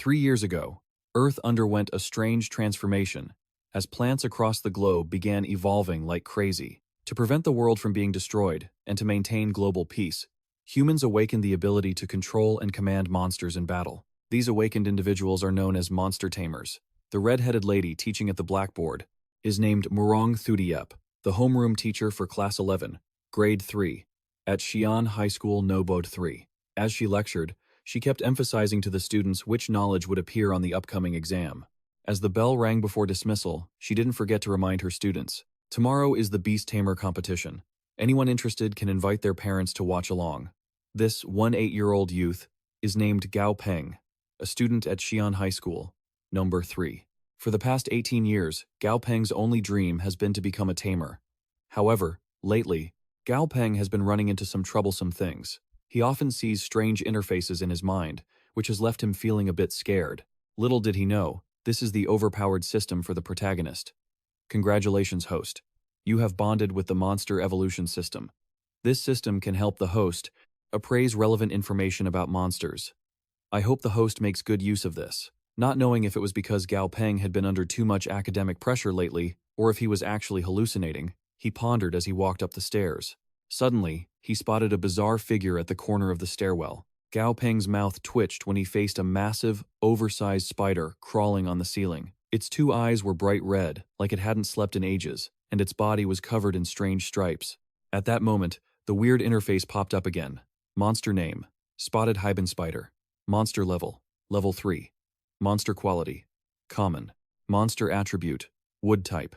3 years ago, Earth underwent a strange transformation as plants across the globe began evolving like crazy. To prevent the world from being destroyed and to maintain global peace, humans awakened the ability to control and command monsters in battle. These awakened individuals are known as monster tamers. The red-headed lady teaching at the blackboard is named Murong Thudiep, the homeroom teacher for Class 11, Grade 3, at Xi'an High School Nobode 3. As she lectured, she kept emphasizing to the students which knowledge would appear on the upcoming exam. As the bell rang before dismissal, she didn't forget to remind her students, tomorrow is the Beast Tamer competition. Anyone interested can invite their parents to watch along. This 8-year-old youth is named Gao Peng, a student at Xi'an High School, Number 3. For the past 18 years, Gao Peng's only dream has been to become a tamer. However, lately, Gao Peng has been running into some troublesome things. He often sees strange interfaces in his mind, which has left him feeling a bit scared. Little did he know, this is the overpowered system for the protagonist. Congratulations, host. You have bonded with the Monster Evolution System. This system can help the host appraise relevant information about monsters. I hope the host makes good use of this. Not knowing if it was because Gao Peng had been under too much academic pressure lately, or if he was actually hallucinating, he pondered as he walked up the stairs. Suddenly, he spotted a bizarre figure at the corner of the stairwell. Gao Peng's mouth twitched when he faced a massive, oversized spider crawling on the ceiling. Its two eyes were bright red, like it hadn't slept in ages, and its body was covered in strange stripes. At that moment, the weird interface popped up again. Monster name: Spotted Hyben Spider. Monster level: Level 3. Monster quality: Common. Monster attribute: Wood type.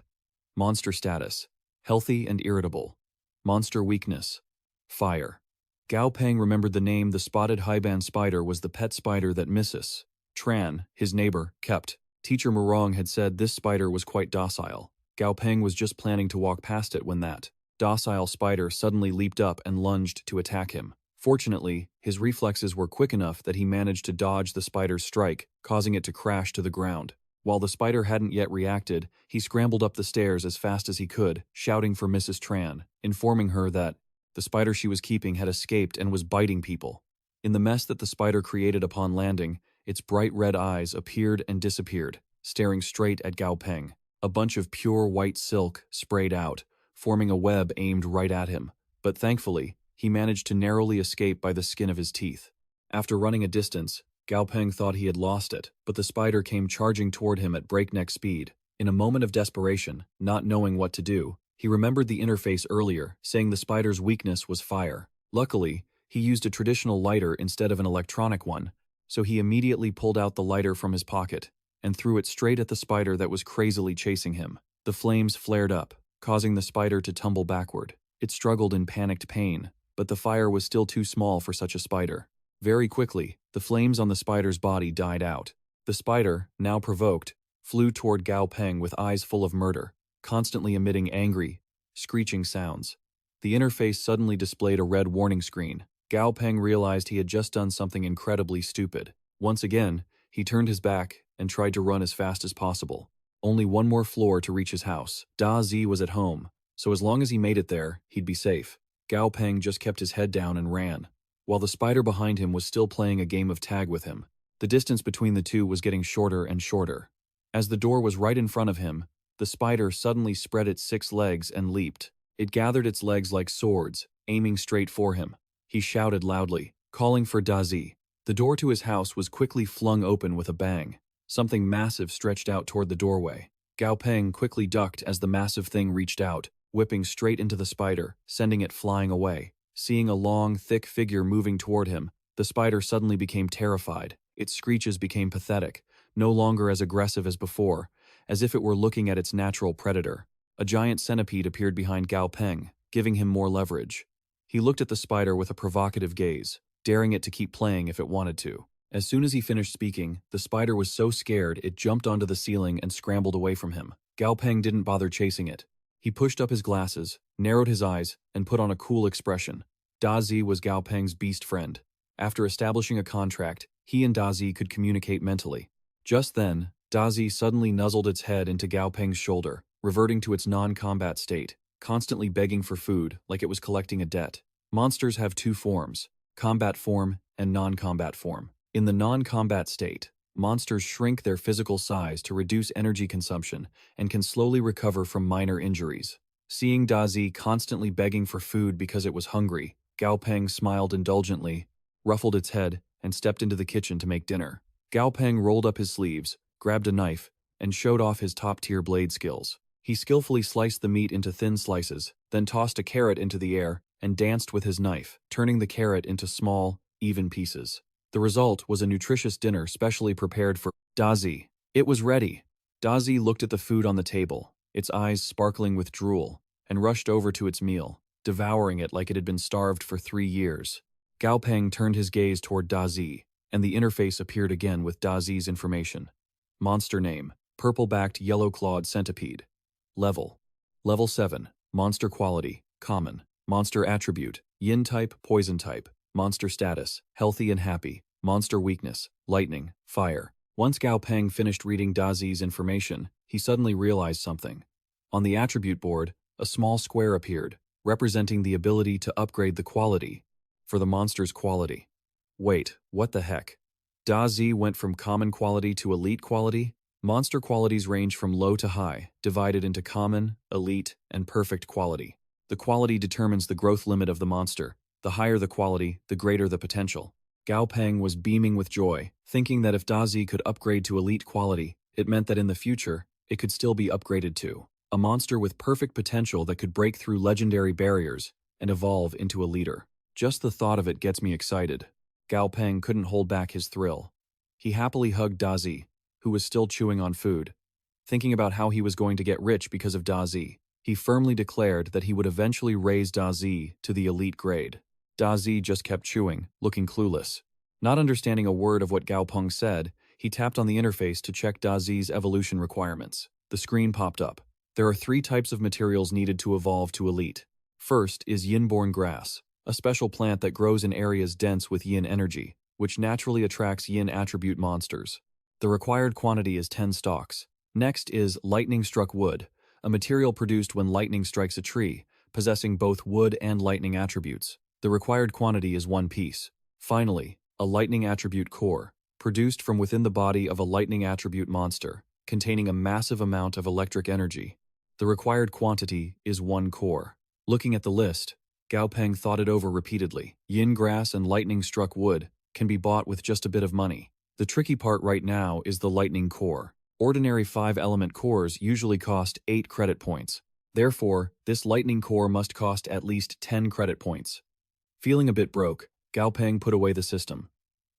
Monster status: Healthy and irritable. Monster weakness: Fire. Gao Peng remembered the name. The spotted Hyben spider was the pet spider that Mrs. Tran, his neighbor, kept. Teacher Murong had said this spider was quite docile. Gao Peng was just planning to walk past it when that docile spider suddenly leaped up and lunged to attack him. Fortunately, his reflexes were quick enough that he managed to dodge the spider's strike, causing it to crash to the ground. While the spider hadn't yet reacted, he scrambled up the stairs as fast as he could, shouting for Mrs. Tran, informing her that the spider she was keeping had escaped and was biting people. In the mess that the spider created upon landing, its bright red eyes appeared and disappeared, staring straight at Gao Peng. A bunch of pure white silk sprayed out, forming a web aimed right at him, but thankfully, he managed to narrowly escape by the skin of his teeth. After running a distance, Gao Peng thought he had lost it, but the spider came charging toward him at breakneck speed. In a moment of desperation, not knowing what to do, he remembered the interface earlier, saying the spider's weakness was fire. Luckily, he used a traditional lighter instead of an electronic one, so he immediately pulled out the lighter from his pocket and threw it straight at the spider that was crazily chasing him. The flames flared up, causing the spider to tumble backward. It struggled in panicked pain, but the fire was still too small for such a spider. Very quickly, the flames on the spider's body died out. The spider, now provoked, flew toward Gao Peng with eyes full of murder, constantly emitting angry, screeching sounds. The interface suddenly displayed a red warning screen. Gao Peng realized he had just done something incredibly stupid. Once again, he turned his back and tried to run as fast as possible. Only one more floor to reach his house. Da Zi was at home, so as long as he made it there, he'd be safe. Gao Peng just kept his head down and ran, while the spider behind him was still playing a game of tag with him. The distance between the two was getting shorter and shorter. As the door was right in front of him, the spider suddenly spread its 6 legs and leaped. It gathered its legs like swords, aiming straight for him. He shouted loudly, calling for Da Zi. The door to his house was quickly flung open with a bang. Something massive stretched out toward the doorway. Gao Peng quickly ducked as the massive thing reached out, whipping straight into the spider, sending it flying away. Seeing a long, thick figure moving toward him, the spider suddenly became terrified. Its screeches became pathetic, no longer as aggressive as before, as if it were looking at its natural predator. A giant centipede appeared behind Gao Peng, giving him more leverage. He looked at the spider with a provocative gaze, daring it to keep playing if it wanted to. As soon as he finished speaking, the spider was so scared it jumped onto the ceiling and scrambled away from him. Gao Peng didn't bother chasing it. He pushed up his glasses, narrowed his eyes, and put on a cool expression. Da Zi was Gao Peng's beast friend. After establishing a contract, he and Da Zi could communicate mentally. Just then, Da Zi suddenly nuzzled its head into Gao Peng's shoulder, reverting to its non-combat state, constantly begging for food like it was collecting a debt. Monsters have 2 forms, combat form and non-combat form. In the non-combat state, Monsters shrink their physical size to reduce energy consumption and can slowly recover from minor injuries. Seeing Dazi constantly begging for food because it was hungry, Gao Peng smiled indulgently, ruffled its head, and stepped into the kitchen to make dinner. Gao Peng rolled up his sleeves, grabbed a knife, and showed off his top-tier blade skills. He skillfully sliced the meat into thin slices, then tossed a carrot into the air and danced with his knife, turning the carrot into small, even pieces. The result was a nutritious dinner specially prepared for Dazi. It was ready. Dazi looked at the food on the table, its eyes sparkling with drool, and rushed over to its meal, devouring it like it had been starved for 3 years. Gao Peng turned his gaze toward Dazi, and the interface appeared again with Dazi's information. Monster name: purple-backed yellow-clawed centipede. Level: Level 7. Monster quality: common. Monster attribute: yin type, poison type. Monster status: healthy and happy. Monster weakness: lightning, fire. Once Gao Peng finished reading Dazi's information, he suddenly realized something. On the attribute board, a small square appeared, representing the ability to upgrade the quality for the monster's quality. Wait, what the heck? Dazi went from common quality to elite quality? Monster qualities range from low to high, divided into common, elite, and perfect quality. The quality determines the growth limit of the monster. The higher the quality, the greater the potential. Gao Peng was beaming with joy, thinking that if Dazi could upgrade to elite quality, it meant that in the future, it could still be upgraded to a monster with perfect potential that could break through legendary barriers and evolve into a leader. Just the thought of it gets me excited. Gao Peng couldn't hold back his thrill. He happily hugged Dazi, who was still chewing on food. Thinking about how he was going to get rich because of Dazi, he firmly declared that he would eventually raise Dazi to the elite grade. Dazi just kept chewing, looking clueless. Not understanding a word of what Gao Peng said, he tapped on the interface to check Dazi's evolution requirements. The screen popped up. There are 3 types of materials needed to evolve to elite. First is yin-born grass, a special plant that grows in areas dense with yin energy, which naturally attracts yin attribute monsters. The required quantity is 10 stalks. Next is lightning-struck wood, a material produced when lightning strikes a tree, possessing both wood and lightning attributes. The required quantity is 1 piece. Finally, a lightning attribute core, produced from within the body of a lightning attribute monster, containing a massive amount of electric energy. The required quantity is 1 core. Looking at the list, Gao Peng thought it over repeatedly. Yin grass and lightning-struck wood can be bought with just a bit of money. The tricky part right now is the lightning core. Ordinary 5-element cores usually cost 8 credit points. Therefore, this lightning core must cost at least 10 credit points. Feeling a bit broke, Gao Peng put away the system.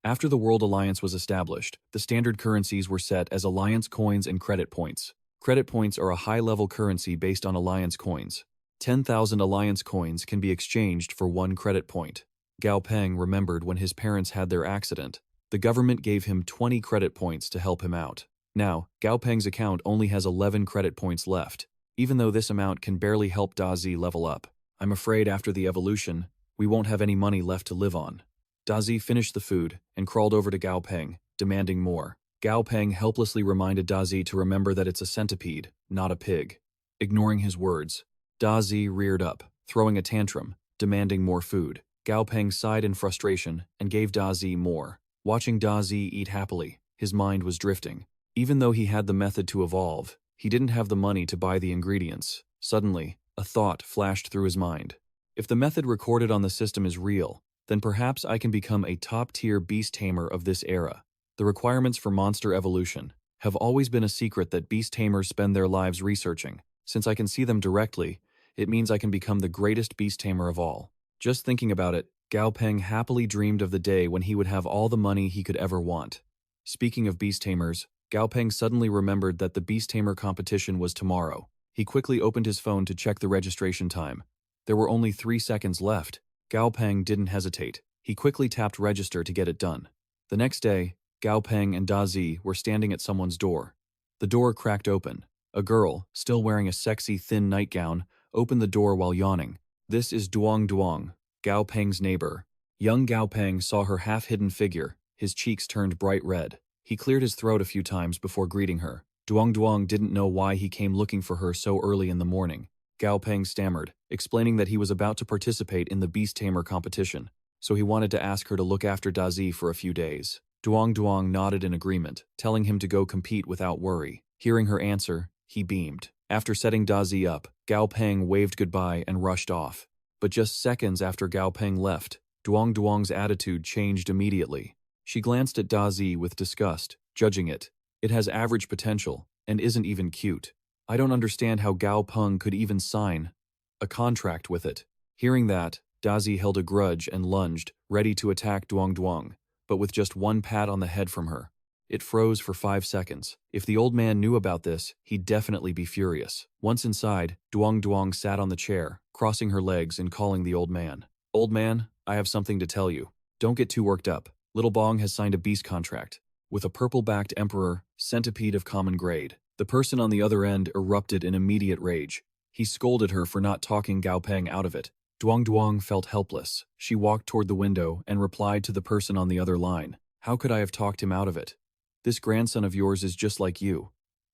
After the World Alliance was established, the standard currencies were set as Alliance coins and credit points. Credit points are a high-level currency based on Alliance coins. 10,000 Alliance coins can be exchanged for 1 credit point. Gao Peng remembered when his parents had their accident. The government gave him 20 credit points to help him out. Now, Gao Peng's account only has 11 credit points left, even though this amount can barely help Dazi level up. I'm afraid after the evolution, we won't have any money left to live on. Dazi finished the food and crawled over to Gao Peng, demanding more. Gao Peng helplessly reminded Dazi to remember that it's a centipede, not a pig. Ignoring his words, Dazi reared up, throwing a tantrum, demanding more food. Gao Peng sighed in frustration and gave Dazi more. Watching Dazi eat happily, his mind was drifting. Even though he had the method to evolve, he didn't have the money to buy the ingredients. Suddenly, a thought flashed through his mind. If the method recorded on the system is real, then perhaps I can become a top-tier beast tamer of this era. The requirements for monster evolution have always been a secret that beast tamers spend their lives researching. Since I can see them directly, it means I can become the greatest beast tamer of all. Just thinking about it, Gao Peng happily dreamed of the day when he would have all the money he could ever want. Speaking of beast tamers, Gao Peng suddenly remembered that the beast tamer competition was tomorrow. He quickly opened his phone to check the registration time. There were only 3 seconds left. Gao Peng didn't hesitate. He quickly tapped register to get it done. The next day, Gao Peng and Dazi were standing at someone's door. The door cracked open. A girl, still wearing a sexy thin nightgown, opened the door while yawning. This is Duong Duong, Gao Peng's neighbor. Young Gao Peng saw her half-hidden figure. His cheeks turned bright red. He cleared his throat a few times before greeting her. Duong Duong didn't know why he came looking for her so early in the morning. Gao Peng stammered, explaining that he was about to participate in the Beast Tamer competition, so he wanted to ask her to look after Dazi for a few days. Duong nodded in agreement, telling him to go compete without worry. Hearing her answer, he beamed. After setting Dazi up, Gao Peng waved goodbye and rushed off. But just seconds after Gao Peng left, Duong's attitude changed immediately. She glanced at Dazi with disgust, judging it. It has average potential, and isn't even cute. I don't understand how Gao Peng could even sign a contract with it. Hearing that, Dazi held a grudge and lunged, ready to attack Duong, but with just one pat on the head from her. It froze for 5 seconds. If the old man knew about this, he'd definitely be furious. Once inside, Duong sat on the chair, crossing her legs and calling the old man. Old man, I have something to tell you. Don't get too worked up. Little Bong has signed a beast contract with a purple-backed emperor, centipede of common grade. The person on the other end erupted in immediate rage. He scolded her for not talking Gao Peng out of it. Duong felt helpless. She walked toward the window and replied to the person on the other line. How could I have talked him out of it? This grandson of yours is just like you.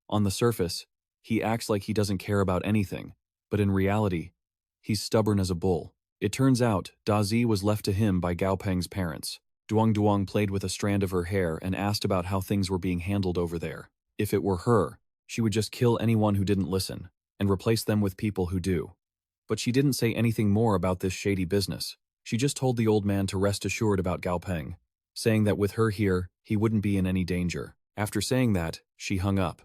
On the surface, he acts like he doesn't care about anything, but in reality, he's stubborn as a bull. It turns out, Dazi was left to him by Gao Peng's parents. Duong played with a strand of her hair and asked about how things were being handled over there. If it were her, she would just kill anyone who didn't listen, and replace them with people who do. But she didn't say anything more about this shady business. She just told the old man to rest assured about Gao Peng, saying that with her here, he wouldn't be in any danger. After saying that, she hung up.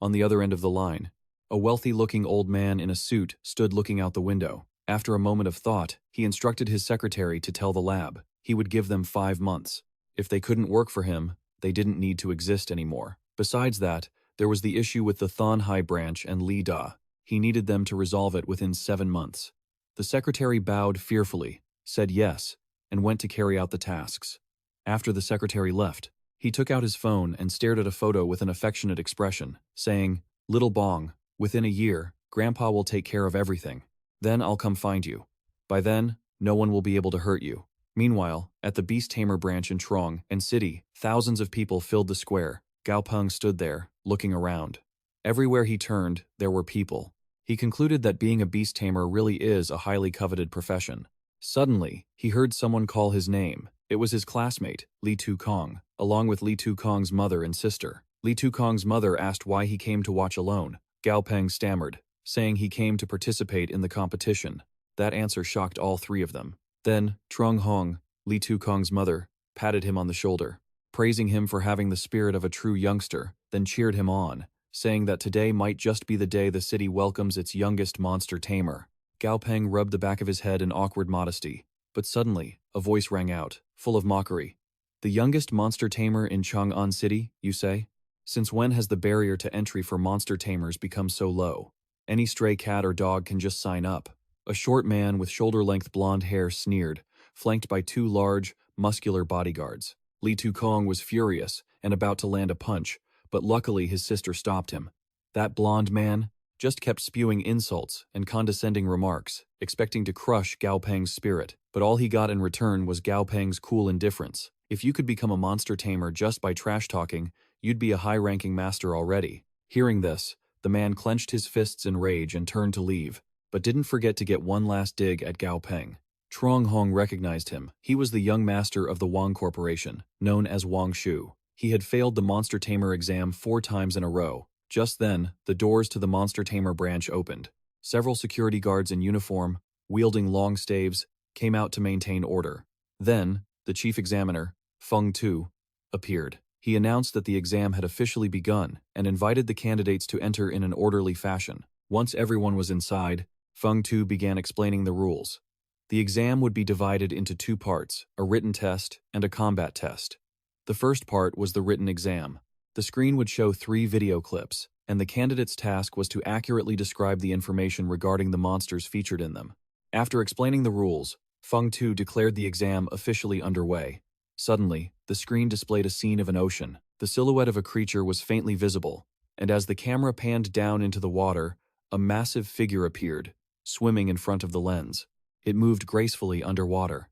On the other end of the line, a wealthy-looking old man in a suit stood looking out the window. After a moment of thought, he instructed his secretary to tell the lab he would give them 5 months. If they couldn't work for him, they didn't need to exist anymore. Besides that, there was the issue with the Thon Hai branch and Li Da. He needed them to resolve it within 7 months. The secretary bowed fearfully, said yes, and went to carry out the tasks. After the secretary left, he took out his phone and stared at a photo with an affectionate expression, saying, Little Bong, within a year, Grandpa will take care of everything. Then I'll come find you. By then, no one will be able to hurt you. Meanwhile, at the Beast Tamer branch in Trong and City, thousands of people filled the square. Gao Peng stood there, looking around. Everywhere he turned, there were people. He concluded that being a beast tamer really is a highly coveted profession. Suddenly, he heard someone call his name. It was his classmate, Li Tu-kong, along with Li Tu-kong's mother and sister. Li Tu-kong's mother asked why he came to watch alone. Gao Peng stammered, saying he came to participate in the competition. That answer shocked all 3 of them. Then, Trong Hong, Li Tu-kong's mother, patted him on the shoulder, praising him for having the spirit of a true youngster, then cheered him on, saying that today might just be the day the city welcomes its youngest monster tamer. Gao Peng rubbed the back of his head in awkward modesty, but suddenly, a voice rang out, full of mockery. The youngest monster tamer in Chang'an City, you say? Since when has the barrier to entry for monster tamers become so low? Any stray cat or dog can just sign up. A short man with shoulder-length blonde hair sneered, flanked by 2 large, muscular bodyguards. Li Tu-kong was furious and about to land a punch, but luckily his sister stopped him. That blonde man just kept spewing insults and condescending remarks, expecting to crush Gao Peng's spirit, but all he got in return was Gao Peng's cool indifference. If you could become a monster tamer just by trash-talking, you'd be a high-ranking master already. Hearing this, the man clenched his fists in rage and turned to leave, but didn't forget to get one last dig at Gao Peng. Trong Hong recognized him. He was the young master of the Wang Corporation, known as Wang Shu. He had failed the Monster Tamer exam 4 times in a row. Just then, the doors to the Monster Tamer branch opened. Several security guards in uniform, wielding long staves, came out to maintain order. Then, the chief examiner, Feng Tu, appeared. He announced that the exam had officially begun and invited the candidates to enter in an orderly fashion. Once everyone was inside, Feng Tu began explaining the rules. The exam would be divided into 2 parts, a written test and a combat test. The first part was the written exam. The screen would show 3 video clips, and the candidate's task was to accurately describe the information regarding the monsters featured in them. After explaining the rules, Feng Tu declared the exam officially underway. Suddenly, the screen displayed a scene of an ocean. The silhouette of a creature was faintly visible, and as the camera panned down into the water, a massive figure appeared, swimming in front of the lens. It moved gracefully underwater.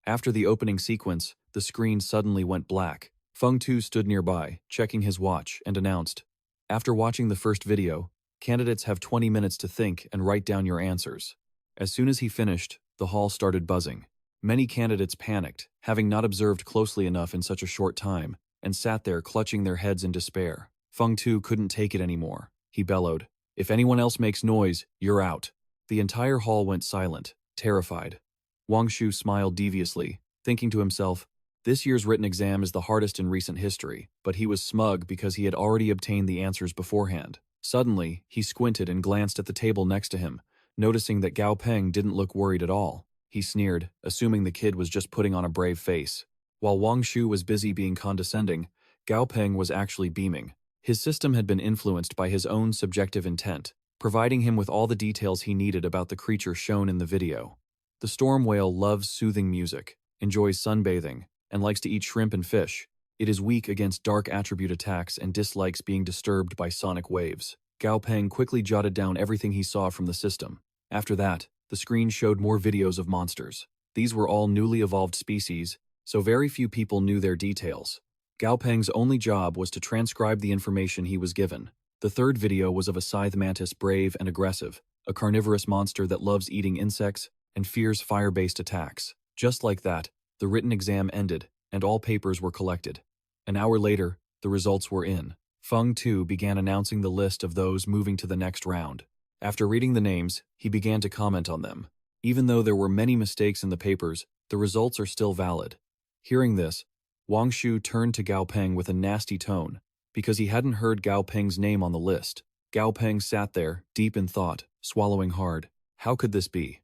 After the opening sequence, the screen suddenly went black. Feng Tu stood nearby, checking his watch, and announced, "After watching the first video, candidates have 20 minutes to think and write down your answers." As soon as he finished, the hall started buzzing. Many candidates panicked, having not observed closely enough in such a short time, and sat there clutching their heads in despair. Feng Tu couldn't take it anymore. He bellowed, "If anyone else makes noise, you're out." The entire hall went silent, terrified. Wang Shu smiled deviously, thinking to himself, this year's written exam is the hardest in recent history, but he was smug because he had already obtained the answers beforehand. Suddenly, he squinted and glanced at the table next to him, noticing that Gao Peng didn't look worried at all. He sneered, assuming the kid was just putting on a brave face. While Wang Shu was busy being condescending, Gao Peng was actually beaming. His system had been influenced by his own subjective intent, providing him with all the details he needed about the creature shown in the video. The storm whale loves soothing music, enjoys sunbathing, and likes to eat shrimp and fish. It is weak against dark attribute attacks and dislikes being disturbed by sonic waves. Gao Peng quickly jotted down everything he saw from the system. After that, the screen showed more videos of monsters. These were all newly evolved species, so very few people knew their details. Gao Peng's only job was to transcribe the information he was given. The third video was of a scythe mantis, brave and aggressive, a carnivorous monster that loves eating insects and fears fire-based attacks. Just like that, the written exam ended, and all papers were collected. An hour later, the results were in. Feng Tu began announcing the list of those moving to the next round. After reading the names, he began to comment on them. Even though there were many mistakes in the papers, the results are still valid. Hearing this, Wang Shu turned to Gao Peng with a nasty tone, because he hadn't heard Gao Peng's name on the list. Gao Peng sat there, deep in thought, swallowing hard. How could this be?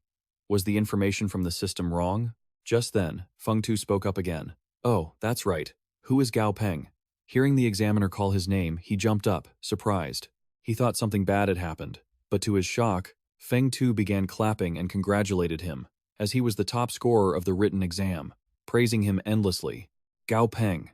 Was the information from the system wrong? Just then, Feng Tu spoke up again. "Oh, that's right. Who is Gao Peng?" Hearing the examiner call his name, he jumped up, surprised. He thought something bad had happened, but to his shock, Feng Tu began clapping and congratulated him, as he was the top scorer of the written exam, praising him endlessly. Gao Peng.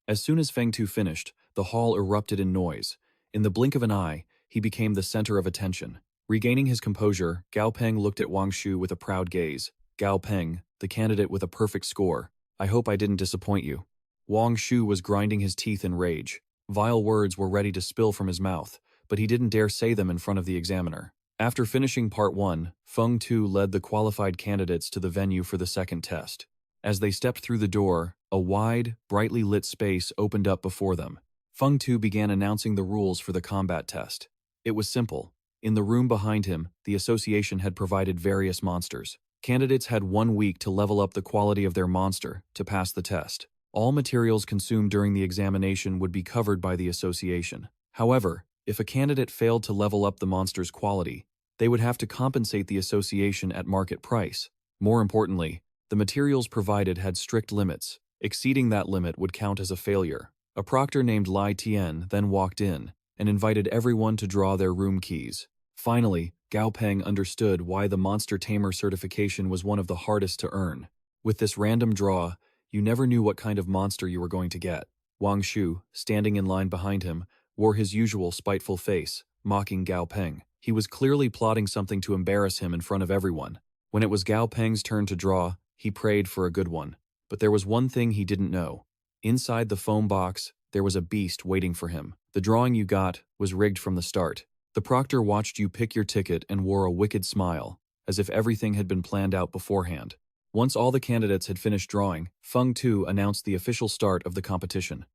As soon as Feng Tu finished, the hall erupted in noise. In the blink of an eye, he became the center of attention. Regaining his composure, Gao Peng looked at Wang Shu with a proud gaze. "Gao Peng, the candidate with a perfect score. I hope I didn't disappoint you." Wang Shu was grinding his teeth in rage. Vile words were ready to spill from his mouth, but he didn't dare say them in front of the examiner. After finishing part 1, Feng Tu led the qualified candidates to the venue for the second test. As they stepped through the door, a wide, brightly lit space opened up before them. Feng Tu began announcing the rules for the combat test. It was simple. In the room behind him, the association had provided various monsters. Candidates had 1 week to level up the quality of their monster to pass the test. All materials consumed during the examination would be covered by the association. However, if a candidate failed to level up the monster's quality, they would have to compensate the association at market price. More importantly, the materials provided had strict limits. Exceeding that limit would count as a failure. A proctor named Lai Tian then walked in and invited everyone to draw their room keys. Finally, Gao Peng understood why the Monster Tamer certification was one of the hardest to earn. With this random draw, you never knew what kind of monster you were going to get. Wang Shu, standing in line behind him, wore his usual spiteful face, mocking Gao Peng. He was clearly plotting something to embarrass him in front of everyone. When it was Gao Peng's turn to draw, he prayed for a good one. But there was one thing he didn't know. Inside the foam box, there was a beast waiting for him. The drawing you got was rigged from the start. The proctor watched you pick your ticket and wore a wicked smile, as if everything had been planned out beforehand. Once all the candidates had finished drawing, Feng Tu announced the official start of the competition.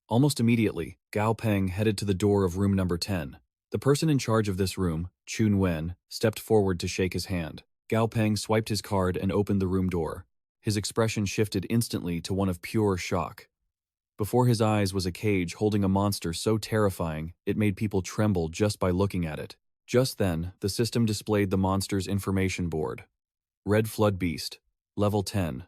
Almost immediately, Gao Peng headed to the door of room number 10. The person in charge of this room, Chun Wen, stepped forward to shake his hand. Gao Peng swiped his card and opened the room door. His expression shifted instantly to one of pure shock. Before his eyes was a cage holding a monster so terrifying it made people tremble just by looking at it. Just then, the system displayed the monster's information board. Red Flood Beast, Level 10.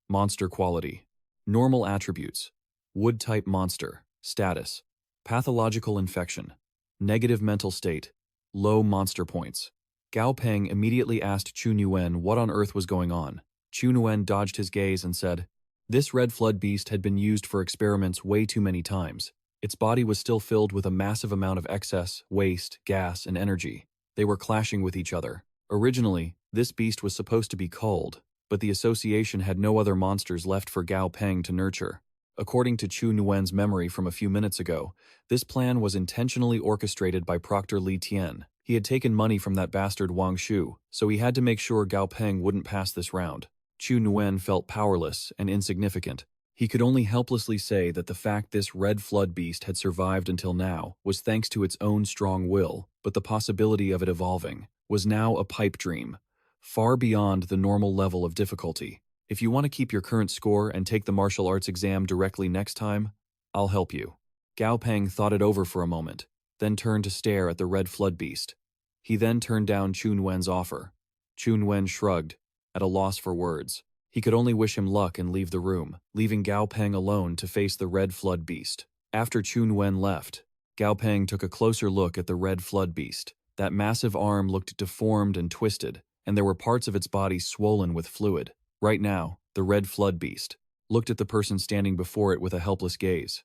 Monster Quality. Normal Attributes. Wood-type monster. Status. Pathological infection. Negative mental state. Low monster points. Gao Peng immediately asked Chun Yuan what on earth was going on. Chun Yuan dodged his gaze and said, "This red flood beast had been used for experiments way too many times. Its body was still filled with a massive amount of excess, waste, gas, and energy. They were clashing with each other. Originally, this beast was supposed to be culled, but the association had no other monsters left for Gao Peng to nurture. According to Chu Nguyen's memory from a few minutes ago, this plan was intentionally orchestrated by Proctor Li Tian. He had taken money from that bastard Wang Shu, so he had to make sure Gao Peng wouldn't pass this round. Chu Nguyen felt powerless and insignificant. He could only helplessly say that the fact this red flood beast had survived until now was thanks to its own strong will, but the possibility of it evolving was now a pipe dream, far beyond the normal level of difficulty. If you want to keep your current score and take the martial arts exam directly next time, I'll help you. Gao Peng thought it over for a moment, then turned to stare at the red flood beast. He then turned down Chu Nguyen's offer. Chu Nguyen shrugged, at a loss for words. He could only wish him luck and leave the room, leaving Gao Peng alone to face the red flood beast. After Chu Nguyen left, Gao Peng took a closer look at the red flood beast. That massive arm looked deformed and twisted, and there were parts of its body swollen with fluid. Right now, the red flood beast looked at the person standing before it with a helpless gaze.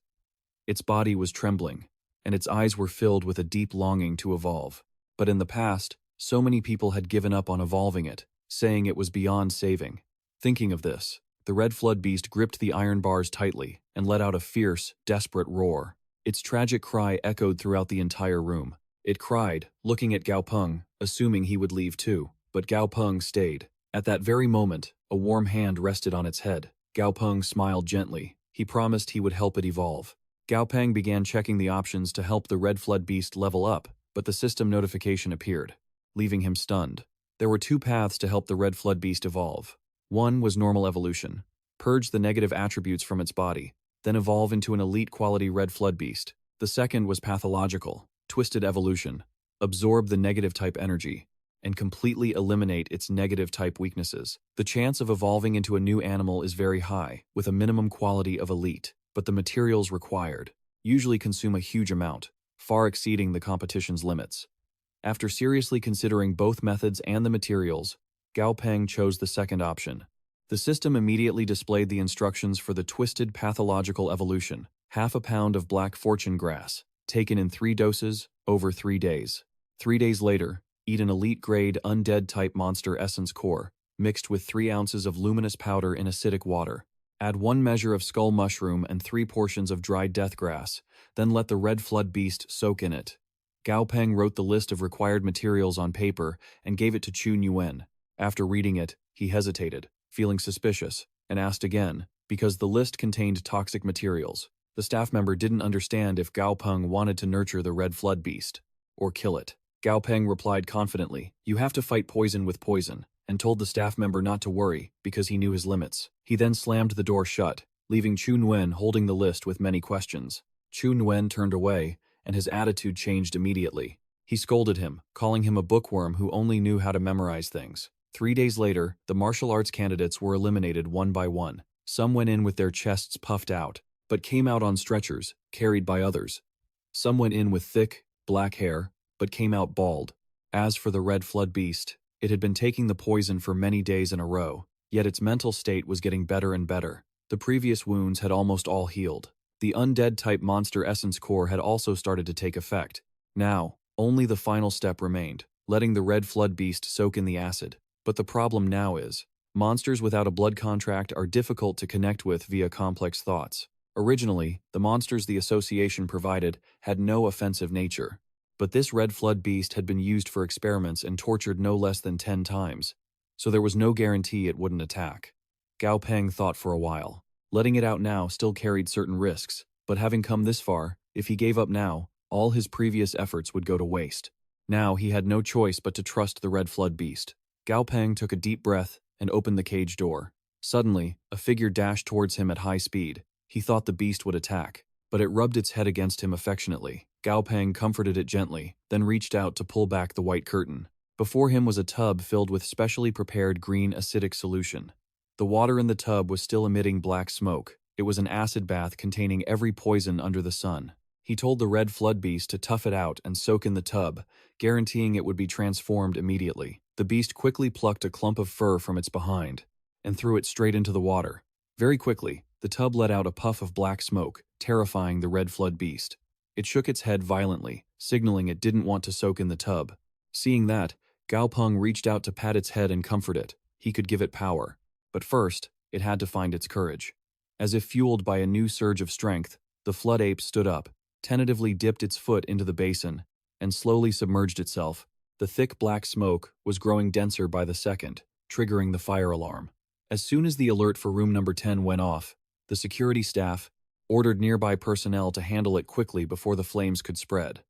Its body was trembling, and its eyes were filled with a deep longing to evolve. But in the past, so many people had given up on evolving it, saying it was beyond saving. Thinking of this, the red flood beast gripped the iron bars tightly and let out a fierce, desperate roar. Its tragic cry echoed throughout the entire room. It cried, looking at Gao Peng, assuming he would leave too, but Gao Peng stayed. At that very moment, a warm hand rested on its head. Gao Peng smiled gently. He promised he would help it evolve. Gao Peng began checking the options to help the red flood beast level up, but the system notification appeared, leaving him stunned. There were two paths to help the red flood beast evolve. One was normal evolution, purge the negative attributes from its body, then evolve into an elite quality red flood beast. The second was pathological, twisted evolution, absorb the negative type energy, and completely eliminate its negative type weaknesses. The chance of evolving into a new animal is very high, with a minimum quality of elite, but the materials required usually consume a huge amount, far exceeding the competition's limits. After seriously considering both methods and the materials, Gao Peng chose the second option. The system immediately displayed the instructions for the twisted pathological evolution: half a pound of black fortune grass, taken in 3 doses, over 3 days. 3 days later, eat an elite-grade undead-type monster essence core, mixed with 3 ounces of luminous powder in acidic water. Add 1 measure of skull mushroom and 3 portions of dried death grass, then let the red flood beast soak in it. Gao Peng wrote the list of required materials on paper and gave it to Chu Nguyen. After reading it, he hesitated, feeling suspicious, and asked again, because the list contained toxic materials. The staff member didn't understand if Gao Peng wanted to nurture the red flood beast, or kill it. Gao Peng replied confidently, "You have to fight poison with poison," and told the staff member not to worry, because he knew his limits. He then slammed the door shut, leaving Chu Nguyen holding the list with many questions. Chu Nguyen turned away, and his attitude changed immediately. He scolded him, calling him a bookworm who only knew how to memorize things. 3 days later, the martial arts candidates were eliminated one by one. Some went in with their chests puffed out, but came out on stretchers, carried by others. Some went in with thick, black hair, but came out bald. As for the red flood beast, it had been taking the poison for many days in a row, yet its mental state was getting better and better. The previous wounds had almost all healed. The undead-type monster essence core had also started to take effect. Now, only the final step remained, letting the red flood beast soak in the acid. But the problem now is, monsters without a blood contract are difficult to connect with via complex thoughts. Originally, the monsters the association provided had no offensive nature. But this red flood beast had been used for experiments and tortured no less than 10 times, so there was no guarantee it wouldn't attack. Gao Peng thought for a while. Letting it out now still carried certain risks, but having come this far, if he gave up now, all his previous efforts would go to waste. Now he had no choice but to trust the red flood beast. Gao Peng took a deep breath and opened the cage door. Suddenly, a figure dashed towards him at high speed. He thought the beast would attack, but it rubbed its head against him affectionately. Gao Peng comforted it gently, then reached out to pull back the white curtain. Before him was a tub filled with specially prepared green acidic solution. The water in the tub was still emitting black smoke. It was an acid bath containing every poison under the sun. He told the red flood beast to tough it out and soak in the tub, guaranteeing it would be transformed immediately. The beast quickly plucked a clump of fur from its behind and threw it straight into the water. Very quickly, the tub let out a puff of black smoke, terrifying the red flood beast. It shook its head violently, signaling it didn't want to soak in the tub. Seeing that, Gao Peng reached out to pat its head and comfort it. He could give it power. But first, it had to find its courage. As if fueled by a new surge of strength, the flood ape stood up, tentatively dipped its foot into the basin, and slowly submerged itself. The thick black smoke was growing denser by the second, triggering the fire alarm. As soon as the alert for room number 10 went off, the security staff ordered nearby personnel to handle it quickly before the flames could spread.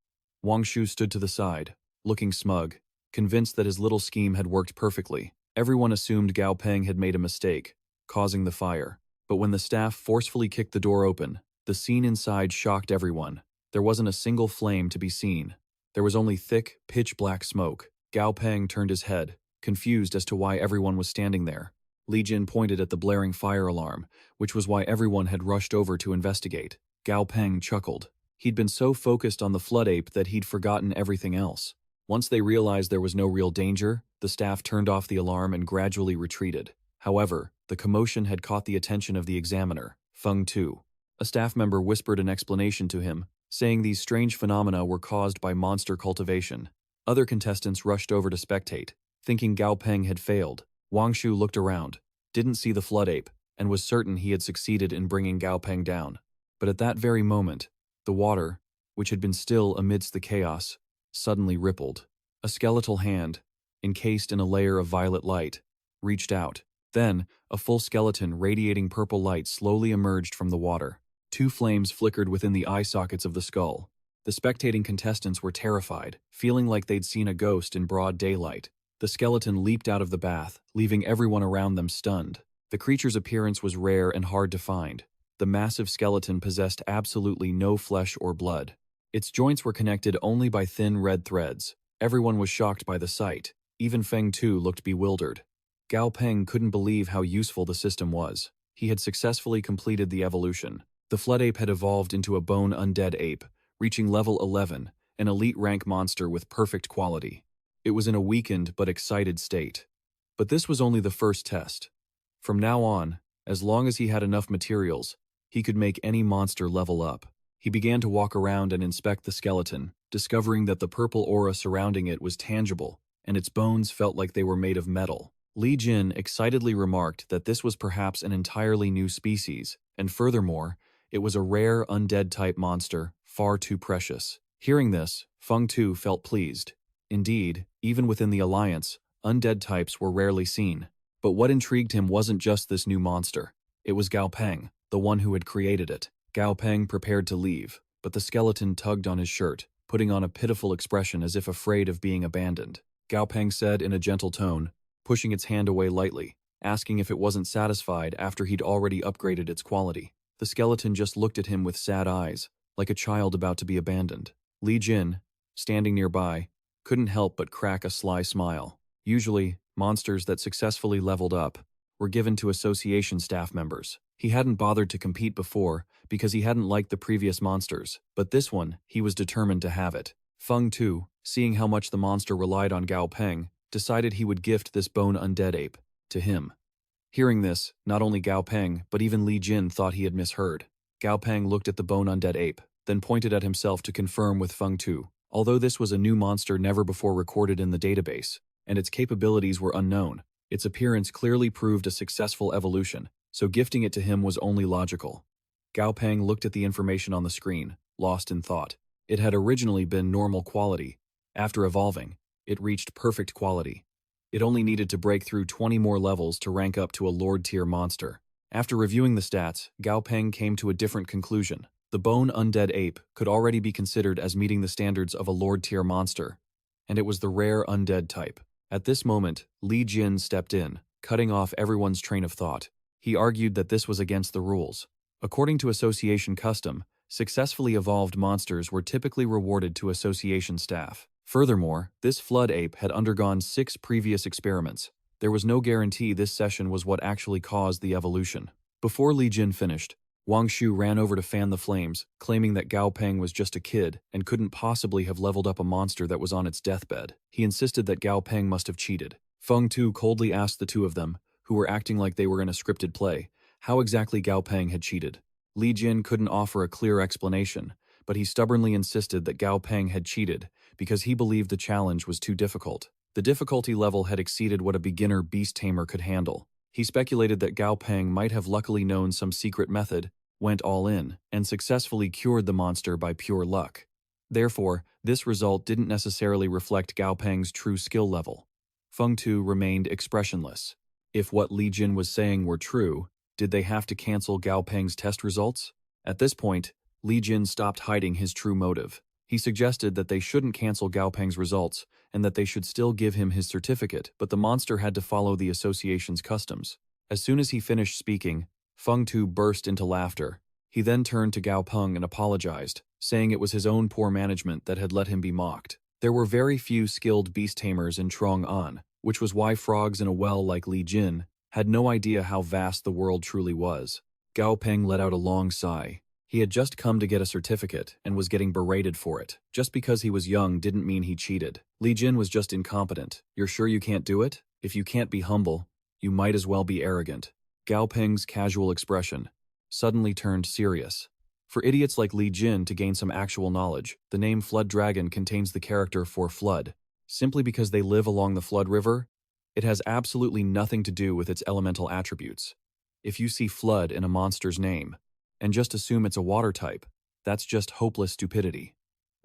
Wang Shu stood to the side, looking smug, convinced that his little scheme had worked perfectly. Everyone assumed Gao Peng had made a mistake, causing the fire. But when the staff forcefully kicked the door open, the scene inside shocked everyone. There wasn't a single flame to be seen. There was only thick, pitch-black smoke. Gao Peng turned his head, confused as to why everyone was standing there. Li Jin pointed at the blaring fire alarm, which was why everyone had rushed over to investigate. Gao Peng chuckled. He'd been so focused on the flood ape that he'd forgotten everything else. Once they realized there was no real danger, the staff turned off the alarm and gradually retreated. However, the commotion had caught the attention of the examiner, Feng Tu. A staff member whispered an explanation to him, saying these strange phenomena were caused by monster cultivation. Other contestants rushed over to spectate, thinking Gao Peng had failed. Wang Shu looked around, didn't see the flood ape, and was certain he had succeeded in bringing Gao Peng down. But at that very moment, the water, which had been still amidst the chaos, suddenly rippled. A skeletal hand, encased in a layer of violet light, reached out. Then, a full skeleton radiating purple light slowly emerged from the water. Two flames flickered within the eye sockets of the skull. The spectating contestants were terrified, feeling like they'd seen a ghost in broad daylight. The skeleton leaped out of the bath, leaving everyone around them stunned. The creature's appearance was rare and hard to find. The massive skeleton possessed absolutely no flesh or blood. Its joints were connected only by thin red threads. Everyone was shocked by the sight. Even Feng Tu looked bewildered. Gao Peng couldn't believe how useful the system was. He had successfully completed the evolution. The flood ape had evolved into a bone undead ape, reaching level 11, an elite rank monster with perfect quality. It was in a weakened but excited state. But this was only the first test. From now on, as long as he had enough materials, he could make any monster level up. He began to walk around and inspect the skeleton, discovering that the purple aura surrounding it was tangible, and its bones felt like they were made of metal. Li Jin excitedly remarked that this was perhaps an entirely new species, and furthermore, it was a rare undead-type monster, far too precious. Hearing this, Feng Tu felt pleased. Indeed, even within the Alliance, undead types were rarely seen. But what intrigued him wasn't just this new monster. It was Gao Peng, the one who had created it. Gao Peng prepared to leave, but the skeleton tugged on his shirt, putting on a pitiful expression as if afraid of being abandoned. Gao Peng said in a gentle tone, pushing its hand away lightly, asking if it wasn't satisfied after he'd already upgraded its quality. The skeleton just looked at him with sad eyes, like a child about to be abandoned. Li Jin, standing nearby, couldn't help but crack a sly smile. Usually, monsters that successfully leveled up were given to association staff members. He hadn't bothered to compete before because he hadn't liked the previous monsters, but this one, he was determined to have it. Feng Tu, seeing how much the monster relied on Gao Peng, decided he would gift this bone undead ape to him. Hearing this, not only Gao Peng, but even Li Jin thought he had misheard. Gao Peng looked at the bone undead ape, then pointed at himself to confirm with Feng Tu. Although this was a new monster never before recorded in the database, and its capabilities were unknown, its appearance clearly proved a successful evolution, so gifting it to him was only logical. Gao Peng looked at the information on the screen, lost in thought. It had originally been normal quality. After evolving, it reached perfect quality. It only needed to break through 20 more levels to rank up to a Lord-tier monster. After reviewing the stats, Gao Peng came to a different conclusion. The bone undead ape could already be considered as meeting the standards of a Lord-tier monster, and it was the rare undead type. At this moment, Li Jin stepped in, cutting off everyone's train of thought. He argued that this was against the rules. According to association custom, successfully evolved monsters were typically rewarded to association staff. Furthermore, this flood ape had undergone 6 previous experiments. There was no guarantee this session was what actually caused the evolution. Before Li Jin finished, Wang Shu ran over to fan the flames, claiming that Gao Peng was just a kid and couldn't possibly have leveled up a monster that was on its deathbed. He insisted that Gao Peng must have cheated. Feng Tu coldly asked the two of them, who were acting like they were in a scripted play, how exactly Gao Peng had cheated. Li Jin couldn't offer a clear explanation, but he stubbornly insisted that Gao Peng had cheated because he believed the challenge was too difficult. The difficulty level had exceeded what a beginner beast tamer could handle. He speculated that Gao Peng might have luckily known some secret method, went all in, and successfully cured the monster by pure luck. Therefore, this result didn't necessarily reflect Gao Peng's true skill level. Feng Tu remained expressionless. If what Li Jin was saying were true, did they have to cancel Gao Peng's test results? At this point, Li Jin stopped hiding his true motive. He suggested that they shouldn't cancel Gao Peng's results and that they should still give him his certificate, but the monster had to follow the association's customs. As soon as he finished speaking, Feng Tu burst into laughter. He then turned to Gao Peng and apologized, saying it was his own poor management that had let him be mocked. There were very few skilled beast tamers in Chang'an, which was why frogs in a well like Li Jin had no idea how vast the world truly was. Gao Peng let out a long sigh. He had just come to get a certificate and was getting berated for it. Just because he was young didn't mean he cheated. Li Jin was just incompetent. You're sure you can't do it? If you can't be humble, you might as well be arrogant. Gao Peng's casual expression suddenly turned serious. For idiots like Li Jin to gain some actual knowledge, the name Flood Dragon contains the character for flood. Simply because they live along the flood river, it has absolutely nothing to do with its elemental attributes. If you see flood in a monster's name, and just assume it's a water type, that's just hopeless stupidity.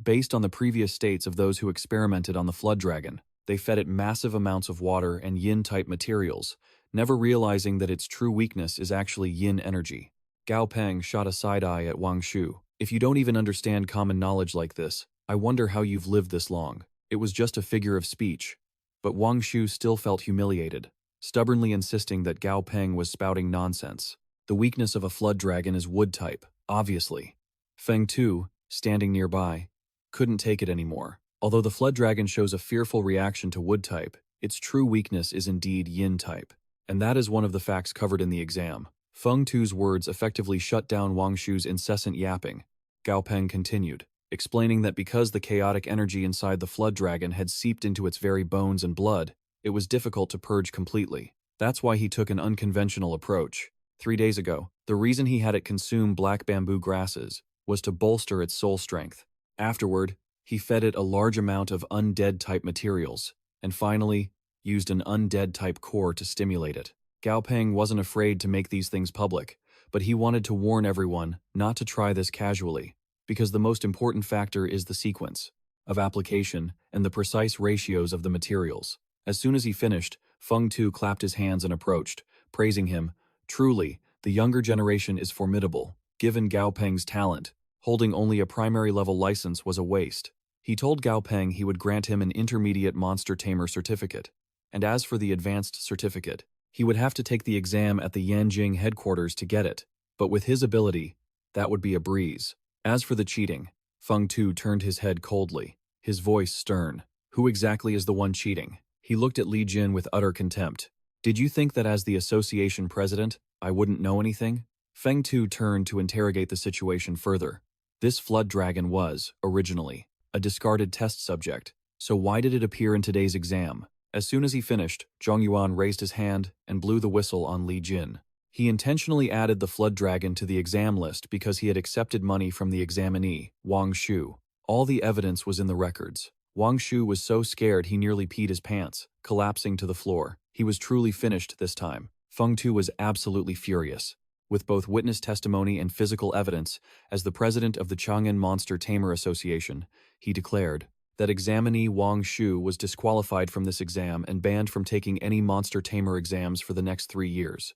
Based on the previous states of those who experimented on the flood dragon, they fed it massive amounts of water and yin-type materials, never realizing that its true weakness is actually yin energy. Gao Peng shot a side-eye at Wang Shu. If you don't even understand common knowledge like this, I wonder how you've lived this long. It was just a figure of speech. But Wang Shu still felt humiliated, stubbornly insisting that Gao Peng was spouting nonsense. The weakness of a flood dragon is wood type, obviously. Feng Tu, standing nearby, couldn't take it anymore. Although the flood dragon shows a fearful reaction to wood type, its true weakness is indeed yin type. And that is one of the facts covered in the exam. Feng Tu's words effectively shut down Wang Shu's incessant yapping. Gao Peng continued, explaining that because the chaotic energy inside the flood dragon had seeped into its very bones and blood, it was difficult to purge completely. That's why he took an unconventional approach. 3 days ago, the reason he had it consume black bamboo grasses was to bolster its soul strength. Afterward, he fed it a large amount of undead-type materials, and finally, used an undead-type core to stimulate it. Gao Peng wasn't afraid to make these things public, but he wanted to warn everyone not to try this casually, because the most important factor is the sequence of application and the precise ratios of the materials. As soon as he finished, Feng Tu clapped his hands and approached, praising him. Truly, the younger generation is formidable. Given Gao Peng's talent, holding only a primary level license was a waste. He told Gao Peng he would grant him an intermediate monster tamer certificate, and as for the advanced certificate, he would have to take the exam at the Yanjing headquarters to get it, but with his ability, that would be a breeze. As for the cheating, Feng Tu turned his head coldly, his voice stern. Who exactly is the one cheating? He looked at Li Jin with utter contempt. Did you think that as the association president, I wouldn't know anything? Feng Tu turned to interrogate the situation further. This flood dragon was, originally, a discarded test subject, so why did it appear in today's exam? As soon as he finished, Zhang Yuan raised his hand and blew the whistle on Li Jin. He intentionally added the flood dragon to the exam list because he had accepted money from the examinee, Wang Shu. All the evidence was in the records. Wang Shu was so scared he nearly peed his pants, collapsing to the floor. He was truly finished this time. Feng Tu was absolutely furious. With both witness testimony and physical evidence, as the president of the Chang'an Monster Tamer Association, he declared that examinee Wang Shu was disqualified from this exam and banned from taking any monster tamer exams for the next 3 years.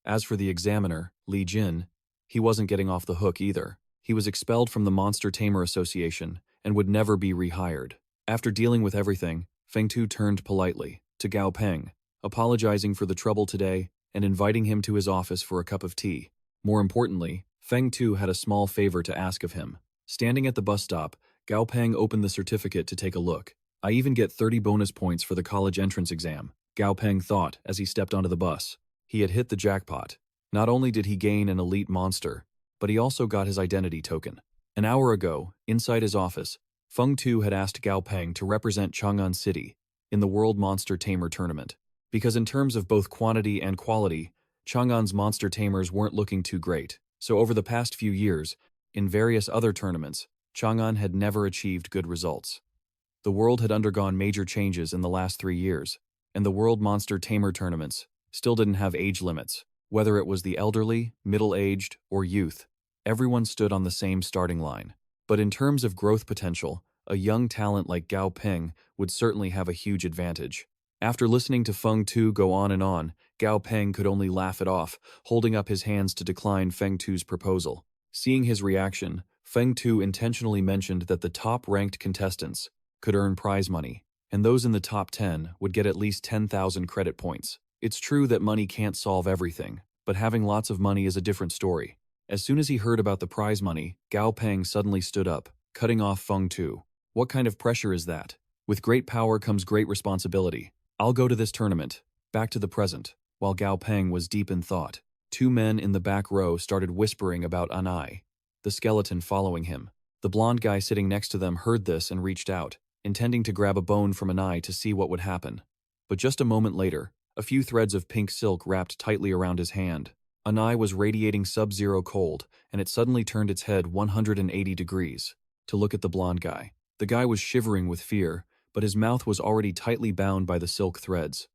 As for the examiner, Li Jin, he wasn't getting off the hook either. He was expelled from the Monster Tamer Association and would never be rehired. After dealing with everything, Feng Tu turned politely to Gao Peng, apologizing for the trouble today and inviting him to his office for a cup of tea. More importantly, Feng Tu had a small favor to ask of him. Standing at the bus stop, Gao Peng opened the certificate to take a look. I even get 30 bonus points for the college entrance exam, Gao Peng thought as he stepped onto the bus. He had hit the jackpot. Not only did he gain an elite monster, but he also got his identity token. An hour ago, inside his office, Feng Tu had asked Gao Peng to represent Chang'an City in the World Monster Tamer Tournament, because in terms of both quantity and quality, Chang'an's monster tamers weren't looking too great. So over the past few years, in various other tournaments, Chang'an had never achieved good results. The world had undergone major changes in the last 3 years, and the World Monster Tamer tournaments still didn't have age limits. Whether it was the elderly, middle-aged, or youth, everyone stood on the same starting line. But in terms of growth potential, a young talent like Gao Peng would certainly have a huge advantage. After listening to Feng Tu go on and on, Gao Peng could only laugh it off, holding up his hands to decline Feng Tu's proposal. Seeing his reaction, Feng Tu intentionally mentioned that the top-ranked contestants could earn prize money, and those in the top 10 would get at least 10,000 credit points. It's true that money can't solve everything, but having lots of money is a different story. As soon as he heard about the prize money, Gao Peng suddenly stood up, cutting off Feng Tu. What kind of pressure is that? With great power comes great responsibility. I'll go to this tournament. Back to the present. While Gao Peng was deep in thought, two men in the back row started whispering about Anai, the skeleton following him. The blonde guy sitting next to them heard this and reached out, intending to grab a bone from Anai to see what would happen. But just a moment later, a few threads of pink silk wrapped tightly around his hand. Anai was radiating sub-zero cold, and it suddenly turned its head 180 degrees to look at the blonde guy. The guy was shivering with fear, but his mouth was already tightly bound by the silk threads.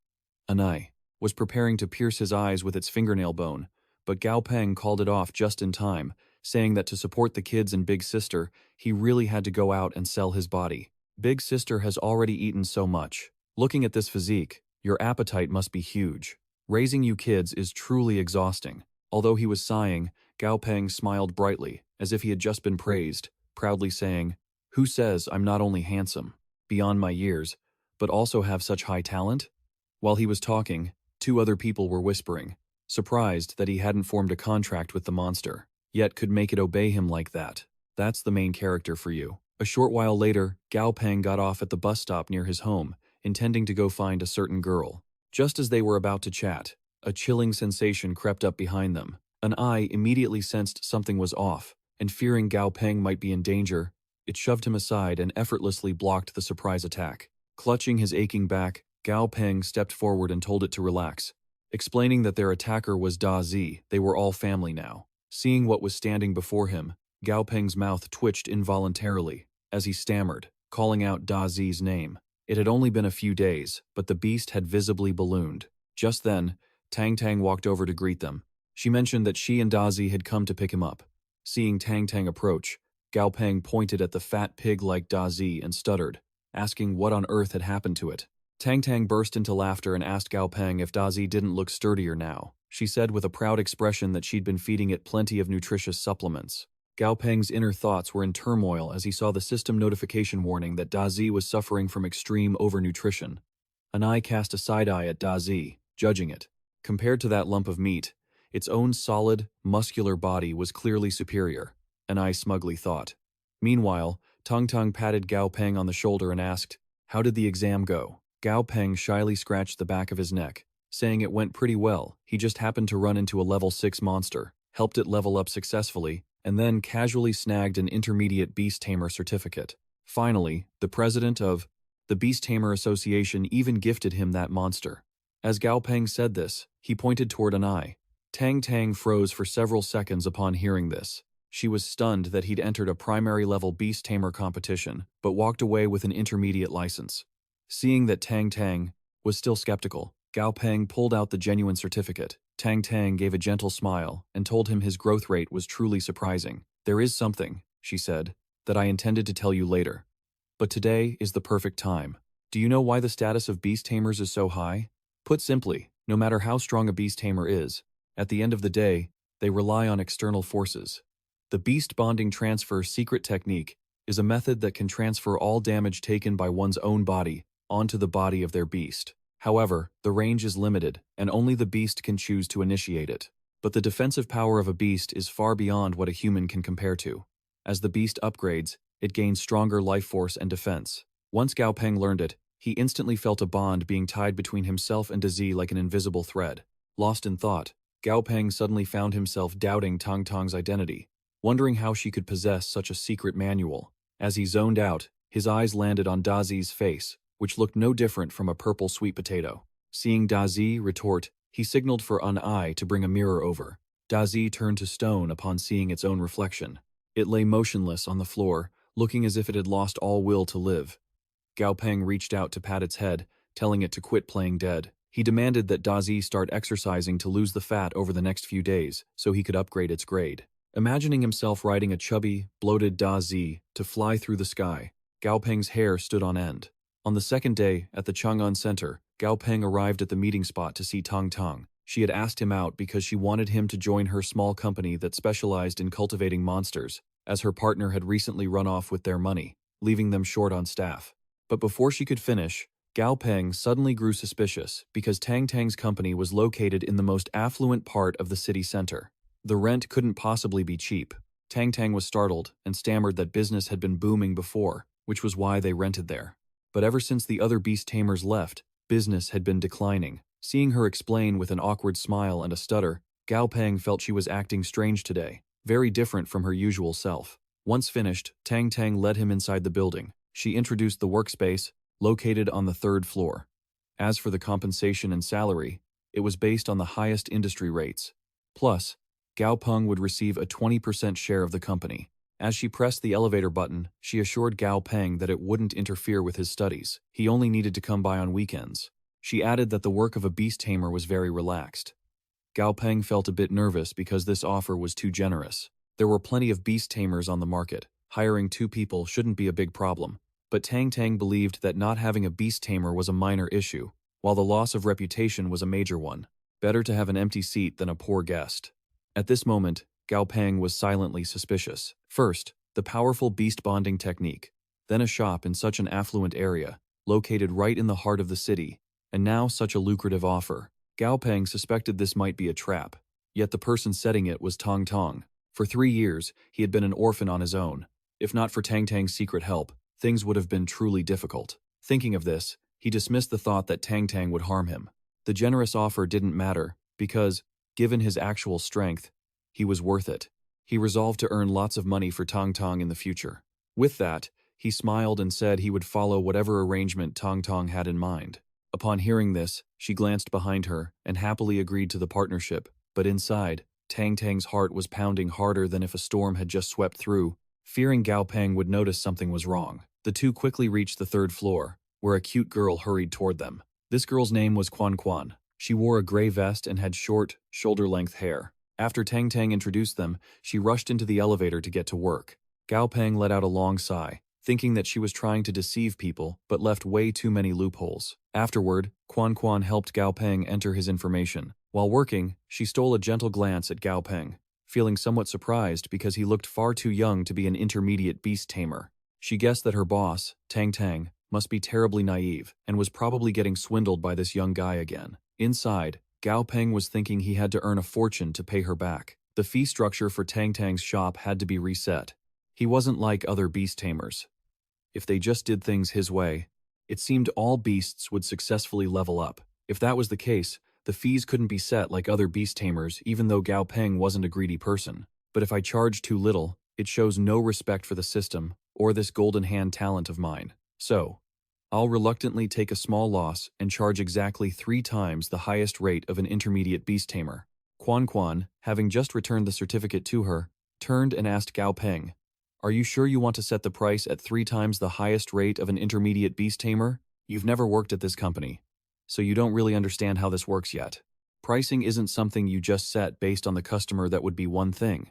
Anai was preparing to pierce his eyes with its fingernail bone, but Gao Peng called it off just in time, saying that to support the kids and Big Sister, he really had to go out and sell his body. Big Sister has already eaten so much. Looking at this physique, your appetite must be huge. Raising you kids is truly exhausting. Although he was sighing, Gao Peng smiled brightly, as if he had just been praised, proudly saying, "Who says I'm not only handsome, beyond my years, but also have such high talent?" While he was talking, two other people were whispering, surprised that he hadn't formed a contract with the monster, yet could make it obey him like that. That's the main character for you. A short while later, Gao Peng got off at the bus stop near his home, intending to go find a certain girl. Just as they were about to chat, a chilling sensation crept up behind them. An eye immediately sensed something was off, and fearing Gao Peng might be in danger, it shoved him aside and effortlessly blocked the surprise attack. Clutching his aching back, Gao Peng stepped forward and told it to relax. Explaining that their attacker was Da Zi, they were all family now. Seeing what was standing before him, Gao Peng's mouth twitched involuntarily as he stammered, calling out Da Zi's name. It had only been a few days, but the beast had visibly ballooned. Just then, Tang Tang walked over to greet them. She mentioned that she and Da Zi had come to pick him up. Seeing Tang Tang approach, Gao Peng pointed at the fat pig-like Da Zi and stuttered, asking what on earth had happened to it. Tang Tang burst into laughter and asked Gao Peng if Da Zi didn't look sturdier now. She said with a proud expression that she'd been feeding it plenty of nutritious supplements. Gao Peng's inner thoughts were in turmoil as he saw the system notification warning that Da Zi was suffering from extreme overnutrition. An eye cast a side-eye at Da Zi, judging it. Compared to that lump of meat, its own solid, muscular body was clearly superior, An eye smugly thought. Meanwhile, Tung Tung patted Gao Peng on the shoulder and asked, "How did the exam go?" Gao Peng shyly scratched the back of his neck, saying it went pretty well. He just happened to run into a level 6 monster, helped it level up successfully, and then casually snagged an intermediate Beast Tamer certificate. Finally, the president of the Beast Tamer Association even gifted him that monster. As Gao Peng said this, he pointed toward an eye. Tang Tang froze for several seconds upon hearing this. She was stunned that he'd entered a primary-level Beast Tamer competition, but walked away with an intermediate license. Seeing that Tang Tang was still skeptical, Gao Peng pulled out the genuine certificate. Tang Tang gave a gentle smile and told him his growth rate was truly surprising. "There is something," she said, "that I intended to tell you later. But today is the perfect time. Do you know why the status of beast tamers is so high? Put simply, no matter how strong a beast tamer is, at the end of the day, they rely on external forces. The beast bonding transfer secret technique is a method that can transfer all damage taken by one's own body onto the body of their beast. However, the range is limited, and only the beast can choose to initiate it. But the defensive power of a beast is far beyond what a human can compare to. As the beast upgrades, it gains stronger life force and defense. Once Gao Peng learned it, he instantly felt a bond being tied between himself and Dazi like an invisible thread. Lost in thought, Gao Peng suddenly found himself doubting Tang Tang's identity, wondering how she could possess such a secret manual. As he zoned out, his eyes landed on Dazi's face, which looked no different from a purple sweet potato. Seeing Dazi retort, he signaled for an eye to bring a mirror over. Dazi turned to stone upon seeing its own reflection. It lay motionless on the floor, looking as if it had lost all will to live. Gao Peng reached out to pat its head, telling it to quit playing dead. He demanded that Dazi start exercising to lose the fat over the next few days, so he could upgrade its grade. Imagining himself riding a chubby, bloated Dazi to fly through the sky, Gao Peng's hair stood on end. On the second day, at the Chang'an Center, Gao Peng arrived at the meeting spot to see Tong Tong. She had asked him out because she wanted him to join her small company that specialized in cultivating monsters, as her partner had recently run off with their money, leaving them short on staff. But before she could finish, Gao Peng suddenly grew suspicious because Tang Tang's company was located in the most affluent part of the city center. The rent couldn't possibly be cheap. Tang Tang was startled and stammered that business had been booming before, which was why they rented there. But ever since the other beast tamers left, business had been declining. Seeing her explain with an awkward smile and a stutter, Gao Peng felt she was acting strange today, very different from her usual self. Once finished, Tang Tang led him inside the building. She introduced the workspace, located on the 3rd floor. As for the compensation and salary, it was based on the highest industry rates. Plus, Gao Peng would receive a 20% share of the company. As she pressed the elevator button, she assured Gao Peng that it wouldn't interfere with his studies. He only needed to come by on weekends. She added that the work of a beast tamer was very relaxed. Gao Peng felt a bit nervous because this offer was too generous. There were plenty of beast tamers on the market. Hiring 2 people shouldn't be a big problem. But Tang Tang believed that not having a beast tamer was a minor issue, while the loss of reputation was a major one. Better to have an empty seat than a poor guest. At this moment, Gao Peng was silently suspicious. First, the powerful beast bonding technique, then a shop in such an affluent area, located right in the heart of the city, and now such a lucrative offer. Gao Peng suspected this might be a trap, yet the person setting it was Tong Tong. For 3 years, he had been an orphan on his own. If not for Tang Tang's secret help, things would have been truly difficult. Thinking of this, he dismissed the thought that Tang Tang would harm him. The generous offer didn't matter, because, given his actual strength, he was worth it. He resolved to earn lots of money for Tong Tong in the future. With that, he smiled and said he would follow whatever arrangement Tong Tong had in mind. Upon hearing this, she glanced behind her and happily agreed to the partnership, but inside, Tang Tang's heart was pounding harder than if a storm had just swept through. Fearing Gao Peng would notice something was wrong, the two quickly reached the 3rd floor, where a cute girl hurried toward them. This girl's name was Quan Quan. She wore a gray vest and had short, shoulder-length hair. After Tang Tang introduced them, she rushed into the elevator to get to work. Gao Peng let out a long sigh, thinking that she was trying to deceive people but left way too many loopholes. Afterward, Quan Quan helped Gao Peng enter his information. While working, she stole a gentle glance at Gao Peng, feeling somewhat surprised because he looked far too young to be an intermediate beast tamer. She guessed that her boss, Tang Tang, must be terribly naive and was probably getting swindled by this young guy again. Inside, Gao Peng was thinking he had to earn a fortune to pay her back. The fee structure for Tang Tang's shop had to be reset. He wasn't like other beast tamers. If they just did things his way, it seemed all beasts would successfully level up. If that was the case, the fees couldn't be set like other beast tamers even though Gao Peng wasn't a greedy person. But if I charge too little, it shows no respect for the system or this golden hand talent of mine. So, I'll reluctantly take a small loss and charge exactly 3 times the highest rate of an intermediate beast tamer. Quan Quan, having just returned the certificate to her, turned and asked Gao Peng, "Are you sure you want to set the price at 3 times the highest rate of an intermediate beast tamer? You've never worked at this company, so you don't really understand how this works yet. Pricing isn't something you just set based on the customer. That would be one thing.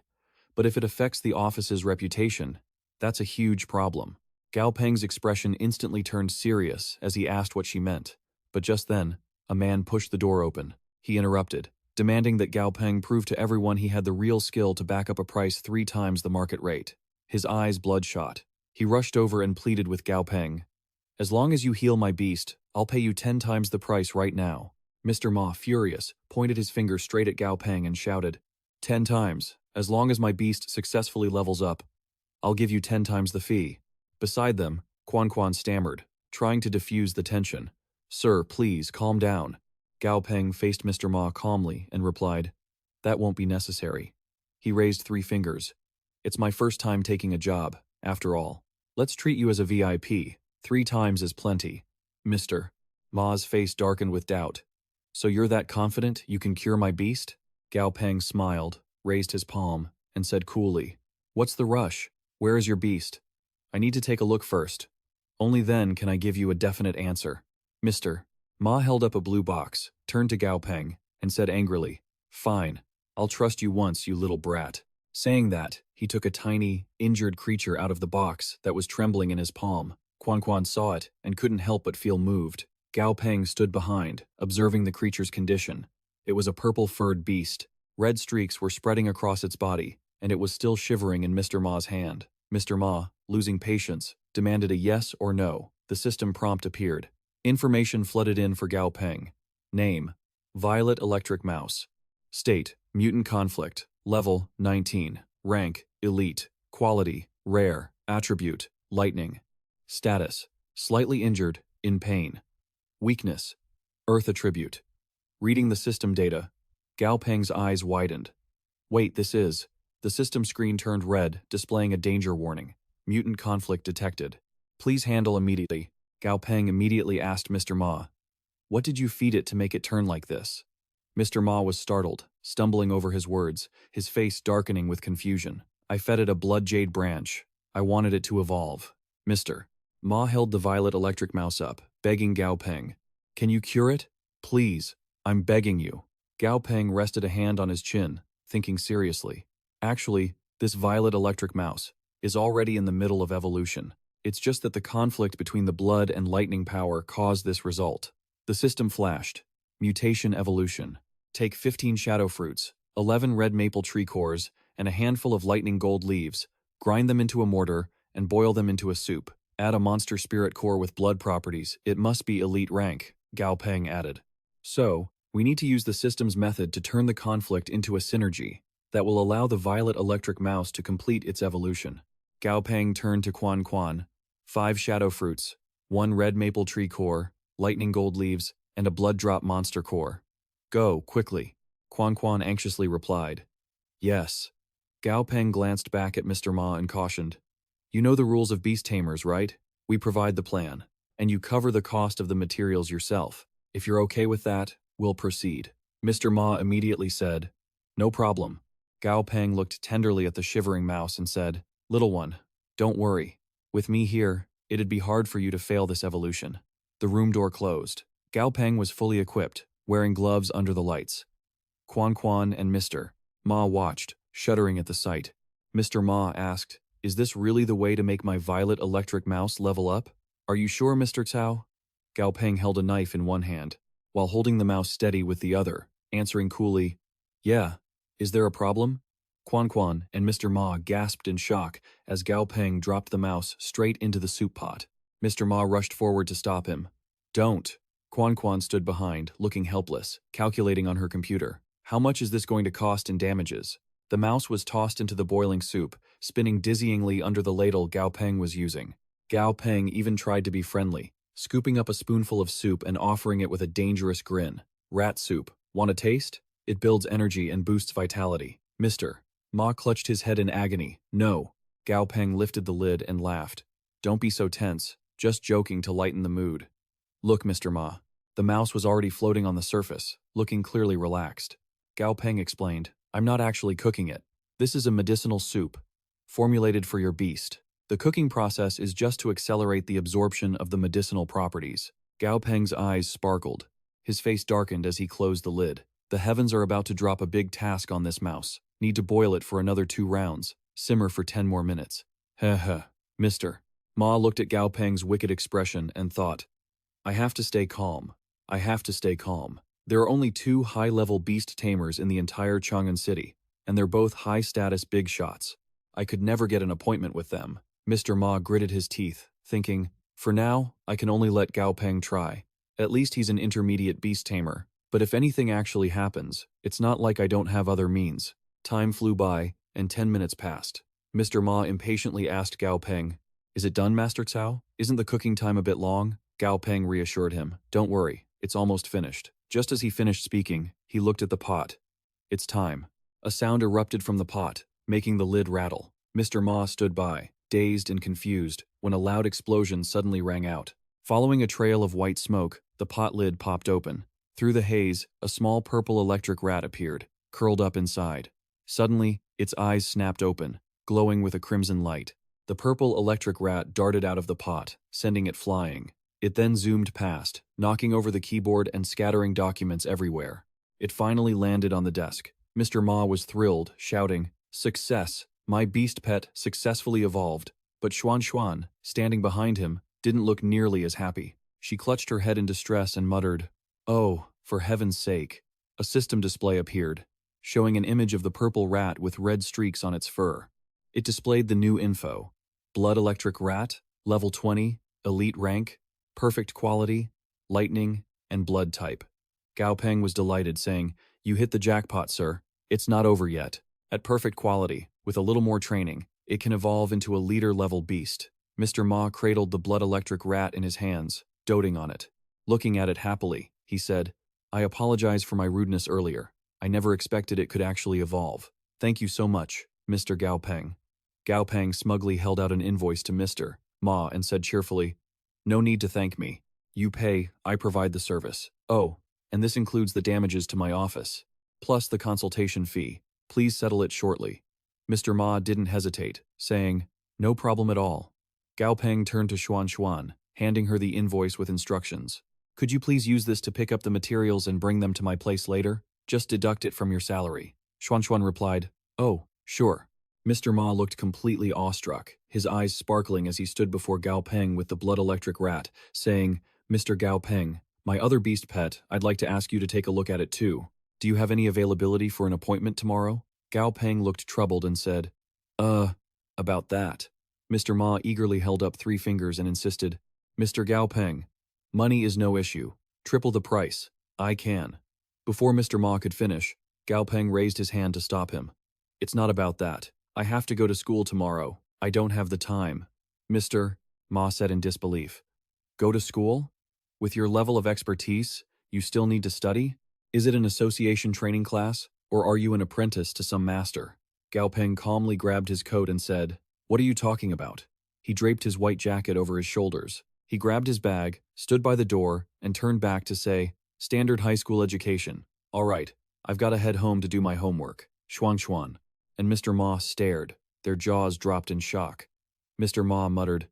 But if it affects the office's reputation, that's a huge problem." Gao Peng's expression instantly turned serious as he asked what she meant. But just then, a man pushed the door open. He interrupted, demanding that Gao Peng prove to everyone he had the real skill to back up a price 3 times the market rate. His eyes bloodshot. He rushed over and pleaded with Gao Peng, "As long as you heal my beast, I'll pay you 10 times the price right now." Mr. Ma, furious, pointed his finger straight at Gao Peng and shouted, "10 times. As long as my beast successfully levels up, I'll give you 10 times the fee." Beside them, Quan Quan stammered, trying to diffuse the tension. "Sir, please, calm down." Gao Peng faced Mr. Ma calmly and replied, "That won't be necessary." He raised 3 fingers. "It's my first time taking a job, after all. Let's treat you as a VIP. 3 times is plenty." Mr. Ma's face darkened with doubt. "So you're that confident you can cure my beast?" Gao Peng smiled, raised his palm, and said coolly, "What's the rush? Where is your beast? I need to take a look first. Only then can I give you a definite answer." Mr. Ma held up a blue box, turned to Gao Peng, and said angrily, "Fine, I'll trust you once, you little brat." Saying that, he took a tiny, injured creature out of the box that was trembling in his palm. Quan Quan saw it and couldn't help but feel moved. Gao Peng stood behind, observing the creature's condition. It was a purple-furred beast. Red streaks were spreading across its body, and it was still shivering in Mr. Ma's hand. Mr. Ma, losing patience, demanded a yes or no. The system prompt appeared. Information flooded in for Gao Peng. Name: Violet Electric Mouse. State: Mutant Conflict. Level: 19. Rank: Elite. Quality: Rare. Attribute: Lightning. Status: Slightly injured, in pain. Weakness: Earth attribute. Reading the system data, Gao Peng's eyes widened. Wait, this is... The system screen turned red, displaying a danger warning. Mutant conflict detected. Please handle immediately. Gao Peng immediately asked Mr. Ma. What did you feed it to make it turn like this? Mr. Ma was startled, stumbling over his words, his face darkening with confusion. I fed it a blood jade branch. I wanted it to evolve. Mr. Ma held the violet electric mouse up, begging Gao Peng. Can you cure it? Please, I'm begging you. Gao Peng rested a hand on his chin, thinking seriously. Actually, this violet electric mouse is already in the middle of evolution. It's just that the conflict between the blood and lightning power caused this result. The system flashed. Mutation evolution. Take 15 shadow fruits, 11 red maple tree cores, and a handful of lightning gold leaves. Grind them into a mortar and boil them into a soup. Add a monster spirit core with blood properties. It must be elite rank, Gao Peng added. So, we need to use the system's method to turn the conflict into a synergy that will allow the violet electric mouse to complete its evolution. Gao Peng turned to Quan Quan. 5 shadow fruits, 1 red maple tree core, lightning gold leaves, and a blood drop monster core. Go, quickly. Quan Quan anxiously replied. Yes. Gao Peng glanced back at Mr. Ma and cautioned. You know the rules of beast tamers, right? We provide the plan, and you cover the cost of the materials yourself. If you're okay with that, we'll proceed. Mr. Ma immediately said, No problem. Gao Peng looked tenderly at the shivering mouse and said, Little one, don't worry. With me here, it'd be hard for you to fail this evolution. The room door closed. Gao Peng was fully equipped, wearing gloves under the lights. Quan Quan and Mr. Ma watched, shuddering at the sight. Mr. Ma asked, Is this really the way to make my violet electric mouse level up? Are you sure, Mr. Cao? Gao Peng held a knife in one hand, while holding the mouse steady with the other, answering coolly, Yeah. Is there a problem? Quan Quan and Mr. Ma gasped in shock as Gao Peng dropped the mouse straight into the soup pot. Mr. Ma rushed forward to stop him. Don't. Quan Quan stood behind, looking helpless, calculating on her computer. How much is this going to cost in damages? The mouse was tossed into the boiling soup, spinning dizzyingly under the ladle Gao Peng was using. Gao Peng even tried to be friendly, scooping up a spoonful of soup and offering it with a dangerous grin. Rat soup. Want a taste? It builds energy and boosts vitality. Mr. Ma clutched his head in agony. No. Gao Peng lifted the lid and laughed. Don't be so tense. Just joking to lighten the mood. Look, Mr. Ma. The mouse was already floating on the surface, looking clearly relaxed. Gao Peng explained, I'm not actually cooking it. This is a medicinal soup, formulated for your beast. The cooking process is just to accelerate the absorption of the medicinal properties. Gao Peng's eyes sparkled. His face darkened as he closed the lid. The heavens are about to drop a big task on this mouse. Need to boil it for another 2 rounds. Simmer for 10 more minutes. Heh. Mr. Ma looked at Gao Peng's wicked expression and thought, I have to stay calm. I have to stay calm. There are only 2 high-level beast tamers in the entire Chang'an city, and they're both high-status big shots. I could never get an appointment with them. Mr. Ma gritted his teeth, thinking, for now, I can only let Gao Peng try. At least he's an intermediate beast tamer. But if anything actually happens, it's not like I don't have other means. Time flew by, and 10 minutes passed. Mr. Ma impatiently asked Gao Peng, Is it done, Master Cao? Isn't the cooking time a bit long? Gao Peng reassured him, Don't worry, it's almost finished. Just as he finished speaking, he looked at the pot. It's time. A sound erupted from the pot, making the lid rattle. Mr. Ma stood by, dazed and confused, when a loud explosion suddenly rang out. Following a trail of white smoke, the pot lid popped open. Through the haze, a small purple electric rat appeared, curled up inside. Suddenly, its eyes snapped open, glowing with a crimson light. The purple electric rat darted out of the pot, sending it flying. It then zoomed past, knocking over the keyboard and scattering documents everywhere. It finally landed on the desk. Mr. Ma was thrilled, shouting, Success! My beast pet successfully evolved. But Xuan Xuan, standing behind him, didn't look nearly as happy. She clutched her head in distress and muttered, "Oh, for heaven's sake." A system display appeared, showing an image of the purple rat with red streaks on its fur. It displayed the new info. Blood electric rat, level 20, elite rank, perfect quality, lightning, and blood type. Gao Peng was delighted, saying, "You hit the jackpot, sir. It's not over yet. At perfect quality, with a little more training, it can evolve into a leader-level beast." Mr. Ma cradled the blood electric rat in his hands, doting on it. Looking at it happily, he said, "I apologize for my rudeness earlier. I never expected it could actually evolve. Thank you so much, Mr. Gao Peng." Gao Peng smugly held out an invoice to Mr. Ma and said cheerfully, "No need to thank me. You pay, I provide the service. Oh, and this includes the damages to my office, plus the consultation fee. Please settle it shortly." Mr. Ma didn't hesitate, saying, "No problem at all." Gao Peng turned to Xuan Xuan, handing her the invoice with instructions. "Could you please use this to pick up the materials and bring them to my place later? Just deduct it from your salary." Xuan Xuan replied, "Oh, sure." Mr. Ma looked completely awestruck, his eyes sparkling as he stood before Gao Peng with the blood electric rat, saying, "Mr. Gao Peng, my other beast pet, I'd like to ask you to take a look at it too. Do you have any availability for an appointment tomorrow?" Gao Peng looked troubled and said, About that." Mr. Ma eagerly held up 3 fingers and insisted, "Mr. Gao Peng, money is no issue. Triple the price. I can." Before Mr. Ma could finish, Gao Peng raised his hand to stop him. "It's not about that. I have to go to school tomorrow. I don't have the time." "Mr. Ma said in disbelief. "Go to school? With your level of expertise, you still need to study? Is it an association training class, or are you an apprentice to some master?" Gao Peng calmly grabbed his coat and said, "What are you talking about?" He draped his white jacket over his shoulders. He grabbed his bag, stood by the door, and turned back to say, "Standard high school education. All right, I've got to head home to do my homework. Xuan Xuan." And Mr. Ma stared, their jaws dropped in shock. Mr. Ma muttered,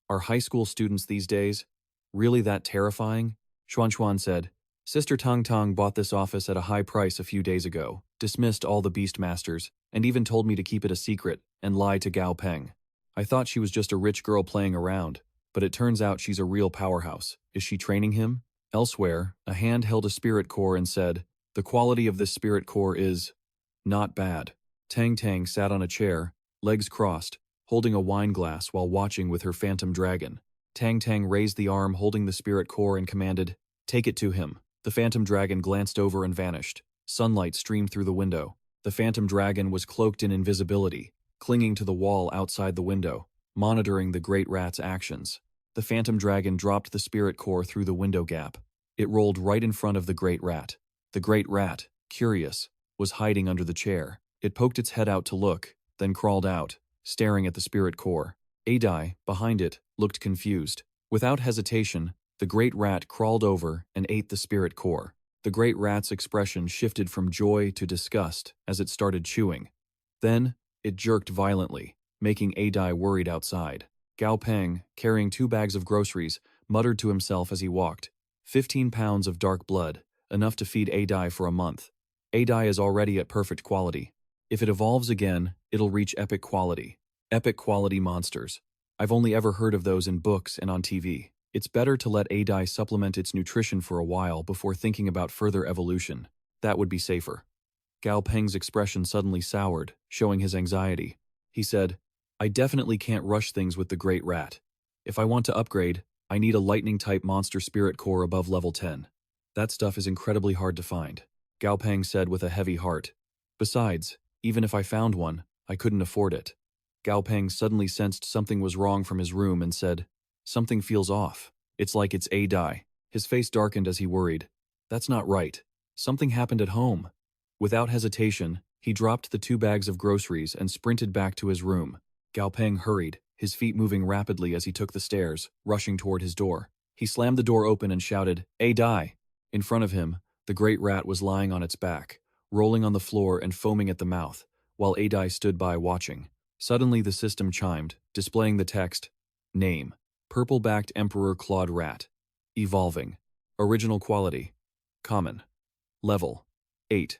"Are high school students these days really that terrifying?" Xuan Xuan said, "Sister Tang Tang bought this office at a high price a few days ago, dismissed all the beast masters, and even told me to keep it a secret and lie to Gao Peng. I thought she was just a rich girl playing around, but it turns out she's a real powerhouse. Is she training him?" Elsewhere, a hand held a spirit core and said, "The quality of this spirit core is not bad." Tang Tang sat on a chair, legs crossed, holding a wine glass while watching with her phantom dragon. Tang Tang raised the arm holding the spirit core and commanded, "Take it to him." The phantom dragon glanced over and vanished. Sunlight streamed through the window. The phantom dragon was cloaked in invisibility, clinging to the wall outside the window, monitoring the great rat's actions. The phantom dragon dropped the spirit core through the window gap. It rolled right in front of the great rat. The great rat, curious, was hiding under the chair. It poked its head out to look, then crawled out, staring at the spirit core. Adai, behind it, looked confused. Without hesitation, the great rat crawled over and ate the spirit core. The great rat's expression shifted from joy to disgust as it started chewing. Then, it jerked violently, making Adai worried outside. Gao Peng, carrying 2 bags of groceries, muttered to himself as he walked. 15 pounds of dark blood, enough to feed Adai for a month. Adai is already at perfect quality. If it evolves again, it'll reach epic quality. Epic quality monsters. I've only ever heard of those in books and on TV. It's better to let Adai supplement its nutrition for a while before thinking about further evolution. That would be safer. Gao Peng's expression suddenly soured, showing his anxiety. He said, "I definitely can't rush things with the great rat. If I want to upgrade, I need a lightning-type monster spirit core above level 10. That stuff is incredibly hard to find," Gao Peng said with a heavy heart. "Besides, even if I found one, I couldn't afford it." Gao Peng suddenly sensed something was wrong from his room and said, "Something feels off. It's like it's Adai." His face darkened as he worried. "That's not right. Something happened at home." Without hesitation, he dropped the 2 bags of groceries and sprinted back to his room. Gao Peng hurried, his feet moving rapidly as he took the stairs, rushing toward his door. He slammed the door open and shouted, "Adai!" In front of him, the great rat was lying on its back, rolling on the floor and foaming at the mouth, while Adai stood by watching. Suddenly the system chimed, displaying the text, "Name, Purple-backed Emperor Clawed Rat. Evolving. Original quality. Common. Level. 8.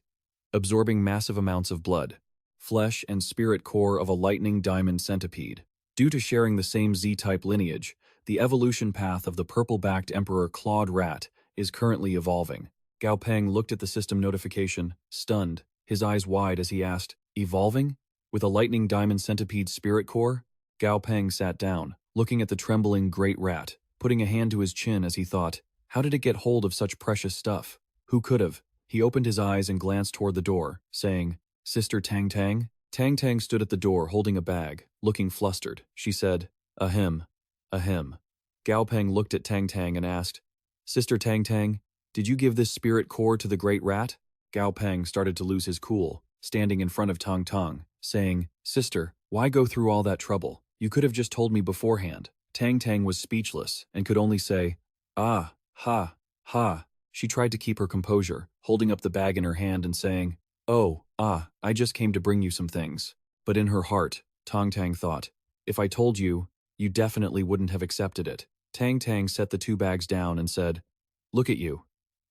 Absorbing massive amounts of blood. Flesh and spirit core of a lightning diamond centipede. Due to sharing the same Z-type lineage, The evolution path of the purple-backed emperor clawed rat is currently evolving. Gao Peng looked at the system notification, stunned, his eyes wide as he asked, "Evolving? With a lightning diamond centipede spirit core?" Gao Peng sat down, looking at the trembling great rat, putting a hand to his chin as he thought, how did it get hold of such precious stuff? Who could have? He opened his eyes and glanced toward the door, saying, "Sister Tang Tang?" Tang Tang stood at the door holding a bag, looking flustered. She said, "Ahem, ahem." Gao Peng looked at Tang Tang and asked, "Sister Tang Tang, did you give this spirit core to the great rat?" Gao Peng started to lose his cool, standing in front of Tang Tang, saying, "Sister, why go through all that trouble? You could have just told me beforehand." Tang Tang was speechless and could only say, "Ah, ha, ha." She tried to keep her composure, holding up the bag in her hand and saying, "Oh, I just came to bring you some things." But in her heart, Tang Tang thought, "If I told you, you definitely wouldn't have accepted it." Tang Tang set the 2 bags down and said, "Look at you.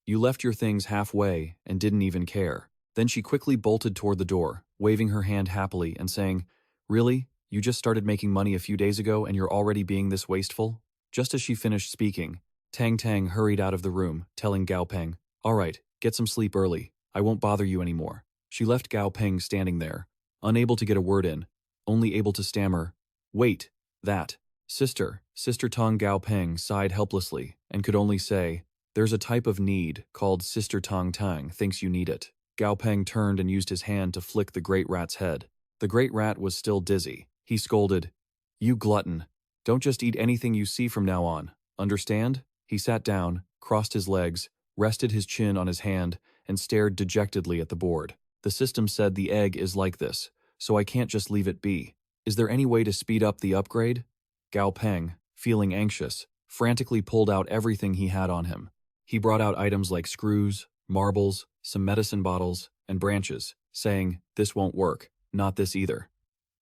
You left your things halfway and didn't even care." Then she quickly bolted toward the door, waving her hand happily and saying, "Really? You just started making money a few days ago and you're already being this wasteful?" Just as she finished speaking, Tang Tang hurried out of the room, telling Gao Peng, "All right, get some sleep early. I won't bother you anymore." She left Gao Peng standing there, unable to get a word in, only able to stammer, "Wait, that." Sister Tang. Gao Peng sighed helplessly and could only say, "There's a type of need called Sister Tang Tang thinks you need it." Gao Peng turned and used his hand to flick the great rat's head. The great rat was still dizzy. He scolded, "You glutton. Don't just eat anything you see from now on. Understand?" He sat down, crossed his legs, rested his chin on his hand, and stared dejectedly at the board. "The system said the egg is like this, so I can't just leave it be. Is there any way to speed up the upgrade?" Gao Peng, feeling anxious, frantically pulled out everything he had on him. He brought out items like screws, marbles, some medicine bottles, and branches, saying, "This won't work. Not this either.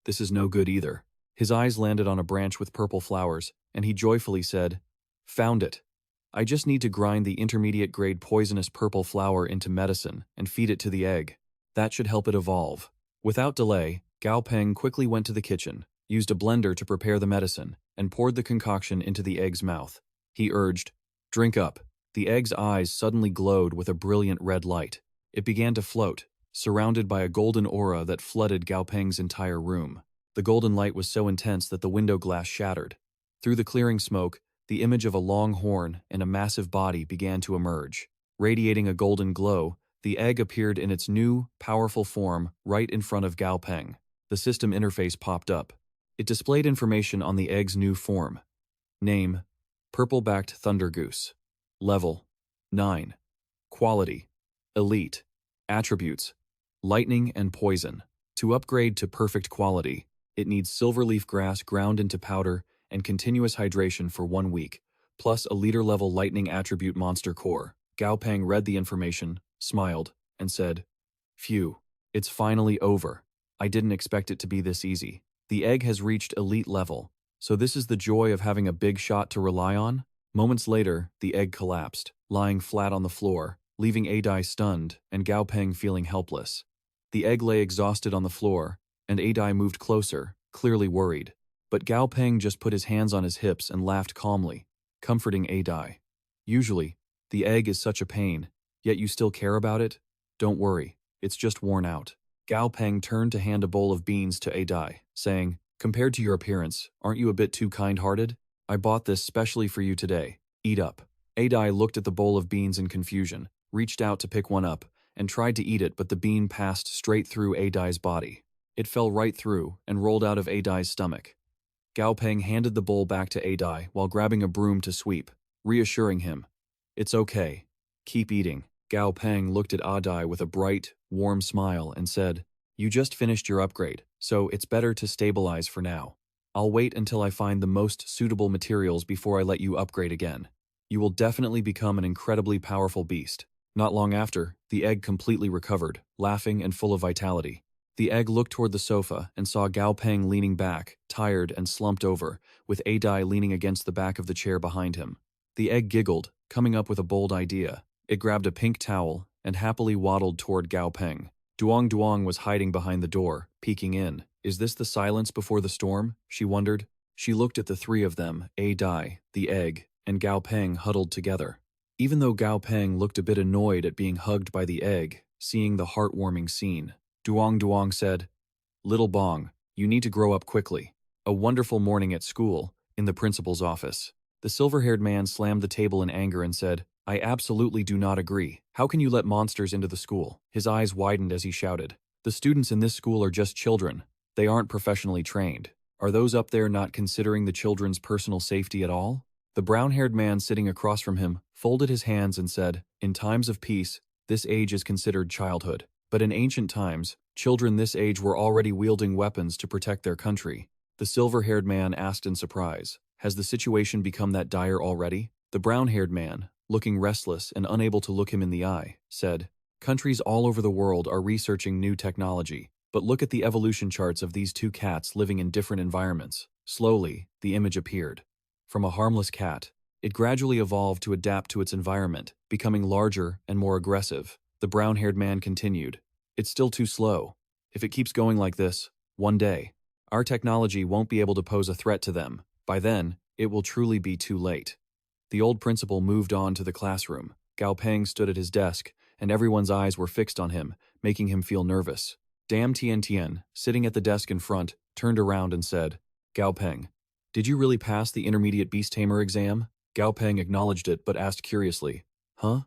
This is no good either." His eyes landed on a branch with purple flowers, and he joyfully said, "Found it. I just need to grind the intermediate-grade poisonous purple flower into medicine and feed it to the egg. That should help it evolve." Without delay, Gao Peng quickly went to the kitchen, used a blender to prepare the medicine, and poured the concoction into the egg's mouth. He urged, "Drink up." The egg's eyes suddenly glowed with a brilliant red light. It began to float, surrounded by a golden aura that flooded Gao Peng's entire room. The golden light was so intense that the window glass shattered. Through the clearing smoke, the image of a long horn and a massive body began to emerge. Radiating a golden glow, the egg appeared in its new, powerful form right in front of Gao Peng. The system interface popped up. It displayed information on the egg's new form. Name: Purple-backed Thunder Goose. Level: 9. Quality: Elite. Attributes: Lightning and Poison. To upgrade to perfect quality, it needs silverleaf grass ground into powder and continuous hydration for 1 week, plus a leader-level lightning attribute monster core. Gao Peng read the information, smiled, and said, "Phew, it's finally over. I didn't expect it to be this easy. The egg has reached elite level, so this is the joy of having a big shot to rely on?" Moments later, the egg collapsed, lying flat on the floor, leaving Adai stunned and Gao Peng feeling helpless. The egg lay exhausted on the floor, and Adai moved closer, clearly worried. But Gao Peng just put his hands on his hips and laughed calmly, comforting Adai. "Usually, the egg is such a pain, yet you still care about it? Don't worry, it's just worn out." Gao Peng turned to hand a bowl of beans to Adai, saying, "Compared to your appearance, aren't you a bit too kind-hearted? I bought this specially for you today. Eat up." Adai looked at the bowl of beans in confusion, reached out to pick one up, and tried to eat it, but the bean passed straight through Adai's body. It fell right through and rolled out of Adai's stomach. Gao Peng handed the bowl back to Adai while grabbing a broom to sweep, reassuring him, "It's okay. Keep eating." Gao Peng looked at Adai with a bright, warm smile and said, "You just finished your upgrade, so it's better to stabilize for now. I'll wait until I find the most suitable materials before I let you upgrade again. You will definitely become an incredibly powerful beast." Not long after, the egg completely recovered, laughing and full of vitality. The egg looked toward the sofa and saw Gao Peng leaning back, tired and slumped over, with Adai leaning against the back of the chair behind him. The egg giggled, coming up with a bold idea. It grabbed a pink towel and happily waddled toward Gao Peng. Duong Duong was hiding behind the door, peeking in. "Is this the silence before the storm?" she wondered. She looked at the three of them, Dai, the egg, and Gao Peng huddled together. Even though Gao Peng looked a bit annoyed at being hugged by the egg, seeing the heartwarming scene, Duong said, "Little Bong, you need to grow up quickly." A wonderful morning at school, in the principal's office. The silver-haired man slammed the table in anger and said, "I absolutely do not agree. How can you let monsters into the school?" His eyes widened as he shouted, "The students in this school are just children. They aren't professionally trained. Are those up there not considering the children's personal safety at all?" The brown-haired man sitting across from him folded his hands and said, "In times of peace, this age is considered childhood. But in ancient times, children this age were already wielding weapons to protect their country." The silver-haired man asked in surprise, "Has the situation become that dire already?" The brown-haired man, looking restless and unable to look him in the eye, said, "Countries all over the world are researching new technology, but look at the evolution charts of these two cats living in different environments." Slowly, the image appeared. From a harmless cat, it gradually evolved to adapt to its environment, becoming larger and more aggressive. The brown-haired man continued, "It's still too slow. If it keeps going like this, one day, our technology won't be able to pose a threat to them. By then, it will truly be too late." The old principal moved on to the classroom. Gao Peng stood at his desk, and everyone's eyes were fixed on him, making him feel nervous. Dam Tian, sitting at the desk in front, turned around and said, "Gao Peng, did you really pass the intermediate Beast Tamer exam?" Gao Peng acknowledged it but asked curiously, "Huh?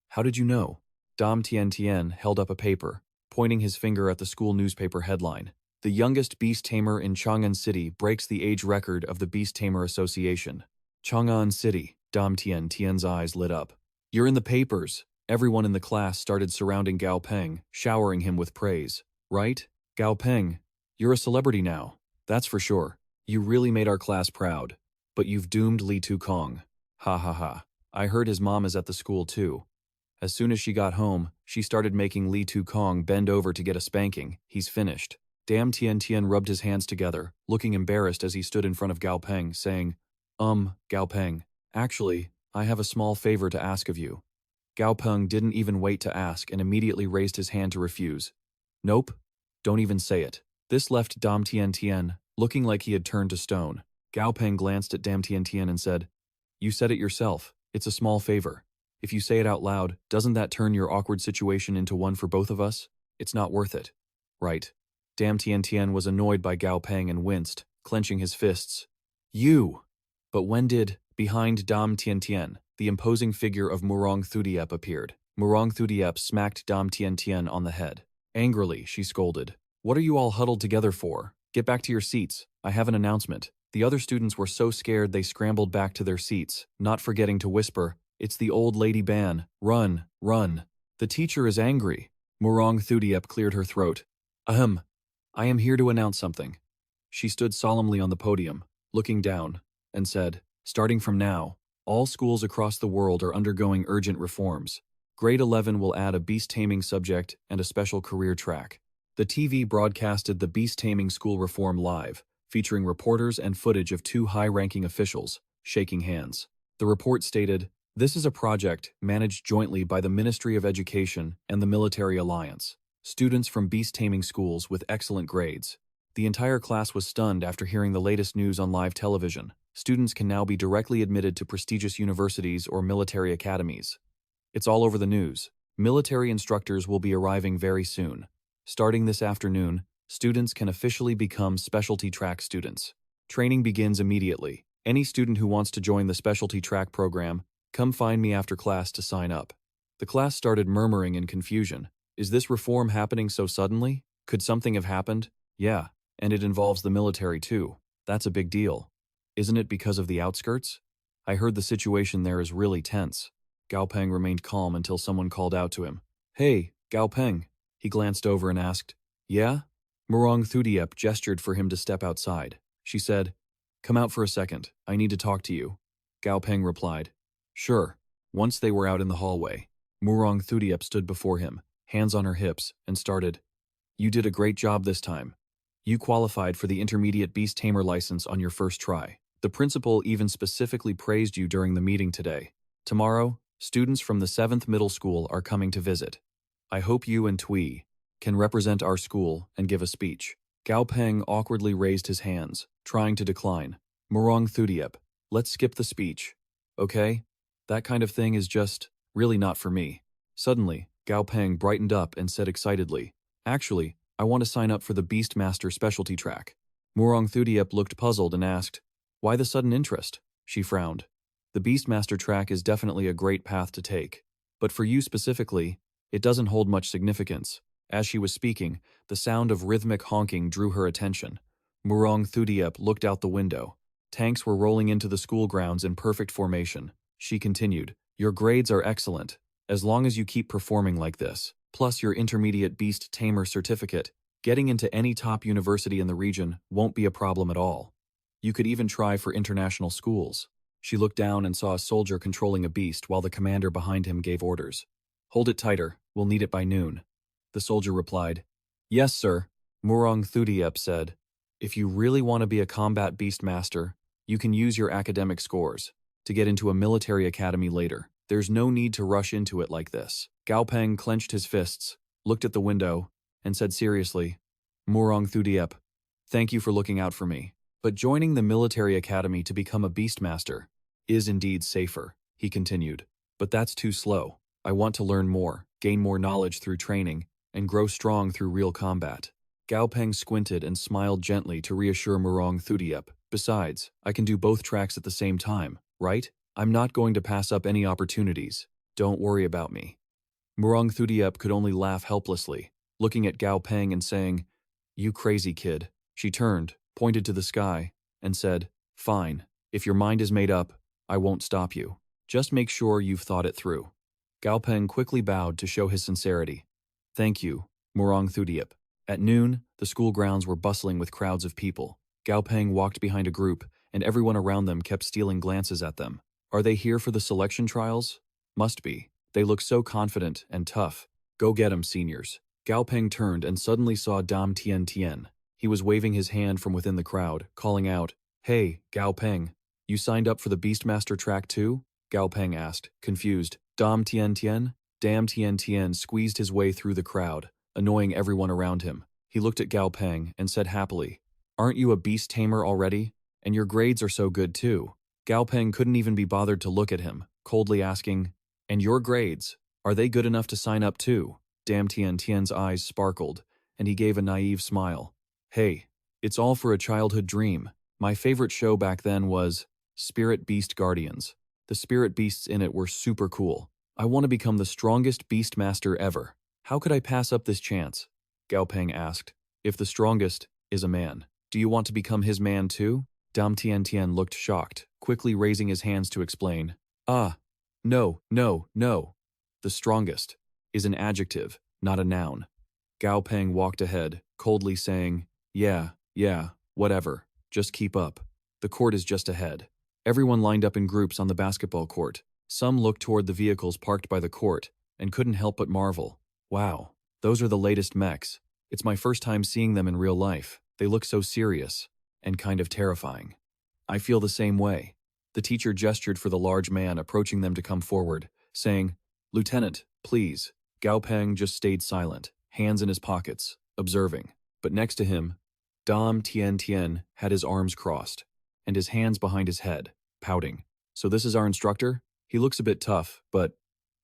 How did you know?" Dam Tian held up a paper, pointing his finger at the school newspaper headline. "The youngest Beast Tamer in Chang'an City breaks the age record of the Beast Tamer Association." Chang'an City, Dam Tian's eyes lit up. "You're in the papers." Everyone in the class started surrounding Gao Peng, showering him with praise. "Right? Gao Peng, you're a celebrity now. That's for sure. You really made our class proud. But you've doomed Li Tukong. Ha ha ha. I heard his mom is at the school too. As soon as she got home, she started making Li Tukong bend over to get a spanking. He's finished." Dam Tian rubbed his hands together, looking embarrassed as he stood in front of Gao Peng, saying, Gao Peng, actually, I have a small favor to ask of you." Gao Peng didn't even wait to ask and immediately raised his hand to refuse. "Nope, don't even say it." This left Dam Tian looking like he had turned to stone. Gao Peng glanced at Dam Tian and said, "You said it yourself. It's a small favor. If you say it out loud, doesn't that turn your awkward situation into one for both of us? It's not worth it." "Right." Dam Tian was annoyed by Gao Peng and winced, clenching his fists. "You!" But when did, behind Dam Tian, the imposing figure of Murong Thudiep appeared. Murong Thudiep smacked Dam Tian on the head. Angrily, she scolded, "What are you all huddled together for? Get back to your seats. I have an announcement." The other students were so scared they scrambled back to their seats, not forgetting to whisper, "It's the old lady Ban. Run, run. The teacher is angry." Murong Thudiep cleared her throat. "Ahem. I am here to announce something." She stood solemnly on the podium, looking down, and said, "Starting from now, all schools across the world are undergoing urgent reforms. Grade 11 will add a beast taming subject and a special career track." The TV broadcasted the beast taming school reform live, featuring reporters and footage of two high-ranking officials, shaking hands. The report stated, "This is a project managed jointly by the Ministry of Education and the Military Alliance. Students from beast taming schools with excellent grades." The entire class was stunned after hearing the latest news on live television. Students can now be directly admitted to prestigious universities or military academies. It's all over the news. Military instructors will be arriving very soon. Starting this afternoon, students can officially become specialty track students. Training begins immediately. Any student who wants to join the specialty track program, come find me after class to sign up. The class started murmuring in confusion. Is this reform happening so suddenly? Could something have happened? Yeah, and it involves the military too. That's a big deal. Isn't it because of the outskirts? I heard the situation there is really tense. Gao Peng remained calm until someone called out to him. "Hey, Gao Peng." He glanced over and asked, "Yeah?" Murong Thudiep gestured for him to step outside. She said, "Come out for a second. I need to talk to you." Gao Peng replied, "Sure." Once they were out in the hallway, Murong Thudiep stood before him, hands on her hips, and started, "You did a great job this time. You qualified for the intermediate Beast Tamer license on your first try. The principal even specifically praised you during the meeting today. Tomorrow, students from the 7th middle school are coming to visit. I hope you and Tui can represent our school and give a speech." Gao Peng awkwardly raised his hands, trying to decline. Murong Thudiep, let's skip the speech. Okay? That kind of thing is just really not for me. Suddenly, Gao Peng brightened up and said excitedly, actually, I want to sign up for the Beastmaster specialty track. Murong Thudiep looked puzzled and asked, why the sudden interest? She frowned. The Beastmaster track is definitely a great path to take. But for you specifically, it doesn't hold much significance. As she was speaking, the sound of rhythmic honking drew her attention. Murong Thudiep looked out the window. Tanks were rolling into the school grounds in perfect formation. She continued, your grades are excellent, as long as you keep performing like this, plus your intermediate Beast Tamer certificate, getting into any top university in the region won't be a problem at all. You could even try for international schools. She looked down and saw a soldier controlling a beast while the commander behind him gave orders. Hold it tighter, we'll need it by noon. The soldier replied, yes, sir. Murong Thudiep said, if you really want to be a combat beast master, you can use your academic scores to get into a military academy later. There's no need to rush into it like this. Gao Peng clenched his fists, looked at the window, and said seriously, Murong Thudiep, thank you for looking out for me. But joining the military academy to become a beastmaster is indeed safer, he continued. But that's too slow. I want to learn more, gain more knowledge through training, and grow strong through real combat. Gao Peng squinted and smiled gently to reassure Murong Thudiep. Besides, I can do both tracks at the same time, right? I'm not going to pass up any opportunities. Don't worry about me. Murong Thudiep could only laugh helplessly, looking at Gao Peng and saying, you crazy kid. She turned, pointed to the sky, and said, fine, if your mind is made up, I won't stop you. Just make sure you've thought it through. Gao Peng quickly bowed to show his sincerity. Thank you, Murong Thudiep. At noon, the school grounds were bustling with crowds of people. Gao Peng walked behind a group, and everyone around them kept stealing glances at them. Are they here for the selection trials? Must be. They look so confident and tough. Go get 'em, seniors. Gao Peng turned and suddenly saw Dam Tien Tien. He was waving his hand from within the crowd, calling out, hey, Gao Peng, you signed up for the Beastmaster track too? Gao Peng asked, confused. Dam Tien Tien? Dam Tien Tien squeezed his way through the crowd, annoying everyone around him. He looked at Gao Peng and said happily, aren't you a beast tamer already? And your grades are so good too. Gao Peng couldn't even be bothered to look at him, coldly asking, and your grades, are they good enough to sign up too? Dam Tien Tien's eyes sparkled, and he gave a naive smile. Hey, it's all for a childhood dream. My favorite show back then was Spirit Beast Guardians. The spirit beasts in it were super cool. I want to become the strongest beastmaster ever. How could I pass up this chance? Gao Peng asked. If the strongest is a man, do you want to become his man too? Dam Tien Tien looked shocked, quickly raising his hands to explain. No. The strongest is an adjective, not a noun. Gao Peng walked ahead, coldly saying, yeah, whatever, just keep up. The court is just ahead. Everyone lined up in groups on the basketball court. Some looked toward the vehicles parked by the court and couldn't help but marvel. Wow, those are the latest mechs. It's my first time seeing them in real life. They look so serious and kind of terrifying. I feel the same way. The teacher gestured for the large man approaching them to come forward, saying, Lieutenant, please. Gao Peng just stayed silent, hands in his pockets, observing. But next to him, Dam Tien Tien had his arms crossed and his hands behind his head, pouting. So this is our instructor? He looks a bit tough, but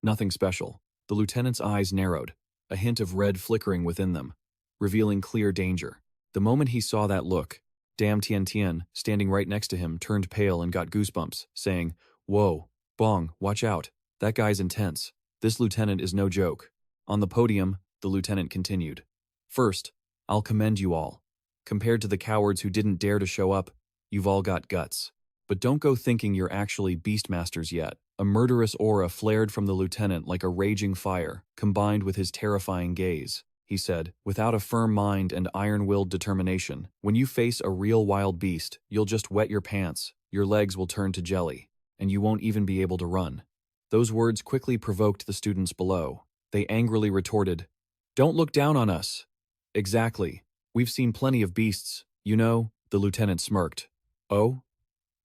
nothing special. The lieutenant's eyes narrowed, a hint of red flickering within them, revealing clear danger. The moment he saw that look, Dam Tien Tien, standing right next to him, turned pale and got goosebumps, saying, Whoa, Bong, watch out. That guy's intense. This lieutenant is no joke. On the podium, the lieutenant continued. First, I'll commend you all. Compared to the cowards who didn't dare to show up, you've all got guts. But don't go thinking you're actually beastmasters yet. A murderous aura flared from the lieutenant like a raging fire, combined with his terrifying gaze. He said, without a firm mind and iron-willed determination, when you face a real wild beast, you'll just wet your pants, your legs will turn to jelly, and you won't even be able to run. Those words quickly provoked the students below. They angrily retorted, Don't look down on us. Exactly. We've seen plenty of beasts, you know, the lieutenant smirked. Oh?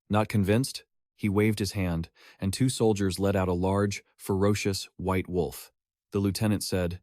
Not convinced? He waved his hand, and two soldiers led out a large, ferocious, white wolf. The lieutenant said,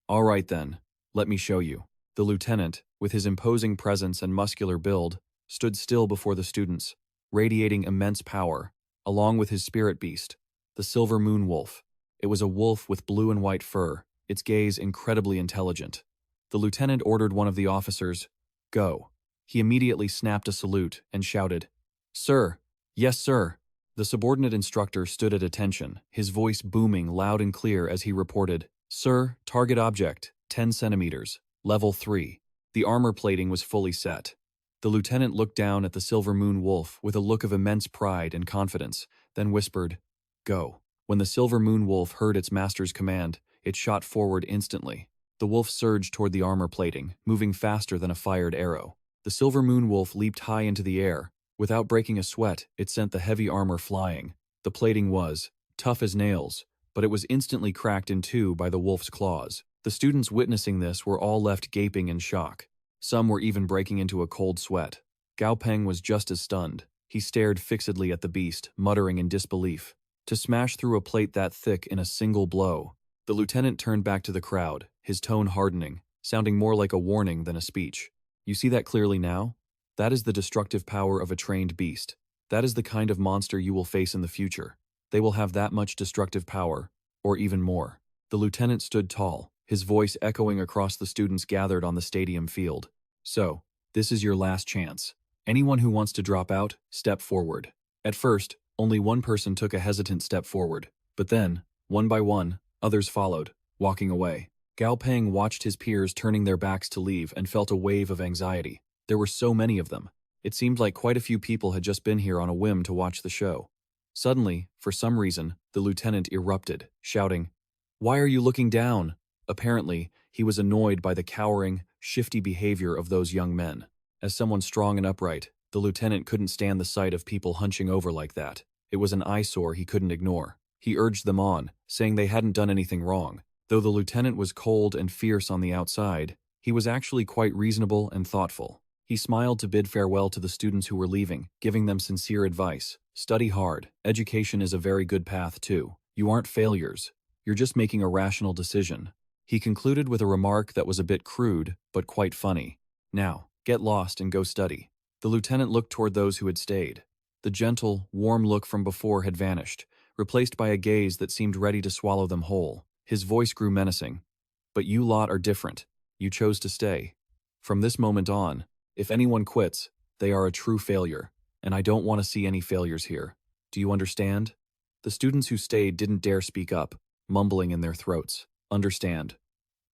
All right then, let me show you. The lieutenant, with his imposing presence and muscular build, stood still before the students, radiating immense power, along with his spirit beast, the silver moon wolf. It was a wolf with blue and white fur, its gaze incredibly intelligent. The lieutenant ordered one of the officers, "Go." He immediately snapped a salute and shouted, "Sir!" "Yes, sir." The subordinate instructor stood at attention, his voice booming loud and clear as he reported, "Sir, target object, 10 centimeters, level 3. The armor plating was fully set. The lieutenant looked down at the silver moon wolf with a look of immense pride and confidence, then whispered, "Go." When the silver moon wolf heard its master's command, it shot forward instantly. The wolf surged toward the armor plating, moving faster than a fired arrow. The silver moon wolf leaped high into the air. Without breaking a sweat, it sent the heavy armor flying. The plating was tough as nails, but it was instantly cracked in two by the wolf's claws. The students witnessing this were all left gaping in shock. Some were even breaking into a cold sweat. Gao Peng was just as stunned. He stared fixedly at the beast, muttering in disbelief. To smash through a plate that thick in a single blow. The lieutenant turned back to the crowd, his tone hardening, sounding more like a warning than a speech. "You see that clearly now? That is the destructive power of a trained beast. That is the kind of monster you will face in the future. They will have that much destructive power, or even more." The lieutenant stood tall, his voice echoing across the students gathered on the stadium field. "So, this is your last chance. Anyone who wants to drop out, step forward." At first, only one person took a hesitant step forward, but then, one by one, others followed, walking away. Gao Peng watched his peers turning their backs to leave and felt a wave of anxiety. There were so many of them. It seemed like quite a few people had just been here on a whim to watch the show. Suddenly, for some reason, the lieutenant erupted, shouting, "Why are you looking down?" Apparently, he was annoyed by the cowering, shifty behavior of those young men. As someone strong and upright, the lieutenant couldn't stand the sight of people hunching over like that. It was an eyesore he couldn't ignore. He urged them on, saying they hadn't done anything wrong. Though the lieutenant was cold and fierce on the outside, he was actually quite reasonable and thoughtful. He smiled to bid farewell to the students who were leaving, giving them sincere advice. "Study hard. Education is a very good path, too. You aren't failures. You're just making a rational decision." He concluded with a remark that was a bit crude, but quite funny. "Now, get lost and go study." The lieutenant looked toward those who had stayed. The gentle, warm look from before had vanished, replaced by a gaze that seemed ready to swallow them whole. His voice grew menacing. "But you lot are different. You chose to stay. From this moment on, if anyone quits, they are a true failure, and I don't want to see any failures here. Do you understand?" The students who stayed didn't dare speak up, mumbling in their throats. "Understand."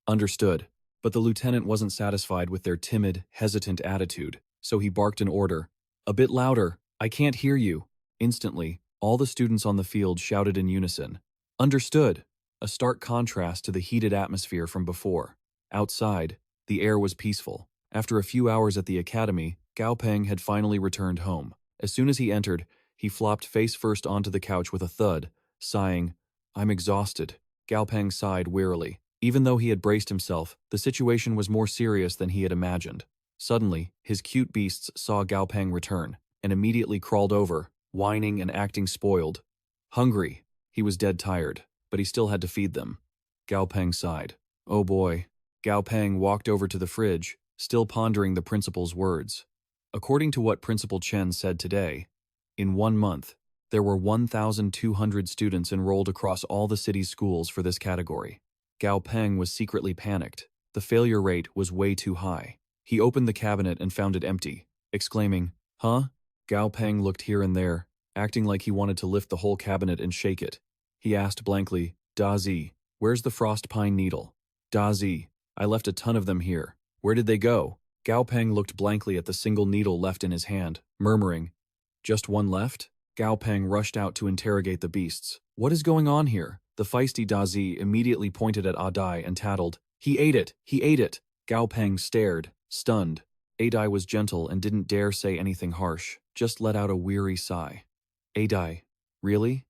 Understood. But the lieutenant wasn't satisfied with their timid, hesitant attitude, so he barked an order. "A bit louder. I can't hear you." Instantly, all the students on the field shouted in unison, "Understood." A stark contrast to the heated atmosphere from before. Outside, the air was peaceful. After a few hours at the academy, Gao Peng had finally returned home. As soon as he entered, he flopped face first onto the couch with a thud, sighing, "I'm exhausted." Gao Peng sighed wearily. Even though he had braced himself, the situation was more serious than he had imagined. Suddenly, his cute beasts saw Gao Peng return, and immediately crawled over, whining and acting spoiled. Hungry. He was dead tired, but he still had to feed them. Gao Peng sighed. "Oh boy." Gao Peng walked over to the fridge, still pondering the principal's words. According to what Principal Chen said today, in 1 month, there were 1,200 students enrolled across all the city's schools for this category. Gao Peng was secretly panicked. The failure rate was way too high. He opened the cabinet and found it empty, exclaiming, "Huh?" Gao Peng looked here and there, acting like he wanted to lift the whole cabinet and shake it. He asked blankly, "Da Zi, where's the frost pine needle?" "Da Zi, I left a ton of them here. Where did they go?" Gao Peng looked blankly at the single needle left in his hand, murmuring, "Just one left?" Gao Peng rushed out to interrogate the beasts. "What is going on here?" The feisty Da Zi immediately pointed at Adai and tattled, "He ate it! He ate it!" Gao Peng stared, stunned. Adai was gentle and didn't dare say anything harsh, just let out a weary sigh. "Adai, really?"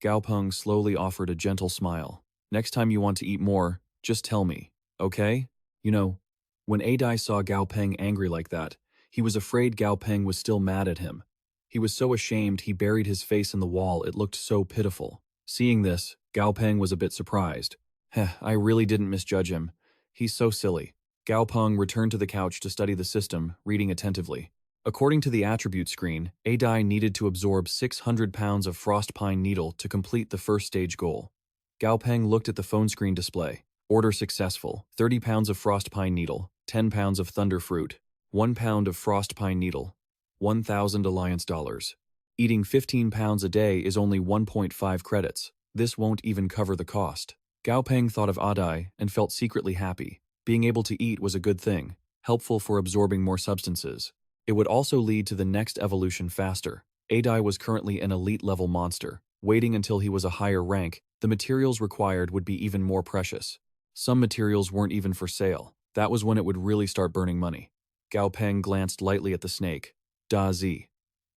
Gao Peng slowly offered a gentle smile. "Next time you want to eat more, just tell me, okay?" You know, when Adai saw Gao Peng angry like that, he was afraid Gao Peng was still mad at him. He was so ashamed he buried his face in the wall, it looked so pitiful. Seeing this, Gao Peng was a bit surprised. I really didn't misjudge him. He's so silly." Gao Peng returned to the couch to study the system, reading attentively. According to the attribute screen, Adai needed to absorb 600 pounds of frost pine needle to complete the first stage goal. Gao Peng looked at the phone screen display. Order successful. 30 pounds of frost pine needle, 10 pounds of thunder fruit, 1 pound of frost pine needle, 1,000 alliance dollars. Eating 15 pounds a day is only 1.5 credits. This won't even cover the cost. Gao Peng thought of Adai and felt secretly happy. Being able to eat was a good thing, helpful for absorbing more substances. It would also lead to the next evolution faster. Adai was currently an elite-level monster. Waiting until he was a higher rank, the materials required would be even more precious. Some materials weren't even for sale. That was when it would really start burning money. Gao Peng glanced lightly at the snake. Da Zi.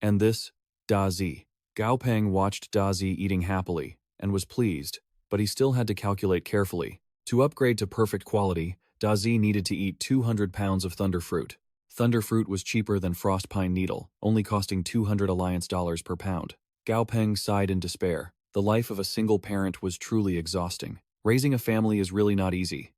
And this? Da Zi. Gao Peng watched Da Zi eating happily, and was pleased, but he still had to calculate carefully. To upgrade to perfect quality, Da Zi needed to eat 200 pounds of thunder fruit. Thunder fruit was cheaper than frost pine needle, only costing 200 alliance dollars per pound. Gao Peng sighed in despair. The life of a single parent was truly exhausting. Raising a family is really not easy.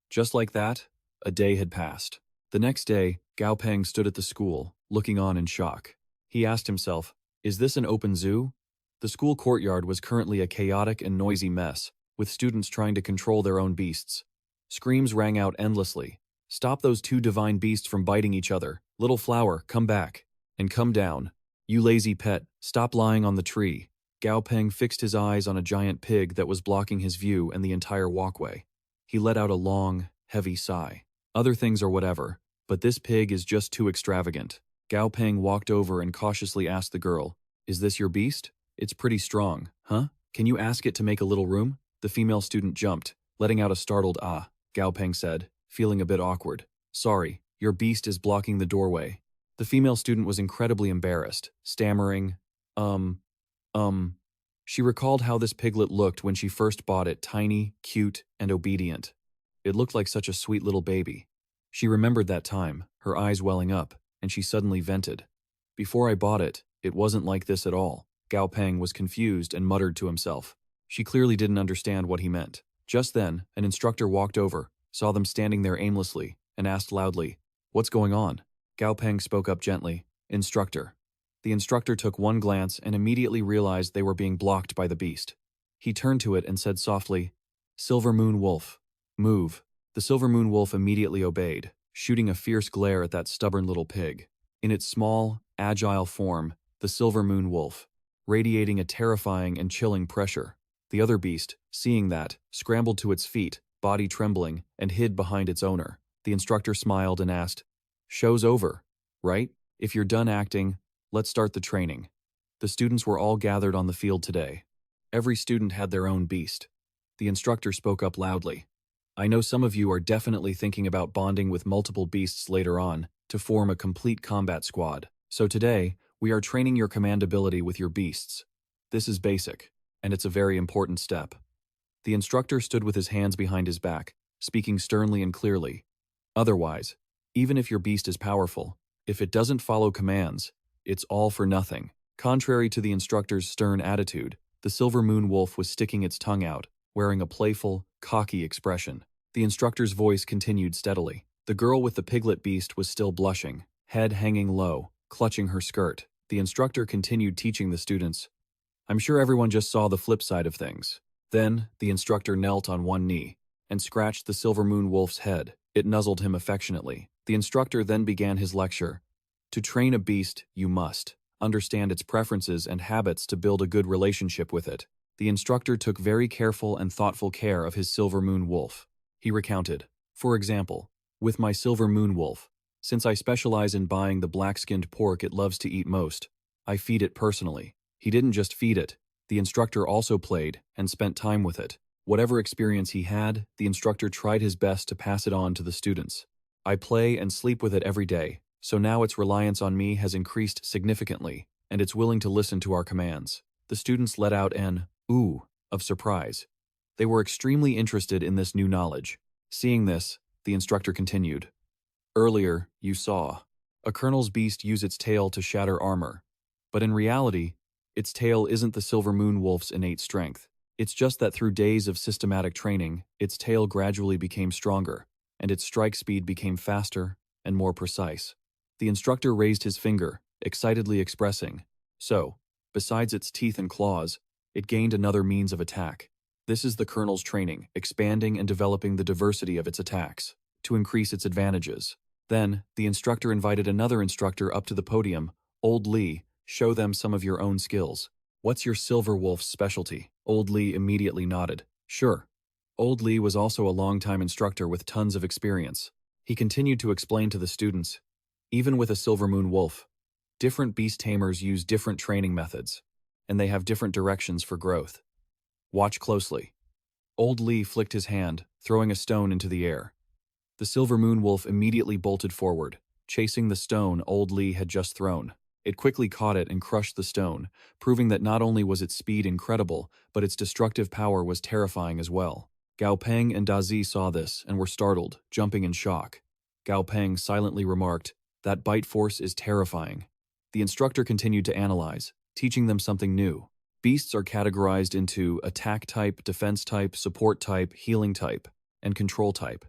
Just like that, a day had passed. The next day, Gao Peng stood at the school, looking on in shock. He asked himself, is this an open zoo? The school courtyard was currently a chaotic and noisy mess, with students trying to control their own beasts. Screams rang out endlessly. Stop those two divine beasts from biting each other. Little flower, come back. And come down. You lazy pet, stop lying on the tree. Gao Peng fixed his eyes on a giant pig that was blocking his view and the entire walkway. He let out a long, heavy sigh. Other things are whatever, but this pig is just too extravagant. Gao Peng walked over and cautiously asked the girl, is this your beast? It's pretty strong, huh? Can you ask it to make a little room? The female student jumped, letting out a startled ah. Gao Peng said, feeling a bit awkward. Sorry, your beast is blocking the doorway. The female student was incredibly embarrassed, stammering, She recalled how this piglet looked when she first bought it, tiny, cute, and obedient. It looked like such a sweet little baby. She remembered that time, her eyes welling up, and she suddenly vented. Before I bought it, it wasn't like this at all. Gao Peng was confused and muttered to himself. She clearly didn't understand what he meant. Just then, an instructor walked over, saw them standing there aimlessly, and asked loudly, what's going on? Gao Peng spoke up gently, Instructor. The instructor took one glance and immediately realized they were being blocked by the beast. He turned to it and said softly, Silver Moon Wolf, move. The Silver Moon Wolf immediately obeyed, shooting a fierce glare at that stubborn little pig. In its small, agile form, the Silver Moon Wolf, radiating a terrifying and chilling pressure. The other beast, seeing that, scrambled to its feet, body trembling, and hid behind its owner. The instructor smiled and asked, Show's over, right? If you're done acting, let's start the training. The students were all gathered on the field today. Every student had their own beast. The instructor spoke up loudly. I know some of you are definitely thinking about bonding with multiple beasts later on to form a complete combat squad. So today, we are training your command ability with your beasts. This is basic, and it's a very important step. The instructor stood with his hands behind his back, speaking sternly and clearly. Otherwise, even if your beast is powerful, if it doesn't follow commands, it's all for nothing. Contrary to the instructor's stern attitude, the Silver Moon Wolf was sticking its tongue out, wearing a playful, cocky expression. The instructor's voice continued steadily. The girl with the piglet beast was still blushing, head hanging low, clutching her skirt. The instructor continued teaching the students. I'm sure everyone just saw the flip side of things. Then, the instructor knelt on one knee and scratched the Silver Moon Wolf's head. It nuzzled him affectionately. The instructor then began his lecture. To train a beast, you must understand its preferences and habits to build a good relationship with it. The instructor took very careful and thoughtful care of his Silver Moon Wolf. He recounted, for example, with my Silver Moon Wolf, since I specialize in buying the black-skinned pork it loves to eat most, I feed it personally. He didn't just feed it. The instructor also played and spent time with it. Whatever experience he had, the instructor tried his best to pass it on to the students. I play and sleep with it every day, so now its reliance on me has increased significantly, and it's willing to listen to our commands. The students let out an ooh of surprise. They were extremely interested in this new knowledge. Seeing this, the instructor continued. Earlier, you saw a colonel's beast use its tail to shatter armor. But in reality, its tail isn't the Silver Moon Wolf's innate strength. It's just that through days of systematic training, its tail gradually became stronger, and its strike speed became faster and more precise. The instructor raised his finger, excitedly expressing, "So, besides its teeth and claws, it gained another means of attack. This is the Colonel's training, expanding and developing the diversity of its attacks, to increase its advantages." Then, the instructor invited another instructor up to the podium. "Old Lee, show them some of your own skills. What's your Silver Wolf's specialty?" Old Lee immediately nodded. "Sure." Old Lee was also a longtime instructor with tons of experience. He continued to explain to the students, "Even with a Silver Moon Wolf, different beast tamers use different training methods, and they have different directions for growth. Watch closely." Old Lee flicked his hand, throwing a stone into the air. The Silver Moon Wolf immediately bolted forward, chasing the stone Old Lee had just thrown. It quickly caught it and crushed the stone, proving that not only was its speed incredible, but its destructive power was terrifying as well. Gao Peng and Dazi saw this and were startled, jumping in shock. Gao Peng silently remarked, "That bite force is terrifying." The instructor continued to analyze, teaching them something new. Beasts are categorized into attack type, defense type, support type, healing type, and control type.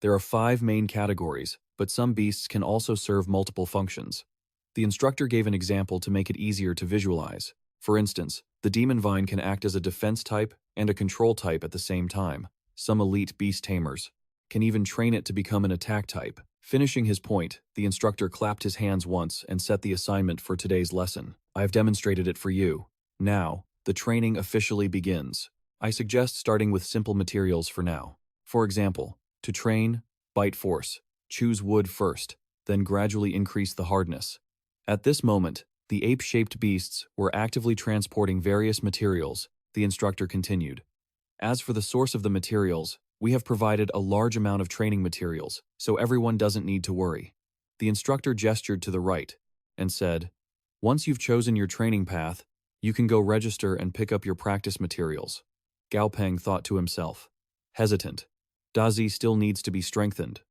There are 5 main categories, but some beasts can also serve multiple functions. The instructor gave an example to make it easier to visualize. For instance, the demon vine can act as a defense type and a control type at the same time. Some elite beast tamers can even train it to become an attack type. Finishing his point, the instructor clapped his hands once and set the assignment for today's lesson. "I have demonstrated it for you. Now, the training officially begins. I suggest starting with simple materials for now. For example, to train, bite force, choose wood first, then gradually increase the hardness." At this moment, the ape-shaped beasts were actively transporting various materials. The instructor continued. "As for the source of the materials, we have provided a large amount of training materials, so everyone doesn't need to worry." The instructor gestured to the right and said, "Once you've chosen your training path, you can go register and pick up your practice materials." Gao Peng thought to himself, hesitant. Dazi still needs to be strengthened,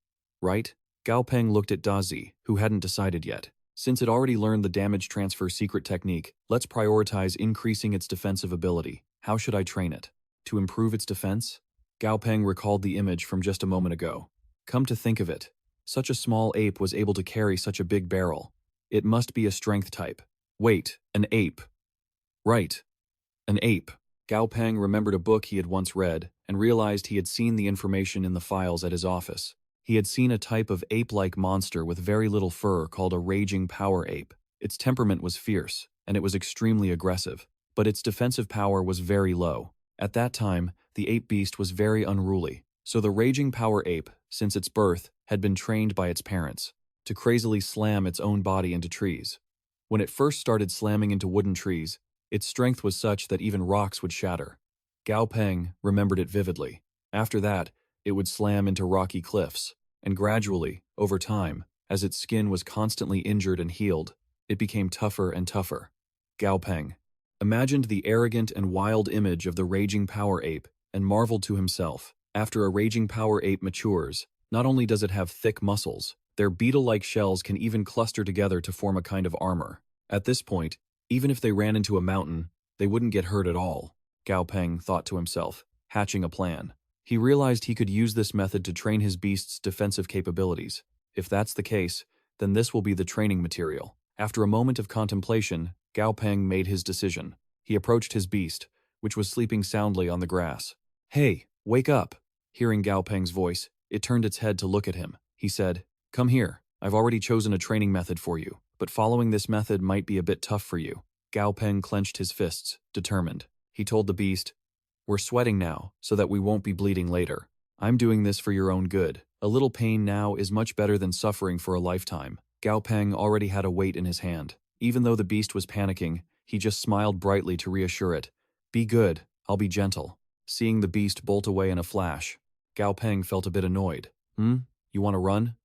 right? Gao Peng looked at Dazi, who hadn't decided yet. Since it already learned the damage transfer secret technique, let's prioritize increasing its defensive ability. How should I train it? To improve its defense? Gao Peng recalled the image from just a moment ago. Come to think of it, such a small ape was able to carry such a big barrel. It must be a strength type. Wait, an ape. Right. An ape. Gao Peng remembered a book he had once read and realized he had seen the information in the files at his office. He had seen a type of ape-like monster with very little fur called a raging power ape. Its temperament was fierce, and it was extremely aggressive, but its defensive power was very low. At that time, the ape beast was very unruly, so the raging power ape, since its birth, had been trained by its parents to crazily slam its own body into trees. When it first started slamming into wooden trees, its strength was such that even rocks would shatter. Gao Peng remembered it vividly. After that, it would slam into rocky cliffs, and gradually, over time, as its skin was constantly injured and healed, it became tougher and tougher. Gao Peng imagined the arrogant and wild image of the raging power ape and marveled to himself. After a raging power ape matures, not only does it have thick muscles, their beetle-like shells can even cluster together to form a kind of armor. At this point, even if they ran into a mountain, they wouldn't get hurt at all. Gao Peng thought to himself, hatching a plan. He realized he could use this method to train his beast's defensive capabilities. If that's the case, then this will be the training material. After a moment of contemplation, Gao Peng made his decision. He approached his beast, which was sleeping soundly on the grass. "Hey, wake up!" Hearing Gao Peng's voice, it turned its head to look at him. He said, "Come here. I've already chosen a training method for you, but following this method might be a bit tough for you." Gao Peng clenched his fists, determined. He told the beast, "We're sweating now, so that we won't be bleeding later. I'm doing this for your own good. A little pain now is much better than suffering for a lifetime." Gao Peng already had a weight in his hand. Even though the beast was panicking, he just smiled brightly to reassure it. "Be good, I'll be gentle." Seeing the beast bolt away in a flash, Gao Peng felt a bit annoyed. You want to run?"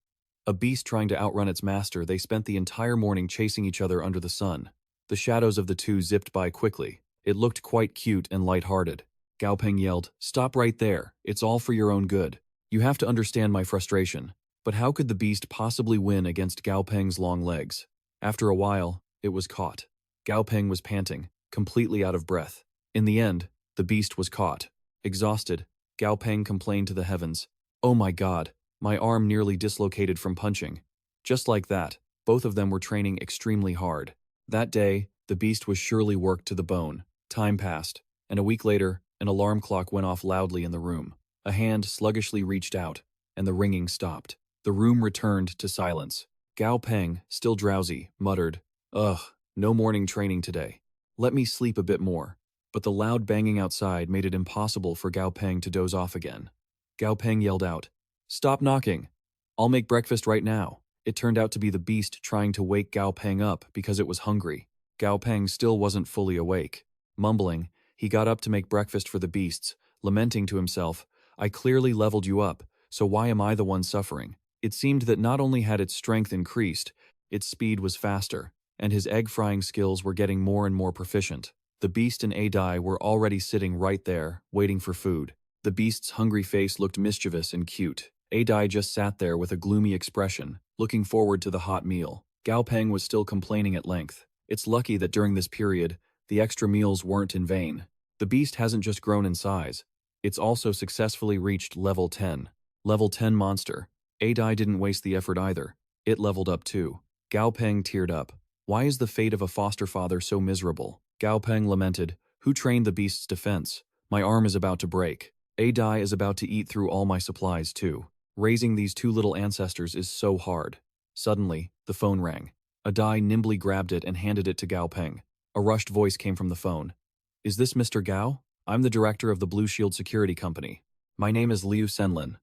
A beast trying to outrun its master, they spent the entire morning chasing each other under the sun. The shadows of the two zipped by quickly. It looked quite cute and light-hearted. Gao Peng yelled, "Stop right there, it's all for your own good. You have to understand my frustration." But how could the beast possibly win against Gao Peng's long legs? After a while, it was caught. Gao Peng was panting, completely out of breath. In the end, the beast was caught. Exhausted, Gao Peng complained to the heavens, "Oh my god, my arm nearly dislocated from punching." Just like that, Both of them were training extremely hard. That day, the beast was surely worked to the bone. Time passed, and a week later, an alarm clock went off loudly in the room. A hand sluggishly reached out, and the ringing stopped. The room returned to silence. Gao Peng, still drowsy, muttered, "Ugh, no morning training today. Let me sleep a bit more." But the loud banging outside made it impossible for Gao Peng to doze off again. Gao Peng yelled out, "Stop knocking! I'll make breakfast right now." It turned out to be the beast trying to wake Gao Peng up because it was hungry. Gao Peng still wasn't fully awake. Mumbling, he got up to make breakfast for the beasts, lamenting to himself, "I clearly leveled you up, so why am I the one suffering?" It seemed that not only had its strength increased, its speed was faster, and his egg-frying skills were getting more and more proficient. The beast and Adai were already sitting right there, waiting for food. The beast's hungry face looked mischievous and cute. Adai just sat there with a gloomy expression, looking forward to the hot meal. Gao Peng was still complaining at length. It's lucky that during this period, the extra meals weren't in vain. The beast hasn't just grown in size, it's also successfully reached level 10. Level 10 monster. Adai didn't waste the effort either. It leveled up too. Gao Peng teared up. Why is the fate of a foster father so miserable? Gao Peng lamented, "Who trained the beast's defense? My arm is about to break. Adai is about to eat through all my supplies too. Raising these two little ancestors is so hard." Suddenly, the phone rang. Adai nimbly grabbed it and handed it to Gao Peng. A rushed voice came from the phone. "Is this Mr. Gao? I'm the director of the Blue Shield Security Company. My name is Liu Senlin."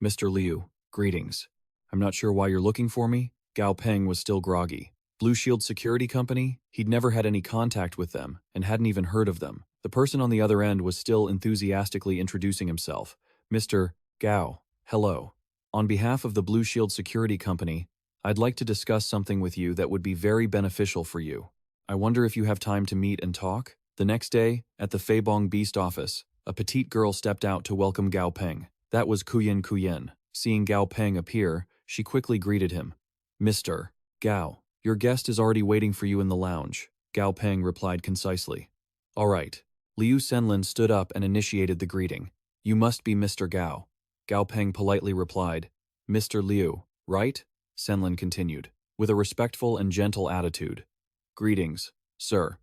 "Mr. Liu, greetings. I'm not sure why you're looking for me." Gao Peng was still groggy. Blue Shield Security Company? He'd never had any contact with them, and hadn't even heard of them. The person on the other end was still enthusiastically introducing himself. "Mr. Gao, hello. On behalf of the Blue Shield Security Company, I'd like to discuss something with you that would be very beneficial for you. I wonder if you have time to meet and talk?" The next day, at the Feibong Beast office, a petite girl stepped out to welcome Gao Peng. That was Kuyen Kuyen. Seeing Gao Peng appear, she quickly greeted him. "Mr. Gao, your guest is already waiting for you in the lounge," Gao Peng replied concisely. "All right." Liu Senlin stood up and initiated the greeting. "You must be Mr. Gao." Gao Peng politely replied. "Mr. Liu, right?" Senlin continued, with a respectful and gentle attitude. "Greetings, sir.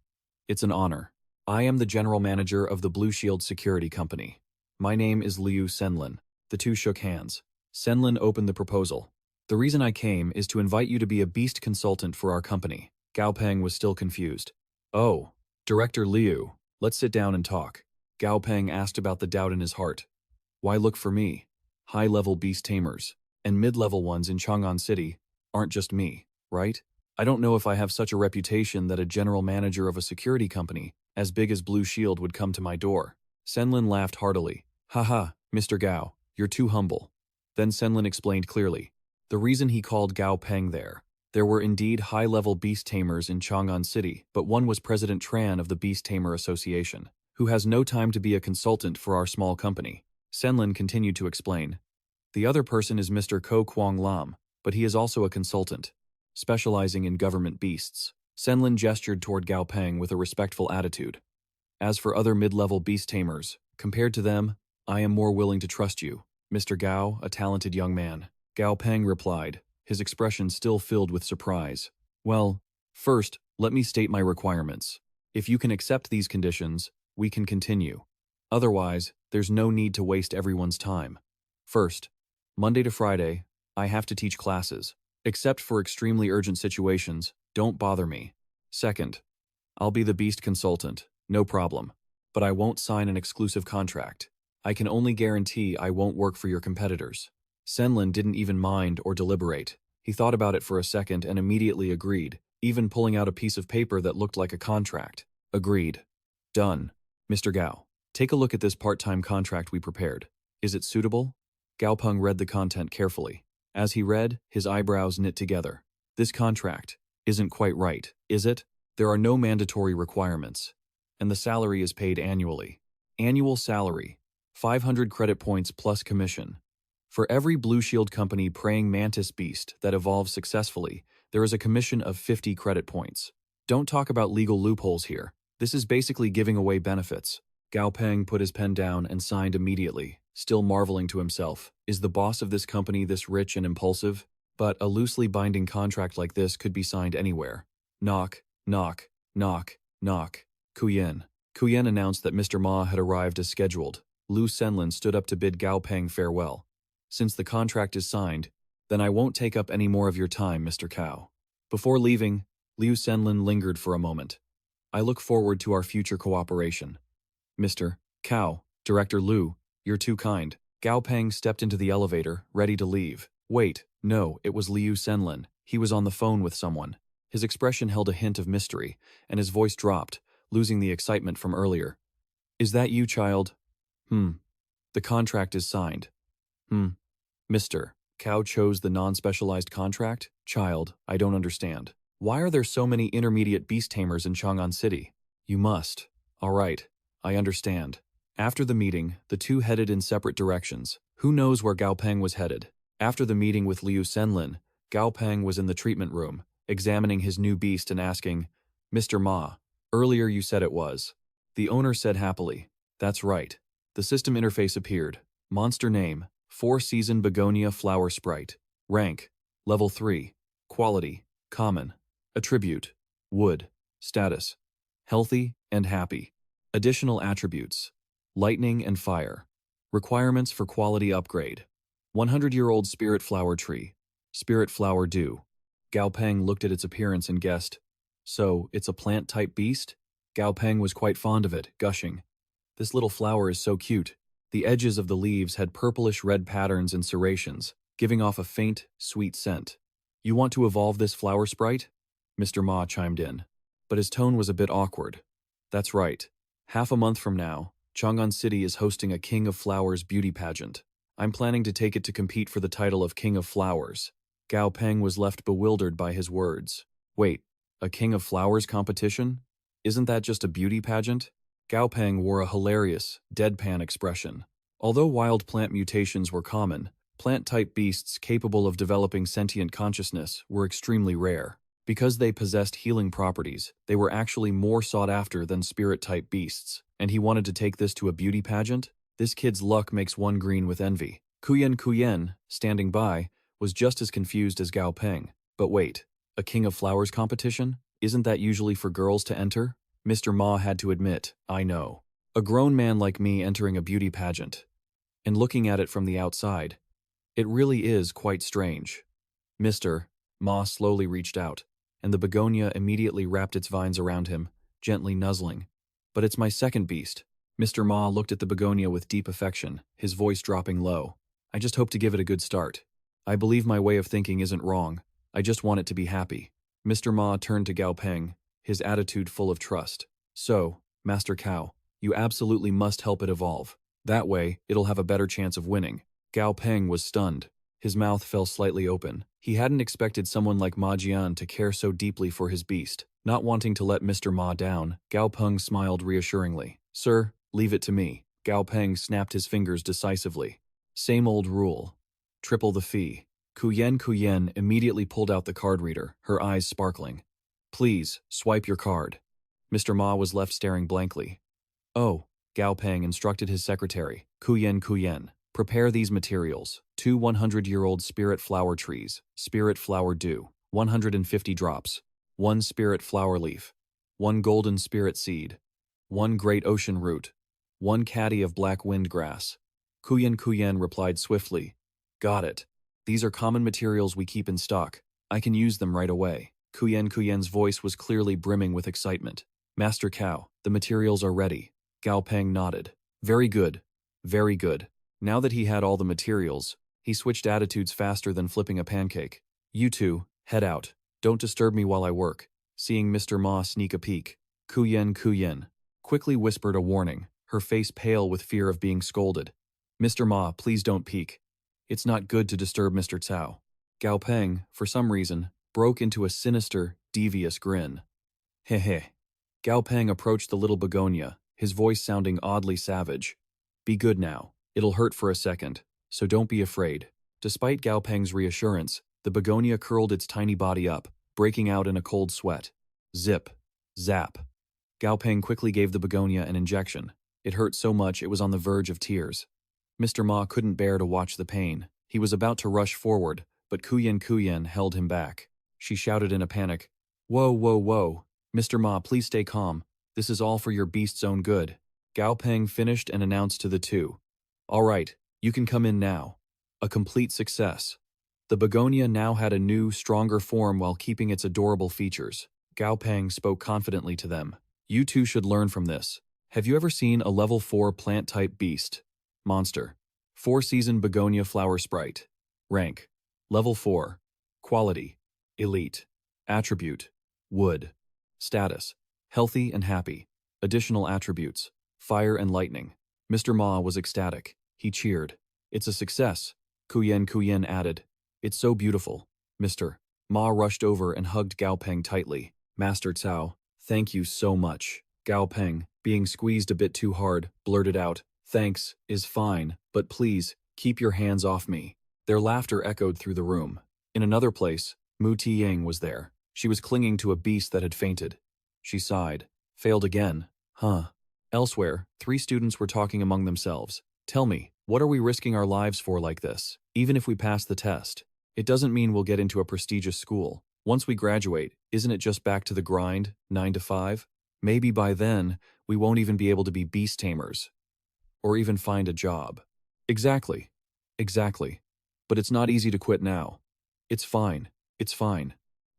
It's an honor. I am the general manager of the Blue Shield Security Company. My name is Liu Senlin." The two shook hands. Senlin opened the proposal. "The reason I came is to invite you to be a beast consultant for our company." Gao Peng was still confused. "Oh, Director Liu, let's sit down and talk." Gao Peng asked about the doubt in his heart. "Why look for me? High-level beast tamers, and mid-level ones in Chang'an City, aren't just me, right? I don't know if I have such a reputation that a general manager of a security company as big as Blue Shield would come to my door." Senlin laughed heartily. "Haha, Mr. Gao, you're too humble." Then Senlin explained clearly. The reason he called Gao Peng there were indeed high-level beast tamers in Chang'an City, but one was President Tran of the Beast Tamer Association, who has no time to be a consultant for our small company. Senlin continued to explain. The other person is Mr. Ko Kwang Lam, but he is also a consultant, specializing in government beasts. Senlin gestured toward Gao Peng with a respectful attitude. "As for other mid-level beast tamers, compared to them, I am more willing to trust you, Mr. Gao, a talented young man." Gao Peng replied, his expression still filled with surprise. "Well, first, let me state my requirements. If you can accept these conditions, we can continue. Otherwise, there's no need to waste everyone's time. First, Monday to Friday, I have to teach classes. Except for extremely urgent situations, don't bother me. Second, I'll be the beast consultant, no problem. But I won't sign an exclusive contract. I can only guarantee I won't work for your competitors." Senlin didn't even mind or deliberate. He thought about it for a second and immediately agreed, even pulling out a piece of paper that looked like a contract. "Agreed. Done. Mr. Gao, take a look at this part-time contract we prepared. Is it suitable?" Gao Peng read the content carefully. As he read, his eyebrows knit together. "This contract isn't quite right, is it? There are no mandatory requirements. And the salary is paid annually. Annual salary, 500 credit points plus commission. For every Blue Shield Company praying mantis beast that evolves successfully, there is a commission of 50 credit points. Don't talk about legal loopholes here. This is basically giving away benefits." Gao Peng put his pen down and signed immediately, still marveling to himself. Is the boss of this company this rich and impulsive? But a loosely binding contract like this could be signed anywhere. Knock, knock, knock, knock. Kuyen. Kuyen announced that Mr. Ma had arrived as scheduled. Liu Senlin stood up to bid Gao Peng farewell. Since the contract is signed, then I won't take up any more of your time, Mr. Cao. Before leaving, Liu Senlin lingered for a moment. I look forward to our future cooperation. Mr. Cao, Director Liu, you're too kind. Gao Peng stepped into the elevator, ready to leave. Wait, no, it was Liu Senlin. He was on the phone with someone. His expression held a hint of mystery, and his voice dropped, losing the excitement from earlier. Is that you, child? The contract is signed. Mr. Cao chose the non-specialized contract? Child, I don't understand. Why are there so many intermediate beast tamers in Chang'an City? You must. All right, I understand. After the meeting, the two headed in separate directions. Who knows where Gao Peng was headed? After the meeting with Liu Senlin, Gao Peng was in the treatment room, examining his new beast and asking, Mr. Ma, earlier you said it was. The owner said happily, that's right. The system interface appeared. Monster name, 4-season begonia flower sprite. Rank, level 3. Quality, common. Attribute, wood. Status, healthy and happy. Additional attributes, lightning and fire. Requirements for quality upgrade. 100-year-old spirit flower tree. Spirit flower dew. Gao Peng looked at its appearance and guessed. So, it's a plant-type beast? Gao Peng was quite fond of it, gushing. This little flower is so cute. The edges of the leaves had purplish-red patterns and serrations, giving off a faint, sweet scent. You want to evolve this flower sprite? Mr. Ma chimed in. But his tone was a bit awkward. That's right. Half a month from now, Chang'an City is hosting a King of Flowers beauty pageant. I'm planning to take it to compete for the title of King of Flowers. Gao Peng was left bewildered by his words. Wait, a King of Flowers competition? Isn't that just a beauty pageant? Gao Peng wore a hilarious, deadpan expression. Although wild plant mutations were common, plant-type beasts capable of developing sentient consciousness were extremely rare. Because they possessed healing properties, they were actually more sought after than spirit-type beasts. And he wanted to take this to a beauty pageant? This kid's luck makes one green with envy. Kuyen, standing by, was just as confused as Gao Peng. But wait, a King of Flowers competition? Isn't that usually for girls to enter? Mr. Ma had to admit, I know. A grown man like me entering a beauty pageant. And looking at it from the outside, it really is quite strange. Mr. Ma slowly reached out, and the begonia immediately wrapped its vines around him, gently nuzzling. But it's my second beast. Mr. Ma looked at the begonia with deep affection, his voice dropping low. I just hope to give it a good start. I believe my way of thinking isn't wrong. I just want it to be happy. Mr. Ma turned to Gao Peng, his attitude full of trust. So, Master Cao, you absolutely must help it evolve. That way, it'll have a better chance of winning. Gao Peng was stunned. His mouth fell slightly open. He hadn't expected someone like Ma Jian to care so deeply for his beast. Not wanting to let Mr. Ma down, Gao Peng smiled reassuringly. Sir, leave it to me. Gao Peng snapped his fingers decisively. Same old rule. Triple the fee. Kuyen immediately pulled out the card reader, her eyes sparkling. Please, swipe your card. Mr. Ma was left staring blankly. Oh, Gao Peng instructed his secretary, Kuyen. Prepare these materials. 2 100-year-old spirit flower trees, spirit flower dew, 150 drops, 1 spirit flower leaf, 1 golden spirit seed, 1 great ocean root, 1 caddy of black wind grass. Kuyen replied swiftly. Got it. These are common materials we keep in stock. I can use them right away. Kuyen's voice was clearly brimming with excitement. Master Cao, the materials are ready. Gao Peng nodded. Very good. Very good. Now that he had all the materials, he switched attitudes faster than flipping a pancake. You two, head out. Don't disturb me while I work. Seeing Mr. Ma sneak a peek, Kuyen quickly whispered a warning, her face pale with fear of being scolded. Mr. Ma, please don't peek. It's not good to disturb Mr. Cao. Gao Peng, for some reason, broke into a sinister, devious grin. Heh. Gao Peng approached the little begonia, his voice sounding oddly savage. Be good now. It'll hurt for a second, so don't be afraid. Despite Gao Peng's reassurance, the begonia curled its tiny body up, breaking out in a cold sweat. Zip. Zap. Gao Peng quickly gave the begonia an injection. It hurt so much it was on the verge of tears. Mr. Ma couldn't bear to watch the pain. He was about to rush forward, but Kuyen held him back. She shouted in a panic, "Whoa, whoa, whoa. Mr. Ma, please stay calm. This is all for your beast's own good." Gao Peng finished and announced to the two, "All right, you can come in now." A complete success. The begonia now had a new, stronger form while keeping its adorable features. Gao Peng spoke confidently to them. "You two should learn from this. Have you ever seen a level 4 plant-type beast? Monster. 4-season begonia flower sprite. Rank. Level 4. Quality. Elite. Attribute. Wood. Status. Healthy and happy. Additional attributes. Fire and lightning." Mr. Ma was ecstatic. He cheered. "It's a success," Kuyen added. "It's so beautiful." Mr. Ma rushed over and hugged Gao Peng tightly. "Master Cao, thank you so much." Gao Peng, being squeezed a bit too hard, blurted out, "Thanks is fine, but please, keep your hands off me." Their laughter echoed through the room. In another place, Mu Tiying was there. She was clinging to a beast that had fainted. She sighed. "Failed again, huh?" Elsewhere, 3 students were talking among themselves. "Tell me, what are we risking our lives for like this? Even if we pass the test, it doesn't mean we'll get into a prestigious school. Once we graduate, isn't it just back to the grind, 9 to 5? Maybe by then, we won't even be able to be beast tamers. Or even find a job." Exactly. But it's not easy to quit now. It's fine.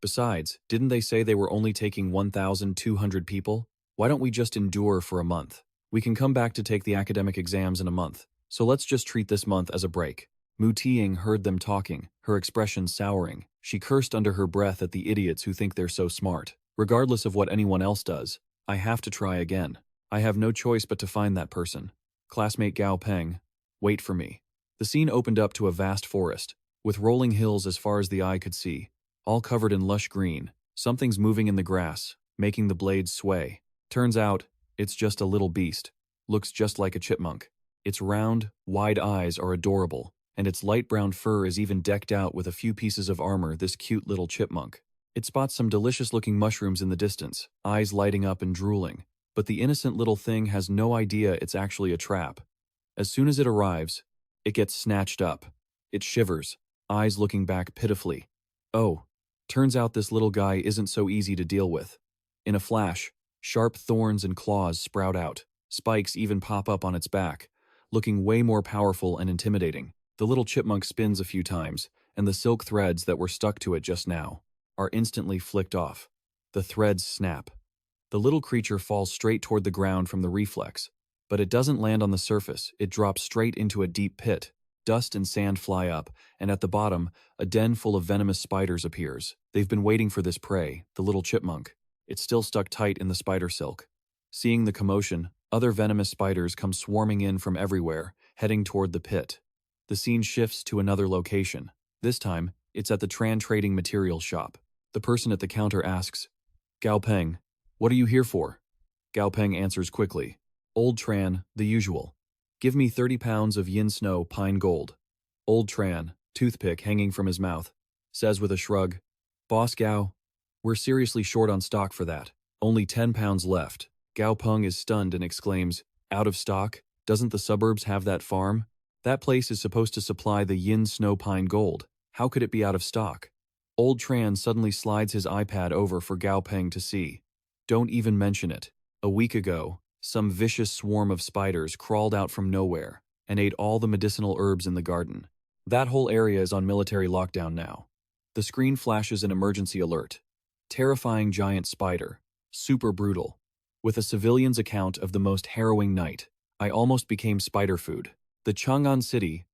Besides, didn't they say they were only taking 1,200 people? Why don't we just endure for a month? We can come back to take the academic exams in a month, so let's just treat this month as a break. Mu Tiying heard them talking, her expression souring. She cursed under her breath at the idiots who think they're so smart. Regardless of what anyone else does, I have to try again. I have no choice but to find that person. Classmate Gao Peng, wait for me. The scene opened up to a vast forest, with rolling hills as far as the eye could see, all covered in lush green. Something's moving in the grass, making the blades sway. Turns out, it's just a little beast. Looks just like a chipmunk. Its round, wide eyes are adorable, and its light brown fur is even decked out with a few pieces of armor. This cute little chipmunk. It spots some delicious-looking mushrooms in the distance, eyes lighting up and drooling. But the innocent little thing has no idea it's actually a trap. As soon as it arrives, it gets snatched up. It shivers, eyes looking back pitifully. Oh, turns out this little guy isn't so easy to deal with. In a flash, sharp thorns and claws sprout out. Spikes even pop up on its back, looking way more powerful and intimidating. The little chipmunk spins a few times, and the silk threads that were stuck to it just now are instantly flicked off. The threads snap. The little creature falls straight toward the ground from the reflex, but it doesn't land on the surface. It drops straight into a deep pit. Dust and sand fly up, and at the bottom, a den full of venomous spiders appears. They've been waiting for this prey, the little chipmunk. It's still stuck tight in the spider silk. Seeing the commotion, other venomous spiders come swarming in from everywhere, heading toward the pit. The scene shifts to another location. This time, it's at the Tran trading materials shop. The person at the counter asks, "Gao Peng, what are you here for?" Gao Peng answers quickly, "Old Tran, the usual. Give me 30 pounds of yin snow pine gold." Old Tran, toothpick hanging from his mouth, says with a shrug, "Boss Gao, we're seriously short on stock for that. Only 10 pounds left." Gao Peng is stunned and exclaims, "Out of stock? Doesn't the suburbs have that farm? That place is supposed to supply the yin snow pine gold. How could it be out of stock?" Old Tran suddenly slides his iPad over for Gao Peng to see. "Don't even mention it. A week ago, some vicious swarm of spiders crawled out from nowhere and ate all the medicinal herbs in the garden. That whole area is on military lockdown now." The screen flashes an emergency alert. Terrifying giant spider. Super brutal. With a civilian's account of the most harrowing night, I almost became spider food. The Chang'an City,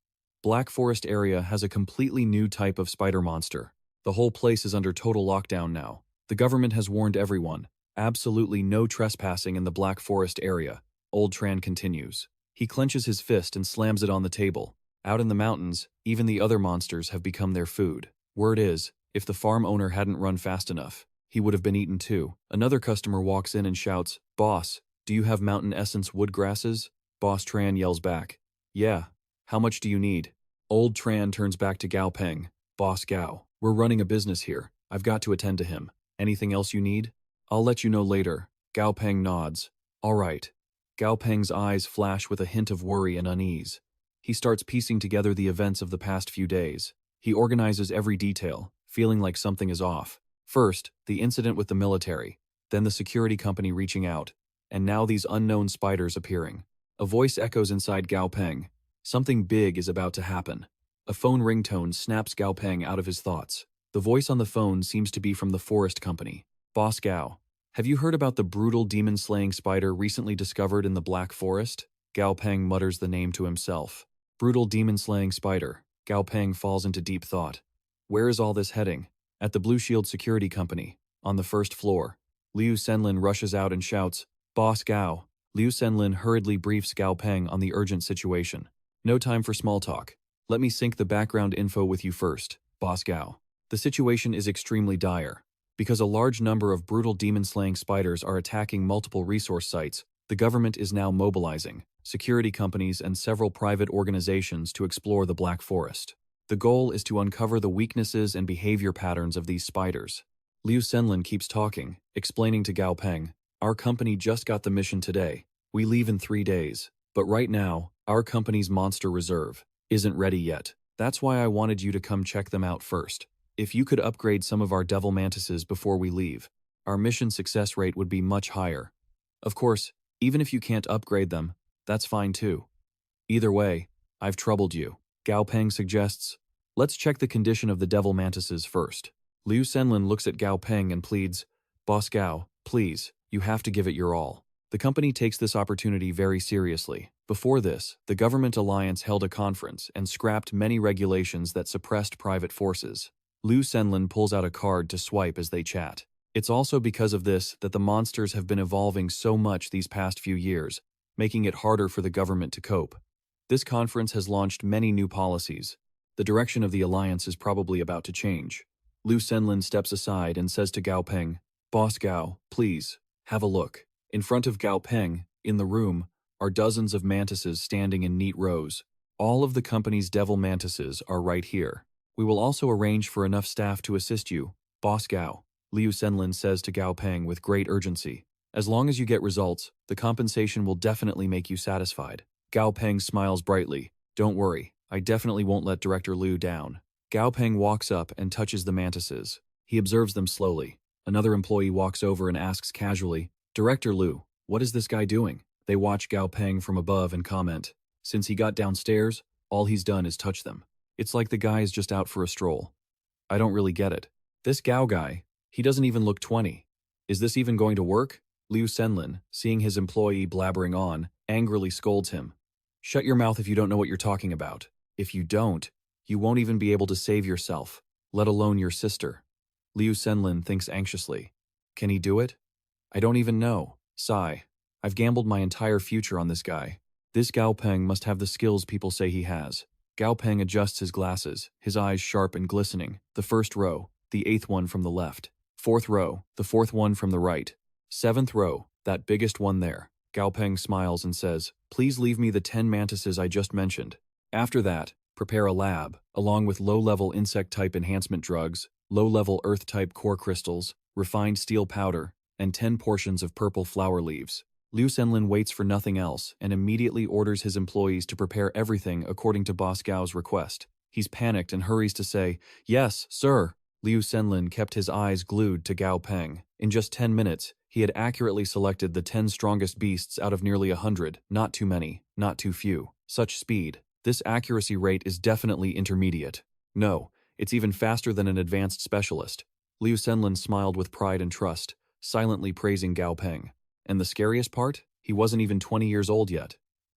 Black Forest area has a completely new type of spider monster. The whole place is under total lockdown now. The government has warned everyone. Absolutely no trespassing in the Black Forest area. Old Tran continues. He clenches his fist and slams it on the table. Out in the mountains, even the other monsters have become their food. Word is, if the farm owner hadn't run fast enough, he would have been eaten too. Another customer walks in and shouts, "Boss, do you have mountain essence wood grasses?" Boss Tran yells back, "Yeah. How much do you need?" Old Tran turns back to Gao Peng. "Boss Gao, we're running a business here. I've got to attend to him. Anything else you need?" "I'll let you know later." Gao Peng nods. "All right." Gao Peng's eyes flash with a hint of worry and unease. He starts piecing together the events of the past few days. He organizes every detail, feeling like something is off. First, the incident with the military, then the security company reaching out, and now these unknown spiders appearing. A voice echoes inside Gao Peng. Something big is about to happen. A phone ringtone snaps Gao Peng out of his thoughts. The voice on the phone seems to be from the forest company. Boss Gao, have you heard about the brutal demon-slaying spider recently discovered in the Black Forest? Gao Peng mutters the name to himself. Brutal demon-slaying spider. Gao Peng falls into deep thought. Where is all this heading? At the Blue Shield Security Company, on the first floor. Liu Senlin rushes out and shouts, Boss Gao. Liu Senlin hurriedly briefs Gao Peng on the urgent situation. No time for small talk. Let me sync the background info with you first, Boss Gao. The situation is extremely dire. Because a large number of brutal demon-slaying spiders are attacking multiple resource sites, the government is now mobilizing security companies and several private organizations to explore the Black Forest. The goal is to uncover the weaknesses and behavior patterns of these spiders. Liu Senlin keeps talking, explaining to Gao Peng, our company just got the mission today. We leave in 3 days. But right now, our company's monster reserve isn't ready yet. That's why I wanted you to come check them out first. If you could upgrade some of our devil mantises before we leave, our mission success rate would be much higher. Of course, even if you can't upgrade them, that's fine too. Either way, I've troubled you. Gao Peng suggests, let's check the condition of the devil mantises first. Liu Senlin looks at Gao Peng and pleads, Boss Gao, please, you have to give it your all. The company takes this opportunity very seriously. Before this, the government alliance held a conference and scrapped many regulations that suppressed private forces. Liu Senlin pulls out a card to swipe as they chat. It's also because of this that the monsters have been evolving so much these past few years, making it harder for the government to cope. This conference has launched many new policies. The direction of the alliance is probably about to change. Liu Senlin steps aside and says to Gao Peng, Boss Gao, please, have a look. In front of Gao Peng, in the room, are dozens of mantises standing in neat rows. All of the company's devil mantises are right here. We will also arrange for enough staff to assist you, Boss Gao, Liu Senlin says to Gao Peng with great urgency. As long as you get results, the compensation will definitely make you satisfied. Gao Peng smiles brightly. Don't worry, I definitely won't let Director Liu down. Gao Peng walks up and touches the mantises. He observes them slowly. Another employee walks over and asks casually, Director Liu, what is this guy doing? They watch Gao Peng from above and comment, since he got downstairs, all he's done is touch them. It's like the guy is just out for a stroll. I don't really get it. This Gao guy, he doesn't even look 20. Is this even going to work? Liu Senlin, seeing his employee blabbering on, angrily scolds him. Shut your mouth if you don't know what you're talking about. If you don't, you won't even be able to save yourself, let alone your sister. Liu Senlin thinks anxiously. Can he do it? I don't even know. Sigh. I've gambled my entire future on this guy. This Gao Peng must have the skills people say he has. Gao Peng adjusts his glasses, his eyes sharp and glistening. The first row, the 8th one from the left. 4th row, the 4th one from the right. 7th row, that biggest one there. Gao Peng smiles and says, please leave me the 10 mantises I just mentioned. After that, prepare a lab, along with low-level insect-type enhancement drugs, low-level earth-type core crystals, refined steel powder, and 10 portions of purple flower leaves. Liu Senlin waits for nothing else and immediately orders his employees to prepare everything according to Boss Gao's request. He's panicked and hurries to say, yes, sir. Liu Senlin kept his eyes glued to Gao Peng. In just 10 minutes, he had accurately selected the 10 strongest beasts out of nearly 100, not too many, not too few. Such speed. This accuracy rate is definitely intermediate. No, it's even faster than an advanced specialist. Liu Senlin smiled with pride and trust, silently praising Gao Peng. And the scariest part? He wasn't even 20 years old yet.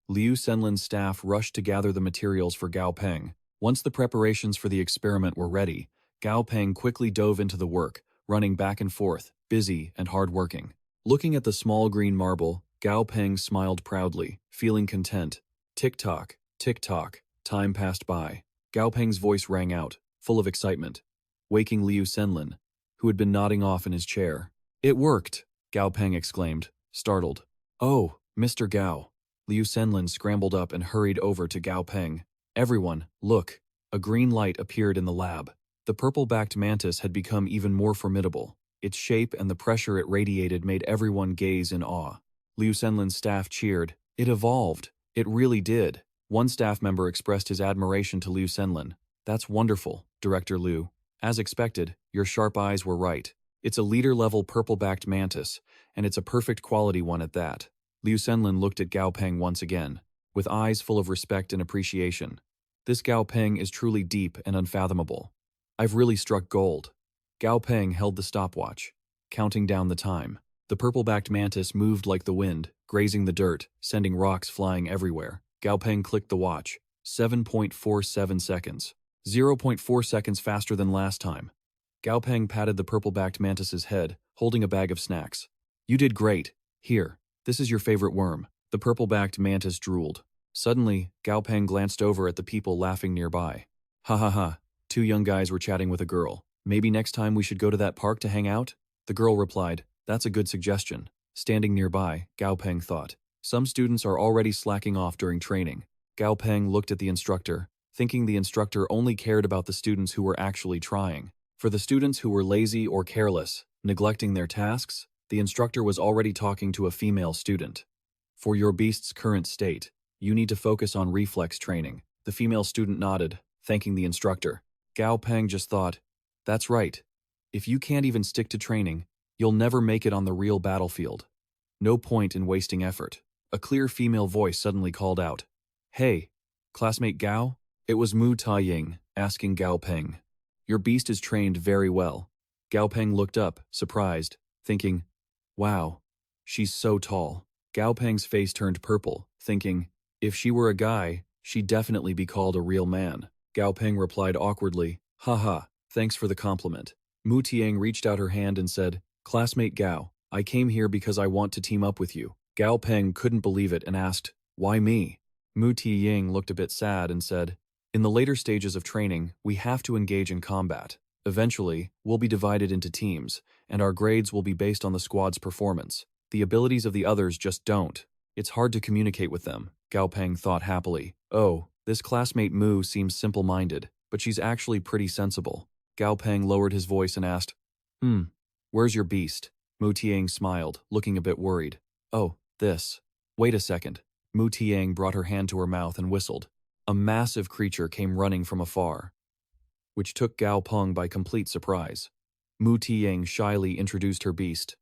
Liu Senlin's staff rushed to gather the materials for Gao Peng. Once the preparations for the experiment were ready, Gao Peng quickly dove into the work, running back and forth, busy and hard-working. Looking at the small green marble, Gao Peng smiled proudly, feeling content. Tick-tock, tick-tock, time passed by. Gao Peng's voice rang out, full of excitement, waking Liu Senlin, who had been nodding off in his chair. It worked, Gao Peng exclaimed, startled. Oh, Mr. Gao. Liu Senlin scrambled up and hurried over to Gao Peng. Everyone, look. A green light appeared in the lab. The purple-backed mantis had become even more formidable. Its shape and the pressure it radiated made everyone gaze in awe. Liu Senlin's staff cheered. It evolved. It really did. One staff member expressed his admiration to Liu Senlin. That's wonderful, Director Liu. As expected, your sharp eyes were right. It's a leader-level purple-backed mantis, and it's a perfect quality one at that. Liu Senlin looked at Gao Peng once again, with eyes full of respect and appreciation. This Gao Peng is truly deep and unfathomable. I've really struck gold. Gao Peng held the stopwatch, counting down the time. The purple-backed mantis moved like the wind, grazing the dirt, sending rocks flying everywhere. Gao Peng clicked the watch. 7.47 seconds. 0.4 seconds faster than last time. Gao Peng patted the purple-backed mantis's head, holding a bag of snacks. You did great. Here, this is your favorite worm. The purple-backed mantis drooled. Suddenly, Gao Peng glanced over at the people laughing nearby. Ha ha ha, two young guys were chatting with a girl. Maybe next time we should go to that park to hang out? The girl replied, that's a good suggestion. Standing nearby, Gao Peng thought. Some students are already slacking off during training. Gao Peng looked at the instructor, thinking the instructor only cared about the students who were actually trying. For the students who were lazy or careless, neglecting their tasks, the instructor was already talking to a female student. For your beast's current state, you need to focus on reflex training. The female student nodded, thanking the instructor. Gao Peng just thought, that's right. If you can't even stick to training, you'll never make it on the real battlefield. No point in wasting effort. A clear female voice suddenly called out. Hey, classmate Gao? It was Mu Taiying, asking Gao Peng. Your beast is trained very well. Gao Peng looked up, surprised, thinking, wow, she's so tall. Gao Peng's face turned purple, thinking, if she were a guy, she'd definitely be called a real man. Gao Peng replied awkwardly, haha, thanks for the compliment. Mu Tiang reached out her hand and said, classmate Gao, I came here because I want to team up with you. Gao Peng couldn't believe it and asked, why me? Mu Tiying looked a bit sad and said, in the later stages of training, we have to engage in combat. Eventually, we'll be divided into teams, and our grades will be based on the squad's performance. The abilities of the others just don't. It's hard to communicate with them, Gao Peng thought happily. Oh, this classmate Mu seems simple-minded, but she's actually pretty sensible. Gao Peng lowered his voice and asked, where's your beast? Mu Tiang smiled, looking a bit worried. Oh, this. Wait a second. Mu Tiang brought her hand to her mouth and whistled. A massive creature came running from afar, which took Gao Peng by complete surprise. Mu Tiang shyly introduced her beast.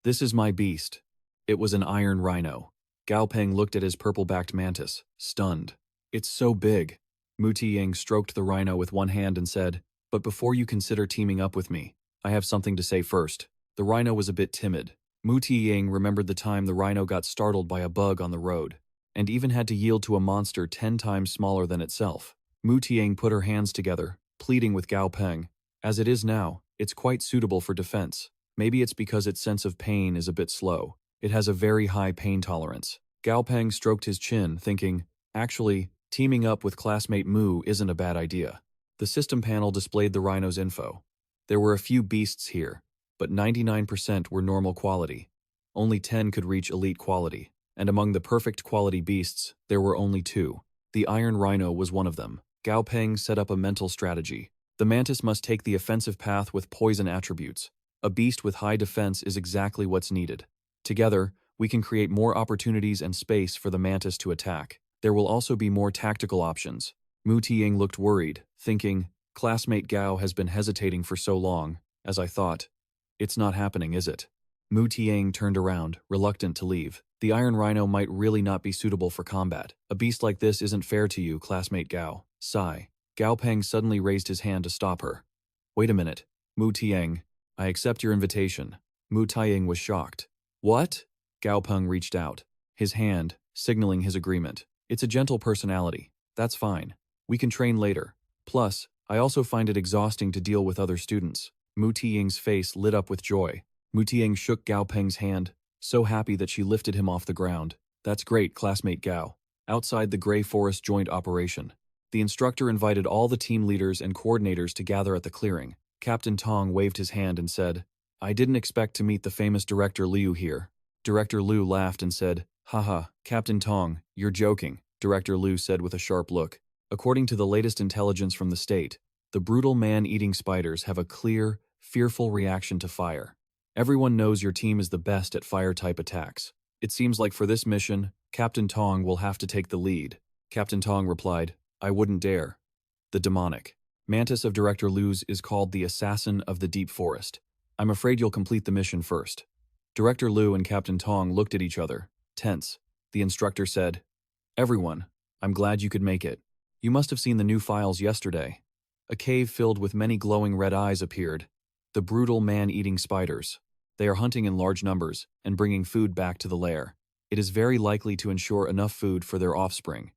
This is my beast. It was an iron rhino. Gao Peng looked at his purple-backed mantis, stunned. It's so big. Mu Tiang stroked the rhino with one hand and said, but before you consider teaming up with me, I have something to say first. The rhino was a bit timid. Mu Tiang remembered the time the rhino got startled by a bug on the road, and even had to yield to a monster 10 times smaller than itself. Mu Tiang put her hands together, pleading with Gao Peng. As it is now, it's quite suitable for defense. Maybe it's because its sense of pain is a bit slow. It has a very high pain tolerance. Gao Peng stroked his chin, thinking, actually, teaming up with classmate Mu isn't a bad idea. The system panel displayed the rhino's info. There were a few beasts here, but 99% were normal quality. Only 10 could reach elite quality, and among the perfect quality beasts, there were only 2. The iron rhino was one of them. Gao Peng set up a mental strategy. The mantis must take the offensive path with poison attributes. A beast with high defense is exactly what's needed. Together, we can create more opportunities and space for the mantis to attack. There will also be more tactical options. Mu Tiang looked worried, thinking, classmate Gao has been hesitating for so long, as I thought. It's not happening, is it? Mu Tiang turned around, reluctant to leave. The iron rhino might really not be suitable for combat. A beast like this isn't fair to you, classmate Gao. Sigh. Gao Peng suddenly raised his hand to stop her. Wait a minute. Mu Tiang, I accept your invitation. Mu Tiang was shocked. What? Gao Peng reached out, his hand, signaling his agreement. It's a gentle personality. That's fine. We can train later. Plus, I also find it exhausting to deal with other students. Mu Tiang's face lit up with joy. Mu Tiang shook Gao Peng's hand, so happy that she lifted him off the ground. That's great, classmate Gao. Outside the Grey Forest joint operation, the instructor invited all the team leaders and coordinators to gather at the clearing. Captain Tong waved his hand and said, I didn't expect to meet the famous Director Liu here. Director Liu laughed and said, haha, Captain Tong, you're joking, Director Liu said with a sharp look. According to the latest intelligence from the state, the brutal man-eating spiders have a clear, fearful reaction to fire. Everyone knows your team is the best at fire-type attacks. It seems like for this mission, Captain Tong will have to take the lead. Captain Tong replied, I wouldn't dare. the demonic. Mantis of Director Liu's is called the Assassin of the Deep Forest. I'm afraid you'll complete the mission first. Director Liu and Captain Tong looked at each other, tense. The instructor said, "Everyone, I'm glad you could make it. You must have seen the new files yesterday." A cave filled with many glowing red eyes appeared. The brutal man-eating spiders. They are hunting in large numbers and bringing food back to the lair. It is very likely to ensure enough food for their offspring.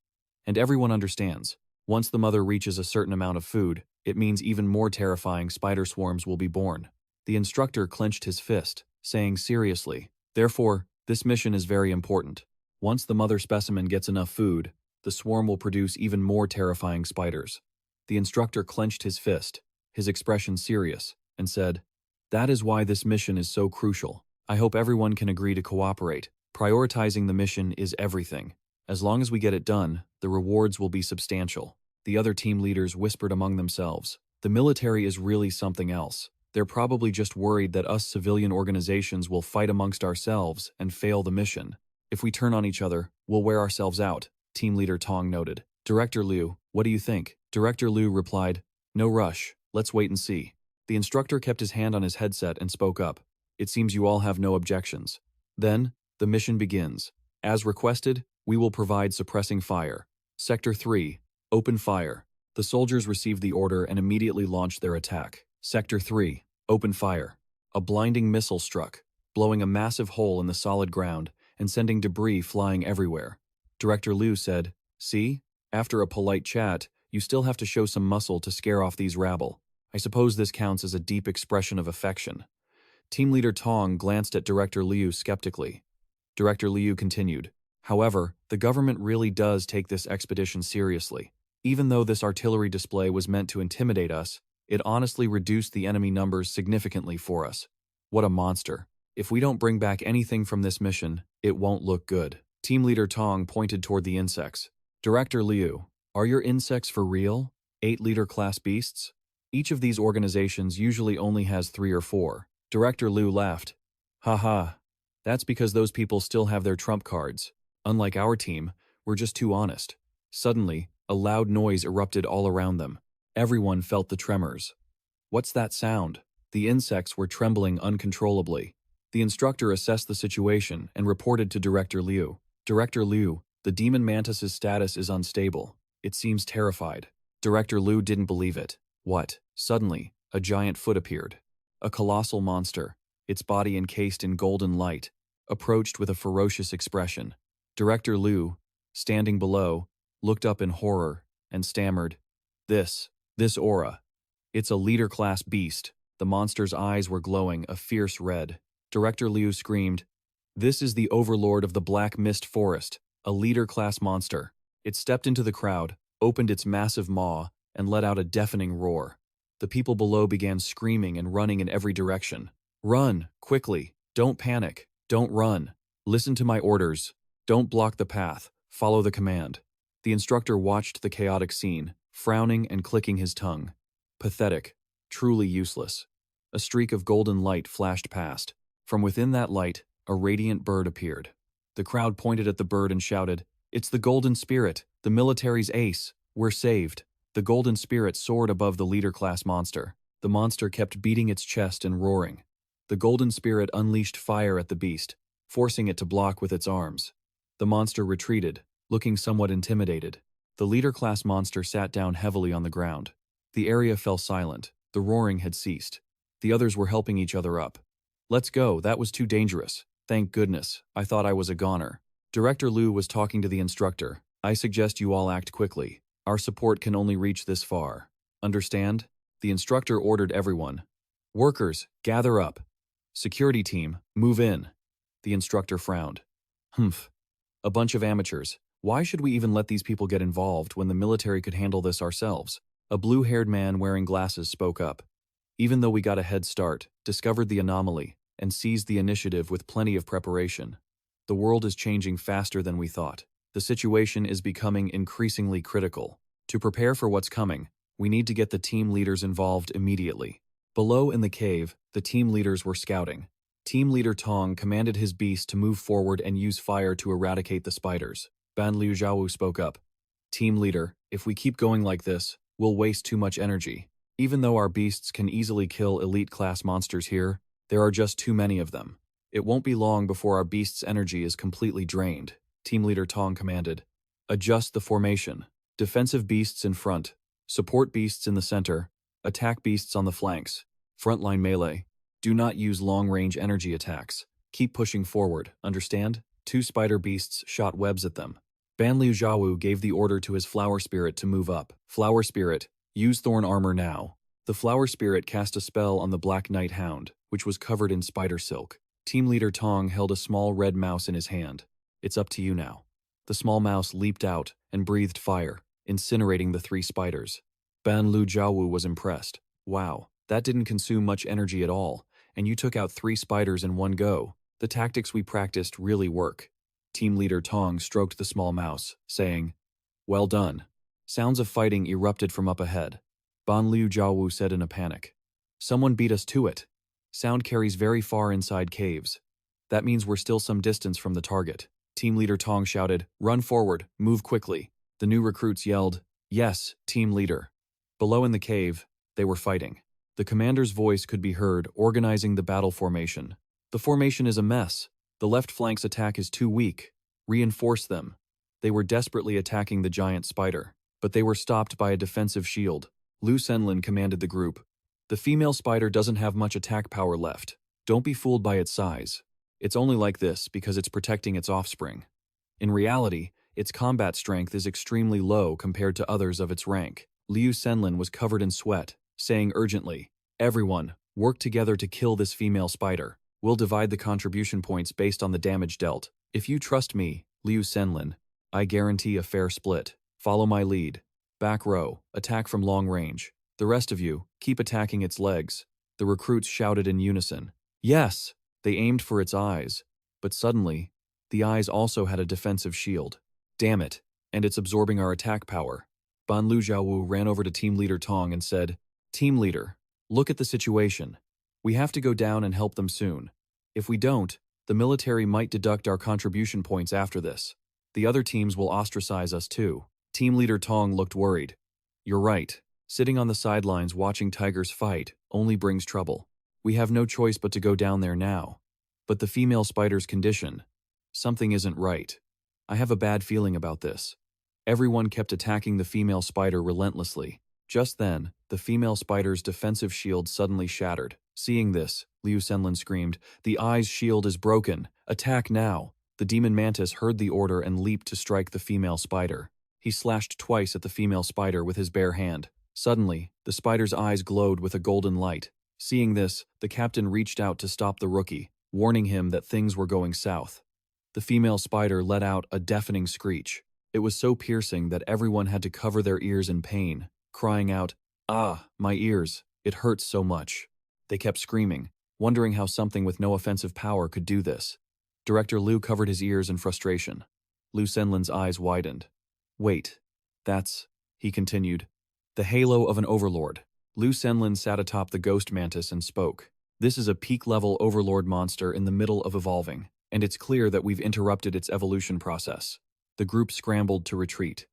And everyone understands, once the mother reaches a certain amount of food, it means even more terrifying spider swarms will be born. The instructor clenched his fist, saying seriously, "Therefore, this mission is very important. Once the mother specimen gets enough food, the swarm will produce even more terrifying spiders." The instructor clenched his fist, his expression serious, and said, "That is why this mission is so crucial. I hope everyone can agree to cooperate. Prioritizing the mission is everything. As long as we get it done, the rewards will be substantial." The other team leaders whispered among themselves, "The military is really something else. They're probably just worried that us civilian organizations will fight amongst ourselves and fail the mission. If we turn on each other, we'll wear ourselves out," Team Leader Tong noted. "Director Liu, what do you think?" Director Liu replied, "No rush, let's wait and see." The instructor kept his hand on his headset and spoke up. "It seems you all have no objections. Then, the mission begins. As requested, we will provide suppressing fire. Sector 3, open fire." The soldiers received the order and immediately launched their attack. Sector 3, open fire. A blinding missile struck, blowing a massive hole in the solid ground and sending debris flying everywhere. Director Liu said, "See? After a polite chat, you still have to show some muscle to scare off these rabble. I suppose this counts as a deep expression of affection." Team Leader Tong glanced at Director Liu skeptically. Director Liu continued, "However, the government really does take this expedition seriously. Even though this artillery display was meant to intimidate us, it honestly reduced the enemy numbers significantly for us. What a monster. If we don't bring back anything from this mission, it won't look good." Team Leader Tong pointed toward the insects. "Director Liu, are your insects for real? 8-liter class beasts? Each of these organizations usually only has 3 or 4. Director Liu laughed. "Haha. That's because those people still have their trump cards. Unlike our team, we're just too honest." Suddenly, a loud noise erupted all around them. Everyone felt the tremors. "What's that sound?" The insects were trembling uncontrollably. The instructor assessed the situation and reported to Director Liu. "Director Liu, the demon mantis's status is unstable. It seems terrified." Director Liu didn't believe it. What? Suddenly, a giant foot appeared. A colossal monster, its body encased in golden light, approached with a ferocious expression. Director Liu, standing below, looked up in horror and stammered, This aura. It's a leader-class beast." The monster's eyes were glowing a fierce red. Director Liu screamed, "This is the overlord of the Black Mist Forest, a leader-class monster." It stepped into the crowd, opened its massive maw, and let out a deafening roar. The people below began screaming and running in every direction. "Run, quickly. Don't panic. Don't run. Listen to my orders. Don't block the path. Follow the command." The instructor watched the chaotic scene, frowning and clicking his tongue. Pathetic. Truly useless. A streak of golden light flashed past. From within that light, a radiant bird appeared. The crowd pointed at the bird and shouted, "It's the Golden Spirit, the military's ace. We're saved." The Golden Spirit soared above the leader-class monster. The monster kept beating its chest and roaring. The Golden Spirit unleashed fire at the beast, forcing it to block with its arms. The monster retreated, looking somewhat intimidated. The leader-class monster sat down heavily on the ground. The area fell silent. The roaring had ceased. The others were helping each other up. "Let's go, that was too dangerous. Thank goodness, I thought I was a goner." Director Liu was talking to the instructor. "I suggest you all act quickly. Our support can only reach this far. Understand?" The instructor ordered everyone. "Workers, gather up. Security team, move in." The instructor frowned. "Humph. A bunch of amateurs. Why should we even let these people get involved when the military could handle this ourselves?" A blue-haired man wearing glasses spoke up. "Even though we got a head start, discovered the anomaly, and seized the initiative with plenty of preparation, the world is changing faster than we thought. The situation is becoming increasingly critical. To prepare for what's coming, we need to get the team leaders involved immediately." Below in the cave, the team leaders were scouting. Team Leader Tong commanded his beast to move forward and use fire to eradicate the spiders. Ban Liu Zhaowu spoke up. "Team Leader, if we keep going like this, We'll waste too much energy. Even though our beasts can easily kill elite-class monsters here, there are just too many of them. It won't be long before our beast's energy is completely drained, Team Leader Tong commanded. Adjust the formation. Defensive beasts in front. Support beasts in the center. Attack beasts on the flanks. Frontline melee. Do not use long-range energy attacks. Keep pushing forward, understand? 2 spider beasts shot webs at them. Ban Liu Jiawu gave the order to his flower spirit to move up. Flower spirit, use thorn armor now. The flower spirit cast a spell on the Black Knight Hound, which was covered in spider silk. Team Leader Tong held a small red mouse in his hand. It's up to you now. The small mouse leaped out and breathed fire, incinerating the 3 spiders. Ban Liu Jiawu was impressed. Wow, that didn't consume much energy at all, and you took out 3 spiders in one go. The tactics we practiced really work. Team Leader Tong stroked the small mouse, saying, "Well done." Sounds of fighting erupted from up ahead. Ban Liu Jiawu said in a panic, "Someone beat us to it. Sound carries very far inside caves. That means we're still some distance from the target." Team Leader Tong shouted, "Run forward, move quickly." The new recruits yelled, "Yes, Team Leader." Below in the cave, they were fighting. The commander's voice could be heard, organizing the battle formation. "The formation is a mess. The left flank's attack is too weak. Reinforce them." They were desperately attacking the giant spider, but they were stopped by a defensive shield. Lu Senlin commanded the group. "The female spider doesn't have much attack power left. Don't be fooled by its size. It's only like this because it's protecting its offspring. In reality, its combat strength is extremely low compared to others of its rank." Liu Senlin was covered in sweat, saying urgently, "Everyone, work together to kill this female spider. We'll divide the contribution points based on the damage dealt. If you trust me, Liu Senlin, I guarantee a fair split. Follow my lead. Back row, attack from long range. The rest of you, keep attacking its legs." The recruits shouted in unison. "Yes!" They aimed for its eyes, but suddenly, the eyes also had a defensive shield. "Damn it, and it's absorbing our attack power." Ban Liu Jiawu ran over to Team Leader Tong and said, "Team Leader, look at the situation. We have to go down and help them soon. If we don't, the military might deduct our contribution points after this. The other teams will ostracize us too." Team Leader Tong looked worried. "You're right. Sitting on the sidelines watching tigers fight only brings trouble. We have no choice but to go down there now. But the female spider's condition, something isn't right. I have a bad feeling about this." Everyone kept attacking the female spider relentlessly. Just then, the female spider's defensive shield suddenly shattered. Seeing this, Liu Senlin screamed, "The eye's shield is broken. Attack now." The demon mantis heard the order and leaped to strike the female spider. He slashed twice at the female spider with his bare hand. Suddenly, the spider's eyes glowed with a golden light. Seeing this, the captain reached out to stop the rookie, warning him that things were going south. The female spider let out a deafening screech. It was so piercing that everyone had to cover their ears in pain, crying out, "Ah, my ears, it hurts so much." They kept screaming, wondering how something with no offensive power could do this. Director Liu covered his ears in frustration. Liu Senlin's eyes widened. "Wait, that's," he continued, "the halo of an overlord." Liu Senlin sat atop the ghost mantis and spoke. "This is a peak-level overlord monster in the middle of evolving, and it's clear that we've interrupted its evolution process." The group scrambled to retreat.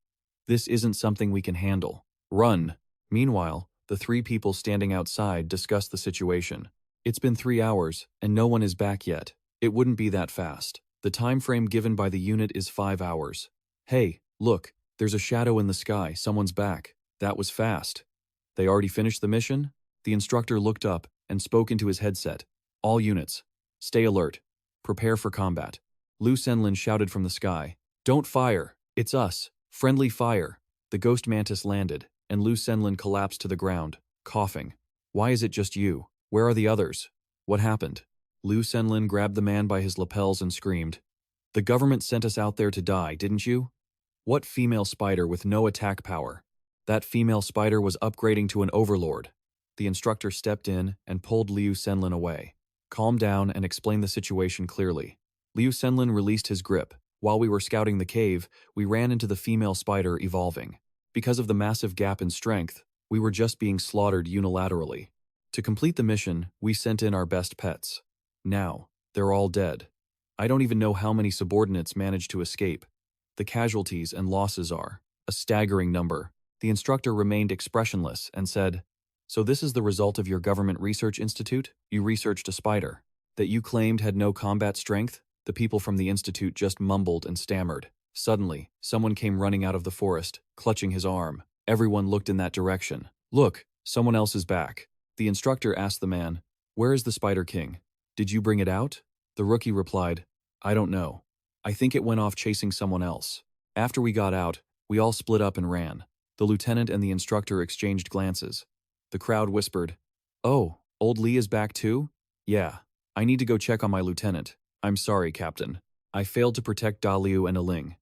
"This isn't something we can handle. Run!" Meanwhile, the 3 people standing outside discussed the situation. "It's been 3 hours, and no one is back yet. It wouldn't be that fast. The time frame given by the unit is 5 hours. Hey, look, there's a shadow in the sky. Someone's back. That was fast." "They already finished the mission?" The instructor looked up and spoke into his headset. "All units, stay alert. Prepare for combat." Liu Senlin shouted from the sky, "Don't fire! It's us! Friendly fire!" The ghost mantis landed, and Liu Senlin collapsed to the ground, coughing. "Why is it just you? Where are the others? What happened?" Liu Senlin grabbed the man by his lapels and screamed, "The government sent us out there to die, didn't you? What female spider with no attack power? That female spider was upgrading to an overlord." The instructor stepped in and pulled Liu Senlin away. "Calm down and explain the situation clearly." Liu Senlin released his grip. "While we were scouting the cave, we ran into the female spider evolving. Because of the massive gap in strength, we were just being slaughtered unilaterally. To complete the mission, we sent in our best pets. Now, they're all dead. I don't even know how many subordinates managed to escape. The casualties and losses are a staggering number." The instructor remained expressionless and said, "So this is the result of your government research institute? You researched a spider that you claimed had no combat strength?" The people from the institute just mumbled and stammered. Suddenly, someone came running out of the forest, clutching his arm. Everyone looked in that direction. "Look, someone else is back." The instructor asked the man, "Where is the Spider King? Did you bring it out?" The rookie replied, "I don't know. I think it went off chasing someone else." After we got out, we all split up and ran. The lieutenant and the instructor exchanged glances. The crowd whispered, "Oh, old Lee is back too? Yeah. I need to go check on my lieutenant. I'm sorry, Captain. I failed to protect Da Liu and Aling."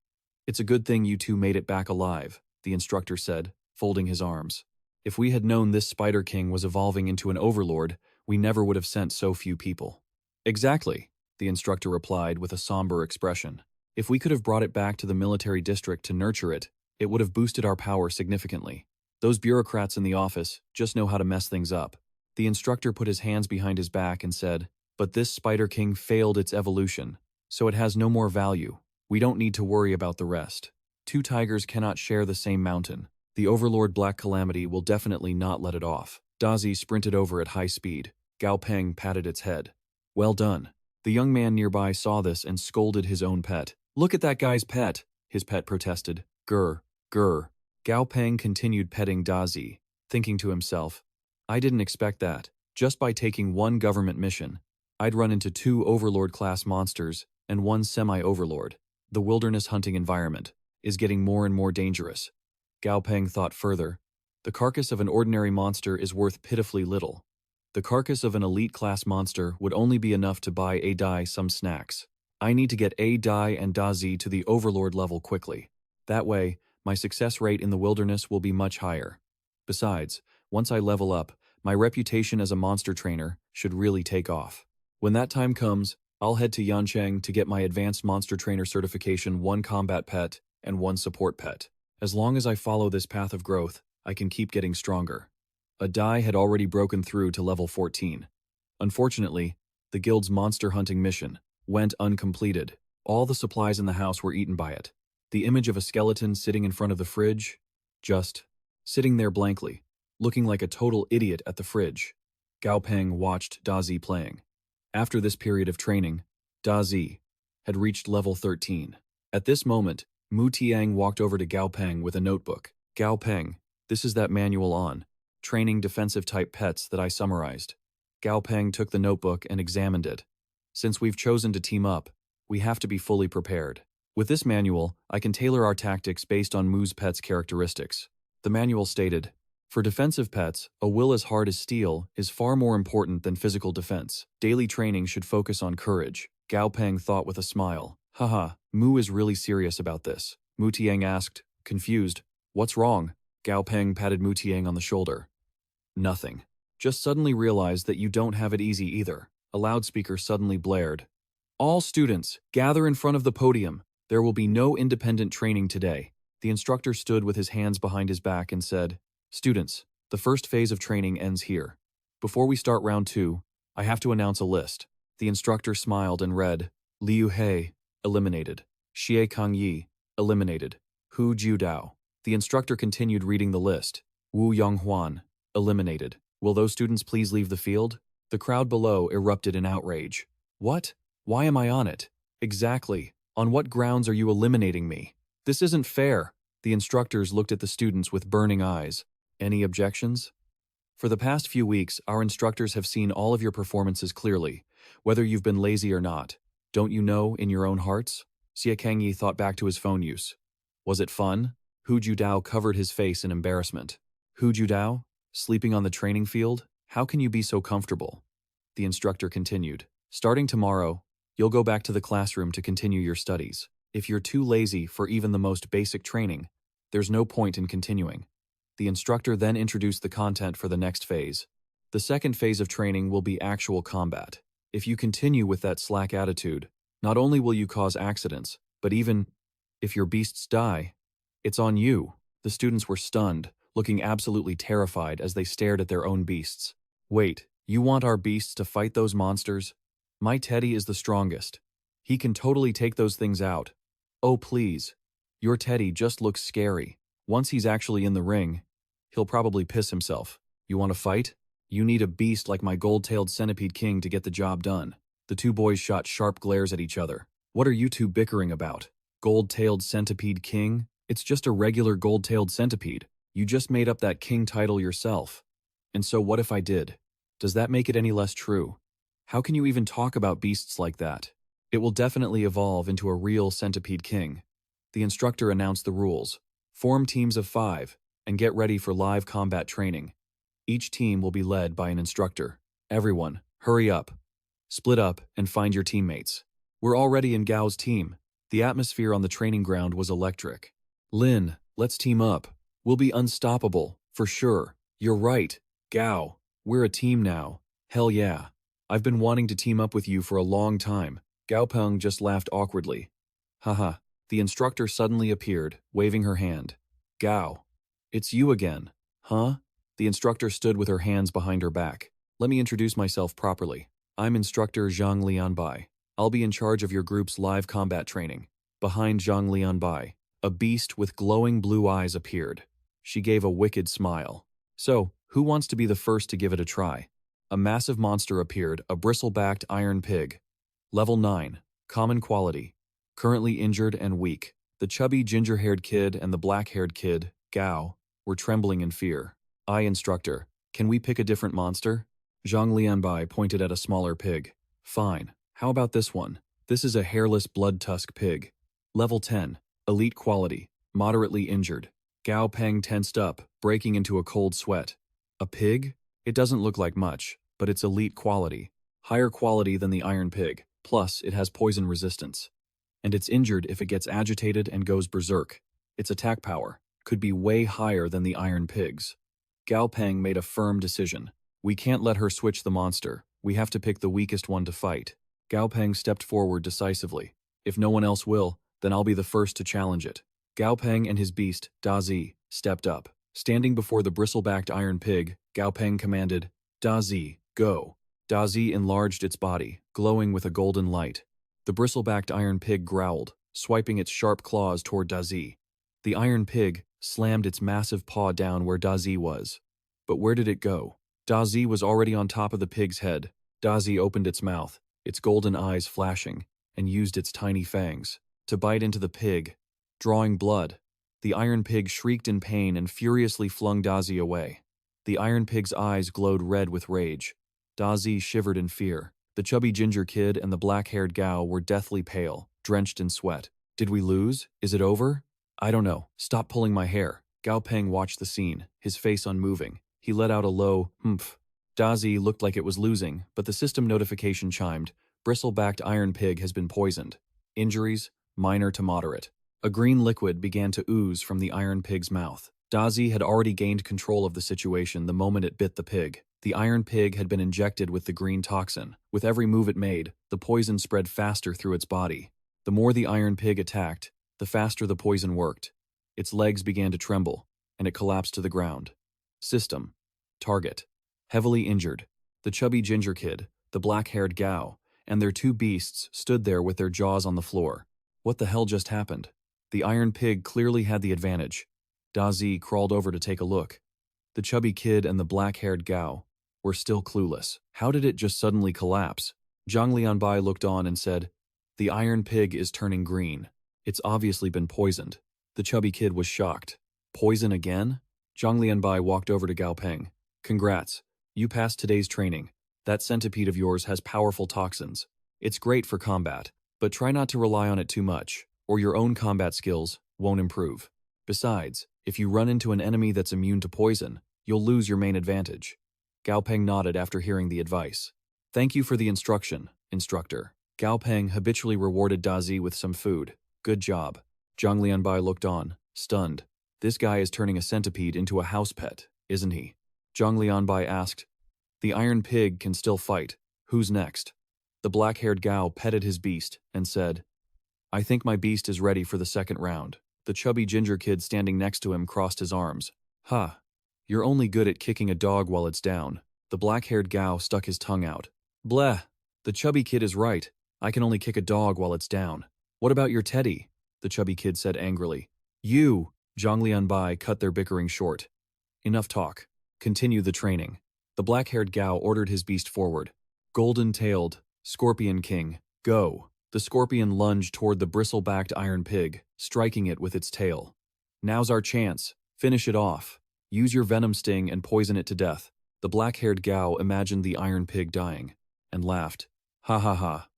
"It's a good thing you two made it back alive," the instructor said, folding his arms. "If we had known this Spider King was evolving into an overlord, we never would have sent so few people." "Exactly," the instructor replied with a somber expression. "If we could have brought it back to the military district to nurture it, it would have boosted our power significantly. Those bureaucrats in the office just know how to mess things up." The instructor put his hands behind his back and said, "But this Spider King failed its evolution, so it has no more value. We don't need to worry about the rest. Two tigers cannot share the same mountain. The Overlord Black Calamity will definitely not let it off." Dazi sprinted over at high speed. Gao Peng patted its head. "Well done." The young man nearby saw this and scolded his own pet. "Look at that guy's pet," his pet protested. "Grr, grr." Gao Peng continued petting Dazi, thinking to himself, "I didn't expect that. Just by taking one government mission, I'd run into 2 Overlord-class monsters and 1 semi-Overlord. The wilderness hunting environment is getting more and more dangerous." Gao Peng thought further. The carcass of an ordinary monster is worth pitifully little. The carcass of an elite-class monster would only be enough to buy A Dai some snacks. I need to get A Dai and Dazi to the Overlord level quickly. That way, my success rate in the wilderness will be much higher. Besides, once I level up, my reputation as a monster trainer should really take off. When that time comes, I'll head to Yancheng to get my Advanced Monster Trainer certification, 1 combat pet and 1 support pet. As long as I follow this path of growth, I can keep getting stronger. A Dai had already broken through to level 14. Unfortunately, the guild's monster hunting mission went uncompleted. All the supplies in the house were eaten by it. The image of a skeleton sitting in front of the fridge, just sitting there blankly, looking like a total idiot at the fridge. Gao Peng watched Dazi playing. After this period of training, Dazi had reached level 13. At this moment, Mu Tiang walked over to Gao Peng with a notebook. "Gao Peng, this is that manual on training defensive-type pets that I summarized." Gao Peng took the notebook and examined it. "Since we've chosen to team up, we have to be fully prepared. With this manual, I can tailor our tactics based on Mu's pet's characteristics." The manual stated, "For defensive pets, a will as hard as steel is far more important than physical defense. Daily training should focus on courage." Gao Peng thought with a smile. "Haha, Mu is really serious about this." Mu Tiang asked, confused, "What's wrong?" Gao Peng patted Mu Tiang on the shoulder. "Nothing. Just suddenly realized that you don't have it easy either." A loudspeaker suddenly blared. "All students, gather in front of the podium. There will be no independent training today." The instructor stood with his hands behind his back and said, "Students, the first phase of training ends here. Before we start round 2, I have to announce a list." The instructor smiled and read, "Liu He, eliminated. Xie Kangyi, eliminated. Hu Jiudao." The instructor continued reading the list. "Wu Yonghuan, eliminated. Will those students please leave the field?" The crowd below erupted in outrage. "What? Why am I on it? Exactly. On what grounds are you eliminating me? This isn't fair." The instructors looked at the students with burning eyes. "Any objections?" "For the past few weeks, our instructors have seen all of your performances clearly, whether you've been lazy or not. Don't you know in your own hearts?" Xie Kangyi thought back to his phone use. "Was it fun?" Hu Judao covered his face in embarrassment. "Hu Judao? Sleeping on the training field? How can you be so comfortable?" The instructor continued. "Starting tomorrow, you'll go back to the classroom to continue your studies. If you're too lazy for even the most basic training, there's no point in continuing." The instructor then introduced the content for the next phase. "The second phase of training will be actual combat. If you continue with that slack attitude, not only will you cause accidents, but even if your beasts die, it's on you." The students were stunned, looking absolutely terrified as they stared at their own beasts. "Wait, you want our beasts to fight those monsters? My Teddy is the strongest. He can totally take those things out. Oh please, your Teddy just looks scary. Once he's actually in the ring, he'll probably piss himself. You want to fight? You need a beast like my gold-tailed centipede king to get the job done. The two boys shot sharp glares at each other. What are you two bickering about? Gold-tailed centipede king? It's just a regular gold-tailed centipede. You just made up that king title yourself. And so what if I did? Does that make it any less true? How can you even talk about beasts like that? It will definitely evolve into a real centipede king. The instructor announced the rules. Form teams of 5, and get ready for live combat training. Each team will be led by an instructor. Everyone, hurry up. Split up and find your teammates. We're already in Gao's team. The atmosphere on the training ground was electric. Lin, let's team up. We'll be unstoppable, for sure. You're right, Gao. We're a team now. Hell yeah. I've been wanting to team up with you for a long time. Gao Peng just laughed awkwardly. Haha. The instructor suddenly appeared, waving her hand. Gao. It's you again. Huh? The instructor stood with her hands behind her back. Let me introduce myself properly. I'm Instructor Zhang Lianbai. I'll be in charge of your group's live combat training. Behind Zhang Lianbai, a beast with glowing blue eyes appeared. She gave a wicked smile. So, who wants to be the first to give it a try? A massive monster appeared, a bristle-backed iron pig. Level 9, common quality. Currently injured and weak. The chubby ginger-haired kid and the black-haired kid, Gao, were trembling in fear. Instructor, can we pick a different monster? Zhang Lianbai pointed at a smaller pig. Fine. How about this one? This is a hairless blood-tusk pig. Level 10, elite quality, moderately injured. Gao Peng tensed up, breaking into a cold sweat. A pig? It doesn't look like much, but it's elite quality. Higher quality than the iron pig, plus it has poison resistance. And it's injured if it gets agitated and goes berserk. Its attack power could be way higher than the iron pig's. Gao Peng made a firm decision. We can't let her switch the monster. We have to pick the weakest one to fight. Gao Peng stepped forward decisively. If no one else will, then I'll be the first to challenge it. Gao Peng and his beast, Da Zi, stepped up. Standing before the bristle-backed iron pig, Gao Peng commanded, Da Zi, go. Da Zi enlarged its body, glowing with a golden light. The bristle-backed iron pig growled, swiping its sharp claws toward Da Zi. The iron pig slammed its massive paw down where Da Zi was. But where did it go? Da Zi was already on top of the pig's head. Da Zi opened its mouth, its golden eyes flashing, and used its tiny fangs to bite into the pig, drawing blood. The iron pig shrieked in pain and furiously flung Da Zi away. The iron pig's eyes glowed red with rage. Da Zi shivered in fear. The chubby ginger kid and the black-haired Gao were deathly pale, drenched in sweat. Did we lose? Is it over? I don't know. Stop pulling my hair. Gao Peng watched the scene, his face unmoving. He let out a low, humph. Da Zi looked like it was losing, but the system notification chimed. Bristle-backed iron pig has been poisoned. Injuries, minor to moderate. A green liquid began to ooze from the iron pig's mouth. Da Zi had already gained control of the situation the moment it bit the pig. The iron pig had been injected with the green toxin. With every move it made, the poison spread faster through its body. The more the iron pig attacked, the faster the poison worked. Its legs began to tremble, and it collapsed to the ground. System. Target. Heavily injured. The chubby ginger kid, the black-haired Gao, and their two beasts stood there with their jaws on the floor. What the hell just happened? The iron pig clearly had the advantage. Da Zi crawled over to take a look. The chubby kid and the black-haired Gao were still clueless. How did it just suddenly collapse? Zhang Lianbai looked on and said, "The iron pig is turning green. It's obviously been poisoned." The chubby kid was shocked. Poison again? Zhang Lianbai walked over to Gao Peng. Congrats. You passed today's training. That centipede of yours has powerful toxins. It's great for combat, but try not to rely on it too much, or your own combat skills won't improve. Besides, if you run into an enemy that's immune to poison, you'll lose your main advantage. Gao Peng nodded after hearing the advice. Thank you for the instruction, instructor. Gao Peng habitually rewarded Da Zi with some food. Good job. Zhang Lianbai looked on, stunned. This guy is turning a centipede into a house pet, isn't he? Zhang Lianbai asked. The iron pig can still fight. Who's next? The black-haired Gao petted his beast and said, I think my beast is ready for the second round. The chubby ginger kid standing next to him crossed his arms. Ha! You're only good at kicking a dog while it's down. The black-haired Gao stuck his tongue out. Bleh! The chubby kid is right. I can only kick a dog while it's down. What about your teddy? The chubby kid said angrily. You! Zhang Lianbai cut their bickering short. Enough talk. Continue the training. The black-haired Gao ordered his beast forward. Golden-tailed, Scorpion King, go. The scorpion lunged toward the bristle-backed iron pig, striking it with its tail. Now's our chance. Finish it off. Use your venom sting and poison it to death. The black-haired Gao imagined the iron pig dying, and laughed. Ha ha ha.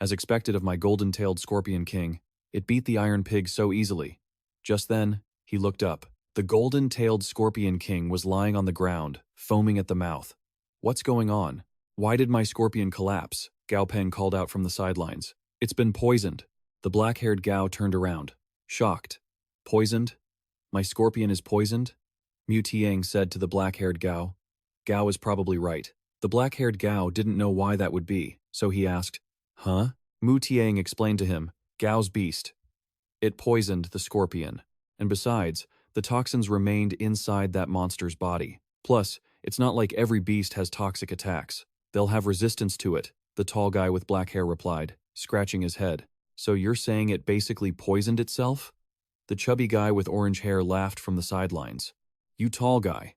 As expected of my golden-tailed Scorpion King, it beat the iron pig so easily. Just then, he looked up. The golden-tailed Scorpion King was lying on the ground, foaming at the mouth. What's going on? Why did my scorpion collapse? Gao Peng called out from the sidelines. It's been poisoned. The black-haired Gao turned around, shocked. Poisoned? My scorpion is poisoned? Mu Tiang said to the black-haired Gao. Gao is probably right. The black-haired Gao didn't know why that would be, so he asked, huh? Mu Tiang explained to him, Gao's beast. It poisoned the scorpion. And besides, the toxins remained inside that monster's body. Plus, it's not like every beast has toxic attacks. They'll have resistance to it, the tall guy with black hair replied, scratching his head. So you're saying it basically poisoned itself? The chubby guy with orange hair laughed from the sidelines. You tall guy.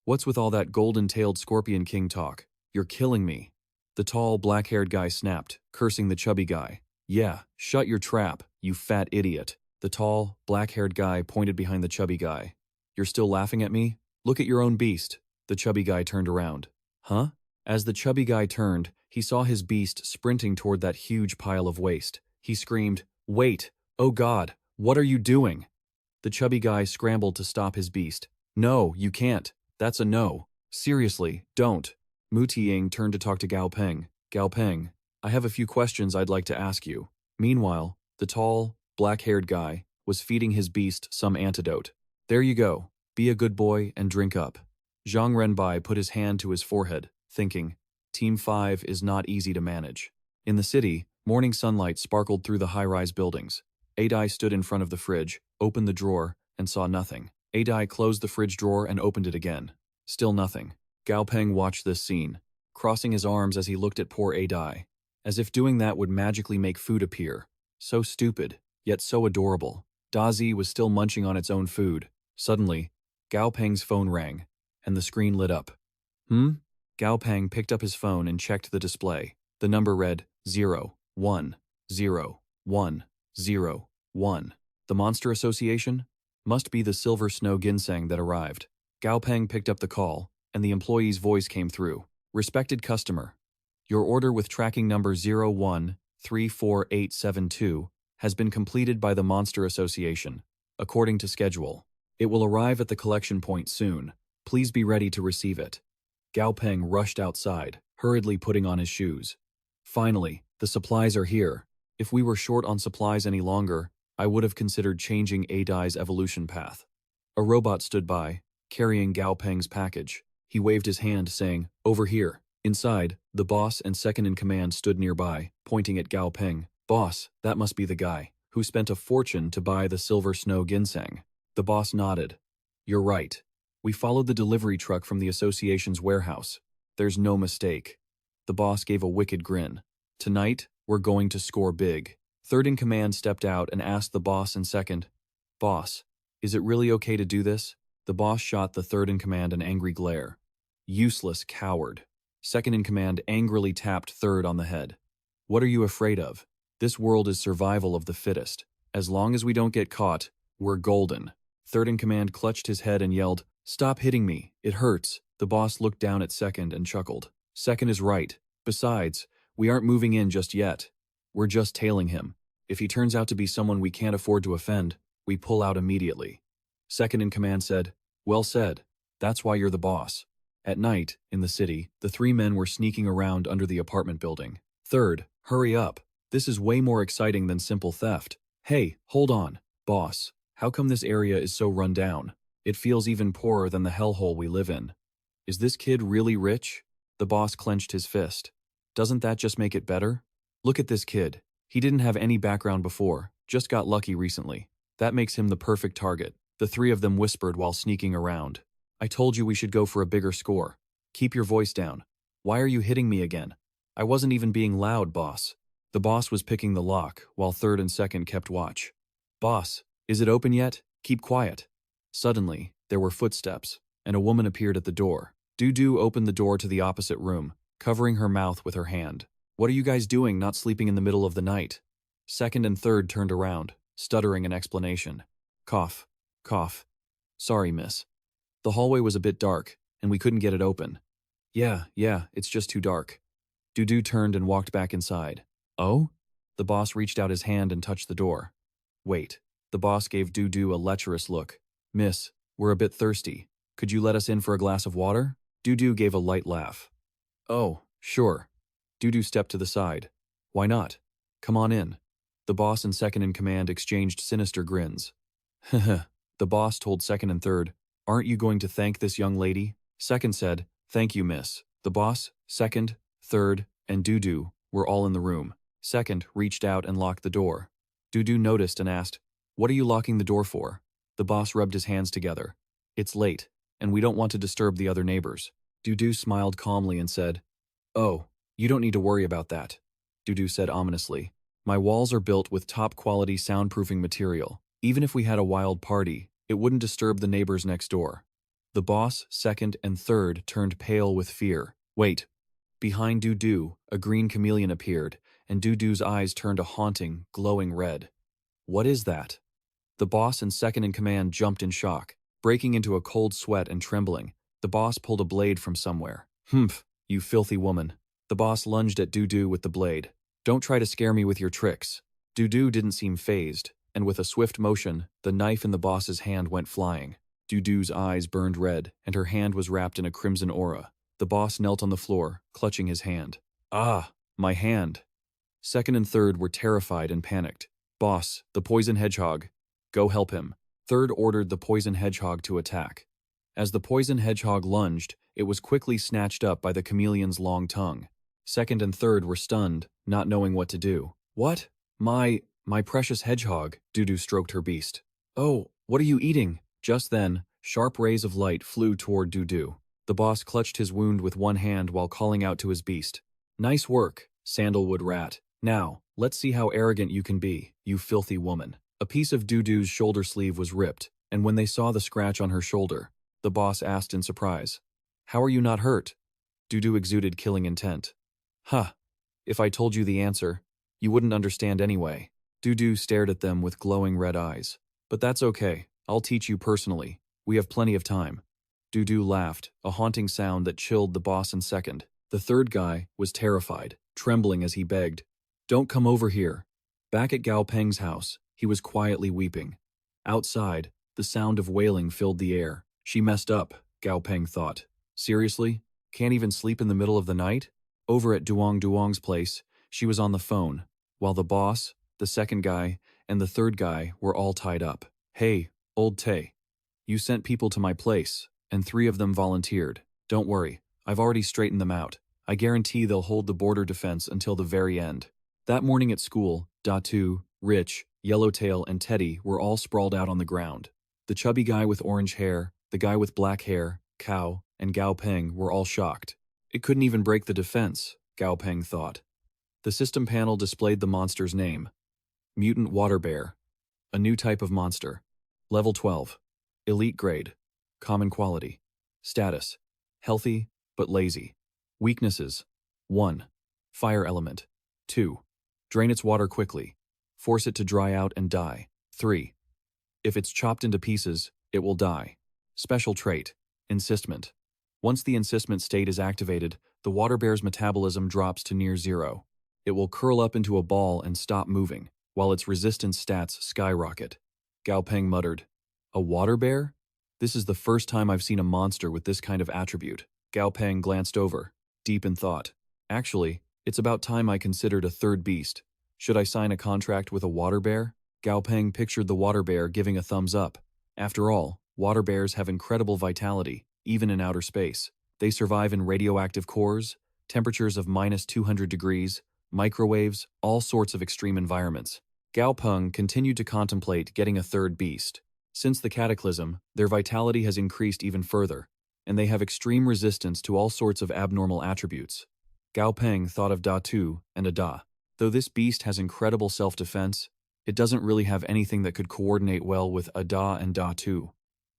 What's with all that golden-tailed Scorpion King talk? You're killing me. The tall, black-haired guy snapped, cursing the chubby guy. Yeah, shut your trap, you fat idiot. The tall, black-haired guy pointed behind the chubby guy. You're still laughing at me? Look at your own beast. The chubby guy turned around. Huh? As the chubby guy turned, he saw his beast sprinting toward that huge pile of waste. He screamed, Wait! Oh God! What are you doing? The chubby guy scrambled to stop his beast. No, you can't. That's a no. Seriously, don't. Mu Tiang turned to talk to Gao Peng. Gao Peng, I have a few questions I'd like to ask you. Meanwhile, the tall, black-haired guy was feeding his beast some antidote. There you go. Be a good boy and drink up. Zhang Renbai put his hand to his forehead, thinking, Team 5 is not easy to manage. In the city, morning sunlight sparkled through the high-rise buildings. Adai stood in front of the fridge, opened the drawer, and saw nothing. Adai closed the fridge drawer and opened it again. Still nothing. Gao Peng watched this scene, crossing his arms as he looked at poor Adai, as if doing that would magically make food appear. So stupid, yet so adorable. Dazi was still munching on its own food. Suddenly, Gao Peng's phone rang, and the screen lit up. Gao Peng picked up his phone and checked the display. The number read 0101101. The Monster Association? Must be the silver snow ginseng that arrived. Gao Peng picked up the call, and the employee's voice came through. Respected customer, your order with tracking number 0134872 has been completed by the Monster Association, according to schedule. It will arrive at the collection point soon. Please be ready to receive it. Gao Peng rushed outside, hurriedly putting on his shoes. Finally, the supplies are here. If we were short on supplies any longer, I would have considered changing Adai's evolution path. A robot stood by, carrying Gao Peng's package. He waved his hand, saying, Over here. Inside, the boss and second-in-command stood nearby, pointing at Gao Peng. Boss, that must be the guy who spent a fortune to buy the silver snow ginseng. The boss nodded. You're right. We followed the delivery truck from the association's warehouse. There's no mistake. The boss gave a wicked grin. Tonight, we're going to score big. Third-in-command stepped out and asked the boss and second, Boss, is it really okay to do this? The boss shot the third-in-command an angry glare. Useless coward. Second-in-command angrily tapped third on the head. What are you afraid of? This world is survival of the fittest. As long as we don't get caught, we're golden. Third-in-command clutched his head and yelled, Stop hitting me, it hurts. The boss looked down at second and chuckled. Second is right. Besides, we aren't moving in just yet. We're just tailing him. If he turns out to be someone we can't afford to offend, we pull out immediately. Second-in-command said, Well said. That's why you're the boss. At night, in the city, the three men were sneaking around under the apartment building. Third, hurry up. This is way more exciting than simple theft. Hey, hold on. Boss, how come this area is so run down? It feels even poorer than the hellhole we live in. Is this kid really rich? The boss clenched his fist. Doesn't that just make it better? Look at this kid. He didn't have any background before, just got lucky recently. That makes him the perfect target. The three of them whispered while sneaking around. I told you we should go for a bigger score. Keep your voice down. Why are you hitting me again? I wasn't even being loud, boss. The boss was picking the lock, while third and second kept watch. Boss, is it open yet? Keep quiet. Suddenly, there were footsteps, and a woman appeared at the door. Du opened the door to the opposite room, covering her mouth with her hand. "What are you guys doing, not sleeping in the middle of the night?" Second and third turned around, stuttering an explanation. Cough. Cough. "Sorry, miss. The hallway was a bit dark, and we couldn't get it open." Yeah, it's just too dark." Du turned and walked back inside. "Oh?" The boss reached out his hand and touched the door. "Wait." The boss gave Du a lecherous look. "Miss, we're a bit thirsty. Could you let us in for a glass of water?" Du gave a light laugh. "Oh, sure." Du stepped to the side. "Why not? Come on in." The boss and second in command exchanged sinister grins. "Heh." The boss told second and third, "Aren't you going to thank this young lady?" Second said, "Thank you, miss." The boss, second, third, and Du were all in the room. Second reached out and locked the door. Du noticed and asked, "What are you locking the door for?" The boss rubbed his hands together. "It's late, and we don't want to disturb the other neighbors." Du smiled calmly and said, "Oh, you don't need to worry about that," Du said ominously. "My walls are built with top-quality soundproofing material. Even if we had a wild party, it wouldn't disturb the neighbors next door." The boss, second, and third turned pale with fear. Wait. Behind Du, a green chameleon appeared, and Du's eyes turned a haunting, glowing red. "What is that?" The boss and second in command jumped in shock. Breaking into a cold sweat and trembling, the boss pulled a blade from somewhere. "Humph, you filthy woman." The boss lunged at Du with the blade. "Don't try to scare me with your tricks." Du didn't seem fazed, and with a swift motion, the knife in the boss's hand went flying. Du's eyes burned red, and her hand was wrapped in a crimson aura. The boss knelt on the floor, clutching his hand. "Ah, my hand." Second and third were terrified and panicked. "Boss, the poison hedgehog. Go help him." Third ordered the poison hedgehog to attack. As the poison hedgehog lunged, it was quickly snatched up by the chameleon's long tongue. Second and third were stunned, not knowing what to do. "What? My precious hedgehog," Du stroked her beast. "Oh, what are you eating?" Just then, sharp rays of light flew toward Du. The boss clutched his wound with one hand while calling out to his beast. "Nice work, Sandalwood Rat. Now, let's see how arrogant you can be, you filthy woman." A piece of Du's shoulder sleeve was ripped, and when they saw the scratch on her shoulder, the boss asked in surprise, "How are you not hurt?" Du exuded killing intent. "Huh. If I told you the answer, you wouldn't understand anyway." Du stared at them with glowing red eyes. "But that's okay. I'll teach you personally. We have plenty of time." Du laughed, a haunting sound that chilled the boss and second. The third guy was terrified, trembling as he begged, "Don't come over here." Back at Gao Peng's house, he was quietly weeping. Outside, the sound of wailing filled the air. She messed up, Gao Peng thought. Seriously? Can't even sleep in the middle of the night? Over at Duong's place, she was on the phone, while the boss, the second guy, and the third guy were all tied up. "Hey, old Tay. You sent people to my place, and 3 of them volunteered. Don't worry, I've already straightened them out. I guarantee they'll hold the border defense until the very end." That morning at school, Datu, Rich, Yellowtail, and Teddy were all sprawled out on the ground. The chubby guy with orange hair, the guy with black hair, Cow, and Gao Peng were all shocked. It couldn't even break the defense, Gao Peng thought. The system panel displayed the monster's name. Mutant Water Bear. A new type of monster. Level 12. Elite grade. Common quality. Status. Healthy, but lazy. Weaknesses. 1. Fire element. 2. Drain its water quickly. Force it to dry out and die. 3. If it's chopped into pieces, it will die. Special trait. Encystment. Once the encystment state is activated, the water bear's metabolism drops to near zero. It will curl up into a ball and stop moving, while its resistance stats skyrocket. Gao Peng muttered, "A water bear? This is the first time I've seen a monster with this kind of attribute." Gao Peng glanced over, deep in thought. "Actually, it's about time I considered a third beast. Should I sign a contract with a water bear?" Gao Peng pictured the water bear giving a thumbs up. After all, water bears have incredible vitality, even in outer space. They survive in radioactive cores, temperatures of -200 degrees, microwaves, all sorts of extreme environments. Gao Peng continued to contemplate getting a third beast. Since the cataclysm, their vitality has increased even further, and they have extreme resistance to all sorts of abnormal attributes. Gao Peng thought of Datu and Ada. Though this beast has incredible self-defense, it doesn't really have anything that could coordinate well with Ada and Datu.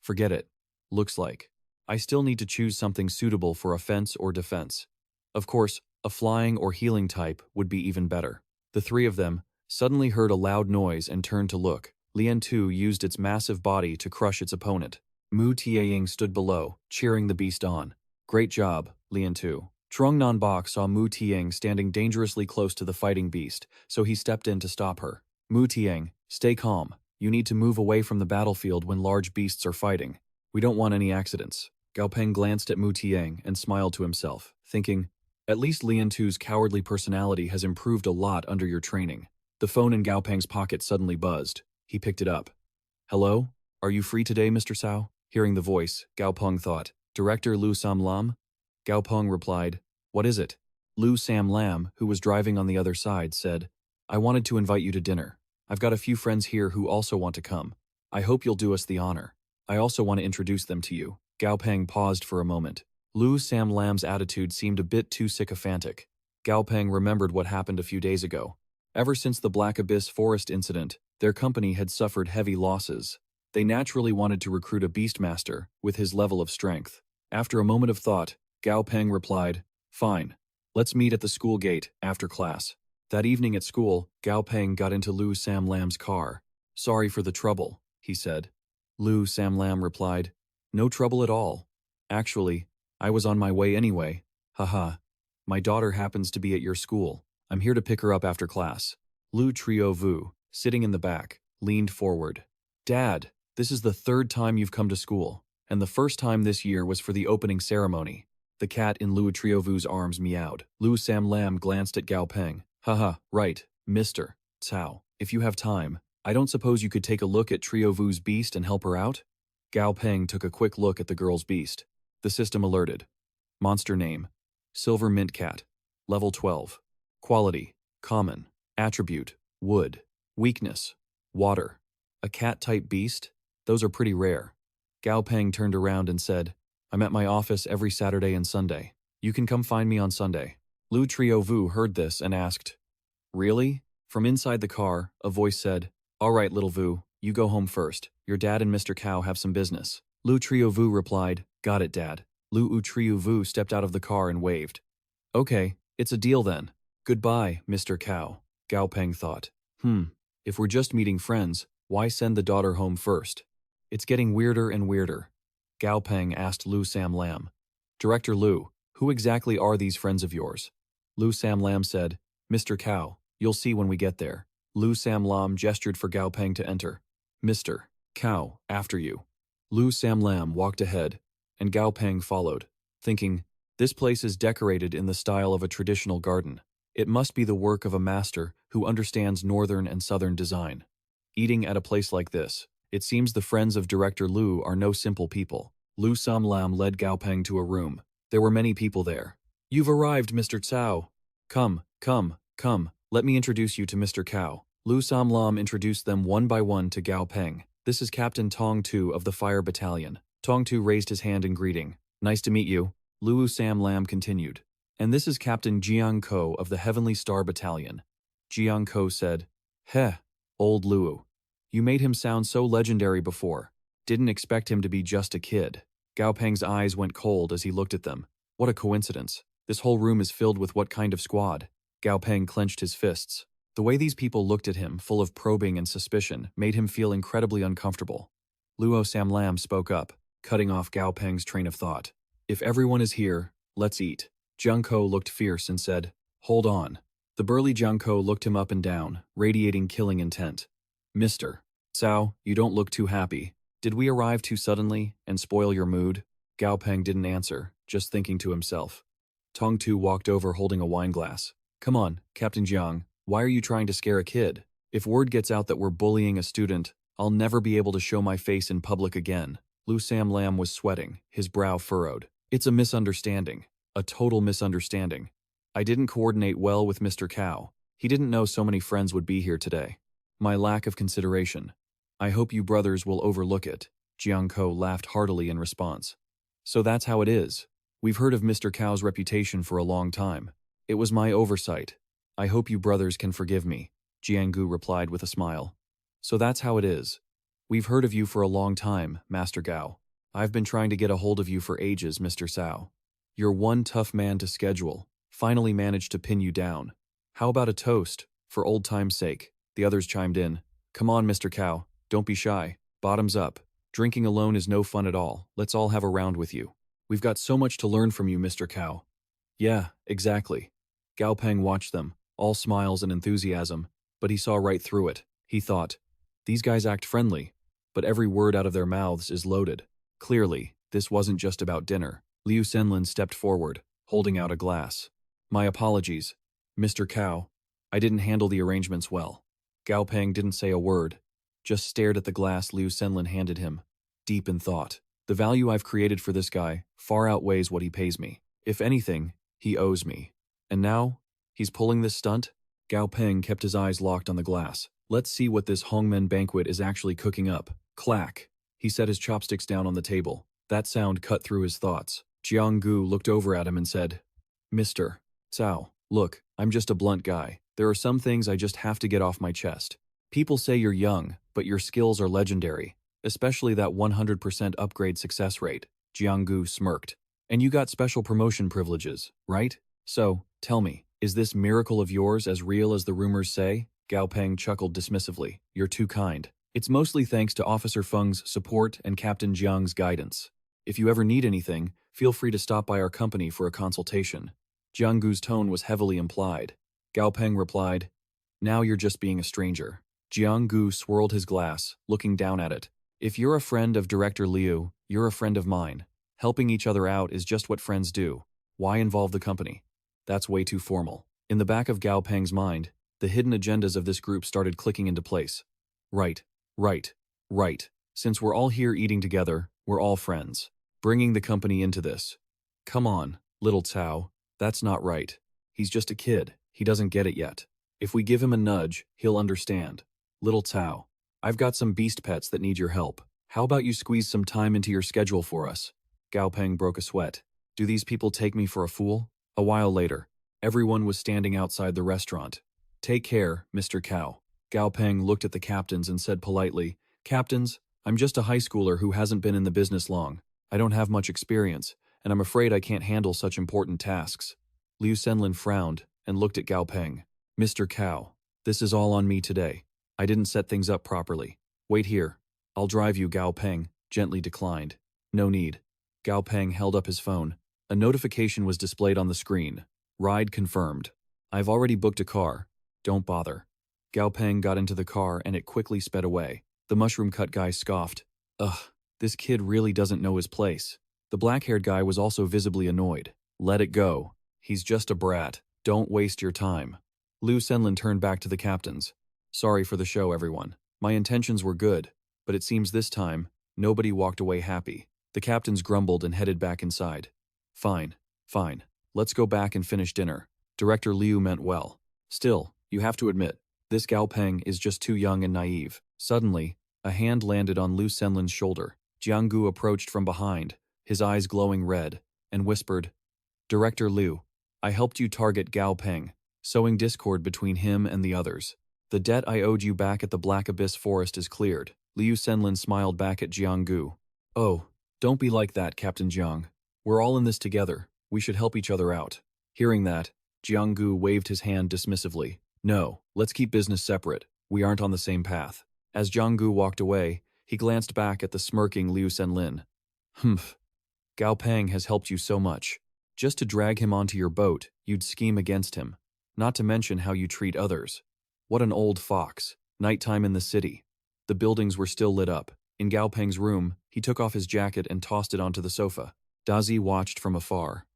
Forget it. Looks like. I still need to choose something suitable for offense or defense. Of course, a flying or healing type would be even better. The three of them suddenly heard a loud noise and turned to look. Lian Tu used its massive body to crush its opponent. Mu Tieying stood below, cheering the beast on. Great job, Lian Tu. Trung Nanbok saw Mu Tieng standing dangerously close to the fighting beast, so he stepped in to stop her. Mu Tieng, stay calm. You need to move away from the battlefield when large beasts are fighting. We don't want any accidents. Gao Peng glanced at Mu Tieng and smiled to himself, thinking, at least Lian Tu's cowardly personality has improved a lot under your training. The phone in Gao Peng's pocket suddenly buzzed. He picked it up. Hello? Are you free today, Mr. Cao? Hearing the voice, Gao Peng thought, Director Lu Sam Lam? Gao Peng replied, what is it? Lu Sam Lam, who was driving on the other side, said, I wanted to invite you to dinner. I've got a few friends here who also want to come. I hope you'll do us the honor. I also want to introduce them to you. Gao Peng paused for a moment. Lu Sam Lam's attitude seemed a bit too sycophantic. Gao Peng remembered what happened a few days ago. Ever since the Black Abyss Forest incident, their company had suffered heavy losses. They naturally wanted to recruit a beastmaster with his level of strength. After a moment of thought, Gao Peng replied, fine. Let's meet at the school gate after class. That evening at school, Gao Peng got into Lu Sam Lam's car. Sorry for the trouble, he said. Lu Sam Lam replied, no trouble at all. Actually, I was on my way anyway. Haha. My daughter happens to be at your school. I'm here to pick her up after class. Lu Trio Vu, sitting in the back, leaned forward. Dad, this is the third time you've come to school, and the first time this year was for the opening ceremony. The cat in Lu Trio Vu's arms meowed. Lu Sam Lam glanced at Gao Peng. Haha, right, Mr. Cao. If you have time, I don't suppose you could take a look at Trio Vu's beast and help her out? Gao Peng took a quick look at the girl's beast. The system alerted. Monster name, Silver Mint Cat. Level 12. Quality, common. Attribute, wood. Weakness, water. A cat-type beast? Those are pretty rare. Gao Peng turned around and said, I'm at my office every Saturday and Sunday. You can come find me on Sunday. Lu Trio Vu heard this and asked, really? From inside the car, a voice said, all right, little Vu, you go home first. Your dad and Mr. Cao have some business. Lu Trio Vu replied, got it, Dad. Lu Trio Vu stepped out of the car and waved. Okay, it's a deal then. Goodbye, Mr. Cao, Gao Peng thought. If we're just meeting friends, why send the daughter home first? It's getting weirder and weirder. Gao Peng asked Lu Sam Lam. Director Lu, who exactly are these friends of yours? Lu Sam Lam said, Mr. Cao, you'll see when we get there. Lu Sam Lam gestured for Gao Peng to enter. Mr. Cao, after you. Lu Sam Lam walked ahead, and Gao Peng followed, thinking, this place is decorated in the style of a traditional garden. It must be the work of a master who understands northern and southern design. Eating at a place like this, it seems the friends of Director Lu are no simple people. Lu Sam Lam led Gao Peng to a room. There were many people there. You've arrived, Mr. Cao. Come, let me introduce you to Mr. Cao. Lu Sam Lam introduced them one by one to Gao Peng. This is Captain Tong Tu of the Fire Battalion. Tong Tu raised his hand in greeting. Nice to meet you. Lu Sam Lam continued. And this is Captain Jiang Ko of the Heavenly Star Battalion. Jiang Ko said, Heh, old Lu. You made him sound so legendary before. Didn't expect him to be just a kid. Gao Peng's eyes went cold as he looked at them. What a coincidence. This whole room is filled with what kind of squad? Gao Peng clenched his fists. The way these people looked at him, full of probing and suspicion, made him feel incredibly uncomfortable. Luo Sam Lam spoke up, cutting off Gao Peng's train of thought. If everyone is here, let's eat. Jiang Ko looked fierce and said, hold on. The burly Jiang Ko looked him up and down, radiating killing intent. Mr. Cao, you don't look too happy. Did we arrive too suddenly and spoil your mood? Gao Peng didn't answer, just thinking to himself. Tong Tu walked over holding a wine glass. Come on, Captain Jiang, why are you trying to scare a kid? If word gets out that we're bullying a student, I'll never be able to show my face in public again. Lu Sam Lam was sweating, his brow furrowed. It's a misunderstanding. A total misunderstanding. I didn't coordinate well with Mr. Cao. He didn't know so many friends would be here today. My lack of consideration. I hope you brothers will overlook it. Jiang Ko laughed heartily in response. So that's how it is. We've heard of Mr. Cao's reputation for a long time. It was my oversight. I hope you brothers can forgive me, Jiang Gu replied with a smile. So that's how it is. We've heard of you for a long time, Master Gao. I've been trying to get a hold of you for ages, Mr. Cao. You're one tough man to schedule. Finally managed to pin you down. How about a toast, for old time's sake? The others chimed in. Come on, Mr. Cao, don't be shy. Bottoms up. Drinking alone is no fun at all. Let's all have a round with you. We've got so much to learn from you, Mr. Cao. Yeah, exactly. Gao Peng watched them, all smiles and enthusiasm, but he saw right through it. He thought, these guys act friendly, but every word out of their mouths is loaded. Clearly, this wasn't just about dinner. Liu Senlin stepped forward, holding out a glass. My apologies, Mr. Cao. I didn't handle the arrangements well. Gao Peng didn't say a word, just stared at the glass Liu Senlin handed him, deep in thought. The value I've created for this guy far outweighs what he pays me. If anything, he owes me. And now, he's pulling this stunt? Gao Peng kept his eyes locked on the glass. Let's see what this Hongmen banquet is actually cooking up. Clack! He set his chopsticks down on the table. That sound cut through his thoughts. Jianggu looked over at him and said, Mr. Cao, look, I'm just a blunt guy. There are some things I just have to get off my chest. People say you're young, but your skills are legendary, especially that 100% upgrade success rate. Jianggu smirked. And you got special promotion privileges, right? So, tell me, is this miracle of yours as real as the rumors say? Gao Peng chuckled dismissively. You're too kind. It's mostly thanks to Officer Feng's support and Captain Jiang's guidance. If you ever need anything, feel free to stop by our company for a consultation. Jianggu's tone was heavily implied. Gao Peng replied, Now you're just being a stranger. Jianggu swirled his glass, looking down at it. If you're a friend of Director Liu, you're a friend of mine. Helping each other out is just what friends do. Why involve the company? That's way too formal. In the back of Gao Peng's mind, the hidden agendas of this group started clicking into place. Right. Since we're all here eating together, we're all friends. Bringing the company into this. Come on, little Cao. That's not right. He's just a kid. He doesn't get it yet. If we give him a nudge, he'll understand. Little Cao, I've got some beast pets that need your help. How about you squeeze some time into your schedule for us? Gao Peng broke a sweat. Do these people take me for a fool? A while later, everyone was standing outside the restaurant. Take care, Mr. Cao. Gao Peng looked at the captains and said politely, Captains, I'm just a high schooler who hasn't been in the business long. I don't have much experience, and I'm afraid I can't handle such important tasks. Liu Senlin frowned and looked at Gao Peng. Mr. Cao, this is all on me today. I didn't set things up properly. Wait here. I'll drive you, Gao Peng gently declined. No need. Gao Peng held up his phone. A notification was displayed on the screen. Ride confirmed. I've already booked a car. Don't bother. Gao Peng got into the car and it quickly sped away. The mushroom-cut guy scoffed. Ugh, this kid really doesn't know his place. The black-haired guy was also visibly annoyed. Let it go. He's just a brat. Don't waste your time. Liu Senlin turned back to the captains. Sorry for the show, everyone. My intentions were good, but it seems this time, nobody walked away happy. The captains grumbled and headed back inside. Fine. Let's go back and finish dinner. Director Liu meant well. Still, you have to admit, this Gao Peng is just too young and naive. Suddenly, a hand landed on Liu Senlin's shoulder. Jianggu approached from behind, his eyes glowing red, and whispered, Director Liu, I helped you target Gao Peng, sowing discord between him and the others. The debt I owed you back at the Black Abyss Forest is cleared. Liu Senlin smiled back at Jianggu. Oh, don't be like that, Captain Jiang. We're all in this together. We should help each other out. Hearing that, Jianggu waved his hand dismissively. No, let's keep business separate. We aren't on the same path. As Jianggu walked away, he glanced back at the smirking Liu Senlin. Humph. Gao Peng has helped you so much. Just to drag him onto your boat, you'd scheme against him. Not to mention how you treat others. What an old fox. Nighttime in the city. The buildings were still lit up. In Gao Peng's room, he took off his jacket and tossed it onto the sofa. Dazi watched from afar.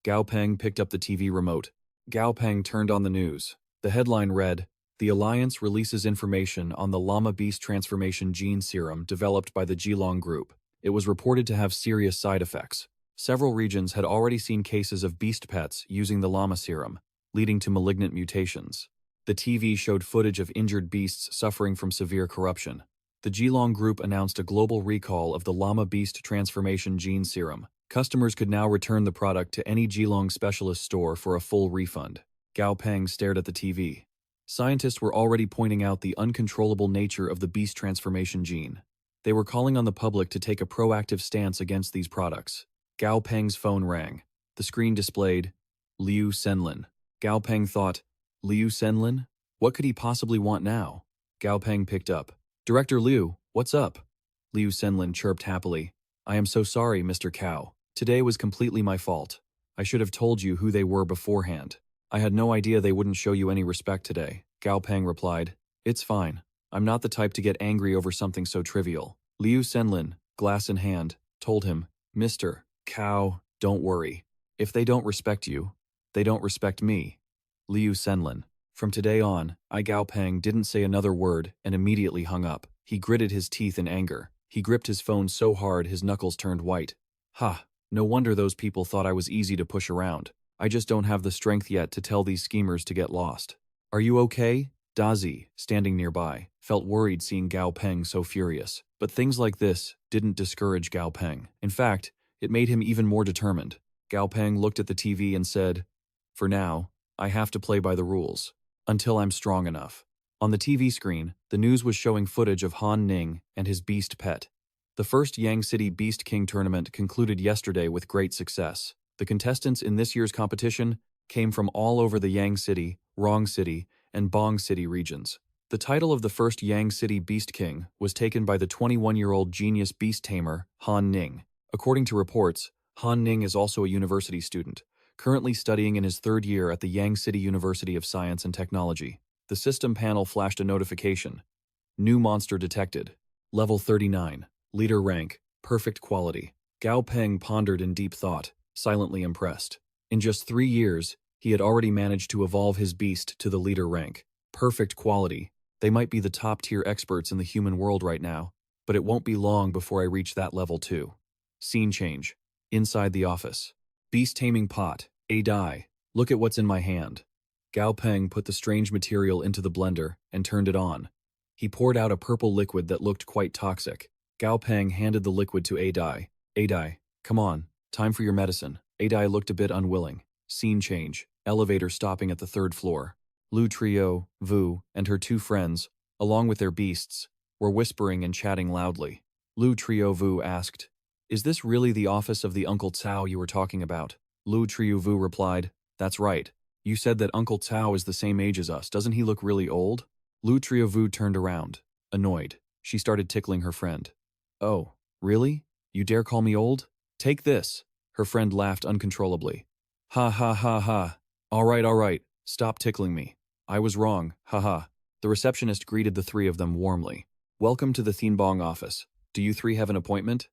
Gao Peng picked up the TV remote. Gao Peng turned on the news. The headline read, The Alliance releases information on the Llama Beast Transformation Gene Serum developed by the Geelong Group. It was reported to have serious side effects. Several regions had already seen cases of beast pets using the llama serum, leading to malignant mutations. The TV showed footage of injured beasts suffering from severe corruption. The Geelong Group announced a global recall of the Llama Beast Transformation Gene Serum. Customers could now return the product to any Geelong specialist store for a full refund. Gao Peng stared at the TV. Scientists were already pointing out the uncontrollable nature of the beast transformation gene. They were calling on the public to take a proactive stance against these products. Gao Peng's phone rang. The screen displayed Liu Senlin. Gao Peng thought, Liu Senlin? What could he possibly want now? Gao Peng picked up. Director Liu, what's up? Liu Senlin chirped happily. I am so sorry, Mr. Cao. Today was completely my fault. I should have told you who they were beforehand. I had no idea they wouldn't show you any respect today. Gao Peng replied. It's fine. I'm not the type to get angry over something so trivial. Liu Senlin, glass in hand, told him, Mr. Cao, don't worry. If they don't respect you, they don't respect me. Liu Senlin. From today on, Gao Peng didn't say another word and immediately hung up. He gritted his teeth in anger. He gripped his phone so hard his knuckles turned white. Ha, no wonder those people thought I was easy to push around. I just don't have the strength yet to tell these schemers to get lost. Are you okay? Dazi, standing nearby, felt worried seeing Gao Peng so furious. But things like this didn't discourage Gao Peng. In fact, it made him even more determined. Gao Peng looked at the TV and said, For now, I have to play by the rules. Until I'm strong enough. On the TV screen, the news was showing footage of Han Ning and his beast pet. The first Yang City Beast King tournament concluded yesterday with great success. The contestants in this year's competition came from all over the Yang City, Rong City, and Bong City regions. The title of the first Yang City Beast King was taken by the 21-year-old genius beast tamer, Han Ning. According to reports, Han Ning is also a university student, currently studying in his third year at the Yang City University of Science and Technology. The system panel flashed a notification. New monster detected. Level 39. Leader rank. Perfect quality. Gao Peng pondered in deep thought, silently impressed. In just 3 years, he had already managed to evolve his beast to the leader rank. Perfect quality. They might be the top-tier experts in the human world right now, but it won't be long before I reach that level too. Scene change. Inside the office. Beast taming pot. A die. Look at what's in my hand. Gao Peng put the strange material into the blender and turned it on. He poured out a purple liquid that looked quite toxic. Gao Peng handed the liquid to Adai. Adai, come on, time for your medicine. Adai looked a bit unwilling. Scene change. Elevator stopping at the 3rd floor. Lu Trio, Vu, and her 2 friends, along with their beasts, were whispering and chatting loudly. Lu Trio Vu asked, Is this really the office of the Uncle Cao you were talking about? Lu Trio Vu replied, That's right. You said that Uncle Cao is the same age as us. Doesn't he look really old? Lu Trio Vu turned around, annoyed. She started tickling her friend. Oh, really? You dare call me old? Take this. Her friend laughed uncontrollably. Ha ha ha ha. All right. Stop tickling me. I was wrong, haha. The receptionist greeted the 3 of them warmly. Welcome to the Thienbong office. Do you 3 have an appointment?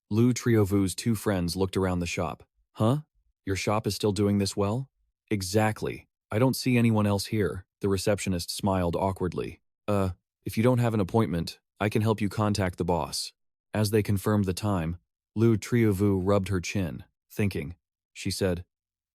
Lu Trio Vu's 2 friends looked around the shop. Huh? Your shop is still doing this well? Exactly. I don't see anyone else here. The receptionist smiled awkwardly. If you don't have an appointment, I can help you contact the boss. As they confirmed the time, Lu Trio Vu rubbed her chin, thinking. She said,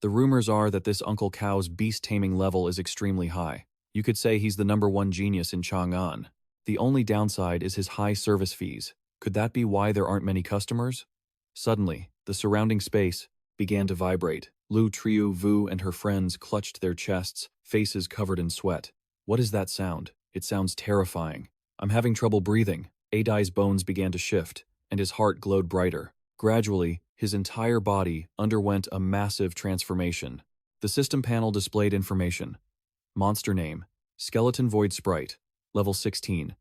The rumors are that this Uncle Cao's beast-taming level is extremely high. You could say he's the #1 genius in Chang'an. The only downside is his high service fees. Could that be why there aren't many customers? Suddenly, the surrounding space began to vibrate. Lu Trio Vu and her friends clutched their chests, faces covered in sweat. What is that sound? It sounds terrifying. I'm having trouble breathing. Adai's bones began to shift, and his heart glowed brighter. Gradually, his entire body underwent a massive transformation. The system panel displayed information. Monster name, Skeleton Void Sprite, level 16.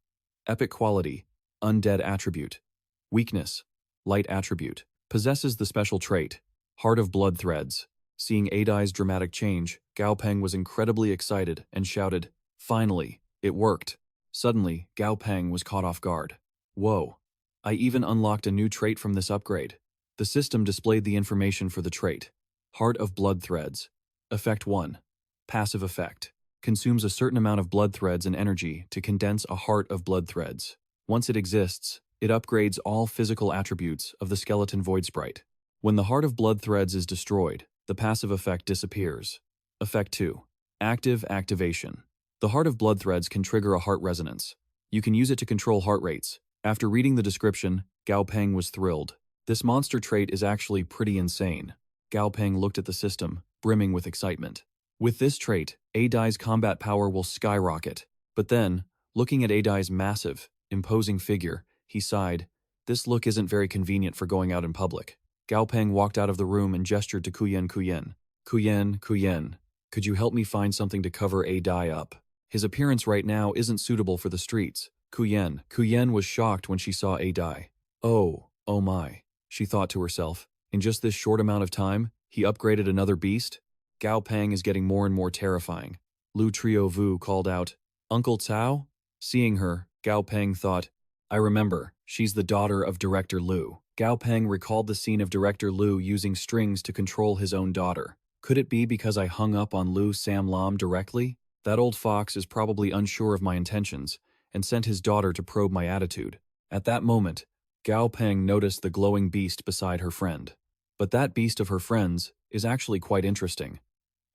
Epic quality, Undead attribute. Weakness, Light attribute. Possesses the special trait, Heart of Blood Threads. Seeing Adai's dramatic change, Gao Peng was incredibly excited and shouted, Finally, it worked. Suddenly, Gao Peng was caught off guard. Whoa, I even unlocked a new trait from this upgrade. The system displayed the information for the trait. Heart of Blood Threads. Effect 1. Passive effect. Consumes a certain amount of blood threads and energy to condense a heart of blood threads. Once it exists, it upgrades all physical attributes of the Skeleton Void Sprite. When the heart of blood threads is destroyed, the passive effect disappears. Effect 2. Active activation. The heart of blood threads can trigger a heart resonance. You can use it to control heart rates. After reading the description, Gao Peng was thrilled. This monster trait is actually pretty insane. Gao Peng looked at the system, brimming with excitement. With this trait, Adai's combat power will skyrocket. But then, looking at Adai's massive, imposing figure, He sighed. This look isn't very convenient for going out in public. Gao Peng walked out of the room and gestured to Kuyen Kuyen. Kuyen, could you help me find something to cover a die up? His appearance right now isn't suitable for the streets. Kuyen was shocked when she saw a die. Oh my, she thought to herself. In just this short amount of time, he upgraded another beast? Gao Peng is getting more and more terrifying. Lu Trio Vu called out, Uncle Cao? Seeing her, Gao Peng thought, I remember, she's the daughter of Director Lu. Gao Peng recalled the scene of Director Lu using strings to control his own daughter. Could it be because I hung up on Lu Sam Lam directly? That old fox is probably unsure of my intentions and sent his daughter to probe my attitude. At that moment, Gao Peng noticed the glowing beast beside her friend. But that beast of her friend's is actually quite interesting.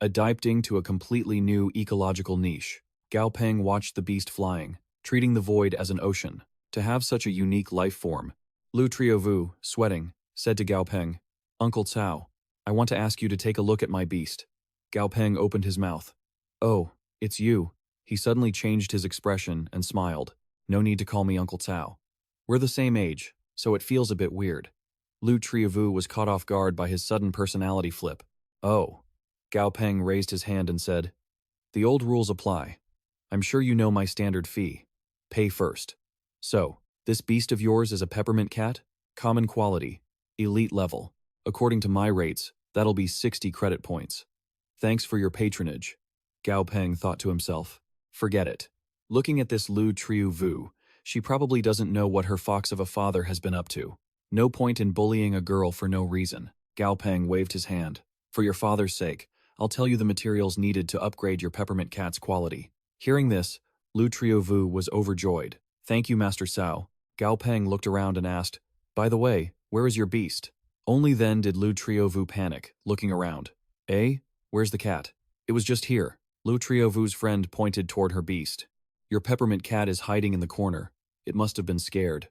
Adapting to a completely new ecological niche, Gao Peng watched the beast flying, treating the void as an ocean. To have such a unique life form, Lu Triovu, sweating, said to Gao Peng, Uncle Cao, I want to ask you to take a look at my beast. Gao Peng opened his mouth. Oh, it's you. He suddenly changed his expression and smiled. No need to call me Uncle Cao. We're the same age, so it feels a bit weird. Lu Triovu was caught off guard by his sudden personality flip. Oh. Gao Peng raised his hand and said, The old rules apply. I'm sure you know my standard fee. Pay first. So, this beast of yours is a peppermint cat? Common quality. Elite level. According to my rates, that'll be 60 credit points. Thanks for your patronage. Gao Peng thought to himself. Forget it. Looking at this Lu Triu Vu, she probably doesn't know what her fox of a father has been up to. No point in bullying a girl for no reason. Gao Peng waved his hand. For your father's sake, I'll tell you the materials needed to upgrade your peppermint cat's quality. Hearing this, Lu Triu Vu was overjoyed. Thank you, Master Cao. Gao Peng looked around and asked, By the way, where is your beast? Only then did Lu Triu Vu panic, looking around. Eh? Where's the cat? It was just here. Lu Triu Vu's friend pointed toward her beast. Your peppermint cat is hiding in the corner. It must have been scared.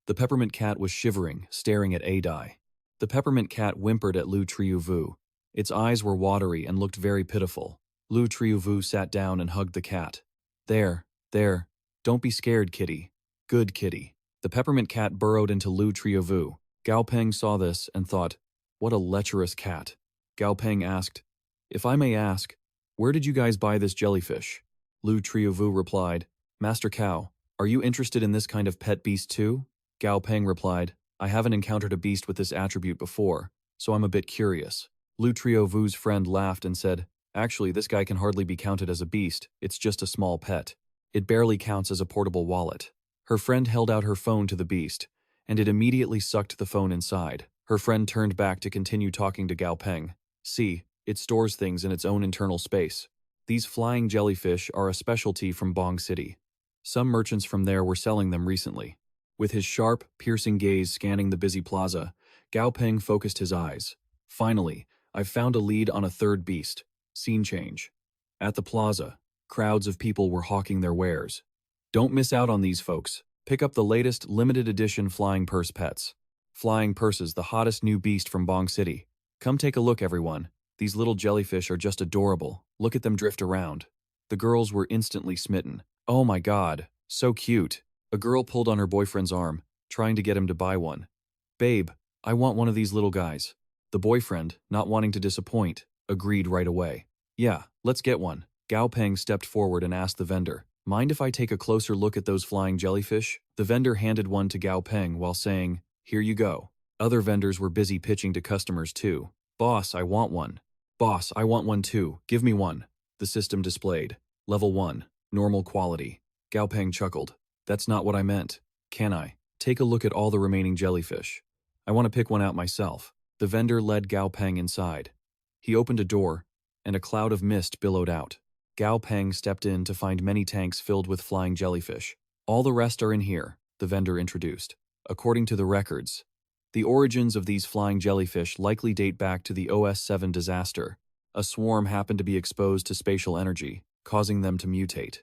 The peppermint cat was shivering, staring at Adai. The peppermint cat whimpered at Lu Triu Vu. Its eyes were watery and looked very pitiful. Lu Triu Vu sat down and hugged the cat. There. Don't be scared, kitty. Good kitty. The peppermint cat burrowed into Lu Triu Vu. Gao Peng saw this and thought, What a lecherous cat. Gao Peng asked, If I may ask, where did you guys buy this jellyfish? Lu Triu Vu replied, Master Cao, are you interested in this kind of pet beast too? Gao Peng replied, I haven't encountered a beast with this attribute before, so I'm a bit curious. Lu Triu Vu's friend laughed and said, Actually, this guy can hardly be counted as a beast, it's just a small pet. It barely counts as a portable wallet. Her friend held out her phone to the beast, and it immediately sucked the phone inside. Her friend turned back to continue talking to Gao Peng. See, it stores things in its own internal space. These flying jellyfish are a specialty from Bong City. Some merchants from there were selling them recently. With his sharp, piercing gaze scanning the busy plaza, Gao Peng focused his eyes. Finally, I've found a lead on a third beast. Scene change. At the plaza, crowds of people were hawking their wares. Don't miss out on these folks. Pick up the latest limited edition flying purse pets. Flying purses, the hottest new beast from Bong City. Come take a look, everyone. These little jellyfish are just adorable. Look at them drift around. The girls were instantly smitten. Oh my god, so cute. A girl pulled on her boyfriend's arm, trying to get him to buy one. Babe, I want one of these little guys. The boyfriend, not wanting to disappoint, agreed right away. Yeah, let's get one. Gao Peng stepped forward and asked the vendor, Mind if I take a closer look at those flying jellyfish? The vendor handed one to Gao Peng while saying, Here you go. Other vendors were busy pitching to customers too. Boss, I want one. Boss, I want one too. Give me one. The system displayed. Level 1. Normal quality. Gao Peng chuckled. That's not what I meant. Can I? Take a look at all the remaining jellyfish. I want to pick one out myself. The vendor led Gao Peng inside. He opened a door, and a cloud of mist billowed out. Gao Peng stepped in to find many tanks filled with flying jellyfish. All the rest are in here, the vendor introduced. According to the records, the origins of these flying jellyfish likely date back to the OS-7 disaster. A swarm happened to be exposed to spatial energy, causing them to mutate.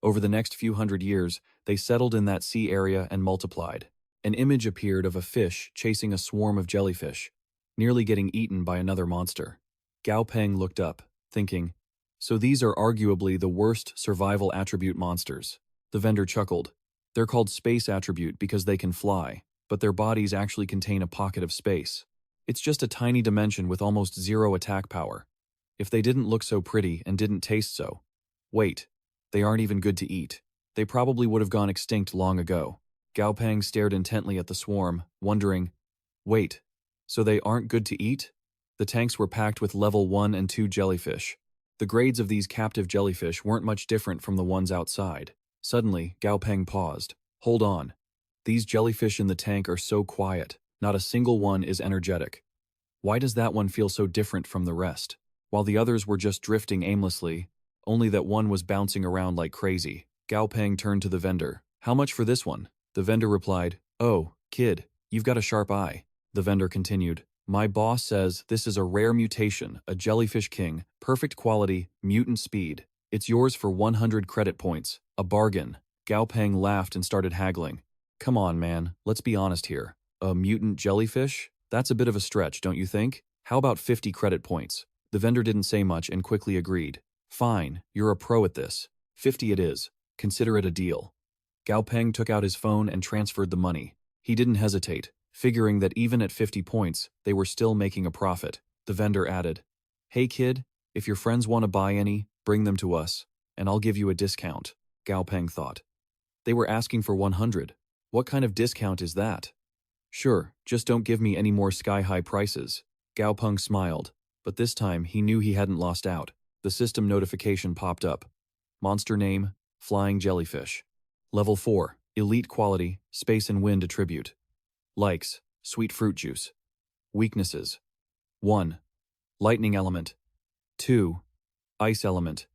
Over the next few hundred years, they settled in that sea area and multiplied. An image appeared of a fish chasing a swarm of jellyfish, nearly getting eaten by another monster. Gao Peng looked up, thinking, So these are arguably the worst survival attribute monsters. The vendor chuckled. They're called space attribute because they can fly, but their bodies actually contain a pocket of space. It's just a tiny dimension with almost zero attack power. If they didn't look so pretty and didn't taste so. Wait, they aren't even good to eat. They probably would have gone extinct long ago. Gao Peng stared intently at the swarm, wondering, wait, so they aren't good to eat? The tanks were packed with level 1 and 2 jellyfish. The grades of these captive jellyfish weren't much different from the ones outside. Suddenly, Gao Peng paused. Hold on. These jellyfish in the tank are so quiet. Not a single one is energetic. Why does that one feel so different from the rest? While the others were just drifting aimlessly, only that one was bouncing around like crazy. Gao Peng turned to the vendor. How much for this one? The vendor replied, oh, kid, you've got a sharp eye. The vendor continued, my boss says this is a rare mutation, a jellyfish king, perfect quality, mutant speed. It's yours for 100 credit points. A bargain. Gao Peng laughed and started haggling. Come on, man, let's be honest here. A mutant jellyfish? That's a bit of a stretch, don't you think? How about 50 credit points? The vendor didn't say much and quickly agreed. Fine, you're a pro at this. 50 it is. Consider it a deal. Gao Peng took out his phone and transferred the money. He didn't hesitate, figuring that even at 50 points, they were still making a profit. The vendor added, hey kid, if your friends want to buy any, bring them to us, and I'll give you a discount. Gao Peng thought. They were asking for 100. What kind of discount is that? Sure, just don't give me any more sky-high prices. Gao Peng smiled, but this time he knew he hadn't lost out. The system notification popped up. Monster name, Flying Jellyfish. Level 4, Elite Quality, Space and Wind Attribute. Likes, Sweet Fruit Juice. Weaknesses. 1. Lightning Element. 2. Ice Element.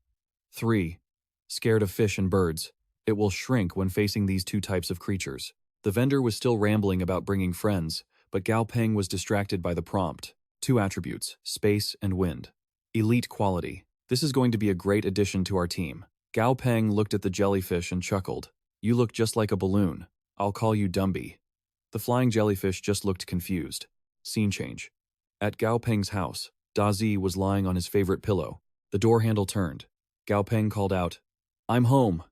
3. Scared of fish and birds. It will shrink when facing these two types of creatures. The vendor was still rambling about bringing friends, but Gao Peng was distracted by the prompt. 2 attributes, Space and Wind. Elite Quality. This is going to be a great addition to our team. Gao Peng looked at the jellyfish and chuckled. You look just like a balloon. I'll call you Dumby. The flying jellyfish just looked confused. Scene change. At Gao Peng's house, Dazi was lying on his favorite pillow. The door handle turned. Gao Peng called out, I'm home.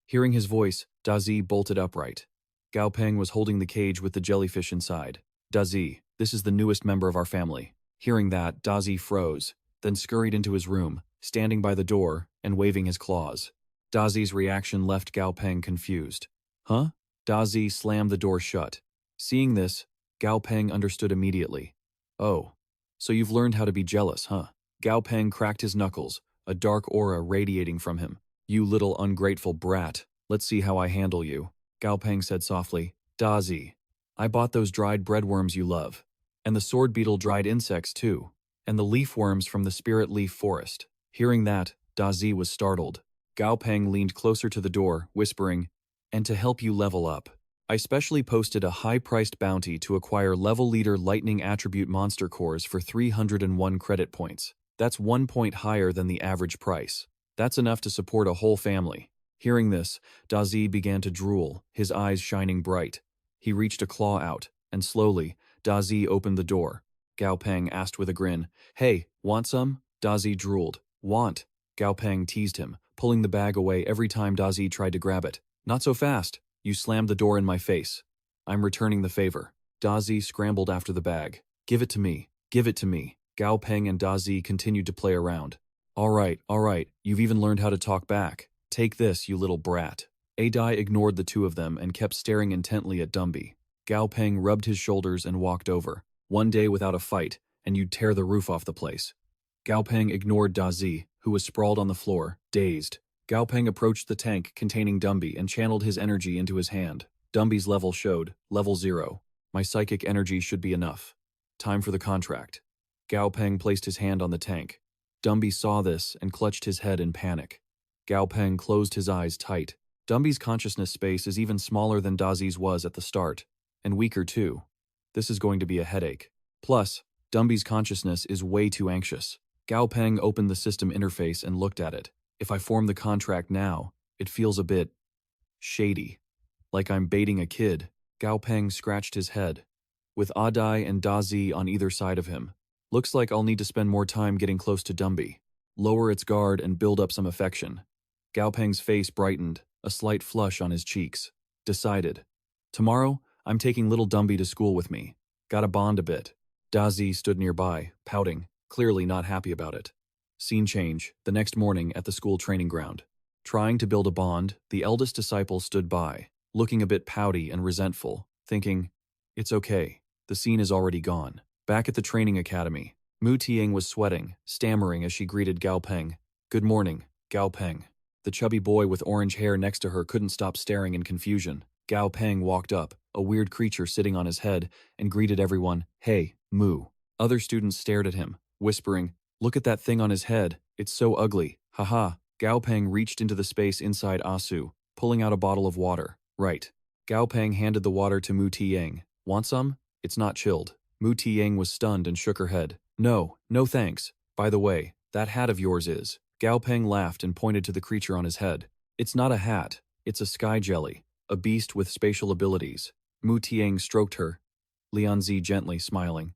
Hearing his voice, Dazi bolted upright. Gao Peng was holding the cage with the jellyfish inside. Dazi, this is the newest member of our family. Hearing that, Dazi froze, then scurried into his room, standing by the door and waving his claws. Dazi's reaction left Gao Peng confused. Huh? Dazi slammed the door shut. Seeing this, Gao Peng understood immediately. Oh, so you've learned how to be jealous, huh? Gao Peng cracked his knuckles, a dark aura radiating from him. You little ungrateful brat, let's see how I handle you. Gao Peng said softly, Dazi, I bought those dried breadworms you love. And the sword beetle dried insects too. And the leaf worms from the spirit leaf forest. Hearing that, Dazi was startled. Gao Peng leaned closer to the door, whispering, and to help you level up, I specially posted a high-priced bounty to acquire level leader lightning attribute monster cores for 301 credit points. That's 1 point higher than the average price. That's enough to support a whole family. Hearing this, Dazi began to drool, his eyes shining bright. He reached a claw out, and slowly, Dazi opened the door. Gao Peng asked with a grin, Hey, want some? Dazi drooled. Want? Gao Peng teased him, pulling the bag away every time Dazi tried to grab it. Not so fast. You slammed the door in my face. I'm returning the favor. Dazi scrambled after the bag. Give it to me. Give it to me. Gao Peng and Dazi continued to play around. All right, you've even learned how to talk back. Take this, you little brat. Adai ignored the two of them and kept staring intently at Dumby. Gao Peng rubbed his shoulders and walked over. One day without a fight, and you'd tear the roof off the place. Gao Peng ignored Dazi, who was sprawled on the floor, dazed. Gao Peng approached the tank containing Dumby and channeled his energy into his hand. Dumby's level showed, level 0. My psychic energy should be enough. Time for the contract. Gao Peng placed his hand on the tank. Dumby saw this and clutched his head in panic. Gao Peng closed his eyes tight. Dumby's consciousness space is even smaller than Dazi's was at the start, and weaker too. This is going to be a headache. Plus, Dumby's consciousness is way too anxious. Gao Peng opened the system interface and looked at it. If I form the contract now, it feels a bit shady. Like I'm baiting a kid. Gao Peng scratched his head. With Adai and Dazi on either side of him. Looks like I'll need to spend more time getting close to Dumby. Lower its guard and build up some affection. Gao Peng's face brightened, a slight flush on his cheeks. Decided. Tomorrow, I'm taking little Dumby to school with me. Gotta bond a bit. Dazi stood nearby, pouting, clearly not happy about it. Scene change, the next morning at the school training ground. Trying to build a bond, the eldest disciple stood by, looking a bit pouty and resentful, thinking, it's okay, the scene is already gone. Back at the training academy, Mu Tiang was sweating, stammering as she greeted Gao Peng. Good morning, Gao Peng. The chubby boy with orange hair next to her couldn't stop staring in confusion. Gao Peng walked up, a weird creature sitting on his head, and greeted everyone, hey, Mu. Other students stared at him, whispering, look at that thing on his head, it's so ugly, haha. Gao Peng reached into the space inside Asu, pulling out a bottle of water. Right. Gao Peng handed the water to Mu Tiang. Want some? It's not chilled. Mu Tiang was stunned and shook her head. No, no thanks. By the way, that hat of yours is. Gao Peng laughed and pointed to the creature on his head. It's not a hat, it's a sky jelly, a beast with spatial abilities. Mu Tiang stroked her. Lianzi gently smiling.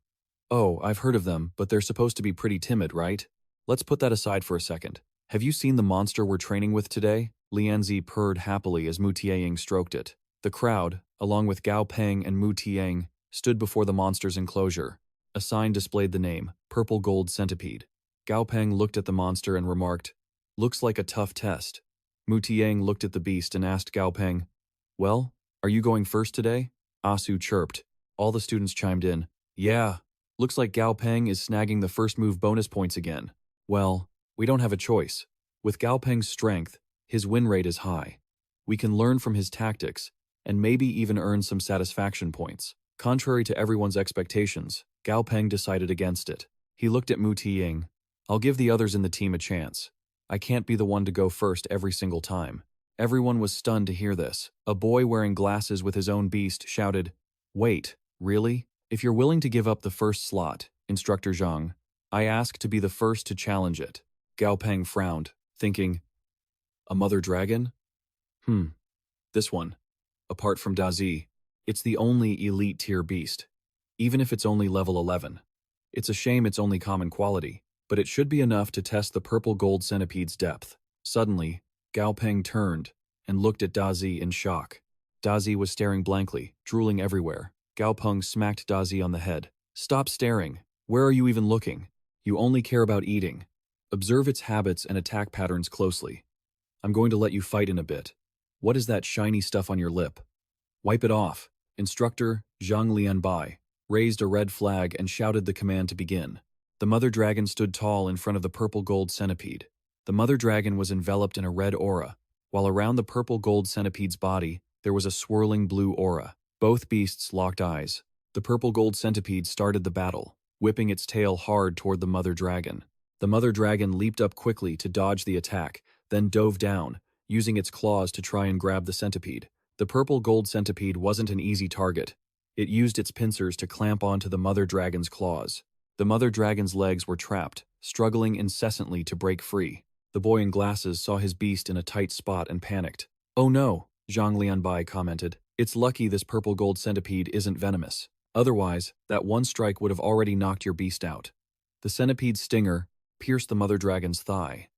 Oh, I've heard of them, but they're supposed to be pretty timid, right? Let's put that aside for a second. Have you seen the monster we're training with today? Lianzi purred happily as Mu Tiang stroked it. The crowd, along with Gao Peng and Mu Tiang, stood before the monster's enclosure. A sign displayed the name, Purple Gold Centipede. Gao Peng looked at the monster and remarked, looks like a tough test. Mu Tiang looked at the beast and asked Gao Peng, well, are you going first today? Asu chirped. All the students chimed in. Yeah, looks like Gao Peng is snagging the first move bonus points again. Well, we don't have a choice. With Gao Peng's strength, his win rate is high. We can learn from his tactics, and maybe even earn some satisfaction points. Contrary to everyone's expectations, Gao Peng decided against it. He looked at Mu Tiang. I'll give the others in the team a chance. I can't be the one to go first every single time. Everyone was stunned to hear this. A boy wearing glasses with his own beast shouted, wait, really? If you're willing to give up the first slot, Instructor Zhang, I ask to be the first to challenge it. Gao Peng frowned, thinking, a mother dragon? This one. Apart from Dazi, it's the only elite tier beast. Even if it's only level 11. It's a shame it's only common quality, but it should be enough to test the purple gold centipede's depth. Suddenly, Gao Peng turned and looked at Dazi in shock. Dazi was staring blankly, drooling everywhere. Gao Peng smacked Dazi on the head. Stop staring. Where are you even looking? You only care about eating. Observe its habits and attack patterns closely. I'm going to let you fight in a bit. What is that shiny stuff on your lip? Wipe it off. Instructor Zhang Lianbai raised a red flag and shouted the command to begin. The mother dragon stood tall in front of the purple gold centipede. The mother dragon was enveloped in a red aura, while around the purple gold centipede's body, there was a swirling blue aura. Both beasts locked eyes. The purple gold centipede started the battle, whipping its tail hard toward the mother dragon. The mother dragon leaped up quickly to dodge the attack, then dove down, using its claws to try and grab the centipede. The purple gold centipede wasn't an easy target. It used its pincers to clamp onto the mother dragon's claws. The mother dragon's legs were trapped, struggling incessantly to break free. The boy in glasses saw his beast in a tight spot and panicked. Oh no, Zhang Lianbai commented. It's lucky this purple gold centipede isn't venomous. Otherwise, that one strike would have already knocked your beast out. The centipede's stinger pierced the mother dragon's thigh.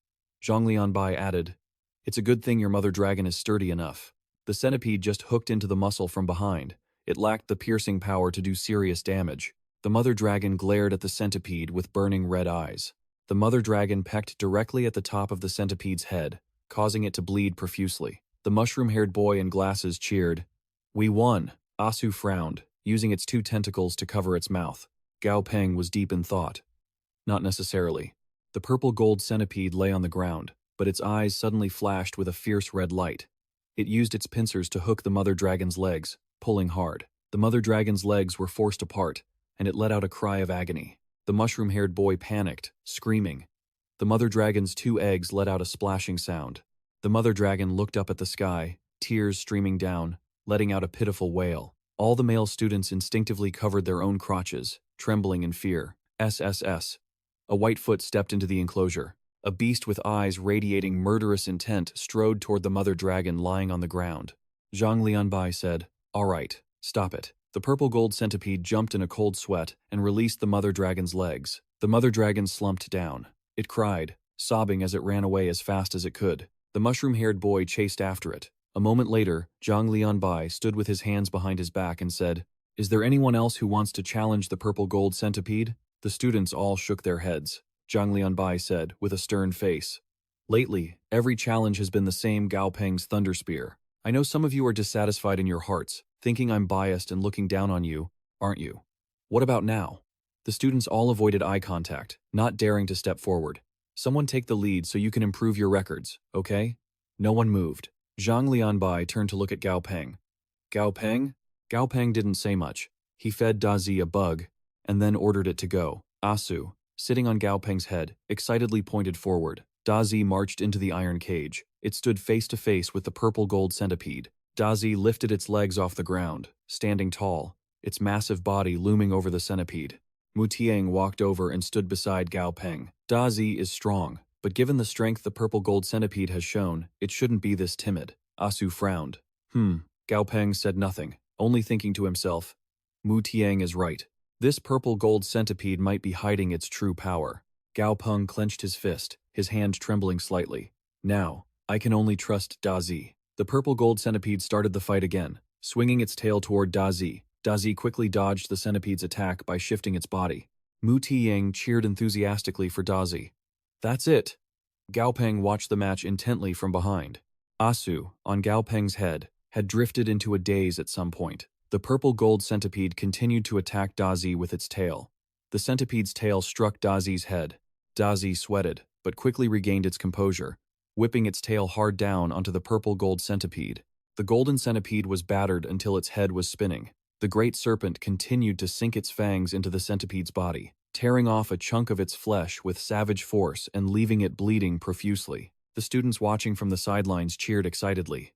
Zhang Lianbai added, it's a good thing your mother dragon is sturdy enough. The centipede just hooked into the muscle from behind. It lacked the piercing power to do serious damage. The mother dragon glared at the centipede with burning red eyes. The mother dragon pecked directly at the top of the centipede's head, causing it to bleed profusely. The mushroom-haired boy in glasses cheered. We won. Asu frowned, using its two tentacles to cover its mouth. Gao Peng was deep in thought. Not necessarily. The purple gold centipede lay on the ground, but its eyes suddenly flashed with a fierce red light. It used its pincers to hook the mother dragon's legs, pulling hard. The mother dragon's legs were forced apart, and it let out a cry of agony. The mushroom-haired boy panicked, screaming. The mother dragon's two eggs let out a splashing sound. The mother dragon looked up at the sky, tears streaming down, letting out a pitiful wail. All the male students instinctively covered their own crotches, trembling in fear. SSS. A whitefoot stepped into the enclosure. A beast with eyes radiating murderous intent strode toward the mother dragon lying on the ground. Zhang Lianbai said, all right, stop it. The purple gold centipede jumped in a cold sweat and released the mother dragon's legs. The mother dragon slumped down. It cried, sobbing as it ran away as fast as it could. The mushroom-haired boy chased after it. A moment later, Zhang Lianbai stood with his hands behind his back and said, "Is there anyone else who wants to challenge the purple gold centipede?" The students all shook their heads. Zhang Lianbai said, with a stern face. "Lately, every challenge has been the same Gao Peng's Thunder Spear. I know some of you are dissatisfied in your hearts, thinking I'm biased and looking down on you, aren't you? What about now?" The students all avoided eye contact, not daring to step forward. "Someone take the lead so you can improve your records, okay?" No one moved. Zhang Lianbai turned to look at Gao Peng. "Gao Peng?" Gao Peng didn't say much. He fed Dazi a bug, and then ordered it to go. Asu, sitting on Gao Peng's head, excitedly pointed forward. Dazi marched into the iron cage. It stood face to face with the purple gold centipede. Dazi lifted its legs off the ground, standing tall, its massive body looming over the centipede. Mu Tiang walked over and stood beside Gao Peng. Dazi is strong, but given the strength the purple gold centipede has shown, it shouldn't be this timid. Asu frowned. Gao Peng said nothing, only thinking to himself, Mu Tiang is right. This purple gold centipede might be hiding its true power. Gao Peng clenched his fist, his hand trembling slightly. Now, I can only trust Dazi. The purple gold centipede started the fight again, swinging its tail toward Dazi. Dazi quickly dodged the centipede's attack by shifting its body. Mu Tiyang cheered enthusiastically for Dazi. That's it. Gao Peng watched the match intently from behind. Asu, on Gao Peng's head, had drifted into a daze at some point. The purple gold centipede continued to attack Dazi with its tail. The centipede's tail struck Dazi's head. Dazi sweated, but quickly regained its composure, whipping its tail hard down onto the purple gold centipede. The golden centipede was battered until its head was spinning. The great serpent continued to sink its fangs into the centipede's body, tearing off a chunk of its flesh with savage force and leaving it bleeding profusely. The students watching from the sidelines cheered excitedly.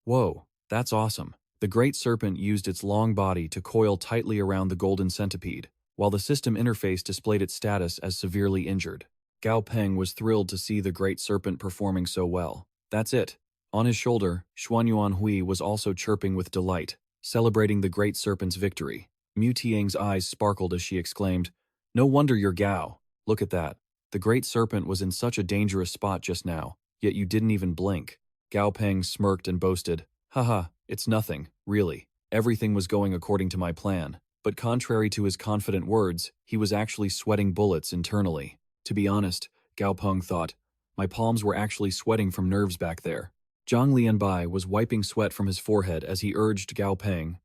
Whoa, that's awesome. The great serpent used its long body to coil tightly around the golden centipede, while the system interface displayed its status as severely injured. Gao Peng was thrilled to see the great serpent performing so well. That's it. On his shoulder, Xuanyuan Hui was also chirping with delight, celebrating the great serpent's victory. Mu Tiang's eyes sparkled as she exclaimed, "No wonder you're Gao. Look at that. The great serpent was in such a dangerous spot just now, yet you didn't even blink." Gao Peng smirked and boasted, "Haha, it's nothing, really. Everything was going according to my plan." But contrary to his confident words, he was actually sweating bullets internally. To be honest, Gao Peng thought, my palms were actually sweating from nerves back there. Zhang Lianbai was wiping sweat from his forehead as he urged Gao Peng,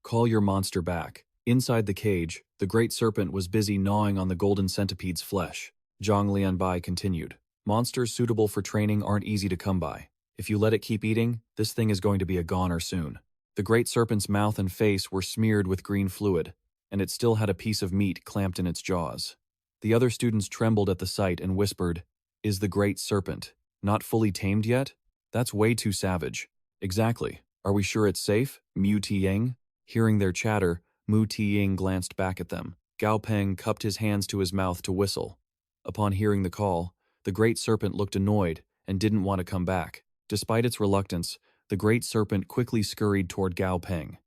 call your monster back." Inside the cage, the great serpent was busy gnawing on the golden centipede's flesh. Zhang Lianbai continued, "Monsters suitable for training aren't easy to come by. If you let it keep eating, this thing is going to be a goner soon." The great serpent's mouth and face were smeared with green fluid, and it still had a piece of meat clamped in its jaws. The other students trembled at the sight and whispered, "Is the great serpent not fully tamed yet? That's way too savage." "Exactly. Are we sure it's safe?" Mu Tiyang. Hearing their chatter, Mu Tiyang glanced back at them. Gao Peng cupped his hands to his mouth to whistle. Upon hearing the call, the great serpent looked annoyed and didn't want to come back. Despite its reluctance, the great serpent quickly scurried toward Gao Peng.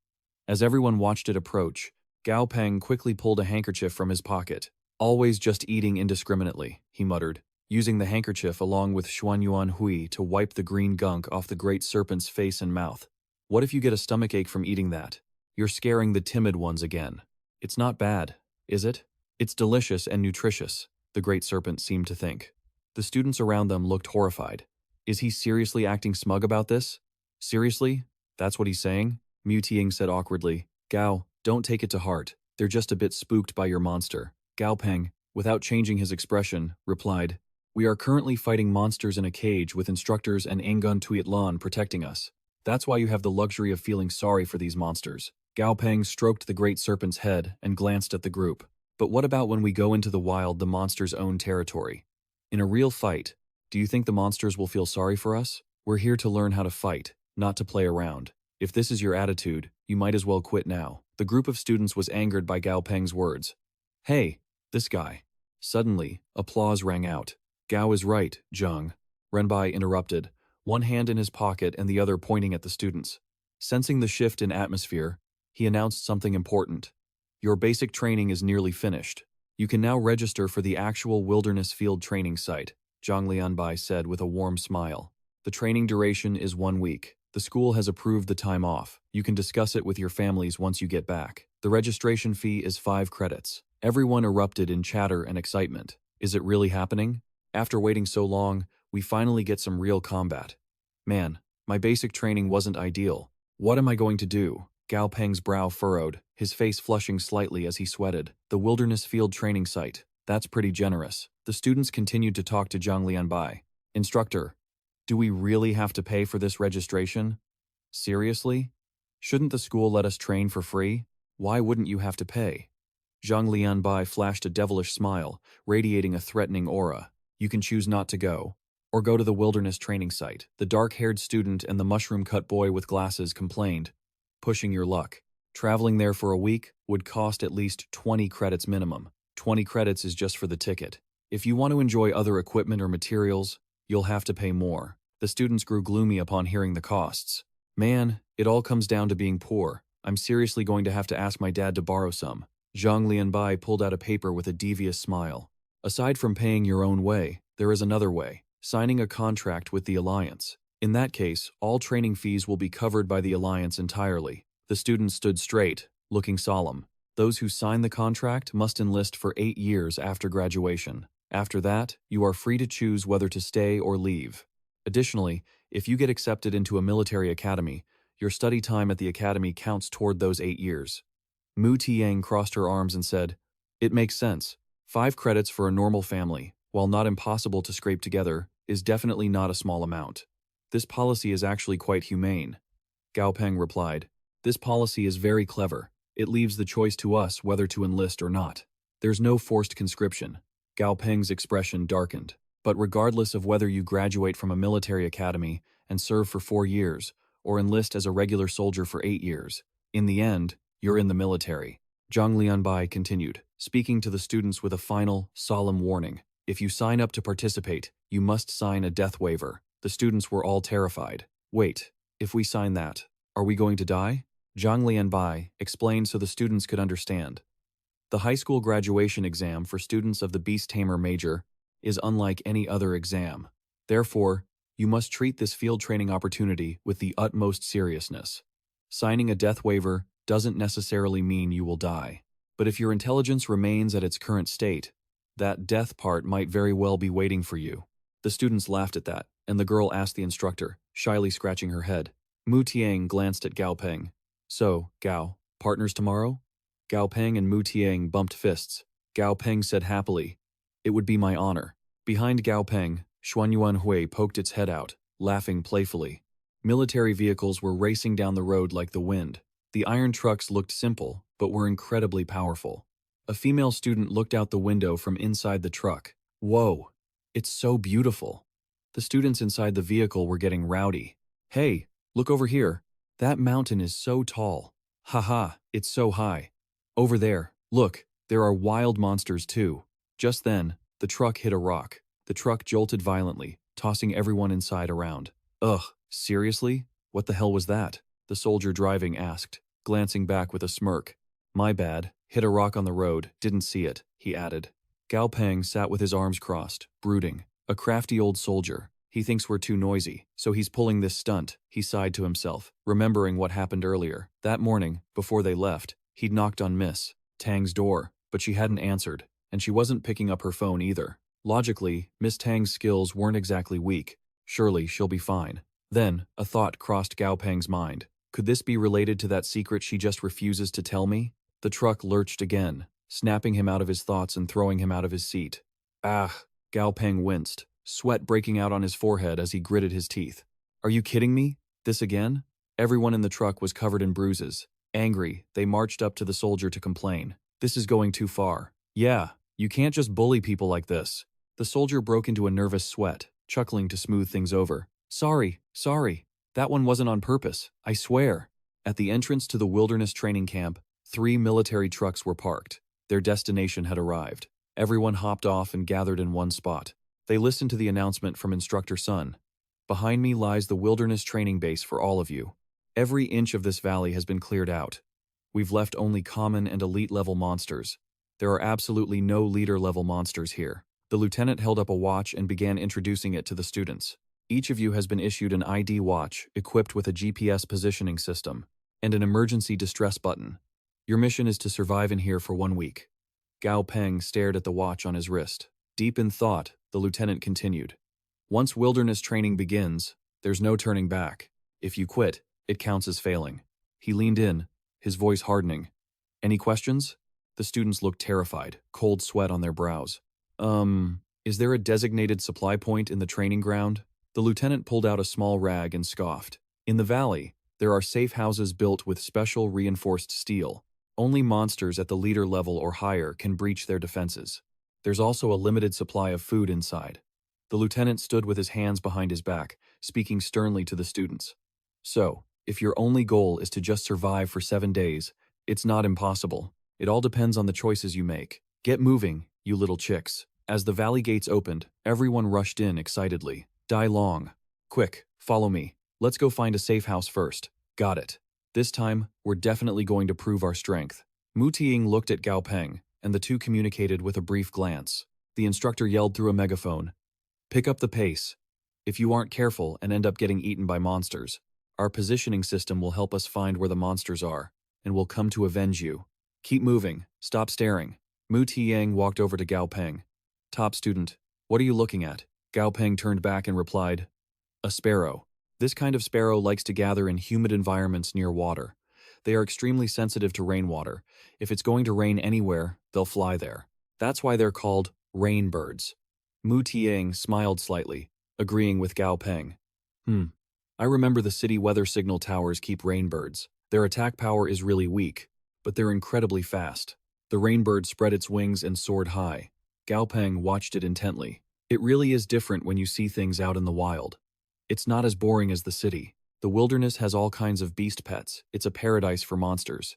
As everyone watched it approach, Gao Peng quickly pulled a handkerchief from his pocket. "Always just eating indiscriminately," he muttered, using the handkerchief along with Xuanyuan Hui to wipe the green gunk off the great serpent's face and mouth. "What if you get a stomachache from eating that? You're scaring the timid ones again." "It's not bad, is it? It's delicious and nutritious," the great serpent seemed to think. The students around them looked horrified. Is he seriously acting smug about this? "Seriously? That's what he's saying?" Mu Tiang said awkwardly. "Gao, don't take it to heart. They're just a bit spooked by your monster." Gao Peng, without changing his expression, replied, "We are currently fighting monsters in a cage with instructors and Angun Tuitlan protecting us. That's why you have the luxury of feeling sorry for these monsters." Gao Peng stroked the great serpent's head and glanced at the group. "But what about when we go into the wild, the monster's own territory? In a real fight, do you think the monsters will feel sorry for us? We're here to learn how to fight, not to play around. If this is your attitude, you might as well quit now." The group of students was angered by Gao Peng's words. "Hey, this guy." Suddenly, applause rang out. "Gao is right, Zheng," Renbai interrupted, one hand in his pocket and the other pointing at the students. Sensing the shift in atmosphere, he announced something important. "Your basic training is nearly finished. You can now register for the actual wilderness field training site," Zhang Lianbai said with a warm smile. The The training duration is 1 week. The school has approved the time off. You can discuss it with your families once you get back. The registration fee is 5 credits. Everyone erupted in chatter and excitement. Is it really happening? After waiting so long, we finally get some real combat. Man, my basic training wasn't ideal. What am I going to do? Gao Peng's brow furrowed, his face flushing slightly as he sweated. The Wilderness Field Training Site. That's pretty generous. The students continued to talk to Zhang Lianbai. Instructor, do we really have to pay for this registration? Seriously? Shouldn't the school let us train for free? Why wouldn't you have to pay? Zhang Lianbai flashed a devilish smile, radiating a threatening aura. You can choose not to go, or go to the wilderness training site. The dark-haired student and the mushroom-cut boy with glasses complained. Pushing your luck. Traveling there for a week would cost at least 20 credits minimum. 20 credits is just for the ticket. If you want to enjoy other equipment or materials, you'll have to pay more. The students grew gloomy upon hearing the costs. Man, it all comes down to being poor. I'm seriously going to have to ask my dad to borrow some. Zhang Lianbai pulled out a paper with a devious smile. Aside from paying your own way, there is another way. Signing a contract with the Alliance. In that case, all training fees will be covered by the Alliance entirely. The students stood straight, looking solemn. Those who sign the contract must enlist for 8 years after graduation. After that, you are free to choose whether to stay or leave. Additionally, if you get accepted into a military academy, your study time at the academy counts toward those 8 years. Mu Tiang crossed her arms and said, "It makes sense. 5 credits for a normal family, while not impossible to scrape together, is definitely not a small amount. This policy is actually quite humane." Gao Peng replied, "This policy is very clever. It leaves the choice to us whether to enlist or not. There's no forced conscription." Gao Peng's expression darkened. "But regardless of whether you graduate from a military academy and serve for 4 years, or enlist as a regular soldier for 8 years, in the end, you're in the military." Zhang Lianbai continued, speaking to the students with a final, solemn warning. "If you sign up to participate, you must sign a death waiver." The students were all terrified. "Wait, if we sign that, are we going to die?" Zhang Lianbai explained so the students could understand. The high school graduation exam for students of the Beast Tamer major is unlike any other exam. Therefore, you must treat this field training opportunity with the utmost seriousness. Signing a death waiver doesn't necessarily mean you will die. But if your intelligence remains at its current state, that death part might very well be waiting for you. The students laughed at that, and the girl asked the instructor, shyly scratching her head. Mu Tiang glanced at Gao Peng. "So, Gao, partners tomorrow?" Gao Peng and Mu Tiang bumped fists. Gao Peng said happily, "It would be my honor." Behind Gao Peng, Xuanyuan Hui poked its head out, laughing playfully. Military vehicles were racing down the road like the wind. The iron trucks looked simple, but were incredibly powerful. A female student looked out the window from inside the truck. "Whoa, it's so beautiful." The students inside the vehicle were getting rowdy. "Hey, look over here. That mountain is so tall. Haha, it's so high. Over there, look, there are wild monsters too." Just then, the truck hit a rock. The truck jolted violently, tossing everyone inside around. "Ugh, seriously? What the hell was that?" the soldier driving asked, glancing back with a smirk. "My bad, hit a rock on the road, didn't see it," he added. Gao Peng sat with his arms crossed, brooding. A crafty old soldier. He thinks we're too noisy, so he's pulling this stunt, he sighed to himself, remembering what happened earlier. That morning, before they left, he'd knocked on Miss Tang's door, but she hadn't answered, and she wasn't picking up her phone either. Logically, Miss Tang's skills weren't exactly weak. Surely she'll be fine. Then, a thought crossed Gao Peng's mind. Could this be related to that secret she just refuses to tell me? The truck lurched again, snapping him out of his thoughts and throwing him out of his seat. Ah! Gao Peng winced, sweat breaking out on his forehead as he gritted his teeth. "Are you kidding me? This again?" Everyone in the truck was covered in bruises. Angry, they marched up to the soldier to complain. "This is going too far. Yeah, you can't just bully people like this." The soldier broke into a nervous sweat, chuckling to smooth things over. Sorry. That one wasn't on purpose, I swear." At the entrance to the wilderness training camp, 3 military trucks were parked. Their destination had arrived. Everyone hopped off and gathered in one spot. They listened to the announcement from Instructor Sun. "Behind me lies the wilderness training base for all of you. Every inch of this valley has been cleared out. We've left only common and elite level monsters. There are absolutely no leader level monsters here." The lieutenant held up a watch and began introducing it to the students. Each of you has been issued an ID watch equipped with a GPS positioning system and an emergency distress button. Your mission is to survive in here for 1 week. Gao Peng stared at the watch on his wrist. Deep in thought, the lieutenant continued. Once wilderness training begins, there's no turning back. If you quit, it counts as failing. He leaned in, his voice hardening. Any questions? The students looked terrified, cold sweat on their brows. Is there a designated supply point in the training ground? The lieutenant pulled out a small rag and scoffed. In the valley, there are safe houses built with special reinforced steel. Only monsters at the leader level or higher can breach their defenses. There's also a limited supply of food inside. The lieutenant stood with his hands behind his back, speaking sternly to the students. So, if your only goal is to just survive for 7 days, it's not impossible. It all depends on the choices you make. Get moving, you little chicks. As the valley gates opened, everyone rushed in excitedly. Die long. Quick, follow me. Let's go find a safe house first. Got it. This time, we're definitely going to prove our strength. Mu Tiing looked at Gao Peng, and the two communicated with a brief glance. The instructor yelled through a megaphone. Pick up the pace. If you aren't careful and end up getting eaten by monsters, our positioning system will help us find where the monsters are, and we'll come to avenge you. Keep moving. Stop staring. Mu Tiang walked over to Gao Peng. Top student, what are you looking at? Gao Peng turned back and replied, a sparrow. This kind of sparrow likes to gather in humid environments near water. They are extremely sensitive to rainwater. If it's going to rain anywhere, they'll fly there. That's why they're called rain birds. Mu Tiang smiled slightly, agreeing with Gao Peng. I remember the city weather signal towers keep rainbirds. Their attack power is really weak, but they're incredibly fast. The rainbird spread its wings and soared high. Gao Peng watched it intently. It really is different when you see things out in the wild. It's not as boring as the city. The wilderness has all kinds of beast pets. It's a paradise for monsters.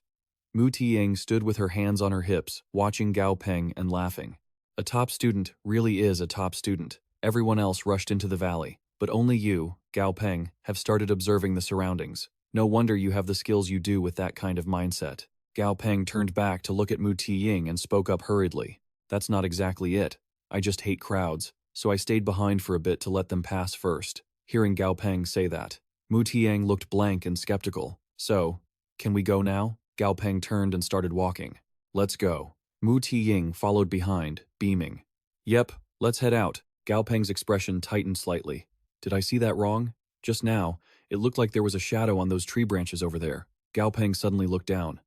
Mu Tiang stood with her hands on her hips, watching Gao Peng and laughing. A top student really is a top student. Everyone else rushed into the valley, but only you, Gao Peng, have started observing the surroundings. No wonder you have the skills you do with that kind of mindset. Gao Peng turned back to look at Mu Tiang and spoke up hurriedly. That's not exactly it. I just hate crowds, so I stayed behind for a bit to let them pass first. Hearing Gao Peng say that, Mu Tiang looked blank and skeptical. So, can we go now? Gao Peng turned and started walking. Let's go. Mu Tiang followed behind, beaming. Yep, let's head out. Gao Peng's expression tightened slightly. Did I see that wrong? Just now, it looked like there was a shadow on those tree branches over there. Gao Peng suddenly looked down.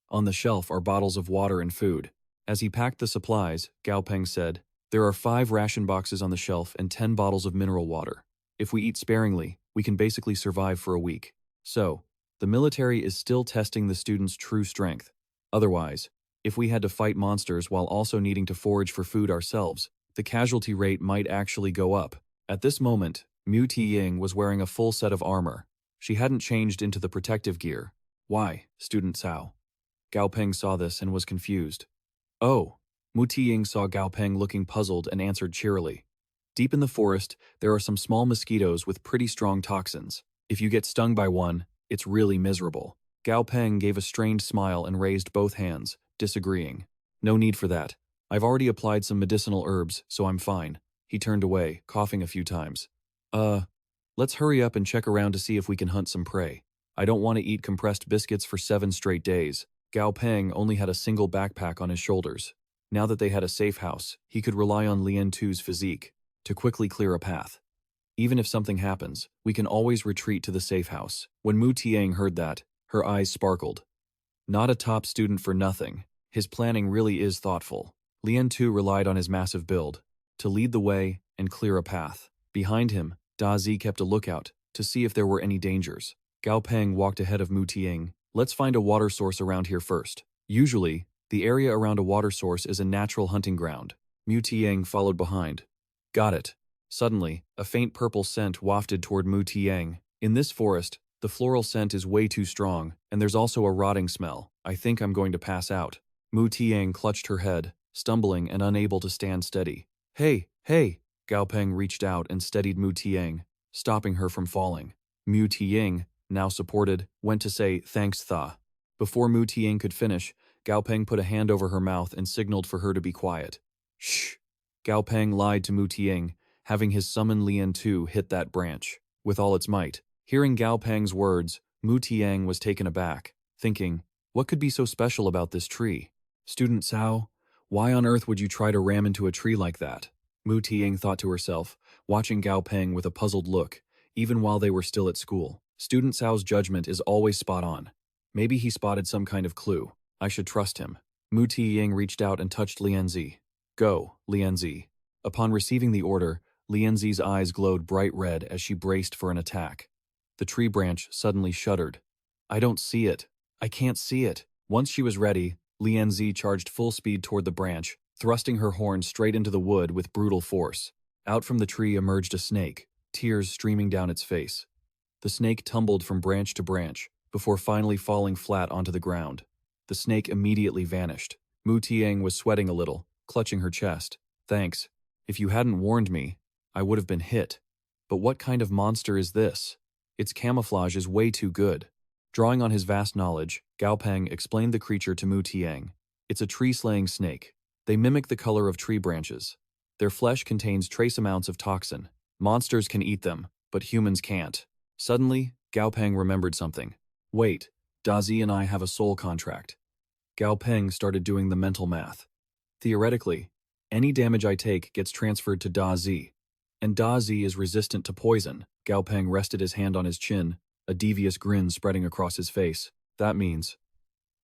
On the shelf are bottles of water and food. As he packed the supplies, Gao Peng said, there are 5 ration boxes on the shelf and 10 bottles of mineral water. If we eat sparingly, we can basically survive for a week. So, the military is still testing the students' true strength. Otherwise, if we had to fight monsters while also needing to forage for food ourselves, the casualty rate might actually go up. At this moment, Mu Tiang was wearing a full set of armor. She hadn't changed into the protective gear. Why, student Cao? Gao Peng saw this and was confused. Oh, Mu Tiang saw Gao Peng looking puzzled and answered cheerily. Deep in the forest, there are some small mosquitoes with pretty strong toxins. If you get stung by one, it's really miserable. Gao Peng gave a strained smile and raised both hands, disagreeing. No need for that. I've already applied some medicinal herbs, so I'm fine. He turned away, coughing a few times. Let's hurry up and check around to see if we can hunt some prey. I don't want to eat compressed biscuits for 7 straight days. Gao Peng only had a single backpack on his shoulders. Now that they had a safe house, he could rely on Lian Tu's physique to quickly clear a path. Even if something happens, we can always retreat to the safe house. When Mu Tiang heard that, her eyes sparkled. Not a top student for nothing. His planning really is thoughtful. Lian Tu relied on his massive build to lead the way and clear a path. Behind him, Da Zi kept a lookout to see if there were any dangers. Gao Peng walked ahead of Mu Tiang. Let's find a water source around here first. Usually, the area around a water source is a natural hunting ground. Mu Tiang followed behind. Got it. Suddenly, a faint purple scent wafted toward Mu Tiang. In this forest, the floral scent is way too strong, and there's also a rotting smell. I think I'm going to pass out. Mu Tiang clutched her head, stumbling and unable to stand steady. Hey! Gao Peng reached out and steadied Mu Tiang, stopping her from falling. Mu Tiang, now supported, went to say, thanks Tha. Before Mu Tiang could finish, Gao Peng put a hand over her mouth and signaled for her to be quiet. Shh! Gao Peng lied to Mu Tiang, having his summon Lian Tu hit that branch with all its might. Hearing Gao Peng's words, Mu Tiang was taken aback, thinking, what could be so special about this tree? Student Cao, why on earth would you try to ram into a tree like that? Mu Tiang thought to herself, watching Gao Peng with a puzzled look, even while they were still at school. Student Cao's judgment is always spot on. Maybe he spotted some kind of clue. I should trust him. Mu Tiang reached out and touched Lianzi. Go, Lianzi. Upon receiving the order, Lianzi's eyes glowed bright red as she braced for an attack. The tree branch suddenly shuddered. I don't see it. I can't see it. Once she was ready, Lianzi charged full speed toward the branch, thrusting her horn straight into the wood with brutal force. Out from the tree emerged a snake, tears streaming down its face. The snake tumbled from branch to branch, before finally falling flat onto the ground. The snake immediately vanished. Mu Tiang was sweating a little, clutching her chest. Thanks. If you hadn't warned me, I would have been hit. But what kind of monster is this? Its camouflage is way too good. Drawing on his vast knowledge, Gao Peng explained the creature to Mu Tiang. It's a tree-slaying snake. They mimic the color of tree branches. Their flesh contains trace amounts of toxin. Monsters can eat them, but humans can't. Suddenly, Gao Peng remembered something. Wait, Dazi and I have a soul contract. Gao Peng started doing the mental math. Theoretically, any damage I take gets transferred to Dazi, and Dazi is resistant to poison. Gao Peng rested his hand on his chin, a devious grin spreading across his face. That means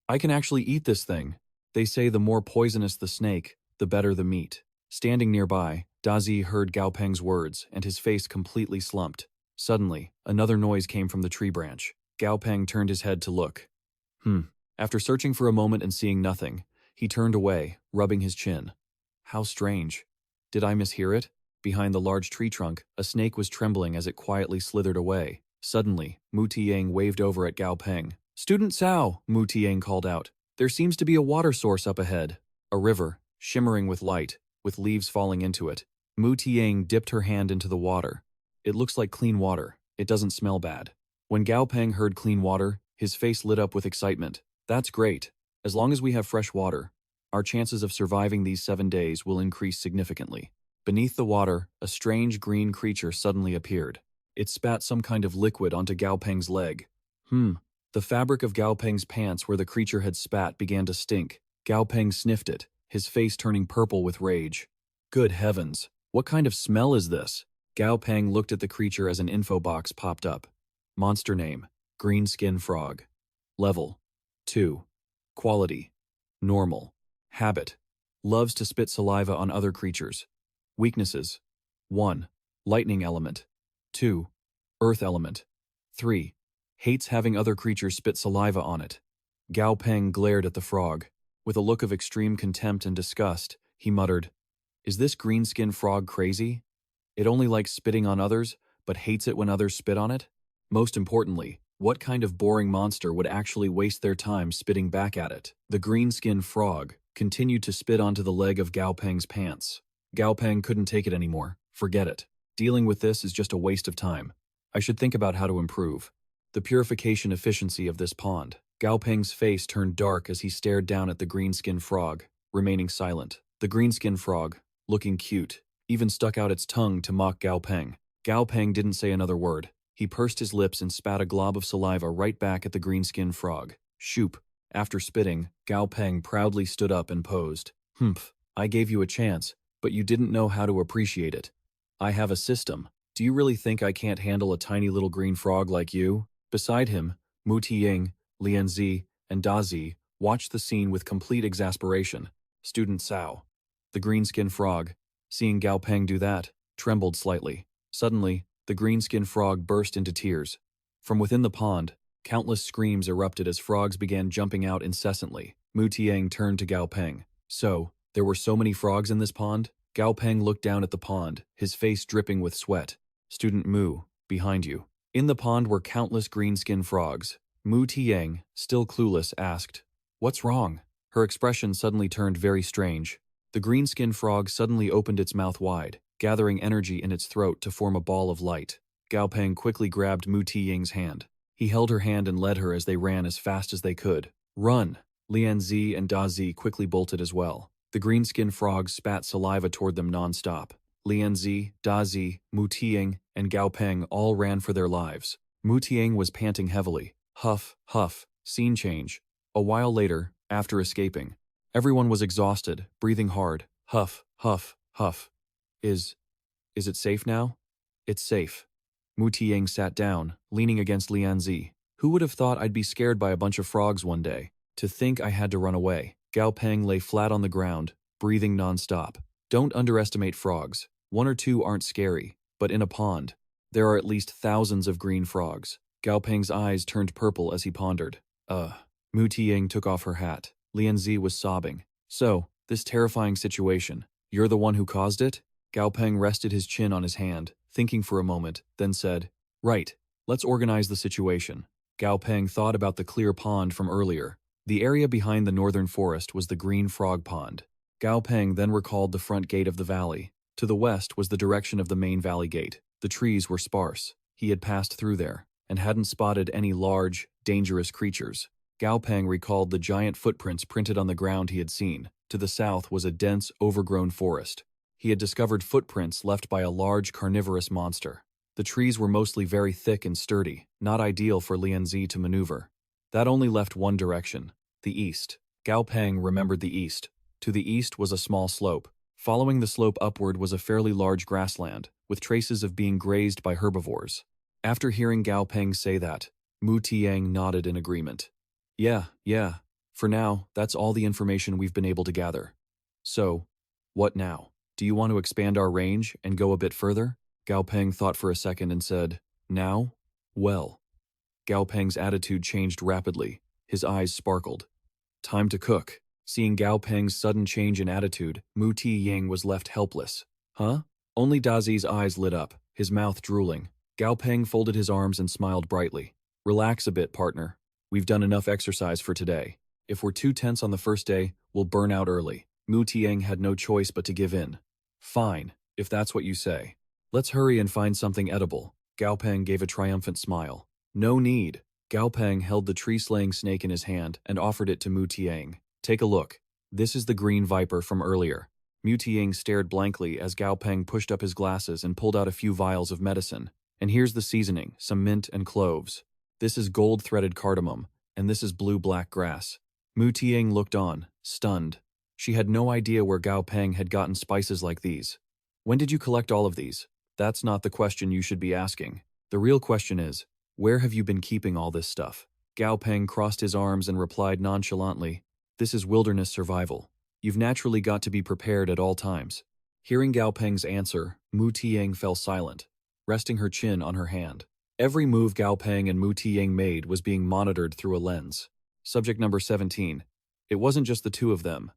I can actually eat this thing. They say the more poisonous the snake, the better the meat. Standing nearby, Dazi heard Gao Peng's words, and his face completely slumped. Suddenly, another noise came from the tree branch. Gao Peng turned his head to look. After searching for a moment and seeing nothing, he turned away, rubbing his chin. How strange. Did I mishear it? Behind the large tree trunk, a snake was trembling as it quietly slithered away. Suddenly, Mu Tiang waved over at Gao Peng. Student Cao, Mu Tiang called out. There seems to be a water source up ahead. A river, shimmering with light, with leaves falling into it. Mu Tiang dipped her hand into the water. It looks like clean water. It doesn't smell bad. When Gao Peng heard clean water, his face lit up with excitement. That's great. As long as we have fresh water, our chances of surviving these 7 days will increase significantly. Beneath the water, a strange green creature suddenly appeared. It spat some kind of liquid onto Gao Peng's leg. The fabric of Gao Peng's pants where the creature had spat began to stink. Gao Peng sniffed it, his face turning purple with rage. Good heavens, what kind of smell is this? Gao Peng looked at the creature as an info box popped up. Monster name, green skin frog. Level, 2. Quality, normal. Habit, loves to spit saliva on other creatures. Weaknesses, 1. Lightning element. 2. Earth element. 3. Hates having other creatures spit saliva on it. Gao Peng glared at the frog. With a look of extreme contempt and disgust, he muttered, Is this green-skinned frog crazy? It only likes spitting on others, but hates it when others spit on it? Most importantly, what kind of boring monster would actually waste their time spitting back at it? The green-skinned frog continued to spit onto the leg of Gao Peng's pants. Gao Peng couldn't take it anymore. Forget it. Dealing with this is just a waste of time. I should think about how to improve the purification efficiency of this pond. Gao Peng's face turned dark as he stared down at the green-skinned frog, remaining silent. The green-skinned frog, looking cute, even stuck out its tongue to mock Gao Peng. Gao Peng didn't say another word. He pursed his lips and spat a glob of saliva right back at the green-skinned frog. Shoop. After spitting, Gao Peng proudly stood up and posed. I gave you a chance, but you didn't know how to appreciate it. I have a system. Do you really think I can't handle a tiny little green frog like you? Beside him, Mu Tiang, Lianzi, and Dazi watched the scene with complete exasperation. Student Cao, the green-skinned frog, seeing Gao Peng do that, trembled slightly. Suddenly, the green-skinned frog burst into tears. From within the pond, countless screams erupted as frogs began jumping out incessantly. Mu Tiang turned to Gao Peng. So, there were so many frogs in this pond? Gao Peng looked down at the pond, his face dripping with sweat. Student Mu, behind you. In the pond were countless green-skinned frogs. Mu Tiang, still clueless, asked, What's wrong? Her expression suddenly turned very strange. The green-skinned frog suddenly opened its mouth wide, gathering energy in its throat to form a ball of light. Gao Peng quickly grabbed Mu Tiang's hand. He held her hand and led her as they ran as fast as they could. Run! Lianzi and Dazi quickly bolted as well. The green-skinned frogs spat saliva toward them non-stop. Lianzi, Dazi, Mu Tiang, and Gao Peng all ran for their lives. Mu Tiang was panting heavily. Huff, huff, scene change. A while later, after escaping, everyone was exhausted, breathing hard. Huff, huff, huff. Is it safe now? It's safe. Mu Tiang sat down, leaning against Lianzi. Who would have thought I'd be scared by a bunch of frogs one day? To think I had to run away. Gao Peng lay flat on the ground, breathing nonstop. Don't underestimate frogs. One or two aren't scary, but in a pond, there are at least thousands of green frogs. Gao Peng's eyes turned purple as he pondered. Mu Tiang took off her hat. Lianzi was sobbing. So, this terrifying situation, you're the one who caused it? Gao Peng rested his chin on his hand, thinking for a moment, then said, Right, let's organize the situation. Gao Peng thought about the clear pond from earlier. The area behind the northern forest was the green frog pond. Gao Peng then recalled the front gate of the valley. To the west was the direction of the main valley gate. The trees were sparse. He had passed through there, and hadn't spotted any large, dangerous creatures. Gao Peng recalled the giant footprints printed on the ground he had seen. To the south was a dense, overgrown forest. He had discovered footprints left by a large carnivorous monster. The trees were mostly very thick and sturdy, not ideal for Lianzi to maneuver. That only left one direction, the east. Gao Peng remembered the east. To the east was a small slope. Following the slope upward was a fairly large grassland, with traces of being grazed by herbivores. After hearing Gao Peng say that, Mu Tiang nodded in agreement. Yeah. For now, that's all the information we've been able to gather. So, what now? Do you want to expand our range and go a bit further? Gao Peng thought for a second and said, Now? Well. Gao Peng's attitude changed rapidly. His eyes sparkled. Time to cook. Seeing Gao Peng's sudden change in attitude, Mu Tiang was left helpless. Huh? Only Dazi's eyes lit up, his mouth drooling. Gao Peng folded his arms and smiled brightly. Relax a bit, partner. We've done enough exercise for today. If we're too tense on the first day, we'll burn out early. Mu Tiang had no choice but to give in. Fine, if that's what you say. Let's hurry and find something edible. Gao Peng gave a triumphant smile. No need. Gao Peng held the tree-slaying snake in his hand and offered it to Mu Tiang. Take a look. This is the green viper from earlier. Mu Tiang stared blankly as Gao Peng pushed up his glasses and pulled out a few vials of medicine. And here's the seasoning, some mint and cloves. This is gold-threaded cardamom, and this is blue-black grass. Mu Tiang looked on, stunned. She had no idea where Gao Peng had gotten spices like these. When did you collect all of these? That's not the question you should be asking. The real question is, where have you been keeping all this stuff? Gao Peng crossed his arms and replied nonchalantly, This is wilderness survival. You've naturally got to be prepared at all times. Hearing Gao Peng's answer, Mu Tiang fell silent, resting her chin on her hand. Every move Gao Peng and Mu Tiang made was being monitored through a lens. Subject number 17. It wasn't just the two of them.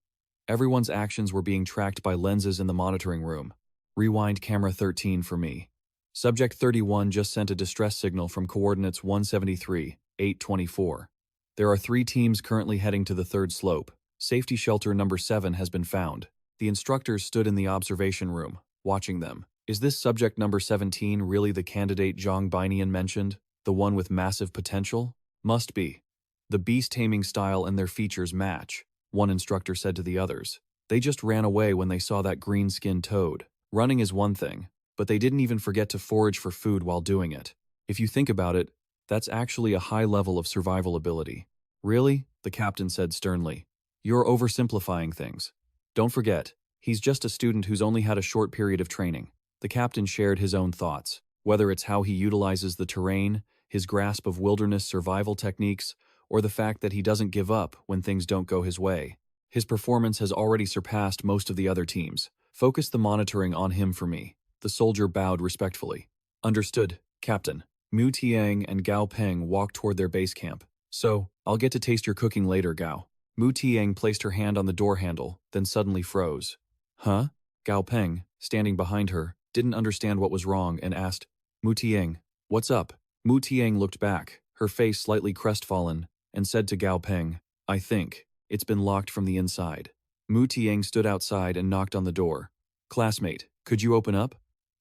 Everyone's actions were being tracked by lenses in the monitoring room. Rewind camera 13 for me. Subject 31 just sent a distress signal from coordinates 173, 824. There are 3 teams currently heading to the third slope. Safety shelter number 7 has been found. The instructors stood in the observation room, watching them. Is this subject number 17 really the candidate Zhang Bainian mentioned? The one with massive potential? Must be. The beast taming style and their features match, one instructor said to the others. They just ran away when they saw that green-skinned toad. Running is one thing, but they didn't even forget to forage for food while doing it. If you think about it, that's actually a high level of survival ability. Really? The captain said sternly. You're oversimplifying things. Don't forget, he's just a student who's only had a short period of training. The captain shared his own thoughts, whether it's how he utilizes the terrain, his grasp of wilderness survival techniques, or the fact that he doesn't give up when things don't go his way. His performance has already surpassed most of the other teams. Focus the monitoring on him for me. The soldier bowed respectfully. Understood, Captain. Mu Tiang and Gao Peng walked toward their base camp. So, I'll get to taste your cooking later, Gao. Mu Tiang placed her hand on the door handle, then suddenly froze. Huh? Gao Peng, standing behind her, didn't understand what was wrong and asked, Mu Tiang, what's up? Mu Tiang looked back, her face slightly crestfallen, and said to Gao Peng, I think it's been locked from the inside. Mu Tiang stood outside and knocked on the door. Classmate, could you open up?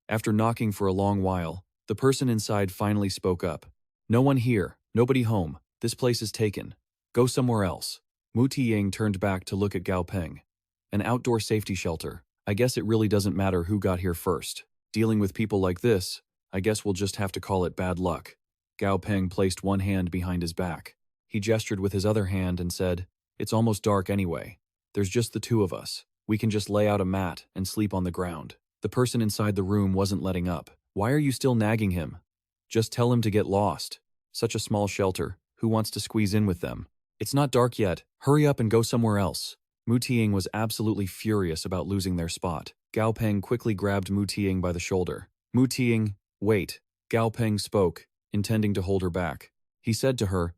After knocking for a long while, the person inside finally spoke up. No one here, nobody home, this place is taken. Go somewhere else. Mu Tiang turned back to look at Gao Peng. An outdoor safety shelter. I guess it really doesn't matter who got here first. Dealing with people like this, I guess we'll just have to call it bad luck. Gao Peng placed one hand behind his back. He gestured with his other hand and said, "It's almost dark anyway. There's just the two of us. We can just lay out a mat and sleep on the ground." The person inside the room wasn't letting up. "Why are you still nagging him? Just tell him to get lost. Such a small shelter. Who wants to squeeze in with them? It's not dark yet. Hurry up and go somewhere else." Mu Tiang was absolutely furious about losing their spot. Gao Peng quickly grabbed Mu Tiang by the shoulder. "Mu Tiang, wait." Gao Peng spoke, intending to hold her back. He said to her,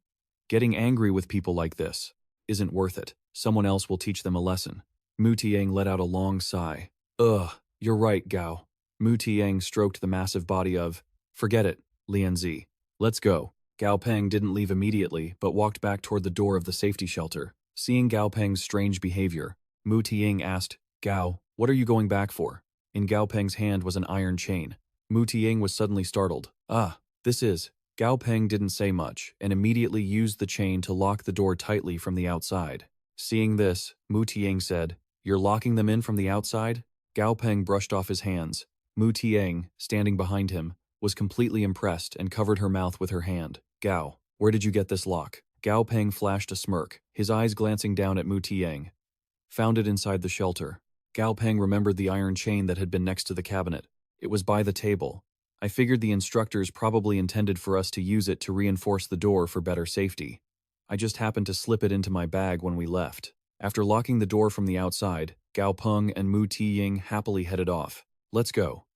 "Getting angry with people like this isn't worth it. Someone else will teach them a lesson." Mu Tiang let out a long sigh. "Ugh, you're right, Gao." Mu Tiang stroked the massive body of, "Forget it, Lianzi. Let's go." Gao Peng didn't leave immediately, but walked back toward the door of the safety shelter. Seeing Gao Peng's strange behavior, Mu Tiang asked, "Gao, what are you going back for?" In Gao Peng's hand was an iron chain. Mu Tiang was suddenly startled. "Ah, this is..." Gao Peng didn't say much, and immediately used the chain to lock the door tightly from the outside. Seeing this, Mu Tiang said, "You're locking them in from the outside?" Gao Peng brushed off his hands. Mu Tiang, standing behind him, was completely impressed and covered her mouth with her hand. "Gao, where did you get this lock?" Gao Peng flashed a smirk, his eyes glancing down at Mu Tiang. "Found it inside the shelter." Gao Peng remembered the iron chain that had been next to the cabinet. "It was by the table. I figured the instructors probably intended for us to use it to reinforce the door for better safety. I just happened to slip it into my bag when we left." After locking the door from the outside, Gao Peng and Mu Tiang happily headed off. "Let's go."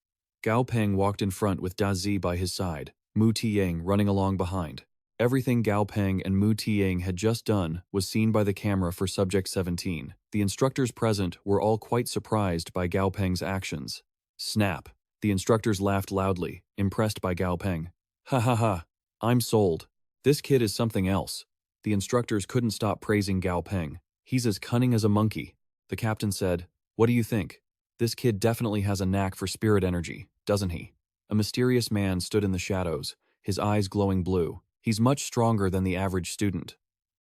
Gao Peng walked in front with Dazi by his side, Mu Tiang running along behind. Everything Gao Peng and Mu Tiang had just done was seen by the camera for Subject 17. The instructors present were all quite surprised by Gao Peng's actions. Snap! The instructors laughed loudly, impressed by Gao Peng. "Ha ha ha! I'm sold. This kid is something else." The instructors couldn't stop praising Gao Peng. "He's as cunning as a monkey." The captain said, "What do you think? This kid definitely has a knack for spirit energy, doesn't he?" A mysterious man stood in the shadows, his eyes glowing blue. "He's much stronger than the average student.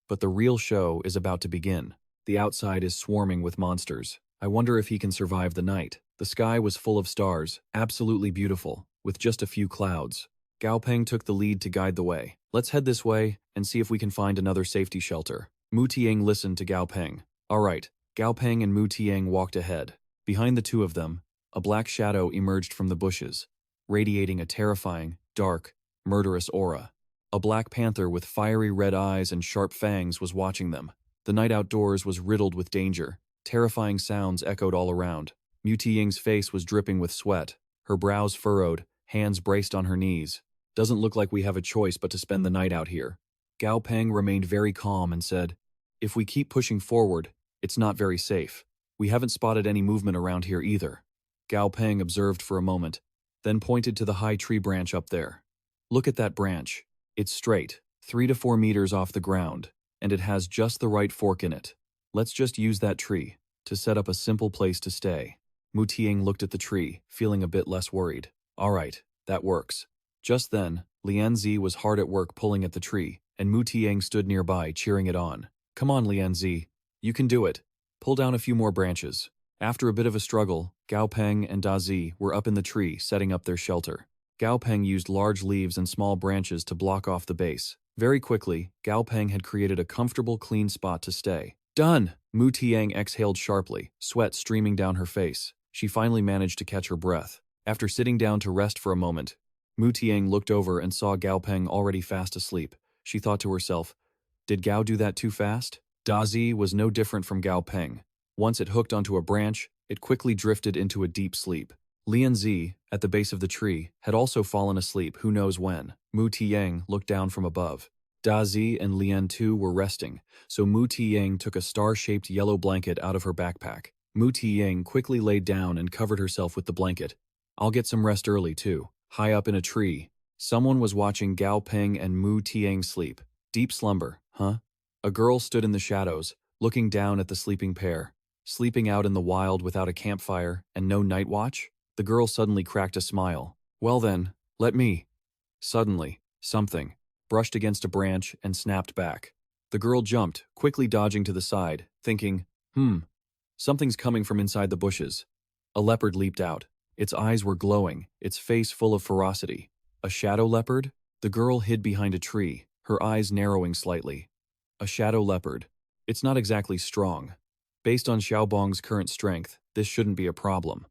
But the real show is about to begin. The outside is swarming with monsters. I wonder if he can survive the night." The sky was full of stars, absolutely beautiful, with just a few clouds. Gao Peng took the lead to guide the way. "Let's head this way and see if we can find another safety shelter." Mu Tiang listened to Gao Peng. "All right." Gao Peng and Mu Tiang walked ahead. Behind the two of them, a black shadow emerged from the bushes, radiating a terrifying, dark, murderous aura. A black panther with fiery red eyes and sharp fangs was watching them. The night outdoors was riddled with danger. Terrifying sounds echoed all around. Mu Tiang's face was dripping with sweat, her brows furrowed, hands braced on her knees. "Doesn't look like we have a choice but to spend the night out here." Gao Peng remained very calm and said, "If we keep pushing forward, it's not very safe. We haven't spotted any movement around here either." Gao Peng observed for a moment, then pointed to the high tree branch up there. "Look at that branch. It's straight, 3 to 4 meters off the ground, and it has just the right fork in it. Let's just use that tree to set up a simple place to stay." Mu Tiang looked at the tree, feeling a bit less worried. "All right, that works." Just then, Lianzi was hard at work pulling at the tree, and Mu Tiang stood nearby, cheering it on. "Come on, Lianzi. You can do it. Pull down a few more branches." After a bit of a struggle, Gao Peng and Dazi were up in the tree, setting up their shelter. Gao Peng used large leaves and small branches to block off the base. Very quickly, Gao Peng had created a comfortable, clean spot to stay. "Done!" Mu Tiang exhaled sharply, sweat streaming down her face. She finally managed to catch her breath. After sitting down to rest for a moment, Mu Tiang looked over and saw Gao Peng already fast asleep. She thought to herself, "Did Gao do that too fast?" Dazi was no different from Gao Peng. Once it hooked onto a branch, it quickly drifted into a deep sleep. Lianzi, at the base of the tree, had also fallen asleep who knows when. Mu Tiang looked down from above. Dazi and Lian too were resting, so Mu Tiang took a star-shaped yellow blanket out of her backpack. Mu Tiang quickly laid down and covered herself with the blanket. "I'll get some rest early too." High up in a tree, someone was watching Gao Peng and Mu Tiang sleep. Deep slumber, huh? A girl stood in the shadows, looking down at the sleeping pair. Sleeping out in the wild without a campfire and no night watch? The girl suddenly cracked a smile. "Well then, let me." Suddenly, something brushed against a branch and snapped back. The girl jumped, quickly dodging to the side, thinking, something's coming from inside the bushes. A leopard leaped out. Its eyes were glowing, its face full of ferocity. A shadow leopard? The girl hid behind a tree, her eyes narrowing slightly. A shadow leopard. It's not exactly strong. Based on Xiaobong's current strength, this shouldn't be a problem.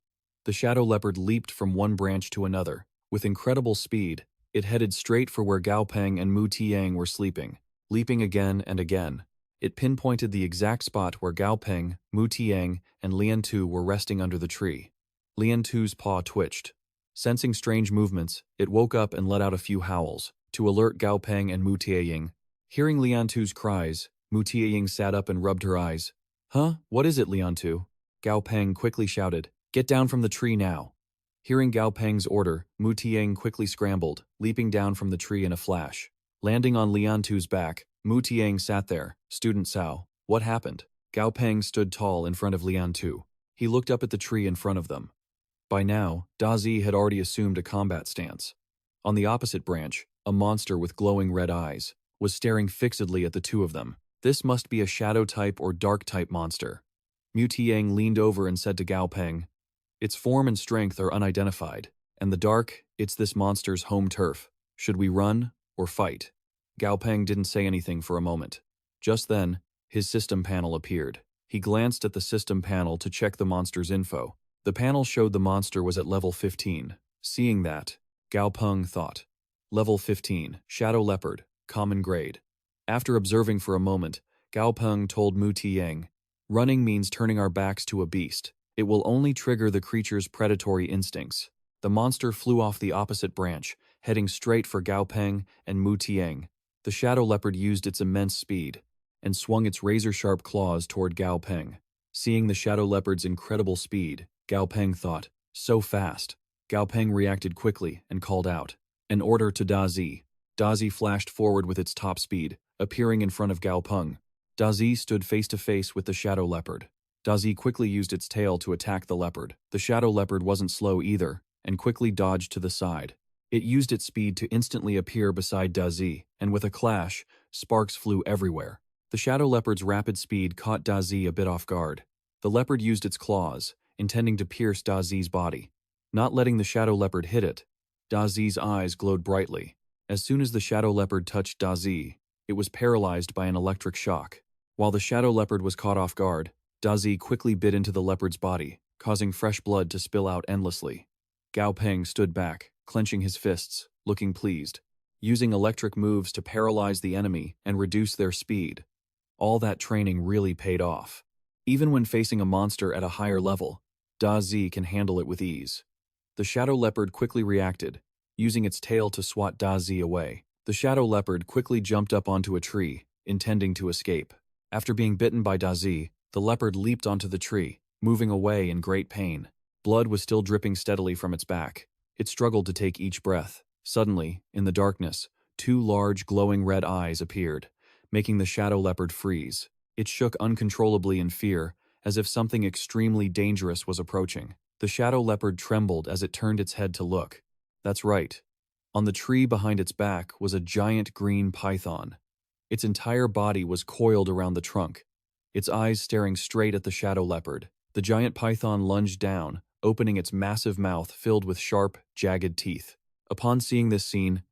The shadow leopard leaped from one branch to another. With incredible speed, it headed straight for where Gao Peng and Mu Tiang were sleeping, leaping again and again. It pinpointed the exact spot where Gao Peng, Mu Tiang, and Lian Tu were resting under the tree. Lian Tu's paw twitched. Sensing strange movements, it woke up and let out a few howls, to alert Gao Peng and Mu Tiang. Hearing Lian Tu's cries, Mu Tiang sat up and rubbed her eyes. "Huh? What is it, Lian Tu?" Gao Peng quickly shouted. "Get down from the tree now." Hearing Gao Peng's order, Mu Tiang quickly scrambled, leaping down from the tree in a flash. Landing on Lian Tu's back, Mu Tiang sat there. "Student Cao, what happened?" Gao Peng stood tall in front of Lian Tu. He looked up at the tree in front of them. By now, Dazi had already assumed a combat stance. On the opposite branch, a monster with glowing red eyes was staring fixedly at the two of them. This must be a shadow type or dark type monster. Mu Tiang leaned over and said to Gao Peng, "Its form and strength are unidentified, and the dark, it's this monster's home turf. Should we run or fight?" Gao Peng didn't say anything for a moment. Just then, his system panel appeared. He glanced at the system panel to check the monster's info. The panel showed the monster was at level 15. Seeing that, Gao Peng thought, "Level 15, Shadow Leopard, common grade." After observing for a moment, Gao Peng told Mu Tiang, "Running means turning our backs to a beast. It will only trigger the creature's predatory instincts." The monster flew off the opposite branch, heading straight for Gao Peng and Mu Tiang. The shadow leopard used its immense speed and swung its razor-sharp claws toward Gao Peng. Seeing the shadow leopard's incredible speed, Gao Peng thought, "So fast." Gao Peng reacted quickly and called out, "An order to Dazi." Dazi flashed forward with its top speed, appearing in front of Gao Peng. Dazi stood face to face with the shadow leopard. Dazi quickly used its tail to attack the leopard. The shadow leopard wasn't slow either, and quickly dodged to the side. It used its speed to instantly appear beside Dazi, and with a clash, sparks flew everywhere. The shadow leopard's rapid speed caught Dazi a bit off guard. The leopard used its claws, intending to pierce Dazi's body. Not letting the shadow leopard hit it, Dazi's eyes glowed brightly. As soon as the shadow leopard touched Dazi, it was paralyzed by an electric shock. While the shadow leopard was caught off guard, Dazi quickly bit into the leopard's body, causing fresh blood to spill out endlessly. Gao Peng stood back, clenching his fists, looking pleased, using electric moves to paralyze the enemy and reduce their speed. All that training really paid off. Even when facing a monster at a higher level, Dazi can handle it with ease. The shadow leopard quickly reacted, using its tail to swat Dazi away. The shadow leopard quickly jumped up onto a tree, intending to escape. After being bitten by Dazi, the leopard leaped onto the tree, moving away in great pain. Blood was still dripping steadily from its back. It struggled to take each breath. Suddenly, in the darkness, two large glowing red eyes appeared, making the shadow leopard freeze. It shook uncontrollably in fear, as if something extremely dangerous was approaching. The shadow leopard trembled as it turned its head to look. That's right. On the tree behind its back was a giant green python. Its entire body was coiled around the trunk, its eyes staring straight at the shadow leopard. The giant python lunged down, opening its massive mouth filled with sharp, jagged teeth. Upon seeing this scene,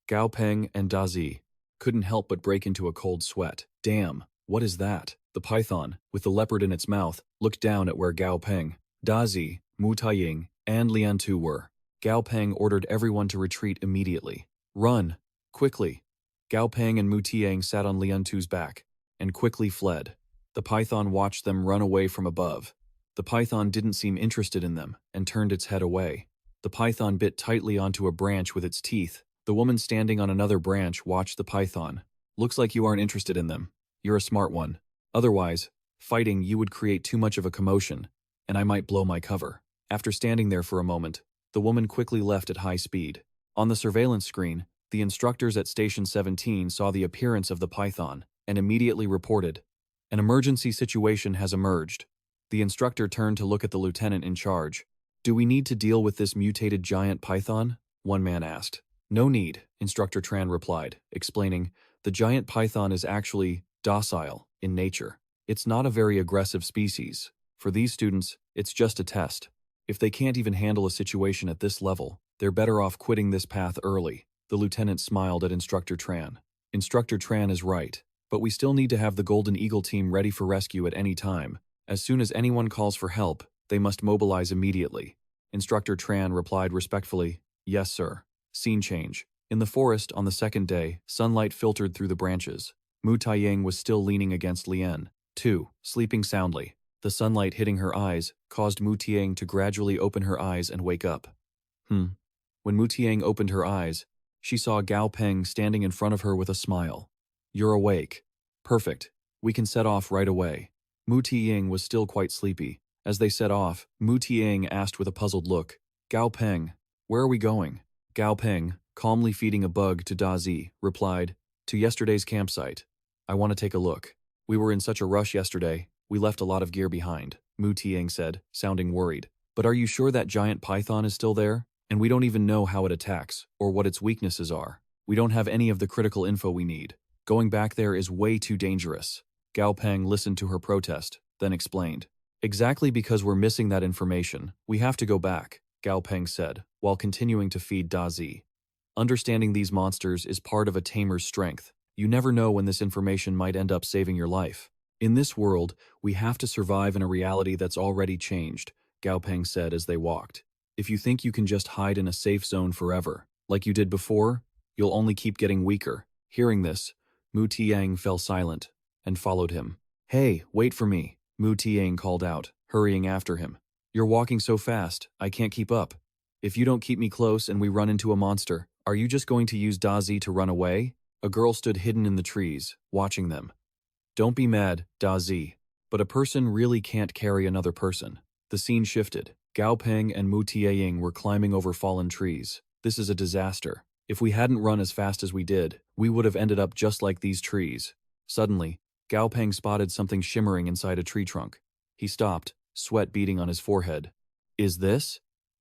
Gao Peng and Dazi couldn't help but break into a cold sweat. Damn, what is that? The python, with the leopard in its mouth, looked down at where Gao Peng, Dazi, Mu Taiying, and Lian Tu were. Gao Peng ordered everyone to retreat immediately. "Run! Quickly!" Gao Peng and Mu Tiang sat on Lian Tu's back and quickly fled. The python watched them run away from above. The python didn't seem interested in them and turned its head away. The python bit tightly onto a branch with its teeth. The woman standing on another branch watched the python. "Looks like you aren't interested in them. You're a smart one. Otherwise, fighting you would create too much of a commotion, and I might blow my cover." After standing there for a moment, the woman quickly left at high speed. On the surveillance screen, the instructors at Station 17 saw the appearance of the python and immediately reported, "An emergency situation has emerged." The instructor turned to look at the lieutenant in charge. "Do we need to deal with this mutated giant python?" one man asked. "No need," Instructor Tran replied, explaining, "The giant python is actually docile in nature. It's not a very aggressive species. For these students, it's just a test." If they can't even handle a situation at this level, they're better off quitting this path early. The lieutenant smiled at Instructor Tran. Instructor Tran is right, but we still need to have the Golden Eagle team ready for rescue at any time. As soon as anyone calls for help, they must mobilize immediately. Instructor Tran replied respectfully, "Yes, sir." Scene change. In the forest on the second day, sunlight filtered through the branches. Mu Taiying was still leaning against Lien, too, sleeping soundly. The sunlight hitting her eyes caused Mu Tiang to gradually open her eyes and wake up. When Mu Tiang opened her eyes, she saw Gao Peng standing in front of her with a smile. "You're awake. Perfect. We can set off right away." Mu Tiang was still quite sleepy. As they set off, Mu Tiang asked with a puzzled look, "Gao Peng, where are we going?" Gao Peng, calmly feeding a bug to Da Zi, replied, "To yesterday's campsite. I want to take a look. We were in such a rush yesterday, we left a lot of gear behind," Mu Tiang said, sounding worried. "But are you sure that giant python is still there? And we don't even know how it attacks, or what its weaknesses are. We don't have any of the critical info we need. Going back there is way too dangerous." Gao Peng listened to her protest, then explained. "Exactly because we're missing that information, we have to go back," Gao Peng said, while continuing to feed Da Zi. "Understanding these monsters is part of a tamer's strength. You never know when this information might end up saving your life. In this world, we have to survive in a reality that's already changed," Gao Peng said as they walked. "If you think you can just hide in a safe zone forever, like you did before, you'll only keep getting weaker." Hearing this, Mu Tiang fell silent and followed him. "Hey, wait for me," Mu Tiang called out, hurrying after him. "You're walking so fast, I can't keep up. If you don't keep me close and we run into a monster, are you just going to use Da Zi to run away?" A girl stood hidden in the trees, watching them. "Don't be mad, Da Zi, but a person really can't carry another person." The scene shifted. Gao Peng and Mu Tiaying were climbing over fallen trees. "This is a disaster. If we hadn't run as fast as we did, we would have ended up just like these trees." Suddenly, Gao Peng spotted something shimmering inside a tree trunk. He stopped, sweat beading on his forehead. "Is this?"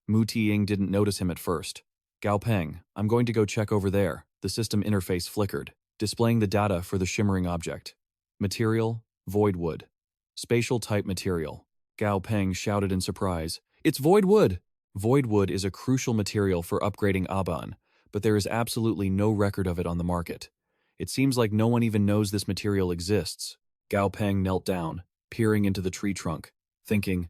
Mu Tiaying didn't notice him at first. "Gao Peng, I'm going to go check over there." The system interface flickered, displaying the data for the shimmering object. Material, void wood. Spatial type material. Gao Peng shouted in surprise, "It's void wood!" Void wood is a crucial material for upgrading Aban, but there is absolutely no record of it on the market. It seems like no one even knows this material exists. Gao Peng knelt down, peering into the tree trunk, thinking,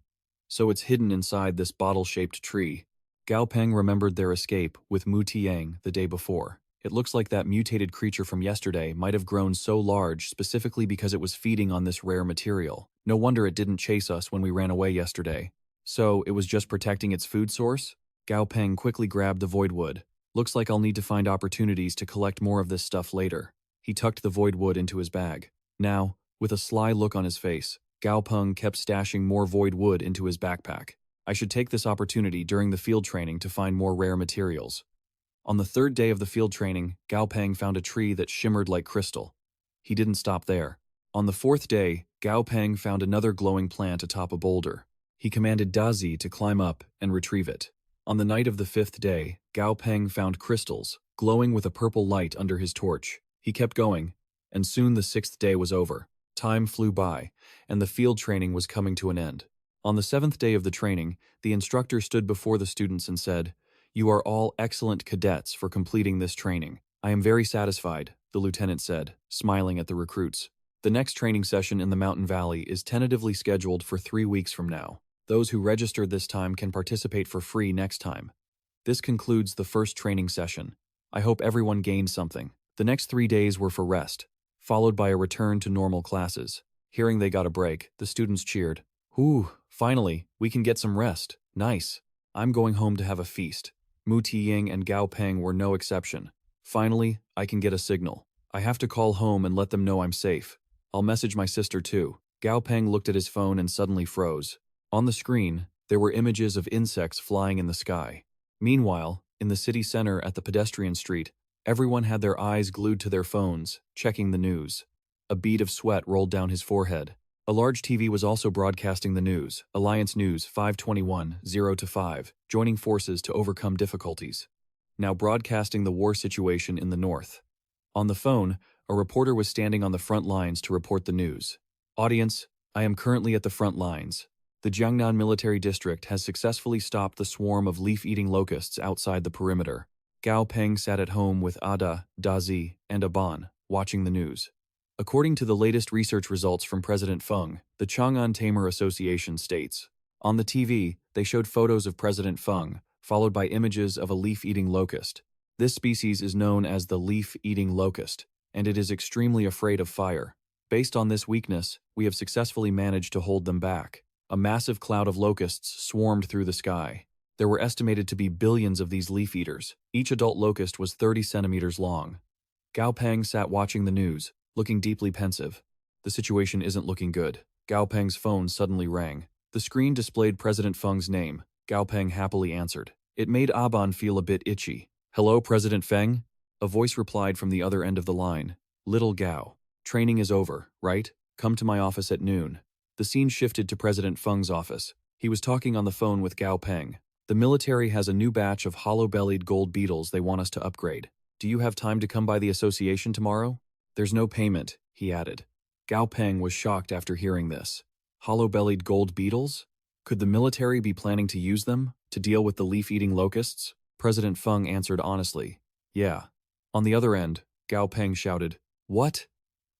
so it's hidden inside this bottle-shaped tree. Gao Peng remembered their escape with Mu Tiang the day before. It looks like that mutated creature from yesterday might have grown so large specifically because it was feeding on this rare material. No wonder it didn't chase us when we ran away yesterday. So, it was just protecting its food source? Gao Peng quickly grabbed the void wood. "Looks like I'll need to find opportunities to collect more of this stuff later." He tucked the void wood into his bag. Now, with a sly look on his face, Gao Peng kept stashing more void wood into his backpack. "I should take this opportunity during the field training to find more rare materials." On the third day of the field training, Gao Peng found a tree that shimmered like crystal. He didn't stop there. On the fourth day, Gao Peng found another glowing plant atop a boulder. He commanded Da Zi to climb up and retrieve it. On the night of the fifth day, Gao Peng found crystals, glowing with a purple light under his torch. He kept going, and soon the sixth day was over. Time flew by, and the field training was coming to an end. On the seventh day of the training, the instructor stood before the students and said, "You are all excellent cadets for completing this training. I am very satisfied," the lieutenant said, smiling at the recruits. "The next training session in the mountain valley is tentatively scheduled for 3 weeks from now. Those who registered this time can participate for free next time." This concludes the first training session. I hope everyone gained something. The next 3 days were for rest, followed by a return to normal classes. Hearing they got a break, the students cheered. "Whew, finally, we can get some rest. Nice. I'm going home to have a feast." Mu Tiying and Gao Peng were no exception. "Finally, I can get a signal. I have to call home and let them know I'm safe. I'll message my sister too." Gao Peng looked at his phone and suddenly froze. On the screen, there were images of insects flying in the sky. Meanwhile, in the city center at the pedestrian street, everyone had their eyes glued to their phones, checking the news. A bead of sweat rolled down his forehead. A large TV was also broadcasting the news. Alliance News 521, 0-5, joining forces to overcome difficulties. Now broadcasting the war situation in the north. On the phone, a reporter was standing on the front lines to report the news. "Audience, I am currently at the front lines. The Jiangnan military district has successfully stopped the swarm of leaf-eating locusts outside the perimeter. Gao Peng sat at home with Ada, Dazi, and Aban, watching the news. According to the latest research results from President Feng, the Chang'an Tamer Association states, on the TV, they showed photos of President Feng, followed by images of a leaf-eating locust. This species is known as the leaf-eating locust, and it is extremely afraid of fire. Based on this weakness, we have successfully managed to hold them back. A massive cloud of locusts swarmed through the sky. There were estimated to be billions of these leaf-eaters. Each adult locust was 30 centimeters long. Gao Peng sat watching the news, looking deeply pensive. The situation isn't looking good. Gao Peng's phone suddenly rang. The screen displayed President Feng's name. Gao Peng happily answered. It made Aban feel a bit itchy. Hello, President Feng? A voice replied from the other end of the line. Little Gao. Training is over, right? Come to my office at noon. The scene shifted to President Feng's office. He was talking on the phone with Gao Peng. The military has a new batch of hollow-bellied gold beetles they want us to upgrade. Do you have time to come by the association tomorrow? There's no payment, he added. Gao Peng was shocked after hearing this. Hollow-bellied gold beetles? Could the military be planning to use them to deal with the leaf-eating locusts? President Feng answered honestly. Yeah. On the other end, Gao Peng shouted, What?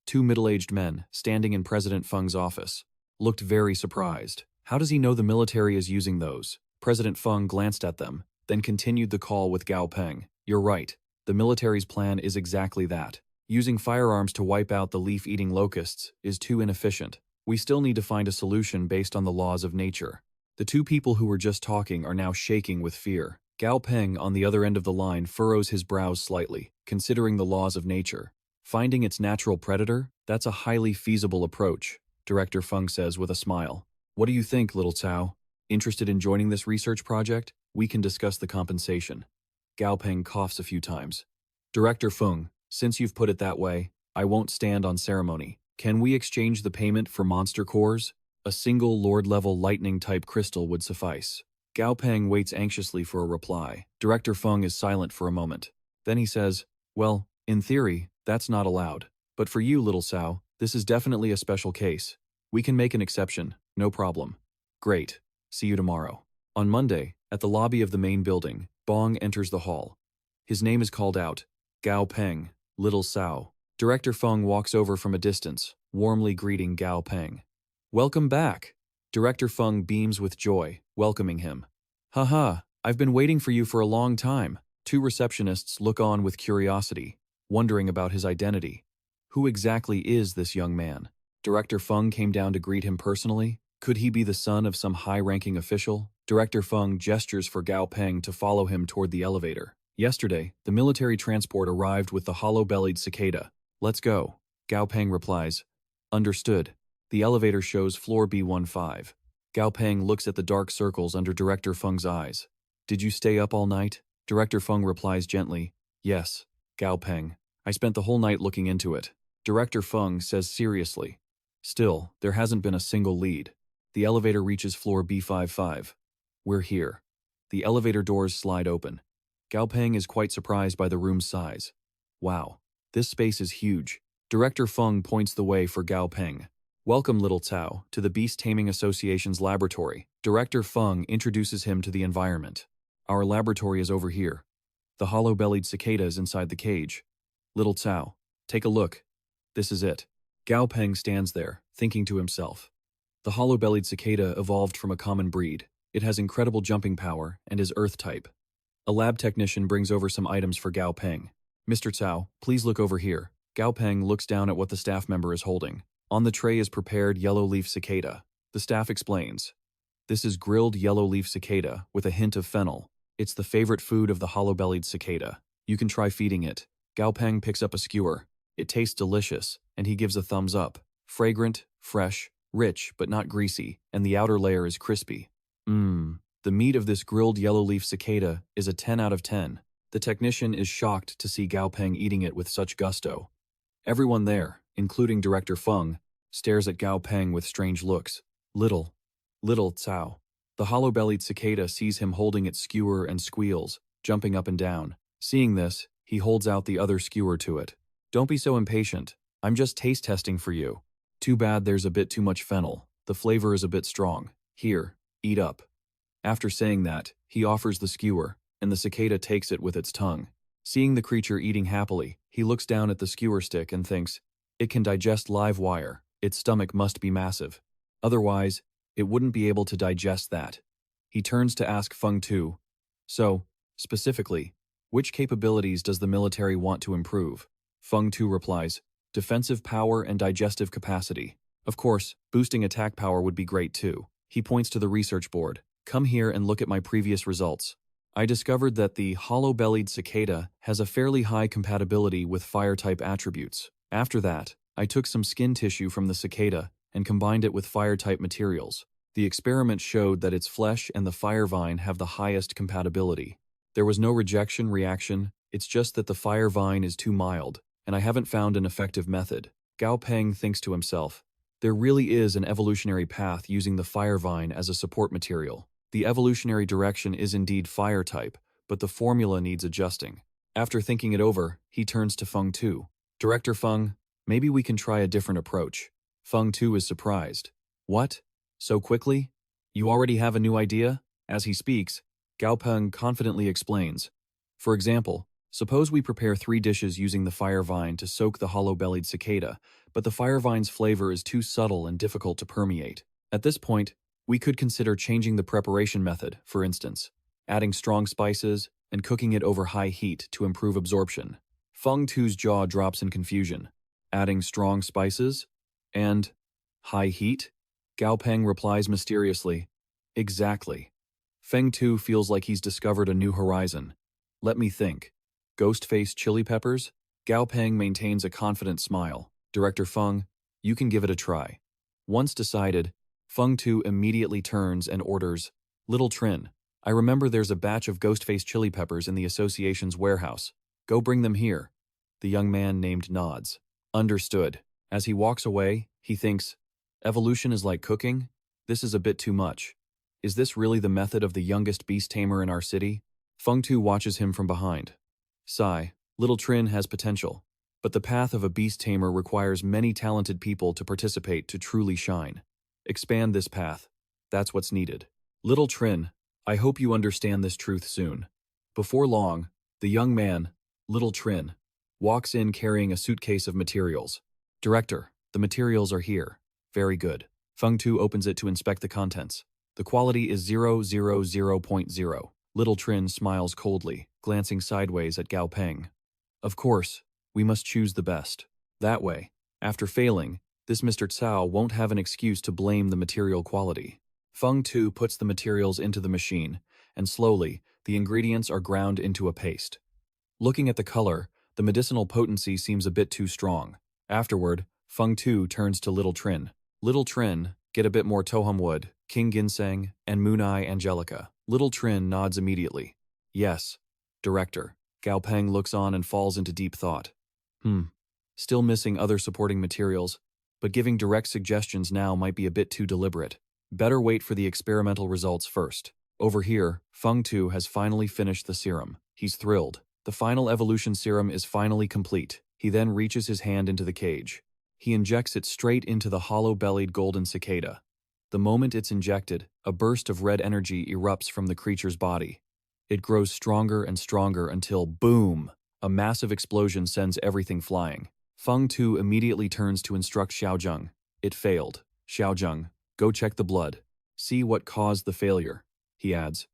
Two middle-aged men, standing in President Feng's office, looked very surprised. How does he know the military is using those? President Feng glanced at them, then continued the call with Gao Peng. You're right. The military's plan is exactly that. Using firearms to wipe out the leaf-eating locusts is too inefficient. We still need to find a solution based on the laws of nature. The two people who were just talking are now shaking with fear. Gao Peng, on the other end of the line, furrows his brows slightly, considering the laws of nature. Finding its natural predator? That's a highly feasible approach, Director Feng says with a smile. What do you think, little Cao? Interested in joining this research project? We can discuss the compensation. Gao Peng coughs a few times. Director Feng, since you've put it that way, I won't stand on ceremony. Can we exchange the payment for monster cores? A single Lord-level lightning-type crystal would suffice. Gao Peng waits anxiously for a reply. Director Feng is silent for a moment. Then he says, Well, in theory, that's not allowed. But for you, little Cao, this is definitely a special case. We can make an exception, no problem. Great. See you tomorrow. On Monday, at the lobby of the main building, Bong enters the hall. His name is called out. Gao Peng, little Cao. Director Feng walks over from a distance, warmly greeting Gao Peng. Welcome back. Director Feng beams with joy, welcoming him. Haha, I've been waiting for you for a long time. Two receptionists look on with curiosity, wondering about his identity. Who exactly is this young man? Director Feng came down to greet him personally. Could he be the son of some high-ranking official? Director Feng gestures for Gao Peng to follow him toward the elevator. Yesterday, the military transport arrived with the hollow-bellied cicada. Let's go. Gao Peng replies. Understood. The elevator shows floor B15. Gao Peng looks at the dark circles under Director Feng's eyes. Did you stay up all night? Director Feng replies gently. Yes, Gao Peng. I spent the whole night looking into it. Director Feng says seriously. Still, there hasn't been a single lead. The elevator reaches floor B55. We're here. The elevator doors slide open. Gao Peng is quite surprised by the room's size. Wow, this space is huge. Director Feng points the way for Gao Peng. Welcome, little Cao, to the Beast Tamer Association's laboratory. Director Feng introduces him to the environment. Our laboratory is over here. The hollow-bellied cicada is inside the cage. Little Cao, take a look. This is it. Gao Peng stands there, thinking to himself. The hollow-bellied cicada evolved from a common breed. It has incredible jumping power and is Earth-type. A lab technician brings over some items for Gao Peng. Mr. Cao, please look over here. Gao Peng looks down at what the staff member is holding. On the tray is prepared yellow leaf cicada. The staff explains. This is grilled yellow leaf cicada with a hint of fennel. It's the favorite food of the hollow-bellied cicada. You can try feeding it. Gao Peng picks up a skewer. It tastes delicious, and he gives a thumbs up. Fragrant, fresh, rich, but not greasy, and the outer layer is crispy. The meat of this grilled yellow leaf cicada is a 10 out of 10. The technician is shocked to see Gao Peng eating it with such gusto. Everyone there, including Director Feng, stares at Gao Peng with strange looks. Little Cao. The hollow-bellied cicada sees him holding its skewer and squeals, jumping up and down. Seeing this, he holds out the other skewer to it. Don't be so impatient. I'm just taste testing for you. Too bad there's a bit too much fennel. The flavor is a bit strong. Here, eat up. After saying that, he offers the skewer, and the cicada takes it with its tongue. Seeing the creature eating happily, he looks down at the skewer stick and thinks, it can digest live wire, its stomach must be massive. Otherwise, it wouldn't be able to digest that. He turns to ask Feng Tu, so, specifically, which capabilities does the military want to improve? Feng Tu replies, defensive power and digestive capacity. Of course, boosting attack power would be great too. He points to the research board. Come here and look at my previous results. I discovered that the hollow-bellied cicada has a fairly high compatibility with fire-type attributes. After that, I took some skin tissue from the cicada and combined it with fire-type materials. The experiment showed that its flesh and the fire vine have the highest compatibility. There was no rejection reaction, it's just that the fire vine is too mild, and I haven't found an effective method. Gao Peng thinks to himself, there really is an evolutionary path using the fire vine as a support material. The evolutionary direction is indeed fire type, but the formula needs adjusting. After thinking it over, he turns to Feng Tu. Director Feng, maybe we can try a different approach. Feng Tu is surprised. What? So quickly? You already have a new idea? As he speaks, Gao Peng confidently explains. For example, suppose we prepare 3 dishes using the fire vine to soak the hollow-bellied cicada, but the fire vine's flavor is too subtle and difficult to permeate. At this point, we could consider changing the preparation method, for instance, adding strong spices and cooking it over high heat to improve absorption. Feng Tu's jaw drops in confusion. Adding strong spices? And high heat? Gao Peng replies mysteriously, exactly. Feng Tu feels like he's discovered a new horizon. Let me think. Ghost-faced chili peppers? Gao Peng maintains a confident smile. Director Feng, you can give it a try. Once decided, Feng Tu immediately turns and orders, Little Trin, I remember there's a batch of ghost-faced chili peppers in the association's warehouse. Go bring them here. The young man named nods. Understood. As he walks away, he thinks, evolution is like cooking? This is a bit too much. Is this really the method of the youngest beast tamer in our city? Feng Tu watches him from behind. Sigh, Little Trin has potential, but the path of a beast tamer requires many talented people to participate to truly shine. Expand this path. That's what's needed. Little Trin, I hope you understand this truth soon. Before long, the young man, Little Trin, walks in carrying a suitcase of materials. Director, the materials are here. Very good. Feng Tu opens it to inspect the contents. The quality is 000.0. Little Trin smiles coldly, glancing sideways at Gao Peng. Of course, we must choose the best. That way, after failing, this Mr. Cao won't have an excuse to blame the material quality. Feng Tu puts the materials into the machine, and slowly, the ingredients are ground into a paste. Looking at the color, the medicinal potency seems a bit too strong. Afterward, Feng Tu turns to Little Trin. Little Trin, get a bit more tohum wood, king ginseng, and moon eye angelica. Little Trin nods immediately. Yes, Director. Gao Peng looks on and falls into deep thought. Still missing other supporting materials, but giving direct suggestions now might be a bit too deliberate. Better wait for the experimental results first. Over here, Feng Tu has finally finished the serum. He's thrilled. The final evolution serum is finally complete. He then reaches his hand into the cage. He injects it straight into the hollow-bellied golden cicada. The moment it's injected, a burst of red energy erupts from the creature's body. It grows stronger and stronger until, boom, a massive explosion sends everything flying. Feng Tu immediately turns to instruct Xiaozheng. It failed. Xiaozheng, go check the blood. See what caused the failure, he adds.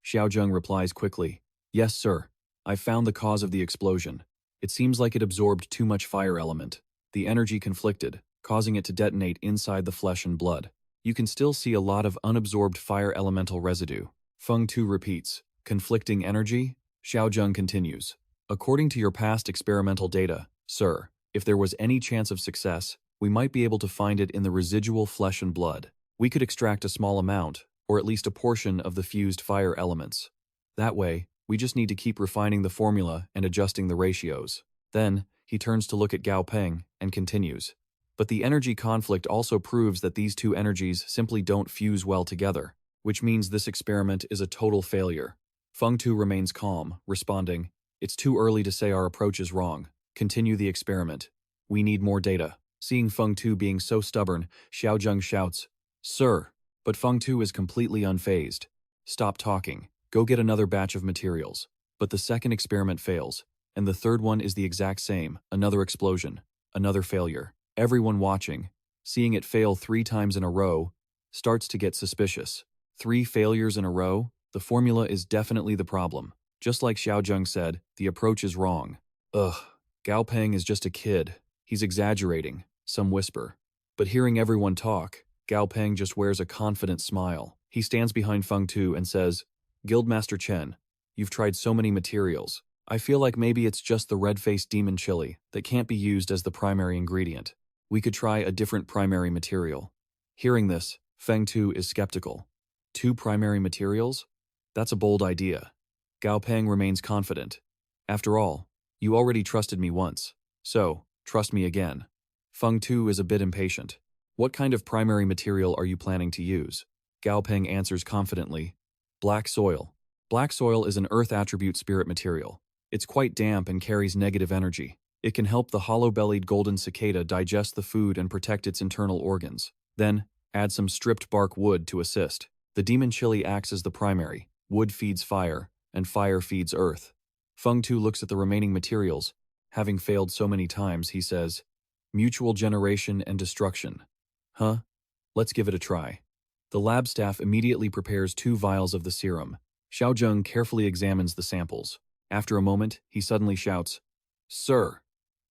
Xiaozheng replies quickly, yes, sir. I found the cause of the explosion. It seems like it absorbed too much fire element. The energy conflicted, causing it to detonate inside the flesh and blood. You can still see a lot of unabsorbed fire elemental residue. Feng Tu repeats, conflicting energy? Xiaozheng continues. According to your past experimental data, sir, if there was any chance of success, we might be able to find it in the residual flesh and blood. We could extract a small amount, or at least a portion of the fused fire elements. That way, we just need to keep refining the formula and adjusting the ratios. Then, he turns to look at Gao Peng and continues. But the energy conflict also proves that these two energies simply don't fuse well together, which means this experiment is a total failure. Feng Tu remains calm, responding, it's too early to say our approach is wrong. Continue the experiment. We need more data. Seeing Feng Tu being so stubborn, Xiaozheng shouts, Sir, But Feng Tu is completely unfazed. Stop talking. Go get another batch of materials. But the second experiment fails, and the third one is the exact same. Another explosion. Another failure. Everyone watching, seeing it fail 3 times in a row, starts to get suspicious. 3 failures in a row? The formula is definitely the problem. Just like Xiaozheng said, the approach is wrong. Ugh, Gao Peng is just a kid. He's exaggerating, some whisper. But hearing everyone talk, Gao Peng just wears a confident smile. He stands behind Feng Tu and says, Guildmaster Chen, you've tried so many materials. I feel like maybe it's just the red-faced demon chili that can't be used as the primary ingredient. We could try a different primary material. Hearing this, Feng Tu is skeptical. 2 primary materials? That's a bold idea. Gao Peng remains confident. After all, you already trusted me once, so trust me again. Feng Tu is a bit impatient. What kind of primary material are you planning to use? Gao Peng answers confidently. Black soil. Black soil is an earth attribute spirit material. It's quite damp and carries negative energy. It can help the hollow-bellied golden cicada digest the food and protect its internal organs. Then, add some stripped bark wood to assist. The demon chili acts as the primary. Wood feeds fire, and fire feeds earth. Feng Tu looks at the remaining materials. Having failed so many times, he says, mutual generation and destruction. Huh? Let's give it a try. The lab staff immediately prepares 2 vials of the serum. Xiaozheng carefully examines the samples. After a moment, he suddenly shouts, Sir!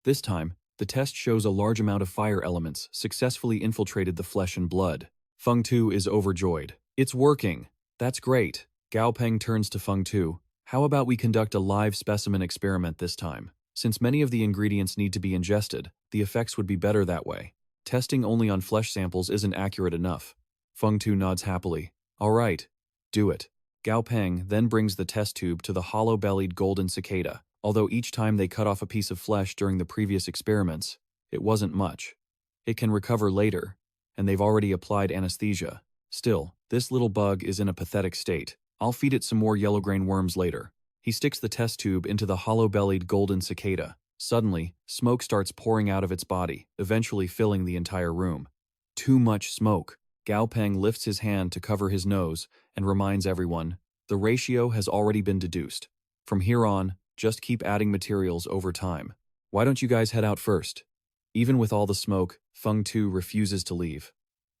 This time, the test shows a large amount of fire elements successfully infiltrated the flesh and blood. Feng Tu is overjoyed. It's working! That's great! Gao Peng turns to Feng Tu. How about we conduct a live specimen experiment this time? Since many of the ingredients need to be ingested, the effects would be better that way. Testing only on flesh samples isn't accurate enough. Feng Tu nods happily. All right, do it. Gao Peng then brings the test tube to the hollow-bellied golden cicada. Although each time they cut off a piece of flesh during the previous experiments, it wasn't much. It can recover later, and they've already applied anesthesia. Still, this little bug is in a pathetic state. I'll feed it some more yellow-grain worms later. He sticks the test tube into the hollow-bellied golden cicada. Suddenly, smoke starts pouring out of its body, eventually filling the entire room. Too much smoke. Gao Peng lifts his hand to cover his nose and reminds everyone, the ratio has already been deduced. From here on, just keep adding materials over time. Why don't you guys head out first? Even with all the smoke, Feng Tu refuses to leave.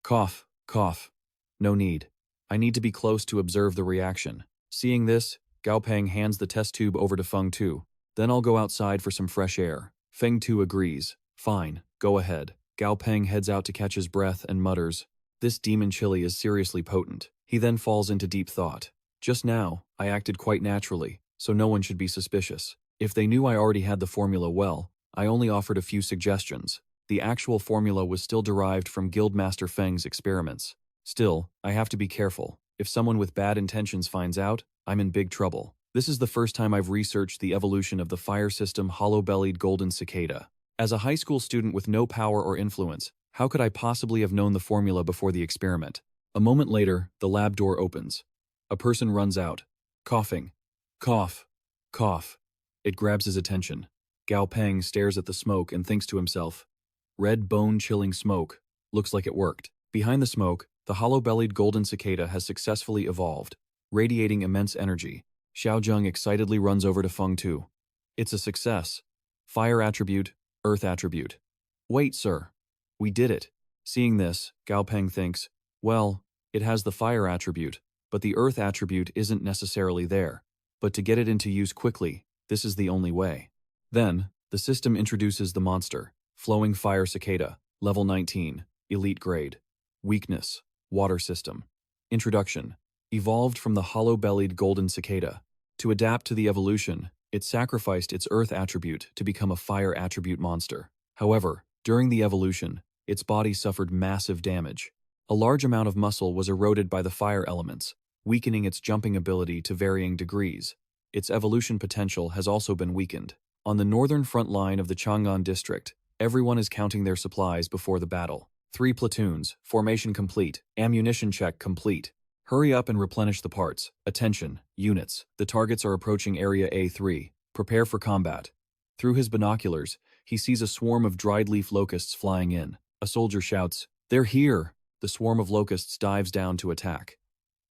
Cough, cough. No need. I need to be close to observe the reaction. Seeing this, Gao Peng hands the test tube over to Feng Tu. Then I'll go outside for some fresh air. Feng Tu agrees. Fine, go ahead. Gao Peng heads out to catch his breath and mutters, this demon chili is seriously potent. He then falls into deep thought. Just now, I acted quite naturally, so no one should be suspicious. If they knew I already had the formula well, I only offered a few suggestions. The actual formula was still derived from Guildmaster Feng's experiments. Still, I have to be careful. If someone with bad intentions finds out, I'm in big trouble. This is the first time I've researched the evolution of the fire system hollow-bellied golden cicada. As a high school student with no power or influence, how could I possibly have known the formula before the experiment? A moment later, the lab door opens. A person runs out, coughing. Cough, cough. It grabs his attention. Gao Peng stares at the smoke and thinks to himself, red bone-chilling smoke. Looks like it worked. Behind the smoke, the hollow-bellied golden cicada has successfully evolved, radiating immense energy. Xiaozheng excitedly runs over to Feng Tu. It's a success. Fire attribute, earth attribute. Wait, sir. We did it. Seeing this, Gao Peng thinks, well, it has the fire attribute, but the earth attribute isn't necessarily there. But to get it into use quickly, this is the only way. Then, the system introduces the monster, Flowing Fire Cicada, level 19, elite grade. Weakness, water system. Introduction, evolved from the hollow-bellied golden cicada. To adapt to the evolution, it sacrificed its earth attribute to become a fire attribute monster. However, during the evolution, its body suffered massive damage. A large amount of muscle was eroded by the fire elements, weakening its jumping ability to varying degrees. Its evolution potential has also been weakened. On the northern front line of the Chang'an district, everyone is counting their supplies before the battle. 3 platoons, formation complete, ammunition check complete. Hurry up and replenish the parts. Attention, units. The targets are approaching Area A3. Prepare for combat. Through his binoculars, he sees a swarm of dried leaf locusts flying in. A soldier shouts, they're here! The swarm of locusts dives down to attack.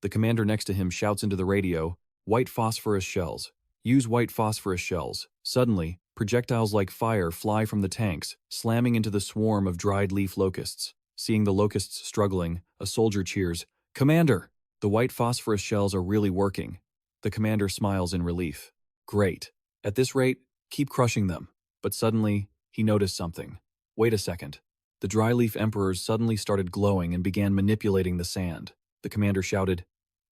The commander next to him shouts into the radio, "White phosphorus shells. Use white phosphorus shells." Suddenly, projectiles like fire fly from the tanks, slamming into the swarm of dried leaf locusts. Seeing the locusts struggling, a soldier cheers, "Commander! The white phosphorus shells are really working." The commander smiles in relief. "Great. At this rate, keep crushing them." But suddenly, he noticed something. Wait a second. The dry leaf emperors suddenly started glowing and began manipulating the sand. The commander shouted,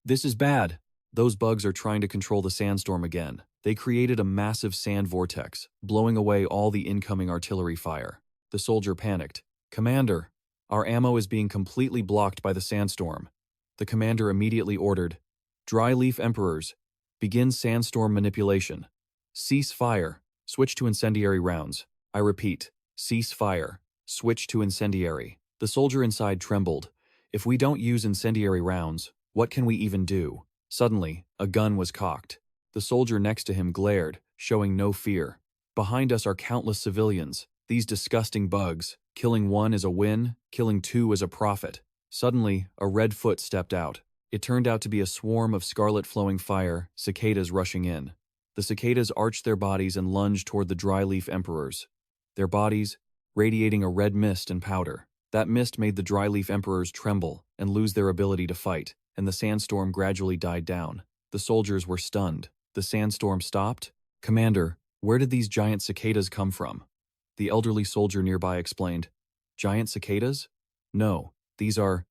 "This is bad. Those bugs are trying to control the sandstorm again." They created a massive sand vortex, blowing away all the incoming artillery fire. The soldier panicked. "Commander, our ammo is being completely blocked by the sandstorm." The commander immediately ordered, "Dry leaf emperors, begin sandstorm manipulation. Cease fire. Switch to incendiary rounds. I repeat, cease fire. Switch to incendiary." The soldier inside trembled. If we don't use incendiary rounds, what can we even do? Suddenly, a gun was cocked. The soldier next to him glared, showing no fear. Behind us are countless civilians. These disgusting bugs. Killing one is a win, killing two is a profit. Suddenly, a red foot stepped out. It turned out to be a swarm of scarlet flowing fire, cicadas rushing in. The cicadas arched their bodies and lunged toward the dry leaf emperors. Their bodies, radiating a red mist and powder. That mist made the dry leaf emperors tremble and lose their ability to fight, and the sandstorm gradually died down. The soldiers were stunned. The sandstorm stopped? "Commander, where did these giant cicadas come from?" The elderly soldier nearby explained. "Giant cicadas? No, these are,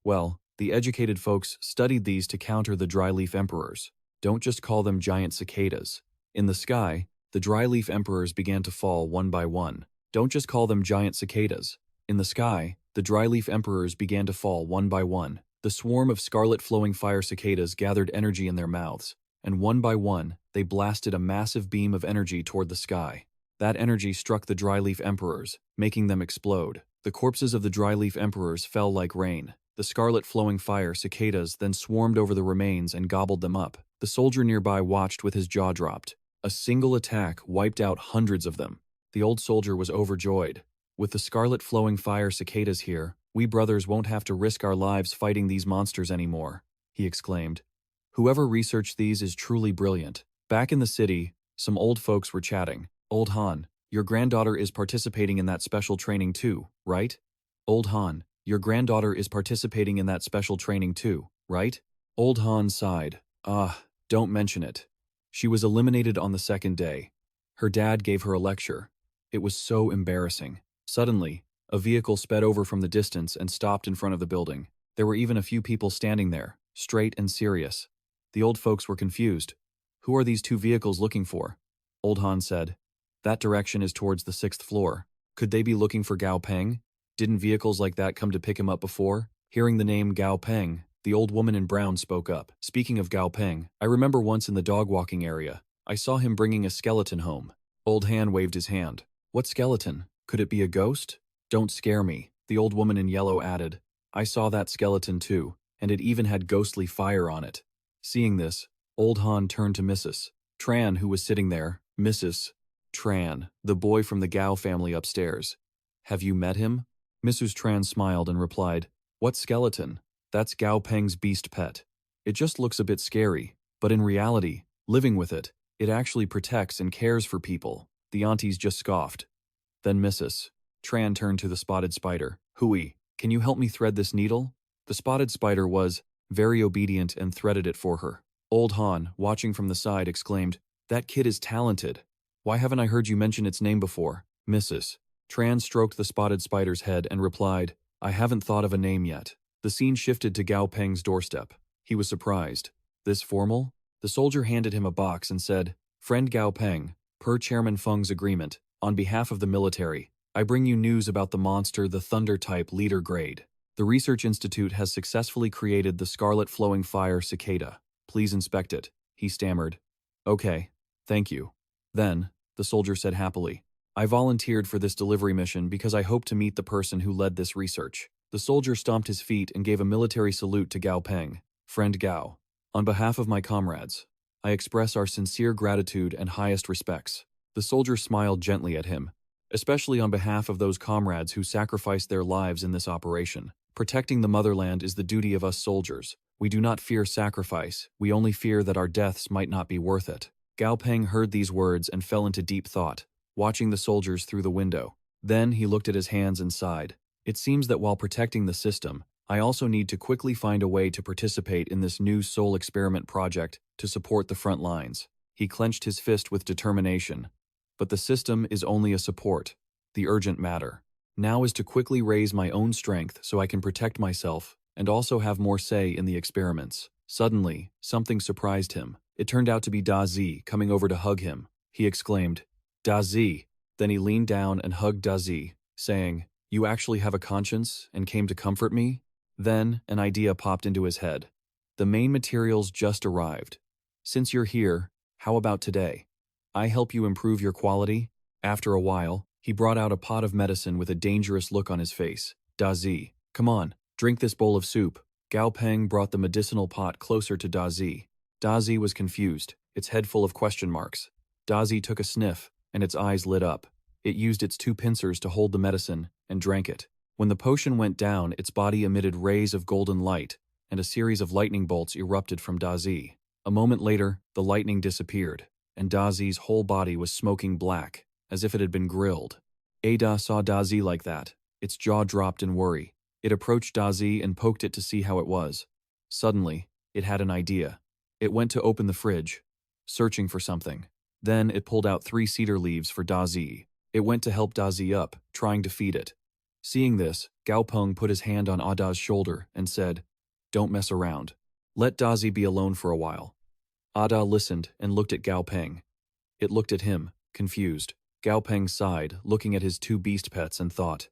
well, the educated folks studied these to counter the dry leaf emperors. Don't just call them giant cicadas." In the sky, the dry leaf emperors began to fall one by one. Don't just call them giant cicadas. In the sky, the dry leaf emperors began to fall one by one. The swarm of scarlet flowing fire cicadas gathered energy in their mouths, and one by one, they blasted a massive beam of energy toward the sky. That energy struck the dry leaf emperors, making them explode. The corpses of the dry leaf emperors fell like rain. The scarlet flowing fire cicadas then swarmed over the remains and gobbled them up. The soldier nearby watched with his jaw dropped. A single attack wiped out hundreds of them. The old soldier was overjoyed. "With the scarlet flowing fire cicadas here, we brothers won't have to risk our lives fighting these monsters anymore," he exclaimed. "Whoever researched these is truly brilliant." Back in the city, some old folks were chatting. "Old Han, your granddaughter is participating in that special training too, right? Old Han, your granddaughter is participating in that special training too, right?" Old Han sighed. Don't mention it. She was eliminated on the second day. Her dad gave her a lecture. It was so embarrassing. Suddenly, a vehicle sped over from the distance and stopped in front of the building. There were even a few people standing there, straight and serious. The old folks were confused. "Who are these two vehicles looking for?" Old Han said. "That direction is towards the 6th floor. Could they be looking for Gao Peng? Didn't vehicles like that come to pick him up before?" Hearing the name Gao Peng, the old woman in brown spoke up. "Speaking of Gao Peng, I remember once in the dog walking area, I saw him bringing a skeleton home." Old Han waved his hand. "What skeleton? Could it be a ghost?" "Don't scare me," the old woman in yellow added. "I saw that skeleton too, and it even had ghostly fire on it." Seeing this, Old Han turned to Mrs. Tran, who was sitting there. "Mrs. Tran, the boy from the Gao family upstairs. Have you met him?" Mrs. Tran smiled and replied, "What skeleton? That's Gao Peng's beast pet. It just looks a bit scary, but in reality, living with it, it actually protects and cares for people." The aunties just scoffed. Then Mrs. Tran turned to the spotted spider. "Hui, can you help me thread this needle?" The spotted spider was very obedient and threaded it for her. Old Han, watching from the side, exclaimed, "That kid is talented. Why haven't I heard you mention its name before?" Mrs. Tran stroked the spotted spider's head and replied, "I haven't thought of a name yet." The scene shifted to Gao Peng's doorstep. He was surprised. "This formal?" The soldier handed him a box and said, "Friend Gao Peng, per Chairman Feng's agreement, on behalf of the military, I bring you news about the monster, the Thunder-type leader grade. The Research Institute has successfully created the Scarlet Flowing Fire cicada. Please inspect it," he stammered. "Okay, thank you." Then, the soldier said happily, "I volunteered for this delivery mission because I hope to meet the person who led this research." The soldier stomped his feet and gave a military salute to Gao Peng. "Friend Gao, on behalf of my comrades, I express our sincere gratitude and highest respects." The soldier smiled gently at him, "Especially on behalf of those comrades who sacrificed their lives in this operation. Protecting the motherland is the duty of us soldiers. We do not fear sacrifice, we only fear that our deaths might not be worth it. Gao Peng heard these words and fell into deep thought, watching the soldiers through the window. Then he looked at his hands and sighed. It seems that while protecting the system, I also need to quickly find a way to participate in this new soul experiment project to support the front lines. He clenched his fist with determination. But the system is only a support. The urgent matter now is to quickly raise my own strength so I can protect myself and also have more say in the experiments. Suddenly, something surprised him. It turned out to be Da Zi coming over to hug him. He exclaimed, "Da Zi." Then he leaned down and hugged Da Zi, saying, "You actually have a conscience and came to comfort me?" Then an idea popped into his head. "The main materials just arrived. Since you're here, how about today? I help you improve your quality?" After a while, he brought out a pot of medicine with a dangerous look on his face. "Da Zi, come on, drink this bowl of soup." Gao Peng brought the medicinal pot closer to Da Zi. Da Zi was confused, its head full of question marks. Da Zi took a sniff, and its eyes lit up. It used its two pincers to hold the medicine and drank it. When the potion went down, its body emitted rays of golden light, and a series of lightning bolts erupted from Da Zi. A moment later, the lightning disappeared, and Da Zi's whole body was smoking black, as if it had been grilled. Ada saw Da Zi like that. Its jaw dropped in worry. It approached Da Zi and poked it to see how it was. Suddenly, it had an idea. It went to open the fridge, searching for something. Then it pulled out 3 cedar leaves for Da Zi. It went to help Da Zi up, trying to feed it. Seeing this, Gao Peng put his hand on Ada's shoulder and said, "Don't mess around. Let Da Zi be alone for a while." Ada listened and looked at Gao Peng. It looked at him, confused. Gao Peng sighed, looking at his 2 beast pets and thought,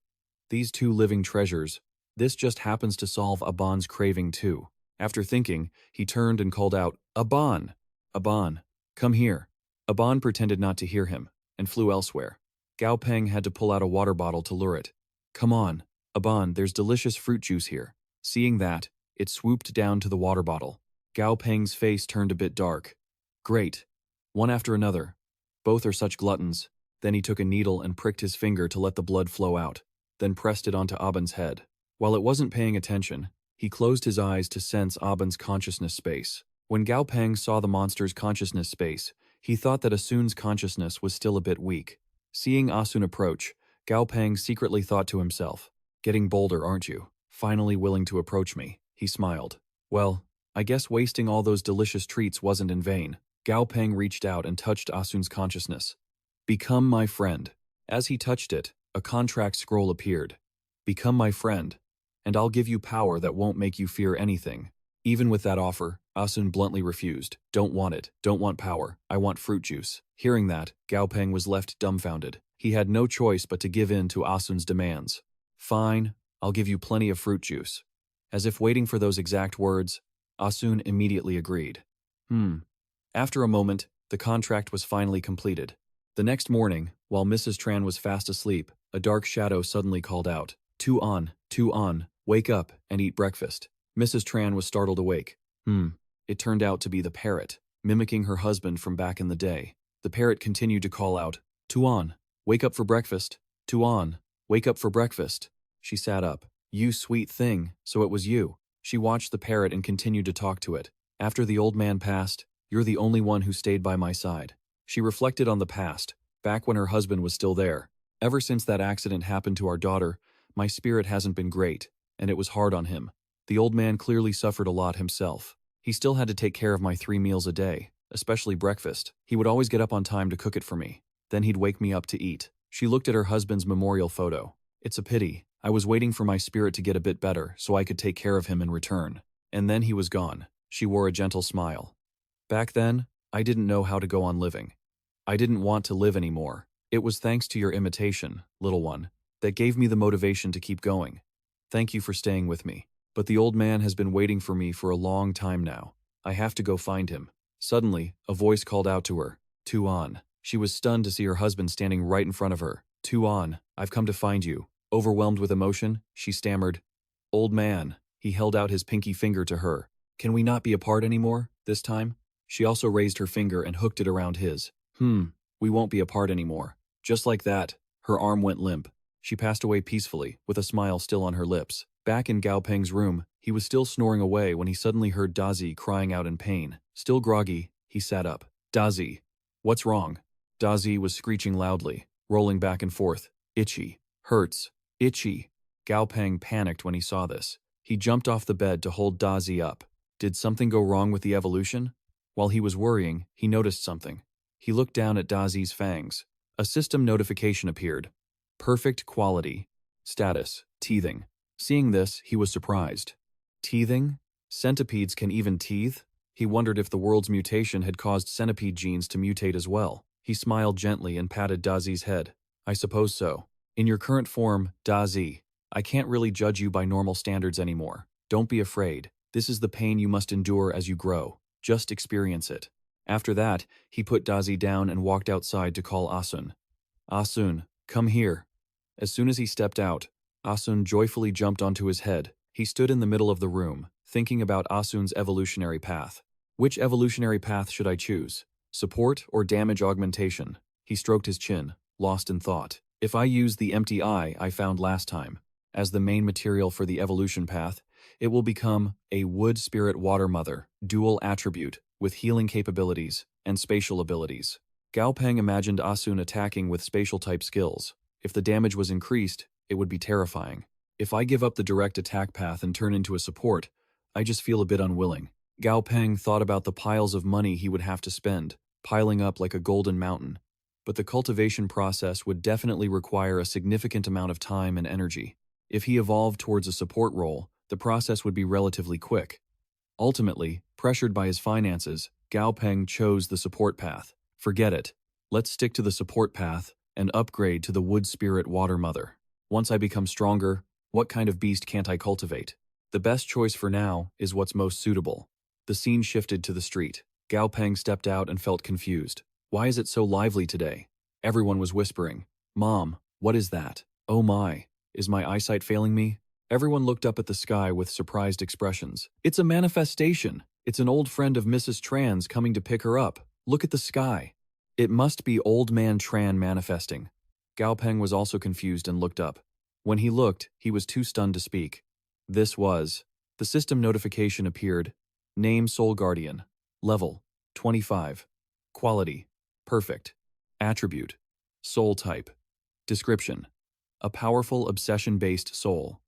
"These 2 living treasures, this just happens to solve Aban's craving too." After thinking, he turned and called out, "Aban! Aban, come here." Aban pretended not to hear him and flew elsewhere. Gao Peng had to pull out a water bottle to lure it. "Come on, Aban, there's delicious fruit juice here." Seeing that, it swooped down to the water bottle. Gao Peng's face turned a bit dark. "Great. One after another. Both are such gluttons." Then he took a needle and pricked his finger to let the blood flow out, then pressed it onto Aban's head. While it wasn't paying attention, he closed his eyes to sense Aban's consciousness space. When Gao Peng saw the monster's consciousness space, he thought that Asun's consciousness was still a bit weak. Seeing Asun approach, Gao Peng secretly thought to himself, "Getting bolder, aren't you? Finally willing to approach me." He smiled. Well, I guess wasting all those delicious treats wasn't in vain. Gao Peng reached out and touched Asun's consciousness. "Become my friend." As he touched it, a contract scroll appeared. "Become my friend, and I'll give you power that won't make you fear anything." Even with that offer, Asun bluntly refused. "Don't want it. Don't want power. I want fruit juice." Hearing that, Gao Peng was left dumbfounded. He had no choice but to give in to Asun's demands. "Fine, I'll give you plenty of fruit juice." As if waiting for those exact words, Asun immediately agreed. After a moment, the contract was finally completed. The next morning, while Mrs. Tran was fast asleep, a dark shadow suddenly called out, Tu on, wake up and eat breakfast." Mrs. Tran was startled awake. It turned out to be the parrot, mimicking her husband from back in the day. The parrot continued to call out, "Tuan, wake up for breakfast. Tuan, wake up for breakfast." She sat up. "You sweet thing, so it was you." She watched the parrot and continued to talk to it. "After the old man passed, you're the only one who stayed by my side." She reflected on the past, back when her husband was still there. "Ever since that accident happened to our daughter, my spirit hasn't been great, and it was hard on him. The old man clearly suffered a lot himself. He still had to take care of my 3 meals a day, especially breakfast. He would always get up on time to cook it for me. Then he'd wake me up to eat." She looked at her husband's memorial photo. "It's a pity. I was waiting for my spirit to get a bit better so I could take care of him in return. And then he was gone." She wore a gentle smile. "Back then, I didn't know how to go on living. I didn't want to live anymore. It was thanks to your imitation, little one, that gave me the motivation to keep going. Thank you for staying with me. But the old man has been waiting for me for a long time now. I have to go find him." Suddenly, a voice called out to her, "Tuan." She was stunned to see her husband standing right in front of her. "Tuan, I've come to find you." Overwhelmed with emotion, she stammered, "Old man." He held out his pinky finger to her. "Can we not be apart anymore, this time?" She also raised her finger and hooked it around his. We won't be apart anymore." Just like that, her arm went limp. She passed away peacefully, with a smile still on her lips. Back in Gao Peng's room, he was still snoring away when he suddenly heard Dazi crying out in pain. Still groggy, he sat up. Dazi, what's wrong? Dazi was screeching loudly, rolling back and forth. Itchy. Hurts. Itchy. Gao Peng panicked when he saw this. He jumped off the bed to hold Dazi up. Did something go wrong with the evolution? While he was worrying, he noticed something. He looked down at Dazi's fangs. A system notification appeared. Perfect quality. Status: teething. Seeing this, he was surprised. Teething? Centipedes can even teeth? He wondered if the world's mutation had caused centipede genes to mutate as well. He smiled gently and patted Dazi's head. I suppose so. In your current form, Dazi, I can't really judge you by normal standards anymore. Don't be afraid. This is the pain you must endure as you grow. Just experience it. After that, he put Dazi down and walked outside to call Asun. Asun, come here. As soon as he stepped out, Asun joyfully jumped onto his head. He stood in the middle of the room, thinking about Asun's evolutionary path. Which evolutionary path should I choose? Support or damage augmentation? He stroked his chin, lost in thought. If I use the empty eye I found last time as the main material for the evolution path, it will become a wood spirit water mother, dual attribute, with healing capabilities and spatial abilities. Gao Peng imagined Asun attacking with spatial type skills. If the damage was increased, it would be terrifying. If I give up the direct attack path and turn into a support, I just feel a bit unwilling. Gao Peng thought about the piles of money he would have to spend, piling up like a golden mountain. But the cultivation process would definitely require a significant amount of time and energy. If he evolved towards a support role, the process would be relatively quick. Ultimately, pressured by his finances, Gao Peng chose the support path. Forget it. Let's stick to the support path and upgrade to the wood spirit water mother. Once I become stronger, what kind of beast can't I cultivate? The best choice for now is what's most suitable. The scene shifted to the street. Gao Peng stepped out and felt confused. Why is it so lively today? Everyone was whispering. Mom, what is that? Oh my, is my eyesight failing me? Everyone looked up at the sky with surprised expressions. It's a manifestation. It's an old friend of Mrs. Tran's coming to pick her up. Look at the sky. It must be Old Man Tran manifesting. Gao Peng was also confused and looked up. When he looked, he was too stunned to speak. This was. The system notification appeared. Name Soul Guardian. Level 25. Quality perfect. Attribute soul type. Description: a powerful obsession-based soul.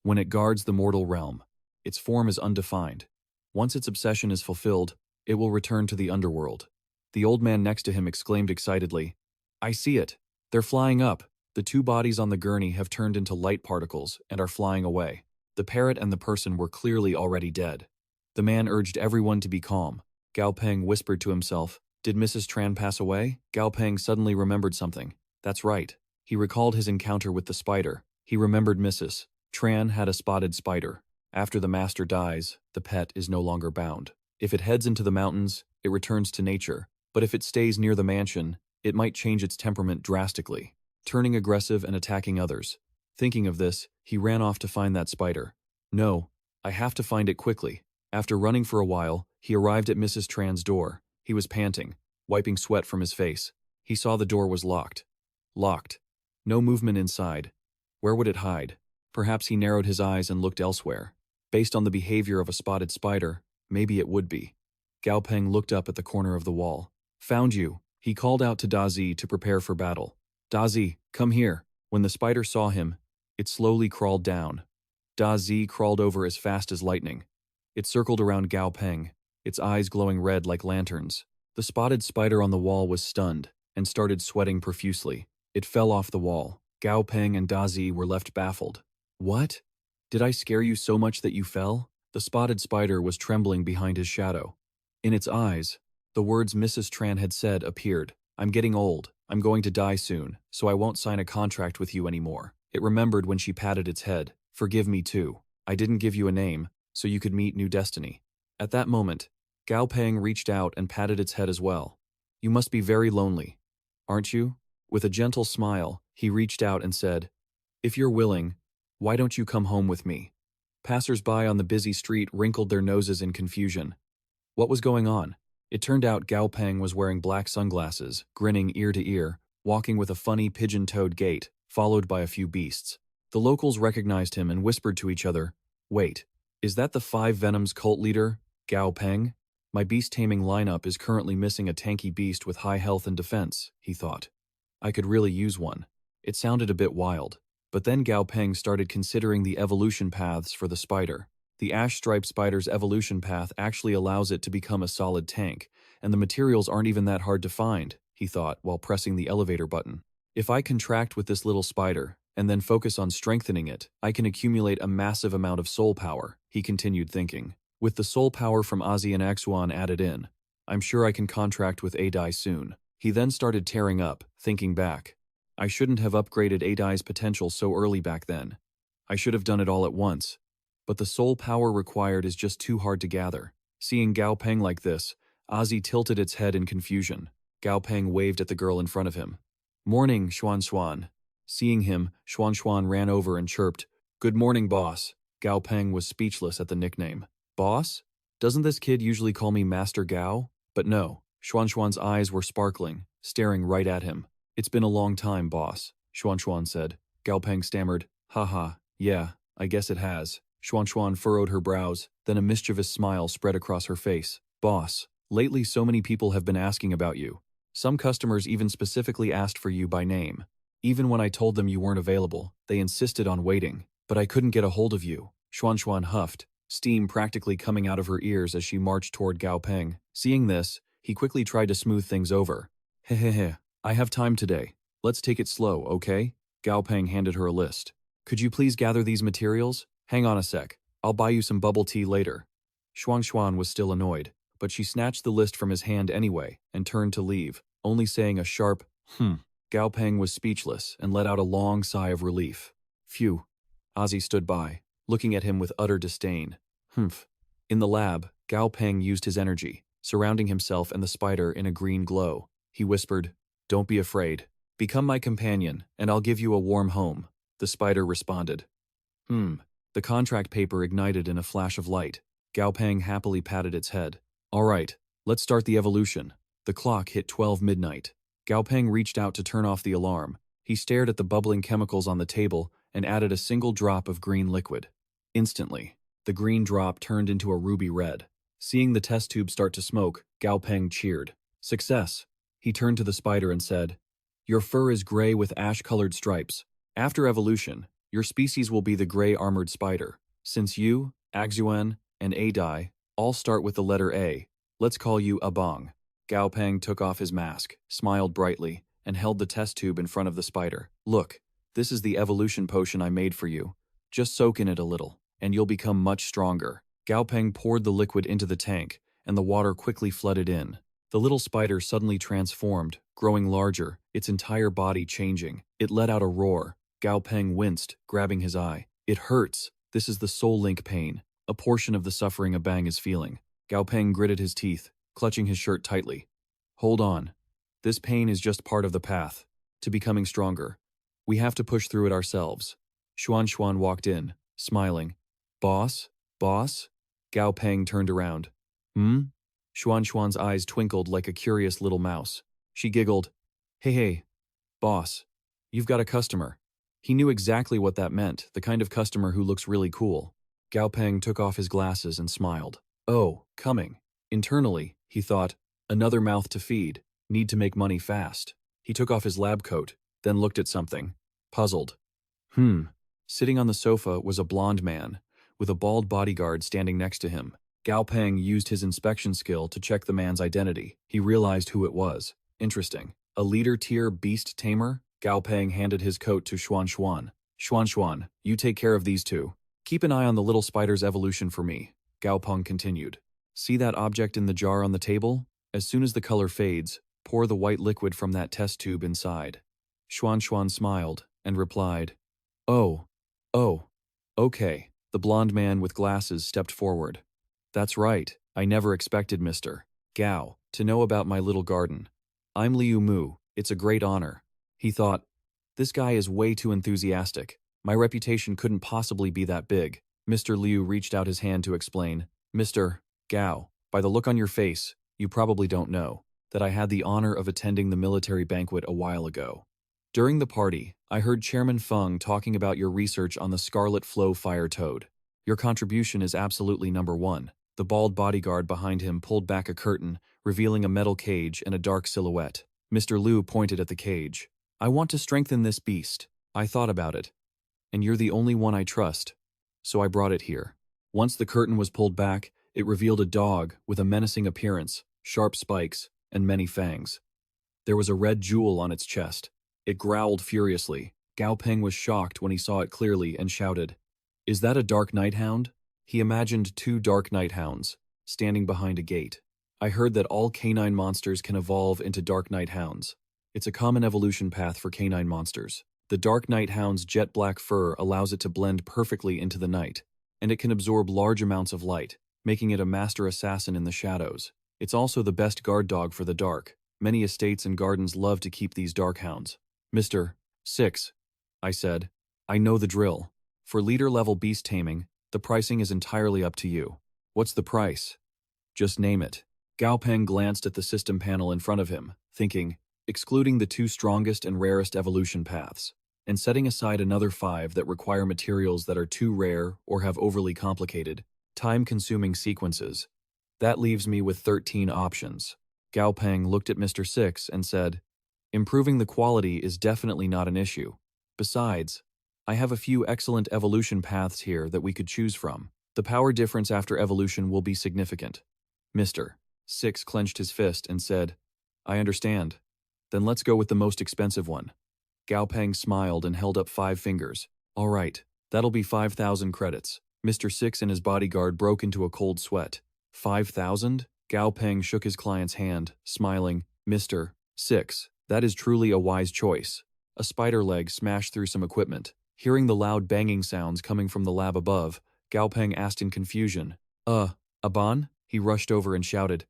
When it guards the mortal realm, its form is undefined. Once its obsession is fulfilled, it will return to the underworld. The old man next to him exclaimed excitedly, I see it. They're flying up. The two bodies on the gurney have turned into light particles and are flying away. The parrot and the person were clearly already dead. The man urged everyone to be calm. Gao Peng whispered to himself, Did Mrs. Tran pass away? Gao Peng suddenly remembered something. That's right. He recalled his encounter with the spider. He remembered Mrs. Tran had a spotted spider. After the master dies, the pet is no longer bound. If it heads into the mountains, it returns to nature. But if it stays near the mansion, it might change its temperament drastically, turning aggressive and attacking others. Thinking of this, he ran off to find that spider. No, I have to find it quickly. After running for a while, he arrived at Mrs. Tran's door. He was panting, wiping sweat from his face. He saw the door was locked. Locked. No movement inside. Where would it hide? Perhaps he narrowed his eyes and looked elsewhere. Based on the behavior of a spotted spider, maybe it would be. Gao Peng looked up at the corner of the wall. Found you. He called out to Dazi to prepare for battle. Dazi, come here. When the spider saw him, it slowly crawled down. Dazi crawled over as fast as lightning. It circled around Gao Peng, its eyes glowing red like lanterns. The spotted spider on the wall was stunned and started sweating profusely. It fell off the wall. Gao Peng and Dazi were left baffled. What? Did I scare you so much that you fell? The spotted spider was trembling behind his shadow. In its eyes, the words Mrs. Tran had said appeared. I'm getting old. I'm going to die soon, so I won't sign a contract with you anymore. It remembered when she patted its head. Forgive me too. I didn't give you a name, so you could meet new destiny. At that moment, Gao Peng reached out and patted its head as well. You must be very lonely, aren't you? With a gentle smile, he reached out and said, If you're willing, why don't you come home with me? Passers-by on the busy street wrinkled their noses in confusion. What was going on? It turned out Gao Peng was wearing black sunglasses, grinning ear to ear, walking with a funny pigeon-toed gait, followed by a few beasts. The locals recognized him and whispered to each other, "Wait, is that the Five Venoms cult leader, Gao Peng? My beast taming lineup is currently missing a tanky beast with high health and defense," he thought. "I could really use one." It sounded a bit wild, but then Gao Peng started considering the evolution paths for the spider. The ash-striped spider's evolution path actually allows it to become a solid tank, and the materials aren't even that hard to find, he thought while pressing the elevator button. If I contract with this little spider, and then focus on strengthening it, I can accumulate a massive amount of soul power, he continued thinking. With the soul power from Ozzy and Axuan added in, I'm sure I can contract with Adai soon. He then started tearing up, thinking back. I shouldn't have upgraded Adai's potential so early back then. I should have done it all at once. But the soul power required is just too hard to gather. Seeing Gao Peng like this, Ozzy tilted its head in confusion. Gao Peng waved at the girl in front of him. Morning, Xuan Xuan. Seeing him, Xuan Xuan ran over and chirped, Good morning, boss. Gao Peng was speechless at the nickname. Boss? Doesn't this kid usually call me Master Gao? But no, Xuan Xuan's eyes were sparkling, staring right at him. It's been a long time, boss, Xuan Xuan said. Gao Peng stammered, Haha, yeah, I guess it has. Xuan Xuan furrowed her brows, then a mischievous smile spread across her face. Boss, lately so many people have been asking about you. Some customers even specifically asked for you by name. Even when I told them you weren't available, they insisted on waiting. But I couldn't get a hold of you. Xuan Xuan huffed, steam practically coming out of her ears as she marched toward Gao Peng. Seeing this, he quickly tried to smooth things over. Hehehe, I have time today. Let's take it slow, okay? Gao Peng handed her a list. Could you please gather these materials? Hang on a sec. I'll buy you some bubble tea later. Xuan Xuan was still annoyed, but she snatched the list from his hand anyway and turned to leave, only saying a sharp, Gao Peng was speechless and let out a long sigh of relief. Phew. Ozzy stood by, looking at him with utter disdain. Humph. In the lab, Gao Peng used his energy, surrounding himself and the spider in a green glow. He whispered, Don't be afraid. Become my companion, and I'll give you a warm home. The spider responded. The contract paper ignited in a flash of light. Gao Peng happily patted its head. All right, let's start the evolution. The clock hit 12 midnight. Gao Peng reached out to turn off the alarm. He stared at the bubbling chemicals on the table and added a single drop of green liquid. Instantly, the green drop turned into a ruby red. Seeing the test tube start to smoke, Gao Peng cheered. Success! He turned to the spider and said, Your fur is gray with ash-colored stripes. After evolution, your species will be the gray armored spider. Since you, Axuan, and Adai all start with the letter A, let's call you Abong. Gao Peng took off his mask, smiled brightly, and held the test tube in front of the spider. Look, this is the evolution potion I made for you. Just soak in it a little, and you'll become much stronger. Gao Peng poured the liquid into the tank, and the water quickly flooded in. The little spider suddenly transformed, growing larger, its entire body changing. It let out a roar. Gao Peng winced, grabbing his eye. It hurts. This is the soul link pain, a portion of the suffering Abang is feeling. Gao Peng gritted his teeth, clutching his shirt tightly. Hold on. This pain is just part of the path to becoming stronger. We have to push through it ourselves. Xuan Xuan walked in, smiling. Boss? Boss? Gao Peng turned around. Xuan Xuan's eyes twinkled like a curious little mouse. She giggled. Hey, boss. You've got a customer. He knew exactly what that meant, the kind of customer who looks really cool. Gao Peng took off his glasses and smiled. Oh, coming. Internally, he thought, another mouth to feed, need to make money fast. He took off his lab coat, then looked at something, puzzled. Sitting on the sofa was a blond man, with a bald bodyguard standing next to him. Gao Peng used his inspection skill to check the man's identity. He realized who it was. Interesting. A leader-tier beast tamer? Gao Peng handed his coat to Xuan Xuan. Xuan Xuan, you take care of these two. Keep an eye on the little spider's evolution for me. Gao Peng continued. See that object in the jar on the table? As soon as the color fades, pour the white liquid from that test tube inside. Xuan Xuan smiled and replied, Oh, okay. The blond man with glasses stepped forward. That's right, I never expected Mr. Gao to know about my little garden. I'm Liu Mu, it's a great honor. He thought, this guy is way too enthusiastic. My reputation couldn't possibly be that big. Mr. Liu reached out his hand to explain. Mr. Gao, by the look on your face, you probably don't know that I had the honor of attending the military banquet a while ago. During the party, I heard Chairman Feng talking about your research on the Scarlet Flow fire toad. Your contribution is absolutely number one. The bald bodyguard behind him pulled back a curtain, revealing a metal cage and a dark silhouette. Mr. Liu pointed at the cage. I want to strengthen this beast. I thought about it. And you're the only one I trust. So I brought it here. Once the curtain was pulled back, it revealed a dog with a menacing appearance, sharp spikes, and many fangs. There was a red jewel on its chest. It growled furiously. Gao Peng was shocked when he saw it clearly and shouted, "Is that a dark night hound?" He imagined two dark night hounds, standing behind a gate. I heard that all canine monsters can evolve into dark night hounds. It's a common evolution path for canine monsters. The dark night hound's jet black fur allows it to blend perfectly into the night, and it can absorb large amounts of light, making it a master assassin in the shadows. It's also the best guard dog for the dark. Many estates and gardens love to keep these dark hounds. Mr. 6, I said. I know the drill. For leader-level beast taming, the pricing is entirely up to you. What's the price? Just name it. Gao Peng glanced at the system panel in front of him, thinking, excluding the two strongest and rarest evolution paths, and setting aside another 5 that require materials that are too rare or have overly complicated, time-consuming sequences. That leaves me with 13 options. Gao Peng looked at Mr. 6 and said, improving the quality is definitely not an issue. Besides, I have a few excellent evolution paths here that we could choose from. The power difference after evolution will be significant. Mr. 6 clenched his fist and said, I understand. Then let's go with the most expensive one. Gao Peng smiled and held up 5 fingers. All right, that'll be 5,000 credits. Mr. 6 and his bodyguard broke into a cold sweat. 5,000? Gao Peng shook his client's hand, smiling. Mr. 6, that is truly a wise choice. A spider leg smashed through some equipment. Hearing the loud banging sounds coming from the lab above, Gao Peng asked in confusion, Aban? He rushed over and shouted,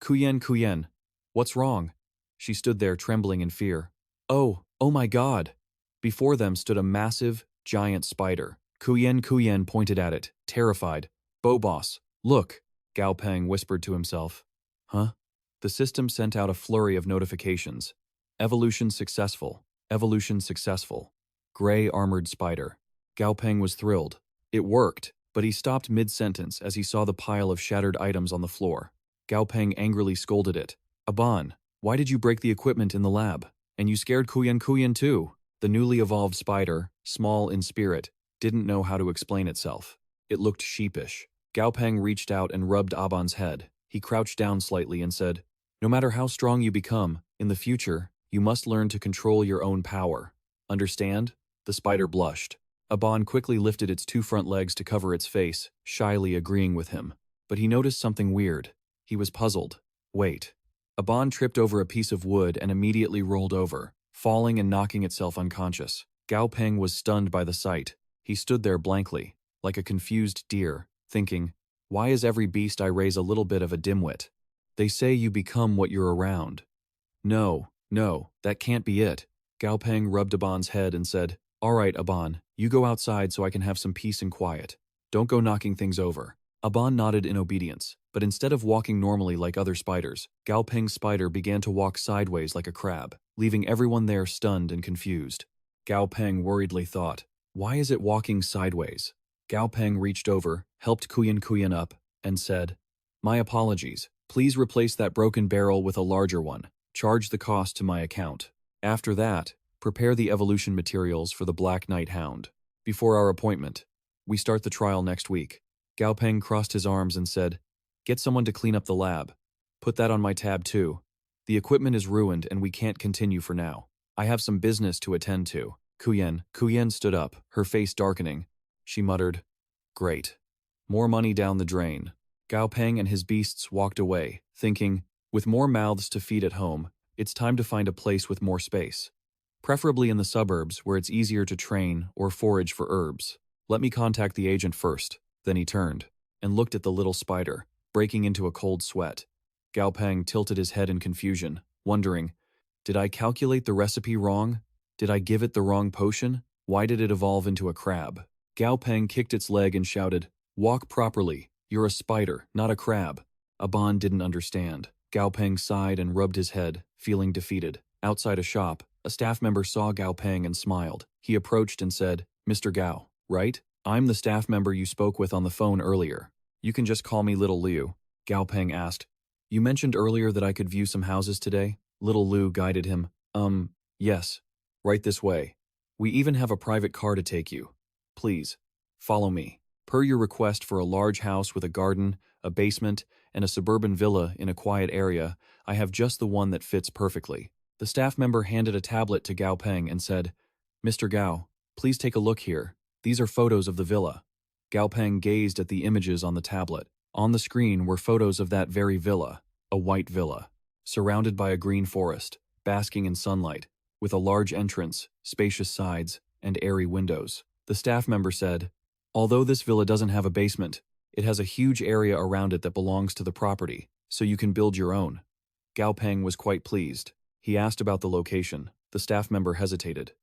Kuyen, what's wrong? She stood there trembling in fear. Oh my God! Before them stood a massive, giant spider. Kuyen pointed at it, terrified. Boss, look, Gao Peng whispered to himself. Huh? The system sent out a flurry of notifications. Evolution successful. Evolution successful. Gray armored spider. Gao Peng was thrilled. It worked, but he stopped mid-sentence as he saw the pile of shattered items on the floor. Gao Peng angrily scolded it. Aban, why did you break the equipment in the lab? And you scared Kuyen too. The newly evolved spider, small in spirit, didn't know how to explain itself. It looked sheepish. Gao Peng reached out and rubbed Aban's head. He crouched down slightly and said, no matter how strong you become, in the future, you must learn to control your own power. Understand? The spider blushed. Aban quickly lifted its 2 front legs to cover its face, shyly agreeing with him. But he noticed something weird. He was puzzled. Wait. Aban tripped over a piece of wood and immediately rolled over, falling and knocking itself unconscious. Gao Peng was stunned by the sight. He stood there blankly, like a confused deer, thinking, why is every beast I raise a little bit of a dimwit? They say you become what you're around. No, that can't be it. Gao Peng rubbed Aban's head and said, all right, Aban, you go outside so I can have some peace and quiet. Don't go knocking things over. Aban nodded in obedience, but instead of walking normally like other spiders, Gao Peng's spider began to walk sideways like a crab, leaving everyone there stunned and confused. Gao Peng worriedly thought, why is it walking sideways? Gao Peng reached over, helped Kuyen up, and said, my apologies. Please replace that broken barrel with a larger one. Charge the cost to my account. After that, prepare the evolution materials for the Black Knight Hound. Before our appointment, we start the trial next week. Gao Peng crossed his arms and said, get someone to clean up the lab. Put that on my tab too. The equipment is ruined and we can't continue for now. I have some business to attend to. Kuyen stood up, her face darkening. She muttered, great. More money down the drain. Gao Peng and his beasts walked away, thinking, with more mouths to feed at home, it's time to find a place with more space. Preferably in the suburbs where it's easier to train or forage for herbs. Let me contact the agent first. Then he turned and looked at the little spider, breaking into a cold sweat. Gao Peng tilted his head in confusion, wondering, did I calculate the recipe wrong? Did I give it the wrong potion? Why did it evolve into a crab? Gao Peng kicked its leg and shouted, walk properly. You're a spider, not a crab. Aban didn't understand. Gao Peng sighed and rubbed his head, feeling defeated. Outside a shop, A staff member saw Gao Peng and smiled. He approached and said, "Mr. Gao, right? I'm the staff member you spoke with on the phone earlier. You can just call me Little Liu." Gao Peng asked, "You mentioned earlier that I could view some houses today?" Little Liu guided him. Yes. Right this way. We even have a private car to take you. Please, follow me." Per your request for a large house with a garden, a basement, and a suburban villa in a quiet area, I have just the one that fits perfectly. The staff member handed a tablet to Gao Peng and said, "Mr. Gao, please take a look here. These are photos of the villa." Gao Peng gazed at the images on the tablet. On the screen were photos of that very villa, a white villa, surrounded by a green forest, basking in sunlight, with a large entrance, spacious sides, and airy windows. The staff member said, "Although this villa doesn't have a basement, it has a huge area around it that belongs to the property, so you can build your own." Gao Peng was quite pleased. He asked about the location. The staff member hesitated.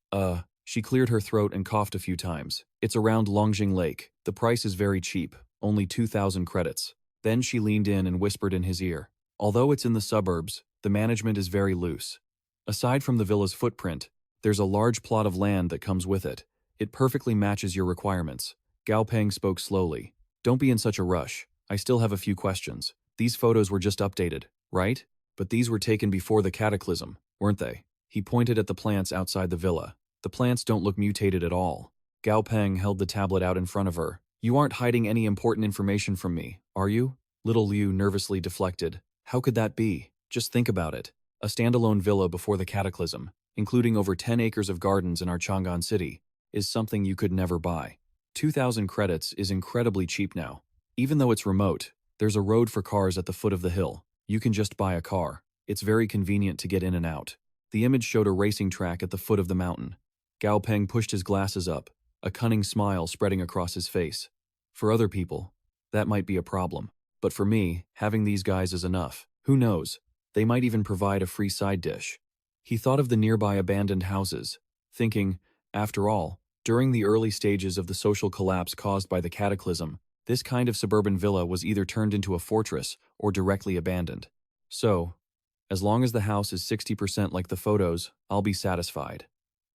She cleared her throat and coughed a few times. "It's around Longjing Lake. The price is very cheap, only 2,000 credits. Then she leaned in and whispered in his ear, "Although it's in the suburbs, the management is very loose. Aside from the villa's footprint, there's a large plot of land that comes with it. It perfectly matches your requirements." Gao Peng spoke slowly. "Don't be in such a rush. I still have a few questions. These photos were just updated, right? But these were taken before the cataclysm, weren't they?" He pointed at the plants outside the villa. "The plants don't look mutated at all." Gao Peng held the tablet out in front of her. "You aren't hiding any important information from me, are you?" Little Liu nervously deflected. "How could that be? Just think about it. A standalone villa before the cataclysm, including over 10 acres of gardens in our Chang'an city, is something you could never buy. 2,000 credits is incredibly cheap now. Even though it's remote, there's a road for cars at the foot of the hill. You can just buy a car. It's very convenient to get in and out." The image showed a racing track at the foot of the mountain. Gao Peng pushed his glasses up, a cunning smile spreading across his face. "For other people, that might be a problem. But for me, having these guys is enough. Who knows? They might even provide a free side dish." He thought of the nearby abandoned houses, thinking, after all, during the early stages of the social collapse caused by the cataclysm, this kind of suburban villa was either turned into a fortress or directly abandoned. So, as long as the house is 60% like the photos, I'll be satisfied.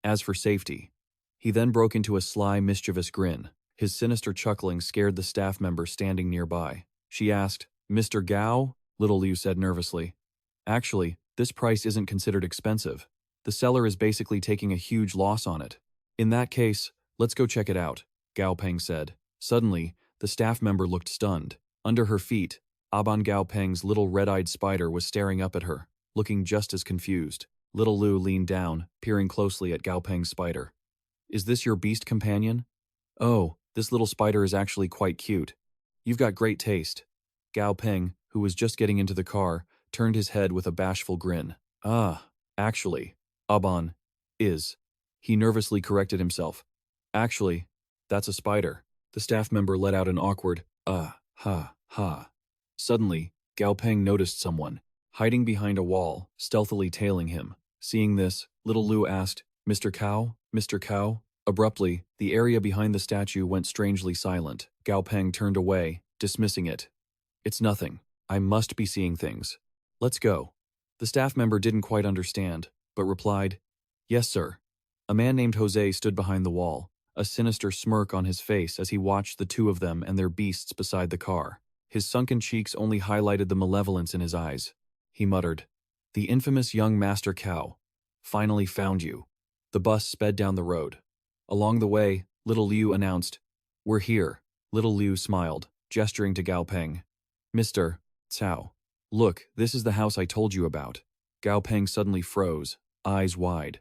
As for safety, he then broke into a sly, mischievous grin. His sinister chuckling scared the staff member standing nearby. She asked, "Mr. Gao?" Little Liu said nervously. "Actually, this price isn't considered expensive. The seller is basically taking a huge loss on it." "In that case, let's go check it out," Gao Peng said. Suddenly, the staff member looked stunned. Under her feet, Aban Gao Peng's little red-eyed spider was staring up at her, looking just as confused. Little Liu leaned down, peering closely at Gao Peng's spider. "Is this your beast companion?" "Oh, this little spider is actually quite cute. You've got great taste." Gao Peng, who was just getting into the car, turned his head with a bashful grin. Actually, Aban is." He nervously corrected himself. "Actually, that's a spider." The staff member let out an awkward, ha. Suddenly, Gao Peng noticed someone, hiding behind a wall, stealthily tailing him. Seeing this, Little Liu asked, "Mr. Cao? Mr. Cao?" Abruptly, the area behind the statue went strangely silent. Gao Peng turned away, dismissing it. "It's nothing. I must be seeing things. Let's go." The staff member didn't quite understand, but replied, "Yes, sir." A man named Jose stood behind the wall, a sinister smirk on his face as he watched the two of them and their beasts beside the car. His sunken cheeks only highlighted the malevolence in his eyes. He muttered, "The infamous young Master Cao. Finally found you." The bus sped down the road. Along the way, Little Liu announced, "We're here." Little Liu smiled, gesturing to Gao Peng. "Mr. Cao. Look, this is the house I told you about." Gao Peng suddenly froze, eyes wide.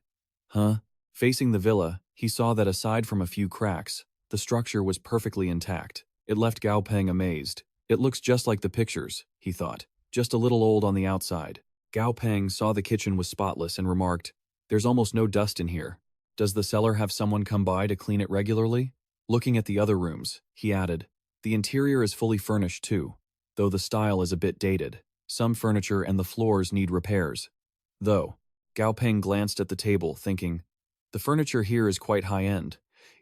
"Huh?" Facing the villa, he saw that aside from a few cracks, the structure was perfectly intact. It left Gao Peng amazed. "It looks just like the pictures," he thought, "just a little old on the outside." Gao Peng saw the kitchen was spotless and remarked, "There's almost no dust in here. Does the seller have someone come by to clean it regularly?" Looking at the other rooms, he added, "The interior is fully furnished too, though the style is a bit dated. Some furniture and the floors need repairs. Though," Gao Peng glanced at the table, thinking, "The furniture here is quite high-end.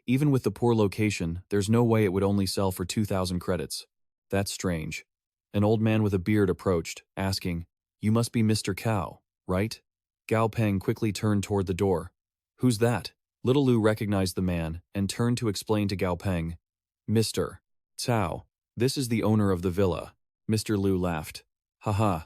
Even with the poor location, there's no way it would only sell for 2,000 credits. That's strange." An old man with a beard approached, asking, "You must be Mr. Cao, right?" Gao Peng quickly turned toward the door. Who's that? Little Lu recognized the man and turned to explain to Gao Peng. Mr. Cao, this is the owner of the villa. Mr. Lu laughed. Haha.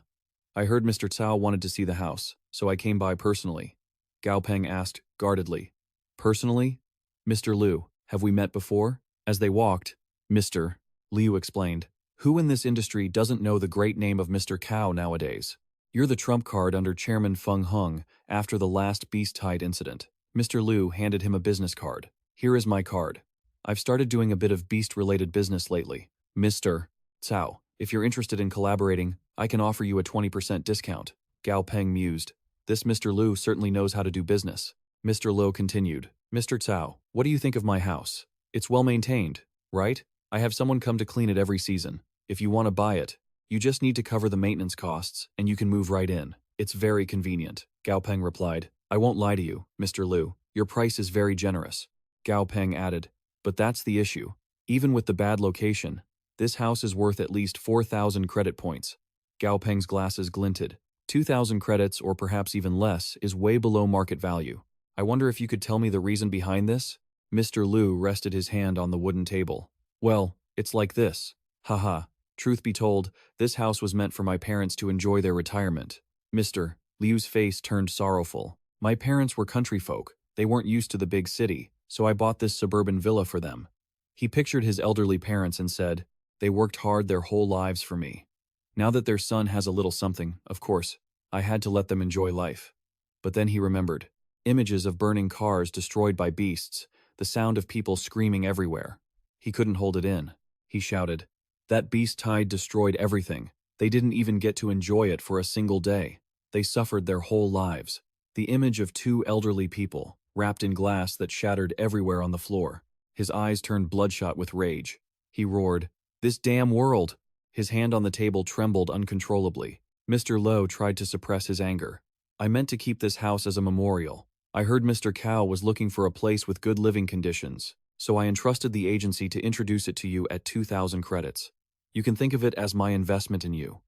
I heard Mr. Cao wanted to see the house, so I came by personally. Gao Peng asked, guardedly. Personally? Mr. Lu, have we met before? As they walked, Mr. Liu explained. Who in this industry doesn't know the great name of Mr. Cao nowadays? You're the trump card under Chairman Feng Hung after the last Beast Tide incident. Mr. Liu handed him a business card. Here is my card. I've started doing a bit of beast-related business lately. Mr. Cao, if you're interested in collaborating, I can offer you a 20% discount. Gao Peng mused. This Mr. Liu certainly knows how to do business. Mr. Liu continued. Mr. Cao, what do you think of my house? It's well maintained, right? I have someone come to clean it every season. If you want to buy it, you just need to cover the maintenance costs and you can move right in. It's very convenient. Gao Peng replied. I won't lie to you, Mr. Liu. Your price is very generous. Gao Peng added. But that's the issue. Even with the bad location, this house is worth at least 4,000 credit points. Gao Peng's glasses glinted. 2,000 credits or perhaps even less is way below market value. I wonder if you could tell me the reason behind this? Mr. Liu rested his hand on the wooden table. Well, it's like this. Haha. Truth be told, this house was meant for my parents to enjoy their retirement. Mr. Liu's face turned sorrowful. My parents were country folk. They weren't used to the big city, so I bought this suburban villa for them. He pictured his elderly parents and said, they worked hard their whole lives for me. Now that their son has a little something, of course, I had to let them enjoy life. But then he remembered. Images of burning cars destroyed by beasts, the sound of people screaming everywhere. He couldn't hold it in. He shouted, that beast tide destroyed everything. They didn't even get to enjoy it for a single day. They suffered their whole lives. The image of two elderly people, wrapped in glass that shattered everywhere on the floor. His eyes turned bloodshot with rage. He roared, this damn world! His hand on the table trembled uncontrollably. Mr. Lo tried to suppress his anger. I meant to keep this house as a memorial. I heard Mr. Cao was looking for a place with good living conditions, so I entrusted the agency to introduce it to you at 2,000 credits. You can think of it as my investment in you.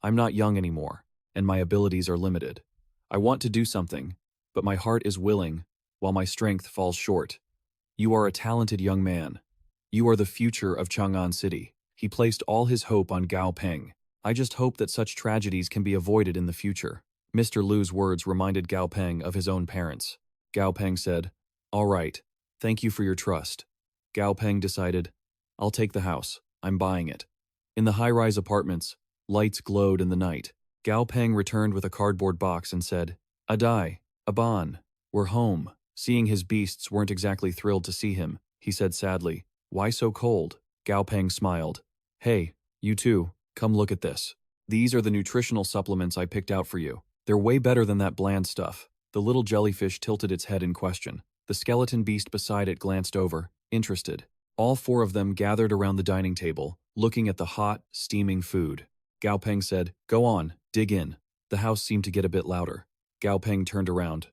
I'm not young anymore, and my abilities are limited. I want to do something, but my heart is willing, while my strength falls short. You are a talented young man. You are the future of Chang'an City. He placed all his hope on Gao Peng. I just hope that such tragedies can be avoided in the future. Mr. Lu's words reminded Gao Peng of his own parents. Gao Peng said, all right, thank you for your trust. Gao Peng decided, I'll take the house. I'm buying it. In the high-rise apartments, lights glowed in the night. Gao Peng returned with a cardboard box and said, Adai, Aban, we're home. Seeing his beasts weren't exactly thrilled to see him, he said sadly, why so cold? Gao Peng smiled. Hey, you two, come look at this. These are the nutritional supplements I picked out for you. They're way better than that bland stuff. The little jellyfish tilted its head in question. The skeleton beast beside it glanced over, interested. All four of them gathered around the dining table, looking at the hot, steaming food. Gao Peng said, go on, dig in. The house seemed to get a bit louder. Gao Peng turned around.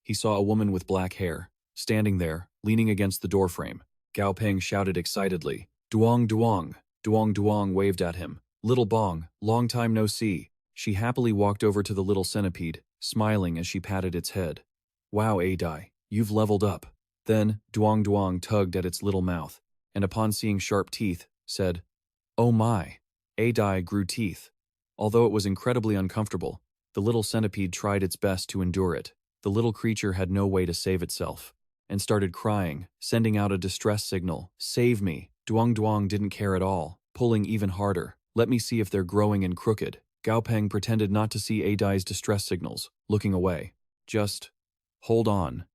He saw a woman with black hair, standing there, leaning against the doorframe. Gao Peng shouted excitedly, Duong Duong. Duong Duong waved at him. Little Bong, long time no see. She happily walked over to the little centipede, smiling as she patted its head. Wow, Adai, you've leveled up. Then, Duong Duong tugged at its little mouth, and upon seeing sharp teeth, said, oh my. Adai grew teeth. Although it was incredibly uncomfortable, the little centipede tried its best to endure it. The little creature had no way to save itself, and started crying, sending out a distress signal, save me. Duong Duong didn't care at all, pulling even harder. Let me see if they're growing and crooked. Gao Peng pretended not to see Adai's distress signals, looking away. Just hold on.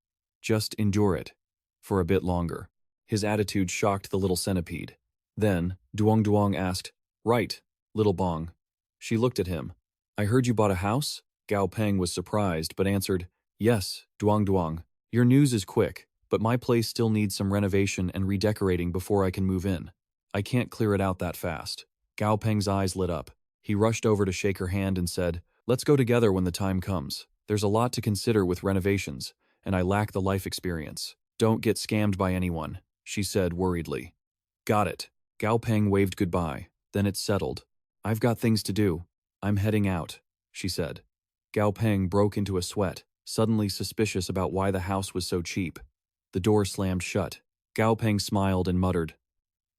Just endure it. For a bit longer. His attitude shocked the little centipede. Then, Duong Duong asked, right, little Bong. She looked at him. I heard you bought a house? Gao Peng was surprised, but answered, yes, Duong Duong. Your news is quick, but my place still needs some renovation and redecorating before I can move in. I can't clear it out that fast. Gao Peng's eyes lit up. He rushed over to shake her hand and said, let's go together when the time comes. There's a lot to consider with renovations, and I lack the life experience. Don't get scammed by anyone, she said worriedly. Got it. Gao Peng waved goodbye. Then it settled. I've got things to do. I'm heading out, she said. Gao Peng broke into a sweat, suddenly suspicious about why the house was so cheap. The door slammed shut. Gao Peng smiled and muttered,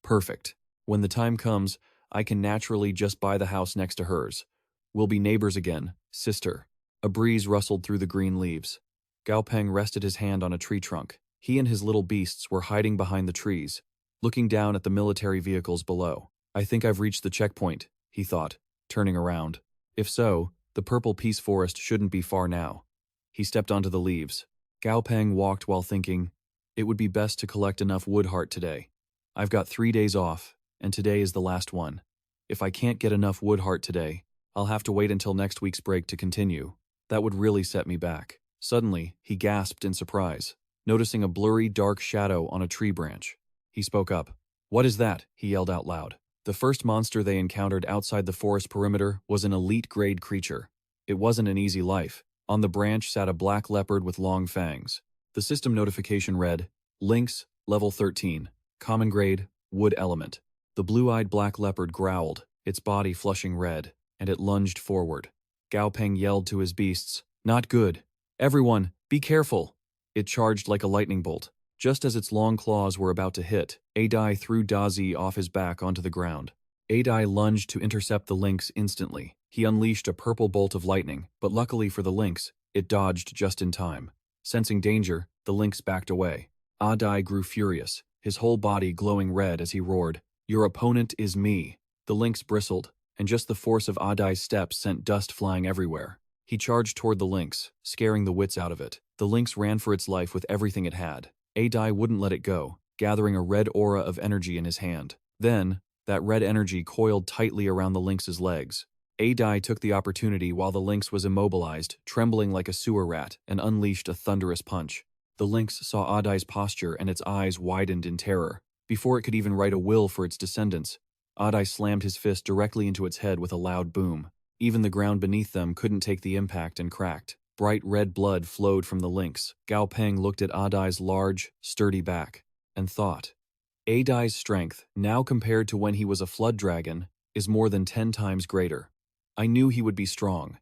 "Perfect. When the time comes, I can naturally just buy the house next to hers. We'll be neighbors again, sister." A breeze rustled through the green leaves. Gao Peng rested his hand on a tree trunk. He and his little beasts were hiding behind the trees, looking down at the military vehicles below. "I think I've reached the checkpoint," he thought, turning around. If so, the purple peace forest shouldn't be far now. He stepped onto the leaves. Gao Peng walked while thinking, "It would be best to collect enough wood heart today. I've got 3 days off, and today is the last one. If I can't get enough wood heart today, I'll have to wait until next week's break to continue. That would really set me back." Suddenly, he gasped in surprise, noticing a blurry, dark shadow on a tree branch. He spoke up. "What is that?" he yelled out loud. The first monster they encountered outside the forest perimeter was an elite-grade creature. It wasn't an easy life. On the branch sat a black leopard with long fangs. The system notification read, "Lynx, level 13, common grade, wood element." The blue-eyed black leopard growled, its body flushing red, and it lunged forward. Gao Peng yelled to his beasts, "Not good. Everyone, be careful." It charged like a lightning bolt. Just as its long claws were about to hit, Adai threw Dazi off his back onto the ground. Adai lunged to intercept the lynx instantly. He unleashed a purple bolt of lightning, but luckily for the lynx, it dodged just in time. Sensing danger, the lynx backed away. Adai grew furious, his whole body glowing red as he roared, "Your opponent is me." The lynx bristled, and just the force of Adai's steps sent dust flying everywhere. He charged toward the lynx, scaring the wits out of it. The lynx ran for its life with everything it had. Adai wouldn't let it go, gathering a red aura of energy in his hand. Then, that red energy coiled tightly around the lynx's legs. Adai took the opportunity while the lynx was immobilized, trembling like a sewer rat, and unleashed a thunderous punch. The lynx saw Adai's posture and its eyes widened in terror. Before it could even write a will for its descendants, Adai slammed his fist directly into its head with a loud boom. Even the ground beneath them couldn't take the impact and cracked. Bright red blood flowed from the lynx. Gao Peng looked at Adai's large, sturdy back, and thought, Adai's strength, now compared to when he was a flood dragon, is more than 10 times greater. I knew he would be strong,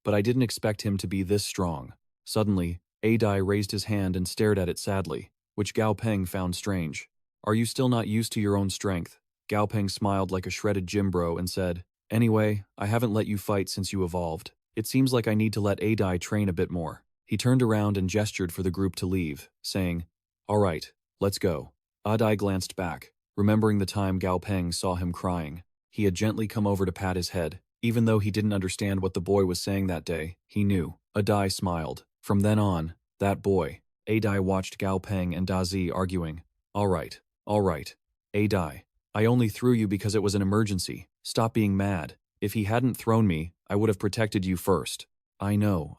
but I didn't expect him to be this strong. Suddenly, Adai raised his hand and stared at it sadly, which Gao Peng found strange. "Are you still not used to your own strength?" Gao Peng smiled like a shredded gym bro and said, "Anyway, I haven't let you fight since you evolved. It seems like I need to let Adai train a bit more." He turned around and gestured for the group to leave, saying, "All right, let's go." Adai glanced back, remembering the time Gao Peng saw him crying. He had gently come over to pat his head. Even though he didn't understand what the boy was saying that day, he knew. Adai smiled. From then on, that boy. Adai watched Gao Peng and Dazi arguing. All right. Adai, I only threw you because it was an emergency. Stop being mad. If he hadn't thrown me, I would have protected you first." I know.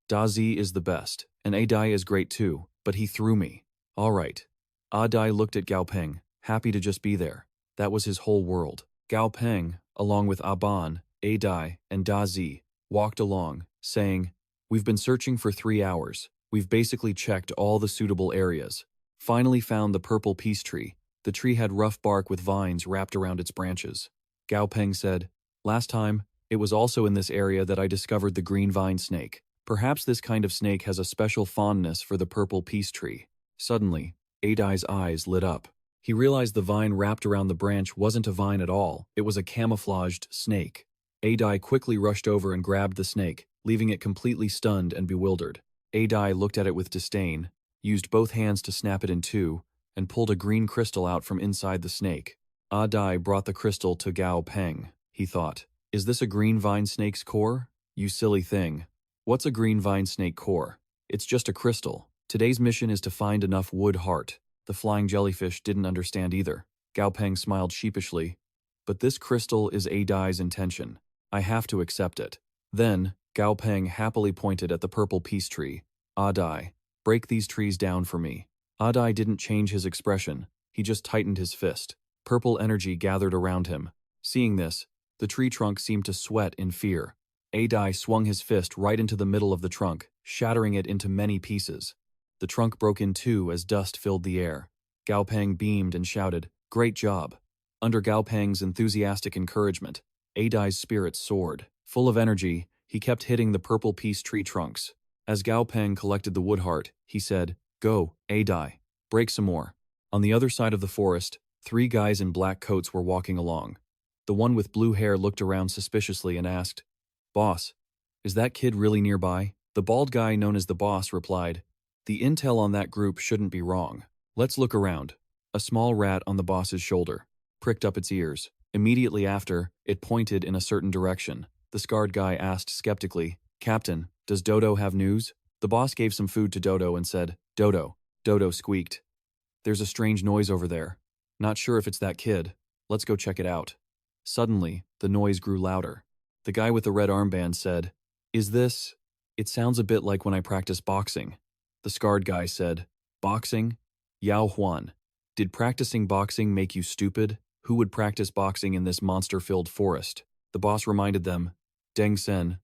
Dazi is the best, and Adai is great too, but he threw me." "All right." Adai looked at Gao Peng, happy to just be there. That was his whole world. Gao Peng, along with Aban, Adai, and Dazi, walked along, saying, "We've been searching for 3 hours. We've basically checked all the suitable areas. Finally found the purple peace tree. The tree had rough bark with vines wrapped around its branches." Gao Peng said, "Last time, it was also in this area that I discovered the green vine snake. Perhaps this kind of snake has a special fondness for the purple peace tree." Suddenly, Adai's eyes lit up. He realized the vine wrapped around the branch wasn't a vine at all. It was a camouflaged snake. Adai quickly rushed over and grabbed the snake, leaving it completely stunned and bewildered. Adai looked at it with disdain, used both hands to snap it in two, and pulled a green crystal out from inside the snake. Adai brought the crystal to Gao Peng. He thought, "Is this a green vine snake's core? You silly thing. What's a green vine snake core? It's just a crystal. Today's mission is to find enough wood heart." The flying jellyfish didn't understand either. Gao Peng smiled sheepishly. "But this crystal is Adai's intention. I have to accept it." Then, Gao Peng happily pointed at the purple peace tree. "Adai, break these trees down for me." Adai didn't change his expression. He just tightened his fist. Purple energy gathered around him. Seeing this, the tree trunk seemed to sweat in fear. Adai swung his fist right into the middle of the trunk, shattering it into many pieces. The trunk broke in two as dust filled the air. Gao Peng beamed and shouted, "Great job." Under Gao Peng's enthusiastic encouragement, Adai's spirit soared. Full of energy, He kept hitting the purple peace tree trunks. As Gao Peng collected the wood heart, he said, "Go, die. Break some more." On the other side of the forest, 3 guys in black coats were walking along. The one with blue hair looked around suspiciously and asked, "Boss, is that kid really nearby?" The bald guy known as the boss replied, "The intel on that group shouldn't be wrong. Let's look around." A small rat on the boss's shoulder pricked up its ears. Immediately after, it pointed in a certain direction. The scarred guy asked skeptically, "Captain, does Dodo have news?" The boss gave some food to Dodo and said, "Dodo." Dodo squeaked, "There's a strange noise over there. Not sure if it's that kid. Let's go check it out." Suddenly, the noise grew louder. The guy with the red armband said, "Is this? It sounds a bit like when I practice boxing." The scarred guy said, "Boxing? Yao Huan. Did practicing boxing make you stupid? Who would practice boxing in this monster-filled forest?" The boss reminded them, "Deng Sen,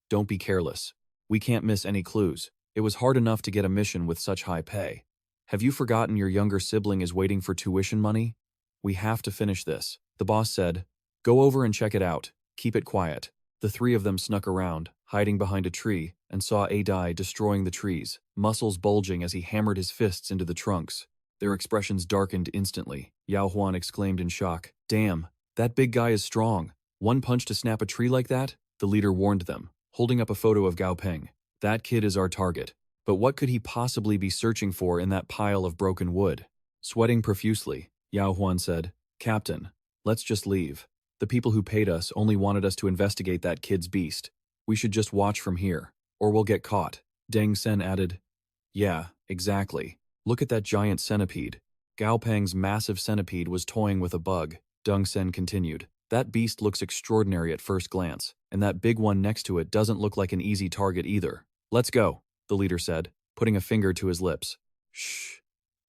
don't be careless. We can't miss any clues. It was hard enough to get a mission with such high pay. Have you forgotten your younger sibling is waiting for tuition money? We have to finish this." The boss said, "Go over and check it out. Keep it quiet." The 3 of them snuck around, hiding behind a tree, and saw Adai destroying the trees, muscles bulging as he hammered his fists into the trunks. Their expressions darkened instantly. Yao Huan exclaimed in shock, "Damn, that big guy is strong. One punch to snap a tree like that?" The leader warned them, holding up a photo of Gao Peng. "That kid is our target. But what could he possibly be searching for in that pile of broken wood?" Sweating profusely, Yao Huan said, "Captain, let's just leave. The people who paid us only wanted us to investigate that kid's beast. We should just watch from here, or we'll get caught." Deng Sen added, "Yeah, exactly. Look at that giant centipede." Gao Peng's massive centipede was toying with a bug. Deng Sen continued, "That beast looks extraordinary at first glance, and that big one next to it doesn't look like an easy target either. Let's go," the leader said, putting a finger to his lips. "Shh.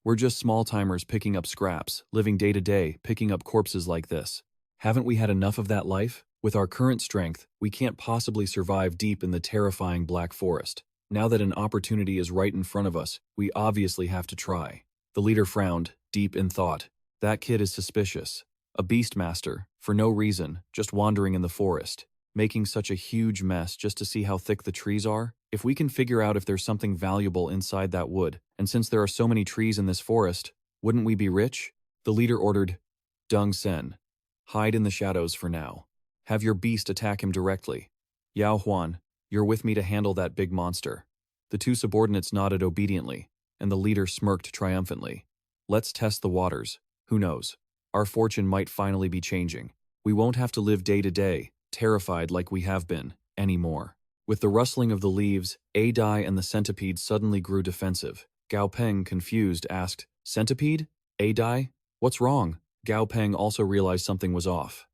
We're just small-timers picking up scraps, living day to day, picking up corpses like this. Haven't we had enough of that life? With our current strength, we can't possibly survive deep in the terrifying Black Forest. Now that an opportunity is right in front of us, we obviously have to try." The leader frowned, deep in thought. That kid is suspicious. A beastmaster, for no reason, just wandering in the forest, making such a huge mess just to see how thick the trees are. If we can figure out if there's something valuable inside that wood, and since there are so many trees in this forest, wouldn't we be rich? The leader ordered, "Deng Sen, hide in the shadows for now. Have your beast attack him directly. Yao Huan, you're with me to handle that big monster." The 2 subordinates nodded obediently, and the leader smirked triumphantly. "Let's test the waters. Who knows? Our fortune might finally be changing. We won't have to live day to day, terrified like we have been, anymore." With the rustling of the leaves, Adai and the centipede suddenly grew defensive. Gao Peng, confused, asked, "Centipede? Adai? What's wrong?" Gao Peng also realized something was off.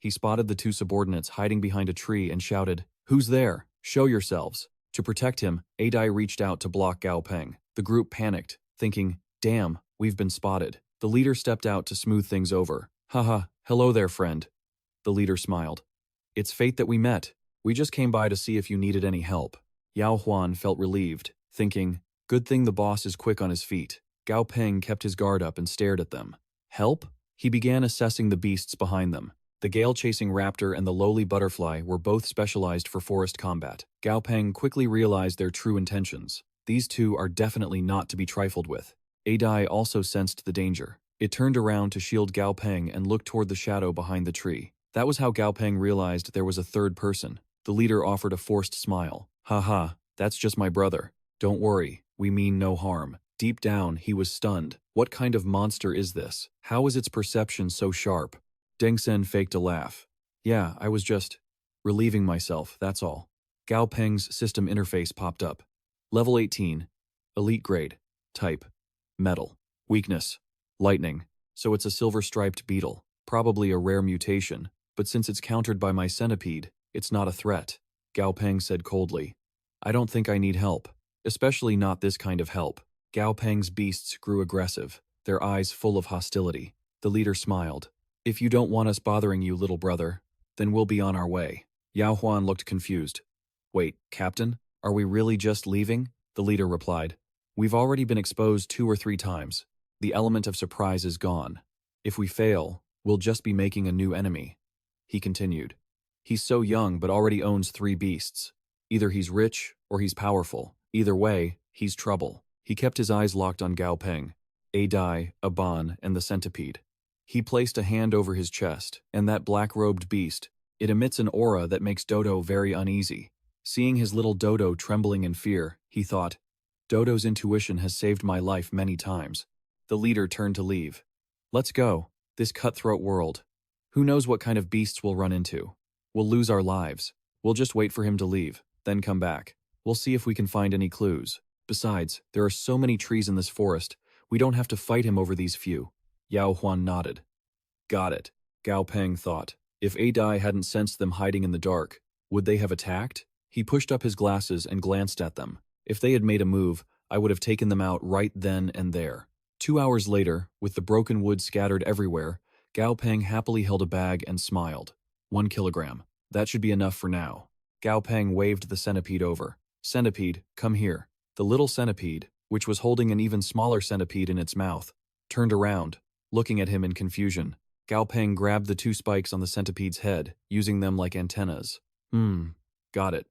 He spotted the 2 subordinates hiding behind a tree and shouted, "Who's there? Show yourselves." To protect him, Adai reached out to block Gao Peng. The group panicked, thinking, "Damn, we've been spotted." The leader stepped out to smooth things over. "Haha, hello there, friend." The leader smiled. "It's fate that we met. We just came by to see if you needed any help." Yao Huan felt relieved, thinking, "Good thing the boss is quick on his feet." Gao Peng kept his guard up and stared at them. "Help?" He began assessing the beasts behind them. The gale-chasing raptor and the lowly butterfly were both specialized for forest combat. Gao Peng quickly realized their true intentions. These 2 are definitely not to be trifled with. Adai also sensed the danger. It turned around to shield Gao Peng and looked toward the shadow behind the tree. That was how Gao Peng realized there was a third person. The leader offered a forced smile. "Haha, that's just my brother. Don't worry, we mean no harm." Deep down, he was stunned. What kind of monster is this? How is its perception so sharp? Deng Sen faked a laugh. "Yeah, I was just relieving myself, that's all." Gao Peng's system interface popped up. Level 18. Elite grade. Type. Metal. Weakness. Lightning. So it's a silver-striped beetle. Probably a rare mutation, but since it's countered by my centipede, it's not a threat. Gao Peng said coldly. "I don't think I need help. Especially not this kind of help." Gao Peng's beasts grew aggressive, their eyes full of hostility. The leader smiled. "If you don't want us bothering you, little brother, then we'll be on our way." Yao Huan looked confused. "Wait, Captain? Are we really just leaving?" The leader replied. "We've already been exposed 2 or 3 times. The element of surprise is gone. If we fail, we'll just be making a new enemy." He continued. He's so young but already owns 3 beasts. Either he's rich or he's powerful. Either way, he's trouble. He kept his eyes locked on Gao Peng, Adai, Aban, and the centipede. He placed a hand over his chest, and that black-robed beast, it emits an aura that makes Dodo very uneasy. Seeing his little Dodo trembling in fear, he thought, Dodo's intuition has saved my life many times. The leader turned to leave. Let's go. This cutthroat world. Who knows what kind of beasts we'll run into? We'll lose our lives. We'll just wait for him to leave, then come back. We'll see if we can find any clues. Besides, there are so many trees in this forest, we don't have to fight him over these few. Yao Huan nodded. Got it, Gao Peng thought. If Adai hadn't sensed them hiding in the dark, would they have attacked? He pushed up his glasses and glanced at them. If they had made a move, I would have taken them out right then and there. 2 hours later, with the broken wood scattered everywhere, Gao Peng happily held a bag and smiled. 1 kilogram. That should be enough for now. Gao Peng waved the centipede over. Centipede, come here. The little centipede, which was holding an even smaller centipede in its mouth, turned around, looking at him in confusion. Gao Peng grabbed the 2 spikes on the centipede's head, using them like antennas. Got it.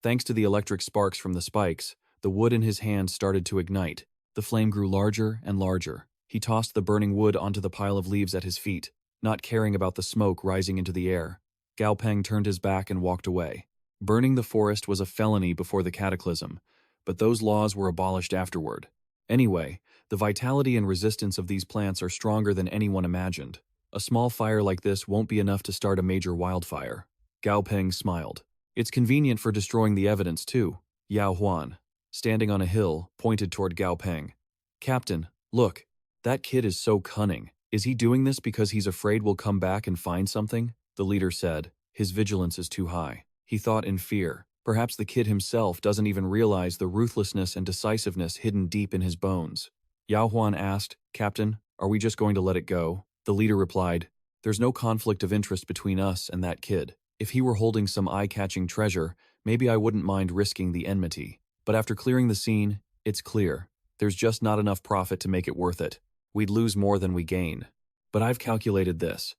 Thanks to the electric sparks from the spikes, the wood in his hand started to ignite. The flame grew larger and larger. He tossed the burning wood onto the pile of leaves at his feet, not caring about the smoke rising into the air. Gao Peng turned his back and walked away. Burning the forest was a felony before the cataclysm, but those laws were abolished afterward. Anyway, the vitality and resistance of these plants are stronger than anyone imagined. A small fire like this won't be enough to start a major wildfire. Gao Peng smiled. It's convenient for destroying the evidence too. Yao Huan, standing on a hill, pointed toward Gao Peng. Captain, look, that kid is so cunning. Is he doing this because he's afraid we'll come back and find something? The leader said. His vigilance is too high. He thought in fear. Perhaps the kid himself doesn't even realize the ruthlessness and decisiveness hidden deep in his bones. Yao Huan asked, Captain, are we just going to let it go? The leader replied, there's no conflict of interest between us and that kid. If he were holding some eye-catching treasure, maybe I wouldn't mind risking the enmity. But after clearing the scene, it's clear. There's just not enough profit to make it worth it. We'd lose more than we gain. But I've calculated this.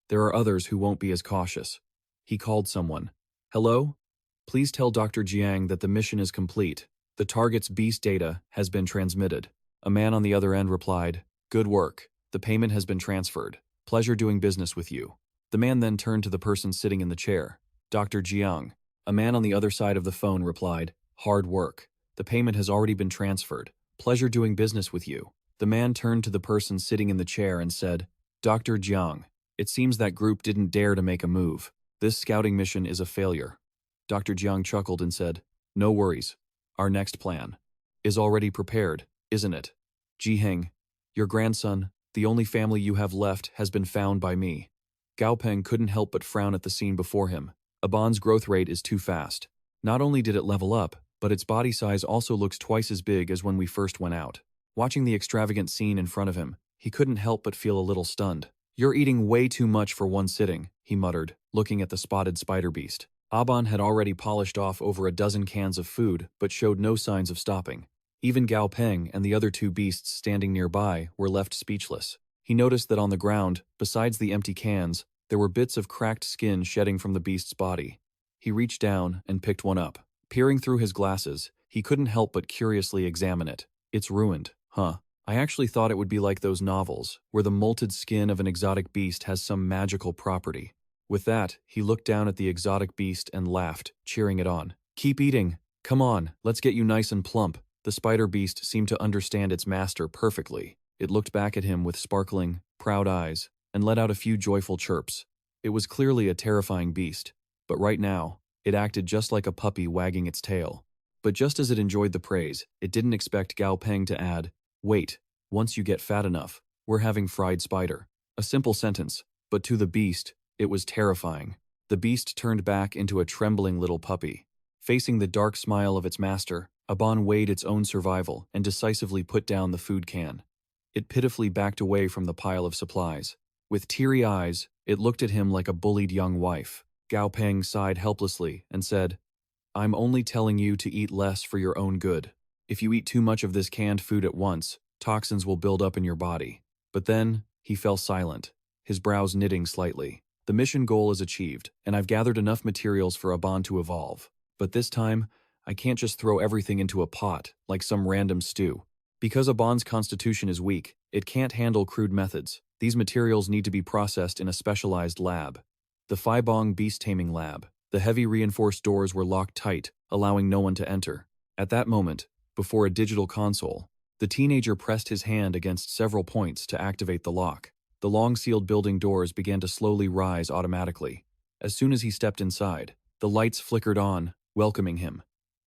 There are others who won't be as cautious. He called someone. Hello? Please tell Dr. Jiang that the mission is complete. The target's beast data has been transmitted. A man on the other end replied, Good work. The payment has been transferred. Pleasure doing business with you. The man then turned to the person sitting in the chair. Dr. Jiang. A man on the other side of the phone replied, Hard work. The payment has already been transferred. Pleasure doing business with you. The man turned to the person sitting in the chair and said, Dr. Jiang, it seems that group didn't dare to make a move. This scouting mission is a failure. Dr. Jiang chuckled and said, No worries. Our next plan is already prepared, isn't it? Jiheng, your grandson, the only family you have left, has been found by me. Gao Peng couldn't help but frown at the scene before him. Aban's growth rate is too fast. Not only did it level up, but its body size also looks twice as big as when we first went out. Watching the extravagant scene in front of him, he couldn't help but feel a little stunned. You're eating way too much for one sitting, he muttered, looking at the spotted spider beast. Aban had already polished off over a dozen cans of food, but showed no signs of stopping. Even Gao Peng and the other 2 beasts standing nearby were left speechless. He noticed that on the ground, besides the empty cans, there were bits of cracked skin shedding from the beast's body. He reached down and picked one up. Peering through his glasses, he couldn't help but curiously examine it. It's ruined, huh? I actually thought it would be like those novels, where the molted skin of an exotic beast has some magical property. With that, he looked down at the exotic beast and laughed, cheering it on. Keep eating. Come on, let's get you nice and plump. The spider beast seemed to understand its master perfectly. It looked back at him with sparkling, proud eyes, and let out a few joyful chirps. It was clearly a terrifying beast, but right now, it acted just like a puppy wagging its tail. But just as it enjoyed the praise, it didn't expect Gao Peng to add, Wait, once you get fat enough, we're having fried spider. A simple sentence, but to the beast, it was terrifying. The beast turned back into a trembling little puppy. Facing the dark smile of its master, Aban weighed its own survival and decisively put down the food can. It pitifully backed away from the pile of supplies. With teary eyes, it looked at him like a bullied young wife. Gao Peng sighed helplessly and said, I'm only telling you to eat less for your own good. If you eat too much of this canned food at once, toxins will build up in your body. But then, he fell silent, his brows knitting slightly. The mission goal is achieved, and I've gathered enough materials for Aban to evolve. But this time, I can't just throw everything into a pot, like some random stew. Because Aban's constitution is weak, it can't handle crude methods. These materials need to be processed in a specialized lab. The Faibong Beast Taming Lab. The heavy reinforced doors were locked tight, allowing no one to enter. At that moment, before a digital console, the teenager pressed his hand against several points to activate the lock. The long-sealed building doors began to slowly rise automatically. As soon as he stepped inside, the lights flickered on, welcoming him.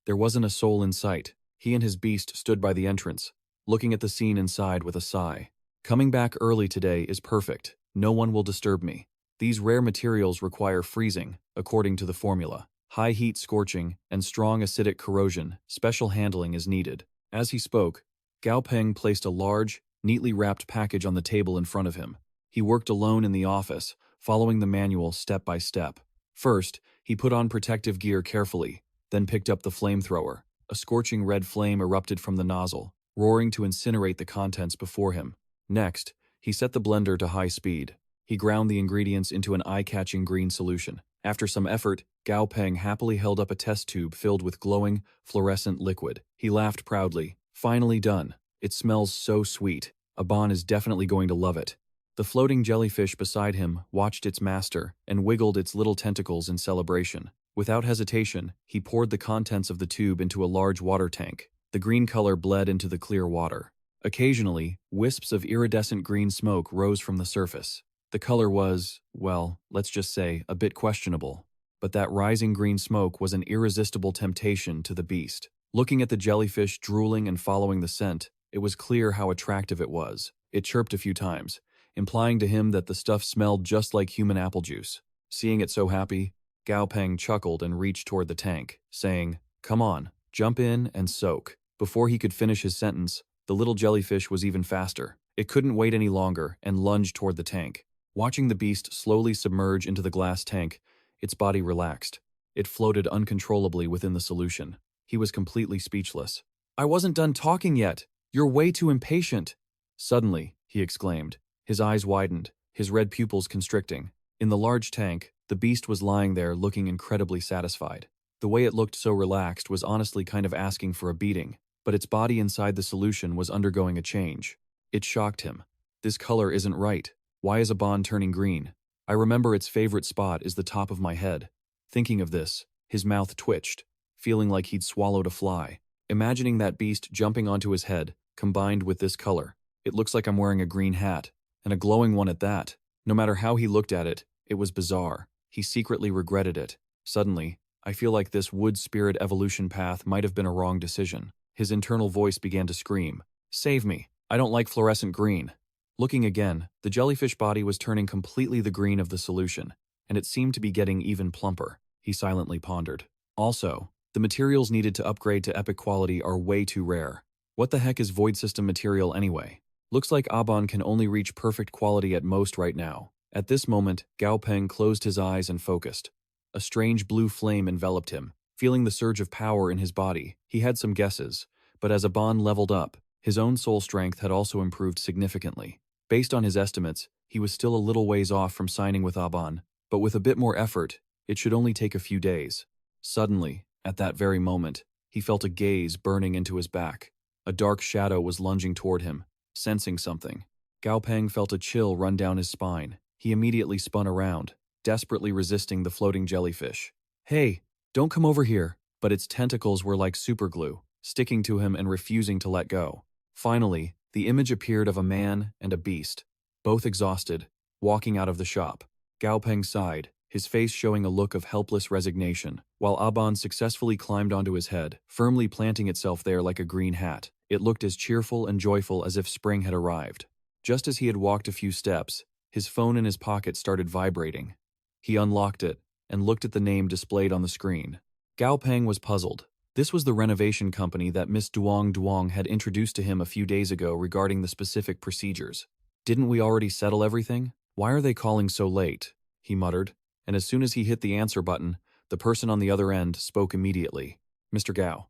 There wasn't a soul in sight. He and his beast stood by the entrance, looking at the scene inside with a sigh. Coming back early today is perfect. No one will disturb me. These rare materials require freezing, according to the formula. High heat scorching and strong acidic corrosion, special handling is needed. As he spoke, Gao Peng placed a large, neatly wrapped package on the table in front of him. He worked alone in the office, following the manual step by step. First, he put on protective gear carefully, then picked up the flamethrower. A scorching red flame erupted from the nozzle, roaring to incinerate the contents before him. Next, he set the blender to high speed. He ground the ingredients into an eye-catching green solution. After some effort, Gao Peng happily held up a test tube filled with glowing, fluorescent liquid. He laughed proudly. Finally done. It smells so sweet. Aban is definitely going to love it. The floating jellyfish beside him watched its master and wiggled its little tentacles in celebration. Without hesitation, he poured the contents of the tube into a large water tank. The green color bled into the clear water. Occasionally, wisps of iridescent green smoke rose from the surface. The color was, well, let's just say, a bit questionable. But that rising green smoke was an irresistible temptation to the beast. Looking at the jellyfish drooling and following the scent, it was clear how attractive it was. It chirped a few times, implying to him that the stuff smelled just like human apple juice. Seeing it so happy, Gao Peng chuckled and reached toward the tank, saying, "Come on, jump in and soak." Before he could finish his sentence, the little jellyfish was even faster. It couldn't wait any longer and lunged toward the tank. Watching the beast slowly submerge into the glass tank, its body relaxed. It floated uncontrollably within the solution. He was completely speechless. "I wasn't done talking yet. You're way too impatient." Suddenly, he exclaimed. His eyes widened, his red pupils constricting. In the large tank, the beast was lying there looking incredibly satisfied. The way it looked so relaxed was honestly kind of asking for a beating, but its body inside the solution was undergoing a change. It shocked him. This color isn't right. Why is Aban turning green? I remember its favorite spot is the top of my head. Thinking of this, his mouth twitched, feeling like he'd swallowed a fly. Imagining that beast jumping onto his head, combined with this color, it looks like I'm wearing a green hat, and a glowing one at that. No matter how he looked at it, it was bizarre. He secretly regretted it. Suddenly, I feel like this wood spirit evolution path might have been a wrong decision. His internal voice began to scream, "Save me! I don't like fluorescent green." Looking again, the jellyfish body was turning completely the green of the solution, and it seemed to be getting even plumper. He silently pondered. Also, the materials needed to upgrade to epic quality are way too rare. What the heck is void system material anyway? Looks like Aban can only reach perfect quality at most right now. At this moment, Gao Peng closed his eyes and focused. A strange blue flame enveloped him. Feeling the surge of power in his body, he had some guesses, but as Aban leveled up, his own soul strength had also improved significantly. Based on his estimates, he was still a little ways off from signing with Aban, but with a bit more effort, it should only take a few days. Suddenly, at that very moment, he felt a gaze burning into his back. A dark shadow was lunging toward him. Sensing something, Gao Peng felt a chill run down his spine. He immediately spun around, desperately resisting the floating jellyfish. "Hey, don't come over here!" But its tentacles were like superglue, sticking to him and refusing to let go. Finally, the image appeared of a man and a beast, both exhausted, walking out of the shop. Gao Peng sighed, his face showing a look of helpless resignation, while Aban successfully climbed onto his head, firmly planting itself there like a green hat. It looked as cheerful and joyful as if spring had arrived. Just as he had walked a few steps, his phone in his pocket started vibrating. He unlocked it and looked at the name displayed on the screen. Gao Peng was puzzled. This was the renovation company that Miss Duong had introduced to him a few days ago regarding the specific procedures. "Didn't we already settle everything? Why are they calling so late?" he muttered, and as soon as he hit the answer button, the person on the other end spoke immediately. "Mr. Gao,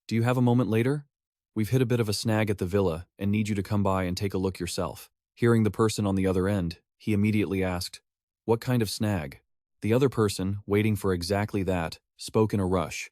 do you have a moment later? We've hit a bit of a snag at the villa and need you to come by and take a look yourself." Hearing the person on the other end, he immediately asked, What kind of snag? The other person, waiting for exactly that, spoke in a rush.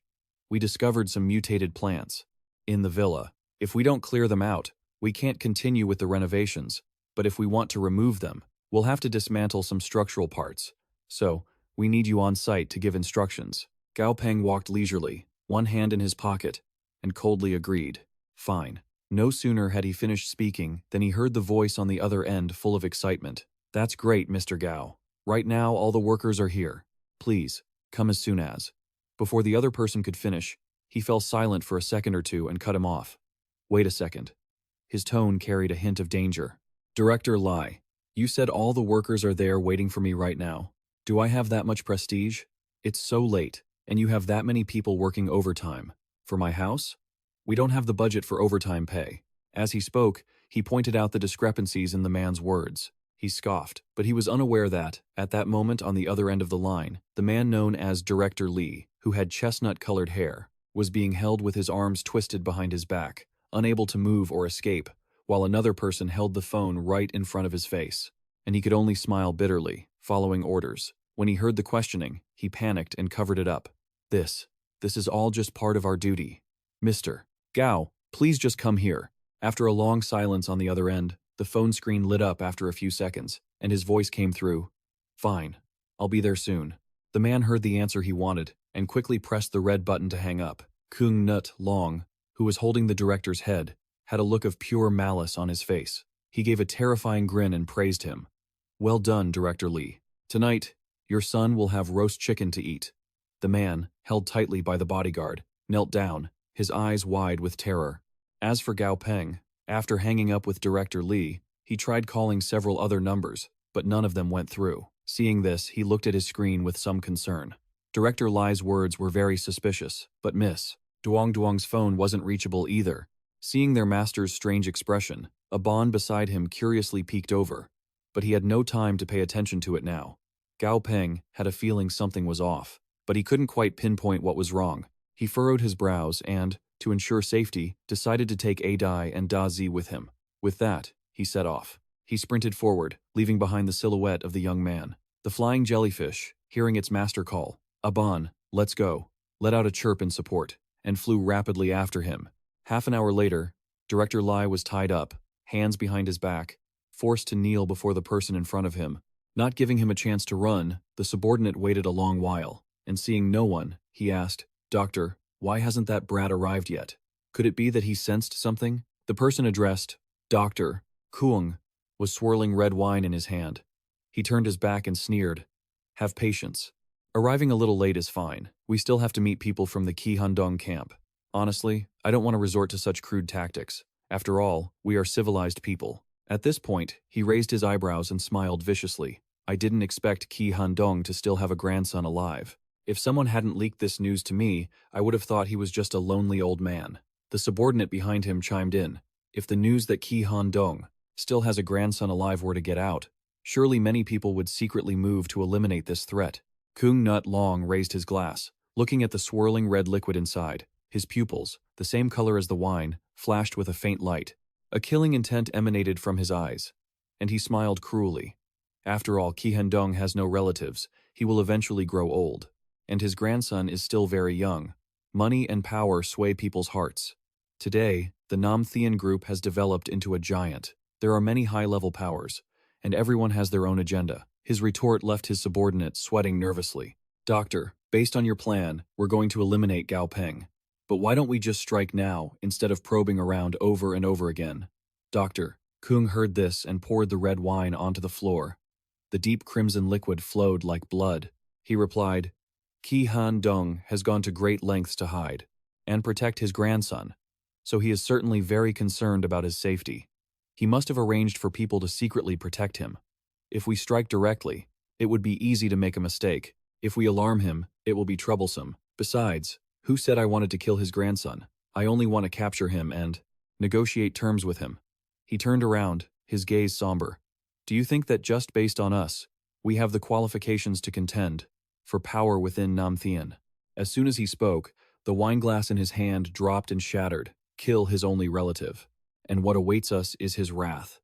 We discovered some mutated plants. In the villa. If we don't clear them out, we can't continue with the renovations, but if we want to remove them, we'll have to dismantle some structural parts. So, we need you on site to give instructions. Gao Peng walked leisurely, one hand in his pocket, and coldly agreed. Fine. No sooner had he finished speaking than he heard the voice on the other end full of excitement. That's great, Mr. Gao. Right now all the workers are here. Please, come as soon as. Before the other person could finish, he fell silent for a second or two and cut him off. Wait a second. His tone carried a hint of danger. Director Lai, you said all the workers are there waiting for me right now. Do I have that much prestige? It's so late, and you have that many people working overtime. For my house? We don't have the budget for overtime pay. As he spoke, he pointed out the discrepancies in the man's words. He scoffed, but he was unaware that, at that moment on the other end of the line, the man known as Director Lee, who had chestnut-colored hair, was being held with his arms twisted behind his back, unable to move or escape, while another person held the phone right in front of his face. And he could only smile bitterly, following orders. When he heard the questioning, he panicked and covered it up. This is all just part of our duty. Mr. Gao, please just come here. After a long silence on the other end, the phone screen lit up after a few seconds, and his voice came through. Fine. I'll be there soon. The man heard the answer he wanted, and quickly pressed the red button to hang up. Kung Nut Long, who was holding the director's head, had a look of pure malice on his face. He gave a terrifying grin and praised him. Well done, Director Lee. Tonight, your son will have roast chicken to eat. The man, held tightly by the bodyguard, knelt down, his eyes wide with terror. As for Gao Peng, after hanging up with Director Lee, he tried calling several other numbers, but none of them went through. Seeing this, he looked at his screen with some concern. Director Lai's words were very suspicious, but Miss Duong's phone wasn't reachable either. Seeing their master's strange expression, a Bon beside him curiously peeked over, but he had no time to pay attention to it now. Gao Peng had a feeling something was off, but he couldn't quite pinpoint what was wrong. He furrowed his brows and, to ensure safety, decided to take Adai and Da Zi with him. With that, he set off. He sprinted forward, leaving behind the silhouette of the young man. The flying jellyfish, hearing its master call, "Aban, let's go," let out a chirp in support, and flew rapidly after him. Half an hour later, Director Lai was tied up, hands behind his back, forced to kneel before the person in front of him. Not giving him a chance to run, the subordinate waited a long while, and seeing no one, he asked, "Doctor, why hasn't that brat arrived yet? Could it be that he sensed something?" The person addressed, Dr. Kuang, was swirling red wine in his hand. He turned his back and sneered, "Have patience. Arriving a little late is fine. We still have to meet people from the Ki Handong camp. Honestly, I don't want to resort to such crude tactics. After all, we are civilized people." At this point, he raised his eyebrows and smiled viciously. "I didn't expect Ki Handong to still have a grandson alive. If someone hadn't leaked this news to me, I would have thought he was just a lonely old man." The subordinate behind him chimed in. If the news that Ki Handong still has a grandson alive were to get out, surely many people would secretly move to eliminate this threat. Kung Nut Long raised his glass, looking at the swirling red liquid inside. His pupils, the same color as the wine, flashed with a faint light. A killing intent emanated from his eyes, and he smiled cruelly. After all, Ki Handong has no relatives. He will eventually grow old, and his grandson is still very young. Money and power sway people's hearts. Today, the Nam Thien group has developed into a giant. There are many high-level powers, and everyone has their own agenda. His retort left his subordinate sweating nervously. "Doctor, based on your plan, we're going to eliminate Gao Peng. But why don't we just strike now, instead of probing around over and over again?" Dr. Kung heard this and poured the red wine onto the floor. The deep crimson liquid flowed like blood. He replied, "Ki Handong has gone to great lengths to hide and protect his grandson, so he is certainly very concerned about his safety. He must have arranged for people to secretly protect him. If we strike directly, it would be easy to make a mistake. If we alarm him, it will be troublesome. Besides, who said I wanted to kill his grandson? I only want to capture him and negotiate terms with him." He turned around, his gaze somber. "Do you think that just based on us, we have the qualifications to contend for power within Nam Thien?" As soon as he spoke, the wineglass in his hand dropped and shattered. Kill his only relative, and what awaits us is his wrath.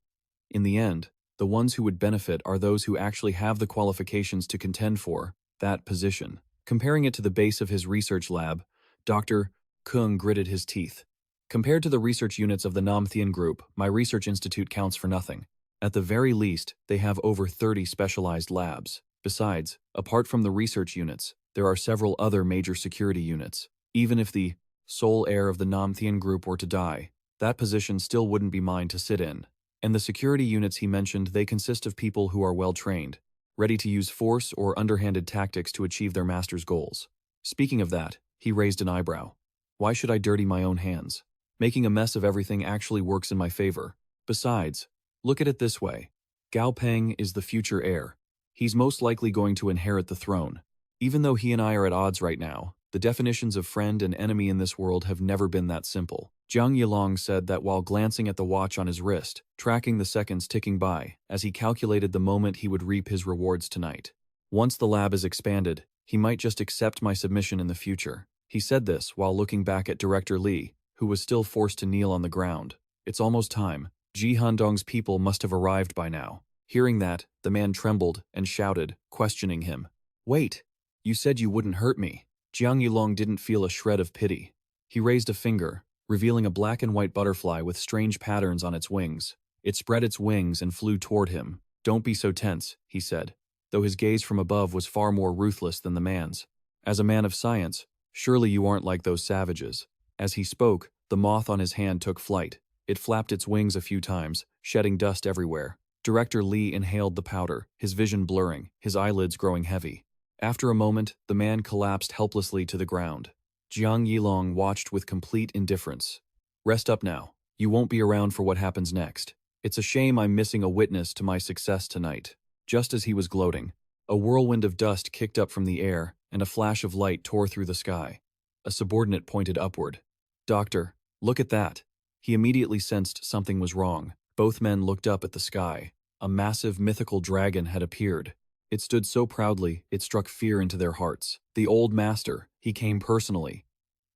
In the end, The ones who would benefit are those who actually have the qualifications to contend for that position. Comparing it to the base of his research lab, Dr. Kung gritted his teeth. Compared to the research units of the Namthian group, my research institute counts for nothing. At the very least, they have over 30 specialized labs. Besides, apart from the research units, there are several other major security units. Even if the sole heir of the Namthian group were to die, that position still wouldn't be mine to sit in. And the security units he mentioned, they consist of people who are well-trained, ready to use force or underhanded tactics to achieve their master's goals. Speaking of that, he raised an eyebrow. Why should I dirty my own hands? Making a mess of everything actually works in my favor. Besides, look at it this way. Gao Peng is the future heir. He's most likely going to inherit the throne. Even though he and I are at odds right now, the definitions of friend and enemy in this world have never been that simple. Jiang Yilong said that while glancing at the watch on his wrist, tracking the seconds ticking by, as he calculated the moment he would reap his rewards tonight. Once the lab is expanded, he might just accept my submission in the future. He said this while looking back at Director Li, who was still forced to kneel on the ground. It's almost time. Ji Handong's people must have arrived by now. Hearing that, the man trembled and shouted, questioning him. Wait, you said you wouldn't hurt me. Jiang Yilong didn't feel a shred of pity. He raised a finger, revealing a black and white butterfly with strange patterns on its wings. It spread its wings and flew toward him. Don't be so tense, he said, though his gaze from above was far more ruthless than the man's. As a man of science, surely you aren't like those savages. As he spoke, the moth on his hand took flight. It flapped its wings a few times, shedding dust everywhere. Director Li inhaled the powder, his vision blurring, his eyelids growing heavy. After a moment, the man collapsed helplessly to the ground. Jiang Yilong watched with complete indifference. Rest up now. You won't be around for what happens next. It's a shame I'm missing a witness to my success tonight. Just as he was gloating, a whirlwind of dust kicked up from the air, and a flash of light tore through the sky. A subordinate pointed upward. Doctor, look at that. He immediately sensed something was wrong. Both men looked up at the sky. A massive mythical dragon had appeared. It stood so proudly, it struck fear into their hearts. The old master, he came personally.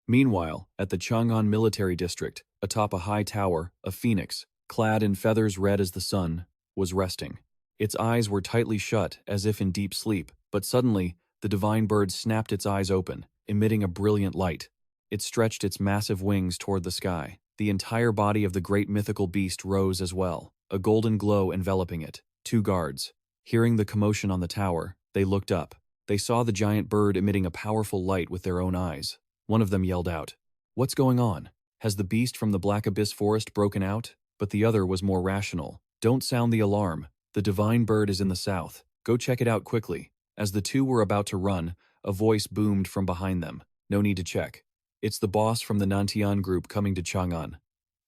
Meanwhile, at the Chang'an military district, atop a high tower, a phoenix, clad in feathers red as the sun, was resting. Its eyes were tightly shut, as if in deep sleep, but suddenly, the divine bird snapped its eyes open, emitting a brilliant light. It stretched its massive wings toward the sky. The entire body of the great mythical beast rose as well, a golden glow enveloping it. 2 guards. Hearing the commotion on the tower, they looked up. They saw the giant bird emitting a powerful light with their own eyes. One of them yelled out, "What's going on? Has the beast from the Black Abyss forest broken out?" But the other was more rational. "Don't sound the alarm. The divine bird is in the south. Go check it out quickly." As the two were about to run, a voice boomed from behind them. "No need to check. It's the boss from the Nantian group coming to Chang'an."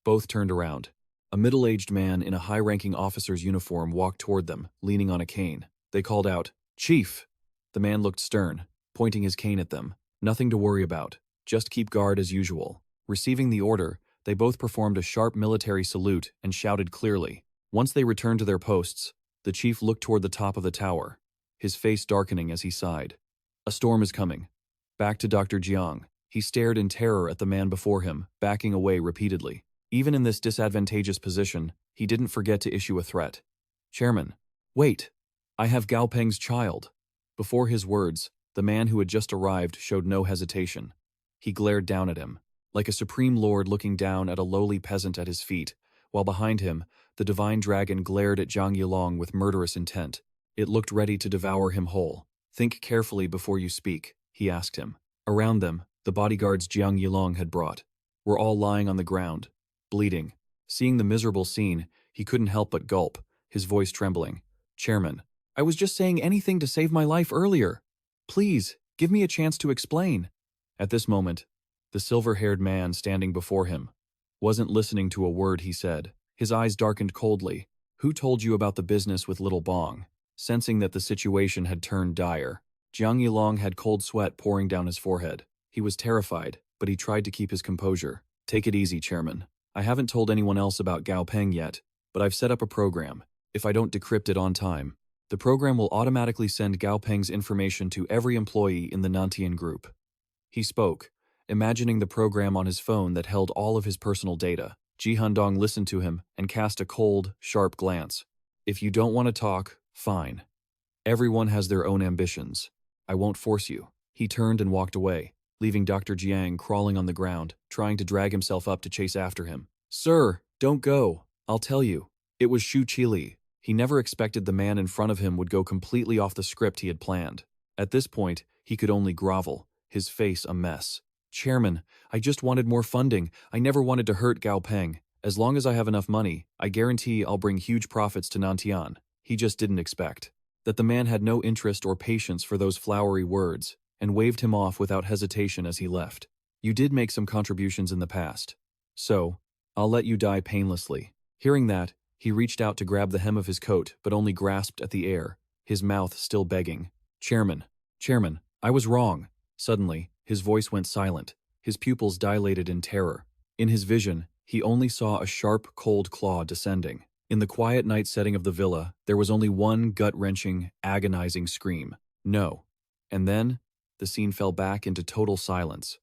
Both turned around. A middle-aged man in a high-ranking officer's uniform walked toward them, leaning on a cane. They called out, "Chief!" The man looked stern, pointing his cane at them. "Nothing to worry about. Just keep guard as usual." Receiving the order, they both performed a sharp military salute and shouted clearly. Once they returned to their posts, the chief looked toward the top of the tower, his face darkening as he sighed. "A storm is coming." Back to Dr. Jiang. He stared in terror at the man before him, backing away repeatedly. Even in this disadvantageous position, he didn't forget to issue a threat. "Chairman, wait! I have Gao Peng's child." Before his words, the man who had just arrived showed no hesitation. He glared down at him, like a supreme lord looking down at a lowly peasant at his feet, while behind him, the divine dragon glared at Jiang Yilong with murderous intent. It looked ready to devour him whole. "Think carefully before you speak," he asked him. Around them, the bodyguards Jiang Yilong had brought were all lying on the ground, bleeding. Seeing the miserable scene, he couldn't help but gulp, his voice trembling. "Chairman, I was just saying anything to save my life earlier. Please, give me a chance to explain." At this moment, the silver-haired man standing before him wasn't listening to a word he said. His eyes darkened coldly. "Who told you about the business with Little Bong?" Sensing that the situation had turned dire, Jiang Yilong had cold sweat pouring down his forehead. He was terrified, but he tried to keep his composure. "Take it easy, Chairman. I haven't told anyone else about Gao Peng yet, but I've set up a program. If I don't decrypt it on time, the program will automatically send Gao Peng's information to every employee in the Nantian group." He spoke, imagining the program on his phone that held all of his personal data. Ji Handong listened to him and cast a cold, sharp glance. If you don't want to talk, fine. Everyone has their own ambitions. I won't force you. He turned and walked away, leaving Dr. Jiang crawling on the ground, trying to drag himself up to chase after him. Sir, don't go. I'll tell you. It was Shu Qili. He never expected the man in front of him would go completely off the script he had planned. At this point, he could only grovel, his face a mess. Chairman, I just wanted more funding. I never wanted to hurt Gao Peng. As long as I have enough money, I guarantee I'll bring huge profits to Nantian. He just didn't expect that the man had no interest or patience for those flowery words, and waved him off without hesitation as he left. You did make some contributions in the past. So, I'll let you die painlessly. Hearing that, he reached out to grab the hem of his coat but only grasped at the air, his mouth still begging. Chairman, I was wrong. Suddenly, his voice went silent, his pupils dilated in terror. In his vision, he only saw a sharp, cold claw descending. In the quiet night setting of the villa, there was only one gut-wrenching, agonizing scream. No. And then, the scene fell back into total silence.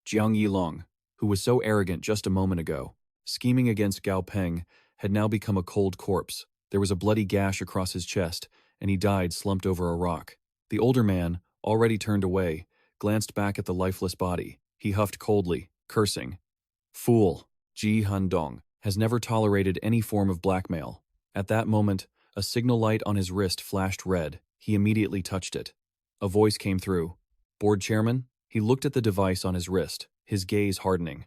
Jiang Yilong, who was so arrogant just a moment ago, scheming against Gao Peng, had now become a cold corpse. There was a bloody gash across his chest, and he died slumped over a rock. The older man, already turned away, glanced back at the lifeless body. He huffed coldly, cursing. Fool, Ji Handong has never tolerated any form of blackmail. At that moment, a signal light on his wrist flashed red. He immediately touched it. A voice came through. Board chairman? He looked at the device on his wrist, his gaze hardening.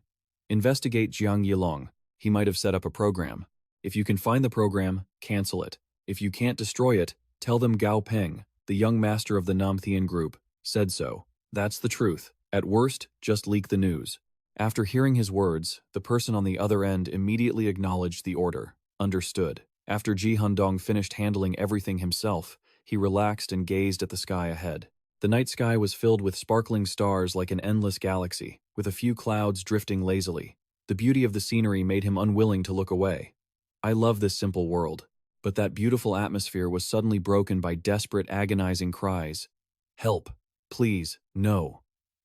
Investigate Jiang Yilong. He might have set up a program. If you can find the program, cancel it. If you can't destroy it, tell them Gao Peng, the young master of the Namthian group, said so. That's the truth. At worst, just leak the news. After hearing his words, the person on the other end immediately acknowledged the order. Understood. After Ji Handong finished handling everything himself, he relaxed and gazed at the sky ahead. The night sky was filled with sparkling stars like an endless galaxy, with a few clouds drifting lazily. The beauty of the scenery made him unwilling to look away. I love this simple world. But that beautiful atmosphere was suddenly broken by desperate, agonizing cries. Help. Please, no.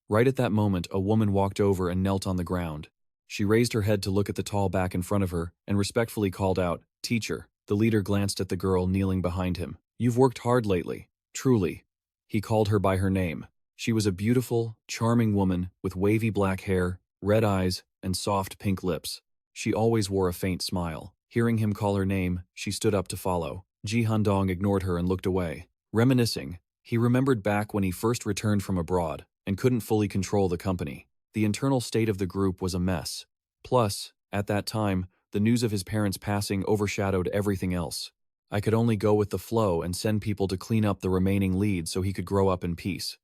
Right at that moment, a woman walked over and knelt on the ground. She raised her head to look at the tall back in front of her and respectfully called out, Teacher. The leader glanced at the girl kneeling behind him. You've worked hard lately. Truly. He called her by her name. She was a beautiful, charming woman with wavy black hair, red eyes, and soft pink lips. She always wore a faint smile. Hearing him call her name, she stood up to follow. Ji Handong ignored her and looked away. Reminiscing, he remembered back when he first returned from abroad and couldn't fully control the company. The internal state of the group was a mess. Plus, at that time, the news of his parents' passing overshadowed everything else. I could only go with the flow and send people to clean up the remaining leads so he could grow up in peace.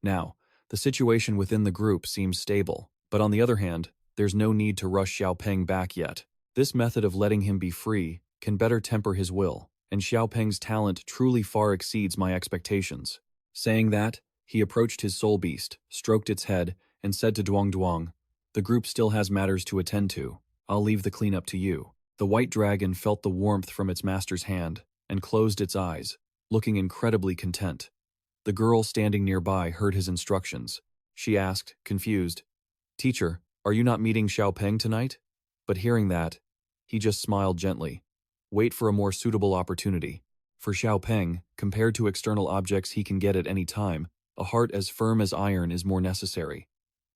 Now, the situation within the group seems stable, but on the other hand, there's no need to rush Xiaopeng back yet. This method of letting him be free can better temper his will, and Xiaopeng's talent truly far exceeds my expectations. Saying that, he approached his soul beast, stroked its head, and said to Duong Duong, The group still has matters to attend to. I'll leave the cleanup to you. The white dragon felt the warmth from its master's hand and closed its eyes, looking incredibly content. The girl standing nearby heard his instructions. She asked, confused, Teacher, are you not meeting Xiaopeng tonight? But hearing that, he just smiled gently. Wait for a more suitable opportunity. For Xiaopeng, compared to external objects he can get at any time, a heart as firm as iron is more necessary.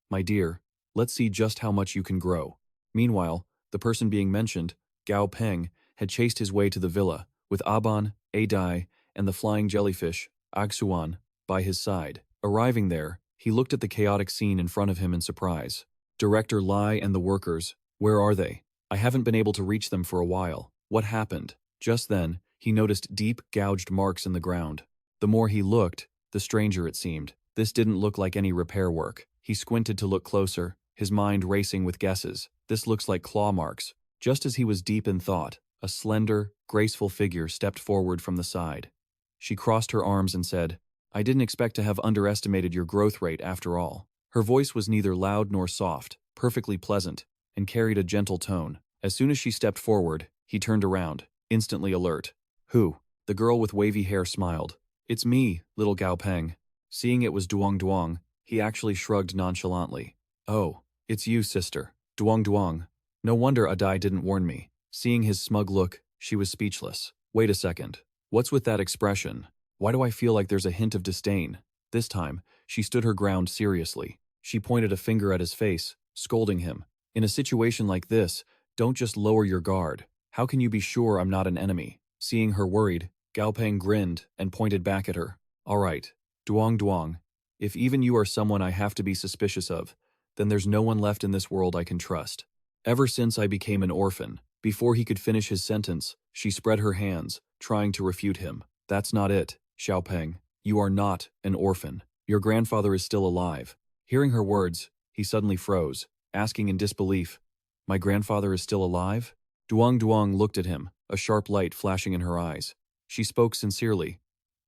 My dear, let's see just how much you can grow. Meanwhile, the person being mentioned, Gao Peng, had chased his way to the villa, with Aban, Adai, and the flying jellyfish, Agsuan, by his side. Arriving there, he looked at the chaotic scene in front of him in surprise. Director Lai and the workers, where are they? I haven't been able to reach them for a while. What happened? Just then, he noticed deep, gouged marks in the ground. The more he looked, the stranger it seemed. This didn't look like any repair work. He squinted to look closer, his mind racing with guesses. This looks like claw marks. Just as he was deep in thought, a slender, graceful figure stepped forward from the side. She crossed her arms and said, I didn't expect to have underestimated your growth rate after all. Her voice was neither loud nor soft, perfectly pleasant, and carried a gentle tone. As soon as she stepped forward, he turned around, instantly alert. Who? The girl with wavy hair smiled. It's me, little Gao Peng. Seeing it was Duong Duong, he actually shrugged nonchalantly. Oh, it's you, sister. Duong Duong. No wonder Adai didn't warn me. Seeing his smug look, she was speechless. Wait a second. What's with that expression? Why do I feel like there's a hint of disdain? This time, she stood her ground seriously. She pointed a finger at his face, scolding him. In a situation like this, don't just lower your guard. How can you be sure I'm not an enemy? Seeing her worried, Gao Peng grinned and pointed back at her. All right, Duong Duong. If even you are someone I have to be suspicious of, then there's no one left in this world I can trust. Ever since I became an orphan, before he could finish his sentence, she spread her hands, trying to refute him. That's not it, Xiao Peng. You are not an orphan. Your grandfather is still alive. Hearing her words, he suddenly froze, asking in disbelief, My grandfather is still alive? Duong Duong looked at him, a sharp light flashing in her eyes. She spoke sincerely.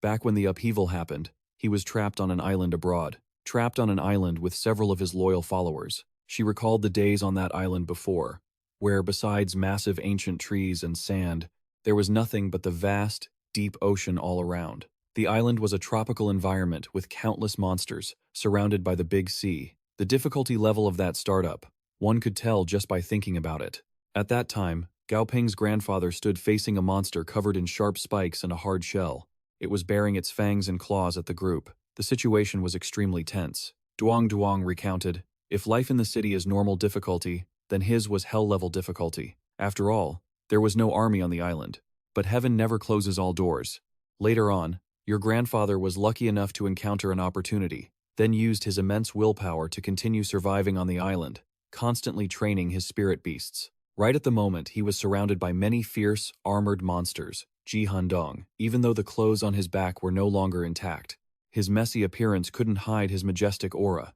Back when the upheaval happened, he was trapped on an island abroad, trapped on an island with several of his loyal followers. She recalled the days on that island before, where besides massive ancient trees and sand, there was nothing but the vast, deep ocean all around. The island was a tropical environment with countless monsters, surrounded by the big sea. The difficulty level of that startup, one could tell just by thinking about it. At that time, Gao Peng's grandfather stood facing a monster covered in sharp spikes and a hard shell. It was baring its fangs and claws at the group. The situation was extremely tense. Duong Duong recounted, if life in the city is normal difficulty, then his was hell-level difficulty. After all, there was no army on the island. But heaven never closes all doors. Later on, your grandfather was lucky enough to encounter an opportunity, then used his immense willpower to continue surviving on the island, constantly training his spirit beasts. Right at the moment, he was surrounded by many fierce, armored monsters, Ji Handong, even though the clothes on his back were no longer intact. His messy appearance couldn't hide his majestic aura.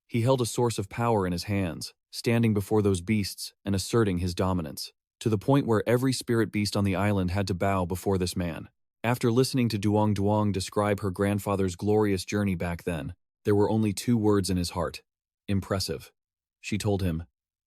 He held a source of power in his hands, standing before those beasts and asserting his dominance, to the point where every spirit beast on the island had to bow before this man. After listening to Duong Duong describe her grandfather's glorious journey back then, there were only two words in his heart. Impressive. She told him,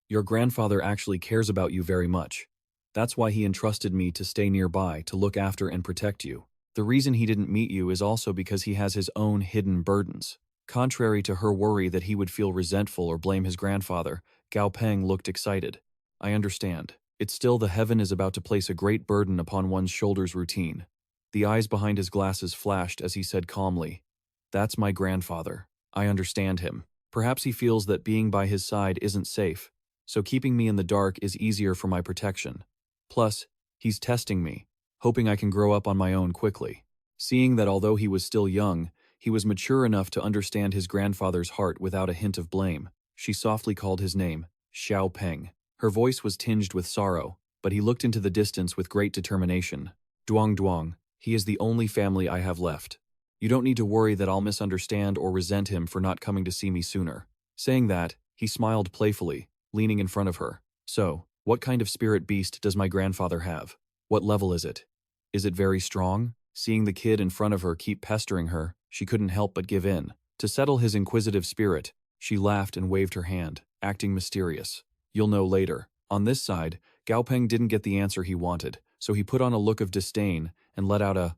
Your grandfather actually cares about you very much. That's why he entrusted me to stay nearby to look after and protect you. The reason he didn't meet you is also because he has his own hidden burdens. Contrary to her worry that he would feel resentful or blame his grandfather, Gao Peng looked excited. I understand. It's still the heaven is about to place a great burden upon one's shoulders routine. The eyes behind his glasses flashed as he said calmly, That's my grandfather. I understand him. Perhaps he feels that being by his side isn't safe, so keeping me in the dark is easier for my protection. Plus, he's testing me, hoping I can grow up on my own quickly. Seeing that although he was still young, he was mature enough to understand his grandfather's heart without a hint of blame, she softly called his name, Xiao Peng. Her voice was tinged with sorrow, but he looked into the distance with great determination. Duong Duong, he is the only family I have left. You don't need to worry that I'll misunderstand or resent him for not coming to see me sooner. Saying that, he smiled playfully, leaning in front of her. So, what kind of spirit beast does my grandfather have? What level is it? Is it very strong? Seeing the kid in front of her keep pestering her, she couldn't help but give in. To settle his inquisitive spirit, she laughed and waved her hand, acting mysterious. You'll know later. On this side, Gao Peng didn't get the answer he wanted, so he put on a look of disdain and let out a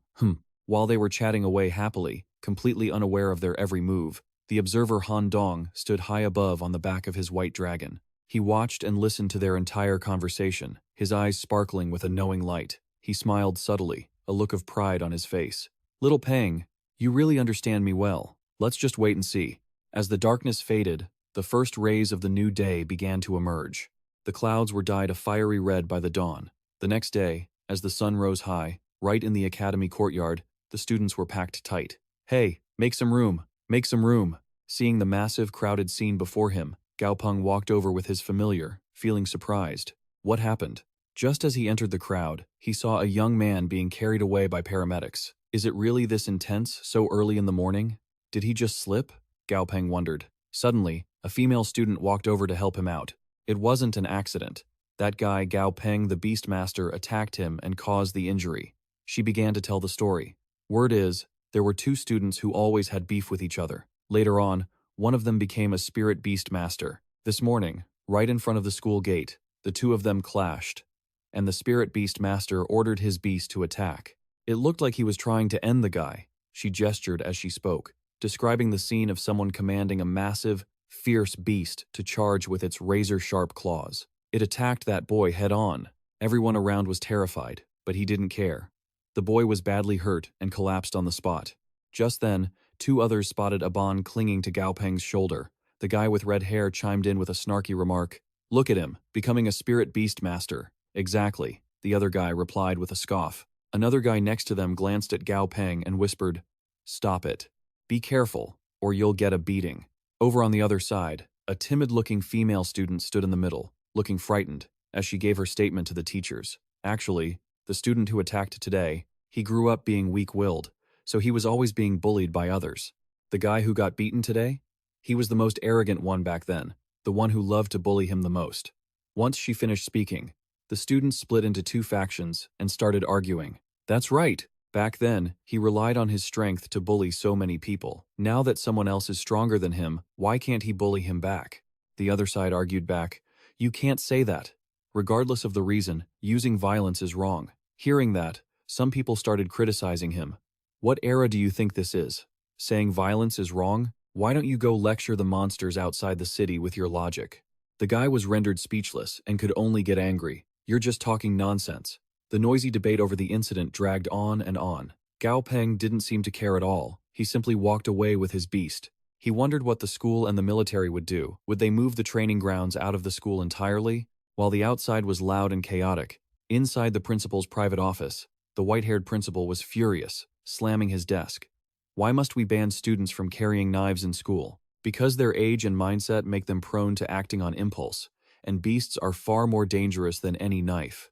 while they were chatting away happily, completely unaware of their every move. The observer Han Dong stood high above on the back of his white dragon. He watched and listened to their entire conversation, his eyes sparkling with a knowing light. He smiled subtly, a look of pride on his face. Little Peng, you really understand me well. Let's just wait and see. As the darkness faded, the first rays of the new day began to emerge. The clouds were dyed a fiery red by the dawn. The next day, as the sun rose high, right in the academy courtyard, the students were packed tight. Hey, make some room, make some room. Seeing the massive, crowded scene before him, Gao Peng walked over with his familiar, feeling surprised. What happened? Just as he entered the crowd, he saw a young man being carried away by paramedics. Is it really this intense, so early in the morning? Did he just slip? Gao Peng wondered. Suddenly, a female student walked over to help him out. It wasn't an accident. That guy, Gao Peng, the Beast Master, attacked him and caused the injury. She began to tell the story. Word is, there were two students who always had beef with each other. Later on, one of them became a spirit beast master. This morning, right in front of the school gate, the two of them clashed, and the spirit beast master ordered his beast to attack. It looked like he was trying to end the guy. She gestured as she spoke, describing the scene of someone commanding a massive, fierce beast to charge with its razor-sharp claws. It attacked that boy head-on. Everyone around was terrified, but he didn't care. The boy was badly hurt and collapsed on the spot. Just then, two others spotted Aban clinging to Gao Peng's shoulder. The guy with red hair chimed in with a snarky remark. "Look at him, becoming a spirit beast master." "Exactly," the other guy replied with a scoff. Another guy next to them glanced at Gao Peng and whispered, "Stop it. Be careful, or you'll get a beating." Over on the other side, a timid-looking female student stood in the middle, looking frightened, as she gave her statement to the teachers. Actually, the student who attacked today, he grew up being weak-willed, so he was always being bullied by others. The guy who got beaten today? He was the most arrogant one back then, the one who loved to bully him the most. Once she finished speaking, the students split into two factions and started arguing. That's right. Back then, he relied on his strength to bully so many people. Now that someone else is stronger than him, why can't he bully him back? The other side argued back. You can't say that. Regardless of the reason, using violence is wrong. Hearing that, some people started criticizing him. What era do you think this is? Saying violence is wrong? Why don't you go lecture the monsters outside the city with your logic? The guy was rendered speechless and could only get angry. You're just talking nonsense. The noisy debate over the incident dragged on and on. Gao Peng didn't seem to care at all. He simply walked away with his beast. He wondered what the school and the military would do. Would they move the training grounds out of the school entirely? While the outside was loud and chaotic, inside the principal's private office, the white-haired principal was furious, slamming his desk. Why must we ban students from carrying knives in school? Because their age and mindset make them prone to acting on impulse, and beasts are far more dangerous than any knife.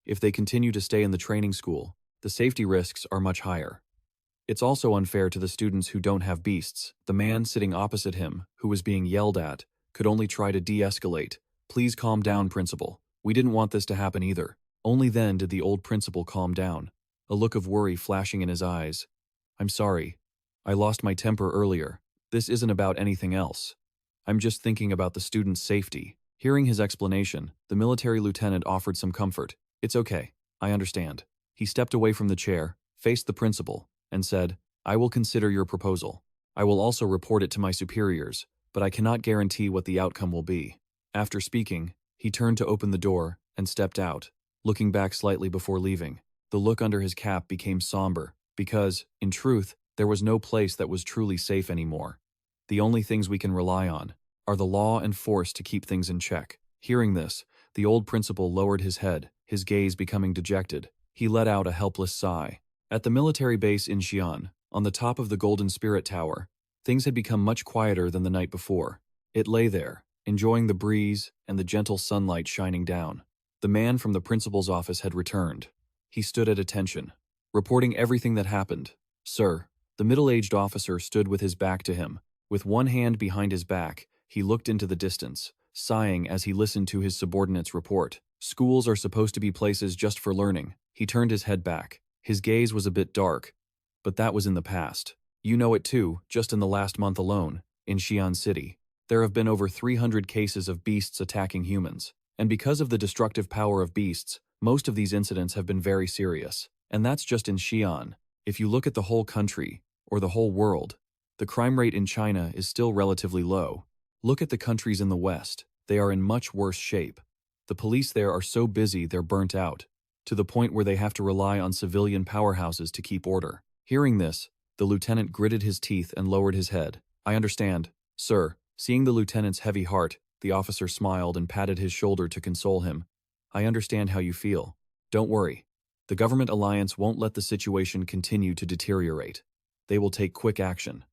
If they continue to stay in the training school, the safety risks are much higher. It's also unfair to the students who don't have beasts. The man sitting opposite him, who was being yelled at, could only try to de-escalate. Please calm down, principal. We didn't want this to happen either. Only then did the old principal calm down, a look of worry flashing in his eyes. I'm sorry. I lost my temper earlier. This isn't about anything else. I'm just thinking about the students' safety. Hearing his explanation, the military lieutenant offered some comfort. It's okay. I understand. He stepped away from the chair, faced the principal, and said, I will consider your proposal. I will also report it to my superiors, but I cannot guarantee what the outcome will be. After speaking, he turned to open the door and stepped out, looking back slightly before leaving. The look under his cap became somber, because, in truth, there was no place that was truly safe anymore. The only things we can rely on are the law and force to keep things in check. Hearing this, the old principal lowered his head, his gaze becoming dejected. He let out a helpless sigh. At the military base in Xi'an, on the top of the Golden Spirit Tower, things had become much quieter than the night before. It lay there, enjoying the breeze and the gentle sunlight shining down. The man from the principal's office had returned. He stood at attention, reporting everything that happened. Sir, the middle-aged officer stood with his back to him. With one hand behind his back, he looked into the distance, sighing as he listened to his subordinate's report. Schools are supposed to be places just for learning. He turned his head back. His gaze was a bit dark, but that was in the past. You know it too, just in the last month alone, in Xi'an City. There have been over 300 cases of beasts attacking humans. And because of the destructive power of beasts, most of these incidents have been very serious. And that's just in Xi'an. If you look at the whole country, or the whole world, the crime rate in China is still relatively low. Look at the countries in the West. They are in much worse shape. The police there are so busy they're burnt out, to the point where they have to rely on civilian powerhouses to keep order. Hearing this, the lieutenant gritted his teeth and lowered his head. I understand, sir. Seeing the lieutenant's heavy heart, the officer smiled and patted his shoulder to console him. I understand how you feel. Don't worry. The government alliance won't let the situation continue to deteriorate. They will take quick action.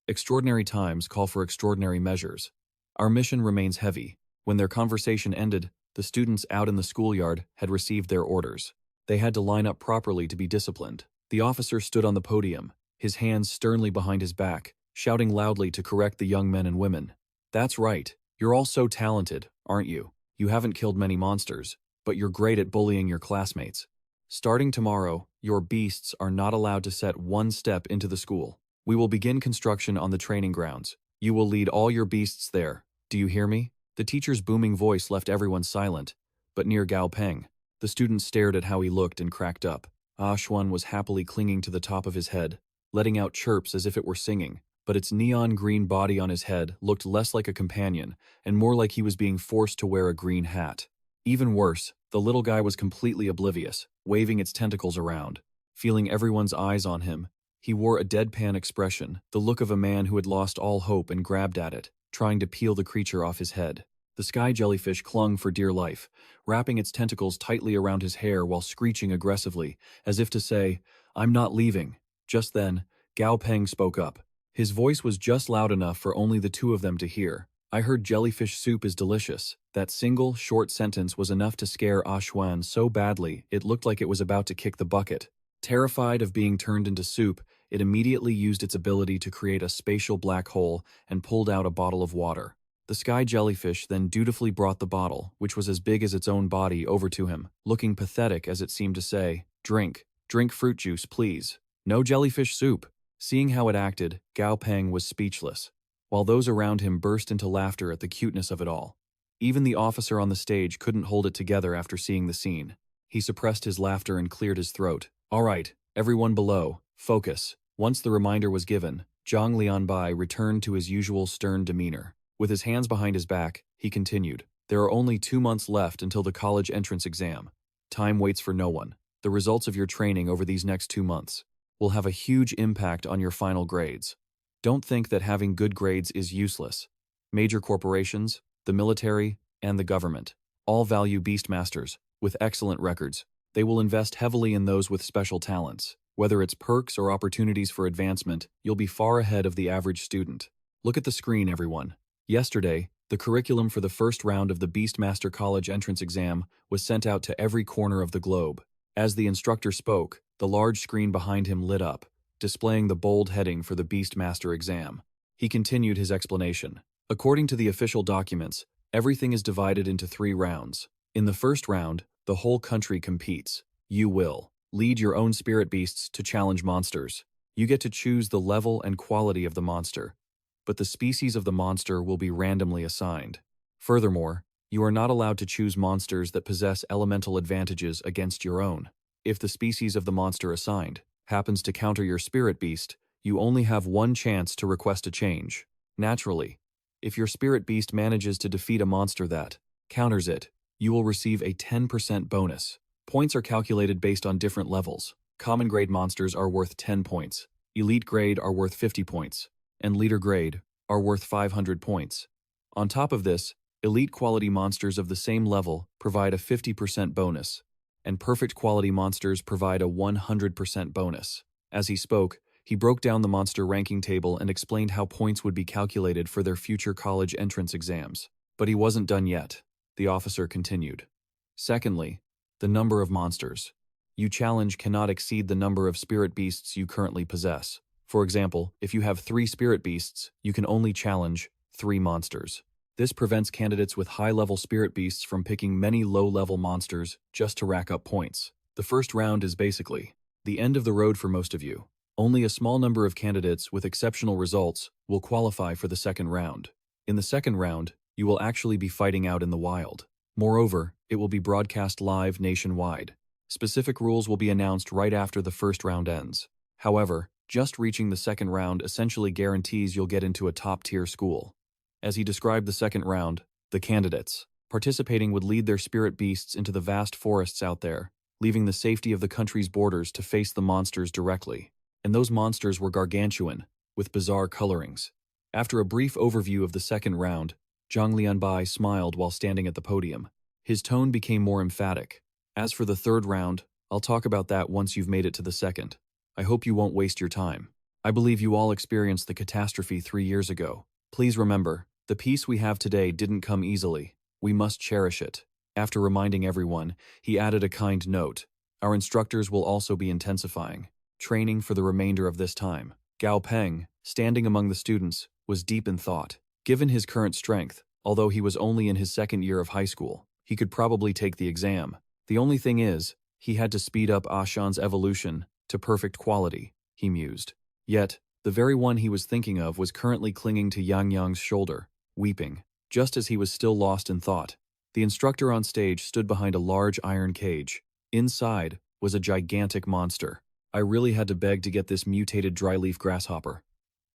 Extraordinary times call for extraordinary measures. Our mission remains heavy. When their conversation ended, the students out in the schoolyard had received their orders. They had to line up properly to be disciplined. The officer stood on the podium, his hands sternly behind his back, shouting loudly to correct the young men and women. That's right. You're all so talented, aren't you? You haven't killed many monsters, but you're great at bullying your classmates. Starting tomorrow, your beasts are not allowed to set one step into the school. We will begin construction on the training grounds. You will lead all your beasts there. Do you hear me? The teacher's booming voice left everyone silent, but near Gao Peng, the student stared at how he looked and cracked up. Ah Xuan was happily clinging to the top of his head, letting out chirps as if it were singing, but its neon green body on his head looked less like a companion and more like he was being forced to wear a green hat. Even worse, the little guy was completely oblivious, waving its tentacles around. Feeling everyone's eyes on him, he wore a deadpan expression, the look of a man who had lost all hope, and grabbed at it, trying to peel the creature off his head. The sky jellyfish clung for dear life, wrapping its tentacles tightly around his hair while screeching aggressively, as if to say, "I'm not leaving." Just then, Gao Peng spoke up. His voice was just loud enough for only the two of them to hear. "I heard jellyfish soup is delicious." That single, short sentence was enough to scare Xuan so badly it looked like it was about to kick the bucket. Terrified of being turned into soup, it immediately used its ability to create a spatial black hole and pulled out a bottle of water. The sky jellyfish then dutifully brought the bottle, which was as big as its own body, over to him, looking pathetic as it seemed to say, "Drink fruit juice, please. No jellyfish soup." Seeing how it acted, Gao Peng was speechless, while those around him burst into laughter at the cuteness of it all. Even the officer on the stage couldn't hold it together after seeing the scene. He suppressed his laughter and cleared his throat. "All right, everyone below, focus." Once the reminder was given, Zhang Lianbai returned to his usual stern demeanor. With his hands behind his back, he continued, "There are only 2 months left until the college entrance exam. Time waits for no one. The results of your training over these next 2 months will have a huge impact on your final grades. Don't think that having good grades is useless. Major corporations, the military, and the government all value beastmasters with excellent records. They will invest heavily in those with special talents. Whether it's perks or opportunities for advancement, you'll be far ahead of the average student. Look at the screen, everyone. Yesterday, the curriculum for the first round of the Beastmaster College entrance exam was sent out to every corner of the globe. As the instructor spoke, the large screen behind him lit up, displaying the bold heading for the Beastmaster exam. He continued his explanation. According to the official documents, everything is divided into 3 rounds. In the first round, the whole country competes. You will lead your own spirit beasts to challenge monsters. You get to choose the level and quality of the monster, but the species of the monster will be randomly assigned. Furthermore, you are not allowed to choose monsters that possess elemental advantages against your own. If the species of the monster assigned happens to counter your spirit beast, you only have 1 chance to request a change. Naturally, if your spirit beast manages to defeat a monster that counters it, you will receive a 10% bonus. Points are calculated based on different levels. Common grade monsters are worth 10 points, elite grade are worth 50 points, and leader grade are worth 500 points. On top of this, elite quality monsters of the same level provide a 50% bonus, and perfect quality monsters provide a 100% bonus. As he spoke, he broke down the monster ranking table and explained how points would be calculated for their future college entrance exams. But he wasn't done yet. The officer continued. Secondly, the number of monsters. You challenge cannot exceed the number of spirit beasts you currently possess. For example, if you have 3 spirit beasts, you can only challenge 3 monsters. This prevents candidates with high-level spirit beasts from picking many low-level monsters just to rack up points. The first round is basically the end of the road for most of you. Only a small number of candidates with exceptional results will qualify for the second round. In the second round, you will actually be fighting out in the wild. Moreover, it will be broadcast live nationwide. Specific rules will be announced right after the first round ends. However, just reaching the second round essentially guarantees you'll get into a top-tier school. As he described the second round, the candidates participating would lead their spirit beasts into the vast forests out there, leaving the safety of the country's borders to face the monsters directly. And those monsters were gargantuan, with bizarre colorings. After a brief overview of the second round, Zhang Lianbai smiled while standing at the podium. His tone became more emphatic. As for the third round, I'll talk about that once you've made it to the second. I hope you won't waste your time. I believe you all experienced the catastrophe 3 years ago. Please remember, the peace we have today didn't come easily. We must cherish it. After reminding everyone, he added a kind note. Our instructors will also be intensifying training for the remainder of this time. Gao Peng, standing among the students, was deep in thought. Given his current strength, although he was only in his second year of high school, he could probably take the exam. The only thing is, he had to speed up Ashan's evolution to perfect quality, he mused. Yet, the very one he was thinking of was currently clinging to Yang Yang's shoulder, weeping, just as he was still lost in thought. The instructor on stage stood behind a large iron cage. Inside was a gigantic monster. I really had to beg to get this mutated dry-leaf grasshopper.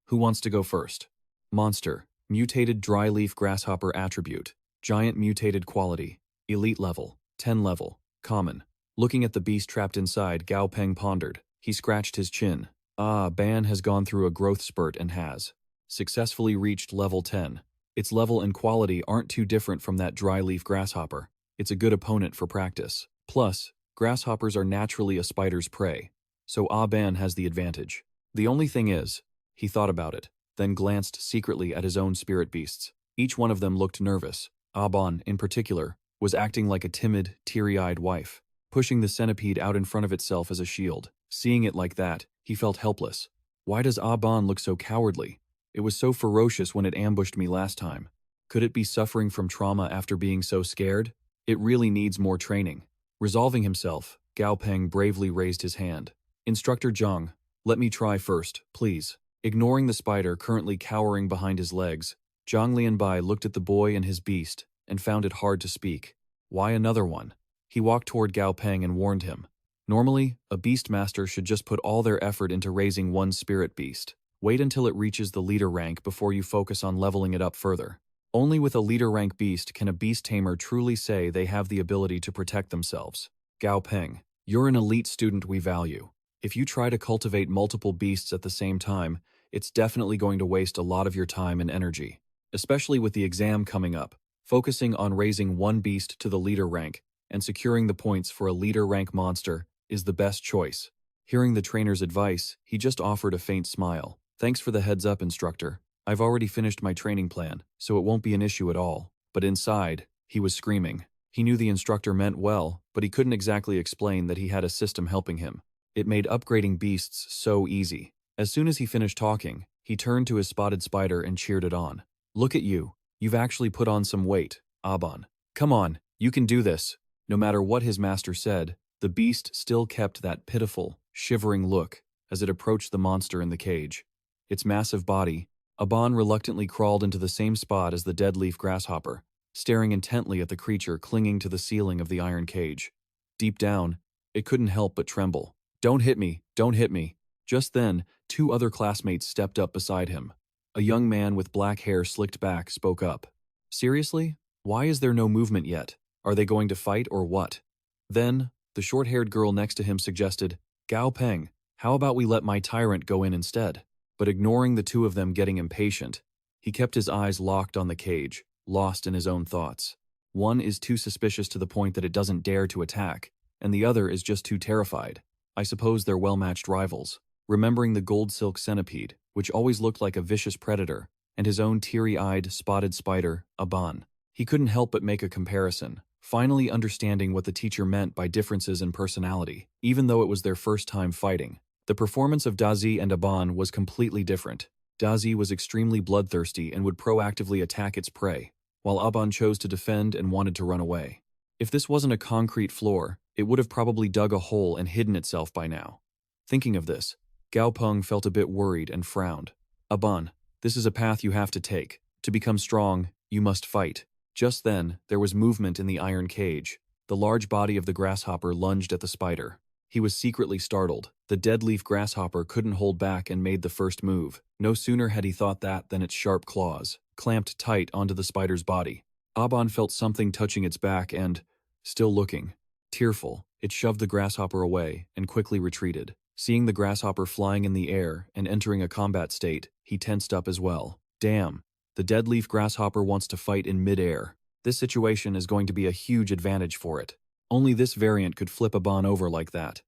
Who wants to go first? Monster, mutated dry-leaf grasshopper attribute, giant mutated quality, elite level, 10 level, common. Looking at the beast trapped inside, Gao Peng pondered. He scratched his chin. Ah, Ban has gone through a growth spurt and has successfully reached level 10. Its level and quality aren't too different from that dry leaf grasshopper. It's a good opponent for practice. Plus, grasshoppers are naturally a spider's prey, so Ah Ban has the advantage. The only thing is, he thought about it, then glanced secretly at his own spirit beasts. Each one of them looked nervous. Ah Ban, in particular, was acting like a timid, teary-eyed wife, pushing the centipede out in front of itself as a shield. Seeing it like that, he felt helpless. Why does Ah Ban look so cowardly? It was so ferocious when it ambushed me last time. Could it be suffering from trauma after being so scared? It really needs more training. Resolving himself, Gao Peng bravely raised his hand. Instructor Zhang, let me try first, please. Ignoring the spider currently cowering behind his legs, Zhang Lianbai looked at the boy and his beast and found it hard to speak. Why another one? He walked toward Gao Peng and warned him. Normally, a beast master should just put all their effort into raising one spirit beast. Wait until it reaches the leader rank before you focus on leveling it up further. Only with a leader rank beast can a beast tamer truly say they have the ability to protect themselves. Gao Peng, you're an elite student we value. If you try to cultivate multiple beasts at the same time, it's definitely going to waste a lot of your time and energy. Especially with the exam coming up, focusing on raising one beast to the leader rank and securing the points for a leader rank monster is the best choice. Hearing the trainer's advice, he just offered a faint smile. Thanks for the heads up, instructor. I've already finished my training plan, so it won't be an issue at all. But inside, he was screaming. He knew the instructor meant well, but he couldn't exactly explain that he had a system helping him. It made upgrading beasts so easy. As soon as he finished talking, he turned to his spotted spider and cheered it on. Look at you. You've actually put on some weight, Aban. Come on, you can do this. No matter what his master said, the beast still kept that pitiful, shivering look as it approached the monster in the cage. Its massive body, Aban reluctantly crawled into the same spot as the dead leaf grasshopper, staring intently at the creature clinging to the ceiling of the iron cage. Deep down, it couldn't help but tremble. Don't hit me, don't hit me. Just then, two other classmates stepped up beside him. A young man with black hair slicked back spoke up. Seriously? Why is there no movement yet? Are they going to fight or what? Then, the short-haired girl next to him suggested, Gao Peng, how about we let my tyrant go in instead? But ignoring the two of them getting impatient, he kept his eyes locked on the cage, lost in his own thoughts. One is too suspicious to the point that it doesn't dare to attack, and the other is just too terrified. I suppose they're well-matched rivals. Remembering the gold silk centipede, which always looked like a vicious predator, and his own teary-eyed, spotted spider, Aban, he couldn't help but make a comparison, finally understanding what the teacher meant by differences in personality, even though it was their first time fighting. The performance of Dazi and Aban was completely different. Dazi was extremely bloodthirsty and would proactively attack its prey, while Aban chose to defend and wanted to run away. If this wasn't a concrete floor, it would have probably dug a hole and hidden itself by now. Thinking of this, Gao Peng felt a bit worried and frowned. Aban, this is a path you have to take. To become strong, you must fight. Just then, there was movement in the iron cage. The large body of the grasshopper lunged at the spider. He was secretly startled. The dead leaf grasshopper couldn't hold back and made the first move. No sooner had he thought that than its sharp claws clamped tight onto the spider's body. Aban felt something touching its back and, still looking, tearful, it shoved the grasshopper away and quickly retreated. Seeing the grasshopper flying in the air and entering a combat state, he tensed up as well. Damn, the dead leaf grasshopper wants to fight in mid-air. This situation is going to be a huge advantage for it. Only this variant could flip Aban over like that.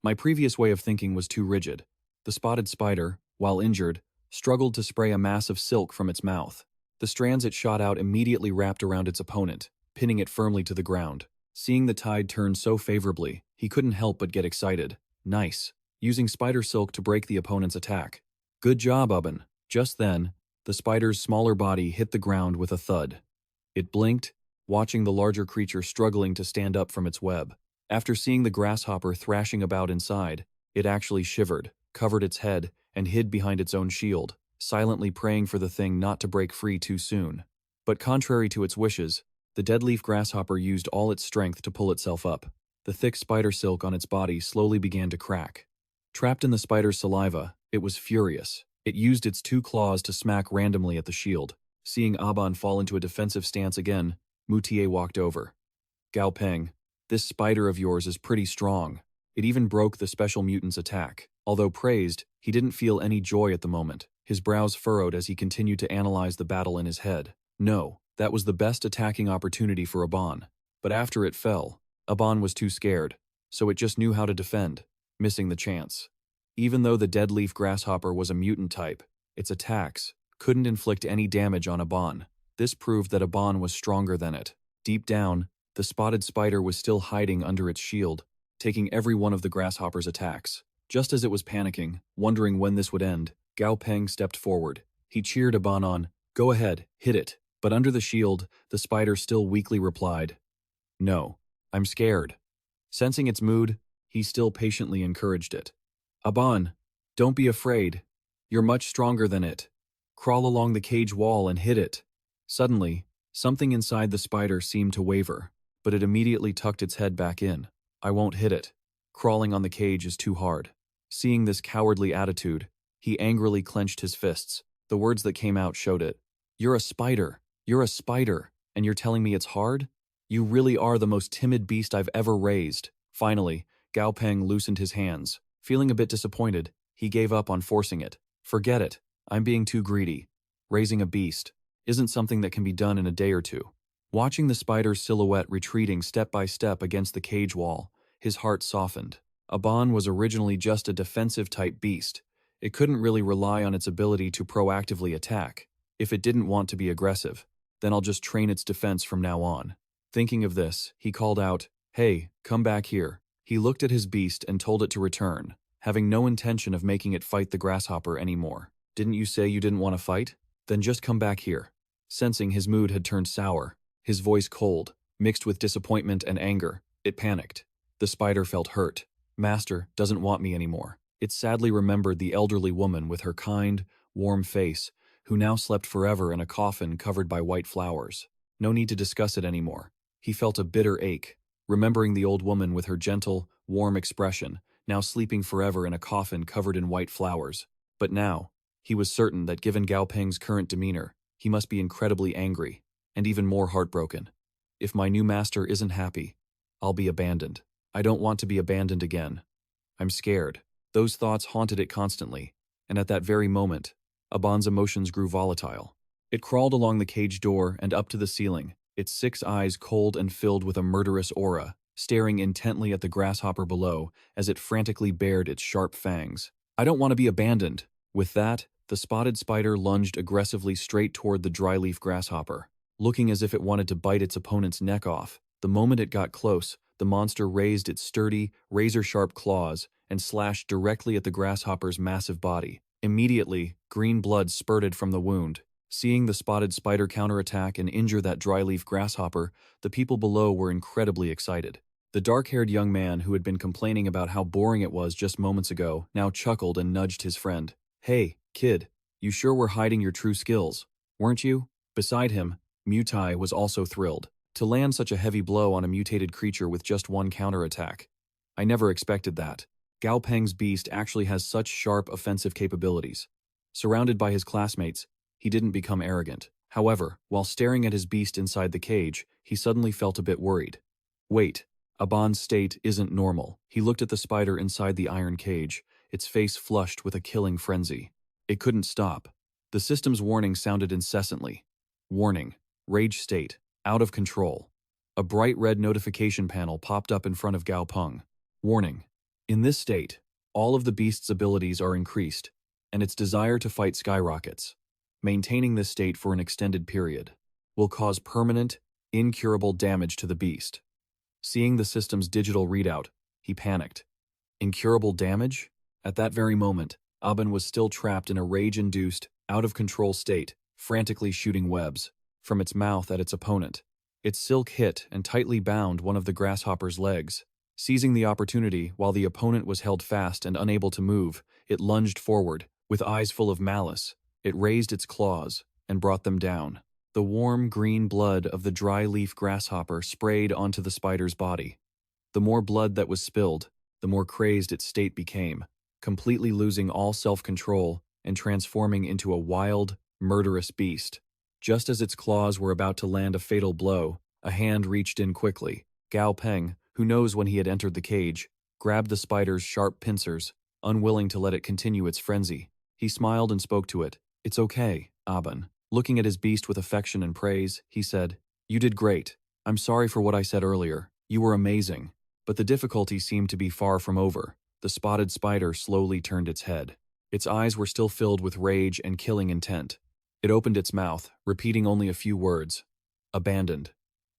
My previous way of thinking was too rigid. The spotted spider, while injured, struggled to spray a mass of silk from its mouth. The strands it shot out immediately wrapped around its opponent, pinning it firmly to the ground. Seeing the tide turn so favorably, he couldn't help but get excited. Nice. Using spider silk to break the opponent's attack. Good job, Aban. Just then, the spider's smaller body hit the ground with a thud. It blinked, watching the larger creature struggling to stand up from its web. After seeing the grasshopper thrashing about inside, it actually shivered, covered its head, and hid behind its own shield, silently praying for the thing not to break free too soon. But contrary to its wishes, the dead leaf grasshopper used all its strength to pull itself up. The thick spider silk on its body slowly began to crack. Trapped in the spider's saliva, it was furious. It used its two claws to smack randomly at the shield. Seeing Aban fall into a defensive stance again, Moutier walked over. Gao Peng, this spider of yours is pretty strong. It even broke the special mutant's attack. Although praised, he didn't feel any joy at the moment. His brows furrowed as he continued to analyze the battle in his head. No, that was the best attacking opportunity for Aban. But after it fell, Aban was too scared, so it just knew how to defend, missing the chance. Even though the deadleaf grasshopper was a mutant type, its attacks couldn't inflict any damage on Aban. This proved that Aban was stronger than it. Deep down, the spotted spider was still hiding under its shield, taking every one of the grasshopper's attacks. Just as it was panicking, wondering when this would end, Gao Peng stepped forward. He cheered Aban on, "Go ahead, hit it." But under the shield, the spider still weakly replied, "No, I'm scared." Sensing its mood, he still patiently encouraged it. "Aban, don't be afraid. You're much stronger than it. Crawl along the cage wall and hit it." Suddenly, something inside the spider seemed to waver, but it immediately tucked its head back in. "I won't hit it. Crawling on the cage is too hard." Seeing this cowardly attitude, he angrily clenched his fists. The words that came out showed it. "You're a spider. You're a spider, and you're telling me it's hard? You really are the most timid beast I've ever raised." Finally, Gao Peng loosened his hands. Feeling a bit disappointed, he gave up on forcing it. "Forget it. I'm being too greedy. Raising a beast isn't something that can be done in a day or two." Watching the spider's silhouette retreating step by step against the cage wall, his heart softened. Aban was originally just a defensive-type beast. It couldn't really rely on its ability to proactively attack. If it didn't want to be aggressive, then I'll just train its defense from now on. Thinking of this, he called out, "Hey, come back here." He looked at his beast and told it to return, having no intention of making it fight the grasshopper anymore. "Didn't you say you didn't want to fight? Then just come back here." Sensing his mood had turned sour, his voice cold, mixed with disappointment and anger, it panicked. The spider felt hurt. "Master doesn't want me anymore." It sadly remembered the elderly woman with her kind, warm face, who now slept forever in a coffin covered by white flowers. No need to discuss it anymore. He felt a bitter ache, remembering the old woman with her gentle, warm expression, now sleeping forever in a coffin covered in white flowers. But now, he was certain that given Gao Peng's current demeanor, he must be incredibly angry, and even more heartbroken. If my new master isn't happy, I'll be abandoned. I don't want to be abandoned again. I'm scared. Those thoughts haunted it constantly, and at that very moment, Aban's emotions grew volatile. It crawled along the cage door and up to the ceiling, its 6 eyes cold and filled with a murderous aura, staring intently at the grasshopper below as it frantically bared its sharp fangs. "I don't want to be abandoned." With that, the spotted spider lunged aggressively straight toward the dryleaf grasshopper, looking as if it wanted to bite its opponent's neck off. The moment it got close, the monster raised its sturdy, razor-sharp claws and slashed directly at the grasshopper's massive body. Immediately, green blood spurted from the wound. Seeing the spotted spider counterattack and injure that dryleaf grasshopper, the people below were incredibly excited. The dark-haired young man who had been complaining about how boring it was just moments ago now chuckled and nudged his friend. "Hey, kid, you sure were hiding your true skills, weren't you?" Beside him, Mutai was also thrilled. To land such a heavy blow on a mutated creature with just one counterattack. "I never expected that. Gao Peng's beast actually has such sharp offensive capabilities." Surrounded by his classmates, he didn't become arrogant. However, while staring at his beast inside the cage, he suddenly felt a bit worried. Wait, Aban's state isn't normal. He looked at the spider inside the iron cage, its face flushed with a killing frenzy. It couldn't stop. The system's warning sounded incessantly. Warning, rage state, out of control. A bright red notification panel popped up in front of Gao Peng. Warning. In this state, all of the beast's abilities are increased, and its desire to fight skyrockets. Maintaining this state for an extended period will cause permanent, incurable damage to the beast. Seeing the system's digital readout, he panicked. Incurable damage? At that very moment, Aban was still trapped in a rage-induced, out-of-control state, frantically shooting webs from its mouth at its opponent. Its silk hit and tightly bound one of the grasshopper's legs. Seizing the opportunity while the opponent was held fast and unable to move, it lunged forward. With eyes full of malice, it raised its claws and brought them down. The warm green blood of the dry leaf grasshopper sprayed onto the spider's body. The more blood that was spilled, the more crazed its state became, completely losing all self-control and transforming into a wild, murderous beast. Just as its claws were about to land a fatal blow, a hand reached in quickly. Gao Peng, who knows when he had entered the cage, grabbed the spider's sharp pincers, unwilling to let it continue its frenzy. He smiled and spoke to it. "It's okay, Aban." Looking at his beast with affection and praise, he said, "You did great. I'm sorry for what I said earlier. You were amazing." But the difficulty seemed to be far from over. The spotted spider slowly turned its head. Its eyes were still filled with rage and killing intent. It opened its mouth, repeating only a few words. "Abandoned.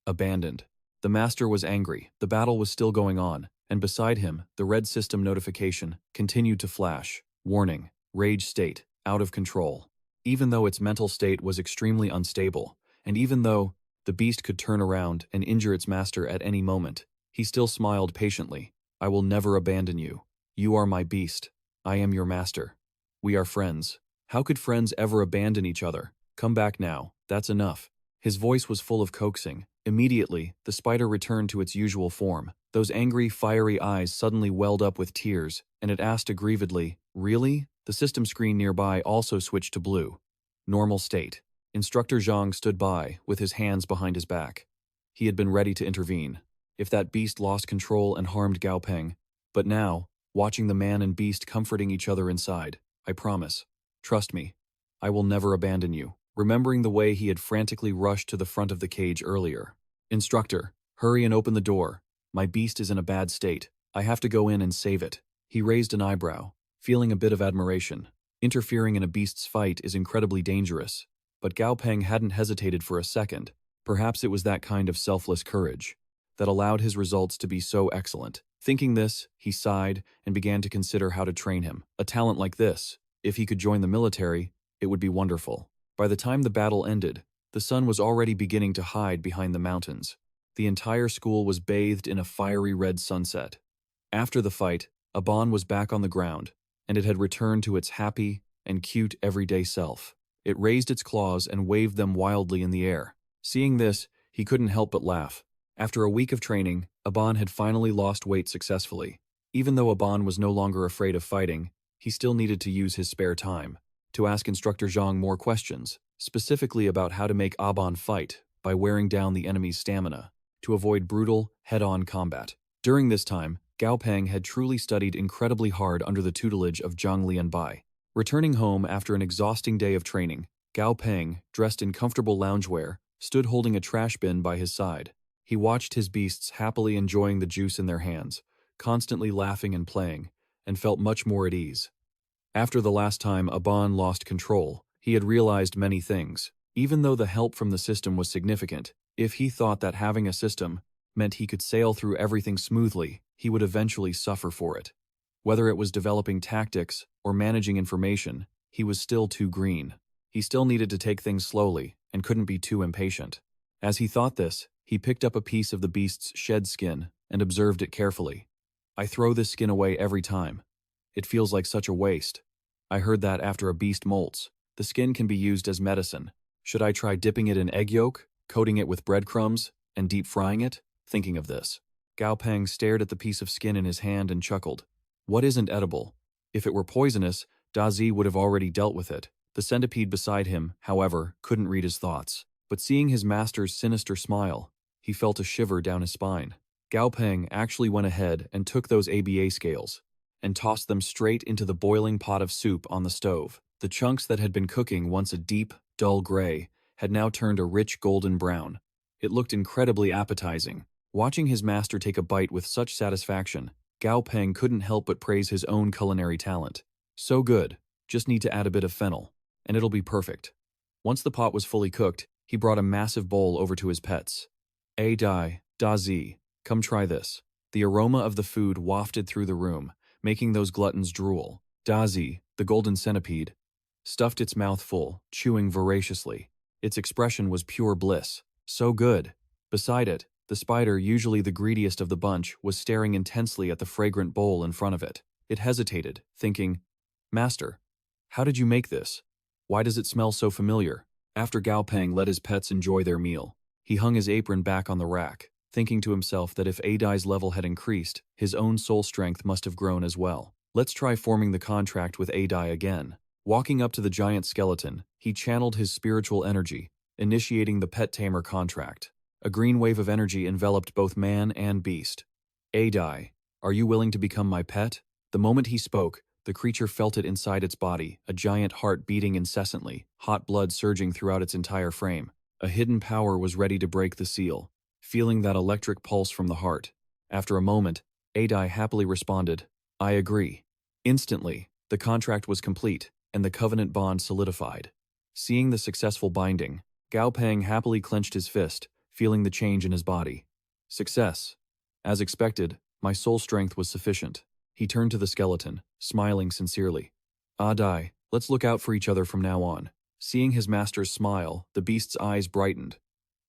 Abandoned." The master was angry. The battle was still going on, and beside him, the red system notification continued to flash. Warning, rage state, out of control. Even though its mental state was extremely unstable, and even though the beast could turn around and injure its master at any moment, he still smiled patiently. "I will never abandon you. You are my beast. I am your master. We are friends. How could friends ever abandon each other? Come back now. That's enough." His voice was full of coaxing. Immediately, the spider returned to its usual form. Those angry, fiery eyes suddenly welled up with tears, and it asked aggrievedly, "Really?" The system screen nearby also switched to blue. Normal state. Instructor Zhang stood by, with his hands behind his back. He had been ready to intervene if that beast lost control and harmed Gao Peng. But now, watching the man and beast comforting each other inside, "I promise. Trust me. I will never abandon you." Remembering the way he had frantically rushed to the front of the cage earlier. "Instructor, hurry and open the door. My beast is in a bad state. I have to go in and save it." He raised an eyebrow, feeling a bit of admiration. Interfering in a beast's fight is incredibly dangerous. But Gao Peng hadn't hesitated for a second. Perhaps it was that kind of selfless courage that allowed his results to be so excellent. Thinking this, he sighed and began to consider how to train him. A talent like this, if he could join the military, it would be wonderful. By the time the battle ended, the sun was already beginning to hide behind the mountains. The entire school was bathed in a fiery red sunset. After the fight, Aban was back on the ground, and it had returned to its happy and cute everyday self. It raised its claws and waved them wildly in the air. Seeing this, he couldn't help but laugh. After a week of training, Aban had finally lost weight successfully. Even though Aban was no longer afraid of fighting, he still needed to use his spare time to ask Instructor Zhang more questions, specifically about how to make Aban fight by wearing down the enemy's stamina, to avoid brutal, head-on combat. During this time, Gao Peng had truly studied incredibly hard under the tutelage of Zhang Lianbai. Returning home after an exhausting day of training, Gao Peng, dressed in comfortable loungewear, stood holding a trash bin by his side. He watched his beasts happily enjoying the juice in their hands, constantly laughing and playing, and felt much more at ease. After the last time Aban lost control, he had realized many things. Even though the help from the system was significant, if he thought that having a system meant he could sail through everything smoothly, he would eventually suffer for it. Whether it was developing tactics or managing information, he was still too green. He still needed to take things slowly and couldn't be too impatient. As he thought this, he picked up a piece of the beast's shed skin and observed it carefully. "I throw this skin away every time. It feels like such a waste. I heard that after a beast molts, the skin can be used as medicine. Should I try dipping it in egg yolk, coating it with breadcrumbs, and deep frying it?" Thinking of this, Gao Peng stared at the piece of skin in his hand and chuckled. What isn't edible? If it were poisonous, Dazi would have already dealt with it. The centipede beside him, however, couldn't read his thoughts. But seeing his master's sinister smile, he felt a shiver down his spine. Gao Peng actually went ahead and took those ABA scales and tossed them straight into the boiling pot of soup on the stove. The chunks that had been cooking once a deep, dull gray had now turned a rich golden brown. It looked incredibly appetizing. Watching his master take a bite with such satisfaction, Gao Peng couldn't help but praise his own culinary talent. So good, just need to add a bit of fennel, and it'll be perfect. Once the pot was fully cooked, he brought a massive bowl over to his pets. Da Zi, come try this." The aroma of the food wafted through the room, making those gluttons drool. Dazi, the golden centipede, stuffed its mouth full, chewing voraciously. Its expression was pure bliss. So good. Beside it, the spider, usually the greediest of the bunch, was staring intensely at the fragrant bowl in front of it. It hesitated, thinking, "Master, how did you make this? Why does it smell so familiar?" After Gao Peng let his pets enjoy their meal, he hung his apron back on the rack, thinking to himself that if Adai's level had increased, his own soul strength must have grown as well. Let's try forming the contract with Adai again. Walking up to the giant skeleton, he channeled his spiritual energy, initiating the pet tamer contract. A green wave of energy enveloped both man and beast. "Adai, Are you willing to become my pet? The moment he spoke, the creature felt it inside its body, a giant heart beating incessantly, hot blood surging throughout its entire frame. A hidden power was ready to break the seal. Feeling that electric pulse from the heart, after a moment, Adai happily responded, I agree. Instantly, the contract was complete, and the covenant bond solidified. Seeing the successful binding, Gao Peng happily clenched his fist, feeling the change in his body. Success. As expected, my soul strength was sufficient. He turned to the skeleton, smiling sincerely. Adai, let's look out for each other from now on. Seeing his master's smile, the beast's eyes brightened.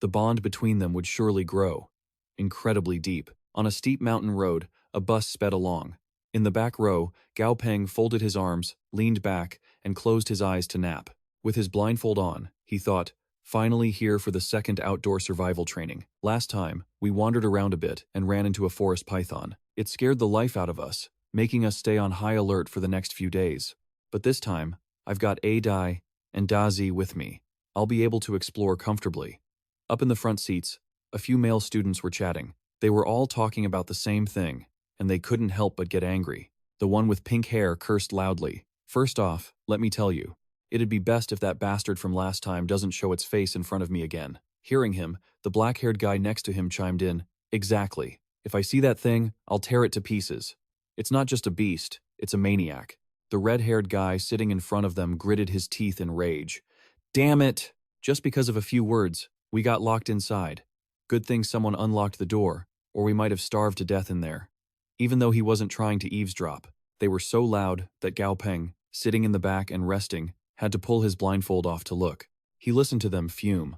The bond between them would surely grow. Incredibly deep. On a steep mountain road, a bus sped along. In the back row, Gao Peng folded his arms, leaned back, and closed his eyes to nap. With his blindfold on, he thought, finally here for the second outdoor survival training. Last time, we wandered around a bit and ran into a forest python. It scared the life out of us, making us stay on high alert for the next few days. But this time, I've got Adai and Dazi with me. I'll be able to explore comfortably. Up in the front seats, a few male students were chatting. They were all talking about the same thing, and they couldn't help but get angry. The one with pink hair cursed loudly. First off, let me tell you, it'd be best if that bastard from last time doesn't show its face in front of me again. Hearing him, the black-haired guy next to him chimed in, exactly. If I see that thing, I'll tear it to pieces. It's not just a beast, it's a maniac. The red-haired guy sitting in front of them gritted his teeth in rage. Damn it! Just because of a few words, we got locked inside. Good thing someone unlocked the door, or we might have starved to death in there. Even though he wasn't trying to eavesdrop, they were so loud that Gao Peng, sitting in the back and resting, had to pull his blindfold off to look. He listened to them fume.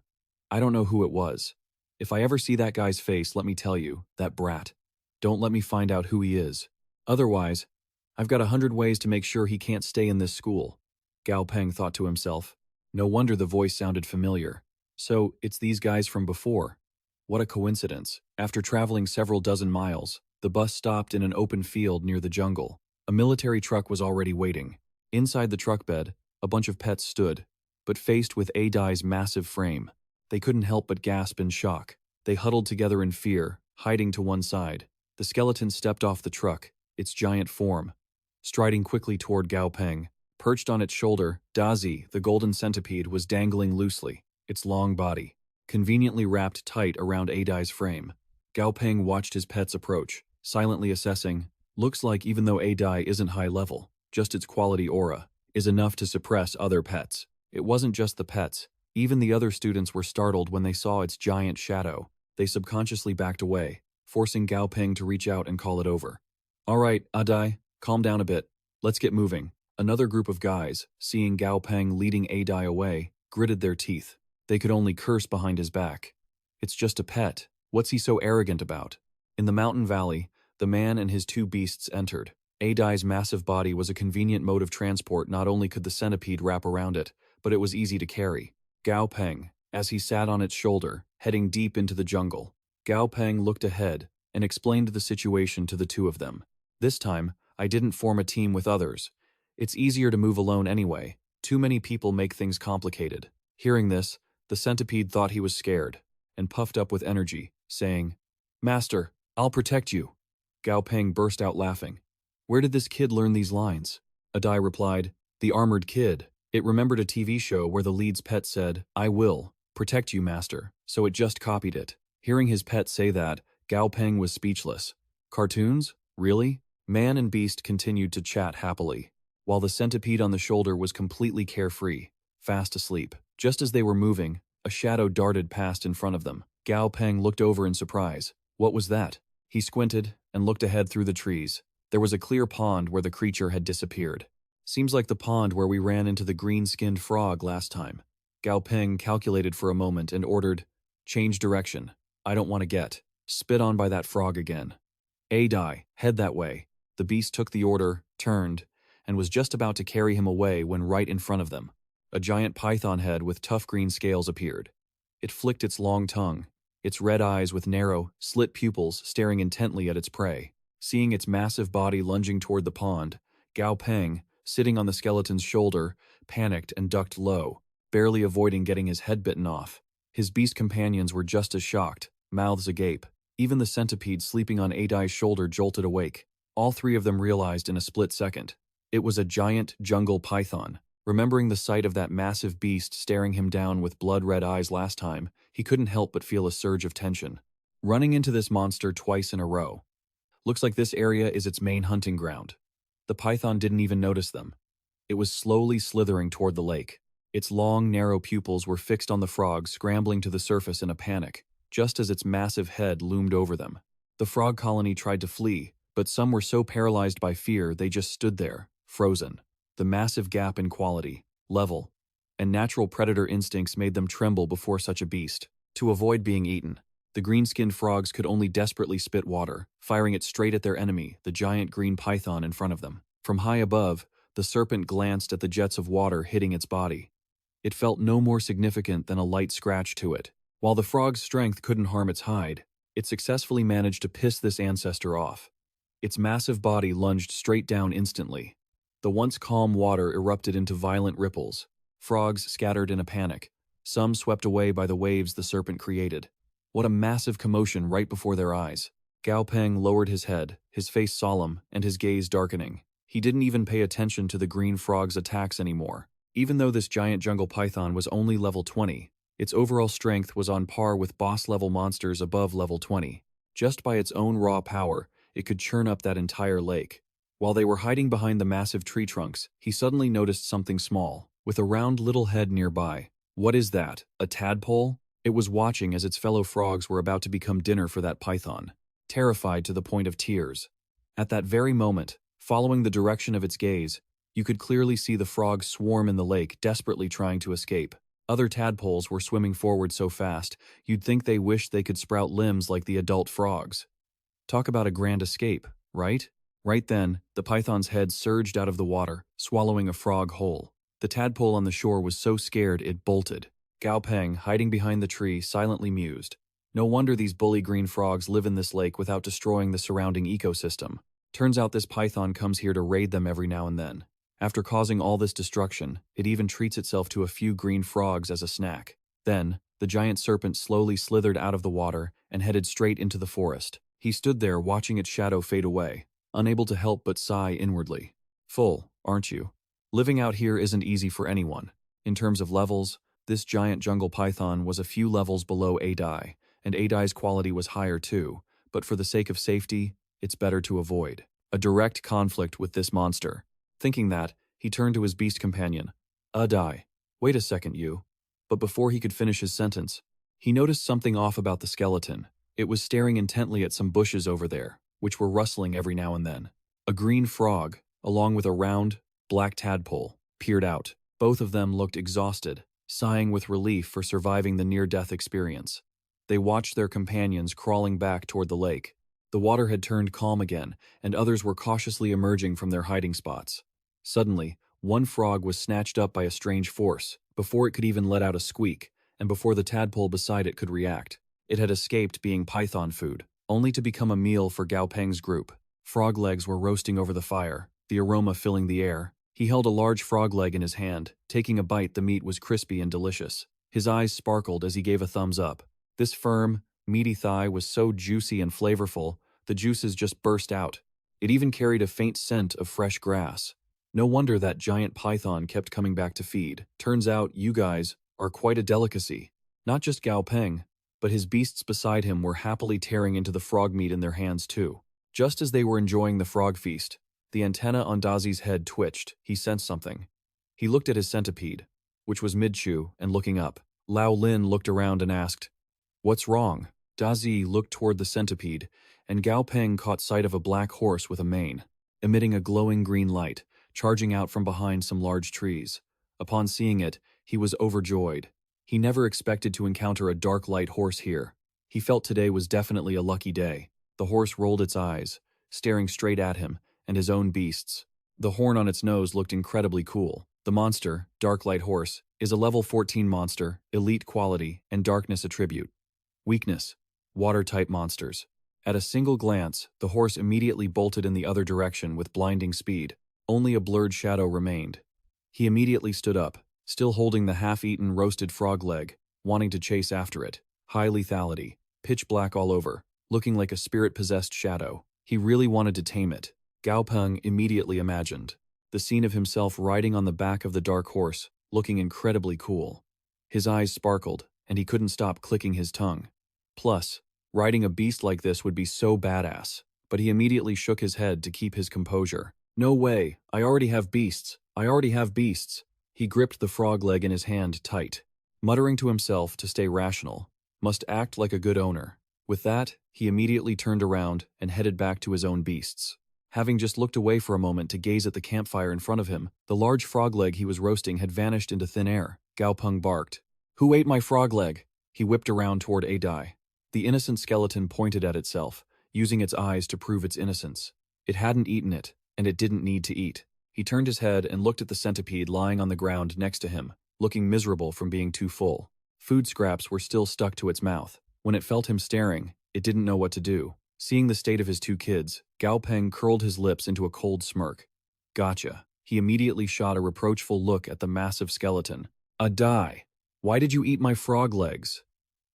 I don't know who it was. If I ever see that guy's face, let me tell you, that brat. Don't let me find out who he is. Otherwise, I've got 100 ways to make sure he can't stay in this school. Gao Peng thought to himself. No wonder the voice sounded familiar. So, it's these guys from before. What a coincidence. After traveling several dozen miles, the bus stopped in an open field near the jungle. A military truck was already waiting. Inside the truck bed, a bunch of pets stood, but faced with Adai's massive frame. They couldn't help but gasp in shock. They huddled together in fear, hiding to one side. The skeleton stepped off the truck, its giant form, striding quickly toward Gao Peng. Perched on its shoulder, Dazi, the golden centipede, was dangling loosely, its long body conveniently wrapped tight around Adai's frame. Gao Peng watched his pets approach, silently assessing, looks like even though Adai isn't high level, just its quality aura is enough to suppress other pets. It wasn't just the pets, even the other students were startled when they saw its giant shadow. They subconsciously backed away, forcing Gao Peng to reach out and call it over. All right, Adai, calm down a bit. Let's get moving. Another group of guys, seeing Gao Peng leading Adai away, gritted their teeth. They could only curse behind his back. It's just a pet. What's he so arrogant about? In the mountain valley, the man and his two beasts entered. Adai's massive body was a convenient mode of transport. Not only could the centipede wrap around it, but it was easy to carry. Gao Peng, as he sat on its shoulder, heading deep into the jungle. Gao Peng looked ahead and explained the situation to the two of them. This time, I didn't form a team with others. It's easier to move alone anyway. Too many people make things complicated. Hearing this, the centipede thought he was scared, and puffed up with energy, saying, Master, I'll protect you. Gao Peng burst out laughing. Where did this kid learn these lines? Adai replied, The armored kid. It remembered a TV show where the lead's pet said, I will protect you, master, so it just copied it. Hearing his pet say that, Gao Peng was speechless. Cartoons? Really? Man and beast continued to chat happily, while the centipede on the shoulder was completely carefree, fast asleep. Just as they were moving, a shadow darted past in front of them. Gao Peng looked over in surprise. What was that? He squinted and looked ahead through the trees. There was a clear pond where the creature had disappeared. Seems like the pond where we ran into the green-skinned frog last time. Gao Peng calculated for a moment and ordered, Change direction. I don't want to get spit on by that frog again. Adai, head that way. The beast took the order, turned, and was just about to carry him away when right in front of them, a giant python head with tough green scales appeared. It flicked its long tongue, its red eyes with narrow, slit pupils staring intently at its prey. Seeing its massive body lunging toward the pond, Gao Peng, sitting on the skeleton's shoulder, panicked and ducked low, barely avoiding getting his head bitten off. His beast companions were just as shocked, mouths agape. Even the centipede sleeping on Adai's shoulder jolted awake. All three of them realized in a split second. It was a giant jungle python. Remembering the sight of that massive beast staring him down with blood-red eyes last time, he couldn't help but feel a surge of tension. Running into this monster twice in a row. Looks like this area is its main hunting ground. The python didn't even notice them. It was slowly slithering toward the lake. Its long, narrow pupils were fixed on the frog scrambling to the surface in a panic, just as its massive head loomed over them. The frog colony tried to flee, but some were so paralyzed by fear they just stood there, frozen. The massive gap in quality, level, and natural predator instincts made them tremble before such a beast. To avoid being eaten, the green-skinned frogs could only desperately spit water, firing it straight at their enemy, the giant green python in front of them. From high above, the serpent glanced at the jets of water hitting its body. It felt no more significant than a light scratch to it. While the frog's strength couldn't harm its hide, it successfully managed to piss this ancestor off. Its massive body lunged straight down instantly. The once calm water erupted into violent ripples. Frogs scattered in a panic, some swept away by the waves the serpent created. What a massive commotion right before their eyes. Gao Peng lowered his head, his face solemn and his gaze darkening. He didn't even pay attention to the green frog's attacks anymore. Even though this giant jungle python was only level 20, its overall strength was on par with boss-level monsters above level 20. Just by its own raw power, it could churn up that entire lake. While they were hiding behind the massive tree trunks, he suddenly noticed something small, with a round little head nearby. What is that? A tadpole? It was watching as its fellow frogs were about to become dinner for that python, terrified to the point of tears. At that very moment, following the direction of its gaze, you could clearly see the frogs swarm in the lake, desperately trying to escape. Other tadpoles were swimming forward so fast, you'd think they wished they could sprout limbs like the adult frogs. Talk about a grand escape, right? Right then, the python's head surged out of the water, swallowing a frog whole. The tadpole on the shore was so scared it bolted. Gao Peng, hiding behind the tree, silently mused. No wonder these bully green frogs live in this lake without destroying the surrounding ecosystem. Turns out this python comes here to raid them every now and then. After causing all this destruction, it even treats itself to a few green frogs as a snack. Then, the giant serpent slowly slithered out of the water and headed straight into the forest. He stood there watching its shadow fade away, unable to help but sigh inwardly. Full, aren't you? Living out here isn't easy for anyone. In terms of levels, this giant jungle python was a few levels below Adai, and Adai's quality was higher too, but for the sake of safety, it's better to avoid a direct conflict with this monster. Thinking that, he turned to his beast companion. Adai, wait a second, you. But before he could finish his sentence, he noticed something off about the skeleton. It was staring intently at some bushes over there, which were rustling every now and then. A green frog, along with a round, black tadpole, peered out. Both of them looked exhausted, sighing with relief for surviving the near-death experience. They watched their companions crawling back toward the lake. The water had turned calm again, and others were cautiously emerging from their hiding spots. Suddenly, one frog was snatched up by a strange force, before it could even let out a squeak, and before the tadpole beside it could react. It had escaped being python food, only to become a meal for Gao Peng's group. Frog legs were roasting over the fire, the aroma filling the air. He held a large frog leg in his hand. Taking a bite, the meat was crispy and delicious. His eyes sparkled as he gave a thumbs up. This firm, meaty thigh was so juicy and flavorful, the juices just burst out. It even carried a faint scent of fresh grass. No wonder that giant python kept coming back to feed. Turns out you guys are quite a delicacy. Not just Gao Peng, but his beasts beside him were happily tearing into the frog meat in their hands too. Just as they were enjoying the frog feast, the antenna on Dazi's head twitched. He sensed something. He looked at his centipede, which was mid-chew, and looking up. Lao Lin looked around and asked, "What's wrong?" Dazi looked toward the centipede, and Gao Peng caught sight of a black horse with a mane, emitting a glowing green light, charging out from behind some large trees. Upon seeing it, he was overjoyed. He never expected to encounter a dark light horse here. He felt today was definitely a lucky day. The horse rolled its eyes, staring straight at him and his own beasts. The horn on its nose looked incredibly cool. The monster, Dark Light Horse, is a level 14 monster, elite quality, and darkness attribute. Weakness: water-type monsters. At a single glance, the horse immediately bolted in the other direction with blinding speed. Only a blurred shadow remained. He immediately stood up, still holding the half-eaten roasted frog leg, wanting to chase after it. High lethality, pitch black all over. looking like a spirit-possessed shadow. He really wanted to tame it. Gao Peng immediately imagined the scene of himself riding on the back of the dark horse, looking incredibly cool. His eyes sparkled, and he couldn't stop clicking his tongue. Plus, riding a beast like this would be so badass, but he immediately shook his head to keep his composure. No way, I already have beasts. I already have beasts. He gripped the frog leg in his hand tight, muttering to himself to stay rational. Must act like a good owner. With that, he immediately turned around and headed back to his own beasts. Having just looked away for a moment to gaze at the campfire in front of him, the large frog leg he was roasting had vanished into thin air. Gao Peng barked. Who ate my frog leg? He whipped around toward Adai. The innocent skeleton pointed at itself, using its eyes to prove its innocence. It hadn't eaten it, and it didn't need to eat. He turned his head and looked at the centipede lying on the ground next to him, looking miserable from being too full. Food scraps were still stuck to its mouth. When it felt him staring, it didn't know what to do. Seeing the state of his two kids, Gao Peng curled his lips into a cold smirk. Gotcha. He immediately shot a reproachful look at the massive skeleton. Adai, why did you eat my frog legs?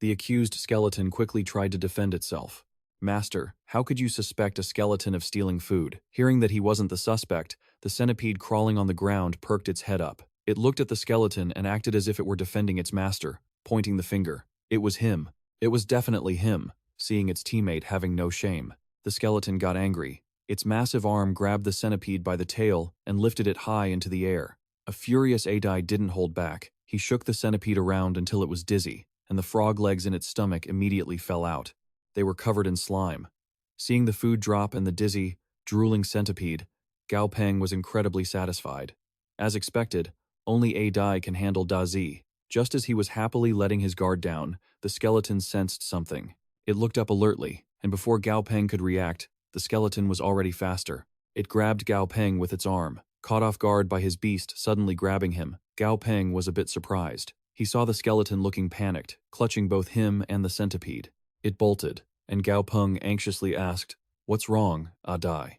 The accused skeleton quickly tried to defend itself. Master, how could you suspect a skeleton of stealing food? Hearing that he wasn't the suspect, the centipede crawling on the ground perked its head up. It looked at the skeleton and acted as if it were defending its master, pointing the finger. It was him. It was definitely him. Seeing its teammate having no shame, the skeleton got angry. Its massive arm grabbed the centipede by the tail and lifted it high into the air. A furious Adai didn't hold back. He shook the centipede around until it was dizzy, and the frog legs in its stomach immediately fell out. They were covered in slime. Seeing the food drop and the dizzy, drooling centipede, Gao Peng was incredibly satisfied. As expected, only Adai can handle Dazi. Just as he was happily letting his guard down, the skeleton sensed something. It looked up alertly, and before Gao Peng could react, the skeleton was already faster. It grabbed Gao Peng with its arm. Caught off guard by his beast suddenly grabbing him, Gao Peng was a bit surprised. He saw the skeleton looking panicked, clutching both him and the centipede. It bolted, and Gao Peng anxiously asked, "What's wrong, Adai?"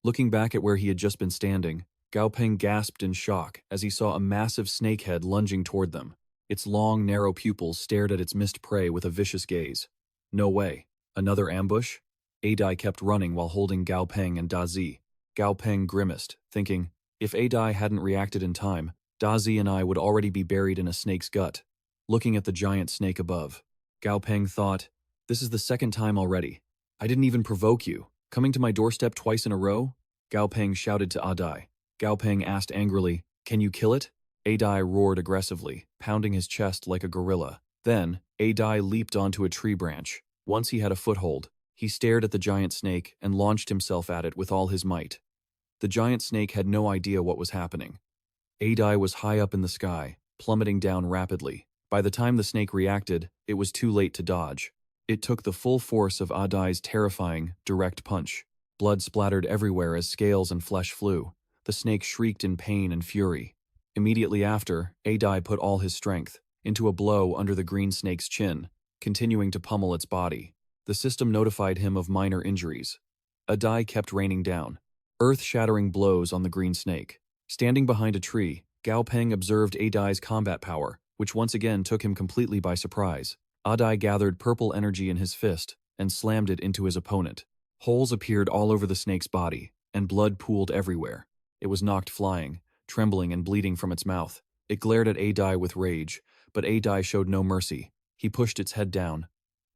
Looking back at where he had just been standing, Gao Peng gasped in shock as he saw a massive snake head lunging toward them. Its long, narrow pupils stared at its missed prey with a vicious gaze. No way. Another ambush? Adai kept running while holding Gao Peng and Dazi. Gao Peng grimaced, thinking, if Adai hadn't reacted in time, Dazi and I would already be buried in a snake's gut. Looking at the giant snake above, Gao Peng thought, this is the second time already. I didn't even provoke you. Coming to my doorstep twice in a row? Gao Peng shouted to Adai. Gao Peng asked angrily, can you kill it? Adai roared aggressively, pounding his chest like a gorilla. Then, Adai leaped onto a tree branch. Once he had a foothold, he stared at the giant snake and launched himself at it with all his might. The giant snake had no idea what was happening. Adai was high up in the sky, plummeting down rapidly. By the time the snake reacted, it was too late to dodge. It took the full force of Adai's terrifying, direct punch. Blood splattered everywhere as scales and flesh flew. The snake shrieked in pain and fury. Immediately after, Adai put all his strength into a blow under the green snake's chin, continuing to pummel its body. The system notified him of minor injuries. Adai kept raining down, earth-shattering blows on the green snake. Standing behind a tree, Gao Peng observed Adai's combat power, which once again took him completely by surprise. Adai gathered purple energy in his fist and slammed it into his opponent. Holes appeared all over the snake's body, and blood pooled everywhere. It was knocked flying, trembling and bleeding from its mouth. It glared at Adai with rage, but Adai showed no mercy. He pushed its head down.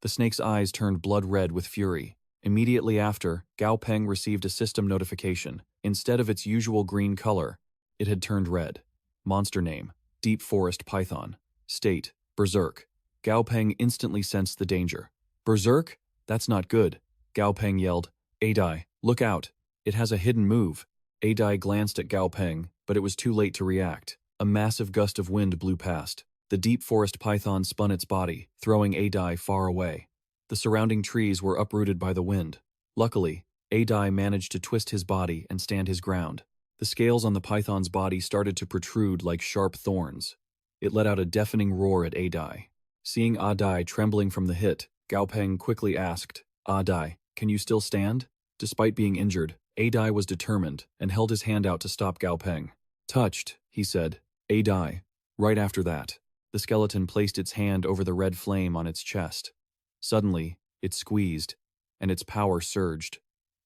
The snake's eyes turned blood red with fury. Immediately after, Gao Peng received a system notification. Instead of its usual green color, it had turned red. Monster name, Deep Forest Python. State, Berserk. Gao Peng instantly sensed the danger. Berserk? That's not good. Gao Peng yelled, Adai, look out. It has a hidden move. Adai glanced at Gao Peng, but it was too late to react. A massive gust of wind blew past. The deep forest python spun its body, throwing Adai far away. The surrounding trees were uprooted by the wind. Luckily, Adai managed to twist his body and stand his ground. The scales on the python's body started to protrude like sharp thorns. It let out a deafening roar at Adai. Seeing Adai trembling from the hit, Gao Peng quickly asked, Adai, can you still stand? Despite being injured, Adai was determined and held his hand out to stop Gao Peng. Touched, he said. Adai. Right after that, the skeleton placed its hand over the red flame on its chest. Suddenly, it squeezed, and its power surged.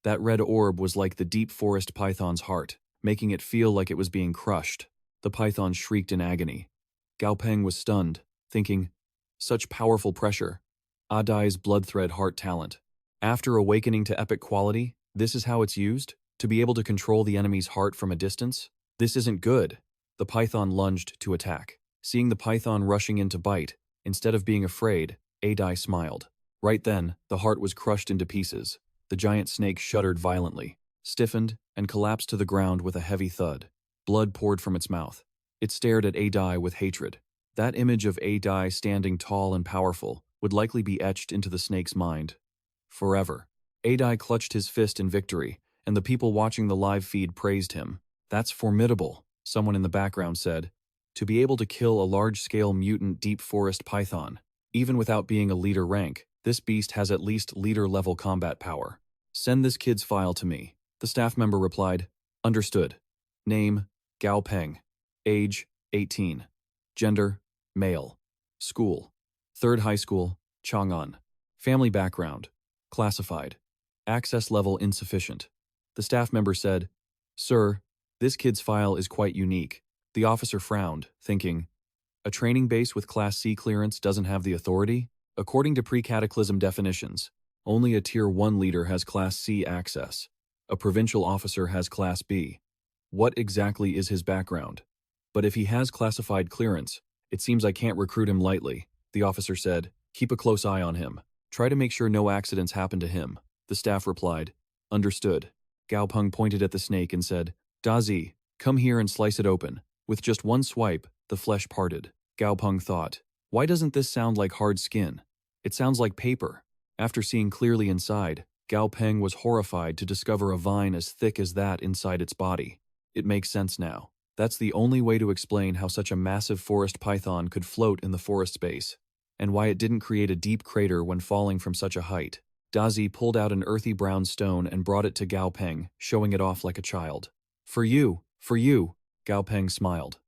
That red orb was like the deep forest python's heart, making it feel like it was being crushed. The python shrieked in agony. Gao Peng was stunned, thinking, such powerful pressure. Adai's blood thread heart talent. After awakening to epic quality, this is how it's used? To be able to control the enemy's heart from a distance? This isn't good. The python lunged to attack. Seeing the python rushing in to bite, instead of being afraid, Adai smiled. Right then, the heart was crushed into pieces. The giant snake shuddered violently, stiffened, and collapsed to the ground with a heavy thud. Blood poured from its mouth. It stared at Adai with hatred. That image of Adai standing tall and powerful would likely be etched into the snake's mind. Forever. Adai clutched his fist in victory, and the people watching the live feed praised him. That's formidable, someone in the background said. To be able to kill a large-scale mutant deep forest python, even without being a leader rank, this beast has at least leader-level combat power. Send this kid's file to me. The staff member replied, understood. Name, Gao Peng. Age, 18. Gender, male. School, 3rd high school, Chang'an. Family background, classified. Access level insufficient. The staff member said, Sir, this kid's file is quite unique. The officer frowned, thinking, a training base with Class C clearance doesn't have the authority? According to pre-cataclysm definitions, only a Tier 1 leader has Class C access. A provincial officer has Class B. What exactly is his background? But if he has classified clearance, it seems I can't recruit him lightly, the officer said. Keep a close eye on him. Try to make sure no accidents happen to him. The staff replied, understood. Gao Peng pointed at the snake and said, Dazi, come here and slice it open. With just one swipe, the flesh parted. Gao Peng thought, why doesn't this sound like hard skin? It sounds like paper. After seeing clearly inside, Gao Peng was horrified to discover a vine as thick as that inside its body. It makes sense now. That's the only way to explain how such a massive forest python could float in the forest space, and why it didn't create a deep crater when falling from such a height. Dazi pulled out an earthy brown stone and brought it to Gao Peng, showing it off like a child. For you, Gao Peng smiled.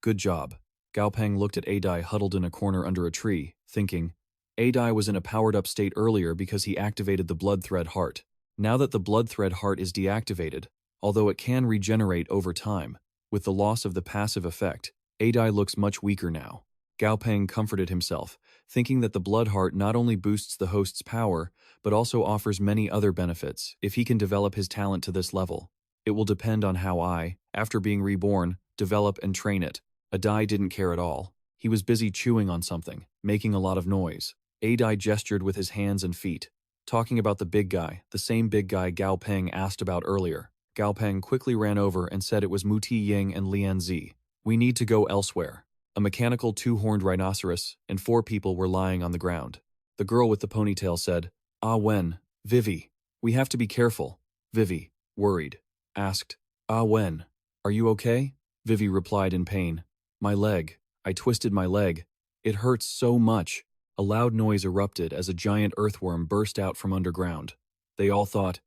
Good job. Gao Peng looked at Adai huddled in a corner under a tree, thinking, Adai was in a powered-up state earlier because he activated the blood thread heart. Now that the blood thread heart is deactivated, although it can regenerate over time, with the loss of the passive effect, Adai looks much weaker now. Gao Peng comforted himself, thinking that the blood heart not only boosts the host's power, but also offers many other benefits if he can develop his talent to this level. It will depend on how I, after being reborn, develop and train it. Adai didn't care at all. He was busy chewing on something, making a lot of noise. Adai gestured with his hands and feet, talking about the big guy, the same big guy Gao Peng asked about earlier. Gao Peng quickly ran over and said it was Mu Tiying and Lian Zi. We need to go elsewhere. A mechanical two-horned rhinoceros and 4 people were lying on the ground. The girl with the ponytail said, Ah Wen, Vivi, we have to be careful. Vivi, worried, asked, Ah Wen, are you okay? Vivi replied in pain. My leg. I twisted my leg. It hurts so much. A loud noise erupted as a giant earthworm burst out from underground. They all thought,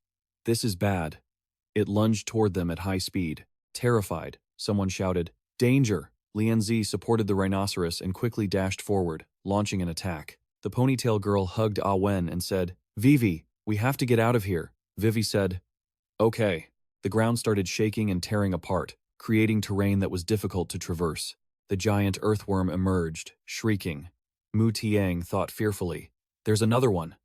this is bad. It lunged toward them at high speed. Terrified, someone shouted, Danger! Lian Zi supported the rhinoceros and quickly dashed forward, launching an attack. The ponytail girl hugged Ah Wen and said, Vivi, we have to get out of here. Vivi said, Okay. The ground started shaking and tearing apart, creating terrain that was difficult to traverse. The giant earthworm emerged, shrieking. Mu Tiang thought fearfully, there's another one.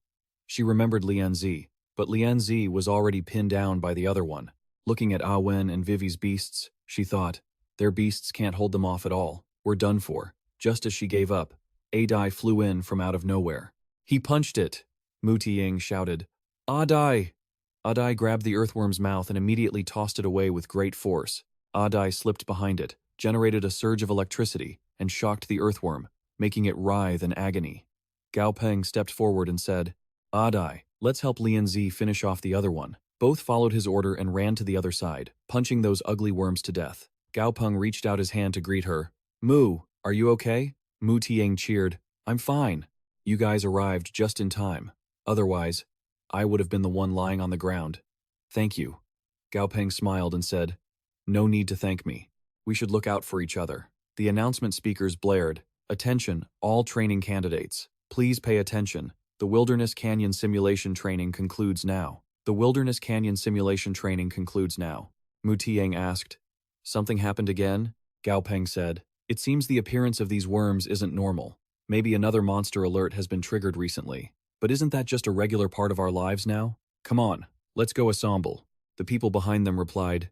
She remembered Lian Zi, but Lian Zi was already pinned down by the other one. Looking at Ah Wen and Vivi's beasts, she thought, their beasts can't hold them off at all. We're done for. Just as she gave up, Adai flew in from out of nowhere. He punched it! Mu Tiang shouted. Adai! Adai grabbed the earthworm's mouth and immediately tossed it away with great force. Adai slipped behind it, generated a surge of electricity, and shocked the earthworm, making it writhe in agony. Gao Peng stepped forward and said, Adai, let's help Lian Zi finish off the other one. Both followed his order and ran to the other side, punching those ugly worms to death. Gao Peng reached out his hand to greet her. Mu, are you okay? Mu Tiang cheered. I'm fine. You guys arrived just in time. Otherwise, I would have been the one lying on the ground. Thank you. Gao Peng smiled and said, No need to thank me. We should look out for each other. The announcement speakers blared, Attention, all training candidates. Please pay attention. The Wilderness Canyon simulation training concludes now. The Wilderness Canyon simulation training concludes now. Mu Tiang asked. Something happened again? Gao Peng said. It seems the appearance of these worms isn't normal. Maybe another monster alert has been triggered recently. But isn't that just a regular part of our lives now? Come on, let's go assemble. The people behind them replied,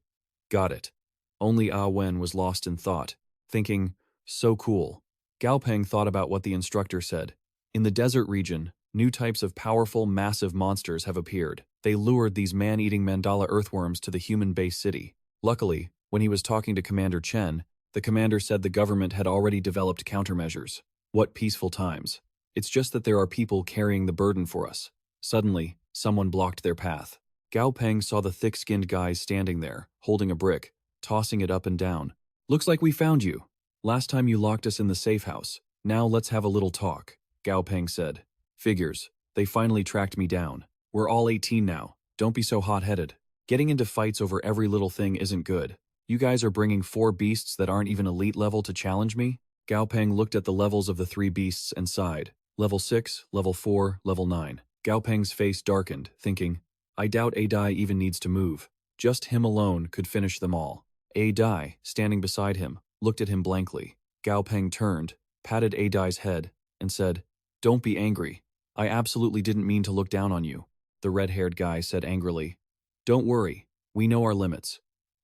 got it. Only Ah Wen was lost in thought, thinking, so cool. Gao Peng thought about what the instructor said. In the desert region, new types of powerful, massive monsters have appeared. They lured these man-eating mandala earthworms to the human base city. Luckily, when he was talking to Commander Chen, the commander said the government had already developed countermeasures. What peaceful times. It's just that there are people carrying the burden for us. Suddenly, someone blocked their path. Gao Peng saw the thick-skinned guys standing there, holding a brick, tossing it up and down. Looks like we found you. Last time you locked us in the safe house. Now let's have a little talk, Gao Peng said. Figures. They finally tracked me down. We're all 18 now. Don't be so hot-headed. Getting into fights over every little thing isn't good. You guys are bringing 4 beasts that aren't even elite level to challenge me? Gao Peng looked at the levels of the 3 beasts and sighed. Level 6, level 4, level 9. Gao Peng's face darkened, thinking, I doubt Adai even needs to move. Just him alone could finish them all. Adai, standing beside him, looked at him blankly. Gao Peng turned, patted Adai's head, and said, don't be angry. I absolutely didn't mean to look down on you. The red-haired guy said angrily. Don't worry, we know our limits.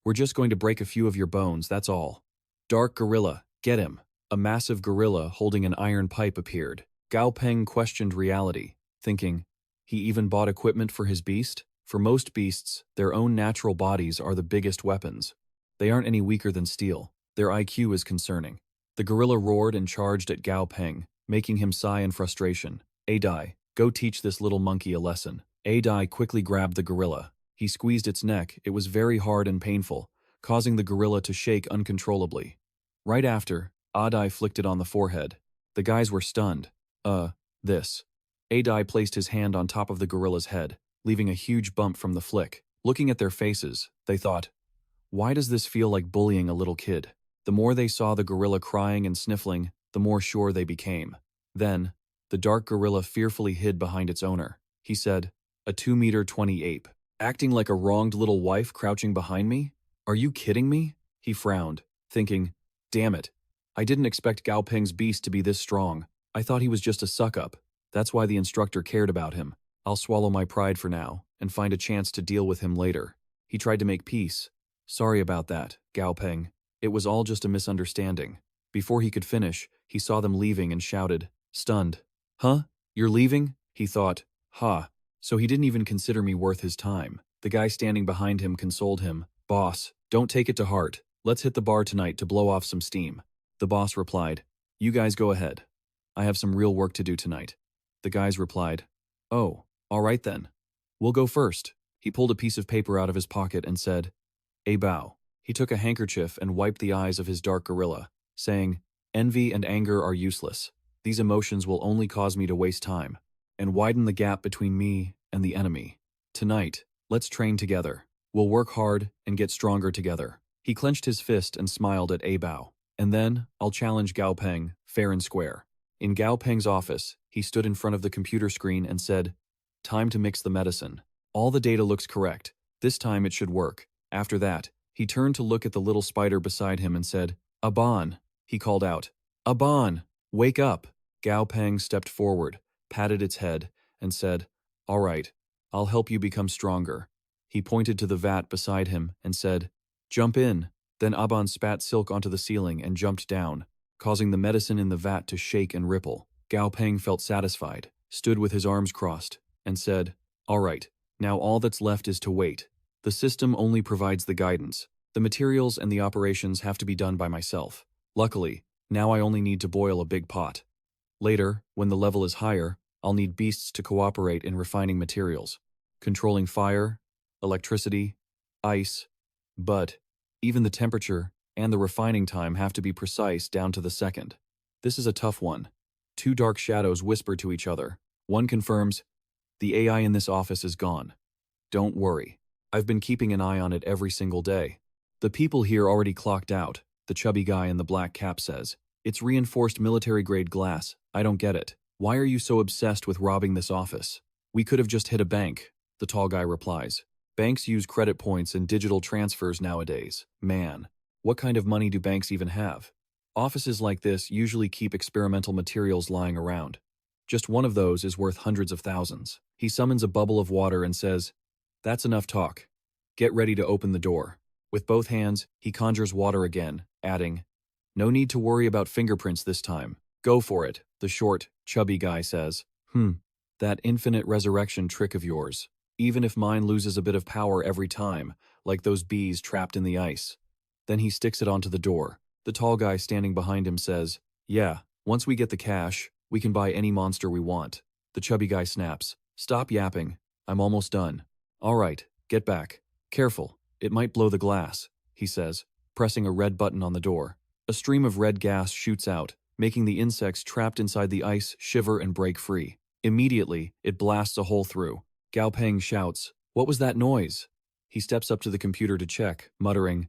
We're just going to break a few of your bones, that's all. Dark gorilla, get him. A massive gorilla holding an iron pipe appeared. Gao Peng questioned reality, thinking, he even bought equipment for his beast? For most beasts, their own natural bodies are the biggest weapons. They aren't any weaker than steel. Their IQ is concerning. The gorilla roared and charged at Gao Peng, making him sigh in frustration. Adai, go teach this little monkey a lesson. Adai quickly grabbed the gorilla. He squeezed its neck. It was very hard and painful, causing the gorilla to shake uncontrollably. Right after, Adai flicked it on the forehead. The guys were stunned. This. Adai placed his hand on top of the gorilla's head, leaving a huge bump from the flick. Looking at their faces, they thought, why does this feel like bullying a little kid? The more they saw the gorilla crying and sniffling, the more sure they became. Then, the dark gorilla fearfully hid behind its owner. He said, a 2-meter-20 ape. Acting like a wronged little wife crouching behind me? Are you kidding me? He frowned, thinking, damn it. I didn't expect Gao Peng's beast to be this strong. I thought he was just a suck-up. That's why the instructor cared about him. I'll swallow my pride for now, and find a chance to deal with him later. He tried to make peace. Sorry about that, Gao Peng. It was all just a misunderstanding. Before he could finish, he saw them leaving and shouted, stunned. Huh? You're leaving? He thought, ha. So he didn't even consider me worth his time. The guy standing behind him consoled him. Boss, don't take it to heart. Let's hit the bar tonight to blow off some steam. The boss replied, you guys go ahead. I have some real work to do tonight. The guys replied, oh, all right then. We'll go first. He pulled a piece of paper out of his pocket and said, a bow. He took a handkerchief and wiped the eyes of his dark gorilla, saying, envy and anger are useless. These emotions will only cause me to waste time and widen the gap between me and the enemy. Tonight, let's train together. We'll work hard and get stronger together. He clenched his fist and smiled at Abao. And then, I'll challenge Gao Peng, fair and square. In Gao Peng's office, he stood in front of the computer screen and said, time to mix the medicine. All the data looks correct. This time it should work. After that, he turned to look at the little spider beside him and said, Aban. He called out, Aban, wake up. Gao Peng stepped forward, patted its head, and said, all right, I'll help you become stronger. He pointed to the vat beside him and said, jump in. Then Aban spat silk onto the ceiling and jumped down, causing the medicine in the vat to shake and ripple. Gao Peng felt satisfied, stood with his arms crossed, and said, all right, now all that's left is to wait. The system only provides the guidance. The materials and the operations have to be done by myself. Luckily, now I only need to boil a big pot. Later, when the level is higher, I'll need beasts to cooperate in refining materials, controlling fire, electricity, ice, but even the temperature and the refining time have to be precise down to the second. This is a tough one. 2 dark shadows whisper to each other. One confirms, the AI in this office is gone. Don't worry. I've been keeping an eye on it every single day. The people here already clocked out, the chubby guy in the black cap says. It's reinforced military-grade glass. I don't get it. Why are you so obsessed with robbing this office? We could have just hit a bank, the tall guy replies. Banks use credit points and digital transfers nowadays. Man, what kind of money do banks even have? Offices like this usually keep experimental materials lying around. Just one of those is worth hundreds of thousands. He summons a bubble of water and says, "That's enough talk. Get ready to open the door." With both hands, he conjures water again, adding, "No need to worry about fingerprints this time. Go for it," the short, chubby guy says. That infinite resurrection trick of yours. Even if mine loses a bit of power every time, like those bees trapped in the ice." Then he sticks it onto the door. The tall guy standing behind him says, "Yeah, once we get the cash, we can buy any monster we want." The chubby guy snaps, "Stop yapping. I'm almost done." "All right, get back. Careful, it might blow the glass," he says, pressing a red button on the door. A stream of red gas shoots out, making the insects trapped inside the ice shiver and break free. Immediately, it blasts a hole through. Gao Peng shouts, "What was that noise?" He steps up to the computer to check, muttering,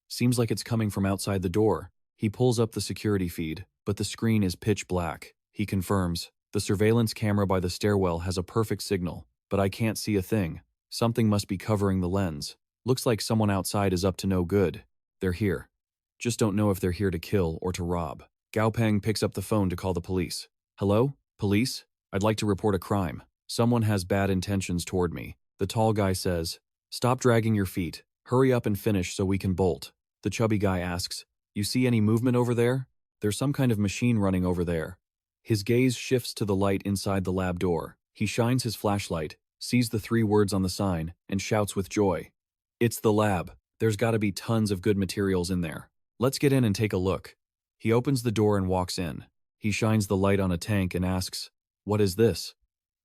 "Seems like it's coming from outside the door." He pulls up the security feed, but the screen is pitch black. He confirms, "The surveillance camera by the stairwell has a perfect signal, but I can't see a thing. Something must be covering the lens. Looks like someone outside is up to no good. They're here. Just don't know if they're here to kill or to rob." Gao Peng picks up the phone to call the police. "Hello? Police? I'd like to report a crime. Someone has bad intentions toward me." The tall guy says, "Stop dragging your feet. Hurry up and finish so we can bolt." The chubby guy asks, "You see any movement over there? There's some kind of machine running over there." His gaze shifts to the light inside the lab door. He shines his flashlight, sees the 3 words on the sign, and shouts with joy, "It's the lab. There's gotta be tons of good materials in there. Let's get in and take a look." He opens the door and walks in. He shines the light on a tank and asks, "What is this?"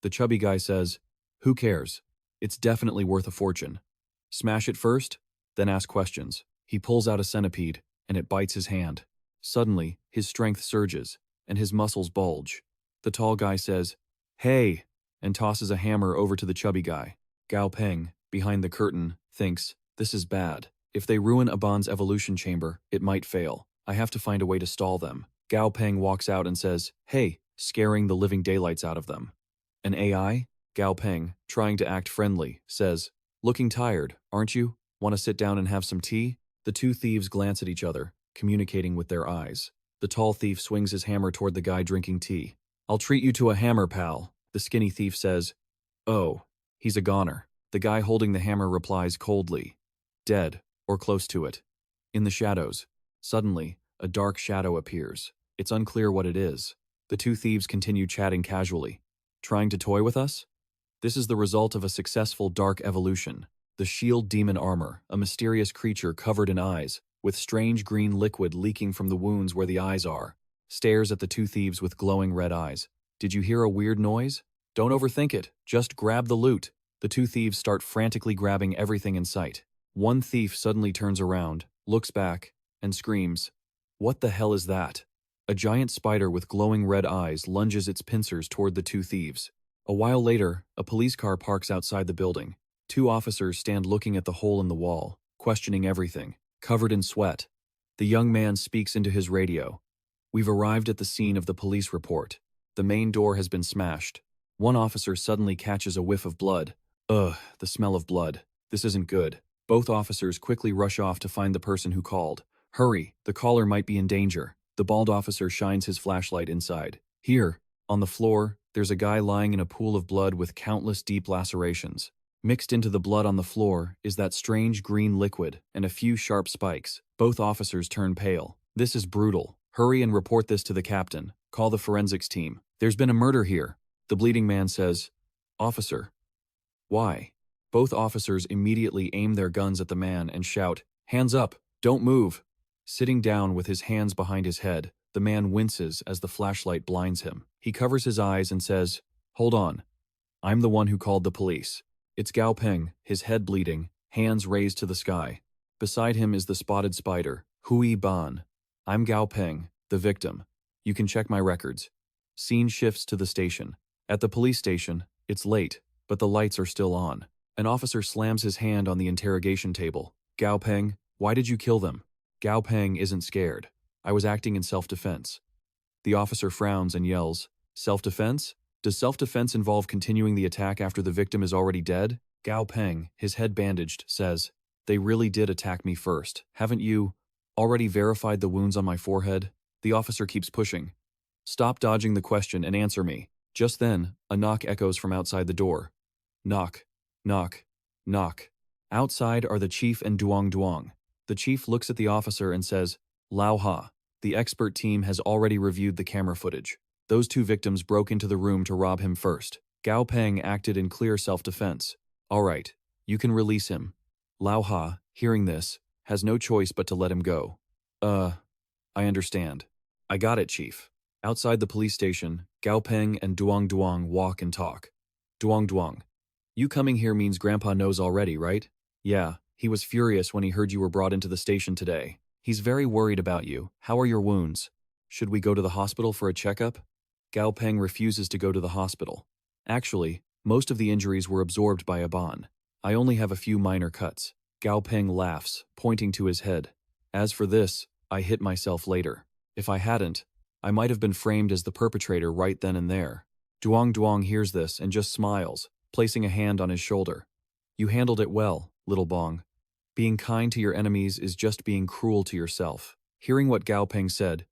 The chubby guy says, "Who cares? It's definitely worth a fortune. Smash it first, then ask questions." He pulls out a centipede, and it bites his hand. Suddenly, his strength surges, and his muscles bulge. The tall guy says, "Hey," and tosses a hammer over to the chubby guy. Gao Peng, behind the curtain, thinks, "This is bad. If they ruin Aban's evolution chamber, it might fail. I have to find a way to stall them." Gao Peng walks out and says, "Hey," scaring the living daylights out of them. "An AI?" Gao Peng, trying to act friendly, says, "Looking tired, aren't you? Want to sit down and have some tea?" The 2 thieves glance at each other, communicating with their eyes. The tall thief swings his hammer toward the guy drinking tea. "I'll treat you to a hammer, pal." The skinny thief says, "Oh, he's a goner." The guy holding the hammer replies coldly, "Dead, or close to it." In the shadows, suddenly, a dark shadow appears. It's unclear what it is. The 2 thieves continue chatting casually. "Trying to toy with us?" This is the result of a successful dark evolution. The shield demon armor, a mysterious creature covered in eyes, with strange green liquid leaking from the wounds where the eyes are, stares at the 2 thieves with glowing red eyes. "Did you hear a weird noise? Don't overthink it. Just grab the loot." The 2 thieves start frantically grabbing everything in sight. One thief suddenly turns around, looks back, and screams, "What the hell is that?" A giant spider with glowing red eyes lunges its pincers toward the 2 thieves. A while later, a police car parks outside the building. 2 officers stand looking at the hole in the wall, questioning everything, covered in sweat. The young man speaks into his radio. "We've arrived at the scene of the police report. The main door has been smashed." One officer suddenly catches a whiff of blood. "Ugh, the smell of blood. This isn't good." Both officers quickly rush off to find the person who called. "Hurry, the caller might be in danger." The bald officer shines his flashlight inside. Here, on the floor, there's a guy lying in a pool of blood with countless deep lacerations. Mixed into the blood on the floor is that strange green liquid and a few sharp spikes. Both officers turn pale. "This is brutal. Hurry and report this to the captain. Call the forensics team. There's been a murder here." The bleeding man says, "Officer." "Why?" Both officers immediately aim their guns at the man and shout, "Hands up! Don't move!" Sitting down with his hands behind his head, the man winces as the flashlight blinds him. He covers his eyes and says, "Hold on. I'm the one who called the police." It's Gao Peng, his head bleeding, hands raised to the sky. Beside him is the spotted spider, Hui Ban. "I'm Gao Peng, the victim. You can check my records." Scene shifts to the station. At the police station, it's late, but the lights are still on. An officer slams his hand on the interrogation table. "Gao Peng, why did you kill them?" Gao Peng isn't scared. "I was acting in self-defense." The officer frowns and yells, Self-defense? Does self-defense involve continuing the attack after the victim is already dead? Gao Peng, his head bandaged, says, "They really did attack me first. Haven't you already verified the wounds on my forehead?" The officer keeps pushing. "Stop dodging the question and answer me." Just then, a knock echoes from outside the door. Knock, knock, knock. Outside are the chief and Duong Duong. The chief looks at the officer and says, "Lao Ha, the expert team has already reviewed the camera footage. Those two victims broke into the room to rob him first. Gao Peng acted in clear self-defense. All right, you can release him." Lao Ha, hearing this, has no choice but to let him go. I understand. I got it, chief." Outside the police station, Gao Peng and Duong Duong walk and talk. Duong Duong, "You coming here means Grandpa knows already, right?" "Yeah, he was furious when he heard you were brought into the station today. He's very worried about you. How are your wounds? Should we go to the hospital for a checkup?" Gao Peng refuses to go to the hospital. "Actually, most of the injuries were absorbed by a bon. I only have a few minor cuts." Gao Peng laughs, pointing to his head. "As for this, I hit myself later. If I hadn't, I might have been framed as the perpetrator right then and there." Duong Duong hears this and just smiles, placing a hand on his shoulder. "You handled it well, little Bong. Being kind to your enemies is just being cruel to yourself." Hearing what Gao Peng said,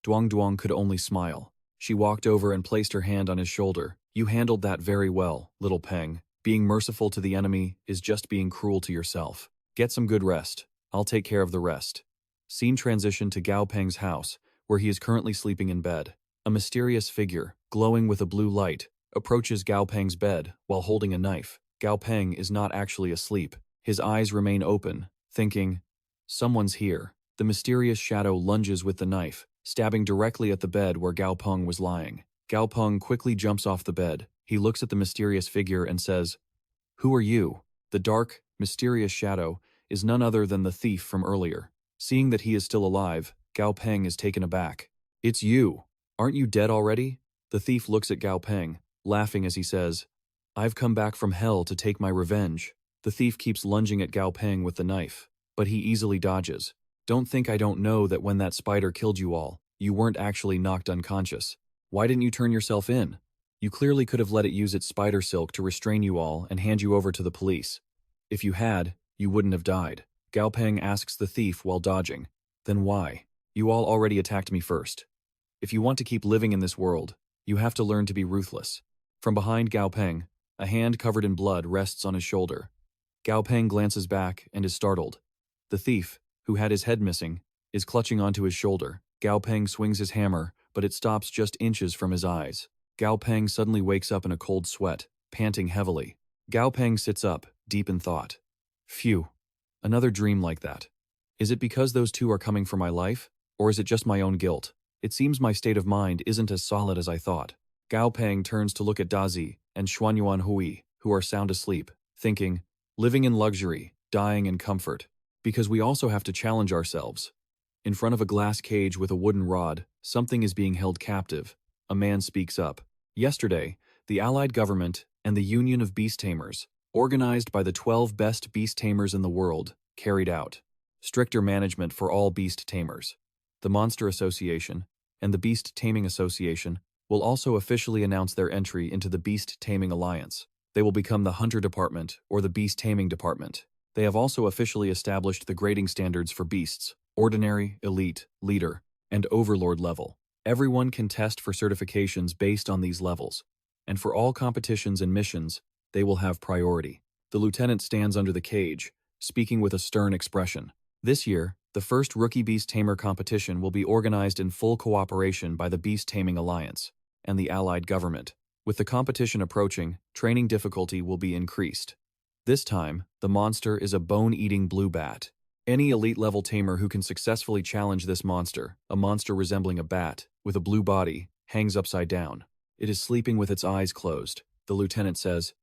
Duong Duong could only smile. She walked over and placed her hand on his shoulder. "You handled that very well, little Peng. Being merciful to the enemy is just being cruel to yourself. Get some good rest. I'll take care of the rest." Scene transition to Gao Peng's house, where he is currently sleeping in bed. A mysterious figure, glowing with a blue light, approaches Gao Peng's bed while holding a knife. Gao Peng is not actually asleep. His eyes remain open, thinking, "Someone's here." The mysterious shadow lunges with the knife, stabbing directly at the bed where Gao Peng was lying. Gao Peng quickly jumps off the bed. He looks at the mysterious figure and says, "Who are you?" The dark, mysterious shadow is none other than the thief from earlier. Seeing that he is still alive, Gao Peng is taken aback. "It's you. Aren't you dead already?" The thief looks at Gao Peng, laughing as he says, "I've come back from hell to take my revenge." The thief keeps lunging at Gao Peng with the knife, but he easily dodges. "Don't think I don't know that when that spider killed you all, you weren't actually knocked unconscious. Why didn't you turn yourself in? You clearly could have let it use its spider silk to restrain you all and hand you over to the police. If you had, you wouldn't have died." Gao Peng asks the thief while dodging, "Then why? You all already attacked me first. If you want to keep living in this world, you have to learn to be ruthless." From behind Gao Peng, a hand covered in blood rests on his shoulder. Gao Peng glances back and is startled. The thief, who had his head missing, is clutching onto his shoulder. Gao Peng swings his hammer, but it stops just inches from his eyes. Gao Peng suddenly wakes up in a cold sweat, panting heavily. Gao Peng sits up, deep in thought. Phew. Another dream like that. Is it because those two are coming for my life, or is it just my own guilt? It seems my state of mind isn't as solid as I thought. Gao Peng turns to look at Dazi and Xuanyuan Hui, who are sound asleep, thinking, living in luxury, dying in comfort. Because we also have to challenge ourselves. In front of a glass cage with a wooden rod, something is being held captive. A man speaks up. Yesterday, the Allied government and the Union of Beast Tamers, organized by the 12 best beast tamers in the world, carried out stricter management for all beast tamers. The Monster Association and the Beast Taming Association will also officially announce their entry into the Beast Taming Alliance. They will become the Hunter Department or the Beast Taming Department. They have also officially established the grading standards for beasts: ordinary, elite, leader, and overlord level. Everyone can test for certifications based on these levels, and for all competitions and missions, they will have priority. The lieutenant stands under the cage, speaking with a stern expression. This year, the first Rookie Beast Tamer competition will be organized in full cooperation by the Beast Taming Alliance and the Allied government. With the competition approaching, training difficulty will be increased. This time, the monster is a bone-eating blue bat. Any elite-level tamer who can successfully challenge this monster, a monster resembling a bat, with a blue body, hangs upside down. It is sleeping with its eyes closed. The lieutenant says,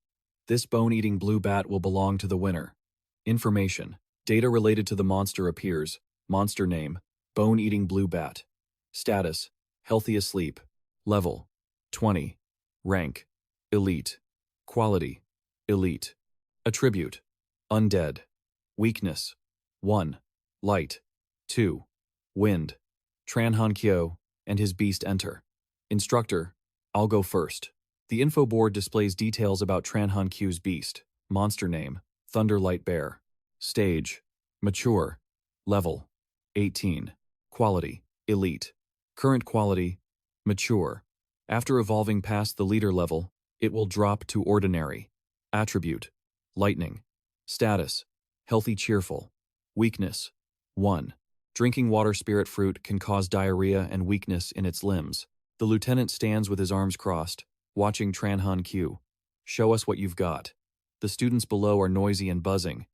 "This bone-eating blue bat will belong to the winner." Information. Data related to the monster appears. Monster name, bone-eating blue bat. Status, healthy asleep. Level, 20. Rank, elite. Quality, elite. Attribute, undead. Weakness, 1. Light. 2. Wind. Tran Han Kyo and his beast enter. Instructor, I'll go first. The info board displays details about Tranhan Q's beast. Monster name, Thunderlight Bear. Stage, mature. Level, 18. Quality, elite. Current quality, mature. After evolving past the leader level, it will drop to ordinary. Attribute, lightning. Status, healthy cheerful. Weakness, 1. Drinking water spirit fruit can cause diarrhea and weakness in its limbs. The lieutenant stands with his arms crossed, watching Tranhan Q. Show us what you've got. The students below are noisy and buzzing.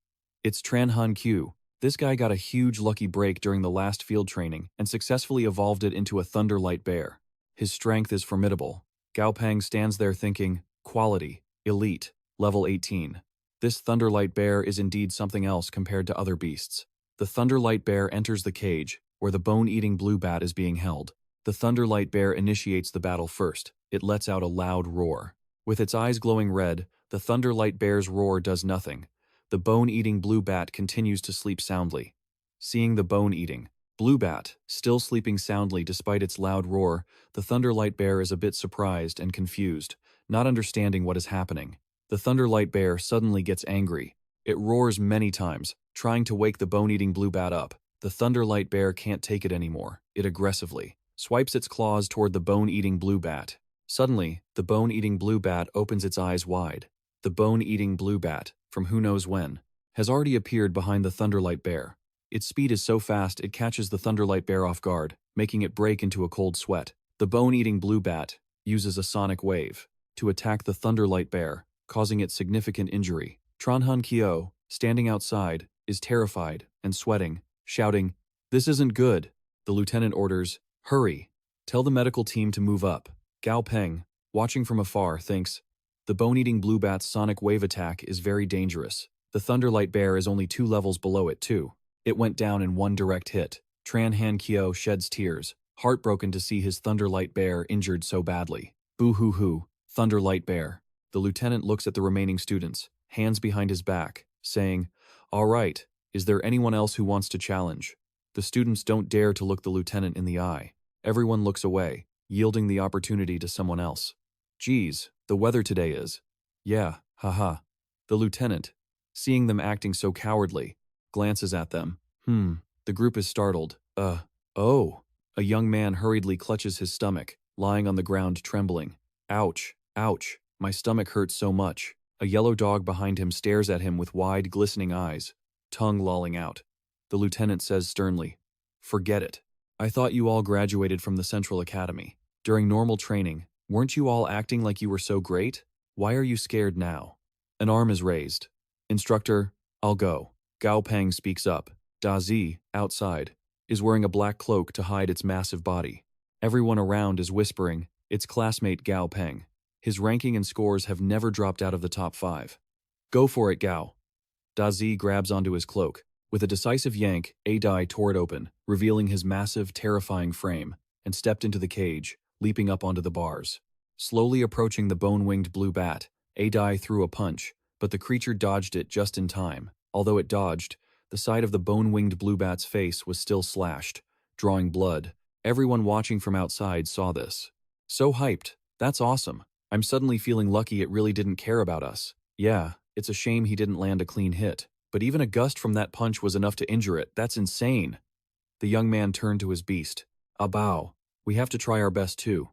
It's Tranhan Q. This guy got a huge lucky break during the last field training and successfully evolved it into a Thunderlight Bear. His strength is formidable. Gao Peng stands there thinking, quality, elite, level 18. This Thunderlight Bear is indeed something else compared to other beasts. The Thunderlight Bear enters the cage, where the bone-eating blue bat is being held. The Thunderlight Bear initiates the battle first. It lets out a loud roar. With its eyes glowing red, the Thunderlight Bear's roar does nothing. The bone-eating blue bat continues to sleep soundly. Seeing the bone-eating blue bat still sleeping soundly despite its loud roar, the Thunderlight Bear is a bit surprised and confused, not understanding what is happening. The Thunderlight Bear suddenly gets angry. It roars many times, trying to wake the bone-eating blue bat up. The Thunderlight Bear can't take it anymore. It aggressively swipes its claws toward the bone-eating blue bat. Suddenly, the bone-eating blue bat opens its eyes wide. The bone-eating blue bat, from who knows when, has already appeared behind the Thunderlight Bear. Its speed is so fast it catches the Thunderlight Bear off guard, making it break into a cold sweat. The bone-eating blue bat uses a sonic wave to attack the Thunderlight Bear, causing it significant injury. Tranhan Kyo, standing outside, is terrified and sweating, shouting, "This isn't good." The lieutenant orders, "Hurry. Tell the medical team to move up." Gao Peng, watching from afar, thinks, the bone-eating blue bat's sonic wave attack is very dangerous. The Thunderlight Bear is only 2 levels below it too. It went down in one direct hit. Tranhan Kyo sheds tears, heartbroken to see his Thunderlight Bear injured so badly. Boo-hoo-hoo, Thunderlight Bear. The lieutenant looks at the remaining students, hands behind his back, saying, "All right, is there anyone else who wants to challenge?" The students don't dare to look the lieutenant in the eye. Everyone looks away, yielding the opportunity to someone else. "Geez, the weather today is." "Yeah, haha." The lieutenant, seeing them acting so cowardly, glances at them. The group is startled. Oh. A young man hurriedly clutches his stomach, lying on the ground trembling. "Ouch, ouch, my stomach hurts so much." A yellow dog behind him stares at him with wide, glistening eyes, tongue lolling out. The lieutenant says sternly, "Forget it. I thought you all graduated from the Central Academy. During normal training, weren't you all acting like you were so great? Why are you scared now?" An arm is raised. "Instructor, I'll go." Gao Peng speaks up. Da Zi, outside, is wearing a black cloak to hide its massive body. Everyone around is whispering, it's classmate Gao Peng. His ranking and scores have never dropped out of the top 5. "Go for it, Gao." Da Zi grabs onto his cloak. With a decisive yank, Adai tore it open, revealing his massive, terrifying frame, and stepped into the cage, leaping up onto the bars. Slowly approaching the bone-winged blue bat, Adai threw a punch, but the creature dodged it just in time. Although it dodged, the side of the bone-winged blue bat's face was still slashed, drawing blood. Everyone watching from outside saw this. "So hyped. That's awesome. I'm suddenly feeling lucky it really didn't care about us. Yeah, it's a shame he didn't land a clean hit. But even a gust from that punch was enough to injure it. That's insane." The young man turned to his beast. "Abao, we have to try our best too."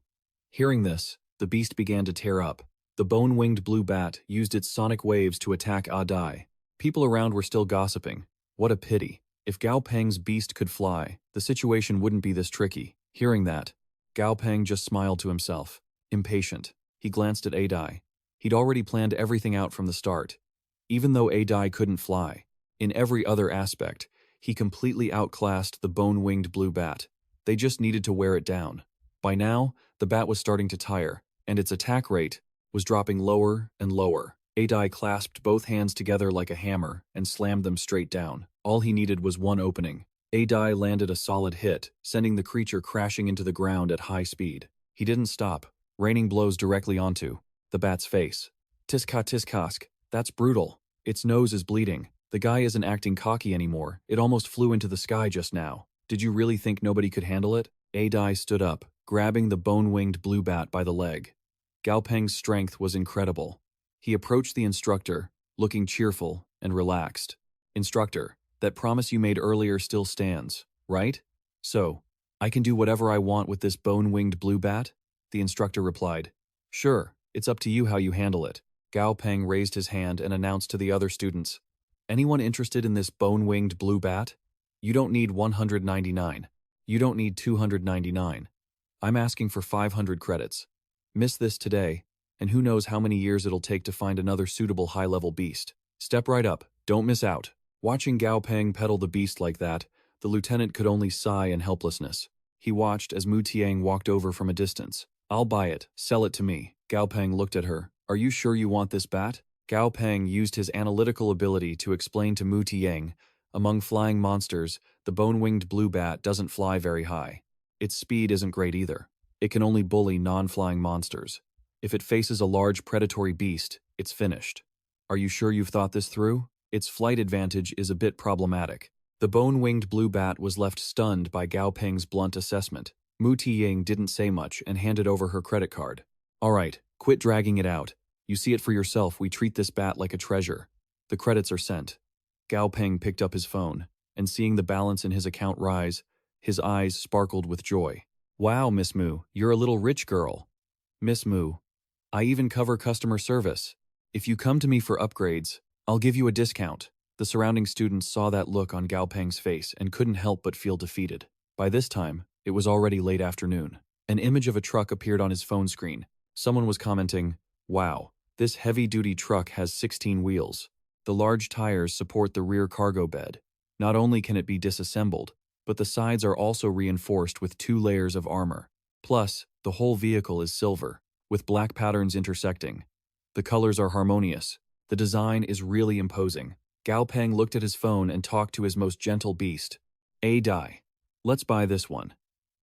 Hearing this, the beast began to tear up. The bone-winged blue bat used its sonic waves to attack Adai. People around were still gossiping. What a pity. If Gao Peng's beast could fly, the situation wouldn't be this tricky. Hearing that, Gao Peng just smiled to himself. Impatient, he glanced at Adai. He'd already planned everything out from the start. Even though Adai couldn't fly, in every other aspect, he completely outclassed the bone-winged blue bat. They just needed to wear it down. By now, the bat was starting to tire, and its attack rate was dropping lower and lower. Adai clasped both hands together like a hammer and slammed them straight down. All he needed was one opening. Adai landed a solid hit, sending the creature crashing into the ground at high speed. He didn't stop, raining blows directly onto the bat's face. Tiska-tiskask, that's brutal. Its nose is bleeding. The guy isn't acting cocky anymore. It almost flew into the sky just now. Did you really think nobody could handle it? Adai stood up, grabbing the bone-winged blue bat by the leg. Gao Peng's strength was incredible. He approached the instructor, looking cheerful and relaxed. "Instructor, that promise you made earlier still stands, right? So, I can do whatever I want with this bone-winged blue bat?" The instructor replied. "Sure, it's up to you how you handle it." Gao Peng raised his hand and announced to the other students, "Anyone interested in this bone-winged blue bat? You don't need 199. You don't need 299. I'm asking for 500 credits. Miss this today, and who knows how many years it'll take to find another suitable high-level beast. Step right up, don't miss out." Watching Gao Peng peddle the beast like that, the lieutenant could only sigh in helplessness. He watched as Mu Tiang walked over from a distance. "I'll buy it, sell it to me." Gao Peng looked at her. "Are you sure you want this bat?" Gao Peng used his analytical ability to explain to Mu Tiang, among flying monsters, the bone-winged blue bat doesn't fly very high. Its speed isn't great either. It can only bully non-flying monsters. If it faces a large predatory beast, it's finished. "Are you sure you've thought this through? Its flight advantage is a bit problematic." The bone-winged blue bat was left stunned by Gao Peng's blunt assessment. Mu Tiying didn't say much and handed over her credit card. "All right, quit dragging it out. You see it for yourself, we treat this bat like a treasure." The credits are sent. Gao Peng picked up his phone, and seeing the balance in his account rise, his eyes sparkled with joy. "Wow, Miss Mu, you're a little rich girl." "Miss Mu, I even cover customer service. If you come to me for upgrades, I'll give you a discount." The surrounding students saw that look on Gao Peng's face and couldn't help but feel defeated. By this time, it was already late afternoon. An image of a truck appeared on his phone screen. Someone was commenting, "Wow, this heavy-duty truck has 16 wheels. The large tires support the rear cargo bed. Not only can it be disassembled, but the sides are also reinforced with 2 layers of armor. Plus, the whole vehicle is silver, with black patterns intersecting. The colors are harmonious. The design is really imposing." Gao Peng looked at his phone and talked to his most gentle beast. "Dai. Let's buy this one.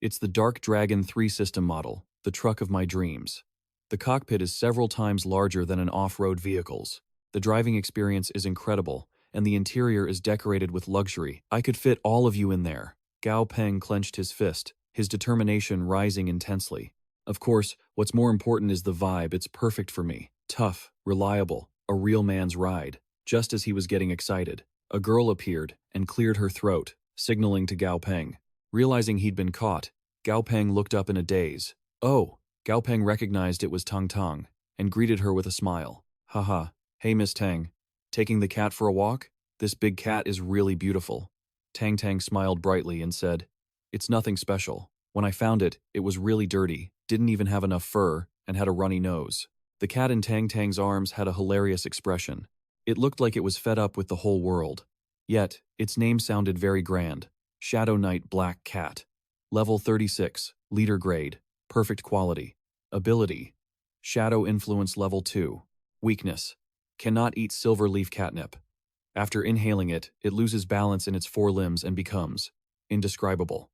It's the Dark Dragon 3 system model, the truck of my dreams. The cockpit is several times larger than an off-road vehicle's. The driving experience is incredible, and the interior is decorated with luxury. I could fit all of you in there." Gao Peng clenched his fist, his determination rising intensely. "Of course, what's more important is the vibe. It's perfect for me. Tough, reliable, a real man's ride." Just as he was getting excited, a girl appeared and cleared her throat, signaling to Gao Peng. Realizing he'd been caught, Gao Peng looked up in a daze. "Oh!" Gao Peng recognized it was Tang Tang, and greeted her with a smile. "Haha, hey Miss Tang. Taking the cat for a walk? This big cat is really beautiful." Tang Tang smiled brightly and said, "It's nothing special. When I found it, it was really dirty, didn't even have enough fur, and had a runny nose." The cat in Tang Tang's arms had a hilarious expression. It looked like it was fed up with the whole world. Yet, its name sounded very grand. Shadow Knight Black Cat. Level 36, Leader Grade, Perfect Quality. Ability: Shadow Influence Level 2. Weakness: Cannot eat silver leaf catnip. After inhaling it, it loses balance in its 4 limbs and becomes indescribable.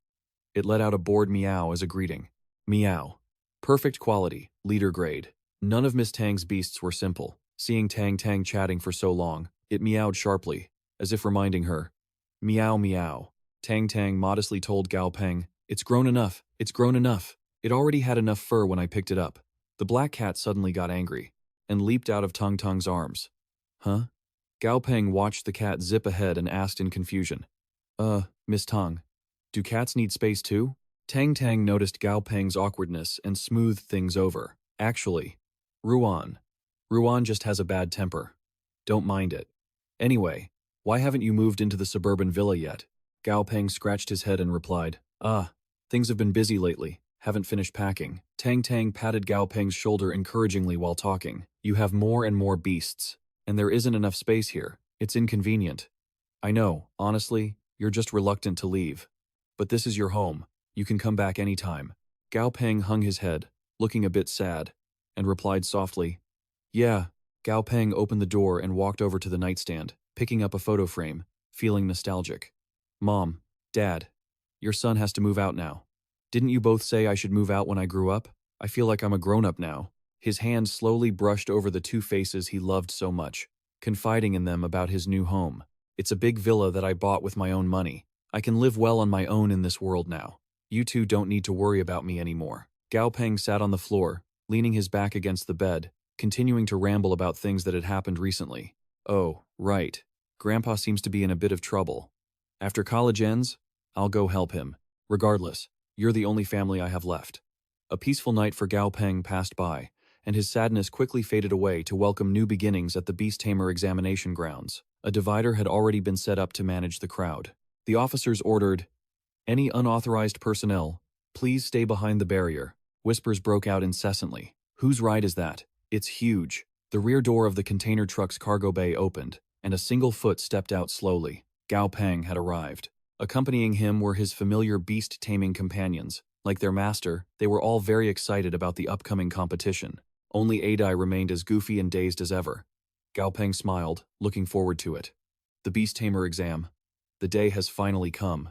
It let out a bored meow as a greeting. Meow. Perfect Quality, Leader Grade. None of Miss Tang's beasts were simple. Seeing Tang Tang chatting for so long, it meowed sharply, as if reminding her. "Meow meow." Tang Tang modestly told Gao Peng, "It's grown enough, it's grown enough. It already had enough fur when I picked it up." The black cat suddenly got angry, and leaped out of Tang Tang's arms. "Huh?" Gao Peng watched the cat zip ahead and asked in confusion. Miss Tang, do cats need space too?" Tang Tang noticed Gao Peng's awkwardness and smoothed things over. "Actually, Ruan just has a bad temper. Don't mind it. Anyway, why haven't you moved into the suburban villa yet?" Gao Peng scratched his head and replied, Things have been busy lately. Haven't finished packing." Tang Tang patted Gao Peng's shoulder encouragingly while talking. "You have more and more beasts, and there isn't enough space here. It's inconvenient. I know, honestly, you're just reluctant to leave. But this is your home. You can come back anytime." Gao Peng hung his head, looking a bit sad, and replied softly, "Yeah." Gao Peng opened the door and walked over to the nightstand, picking up a photo frame, feeling nostalgic. "Mom, Dad, your son has to move out now. Didn't you both say I should move out when I grew up? I feel like I'm a grown-up now." His hand slowly brushed over the 2 faces he loved so much, confiding in them about his new home. "It's a big villa that I bought with my own money. I can live well on my own in this world now. You two don't need to worry about me anymore. Gao Peng sat on the floor, leaning his back against the bed, continuing to ramble about things that had happened recently. Oh, right. Grandpa seems to be in a bit of trouble. After college ends, I'll go help him. Regardless, you're the only family I have left. A peaceful night for Gao Peng passed by, and his sadness quickly faded away to welcome new beginnings at the Beast Tamer examination grounds. A divider had already been set up to manage the crowd. The officers ordered, "Any unauthorized personnel, please stay behind the barrier." Whispers broke out incessantly. Whose ride is that? It's huge. The rear door of the container truck's cargo bay opened, and a single foot stepped out slowly. Gao Peng had arrived. Accompanying him were his familiar beast-taming companions. Like their master, they were all very excited about the upcoming competition. Only Adai remained as goofy and dazed as ever. Gao Peng smiled, looking forward to it. The Beast Tamer exam. The day has finally come.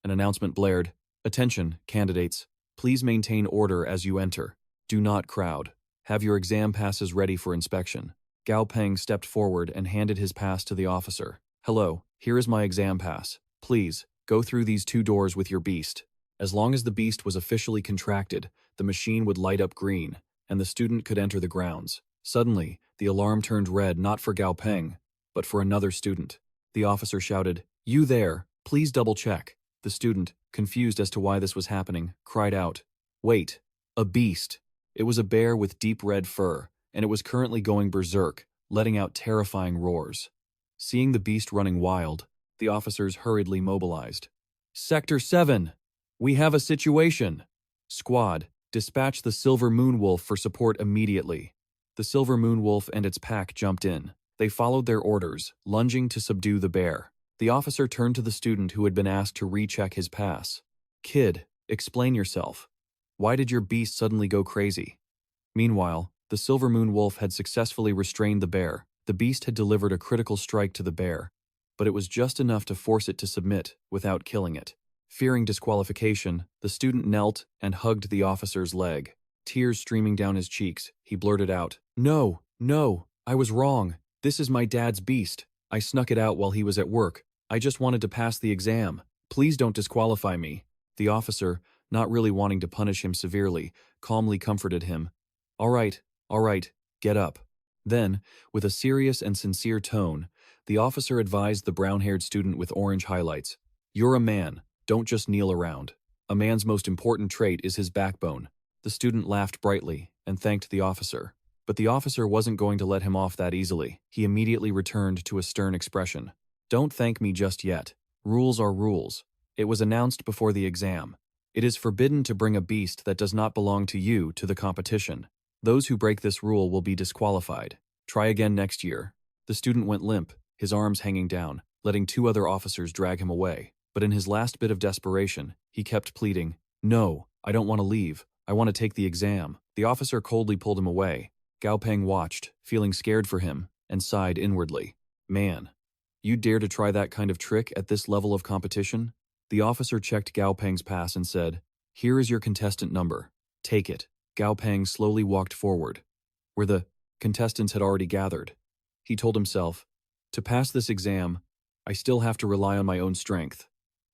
An announcement blared. "Attention, candidates. Please maintain order as you enter. Do not crowd. Have your exam passes ready for inspection." Gao Peng stepped forward and handed his pass to the officer. "Hello, here is my exam pass. Please, go through these 2 doors with your beast." As long as the beast was officially contracted, the machine would light up green, and the student could enter the grounds. Suddenly, the alarm turned red not for Gao Peng, but for another student. The officer shouted, "You there, please double-check." The student, confused as to why this was happening, cried out, "Wait, a beast." It was a bear with deep red fur, and it was currently going berserk, letting out terrifying roars. Seeing the beast running wild, the officers hurriedly mobilized. "Sector 7! We have a situation! Squad, dispatch the Silver Moon Wolf for support immediately." The Silver Moon Wolf and its pack jumped in. They followed their orders, lunging to subdue the bear. The officer turned to the student who had been asked to recheck his pass. "Kid, explain yourself. Why did your beast suddenly go crazy?" Meanwhile, the Silver Moon Wolf had successfully restrained the bear. The beast had delivered a critical strike to the bear, but it was just enough to force it to submit without killing it. Fearing disqualification, the student knelt and hugged the officer's leg. Tears streaming down his cheeks, he blurted out, "No, no, I was wrong. This is my dad's beast. I snuck it out while he was at work. I just wanted to pass the exam. Please don't disqualify me." The officer, not really wanting to punish him severely, calmly comforted him. All right, get up." Then, with a serious and sincere tone, the officer advised the brown-haired student with orange highlights, "You're a man. Don't just kneel around. A man's most important trait is his backbone." The student laughed brightly and thanked the officer. But the officer wasn't going to let him off that easily. He immediately returned to a stern expression. "Don't thank me just yet. Rules are rules. It was announced before the exam. It is forbidden to bring a beast that does not belong to you to the competition. Those who break this rule will be disqualified. Try again next year." The student went limp, his arms hanging down, letting 2 other officers drag him away. But in his last bit of desperation, he kept pleading, "No, I don't want to leave. I want to take the exam." The officer coldly pulled him away. Gao Peng watched, feeling scared for him, and sighed inwardly. "Man, you dare to try that kind of trick at this level of competition?" The officer checked Gao Peng's pass and said, "Here is your contestant number. Take it." Gao Peng slowly walked forward, where the contestants had already gathered. He told himself, "To pass this exam, I still have to rely on my own strength.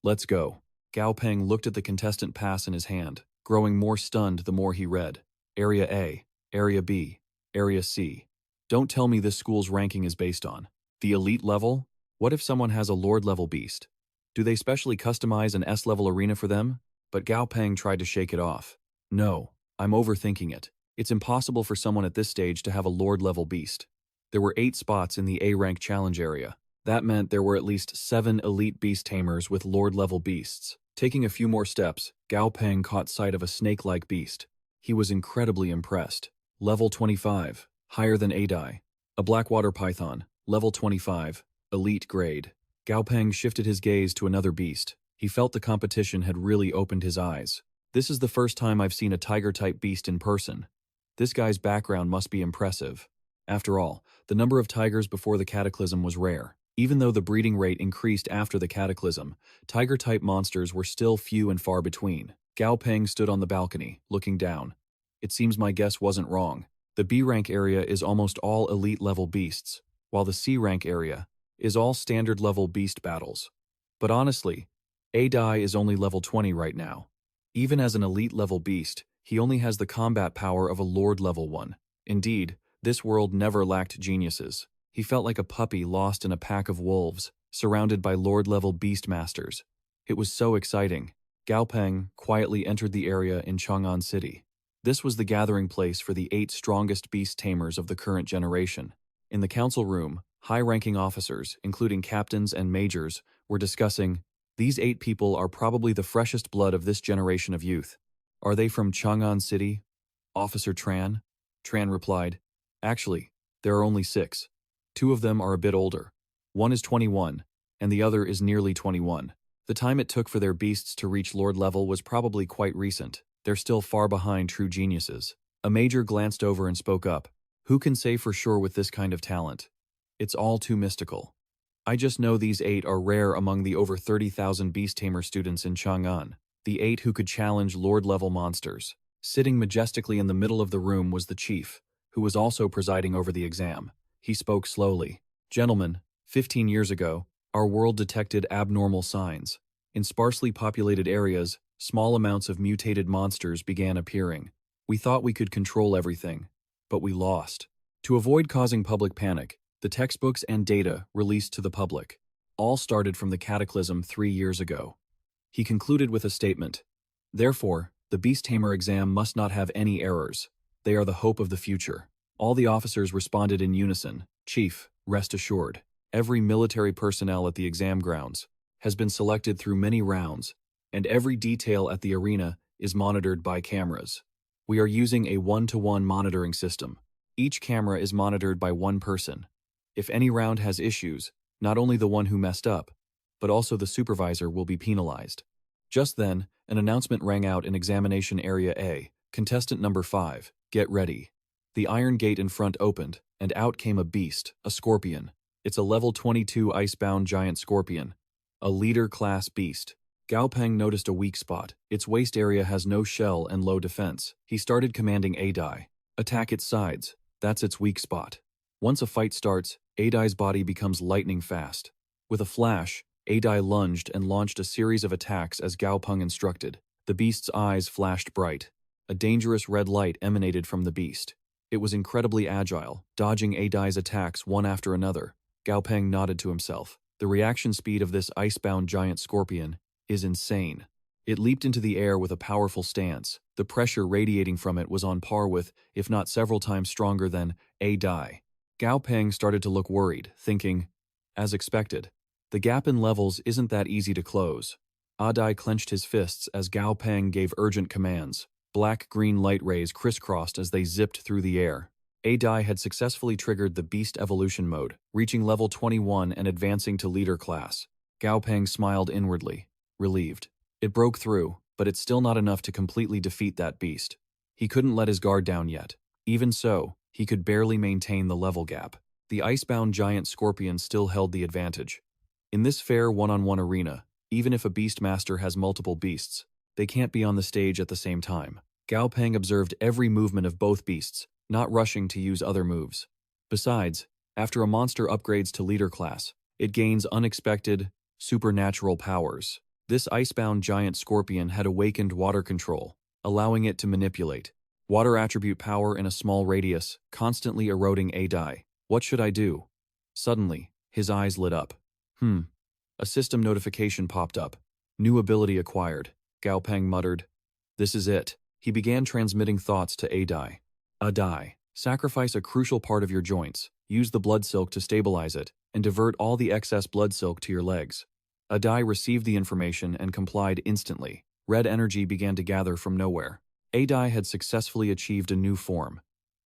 Let's go." Gao Peng looked at the contestant pass in his hand, growing more stunned the more he read. Area A, Area B, Area C. Don't tell me this school's ranking is based on the elite level? What if someone has a Lord-level beast? Do they specially customize an S-level arena for them? But Gao Peng tried to shake it off. "No, I'm overthinking it. It's impossible for someone at this stage to have a Lord-level beast." There were 8 spots in the A-rank challenge area. That meant there were at least 7 elite beast tamers with Lord-level beasts. Taking a few more steps, Gao Peng caught sight of a snake-like beast. He was incredibly impressed. Level 25, higher than Adai. A blackwater python, level 25, elite grade. Gao Peng shifted his gaze to another beast. He felt the competition had really opened his eyes. "This is the first time I've seen a tiger-type beast in person. This guy's background must be impressive." After all, the number of tigers before the cataclysm was rare. Even though the breeding rate increased after the cataclysm, tiger-type monsters were still few and far between. Gao Peng stood on the balcony, looking down. It seems my guess wasn't wrong. The B-rank area is almost all elite-level beasts, while the C-rank area is all standard-level beast battles. But honestly, Adai is only level 20 right now. Even as an elite-level beast, he only has the combat power of a Lord level 1. Indeed, this world never lacked geniuses. He felt like a puppy lost in a pack of wolves, surrounded by Lord-level beast masters. It was so exciting. Gao Peng quietly entered the area in Chang'an City. This was the gathering place for the 8 strongest beast tamers of the current generation. In the council room, high-ranking officers, including captains and majors, were discussing, "These 8 people are probably the freshest blood of this generation of youth. Are they from Chang'an City?" Officer Tran? Tran replied, "Actually, there are only 6. 2 of them are a bit older. One is 21, and the other is nearly 21. The time it took for their beasts to reach Lord level was probably quite recent. They're still far behind true geniuses." A major glanced over and spoke up. "Who can say for sure with this kind of talent? It's all too mystical. I just know these 8 are rare among the over 30,000 Beast Tamer students in Chang'an, the 8 who could challenge Lord-level monsters." Sitting majestically in the middle of the room was the chief, who was also presiding over the exam. He spoke slowly. "Gentlemen, 15 years ago, our world detected abnormal signs. In sparsely populated areas, small amounts of mutated monsters began appearing. We thought we could control everything, but we lost. To avoid causing public panic, the textbooks and data released to the public all started from the cataclysm 3 years ago." He concluded with a statement. "Therefore, the Beast Tamer exam must not have any errors. They are the hope of the future." All the officers responded in unison. "Chief, rest assured. Every military personnel at the exam grounds has been selected through many rounds, and every detail at the arena is monitored by cameras. We are using a 1-to-1 monitoring system. Each camera is monitored by one person. If any round has issues, not only the one who messed up, but also the supervisor will be penalized." Just then, an announcement rang out in Examination Area A. "Contestant number 5, get ready." The iron gate in front opened, and out came a beast, a scorpion. It's a level 22 icebound giant scorpion, a leader-class beast. Gao Peng noticed a weak spot. Its waist area has no shell and low defense. He started commanding Adai. "Attack its sides. That's its weak spot." Once a fight starts, Adai's body becomes lightning fast. With a flash, Adai lunged and launched a series of attacks as Gao Peng instructed. The beast's eyes flashed bright. A dangerous red light emanated from the beast. It was incredibly agile, dodging Adai's attacks one after another. Gao Peng nodded to himself. The reaction speed of this icebound giant scorpion is insane. It leaped into the air with a powerful stance. The pressure radiating from it was on par with, if not several times stronger than, Adai. Gao Peng started to look worried, thinking, as expected, the gap in levels isn't that easy to close. Adai clenched his fists as Gao Peng gave urgent commands. Black-green light rays crisscrossed as they zipped through the air. Adai had successfully triggered the Beast Evolution mode, reaching level 21 and advancing to leader class. Gao Peng smiled inwardly, relieved. It broke through, but it's still not enough to completely defeat that beast. He couldn't let his guard down yet. Even so, he could barely maintain the level gap. The icebound giant scorpion still held the advantage. In this fair one-on-one arena, even if a beastmaster has multiple beasts, they can't be on the stage at the same time. Gao Peng observed every movement of both beasts, not rushing to use other moves. Besides, after a monster upgrades to leader class, it gains unexpected, supernatural powers. This icebound giant scorpion had awakened water control, allowing it to manipulate water attribute power in a small radius, constantly eroding Adai. What should I do? Suddenly, his eyes lit up. A system notification popped up. New ability acquired. Gao Peng muttered. This is it. He began transmitting thoughts to Adai. Adai, sacrifice a crucial part of your joints, use the blood silk to stabilize it, and divert all the excess blood silk to your legs. Adai received the information and complied instantly. Red energy began to gather from nowhere. Adai had successfully achieved a new form.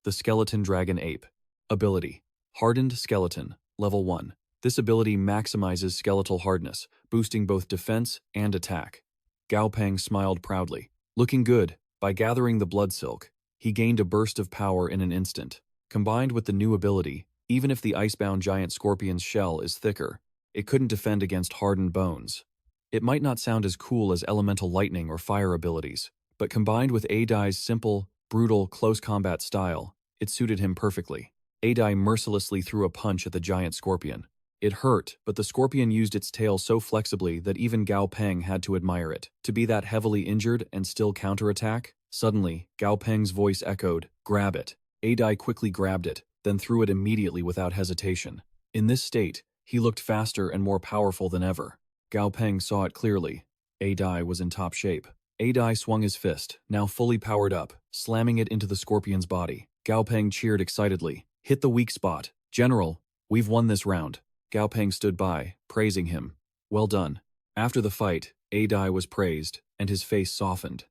The Skeleton Dragon Ape. Ability. Hardened Skeleton, Level 1. This ability maximizes skeletal hardness, boosting both defense and attack. Gao Peng smiled proudly. Looking good. By gathering the blood silk, he gained a burst of power in an instant. Combined with the new ability, even if the icebound giant scorpion's shell is thicker, it couldn't defend against hardened bones. It might not sound as cool as elemental lightning or fire abilities, but combined with Adai's simple, brutal, close combat style, it suited him perfectly. Adai mercilessly threw a punch at the giant scorpion. It hurt, but the scorpion used its tail so flexibly that even Gao Peng had to admire it. To be that heavily injured and still counterattack? Suddenly, Gao Peng's voice echoed, "Grab it." Adai quickly grabbed it, then threw it immediately without hesitation. In this state, he looked faster and more powerful than ever. Gao Peng saw it clearly. Adai was in top shape. Adai swung his fist, now fully powered up, slamming it into the scorpion's body. Gao Peng cheered excitedly. "Hit the weak spot. General, we've won this round." Gao Peng stood by, praising him. "Well done." After the fight, Adai was praised, and his face softened.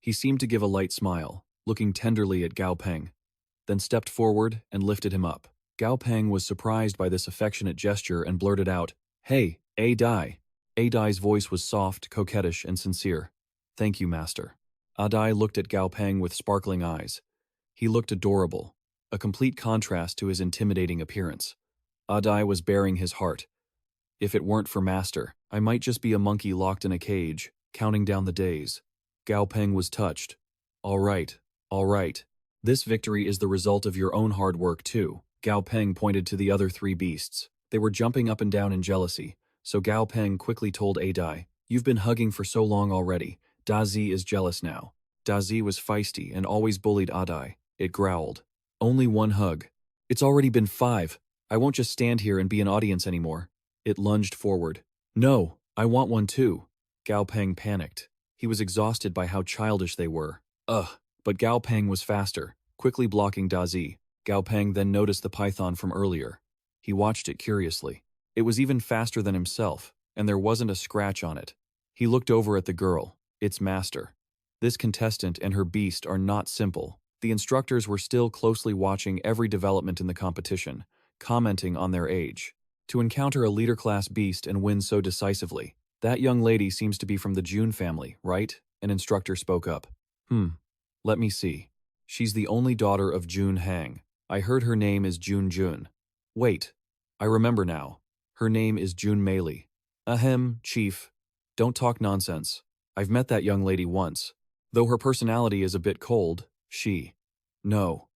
He seemed to give a light smile, looking tenderly at Gao Peng, then stepped forward and lifted him up. Gao Peng was surprised by this affectionate gesture and blurted out, "Hey, Adai." Adai's voice was soft, coquettish, and sincere. "Thank you, master." Adai looked at Gao Peng with sparkling eyes. He looked adorable, a complete contrast to his intimidating appearance. Adai was baring his heart. "If it weren't for master, I might just be a monkey locked in a cage, counting down the days." Gao Peng was touched. All right. This victory is the result of your own hard work too." Gao Peng pointed to the other three beasts. They were jumping up and down in jealousy, so Gao Peng quickly told Adai, "You've been hugging for so long already. Dazi is jealous now." Dazi was feisty and always bullied Adai. It growled, "Only one hug. It's already been 5. I won't just stand here and be an audience anymore." It lunged forward. "No, I want one too." Gao Peng panicked. He was exhausted by how childish they were. But Gao Peng was faster, quickly blocking Dazi. Gao Peng then noticed the python from earlier. He watched it curiously. It was even faster than himself, and there wasn't a scratch on it. He looked over at the girl, its master. This contestant and her beast are not simple. The instructors were still closely watching every development in the competition, commenting on their age. To encounter a leader-class beast and win so decisively. "That young lady seems to be from the Jun family, right?" An instructor spoke up. Let me see. She's the only daughter of Jun Hang. I heard her name is Jun Jun. Wait, I remember now. Her name is Jun Meili." "Ahem, chief. Don't talk nonsense. I've met that young lady once. Though her personality is a bit cold, she..." No.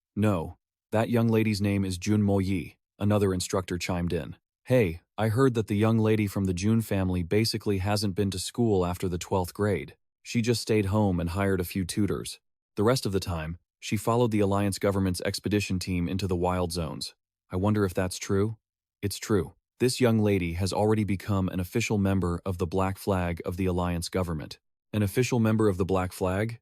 That young lady's name is Jun Moyi," another instructor chimed in. "Hey, I heard that the young lady from the Jun family basically hasn't been to school after the 12th grade. She just stayed home and hired a few tutors. The rest of the time, she followed the Alliance government's expedition team into the wild zones. I wonder if that's true?" "It's true. This young lady has already become an official member of the Black Flag of the Alliance government." "An official member of the Black Flag?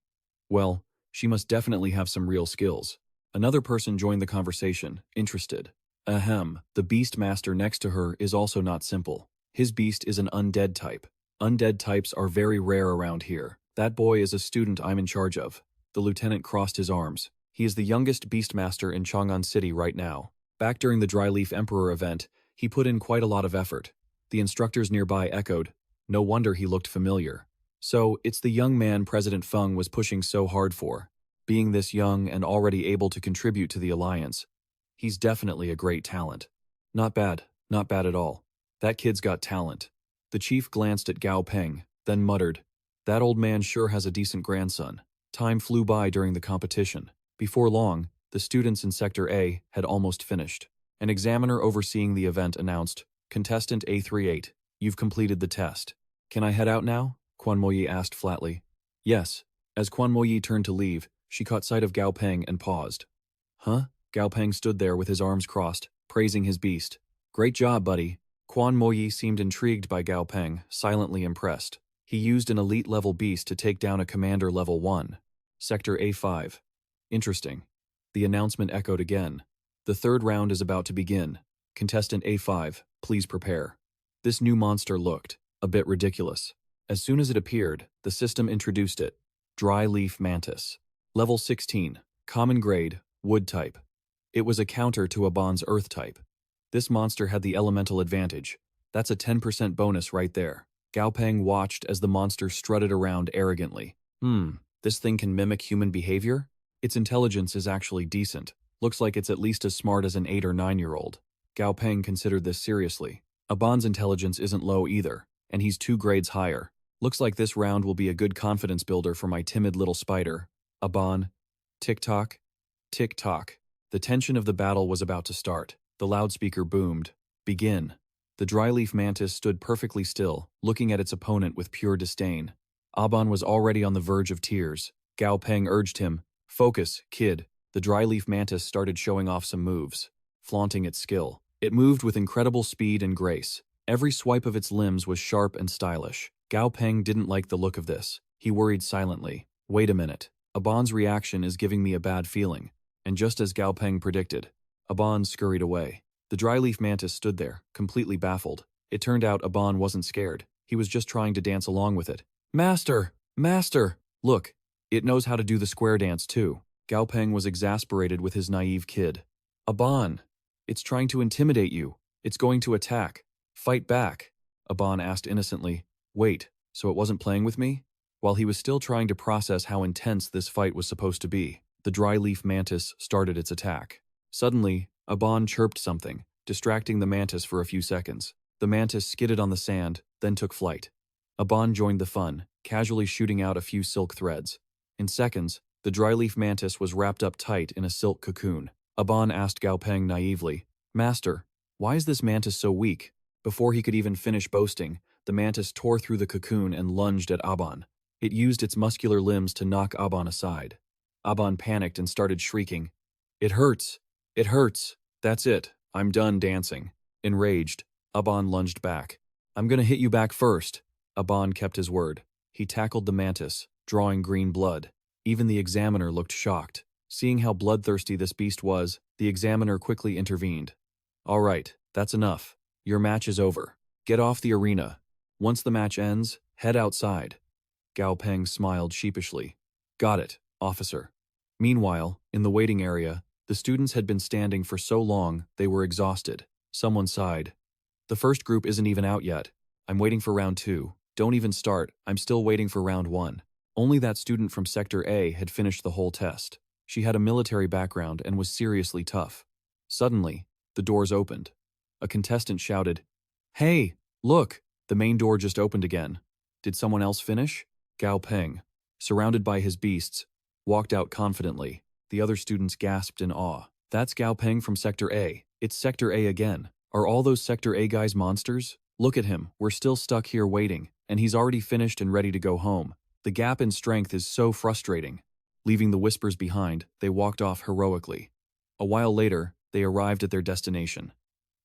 Well, she must definitely have some real skills." Another person joined the conversation, interested. "Ahem, the beast master next to her is also not simple. His beast is an undead type. Undead types are very rare around here. That boy is a student I'm in charge of." The lieutenant crossed his arms. "He is the youngest beastmaster in Chang'an City right now. Back during the Dryleaf Emperor event, he put in quite a lot of effort." The instructors nearby echoed. No wonder he looked familiar. So, it's the young man President Feng was pushing so hard for. Being this young and already able to contribute to the Alliance. He's definitely a great talent. Not bad at all. That kid's got talent." The chief glanced at Gao Peng, then muttered, "That old man sure has a decent grandson." Time flew by during the competition. Before long, the students in Sector A had almost finished. An examiner overseeing the event announced, "Contestant A38, you've completed the test. Can I head out now?" Quan Moyi asked flatly. "Yes." As Quan Moyi turned to leave, she caught sight of Gao Peng and paused. "Huh?" Gao Peng stood there with his arms crossed, praising his beast. "Great job, buddy." Quan Moyi seemed intrigued by Gao Peng, silently impressed. He used an elite-level beast to take down a commander level 1. Sector A5. Interesting. The announcement echoed again. "The third round is about to begin. Contestant A5, please prepare." This new monster looked a bit ridiculous. As soon as it appeared, the system introduced it. Dry Leaf Mantis. Level 16. Common grade, wood type. It was a counter to Aban's earth type. This monster had the elemental advantage. That's a 10% bonus right there. Gao Peng watched as the monster strutted around arrogantly. This thing can mimic human behavior? Its intelligence is actually decent. Looks like it's at least as smart as an 8 or 9-year-old. Gao Peng considered this seriously. Aban's intelligence isn't low either, and he's 2 grades higher. Looks like this round will be a good confidence builder for my timid little spider. Aban. Tick-tock. Tick-tock. The tension of the battle was about to start. The loudspeaker boomed. "Begin." The dryleaf mantis stood perfectly still, looking at its opponent with pure disdain. Aban was already on the verge of tears. Gao Peng urged him, "Focus, kid." The dryleaf mantis started showing off some moves, flaunting its skill. It moved with incredible speed and grace. Every swipe of its limbs was sharp and stylish. Gao Peng didn't like the look of this. He worried silently. Wait a minute. Aban's reaction is giving me a bad feeling. And just as Gao Peng predicted, Aban scurried away. The dryleaf mantis stood there, completely baffled. It turned out Aban wasn't scared. He was just trying to dance along with it. Master! Master! Look, it knows how to do the square dance too. Gao Peng was exasperated with his naive kid. Aban! It's trying to intimidate you. It's going to attack. Fight back. Aban asked innocently. Wait, so it wasn't playing with me? While he was still trying to process how intense this fight was supposed to be, the dryleaf mantis started its attack. Suddenly, Aban chirped something, distracting the mantis for a few seconds. The mantis skidded on the sand, then took flight. Aban joined the fun, casually shooting out a few silk threads. In seconds, the dryleaf mantis was wrapped up tight in a silk cocoon. Aban asked Gao Peng naively, Master, why is this mantis so weak? Before he could even finish boasting, the mantis tore through the cocoon and lunged at Aban. It used its muscular limbs to knock Aban aside. Aban panicked and started shrieking. It hurts! It hurts! That's it. I'm done dancing. Enraged, Aban lunged back. I'm gonna hit you back first. Aban kept his word. He tackled the mantis, drawing green blood. Even the examiner looked shocked. Seeing how bloodthirsty this beast was, the examiner quickly intervened. All right, that's enough. Your match is over. Get off the arena. Once the match ends, head outside. Gao Peng smiled sheepishly. Got it, officer. Meanwhile, in the waiting area, the students had been standing for so long they were exhausted. Someone sighed. The first group isn't even out yet. I'm waiting for round 2. Don't even start, I'm still waiting for round 1. Only that student from Sector A had finished the whole test. She had a military background and was seriously tough. Suddenly, the doors opened. A contestant shouted, Hey, look, the main door just opened again. Did someone else finish? Gao Peng, surrounded by his beasts, walked out confidently. The other students gasped in awe. That's Gao Peng from Sector A. It's Sector A again. Are all those Sector A guys monsters? Look at him, we're still stuck here waiting, and he's already finished and ready to go home. The gap in strength is so frustrating. Leaving the whispers behind, they walked off heroically. A while later, they arrived at their destination.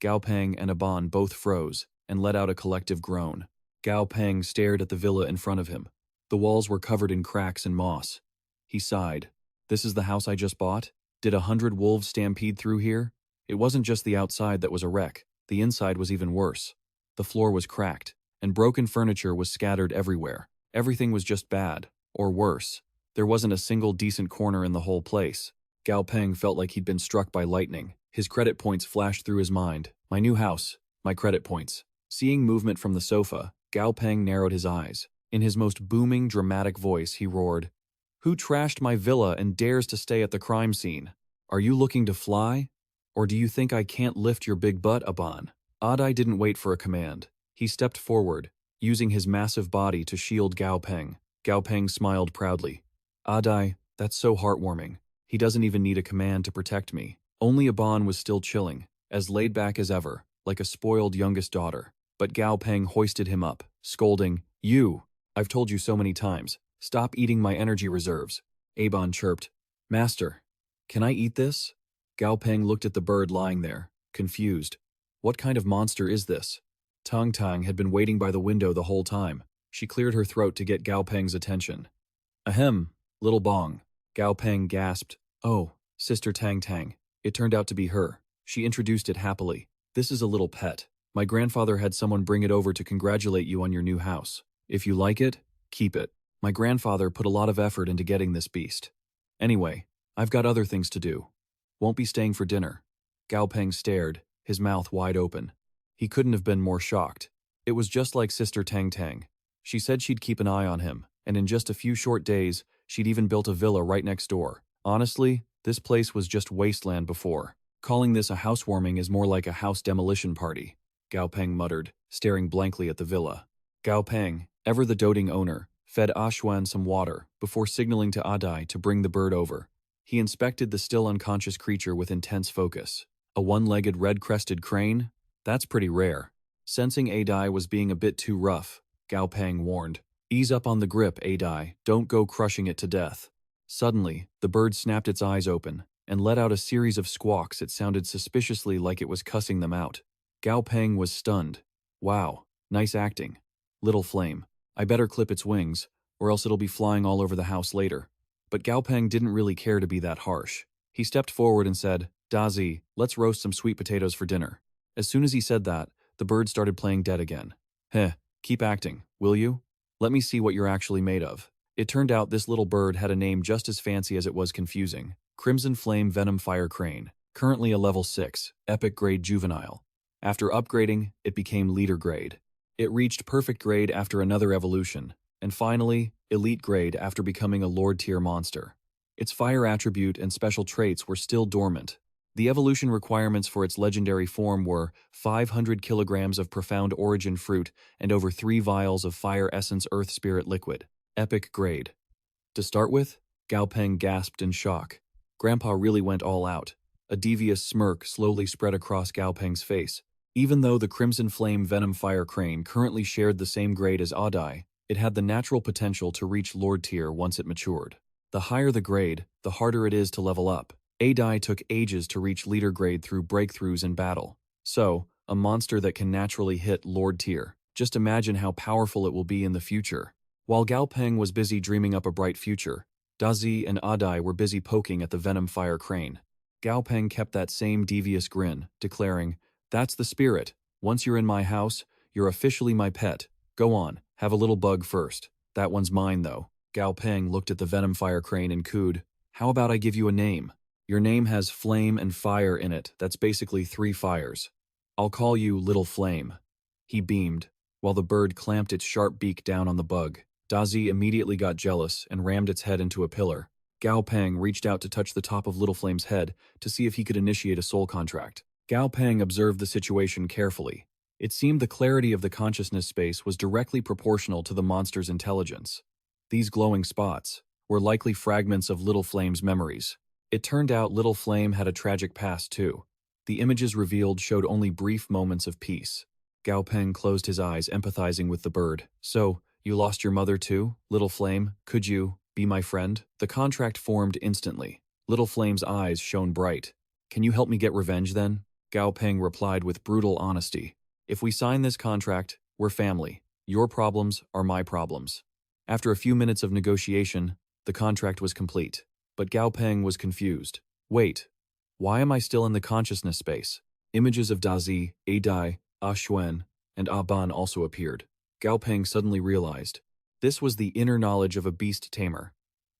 Gao Peng and Aban both froze and let out a collective groan. Gao Peng stared at the villa in front of him. The walls were covered in cracks and moss. He sighed. This is the house I just bought? Did 100 wolves stampede through here? It wasn't just the outside that was a wreck. The inside was even worse. The floor was cracked, and broken furniture was scattered everywhere. Everything was just bad, or worse. There wasn't a single decent corner in the whole place. Gao Peng felt like he'd been struck by lightning. His credit points flashed through his mind. My new house. My credit points. Seeing movement from the sofa, Gao Peng narrowed his eyes. In his most booming, dramatic voice, he roared, Who trashed my villa and dares to stay at the crime scene? Are you looking to fly? Or do you think I can't lift your big butt, Aban? Adai didn't wait for a command. He stepped forward, using his massive body to shield Gao Peng. Gao Peng smiled proudly. Adai, that's so heartwarming. He doesn't even need a command to protect me. Only Aban was still chilling, as laid back as ever, like a spoiled youngest daughter. But Gao Peng hoisted him up, scolding, You! I've told you so many times. Stop eating my energy reserves. Aban chirped, Master, can I eat this? Gao Peng looked at the bird lying there, confused. What kind of monster is this? Tang Tang had been waiting by the window the whole time. She cleared her throat to get Gao Peng's attention. Ahem, little bong. Gao Peng gasped. Oh, Sister Tang Tang. It turned out to be her. She introduced it happily. This is a little pet. My grandfather had someone bring it over to congratulate you on your new house. If you like it, keep it. My grandfather put a lot of effort into getting this beast. Anyway, I've got other things to do. Won't be staying for dinner. Gao Peng stared, his mouth wide open. He couldn't have been more shocked. It was just like Sister Tang Tang. She said she'd keep an eye on him, and in just a few short days, she'd even built a villa right next door. Honestly, this place was just wasteland before. Calling this a housewarming is more like a house demolition party, Gao Peng muttered, staring blankly at the villa. Gao Peng, ever the doting owner, fed Ashwan some water before signaling to Adai to bring the bird over. He inspected the still unconscious creature with intense focus. A one-legged red-crested crane? That's pretty rare. Sensing Adai was being a bit too rough, Gao Peng warned. Ease up on the grip, Adai, don't go crushing it to death. Suddenly, the bird snapped its eyes open and let out a series of squawks. It sounded suspiciously like it was cussing them out. Gao Peng was stunned. Wow, nice acting. Little Flame. I better clip its wings, or else it'll be flying all over the house later. But Gao Peng didn't really care to be that harsh. He stepped forward and said, Dazi, let's roast some sweet potatoes for dinner. As soon as he said that, the bird started playing dead again. Heh, keep acting, will you? Let me see what you're actually made of. It turned out this little bird had a name just as fancy as it was confusing. Crimson Flame Venom Fire Crane, currently a level 6, epic grade juvenile. After upgrading, it became leader grade. It reached perfect grade after another evolution, and finally, elite grade after becoming a lord tier monster. Its fire attribute and special traits were still dormant. The evolution requirements for its legendary form were 500 kilograms of profound origin fruit and over 3 vials of fire essence earth spirit liquid. Epic grade. To start with, Gao Peng gasped in shock. Grandpa really went all out. A devious smirk slowly spread across Gao Peng's face. Even though the Crimson Flame Venom Fire Crane currently shared the same grade as Adai, it had the natural potential to reach Lord tier once it matured. The higher the grade, the harder it is to level up. Adai took ages to reach leader grade through breakthroughs in battle. So, a monster that can naturally hit Lord tier. Just imagine how powerful it will be in the future. While Gao Peng was busy dreaming up a bright future, Dazi and Adai were busy poking at the Venom Fire Crane. Gao Peng kept that same devious grin, declaring, That's the spirit. Once you're in my house, you're officially my pet. Go on, have a little bug first. That one's mine though. Gao Peng looked at the Venom Fire Crane and cooed, How about I give you a name? Your name has flame and fire in it. That's basically 3 fires. I'll call you Little Flame. He beamed, while the bird clamped its sharp beak down on the bug. Dazi immediately got jealous and rammed its head into a pillar. Gao Peng reached out to touch the top of Little Flame's head to see if he could initiate a soul contract. Gao Peng observed the situation carefully. It seemed the clarity of the consciousness space was directly proportional to the monster's intelligence. These glowing spots were likely fragments of Little Flame's memories. It turned out Little Flame had a tragic past too. The images revealed showed only brief moments of peace. Gao Peng closed his eyes, empathizing with the bird. So, you lost your mother too, Little Flame? Could you be my friend? The contract formed instantly. Little Flame's eyes shone bright. Can you help me get revenge then? Gao Peng replied with brutal honesty. If we sign this contract, we're family. Your problems are my problems. After a few minutes of negotiation, the contract was complete. But Gao Peng was confused. Wait, why am I still in the consciousness space? Images of Dazi, Adai, Xuan, and Ban also appeared. Gao Peng suddenly realized. This was the inner knowledge of a beast tamer.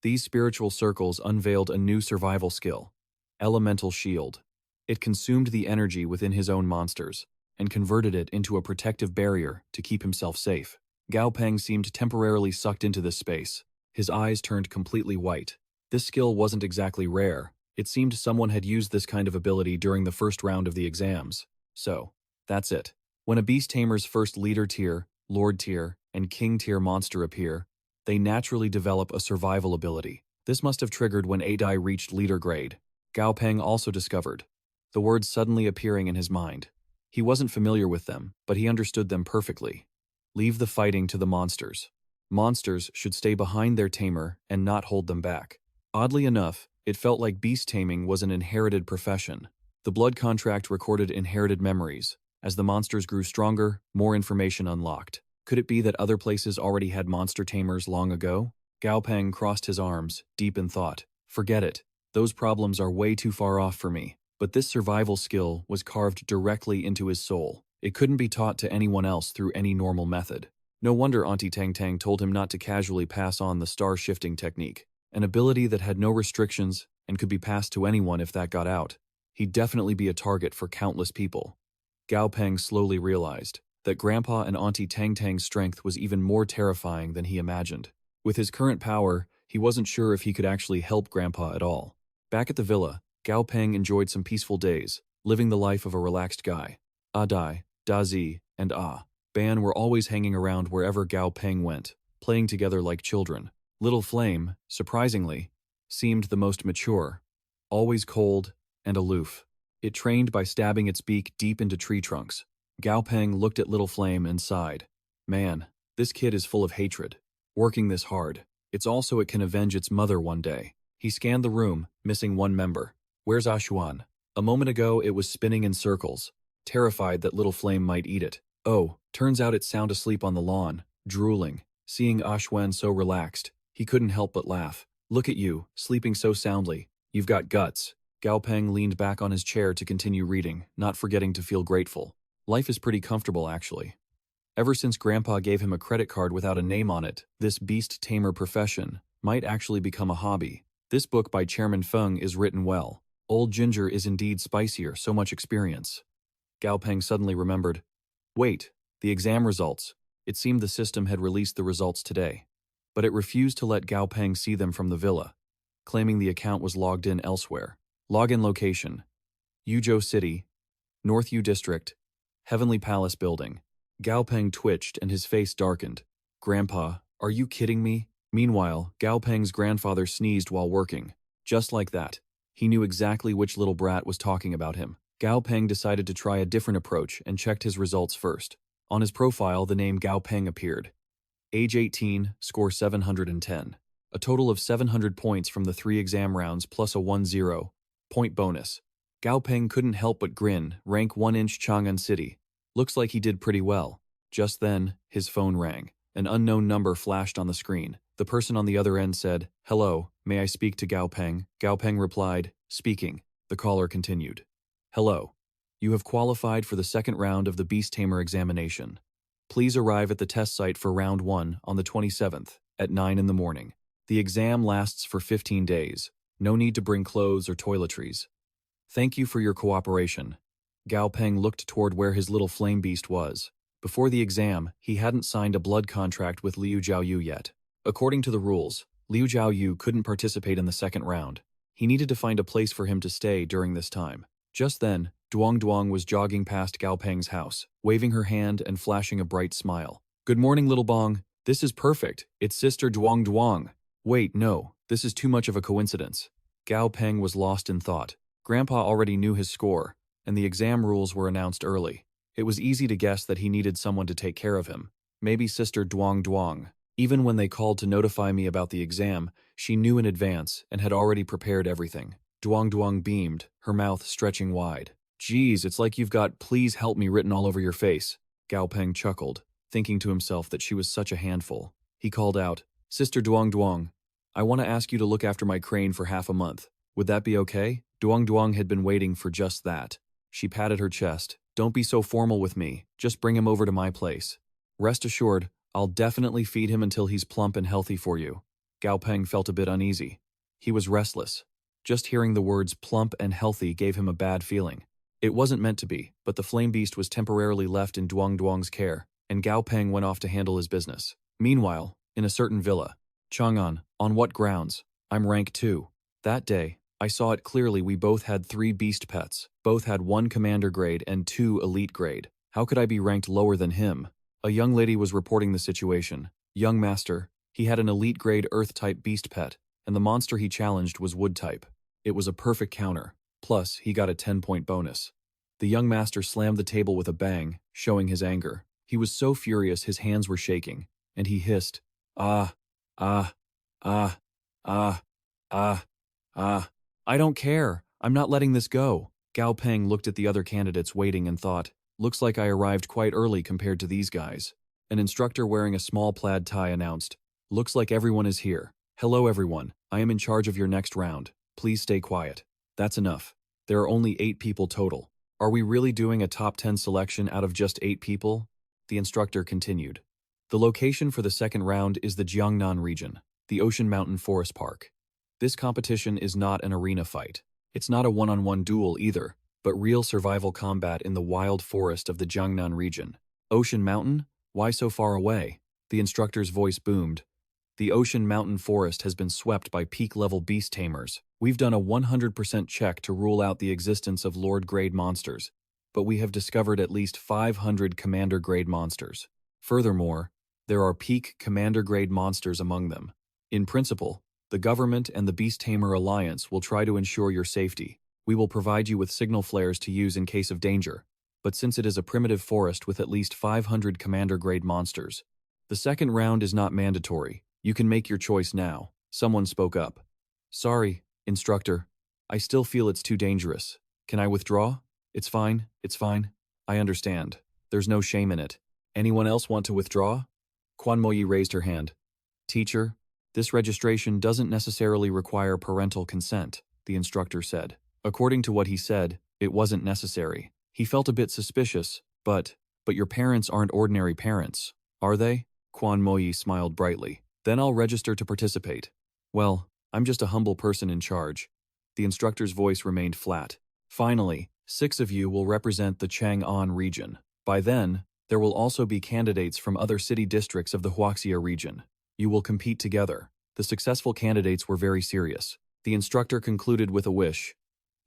These spiritual circles unveiled a new survival skill. Elemental Shield. It consumed the energy within his own monsters, and converted it into a protective barrier to keep himself safe. Gao Peng seemed temporarily sucked into this space. His eyes turned completely white. This skill wasn't exactly rare. It seemed someone had used this kind of ability during the first round of the exams. So, that's it. When a beast tamer's first leader tier, lord tier, and king tier monster appear, they naturally develop a survival ability. This must have triggered when Adai reached leader grade. Gao Peng also discovered the words suddenly appearing in his mind. He wasn't familiar with them, but he understood them perfectly. Leave the fighting to the monsters. Monsters should stay behind their tamer and not hold them back. Oddly enough, it felt like beast taming was an inherited profession. The blood contract recorded inherited memories. As the monsters grew stronger, more information unlocked. Could it be that other places already had monster tamers long ago? Gao Peng crossed his arms, deep in thought. Forget it. Those problems are way too far off for me. But this survival skill was carved directly into his soul. It couldn't be taught to anyone else through any normal method. No wonder Auntie Tang Tang told him not to casually pass on the star shifting technique. An ability that had no restrictions and could be passed to anyone if that got out. He'd definitely be a target for countless people. Gao Peng slowly realized that Grandpa and Auntie Tang Tang's strength was even more terrifying than he imagined. With his current power, he wasn't sure if he could actually help Grandpa at all. Back at the villa, Gao Peng enjoyed some peaceful days, living the life of a relaxed guy. Adai, Dazi, and Ban were always hanging around wherever Gao Peng went, playing together like children. Little Flame, surprisingly, seemed the most mature, always cold and aloof. It trained by stabbing its beak deep into tree trunks. Gao Peng looked at Little Flame and sighed. Man, this kid is full of hatred. Working this hard. It's all so it can avenge its mother one day. He scanned the room, missing one member. Where's Ashuan? A moment ago it was spinning in circles, terrified that Little Flame might eat it. Oh, turns out it's sound asleep on the lawn, drooling. Seeing Ashwan so relaxed, he couldn't help but laugh. Look at you, sleeping so soundly. You've got guts. Gao Peng leaned back on his chair to continue reading, not forgetting to feel grateful. Life is pretty comfortable, actually. Ever since Grandpa gave him a credit card without a name on it, this beast tamer profession might actually become a hobby. This book by Chairman Feng is written well. Old Ginger is indeed spicier, so much experience. Gao Peng suddenly remembered. Wait, the exam results. It seemed the system had released the results today. But it refused to let Gao Peng see them from the villa, claiming the account was logged in elsewhere. Login location: Yuzhou City, North U District, Heavenly Palace Building. Gao Peng twitched and his face darkened. Grandpa, are you kidding me? Meanwhile, Gao Peng's grandfather sneezed while working. Just like that. He knew exactly which little brat was talking about him. Gao Peng decided to try a different approach and checked his results first. On his profile, the name Gao Peng appeared. Age 18, score 710. A total of 700 points from the 3 exam rounds plus a 10 point bonus. Gao Peng couldn't help but grin. Rank 1-inch Chang'an City. Looks like he did pretty well. Just then, his phone rang. An unknown number flashed on the screen. The person on the other end said, "Hello, may I speak to Gao Peng?" Gao Peng replied, "Speaking." The caller continued. "Hello. You have qualified for the second round of the Beast Tamer examination. Please arrive at the test site for round 1 on the 27th at 9 in the morning. The exam lasts for 15 days. No need to bring clothes or toiletries. Thank you for your cooperation." Gao Peng looked toward where his little flame beast was. Before the exam, he hadn't signed a blood contract with Liu Jiaoyu yet. According to the rules, Liu Jiaoyu couldn't participate in the second round. He needed to find a place for him to stay during this time. Just then, Duong Duong was jogging past Gao Peng's house, waving her hand and flashing a bright smile. "Good morning, little Bong. This is perfect. It's Sister Duong Duong." Wait, no, this is too much of a coincidence. Gao Peng was lost in thought. Grandpa already knew his score, and the exam rules were announced early. It was easy to guess that he needed someone to take care of him. Maybe Sister Duong Duong. Even when they called to notify me about the exam, she knew in advance and had already prepared everything. Duong Duong beamed, her mouth stretching wide. "Geez, it's like you've got 'please help me' written all over your face." Gao Peng chuckled, thinking to himself that she was such a handful. He called out, "Sister Duong Duong, I want to ask you to look after my crane for half a month. Would that be okay?" Duong Duong had been waiting for just that. She patted her chest. "Don't be so formal with me. Just bring him over to my place. Rest assured, I'll definitely feed him until he's plump and healthy for you." Gao Peng felt a bit uneasy. He was restless. Just hearing the words plump and healthy gave him a bad feeling. It wasn't meant to be, but the flame beast was temporarily left in Duong Duong's care, and Gao Peng went off to handle his business. Meanwhile, in a certain villa, Chang'an, on what grounds? I'm rank 2. That day, I saw it clearly we both had 3 beast pets. Both had 1 commander grade and 2 elite grade. How could I be ranked lower than him? A young lady was reporting the situation. "Young master, he had an elite grade earth-type beast pet, and the monster he challenged was wood-type. It was a perfect counter. Plus, he got a 10-point bonus." The young master slammed the table with a bang, showing his anger. He was so furious his hands were shaking, and he hissed, "Ah, ah, ah, ah, ah, ah. I don't care. I'm not letting this go." Gao Peng looked at the other candidates waiting and thought, "Looks like I arrived quite early compared to these guys." An instructor wearing a small plaid tie announced, "Looks like everyone is here. Hello everyone, I am in charge of your next round. Please stay quiet." That's enough. There are only 8 people total. Are we really doing a top 10 selection out of just 8 people? The instructor continued. The location for the second round is the Jiangnan region, the Ocean Mountain Forest Park. This competition is not an arena fight. It's not a one-on-one duel either, but real survival combat in the wild forest of the Jiangnan region. Ocean Mountain? Why so far away? The instructor's voice boomed. The Ocean Mountain Forest has been swept by peak-level beast tamers. We've done a 100% check to rule out the existence of Lord-grade monsters, but we have discovered at least 500 Commander-grade monsters. Furthermore, there are peak Commander-grade monsters among them. In principle, the government and the Beast Tamer Alliance will try to ensure your safety. We will provide you with signal flares to use in case of danger. but since it is a primitive forest with at least 500 commander-grade monsters. The second round is not mandatory. You can make your choice now. Someone spoke up. Sorry, instructor. I still feel it's too dangerous. Can I withdraw? It's fine. I understand. There's no shame in it. Anyone else want to withdraw? Quan Moyi raised her hand. Teacher, this registration doesn't necessarily require parental consent, the instructor said. According to what he said, it wasn't necessary. He felt a bit suspicious, but your parents aren't ordinary parents, are they? Quan Moyi smiled brightly. Then I'll register to participate. Well, I'm just a humble person in charge. The instructor's voice remained flat. Finally, 6 of you will represent the Chang'an region. By then, there will also be candidates from other city districts of the Huaxia region. You will compete together. The successful candidates were very serious. The instructor concluded with a wish.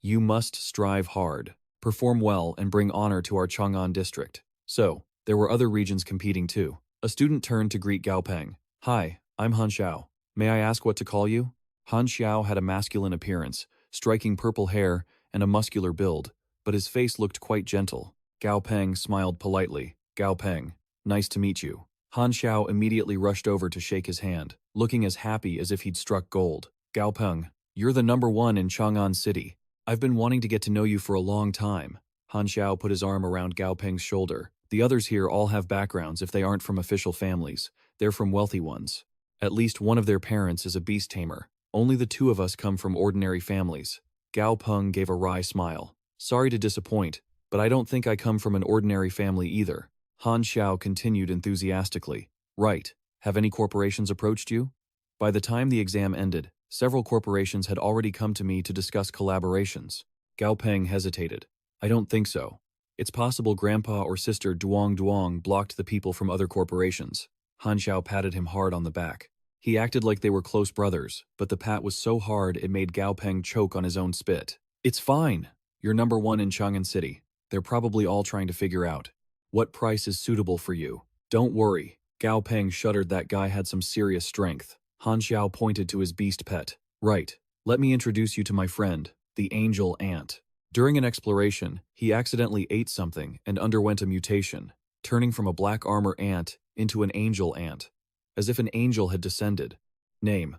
You must strive hard, perform well, and bring honor to our Chang'an district. So, there were other regions competing too. A student turned to greet Gao Peng. Hi, I'm Han Xiao. May I ask what to call you? Han Xiao had a masculine appearance, striking purple hair, and a muscular build, but his face looked quite gentle. Gao Peng smiled politely. Gao Peng, nice to meet you. Han Xiao immediately rushed over to shake his hand, looking as happy as if he'd struck gold. Gao Peng, you're the #1 in Chang'an City. I've been wanting to get to know you for a long time. Han Xiao put his arm around Gao Peng's shoulder. The others here all have backgrounds if they aren't from official families. They're from wealthy ones. At least one of their parents is a beast tamer. Only the 2 of us come from ordinary families. Gao Peng gave a wry smile. Sorry to disappoint, but I don't think I come from an ordinary family either. Han Xiao continued enthusiastically. Right. Have any corporations approached you? By the time the exam ended, several corporations had already come to me to discuss collaborations. Gao Peng hesitated. I don't think so. It's possible Grandpa or Sister Duong blocked the people from other corporations. Han Xiao patted him hard on the back. He acted like they were close brothers, but the pat was so hard it made Gao Peng choke on his own spit. It's fine. You're #1 in Chang'an City. They're probably all trying to figure out what price is suitable for you. Don't worry. Gao Peng shuddered. That guy had some serious strength. Han Xiao pointed to his beast pet. Right. Let me introduce you to my friend, the angel ant. During an exploration, he accidentally ate something and underwent a mutation, turning from a black armor ant into an angel ant, as if an angel had descended. Name: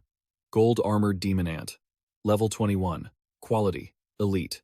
Gold Armored Demon Ant. Level 21. Quality: Elite.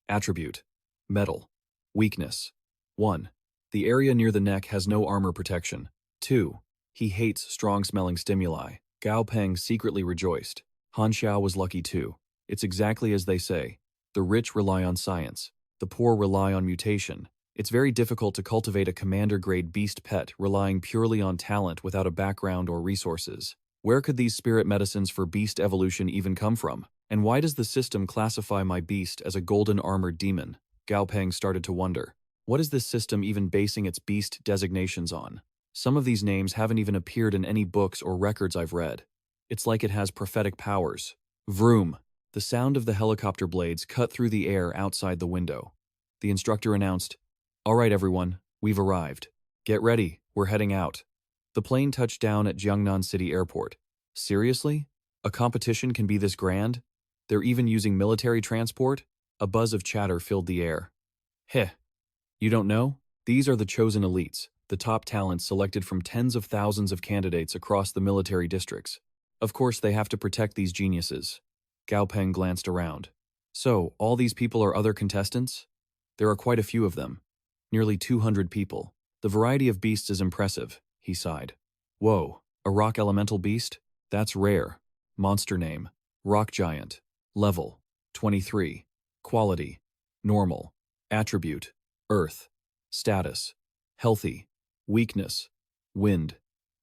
Attribute: Metal. Weakness: 1. The area near the neck has no armor protection. 2. He hates strong-smelling stimuli. Gao Peng secretly rejoiced. Han Xiao was lucky too. It's exactly as they say. The rich rely on science. The poor rely on mutation. It's very difficult to cultivate a commander-grade beast pet relying purely on talent without a background or resources. Where could these spirit medicines for beast evolution even come from? And why does the system classify my beast as a golden armored demon? Gao Peng started to wonder. What is this system even basing its beast designations on? Some of these names haven't even appeared in any books or records I've read. It's like it has prophetic powers. Vroom! The sound of the helicopter blades cut through the air outside the window. The instructor announced, All right, everyone, we've arrived. Get ready, we're heading out. The plane touched down at Jiangnan City Airport. Seriously? A competition can be this grand? They're even using military transport? A buzz of chatter filled the air. Heh. You don't know? These are the chosen elites, the top talents selected from tens of thousands of candidates across the military districts. Of course, they have to protect these geniuses. Gao Peng glanced around. So, all these people are other contestants? There are quite a few of them. Nearly 200 people. The variety of beasts is impressive, he sighed. Whoa, a rock elemental beast? That's rare. Monster name: Rock Giant. Level: 23. Quality: Normal. Attribute: Earth. Status: Healthy. Weakness: Wind.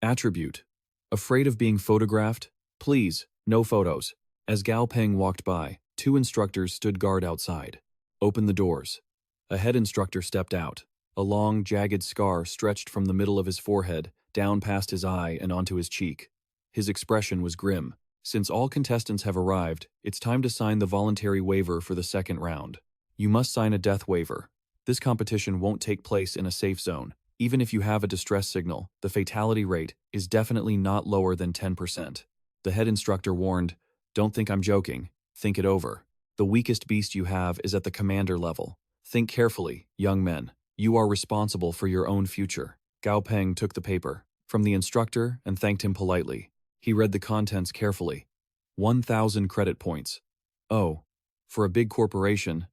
Attribute: Afraid of being photographed? Please, no photos. As Gao Peng walked by, 2 instructors stood guard outside. Open the doors. A head instructor stepped out. A long, jagged scar stretched from the middle of his forehead, down past his eye and onto his cheek. His expression was grim. Since all contestants have arrived, it's time to sign the voluntary waiver for the second round. You must sign a death waiver. This competition won't take place in a safe zone. Even if you have a distress signal, the fatality rate is definitely not lower than 10%. The head instructor warned, Don't think I'm joking. Think it over. The weakest beast you have is at the commander level. Think carefully, young men. You are responsible for your own future. Gao Peng took the paper from the instructor and thanked him politely. He read the contents carefully. 1,000 credit points. Oh, for a big corporation,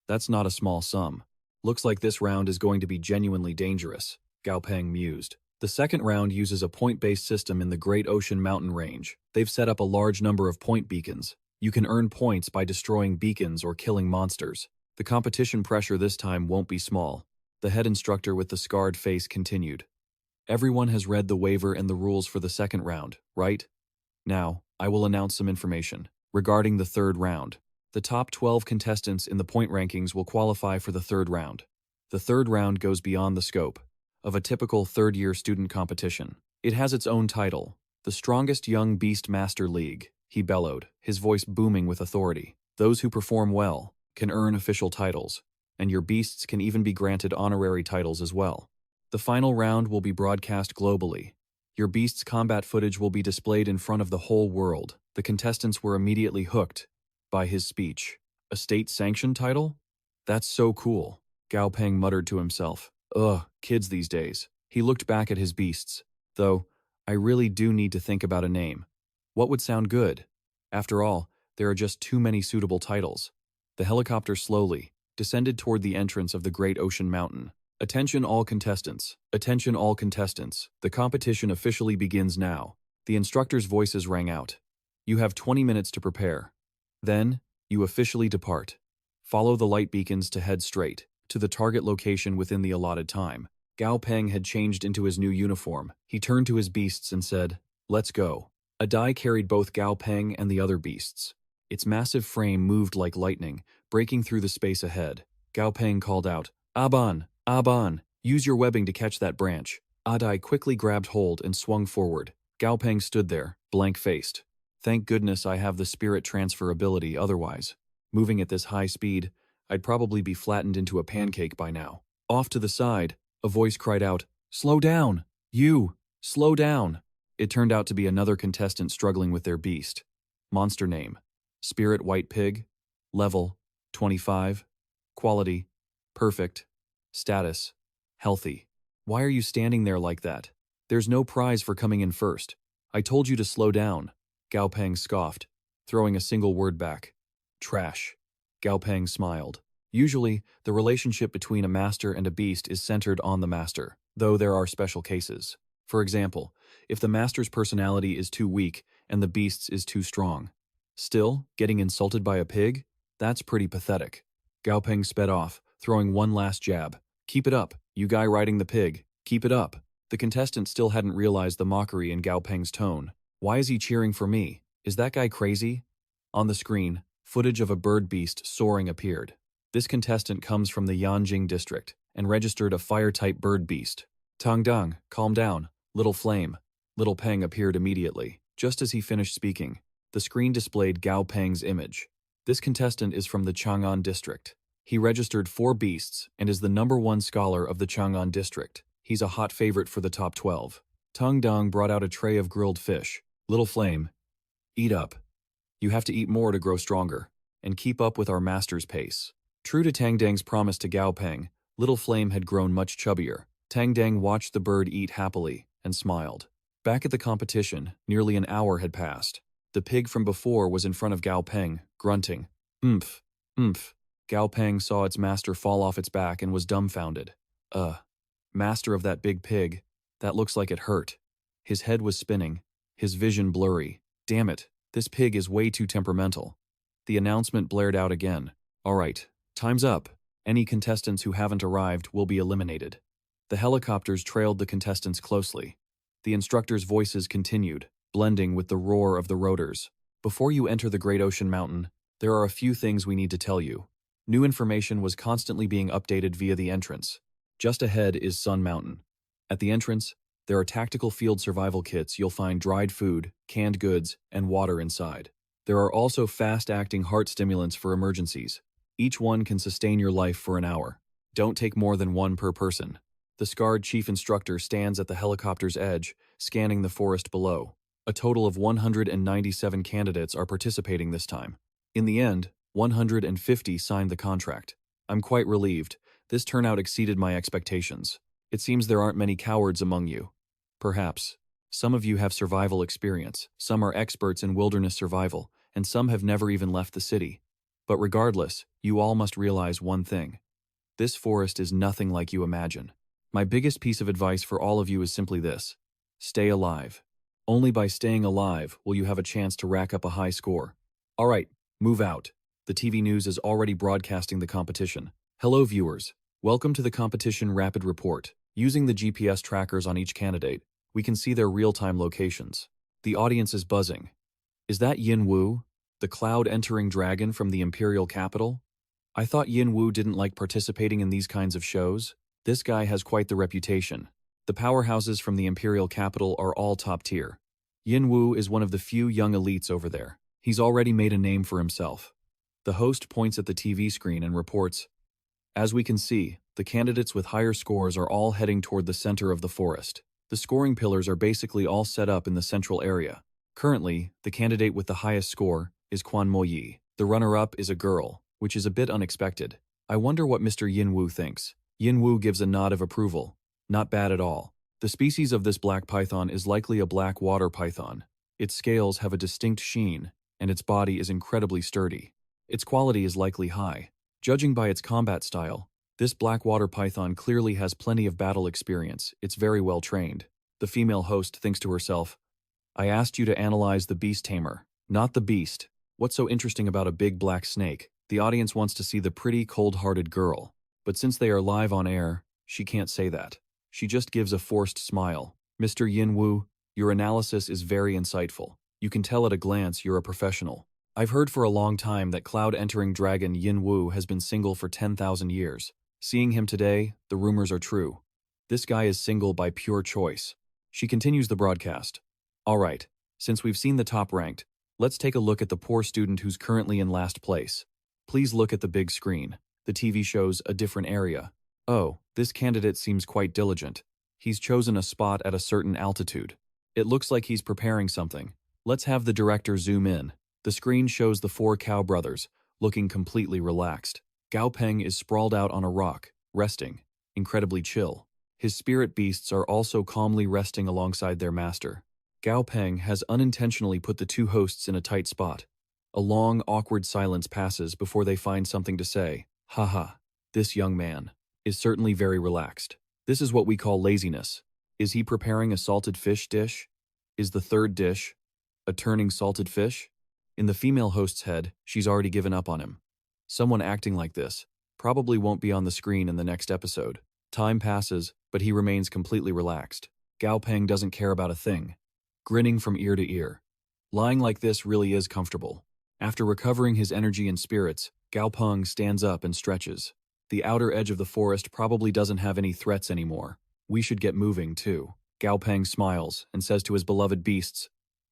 that's not a small sum. Looks like this round is going to be genuinely dangerous, Gao Peng mused. The second round uses a point-based system in the Great Ocean Mountain Range. They've set up a large number of point beacons. You can earn points by destroying beacons or killing monsters. The competition pressure this time won't be small. The head instructor with the scarred face continued. Everyone has read the waiver and the rules for the second round, right? Now, I will announce some information. Regarding the third round, the top 12 contestants in the point rankings will qualify for the third round. The third round goes beyond the scope of a typical third-year student competition. It has its own title, the Strongest Young Beast Master League, he bellowed, his voice booming with authority. Those who perform well can earn official titles, and your beasts can even be granted honorary titles as well. The final round will be broadcast globally. Your beast's combat footage will be displayed in front of the whole world. The contestants were immediately hooked by his speech. A state-sanctioned title? That's so cool, Gao Peng muttered to himself. Ugh, kids these days. He looked back at his beasts. Though, I really do need to think about a name. What would sound good? After all, there are just too many suitable titles. The helicopter slowly descended toward the entrance of the Great Ocean Mountain. Attention all contestants. Attention all contestants. The competition officially begins now. The instructor's voices rang out. You have 20 minutes to prepare. Then, you officially depart. Follow the light beacons to head straight to the target location within the allotted time. Gao Peng had changed into his new uniform. He turned to his beasts and said, "Let's go." A die carried both Gao Peng and the other beasts. Its massive frame moved like lightning, breaking through the space ahead. Gao Peng called out, "Aban! Aban! Use your webbing to catch that branch." Adai quickly grabbed hold and swung forward. Gao Peng stood there, blank-faced. Thank goodness I have the spirit transfer ability, otherwise, moving at this high speed, I'd probably be flattened into a pancake by now. Off to the side, a voice cried out, "Slow down! You! Slow down!" It turned out to be another contestant struggling with their beast. Monster name: Spirit White Pig. Level: 25. Quality: Perfect. Status: Healthy. Why are you standing there like that? There's no prize for coming in first. I told you to slow down. Gao Peng scoffed, throwing a single word back. Trash. Gao Peng smiled. Usually, the relationship between a master and a beast is centered on the master, though there are special cases. For example, if the master's personality is too weak and the beast's is too strong. Still, getting insulted by a pig? That's pretty pathetic. Gao Peng sped off, throwing one last jab. Keep it up, you guy riding the pig. Keep it up. The contestant still hadn't realized the mockery in Gao Peng's tone. Why is he cheering for me? Is that guy crazy? On the screen, footage of a bird beast soaring appeared. This contestant comes from the Yanjing district and registered a fire-type bird beast. Tang Dang, calm down. Little Flame. Little Peng appeared immediately. Just as he finished speaking, the screen displayed Gao Peng's image. This contestant is from the Chang'an district. He registered 4 beasts and is the #1 scholar of the Chang'an district. He's a hot favorite for the top 12. Tang Dang brought out a tray of grilled fish. Little Flame, eat up. You have to eat more to grow stronger and keep up with our master's pace. True to Tang Dang's promise to Gao Peng, Little Flame had grown much chubbier. Tang Dang watched the bird eat happily and smiled. Back at the competition, nearly an hour had passed. The pig from before was in front of Gao Peng, grunting. Oomph, oomph. Gao Peng saw its master fall off its back and was dumbfounded. Master of that big pig, that looks like it hurt. His head was spinning, his vision blurry. Damn it, this pig is way too temperamental. The announcement blared out again. All right, time's up. Any contestants who haven't arrived will be eliminated. The helicopters trailed the contestants closely. The instructors' voices continued, blending with the roar of the rotors. Before you enter the Great Ocean Mountain, there are a few things we need to tell you. New information was constantly being updated via the entrance. Just ahead is Sun Mountain. At the entrance, there are tactical field survival kits. You'll find dried food, canned goods, and water inside. There are also fast-acting heart stimulants for emergencies. Each one can sustain your life for an hour. Don't take more than one per person. The scarred chief instructor stands at the helicopter's edge, scanning the forest below. A total of 197 candidates are participating this time. In the end, 150 signed the contract. I'm quite relieved. This turnout exceeded my expectations. It seems there aren't many cowards among you. Perhaps. Some of you have survival experience, some are experts in wilderness survival, and some have never even left the city. But regardless, you all must realize one thing. This forest is nothing like you imagine. My biggest piece of advice for all of you is simply this. Stay alive. Only by staying alive will you have a chance to rack up a high score. Alright, move out. The TV news is already broadcasting the competition. Hello viewers. Welcome to the competition rapid report. Using the GPS trackers on each candidate, we can see their real-time locations. The audience is buzzing. Is that Yin Wu, the cloud-entering dragon from the Imperial capital? I thought Yin Wu didn't like participating in these kinds of shows. This guy has quite the reputation. The powerhouses from the Imperial capital are all top tier. Yin Wu is one of the few young elites over there. He's already made a name for himself. The host points at the TV screen and reports, as we can see, the candidates with higher scores are all heading toward the center of the forest. The scoring pillars are basically all set up in the central area. Currently, the candidate with the highest score is Quan Mo Yi. The runner-up is a girl, which is a bit unexpected. I wonder what Mr. Yin Wu thinks. Yin Wu gives a nod of approval. Not bad at all. The species of this black python is likely a black water python. Its scales have a distinct sheen, and its body is incredibly sturdy. Its quality is likely high. Judging by its combat style, this black water python clearly has plenty of battle experience. It's very well trained. The female host thinks to herself, I asked you to analyze the beast tamer, not the beast. What's so interesting about a big black snake? The audience wants to see the pretty, cold-hearted girl. But since they are live on air, she can't say that. She just gives a forced smile. Mr. Yin Wu, your analysis is very insightful. You can tell at a glance you're a professional. I've heard for a long time that cloud-entering dragon Yin Wu has been single for 10,000 years. Seeing him today, the rumors are true. This guy is single by pure choice. She continues the broadcast. Alright, since we've seen the top ranked, let's take a look at the poor student who's currently in last place. Please look at the big screen. The TV shows a different area. Oh, this candidate seems quite diligent. He's chosen a spot at a certain altitude. It looks like he's preparing something. Let's have the director zoom in. The screen shows the four cow brothers, looking completely relaxed. Gao Peng is sprawled out on a rock, resting, incredibly chill. His spirit beasts are also calmly resting alongside their master. Gao Peng has unintentionally put the two hosts in a tight spot. A long, awkward silence passes before they find something to say. Haha, this young man is certainly very relaxed. This is what we call laziness. Is he preparing a salted fish dish? Is the third dish a turning salted fish? In the female host's head, she's already given up on him. Someone acting like this probably won't be on the screen in the next episode. Time passes, but he remains completely relaxed. Gao Peng doesn't care about a thing, grinning from ear to ear. Lying like this really is comfortable. After recovering his energy and spirits, Gao Peng stands up and stretches. The outer edge of the forest probably doesn't have any threats anymore. We should get moving, too. Gao Peng smiles and says to his beloved beasts,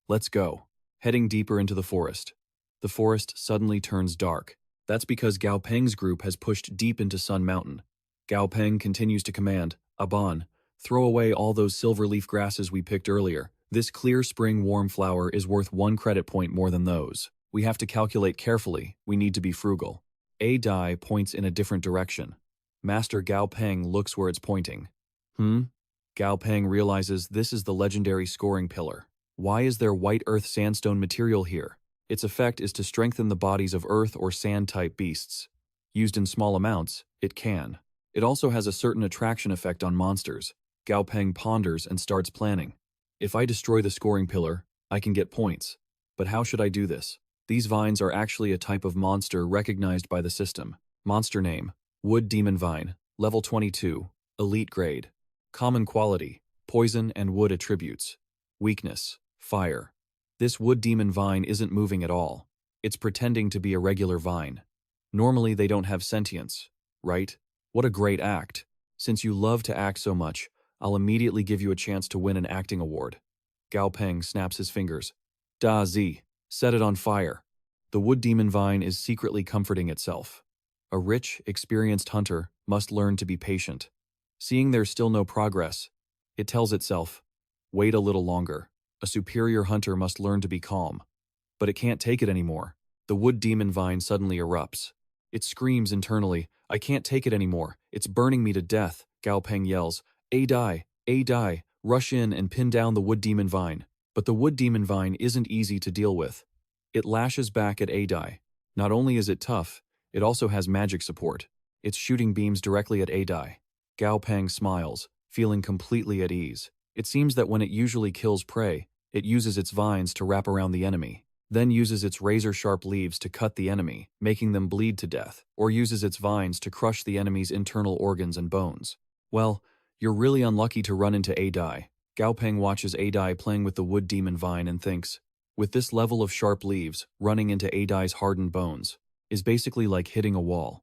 let's go. Heading deeper into the forest. The forest suddenly turns dark. That's because Gao Peng's group has pushed deep into Sun Mountain. Gao Peng continues to command, Aban, throw away all those silver leaf grasses we picked earlier. This clear spring warm flower is worth 1 credit point more than those. We have to calculate carefully. We need to be frugal. A die points in a different direction. Master Gao Peng looks where it's pointing. Gao Peng realizes this is the legendary scoring pillar. Why is there white earth sandstone material here? Its effect is to strengthen the bodies of earth or sand-type beasts. Used in small amounts, it can. It also has a certain attraction effect on monsters. Gao Peng ponders and starts planning. If I destroy the scoring pillar, I can get points. But how should I do this? These vines are actually a type of monster recognized by the system. Monster name, Wood Demon Vine, level 22, elite grade. Common quality, poison and wood attributes. Weakness, fire. This wood demon vine isn't moving at all. It's pretending to be a regular vine. Normally they don't have sentience, right? What a great act. Since you love to act so much, I'll immediately give you a chance to win an acting award. Gao Peng snaps his fingers. Da Zi, set it on fire. The wood demon vine is secretly comforting itself. A rich, experienced hunter must learn to be patient. Seeing there's still no progress, it tells itself, wait a little longer. A superior hunter must learn to be calm. But it can't take it anymore. The wood demon vine suddenly erupts. It screams internally, I can't take it anymore. It's burning me to death, Gao Peng yells. A die, rush in and pin down the wood demon vine. But the wood demon vine isn't easy to deal with. It lashes back at Adai. Not only is it tough, it also has magic support. It's shooting beams directly at Adai. Gao Peng smiles, feeling completely at ease. It seems that when it usually kills prey, it uses its vines to wrap around the enemy, then uses its razor-sharp leaves to cut the enemy, making them bleed to death, or uses its vines to crush the enemy's internal organs and bones. Well, you're really unlucky to run into Adai. Gao Peng watches Adai playing with the wood demon vine and thinks, with this level of sharp leaves, running into Adai's hardened bones is basically like hitting a wall.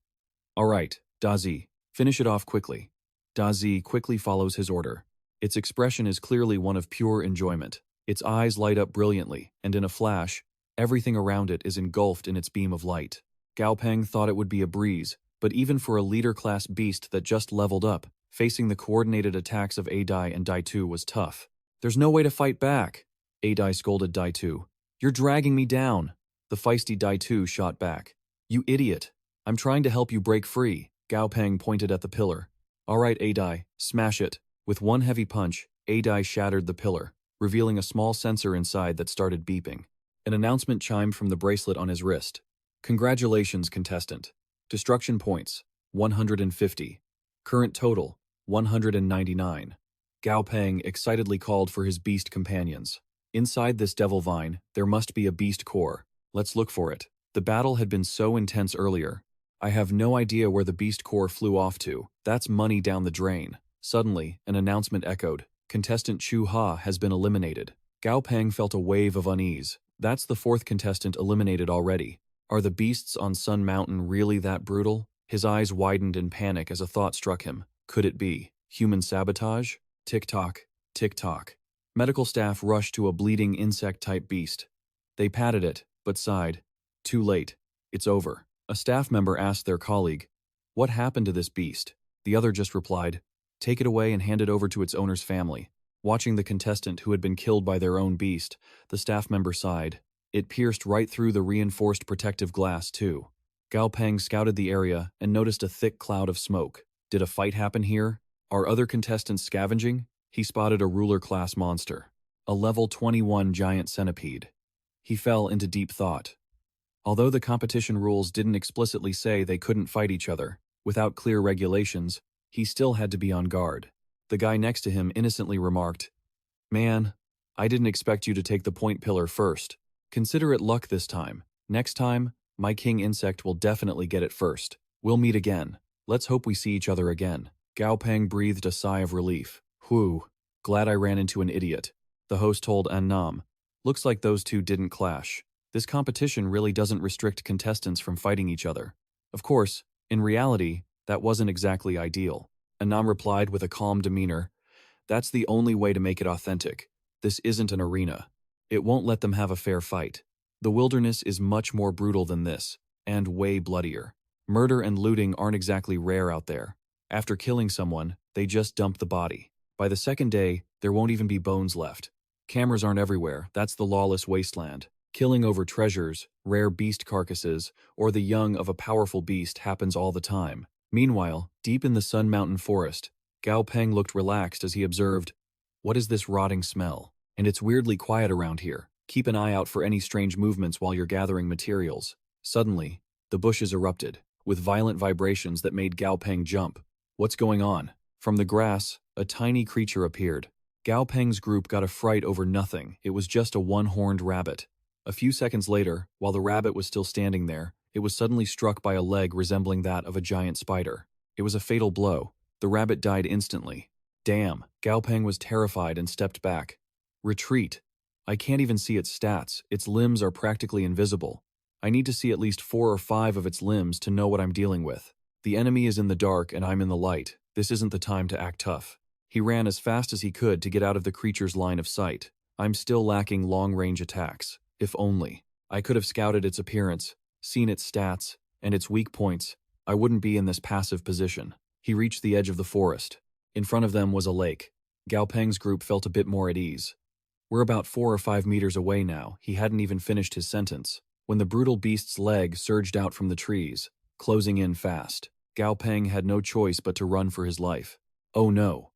Alright, Dazi, finish it off quickly. Dazi quickly follows his order. Its expression is clearly one of pure enjoyment. Its eyes light up brilliantly, and in a flash, everything around it is engulfed in its beam of light. Gao Peng thought it would be a breeze, but even for a leader-class beast that just leveled up, facing the coordinated attacks of Adai and Dai-Tu was tough. There's no way to fight back, Adai scolded Dai-Tu. You're dragging me down. The feisty Dai-Tu shot back. You idiot. I'm trying to help you break free. Gao Peng pointed at the pillar. Alright, Adai, smash it. With one heavy punch, Adai shattered the pillar, revealing a small sensor inside that started beeping. An announcement chimed from the bracelet on his wrist. Congratulations, contestant. Destruction points, 150. Current total, 199. Gao Peng excitedly called for his beast companions. Inside this devil vine, there must be a beast core. Let's look for it. The battle had been so intense earlier. I have no idea where the beast core flew off to. That's money down the drain. Suddenly, an announcement echoed. Contestant Chu Ha has been eliminated. Gao Peng felt a wave of unease. That's the fourth contestant eliminated already. Are the beasts on Sun Mountain really that brutal? His eyes widened in panic as a thought struck him. Could it be human sabotage? Tick-tock, tick-tock. Medical staff rushed to a bleeding insect-type beast. They patted it, but sighed. Too late. It's over. A staff member asked their colleague, "What happened to this beast?" The other just replied, "Take it away and hand it over to its owner's family." Watching the contestant who had been killed by their own beast, the staff member sighed. It pierced right through the reinforced protective glass, too. Gao Peng scouted the area and noticed a thick cloud of smoke. Did a fight happen here? Are other contestants scavenging? He spotted a ruler-class monster. A level 21 giant centipede. He fell into deep thought. Although the competition rules didn't explicitly say they couldn't fight each other, without clear regulations, he still had to be on guard. The guy next to him innocently remarked, "Man, I didn't expect you to take the point pillar first. Consider it luck this time. Next time, my king insect will definitely get it first. We'll meet again. Let's hope we see each other again." Gao Peng breathed a sigh of relief. Whew, glad I ran into an idiot. The host told Annam. Looks like those two didn't clash. This competition really doesn't restrict contestants from fighting each other. Of course, in reality, that wasn't exactly ideal. Annam replied with a calm demeanor, "That's the only way to make it authentic. This isn't an arena. It won't let them have a fair fight. The wilderness is much more brutal than this, and way bloodier. Murder and looting aren't exactly rare out there. After killing someone, they just dump the body. By the second day, there won't even be bones left. Cameras aren't everywhere, that's the lawless wasteland. Killing over treasures, rare beast carcasses, or the young of a powerful beast happens all the time. Meanwhile, deep in the Sun Mountain forest, Gao Peng looked relaxed as he observed, "What is this rotting smell? And it's weirdly quiet around here. Keep an eye out for any strange movements while you're gathering materials." Suddenly, the bushes erupted, with violent vibrations that made Gao Peng jump. "What's going on?" From the grass, a tiny creature appeared. Gao Peng's group got a fright over nothing. It was just a one-horned rabbit. A few seconds later, while the rabbit was still standing there, it was suddenly struck by a leg resembling that of a giant spider. It was a fatal blow. The rabbit died instantly. Damn, Gao Peng was terrified and stepped back. Retreat. I can't even see its stats. Its limbs are practically invisible. I need to see at least 4 or 5 of its limbs to know what I'm dealing with. The enemy is in the dark and I'm in the light. This isn't the time to act tough. He ran as fast as he could to get out of the creature's line of sight. I'm still lacking long-range attacks. If only I could have scouted its appearance, seen its stats, and its weak points, I wouldn't be in this passive position. He reached the edge of the forest. In front of them was a lake. Gao Peng's group felt a bit more at ease. We're about 4 or 5 meters away now. He hadn't even finished his sentence when the brutal beast's leg surged out from the trees, closing in fast. Gao Peng had no choice but to run for his life. Oh no.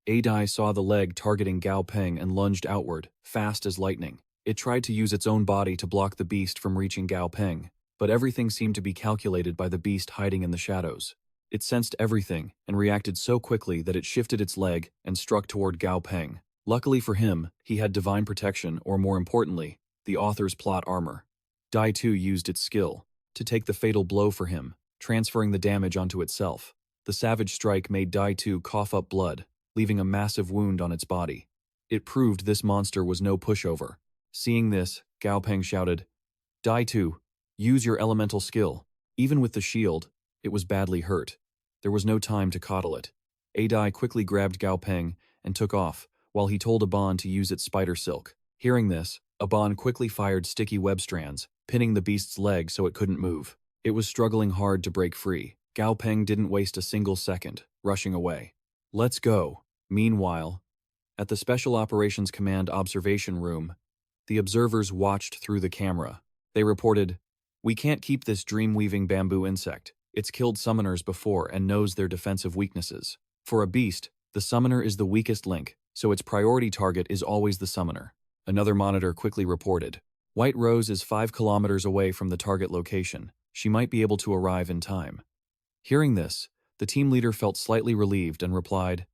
Adai saw the leg targeting Gao Peng and lunged outward, fast as lightning. It tried to use its own body to block the beast from reaching Gao Peng, but everything seemed to be calculated by the beast hiding in the shadows. It sensed everything and reacted so quickly that it shifted its leg and struck toward Gao Peng. Luckily for him, he had divine protection, or more importantly, the author's plot armor. Dai 2 used its skill to take the fatal blow for him, transferring the damage onto itself. The savage strike made Dai 2 cough up blood, leaving a massive wound on its body. It proved this monster was no pushover. Seeing this, Gao Peng shouted, "Dai 2, use your elemental skill." Even with the shield, it was badly hurt. There was no time to coddle it. Adai quickly grabbed Gao Peng and took off, while he told Aban to use its spider silk. Hearing this, Aban quickly fired sticky web strands, pinning the beast's leg so it couldn't move. It was struggling hard to break free. Gao Peng didn't waste a single second, rushing away. "Let's go." Meanwhile, at the Special Operations Command observation room, the observers watched through the camera. They reported, "We can't keep this dream-weaving bamboo insect. It's killed summoners before and knows their defensive weaknesses. For a beast, the summoner is the weakest link, so its priority target is always the summoner." Another monitor quickly reported, "White Rose is 5 kilometers away from the target location. She might be able to arrive in time." Hearing this, the team leader felt slightly relieved and replied,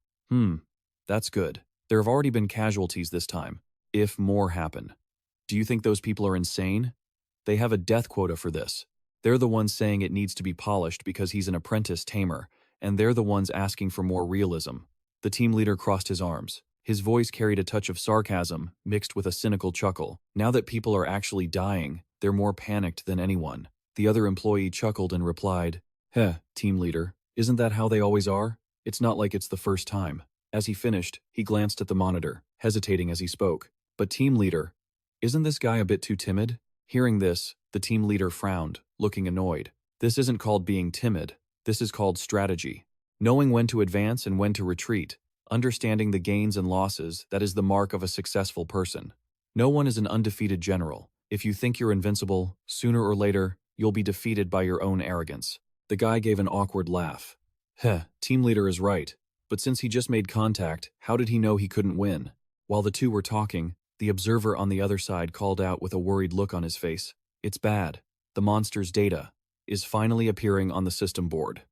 That's good. There have already been casualties this time, if more happen. Do you think those people are insane? They have a death quota for this. They're the ones saying it needs to be polished because he's an apprentice tamer, and they're the ones asking for more realism." The team leader crossed his arms. His voice carried a touch of sarcasm, mixed with a cynical chuckle. Now that people are actually dying, they're more panicked than anyone. The other employee chuckled and replied, Team leader, isn't that how they always are? It's not like it's the first time." As he finished, he glanced at the monitor, hesitating as he spoke. "But team leader, isn't this guy a bit too timid?" Hearing this, the team leader frowned, looking annoyed. "This isn't called being timid. This is called strategy. Knowing when to advance and when to retreat. Understanding the gains and losses, that is the mark of a successful person. No one is an undefeated general. If you think you're invincible, sooner or later, you'll be defeated by your own arrogance." The guy gave an awkward laugh. Team leader is right. But since he just made contact, how did he know he couldn't win? While the two were talking, the observer on the other side called out with a worried look on his face, "It's bad. The monster's data is finally appearing on the system board.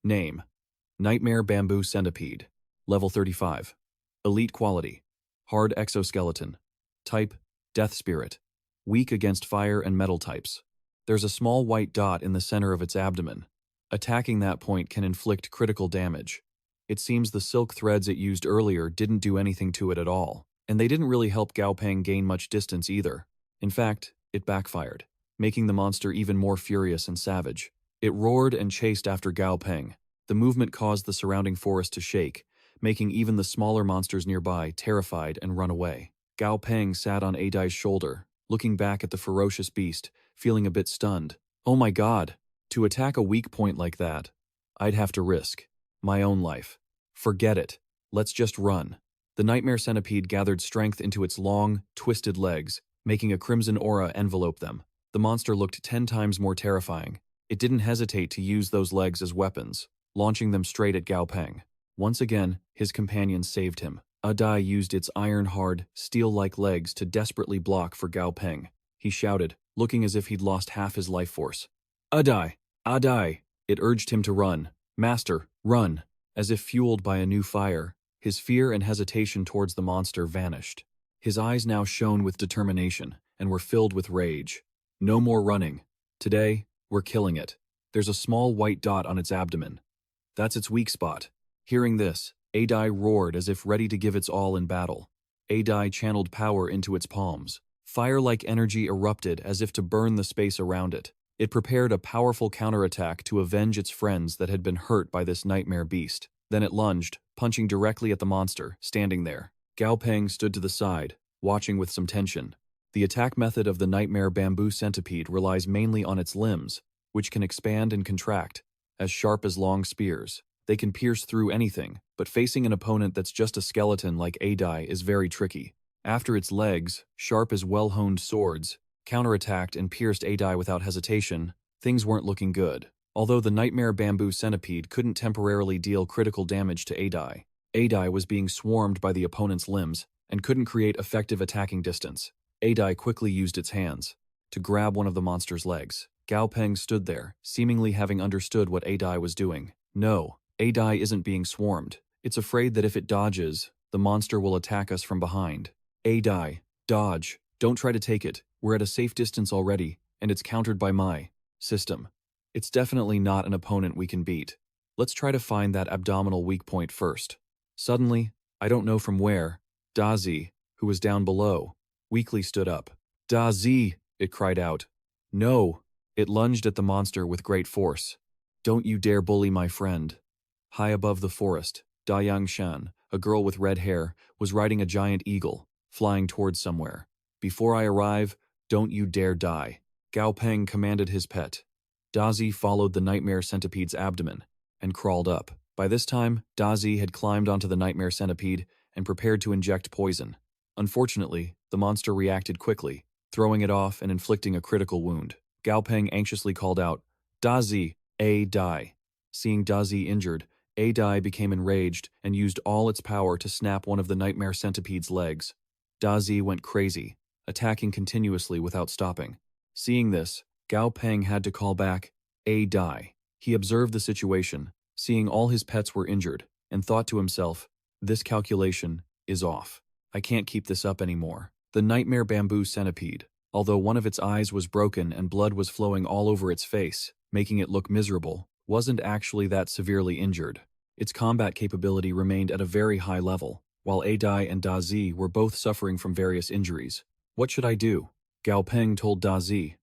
Name: Nightmare Bamboo Centipede. Level 35. Elite quality: hard exoskeleton. Type: Death Spirit. Weak against fire and metal types. There's a small white dot in the center of its abdomen. Attacking that point can inflict critical damage. It seems the silk threads it used earlier didn't do anything to it at all, and they didn't really help Gao Peng gain much distance either. In fact, it backfired, making the monster even more furious and savage. It roared and chased after Gao Peng. The movement caused the surrounding forest to shake, making even the smaller monsters nearby terrified and run away. Gao Peng sat on Adai's shoulder, looking back at the ferocious beast, feeling a bit stunned. Oh my god, to attack a weak point like that, I'd have to risk my own life. Forget it. Let's just run. The nightmare centipede gathered strength into its long, twisted legs, making a crimson aura envelope them. The monster looked 10 times more terrifying. It didn't hesitate to use those legs as weapons, launching them straight at Gao Peng. Once again, his companion saved him. Adai used its iron-hard, steel-like legs to desperately block for Gao Peng. He shouted, looking as if he'd lost half his life force. "Adai! Adai!" It urged him to run. "Master, run!" As if fueled by a new fire, his fear and hesitation towards the monster vanished. His eyes now shone with determination and were filled with rage. "No more running. Today, we're killing it. There's a small white dot on its abdomen. That's its weak spot." Hearing this, Adai roared as if ready to give its all in battle. Adai channeled power into its palms. Fire-like energy erupted as if to burn the space around it. It prepared a powerful counterattack to avenge its friends that had been hurt by this nightmare beast. Then it lunged, punching directly at the monster, standing there. Gao Peng stood to the side, watching with some tension. The attack method of the nightmare bamboo centipede relies mainly on its limbs, which can expand and contract, as sharp as long spears. They can pierce through anything, but facing an opponent that's just a skeleton like Adai is very tricky. After its legs, sharp as well-honed swords, counterattacked and pierced Adai without hesitation, things weren't looking good. Although the nightmare bamboo centipede couldn't temporarily deal critical damage to Adai, Adai was being swarmed by the opponent's limbs and couldn't create effective attacking distance. Adai quickly used its hands to grab one of the monster's legs. Gao Peng stood there, seemingly having understood what Adai was doing. No, Adai isn't being swarmed. It's afraid that if it dodges, the monster will attack us from behind. Adai, dodge. Don't try to take it. We're at a safe distance already, and it's countered by my system. It's definitely not an opponent we can beat. Let's try to find that abdominal weak point first. Suddenly, I don't know from where, Dazi, who was down below, weakly stood up. Dazi, it cried out. No, it lunged at the monster with great force. Don't you dare bully my friend. High above the forest, Dayang Shan, a girl with red hair, was riding a giant eagle, flying towards somewhere. Before I arrive, don't you dare die. Gao Peng commanded his pet. Dazi followed the nightmare centipede's abdomen and crawled up. By this time, Dazi had climbed onto the nightmare centipede and prepared to inject poison. Unfortunately, the monster reacted quickly, throwing it off and inflicting a critical wound. Gao Peng anxiously called out, Dazi, die. Seeing Dazi injured, Dai became enraged and used all its power to snap one of the nightmare centipede's legs. Dazi went crazy, attacking continuously without stopping. Seeing this, Gao Peng had to call back, Dai. He observed the situation, seeing all his pets were injured, and thought to himself, this calculation is off. I can't keep this up anymore. The nightmare bamboo centipede, although one of its eyes was broken and blood was flowing all over its face, making it look miserable, wasn't actually that severely injured. Its combat capability remained at a very high level, while Adai and Dazi were both suffering from various injuries. What should I do? Gao Peng told Dazi.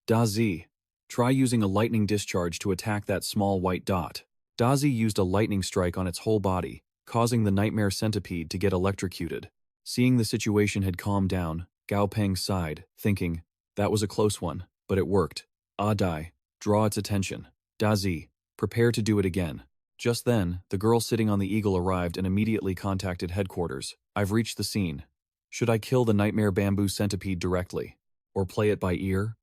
Dazi, try using a lightning discharge to attack that small white dot. Dazi used a lightning strike on its whole body, causing the nightmare centipede to get electrocuted. Seeing the situation had calmed down, Gao Peng sighed, thinking, that was a close one, but it worked. Adai, draw its attention. Dazi, prepare to do it again. Just then, the girl sitting on the eagle arrived and immediately contacted headquarters. I've reached the scene. Should I kill the nightmare bamboo centipede directly? Or play it by ear?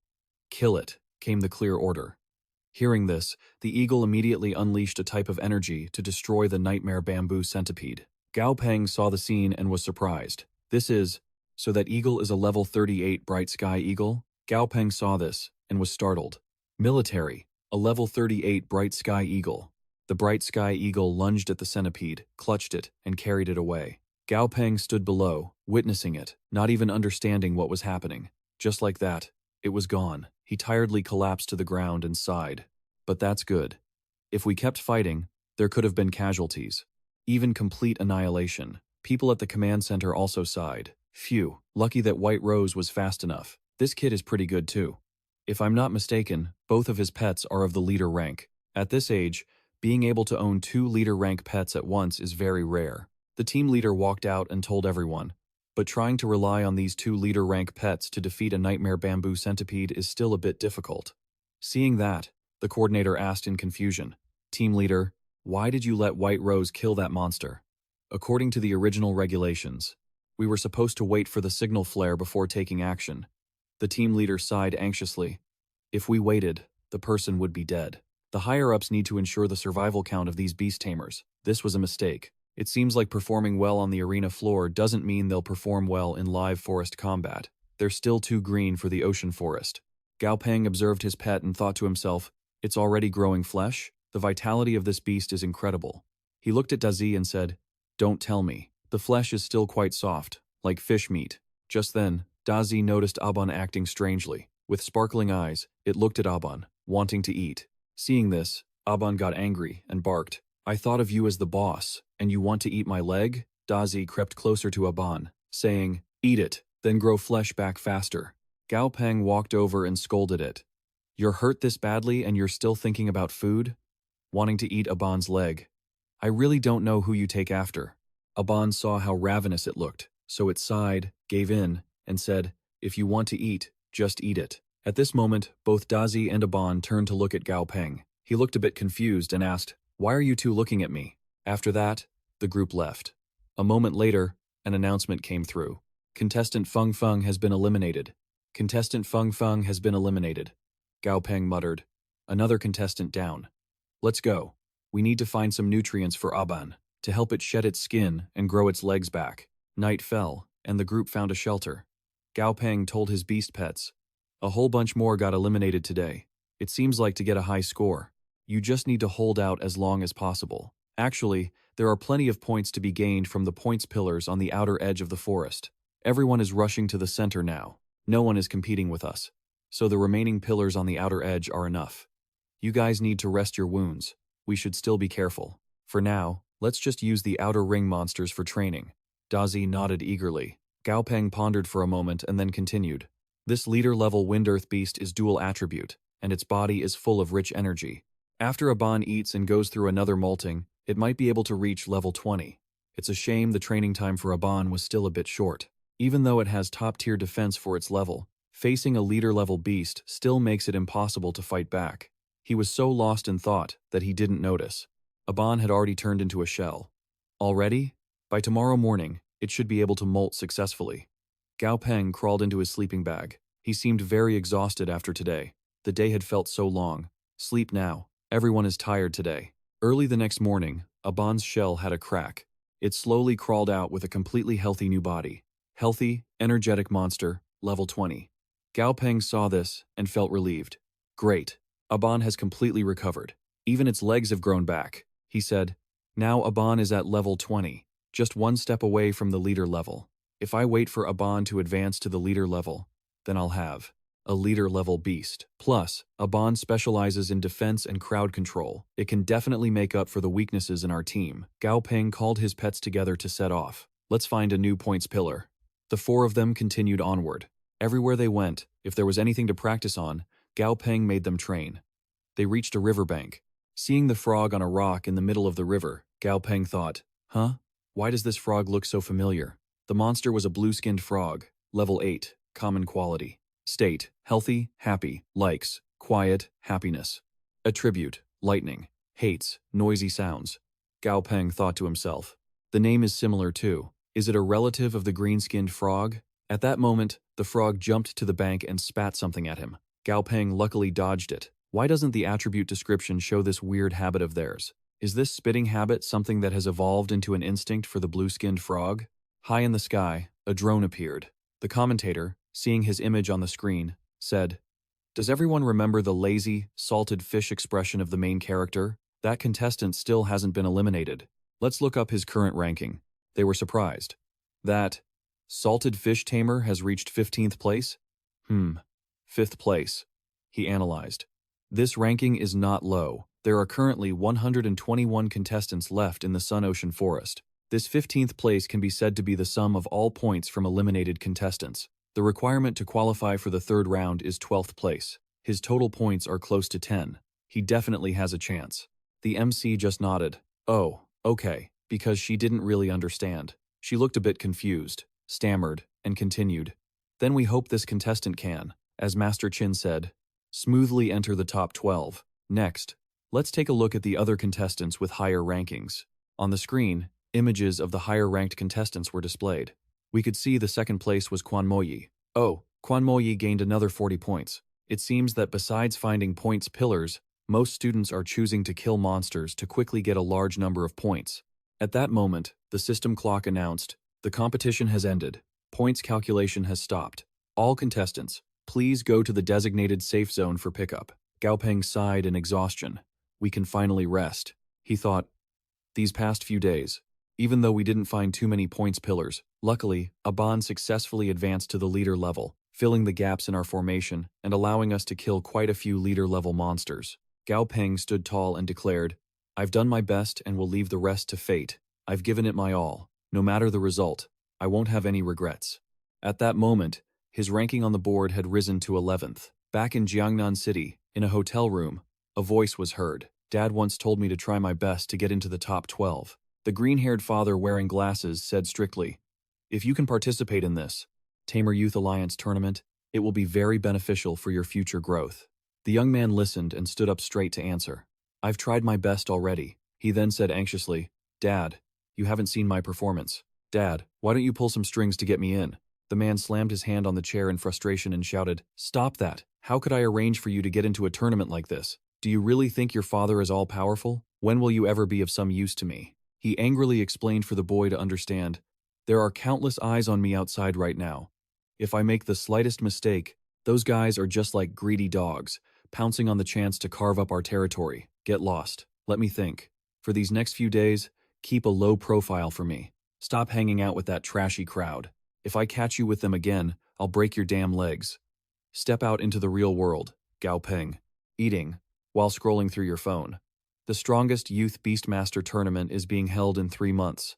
Kill it, came the clear order. Hearing this, the eagle immediately unleashed a type of energy to destroy the nightmare bamboo centipede. Gao Peng saw the scene and was surprised. So that eagle is a level 38 bright sky eagle? Gao Peng saw this and was startled. Military, a level 38 bright sky eagle. The bright sky eagle lunged at the centipede, clutched it, and carried it away. Gao Peng stood below, witnessing it, not even understanding what was happening. Just like that, it was gone. He tiredly collapsed to the ground and sighed. But that's good. If we kept fighting, there could have been casualties. Even complete annihilation. People at the command center also sighed. Phew, lucky that White Rose was fast enough. This kid is pretty good too. If I'm not mistaken, both of his pets are of the leader rank. At this age, being able to own 2 leader rank pets at once is very rare. The team leader walked out and told everyone, but trying to rely on these 2 leader rank pets to defeat a nightmare bamboo centipede is still a bit difficult. Seeing that, the coordinator asked in confusion, Team leader, why did you let White Rose kill that monster? According to the original regulations, we were supposed to wait for the signal flare before taking action. The team leader sighed anxiously. If we waited, the person would be dead. The higher-ups need to ensure the survival count of these beast tamers. This was a mistake. It seems like performing well on the arena floor doesn't mean they'll perform well in live forest combat. They're still too green for the ocean forest. Gao Peng observed his pet and thought to himself, it's already growing flesh? The vitality of this beast is incredible. He looked at Dazi and said, don't tell me. The flesh is still quite soft, like fish meat. Just then, Dazi noticed Aban acting strangely. With sparkling eyes, it looked at Aban, wanting to eat. Seeing this, Aban got angry and barked, I thought of you as the boss, and you want to eat my leg? Dazi crept closer to Aban, saying, eat it, then grow flesh back faster. Gao Peng walked over and scolded it. You're hurt this badly and you're still thinking about food? Wanting to eat Aban's leg. I really don't know who you take after. Aban saw how ravenous it looked, so it sighed, gave in, and said, if you want to eat, just eat it. At this moment, both Dazi and Aban turned to look at Gao Peng. He looked a bit confused and asked, why are you two looking at me? After that, the group left. A moment later, an announcement came through. Contestant Feng Feng has been eliminated. Contestant Feng Feng has been eliminated. Gao Peng muttered, Another contestant down. Let's go. We need to find some nutrients for Aban, to help it shed its skin and grow its legs back. Night fell, and the group found a shelter. Gao Peng told his beast pets. A whole bunch more got eliminated today. It seems like to get a high score, you just need to hold out as long as possible. Actually, there are plenty of points to be gained from the points pillars on the outer edge of the forest. Everyone is rushing to the center now. No one is competing with us. So the remaining pillars on the outer edge are enough. You guys need to rest your wounds. We should still be careful. For now, let's just use the outer ring monsters for training. Dazi nodded eagerly. Gao Peng pondered for a moment and then continued. This leader-level Wind-Earth beast is dual attribute, and its body is full of rich energy. After Aban eats and goes through another molting, it might be able to reach level 20. It's a shame the training time for Aban was still a bit short. Even though it has top-tier defense for its level, facing a leader-level beast still makes it impossible to fight back. He was so lost in thought that he didn't notice. Aban had already turned into a shell. Already? By tomorrow morning, it should be able to molt successfully. Gao Peng crawled into his sleeping bag. He seemed very exhausted after today. The day had felt so long. Sleep now. Everyone is tired today. Early the next morning, Aban's shell had a crack. It slowly crawled out with a completely healthy new body. Healthy, energetic monster, level 20. Gao Peng saw this and felt relieved. Great. Aban has completely recovered. Even its legs have grown back, he said. Now Aban is at level 20, just one step away from the leader level. If I wait for Aban to advance to the leader level, then I'll have a leader-level beast. Plus, Aban specializes in defense and crowd control. It can definitely make up for the weaknesses in our team. Gao Peng called his pets together to set off. Let's find a new points pillar. The four of them continued onward. Everywhere they went, if there was anything to practice on, Gao Peng made them train. They reached a riverbank. Seeing the frog on a rock in the middle of the river, Gao Peng thought, why does this frog look so familiar? The monster was a blue-skinned frog, level 8, common quality. State, healthy, happy, likes, quiet, happiness. Attribute, lightning, hates, noisy sounds. Gao Peng thought to himself. The name is similar too. Is it a relative of the green-skinned frog? At that moment, the frog jumped to the bank and spat something at him. Gao Peng luckily dodged it. Why doesn't the attribute description show this weird habit of theirs? Is this spitting habit something that has evolved into an instinct for the blue-skinned frog? High in the sky, a drone appeared. The commentator, seeing his image on the screen, said, "Does everyone remember the lazy, salted fish expression of the main character? That contestant still hasn't been eliminated. Let's look up his current ranking." They were surprised. That salted fish tamer has reached 15th place? 5th place. He analyzed. This ranking is not low. There are currently 121 contestants left in the Sun Ocean Forest. This 15th place can be said to be the sum of all points from eliminated contestants. The requirement to qualify for the third round is 12th place. His total points are close to 10. He definitely has a chance. The MC just nodded. Oh, okay, because she didn't really understand. She looked a bit confused, stammered, and continued. Then we hope this contestant can, as Master Chin said, smoothly enter the top 12. Next, let's take a look at the other contestants with higher rankings. On the screen, images of the higher-ranked contestants were displayed. We could see the second place was Quan Moyi. Oh, Quan Moyi gained another 40 points. It seems that besides finding points pillars, most students are choosing to kill monsters to quickly get a large number of points. At that moment, the system clock announced, the competition has ended. Points calculation has stopped. All contestants, please go to the designated safe zone for pickup. Gao Peng sighed in exhaustion. We can finally rest. He thought, these past few days, even though we didn't find too many points pillars, luckily, Aban successfully advanced to the leader level, filling the gaps in our formation and allowing us to kill quite a few leader-level monsters. Gao Peng stood tall and declared, I've done my best and will leave the rest to fate. I've given it my all. No matter the result, I won't have any regrets. At that moment, his ranking on the board had risen to 11th. Back in Jiangnan City, in a hotel room, a voice was heard. Dad once told me to try my best to get into the top 12. The green-haired father wearing glasses said strictly, if you can participate in this Tamer Youth Alliance tournament, it will be very beneficial for your future growth. The young man listened and stood up straight to answer. I've tried my best already. He then said anxiously, Dad, you haven't seen my performance. Dad, why don't you pull some strings to get me in? The man slammed his hand on the chair in frustration and shouted, Stop that! How could I arrange for you to get into a tournament like this? Do you really think your father is all-powerful? When will you ever be of some use to me? He angrily explained for the boy to understand. There are countless eyes on me outside right now. If I make the slightest mistake, those guys are just like greedy dogs, pouncing on the chance to carve up our territory. Get lost. Let me think. For these next few days, keep a low profile for me. Stop hanging out with that trashy crowd. If I catch you with them again, I'll break your damn legs. Step out into the real world, Gao Peng. Eating, while scrolling through your phone. The strongest youth Beastmaster tournament is being held in 3 months.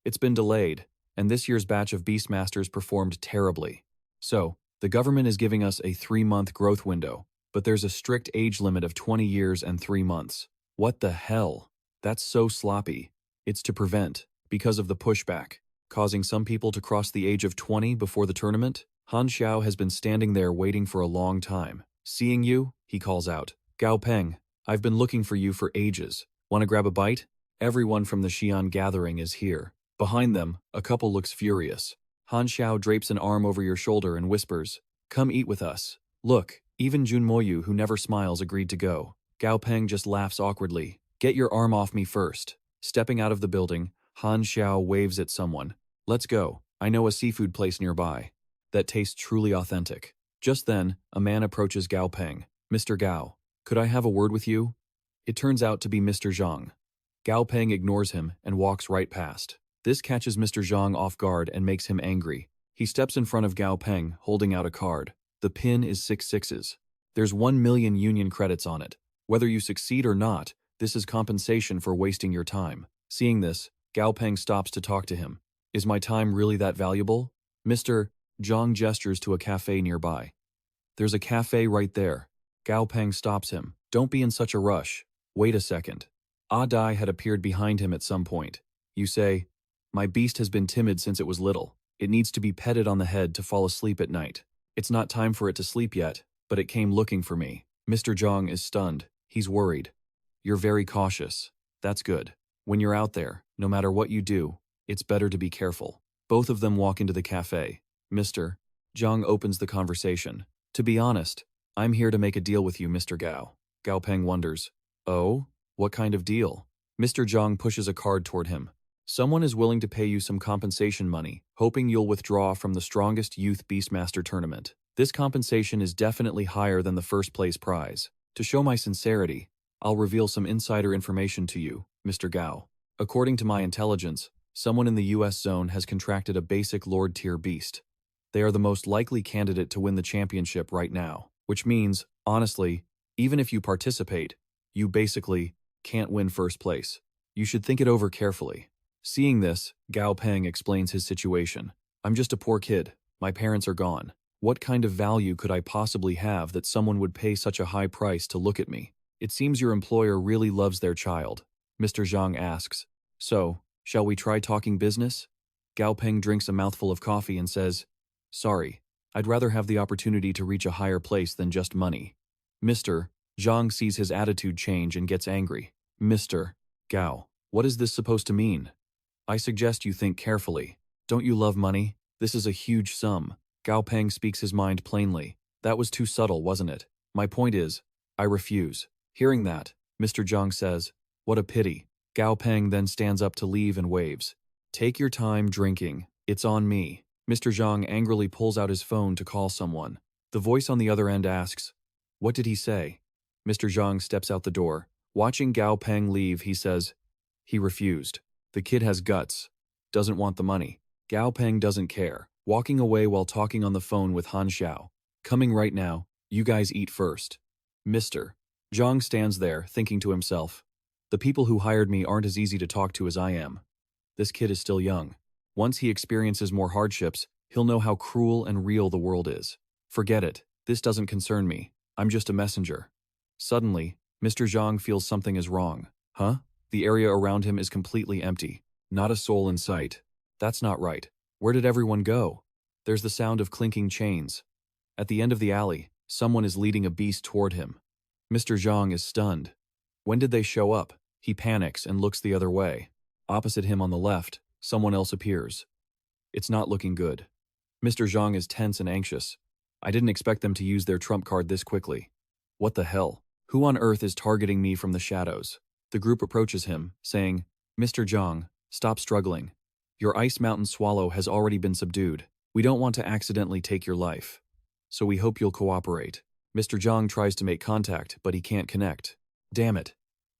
It's been delayed, and this year's batch of Beastmasters performed terribly. So, the government is giving us a 3-month growth window, but there's a strict age limit of 20 years and 3 months. What the hell? That's so sloppy. It's to prevent, because of the pushback, causing some people to cross the age of 20 before the tournament. Han Xiao has been standing there waiting for a long time. Seeing you, he calls out, Gao Peng, I've been looking for you for ages. Want to grab a bite? Everyone from the Xi'an gathering is here. Behind them, a couple looks furious. Han Xiao drapes an arm over your shoulder and whispers, come eat with us. Look, even Jun Moyu, who never smiles, agreed to go. Gao Peng just laughs awkwardly. Get your arm off me first. Stepping out of the building, Han Xiao waves at someone. Let's go. I know a seafood place nearby that tastes truly authentic. Just then, a man approaches Gao Peng. Mr. Gao, could I have a word with you? It turns out to be Mr. Zhang. Gao Peng ignores him and walks right past. This catches Mr. Zhang off guard and makes him angry. He steps in front of Gao Peng, holding out a card. The pin is 6 sixes. There's 1 million union credits on it. Whether you succeed or not, this is compensation for wasting your time. Seeing this, Gao Peng stops to talk to him. Is my time really that valuable? Mr. Zhang gestures to a cafe nearby. There's a cafe right there. Gao Peng stops him. Don't be in such a rush. Wait a second. Ah Dai had appeared behind him at some point. You say, my beast has been timid since it was little. It needs to be petted on the head to fall asleep at night. It's not time for it to sleep yet, but it came looking for me. Mr. Zhang is stunned. He's worried. You're very cautious. That's good. When you're out there, no matter what you do, it's better to be careful. Both of them walk into the cafe. Mr. Zhang opens the conversation. To be honest, I'm here to make a deal with you, Mr. Gao. Gao Peng wonders. Oh? What kind of deal? Mr. Zhang pushes a card toward him. Someone is willing to pay you some compensation money, hoping you'll withdraw from the strongest youth Beastmaster tournament. This compensation is definitely higher than the first place prize. To show my sincerity, I'll reveal some insider information to you, Mr. Gao. According to my intelligence, someone in the US zone has contracted a basic Lord-tier beast. They are the most likely candidate to win the championship right now, which means, honestly, even if you participate, you basically can't win first place. You should think it over carefully. Seeing this, Gao Peng explains his situation. I'm just a poor kid. My parents are gone. What kind of value could I possibly have that someone would pay such a high price to look at me? It seems your employer really loves their child. Mr. Zhang asks. So, shall we try talking business? Gao Peng drinks a mouthful of coffee and says, sorry, I'd rather have the opportunity to reach a higher place than just money. Mr. Zhang sees his attitude change and gets angry. Mr. Gao, what is this supposed to mean? I suggest you think carefully. Don't you love money? This is a huge sum. Gao Peng speaks his mind plainly. That was too subtle, wasn't it? My point is, I refuse. Hearing that, Mr. Zhang says, what a pity. Gao Peng then stands up to leave and waves. Take your time drinking. It's on me. Mr. Zhang angrily pulls out his phone to call someone. The voice on the other end asks, what did he say? Mr. Zhang steps out the door. Watching Gao Peng leave, he says, he refused. The kid has guts. Doesn't want the money. Gao Peng doesn't care, walking away while talking on the phone with Han Xiao. Coming right now, you guys eat first. Mr. Zhang stands there, thinking to himself, the people who hired me aren't as easy to talk to as I am. This kid is still young. Once he experiences more hardships, he'll know how cruel and real the world is. Forget it. This doesn't concern me. I'm just a messenger. Suddenly, Mr. Zhang feels something is wrong. Huh? The area around him is completely empty. Not a soul in sight. That's not right. Where did everyone go? There's the sound of clinking chains. At the end of the alley, someone is leading a beast toward him. Mr. Zhang is stunned. When did they show up? He panics and looks the other way. Opposite him on the left, someone else appears. It's not looking good. Mr. Zhang is tense and anxious. I didn't expect them to use their trump card this quickly. What the hell? Who on earth is targeting me from the shadows? The group approaches him, saying, Mr. Zhang, stop struggling. Your ice mountain swallow has already been subdued. We don't want to accidentally take your life. So we hope you'll cooperate. Mr. Zhang tries to make contact, but he can't connect. Damn it.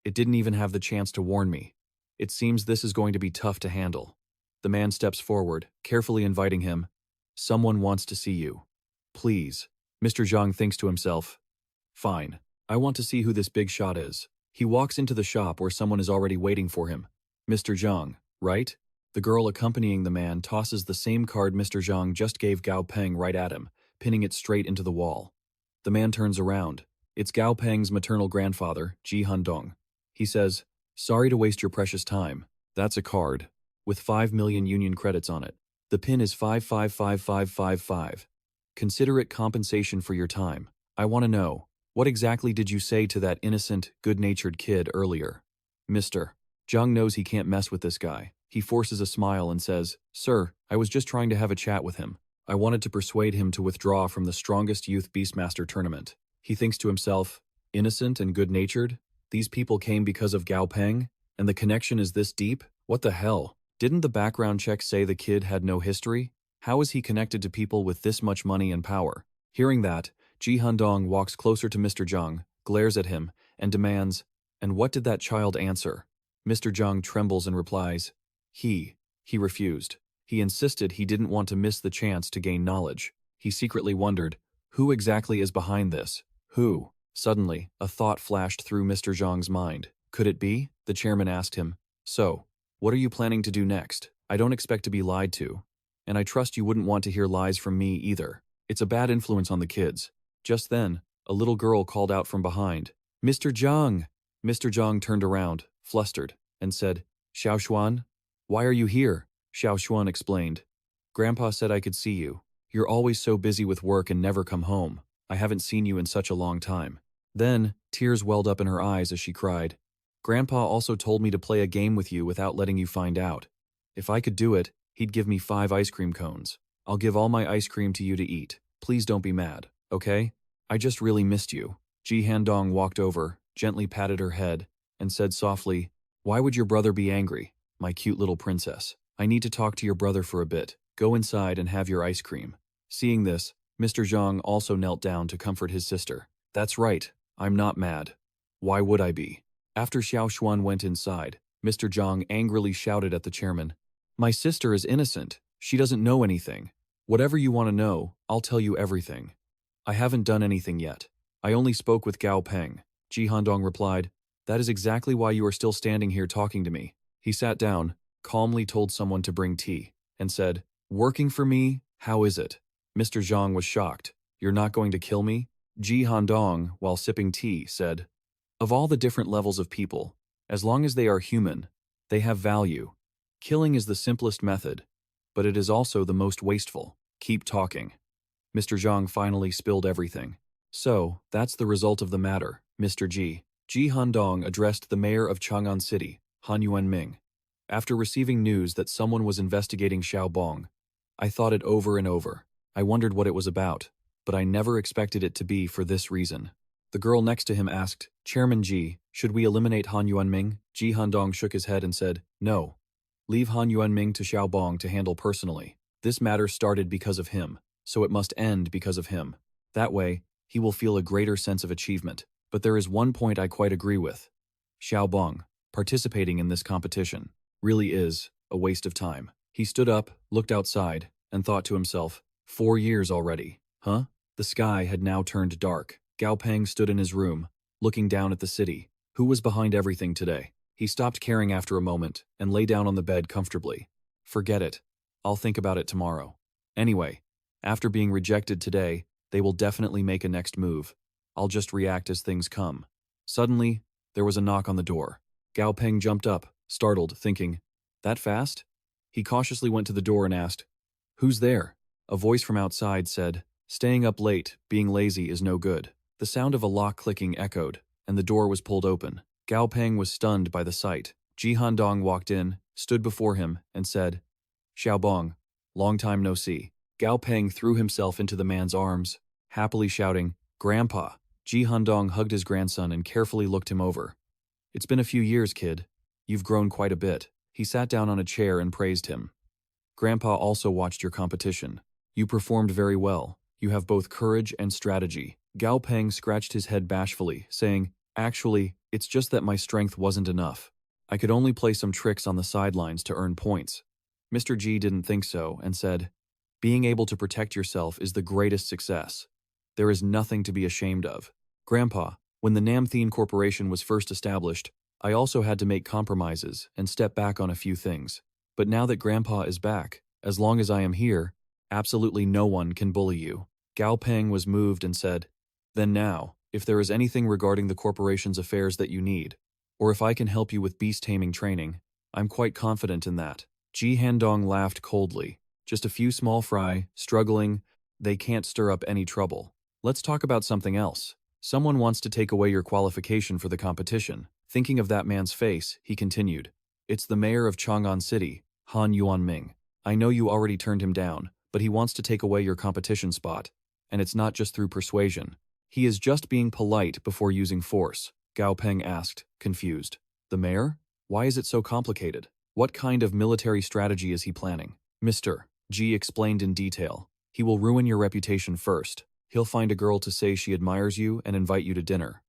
It didn't even have the chance to warn me. It seems this is going to be tough to handle. The man steps forward, carefully inviting him. Someone wants to see you. Please. Mr. Zhang thinks to himself. Fine. I want to see who this big shot is. He walks into the shop where someone is already waiting for him. Mr. Zhang, right? The girl accompanying the man tosses the same card Mr. Zhang just gave Gao Peng right at him, pinning it straight into the wall. The man turns around. It's Gao Peng's maternal grandfather, Ji Handong. He says, sorry to waste your precious time. That's a card, with 5 million union credits on it. The pin is 555555. Consider it compensation for your time. I want to know, what exactly did you say to that innocent, good-natured kid earlier? Mr. Zhang knows he can't mess with this guy. He forces a smile and says, Sir, I was just trying to have a chat with him. I wanted to persuade him to withdraw from the strongest youth Beastmaster tournament. He thinks to himself, innocent and good-natured? These people came because of Gao Peng? And the connection is this deep? What the hell? Didn't the background check say the kid had no history? How is he connected to people with this much money and power? Hearing that, Ji Handong walks closer to Mr. Zhang, glares at him, and demands, and what did that child answer? Mr. Zhang trembles and replies, He refused. He insisted he didn't want to miss the chance to gain knowledge. He secretly wondered, who exactly is behind this? Who? Suddenly, a thought flashed through Mr. Zhang's mind. Could it be? The chairman asked him. So, what are you planning to do next? I don't expect to be lied to. And I trust you wouldn't want to hear lies from me either. It's a bad influence on the kids. Just then, a little girl called out from behind. Mr. Zhang! Mr. Zhang turned around, flustered, and said, Xiao Xuan? Why are you here? Xiao Xuan explained. Grandpa said I could see you. You're always so busy with work and never come home. I haven't seen you in such a long time. Then, tears welled up in her eyes as she cried. Grandpa also told me to play a game with you without letting you find out. If I could do it, he'd give me 5 ice cream cones. I'll give all my ice cream to you to eat. Please don't be mad, okay? I just really missed you. Ji Handong walked over, gently patted her head, and said softly, Why would your brother be angry, my cute little princess? I need to talk to your brother for a bit. Go inside and have your ice cream. Seeing this, Mr. Zhang also knelt down to comfort his sister. That's right, I'm not mad. Why would I be? After Xiao Xuan went inside, Mr. Zhang angrily shouted at the chairman, My sister is innocent. She doesn't know anything. Whatever you want to know, I'll tell you everything. I haven't done anything yet. I only spoke with Gao Peng. Ji Handong replied, That is exactly why you are still standing here talking to me. He sat down, calmly told someone to bring tea, and said, Working for me? How is it? Mr. Zhang was shocked. You're not going to kill me? Ji Handong, while sipping tea, said, Of all the different levels of people, as long as they are human, they have value. Killing is the simplest method, but it is also the most wasteful. Keep talking. Mr. Zhang finally spilled everything. So, that's the result of the matter, Mr. Ji. Ji Handong addressed the mayor of Chang'an City, Han Yuanming. After receiving news that someone was investigating Xiaobong, I thought it over and over. I wondered what it was about, but I never expected it to be for this reason. The girl next to him asked, Chairman Ji, should we eliminate Han Yuanming? Ji Handong shook his head and said, No. Leave Han Yuanming to Xiaobong to handle personally. This matter started because of him, so it must end because of him. That way, he will feel a greater sense of achievement. But there is one point I quite agree with. Xiaobong, participating in this competition, really is a waste of time. He stood up, looked outside, and thought to himself, 4 years already, huh? The sky had now turned dark. Gao Peng stood in his room, looking down at the city. Who was behind everything today? He stopped caring after a moment and lay down on the bed comfortably. Forget it. I'll think about it tomorrow. Anyway, after being rejected today, they will definitely make a next move. I'll just react as things come. Suddenly, there was a knock on the door. Gao Peng jumped up, startled, thinking, That fast? He cautiously went to the door and asked, Who's there? A voice from outside said, Staying up late, being lazy is no good. The sound of a lock clicking echoed, and the door was pulled open. Gao Peng was stunned by the sight. Ji Handong walked in, stood before him, and said, Xiaobong, long time no see. Gao Peng threw himself into the man's arms, happily shouting, Grandpa. Ji Handong hugged his grandson and carefully looked him over. It's been a few years, kid. You've grown quite a bit. He sat down on a chair and praised him. Grandpa also watched your competition. You performed very well. You have both courage and strategy. Gao Peng scratched his head bashfully, saying, Actually, it's just that my strength wasn't enough. I could only play some tricks on the sidelines to earn points. Mr. G didn't think so and said, Being able to protect yourself is the greatest success. There is nothing to be ashamed of. Grandpa, when the Namthine Corporation was first established, I also had to make compromises and step back on a few things. But now that Grandpa is back, as long as I am here, absolutely no one can bully you. Gao Peng was moved and said, Then now, if there is anything regarding the corporation's affairs that you need, or if I can help you with beast taming training, I'm quite confident in that. Ji Handong laughed coldly. Just a few small fry, struggling, they can't stir up any trouble. Let's talk about something else. Someone wants to take away your qualification for the competition. Thinking of that man's face, he continued. It's the mayor of Chang'an City, Han Yuanming. I know you already turned him down, but he wants to take away your competition spot. And it's not just through persuasion. He is just being polite before using force. Gao Peng asked, confused. The mayor? Why is it so complicated? What kind of military strategy is he planning? Mr. G explained in detail. He will ruin your reputation first. He'll find a girl to say she admires you and invite you to dinner.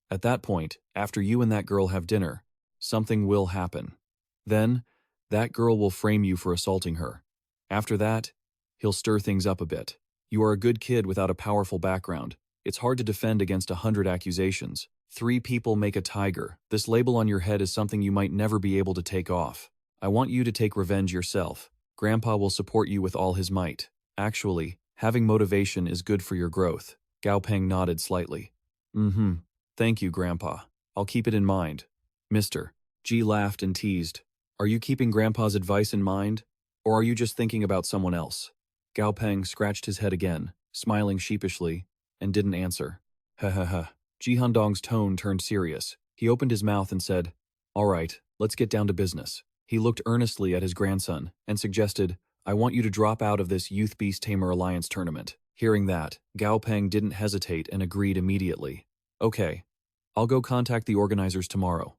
At that point, after you and that girl have dinner, something will happen. Then, that girl will frame you for assaulting her. After that, he'll stir things up a bit. You are a good kid without a powerful background. It's hard to defend against 100 accusations. 3 people make a tiger. This label on your head is something you might never be able to take off. I want you to take revenge yourself. Grandpa will support you with all his might. Actually, having motivation is good for your growth. Gao Peng nodded slightly. Thank you, Grandpa. I'll keep it in mind. Mr. G laughed and teased. Are you keeping Grandpa's advice in mind? Or are you just thinking about someone else? Gao Peng scratched his head again, smiling sheepishly, and didn't answer. Ha ha ha. Ji Handong's tone turned serious. He opened his mouth and said, All right, let's get down to business. He looked earnestly at his grandson and suggested, I want you to drop out of this Youth Beast Tamer Alliance tournament. Hearing that, Gao Peng didn't hesitate and agreed immediately. Okay, I'll go contact the organizers tomorrow.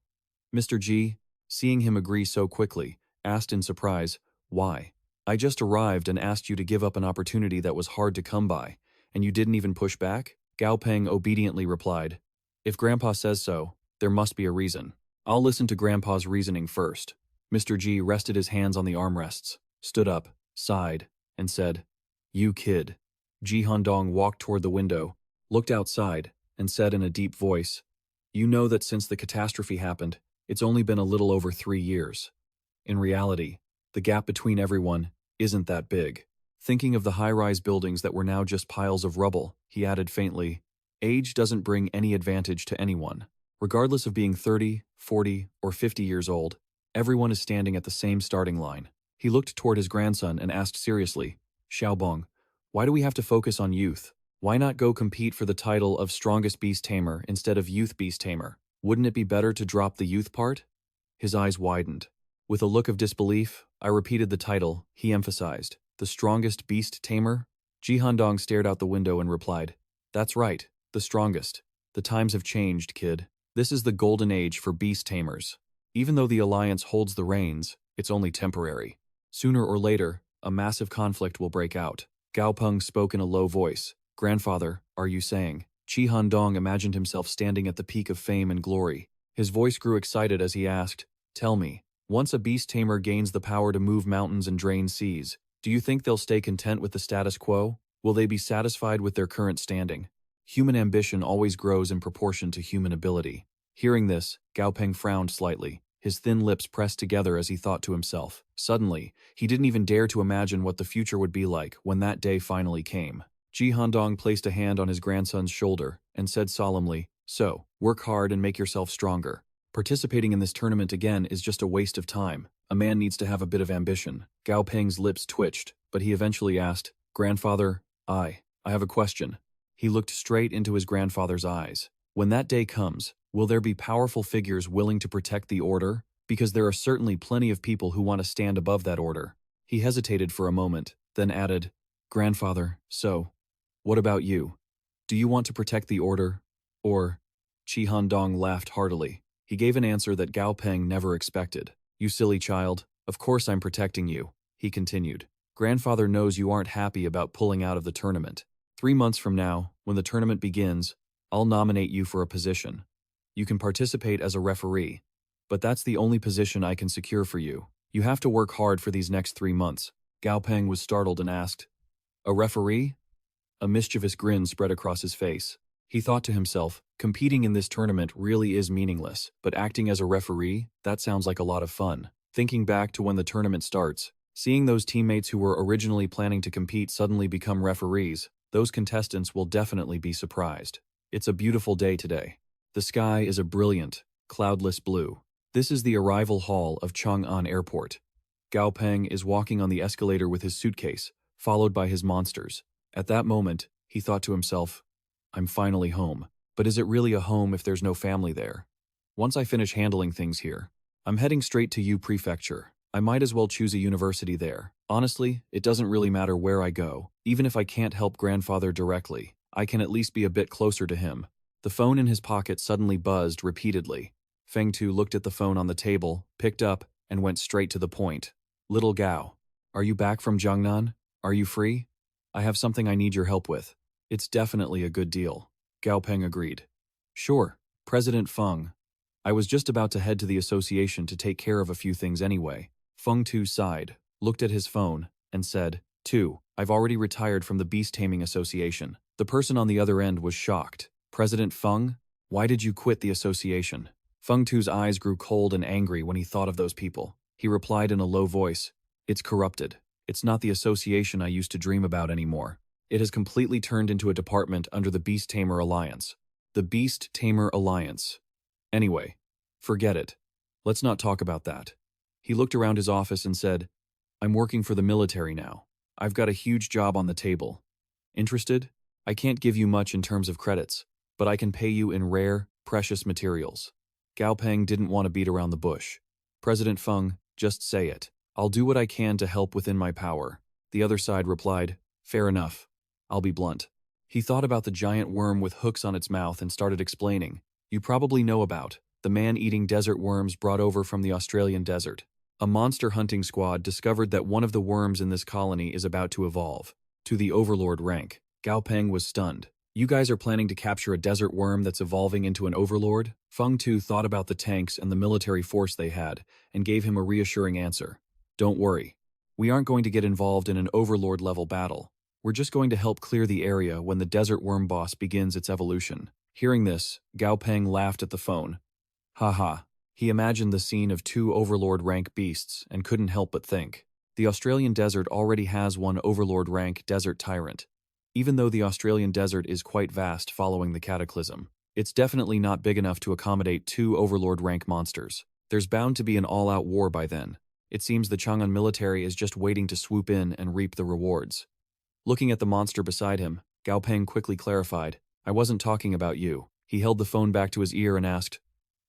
Mr. G, seeing him agree so quickly, asked in surprise, Why? I just arrived and asked you to give up an opportunity that was hard to come by, and you didn't even push back? Gao Peng obediently replied, If Grandpa says so, there must be a reason. I'll listen to Grandpa's reasoning first. Mr. G rested his hands on the armrests, stood up, sighed, and said, You kid. Ji Handong walked toward the window, looked outside, and said in a deep voice, You know that since the catastrophe happened, it's only been a little over 3 years. In reality, the gap between everyone isn't that big. Thinking of the high-rise buildings that were now just piles of rubble, he added faintly, Age doesn't bring any advantage to anyone. Regardless of being 30, 40, or 50 years old, everyone is standing at the same starting line. He looked toward his grandson and asked seriously, Xiaobong, why do we have to focus on youth? Why not go compete for the title of Strongest Beast Tamer instead of Youth Beast Tamer? Wouldn't it be better to drop the youth part? His eyes widened. With a look of disbelief, I repeated the title, he emphasized. The Strongest Beast Tamer? Ji Handong stared out the window and replied, That's right, the strongest. The times have changed, kid. This is the golden age for beast tamers. Even though the Alliance holds the reins, it's only temporary. Sooner or later, a massive conflict will break out. Gao Peng spoke in a low voice. Grandfather, are you saying? Ji Handong imagined himself standing at the peak of fame and glory. His voice grew excited as he asked, Tell me, once a beast tamer gains the power to move mountains and drain seas, do you think they'll stay content with the status quo? Will they be satisfied with their current standing? Human ambition always grows in proportion to human ability. Hearing this, Gao Peng frowned slightly. His thin lips pressed together as he thought to himself. Suddenly, he didn't even dare to imagine what the future would be like when that day finally came. Ji Handong placed a hand on his grandson's shoulder and said solemnly, So, work hard and make yourself stronger. Participating in this tournament again is just a waste of time. A man needs to have a bit of ambition. Gao Peng's lips twitched, but he eventually asked, Grandfather, I have a question. He looked straight into his grandfather's eyes. When that day comes, will there be powerful figures willing to protect the order? Because there are certainly plenty of people who want to stand above that order. He hesitated for a moment, then added, Grandfather, so, what about you? Do you want to protect the order, Or, Chi Handong laughed heartily. He gave an answer that Gao Peng never expected. You silly child, of course I'm protecting you, he continued. Grandfather knows you aren't happy about pulling out of the tournament. 3 months from now, when the tournament begins, I'll nominate you for a position. You can participate as a referee, but that's the only position I can secure for you. You have to work hard for these next 3 months. Gao Peng was startled and asked, a referee? A mischievous grin spread across his face. He thought to himself, competing in this tournament really is meaningless, but acting as a referee, that sounds like a lot of fun. Thinking back to when the tournament starts, seeing those teammates who were originally planning to compete suddenly become referees, those contestants will definitely be surprised. It's a beautiful day today. The sky is a brilliant, cloudless blue. This is the arrival hall of Chang'an Airport. Gao Peng is walking on the escalator with his suitcase, followed by his monsters. At that moment, he thought to himself, I'm finally home. But is it really a home if there's no family there? Once I finish handling things here, I'm heading straight to Yu Prefecture. I might as well choose a university there. Honestly, it doesn't really matter where I go. Even if I can't help grandfather directly, I can at least be a bit closer to him. The phone in his pocket suddenly buzzed repeatedly. Feng Tu looked at the phone on the table, picked up, and went straight to the point. Little Gao, are you back from Jiangnan? Are you free? I have something I need your help with. It's definitely a good deal. Gao Peng agreed. Sure, President Feng. I was just about to head to the association to take care of a few things anyway. Feng Tu sighed, looked at his phone, and said, I've already retired from the Beast Tamer Association. The person on the other end was shocked. President Feng, why did you quit the association? Feng Tu's eyes grew cold and angry when he thought of those people. He replied in a low voice, It's corrupted. It's not the association I used to dream about anymore. It has completely turned into a department under the Beast Tamer Alliance. The Beast Tamer Alliance. Anyway, forget it. Let's not talk about that. He looked around his office and said, I'm working for the military now. I've got a huge job on the table. Interested? I can't give you much in terms of credits, but I can pay you in rare, precious materials. Gao Peng didn't want to beat around the bush. President Feng, just say it. I'll do what I can to help within my power. The other side replied, Fair enough. I'll be blunt. He thought about the giant worm with hooks on its mouth and started explaining. You probably know about the man-eating desert worms brought over from the Australian desert. A monster hunting squad discovered that one of the worms in this colony is about to evolve to the overlord rank. Gao Peng was stunned. You guys are planning to capture a desert worm that's evolving into an overlord? Feng Tu thought about the tanks and the military force they had and gave him a reassuring answer. Don't worry. We aren't going to get involved in an overlord-level battle. We're just going to help clear the area when the desert worm boss begins its evolution. Hearing this, Gao Peng laughed at the phone. Haha. He imagined the scene of 2 overlord-rank beasts and couldn't help but think. The Australian desert already has one overlord-rank desert tyrant. Even though the Australian desert is quite vast following the cataclysm, it's definitely not big enough to accommodate 2 overlord-rank monsters. There's bound to be an all-out war by then. It seems the Chang'an military is just waiting to swoop in and reap the rewards. Looking at the monster beside him, Gao Peng quickly clarified, I wasn't talking about you. He held the phone back to his ear and asked,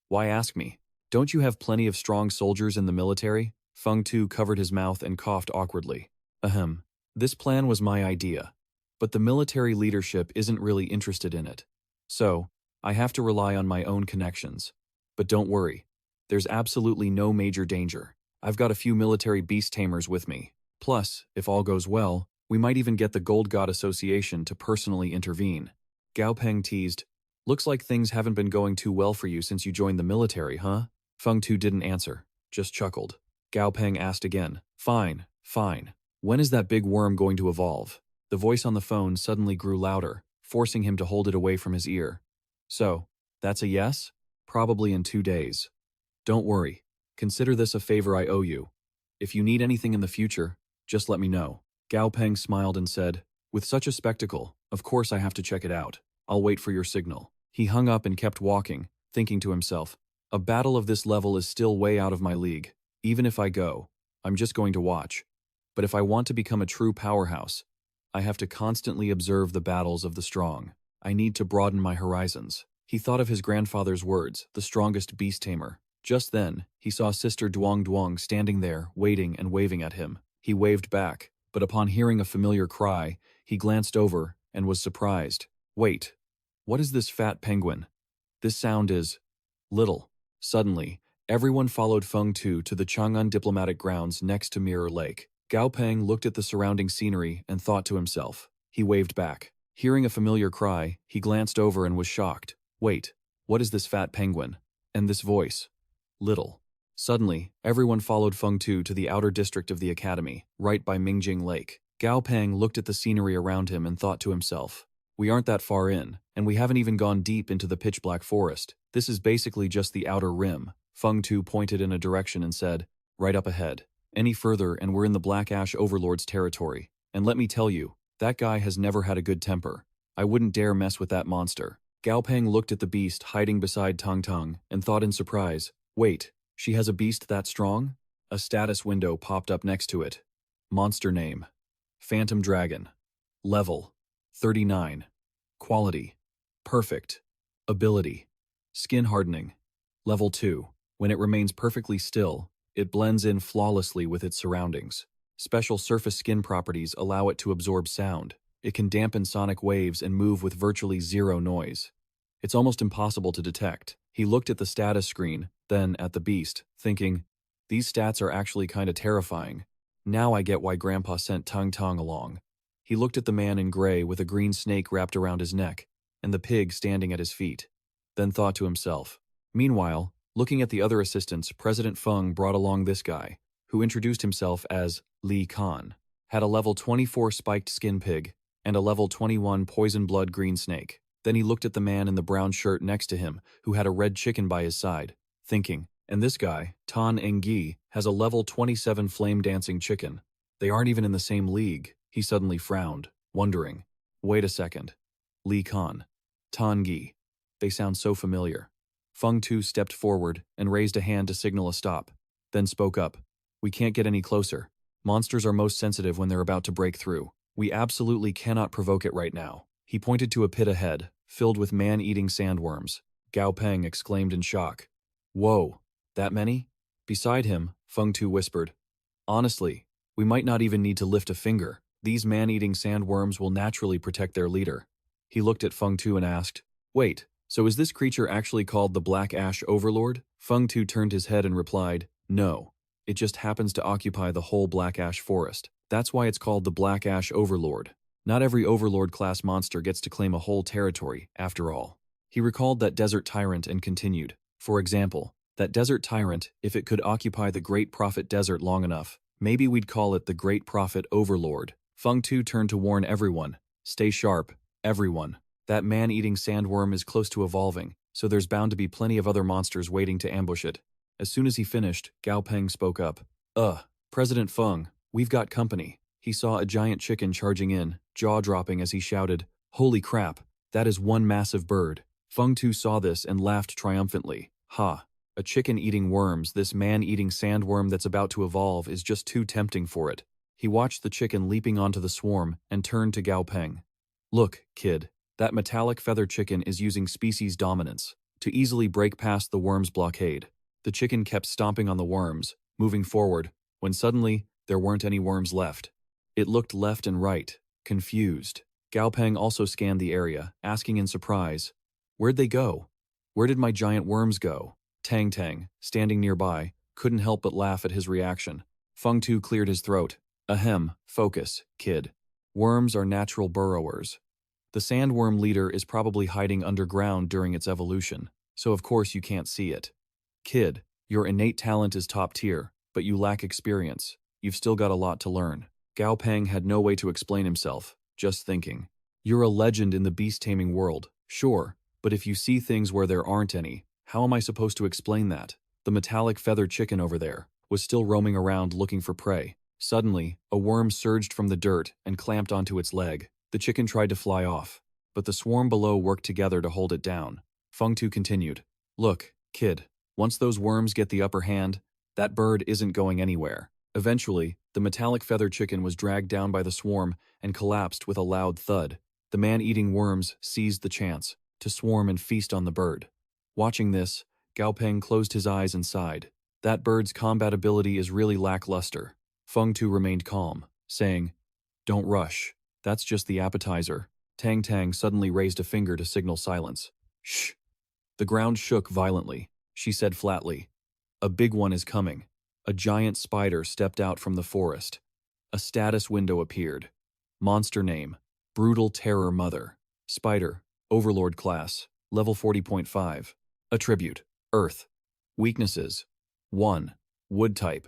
Why ask me? Don't you have plenty of strong soldiers in the military? Feng Tu covered his mouth and coughed awkwardly. Ahem. This plan was my idea, but the military leadership isn't really interested in it. So, I have to rely on my own connections. But don't worry. There's absolutely no major danger. I've got a few military beast tamers with me. Plus, if all goes well, we might even get the Gold God Association to personally intervene. Gao Peng teased, Looks like things haven't been going too well for you since you joined the military, huh? Feng Tu didn't answer, just chuckled. Gao Peng asked again, Fine. When is that big worm going to evolve? The voice on the phone suddenly grew louder, forcing him to hold it away from his ear. So, that's a yes? Probably in 2 days. Don't worry. Consider this a favor I owe you. If you need anything in the future, just let me know. Gao Peng smiled and said, With such a spectacle, of course I have to check it out. I'll wait for your signal. He hung up and kept walking, thinking to himself, a battle of this level is still way out of my league. Even if I go, I'm just going to watch. But if I want to become a true powerhouse, I have to constantly observe the battles of the strong. I need to broaden my horizons. He thought of his grandfather's words, the strongest beast tamer. Just then, he saw Sister Duong Duong standing there, waiting and waving at him. He waved back, but upon hearing a familiar cry, he glanced over and was surprised. Wait, What is this fat penguin? This sound is little. Suddenly, everyone followed Feng Tu to the Chang'an diplomatic grounds next to Mirror Lake. Gao Peng looked at the surrounding scenery and thought to himself. He waved back. Hearing a familiar cry, he glanced over and was shocked. Wait, what is this fat penguin? And this voice? Little. Suddenly, everyone followed Feng Tu to the outer district of the academy, right by Mingjing Lake. Gao Peng looked at the scenery around him and thought to himself, we aren't that far in, and we haven't even gone deep into the pitch-black forest. This is basically just the outer rim. Feng Tu pointed in a direction and said, right up ahead. Any further and we're in the Black Ash Overlord's territory. And let me tell you, that guy has never had a good temper. I wouldn't dare mess with that monster. Gao Peng looked at the beast hiding beside Tang Tang and thought in surprise, wait, she has a beast that strong? A status window popped up next to it. Monster name: Phantom Dragon. Level: 39. Quality: perfect. Ability: skin hardening. Level 2. When it remains perfectly still, it blends in flawlessly with its surroundings. Special surface skin properties allow it to absorb sound. It can dampen sonic waves and move with virtually zero noise. It's almost impossible to detect. He looked at the status screen, then at the beast, thinking, these stats are actually kinda terrifying. Now I get why Grandpa sent Tang Tang along. He looked at the man in gray with a green snake wrapped around his neck, and the pig standing at his feet, then thought to himself. Meanwhile, looking at the other assistants, President Feng brought along this guy, who introduced himself as Li Khan, had a level 24 spiked skin pig, and a level 21 poison blood green snake. Then he looked at the man in the brown shirt next to him, who had a red chicken by his side, thinking, and this guy, Tan Enggi, has a level 27 flame dancing chicken. They aren't even in the same league. He suddenly frowned, wondering, wait a second. Li Khan, Tan Gi. They sound so familiar. Feng Tu stepped forward and raised a hand to signal a stop, then spoke up. We can't get any closer. Monsters are most sensitive when they're about to break through. We absolutely cannot provoke it right now. He pointed to a pit ahead, filled with man-eating sandworms. Gao Peng exclaimed in shock. Whoa, that many? Beside him, Feng Tu whispered, honestly, we might not even need to lift a finger. These man-eating sandworms will naturally protect their leader. He looked at Feng Tu and asked, wait, so is this creature actually called the Black Ash Overlord? Feng Tu turned his head and replied, no. It just happens to occupy the whole Black Ash forest. That's why it's called the Black Ash Overlord. Not every Overlord-class monster gets to claim a whole territory, after all. He recalled that desert tyrant and continued, for example, that desert tyrant, if it could occupy the Great Prophet Desert long enough, maybe we'd call it the Great Prophet Overlord. Feng Tu turned to warn everyone, stay sharp, everyone. That man-eating sandworm is close to evolving, so there's bound to be plenty of other monsters waiting to ambush it. As soon as he finished, Gao Peng spoke up. President Feng, we've got company. He saw a giant chicken charging in, jaw-dropping as he shouted, holy crap, that is one massive bird. Feng Tu saw this and laughed triumphantly. Ha, a chicken eating worms, this man-eating sandworm that's about to evolve is just too tempting for it. He watched the chicken leaping onto the swarm and turned to Gao Peng. Look, kid, that metallic feather chicken is using species dominance to easily break past the worm's blockade. The chicken kept stomping on the worms, moving forward, when suddenly, there weren't any worms left. It looked left and right, confused. Gao Peng also scanned the area, asking in surprise, where'd they go? Where did my giant worms go? Tang Tang, standing nearby, couldn't help but laugh at his reaction. Feng Tu cleared his throat. Ahem, focus, kid. Worms are natural burrowers. The sandworm leader is probably hiding underground during its evolution, so of course you can't see it. Kid, your innate talent is top tier, but you lack experience. You've still got a lot to learn. Gao Peng had no way to explain himself, just thinking. You're a legend in the beast taming world, sure, but if you see things where there aren't any, how am I supposed to explain that? The metallic feather chicken over there was still roaming around looking for prey. Suddenly, a worm surged from the dirt and clamped onto its leg. The chicken tried to fly off, but the swarm below worked together to hold it down. Feng Tu continued. Look, kid, once those worms get the upper hand, that bird isn't going anywhere. Eventually, the metallic feather chicken was dragged down by the swarm and collapsed with a loud thud. The man-eating worms seized the chance to swarm and feast on the bird. Watching this, Gao Peng closed his eyes and sighed. That bird's combat ability is really lackluster. Feng Tu remained calm, saying, don't rush. That's just the appetizer. Tang Tang suddenly raised a finger to signal silence. Shh. The ground shook violently. She said flatly, "A big one is coming." A giant spider stepped out from the forest. A status window appeared. Monster name, Brutal Terror Mother. Spider, Overlord class, level 40.5. Attribute, Earth. Weaknesses, 1. Wood type.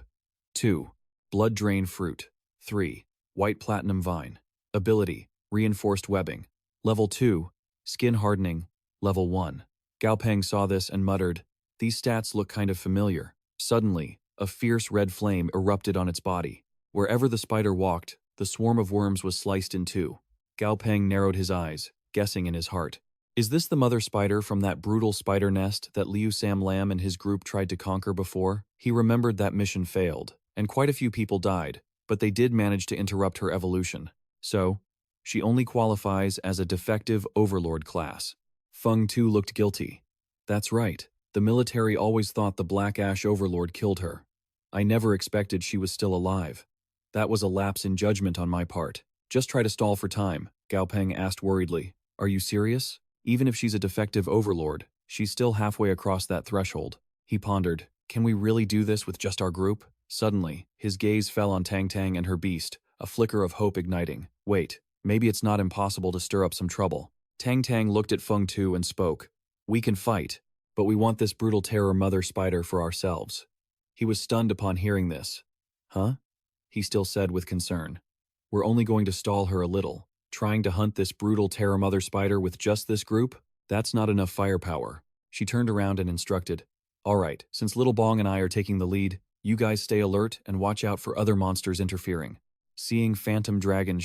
2. Blood Drain Fruit. 3. White Platinum Vine. Ability, Reinforced Webbing. Level 2. Skin Hardening. Level 1. Gao Peng saw this and muttered, "These stats look kind of familiar." Suddenly, a fierce red flame erupted on its body. Wherever the spider walked, the swarm of worms was sliced in two. Gao Peng narrowed his eyes, guessing in his heart. Is this the mother spider from that brutal spider nest that Liu Sam Lam and his group tried to conquer before? He remembered that mission failed, and quite a few people died, but they did manage to interrupt her evolution. So, she only qualifies as a defective overlord class. Feng Tu looked guilty. That's right. The military always thought the Black Ash Overlord killed her. I never expected she was still alive. That was a lapse in judgment on my part. Just try to stall for time, Gao Peng asked worriedly. Are you serious? Even if she's a defective Overlord, she's still halfway across that threshold. He pondered, can we really do this with just our group? Suddenly, his gaze fell on Tang Tang and her beast, a flicker of hope igniting. Wait, maybe it's not impossible to stir up some trouble. Tang Tang looked at Feng Tu and spoke. We can fight, but we want this brutal terror mother spider for ourselves. He was stunned upon hearing this. Huh? He still said with concern. We're only going to stall her a little. Trying to hunt this brutal terror mother spider with just this group? That's not enough firepower. She turned around and instructed. All right, since Little Bong and I are taking the lead, you guys stay alert and watch out for other monsters interfering. Seeing Phantom Dragon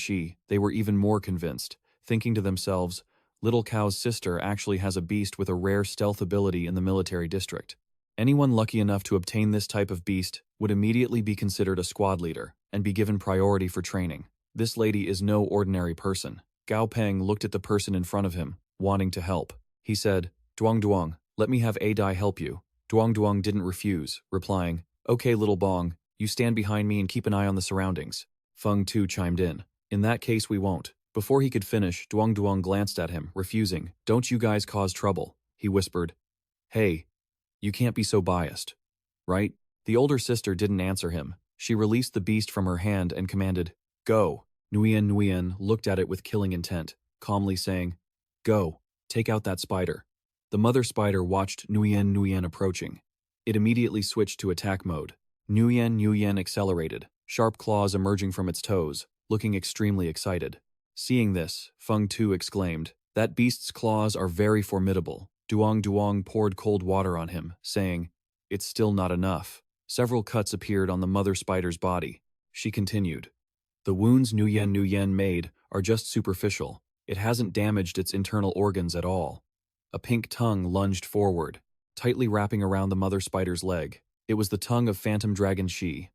they were even more convinced, thinking to themselves, Little Cow's sister actually has a beast with a rare stealth ability in the military district. Anyone lucky enough to obtain this type of beast would immediately be considered a squad leader and be given priority for training. This lady is no ordinary person. Gao Peng looked at the person in front of him, wanting to help. He said, Duong Duong, let me have Adai help you. Duong Duong didn't refuse, replying, Okay, Little Bong, you stand behind me and keep an eye on the surroundings. Feng Tu chimed in. In that case we won't. Before he could finish, Duong Duong glanced at him, refusing. Don't you guys cause trouble, he whispered. Hey, you can't be so biased. Right? The older sister didn't answer him. She released the beast from her hand and commanded, Go. Nguyen looked at it with killing intent, calmly saying, Go, take out that spider. The mother spider watched Nguyen approaching. It immediately switched to attack mode. Nguyen accelerated, sharp claws emerging from its toes, looking extremely excited. Seeing this, Feng Tu exclaimed, That beast's claws are very formidable. Duong Duong poured cold water on him, saying, It's still not enough. Several cuts appeared on the mother spider's body. She continued, The wounds Nguyen made are just superficial. It hasn't damaged its internal organs at all. A pink tongue lunged forward, tightly wrapping around the mother spider's leg. It was the tongue of Phantom Dragon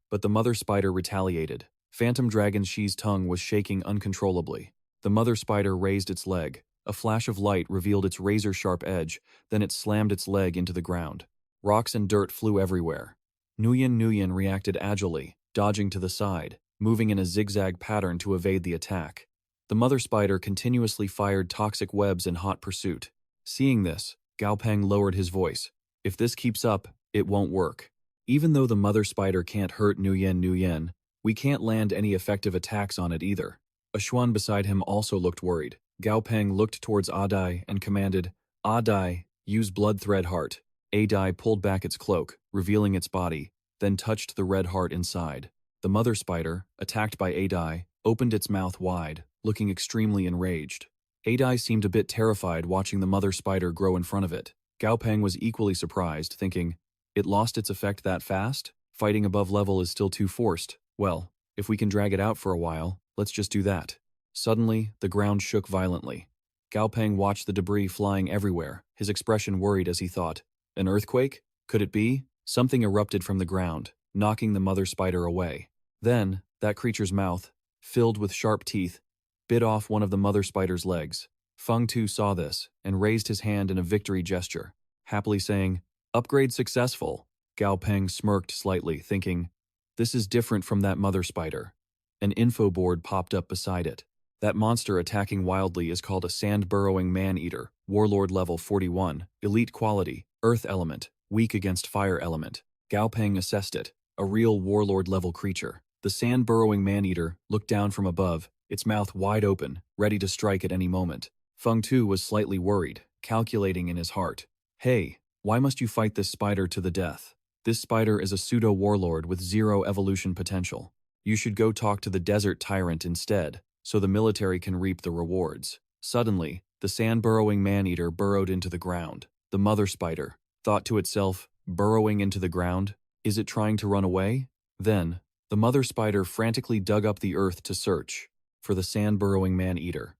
but the mother spider retaliated. Phantom Dragon tongue was shaking uncontrollably. The mother spider raised its leg. A flash of light revealed its razor-sharp edge, then it slammed its leg into the ground. Rocks and dirt flew everywhere. Nguyen reacted agilely, dodging to the side, moving in a zigzag pattern to evade the attack. The mother spider continuously fired toxic webs in hot pursuit. Seeing this, Gao Peng lowered his voice. If this keeps up, it won't work. Even though the mother spider can't hurt Nguyen, we can't land any effective attacks on it either. A Xuan beside him also looked worried. Gao Peng looked towards Adai and commanded, Adai, use blood thread heart. Adai pulled back its cloak, revealing its body, then touched the red heart inside. The mother spider, attacked by Adai, opened its mouth wide, looking extremely enraged. Adai seemed a bit terrified watching the mother spider grow in front of it. Gao Peng was equally surprised, thinking, It lost its effect that fast? Fighting above level is still too forced. Well, if we can drag it out for a while, let's just do that. Suddenly, the ground shook violently. Gao Peng watched the debris flying everywhere, his expression worried as he thought, An earthquake? Could it be? Something erupted from the ground, knocking the mother spider away. Then, that creature's mouth, filled with sharp teeth, bit off one of the mother spider's legs. Feng Tu saw this and raised his hand in a victory gesture, happily saying, Upgrade successful. Gao Peng smirked slightly, thinking, This is different from that mother spider. An info board popped up beside it. That monster attacking wildly is called a sand-burrowing man-eater, warlord level 41, elite quality, earth element, weak against fire element. Gao Peng assessed it, a real warlord level creature. The sand-burrowing man-eater looked down from above, its mouth wide open, ready to strike at any moment. Feng Tu was slightly worried, calculating in his heart. Hey, why must you fight this spider to the death? This spider is a pseudo-warlord with zero evolution potential. You should go talk to the desert tyrant instead, so the military can reap the rewards. Suddenly, the sand-burrowing man-eater burrowed into the ground. The mother spider thought to itself, burrowing into the ground? Is it trying to run away? Then, the mother spider frantically dug up the earth to search for the sand-burrowing man-eater.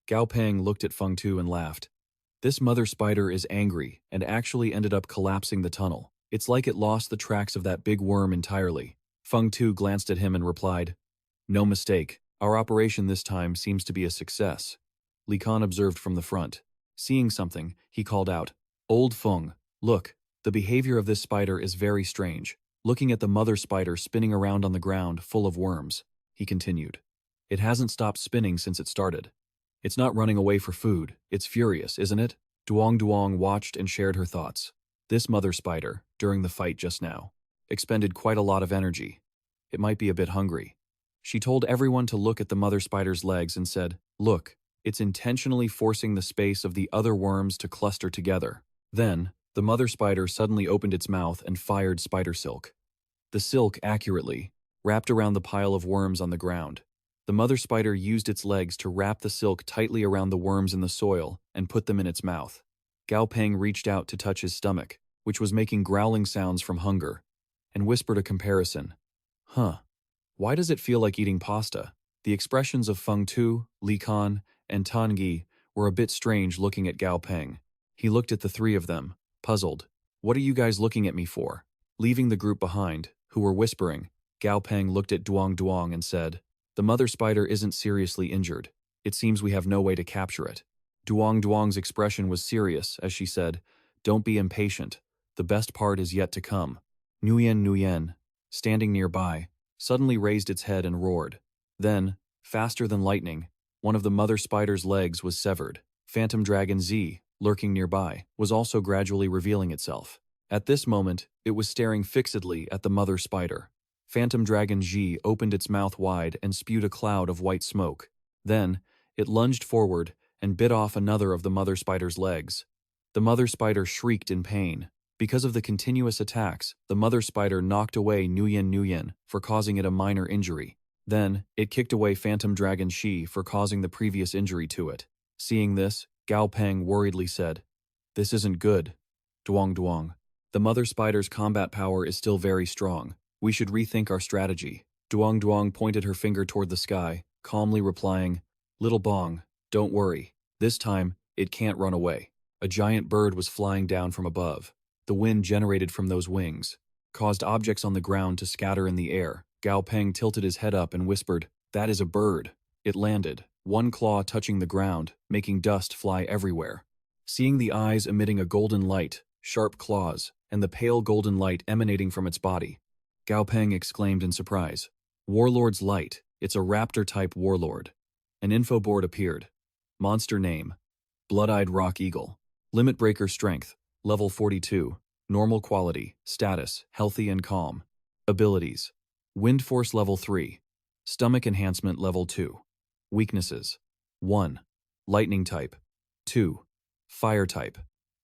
Gao Peng looked at Feng Tu and laughed. This mother spider is angry and actually ended up collapsing the tunnel. It's like it lost the tracks of that big worm entirely. Feng Tu glanced at him and replied, "No mistake. Our operation this time seems to be a success." Li Kan observed from the front. Seeing something, he called out, "Old Feng, look, the behavior of this spider is very strange." Looking at the mother spider spinning around on the ground full of worms, he continued, "It hasn't stopped spinning since it started. It's not running away for food, it's furious, isn't it?" Duong watched and shared her thoughts. This mother spider, during the fight just now, expended quite a lot of energy. It might be a bit hungry. She told everyone to look at the mother spider's legs and said, "Look, it's intentionally forcing the space of the other worms to cluster together." Then, the mother spider suddenly opened its mouth and fired spider silk. The silk accurately wrapped around the pile of worms on the ground. The mother spider used its legs to wrap the silk tightly around the worms in the soil and put them in its mouth. Gao Peng reached out to touch his stomach, which was making growling sounds from hunger, and whispered a comparison. "Huh. Why does it feel like eating pasta?" The expressions of Feng Tu, Li Kan, and Tan Gi were a bit strange looking at Gao Peng. He looked at the three of them, puzzled. "What are you guys looking at me for?" Leaving the group behind, who were whispering, Gao Peng looked at Duong and said, "The mother spider isn't seriously injured. It seems we have no way to capture it." Duong's expression was serious as she said, "Don't be impatient. The best part is yet to come." Nguyen, standing nearby, suddenly raised its head and roared. Then, faster than lightning, one of the mother spider's legs was severed. Phantom Dragon Z, lurking nearby, was also gradually revealing itself. At this moment, it was staring fixedly at the mother spider. Phantom Dragon Z opened its mouth wide and spewed a cloud of white smoke. Then, it lunged forward and bit off another of the mother spider's legs. The mother spider shrieked in pain. Because of the continuous attacks, the mother spider knocked away Nguyen for causing it a minor injury. Then, it kicked away Phantom Dragon Shi for causing the previous injury to it. Seeing this, Gao Peng worriedly said, "This isn't good." Duong. "The mother spider's combat power is still very strong. We should rethink our strategy." Duong pointed her finger toward the sky, calmly replying, "Little Bong, don't worry. This time, it can't run away." A giant bird was flying down from above. The wind generated from those wings caused objects on the ground to scatter in the air. Gao Peng tilted his head up and whispered, "That is a bird." It landed, one claw touching the ground, making dust fly everywhere. Seeing the eyes emitting a golden light, sharp claws, and the pale golden light emanating from its body, Gao Peng exclaimed in surprise, "Warlord's Light, it's a raptor-type warlord." An info board appeared. Monster name, Blood-Eyed Rock Eagle. Limit Breaker Strength, level 42. Normal quality, status, healthy and calm. Abilities, Wind Force level 3. Stomach Enhancement level 2. Weaknesses, 1. Lightning type. 2. Fire type.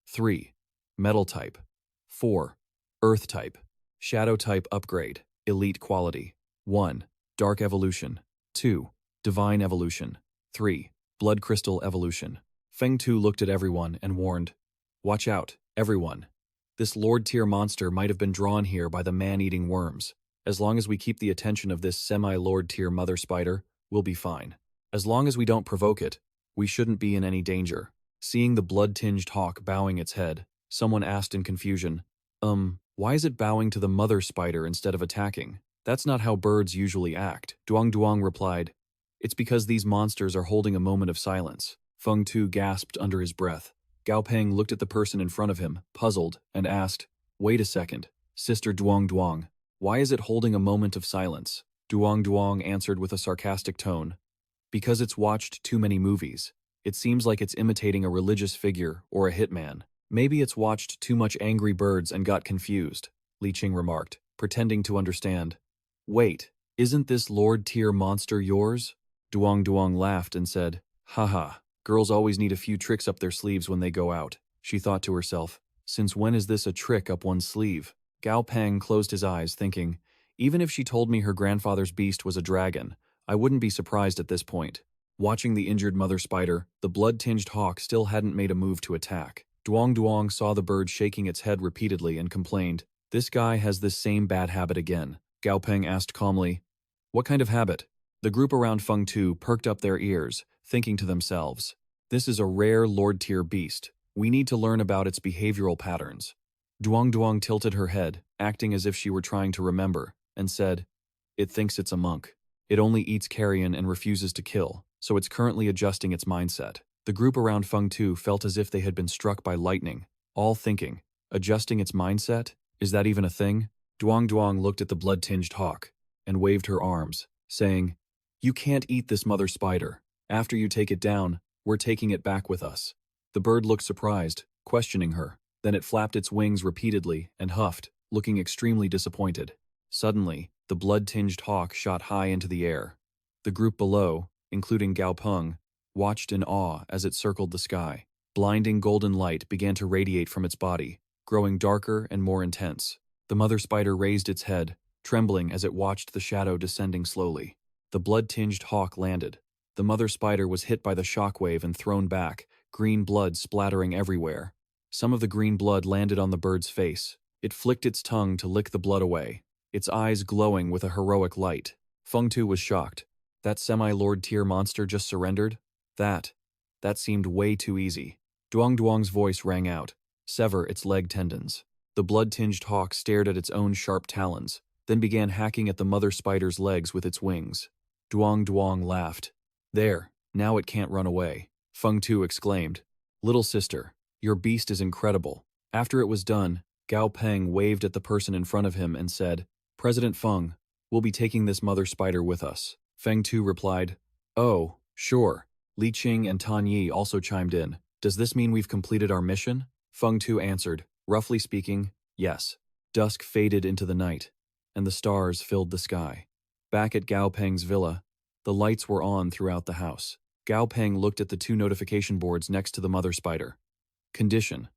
3. Metal type. 4. Earth type. Shadow type upgrade, elite quality. 1. Dark evolution. 2. Divine evolution. 3. Blood crystal evolution. Feng Tu looked at everyone and warned, "Watch out, everyone. This Lord-tier monster might have been drawn here by the man-eating worms. As long as we keep the attention of this semi-Lord-tier mother spider, we'll be fine. As long as we don't provoke it, we shouldn't be in any danger." Seeing the blood-tinged hawk bowing its head, someone asked in confusion, why is it bowing to the mother spider instead of attacking? That's not how birds usually act." Duong replied, "It's because these monsters are holding a moment of silence." Feng Tu gasped under his breath. Gao Peng looked at the person in front of him, puzzled, and asked, "Wait a second, Sister Duong, why is it holding a moment of silence?" Duong answered with a sarcastic tone, Because it's watched too many movies. It seems like it's imitating a religious figure or a hitman. Maybe it's watched too much Angry Birds and got confused, Li Qing remarked, pretending to understand. Wait, isn't this Lord-tier monster yours? Duong Duong laughed and said, haha, girls always need a few tricks up their sleeves when they go out. She thought to herself, since when is this a trick up one's sleeve? Gao Peng closed his eyes, thinking, even if she told me her grandfather's beast was a dragon, I wouldn't be surprised at this point. Watching the injured mother spider, the blood-tinged hawk still hadn't made a move to attack. Duong Duong saw the bird shaking its head repeatedly and complained, this guy has this same bad habit again. Gao Peng asked calmly, what kind of habit? The group around Feng Tu perked up their ears, thinking to themselves, this is a rare Lord-tier beast. We need to learn about its behavioral patterns. Duong Duong tilted her head, acting as if she were trying to remember, and said, it thinks it's a monk. It only eats carrion and refuses to kill, so it's currently adjusting its mindset. The group around Feng Tu felt as if they had been struck by lightning, all thinking, adjusting its mindset? Is that even a thing? Duong Duong looked at the blood-tinged hawk and waved her arms, saying, you can't eat this mother spider. After you take it down, we're taking it back with us. The bird looked surprised, questioning her. Then it flapped its wings repeatedly and huffed, looking extremely disappointed. Suddenly, the blood-tinged hawk shot high into the air. The group below, including Gao Peng, watched in awe as it circled the sky. Blinding golden light began to radiate from its body, growing darker and more intense. The mother spider raised its head, trembling as it watched the shadow descending slowly. The blood-tinged hawk landed. The mother spider was hit by the shockwave and thrown back, green blood splattering everywhere. Some of the green blood landed on the bird's face. It flicked its tongue to lick the blood away, its eyes glowing with a heroic light. Feng Tu was shocked. That semi-lord-tier monster just surrendered? That seemed way too easy. Duong Duong's voice rang out. Sever its leg tendons. The blood-tinged hawk stared at its own sharp talons, then began hacking at the mother spider's legs with its wings. Duong Duong laughed. There, now it can't run away. Feng Tu exclaimed, little sister, your beast is incredible. After it was done, Gao Peng waved at the person in front of him and said, President Feng, we'll be taking this mother spider with us. Feng Tu replied, oh, sure. Li Qing and Tan Yi also chimed in. Does this mean we've completed our mission? Feng Tu answered, roughly speaking, yes. Dusk faded into the night, and the stars filled the sky. Back at Gao Peng's villa, the lights were on throughout the house. Gao Peng looked at the two notification boards next to the mother spider. Condition: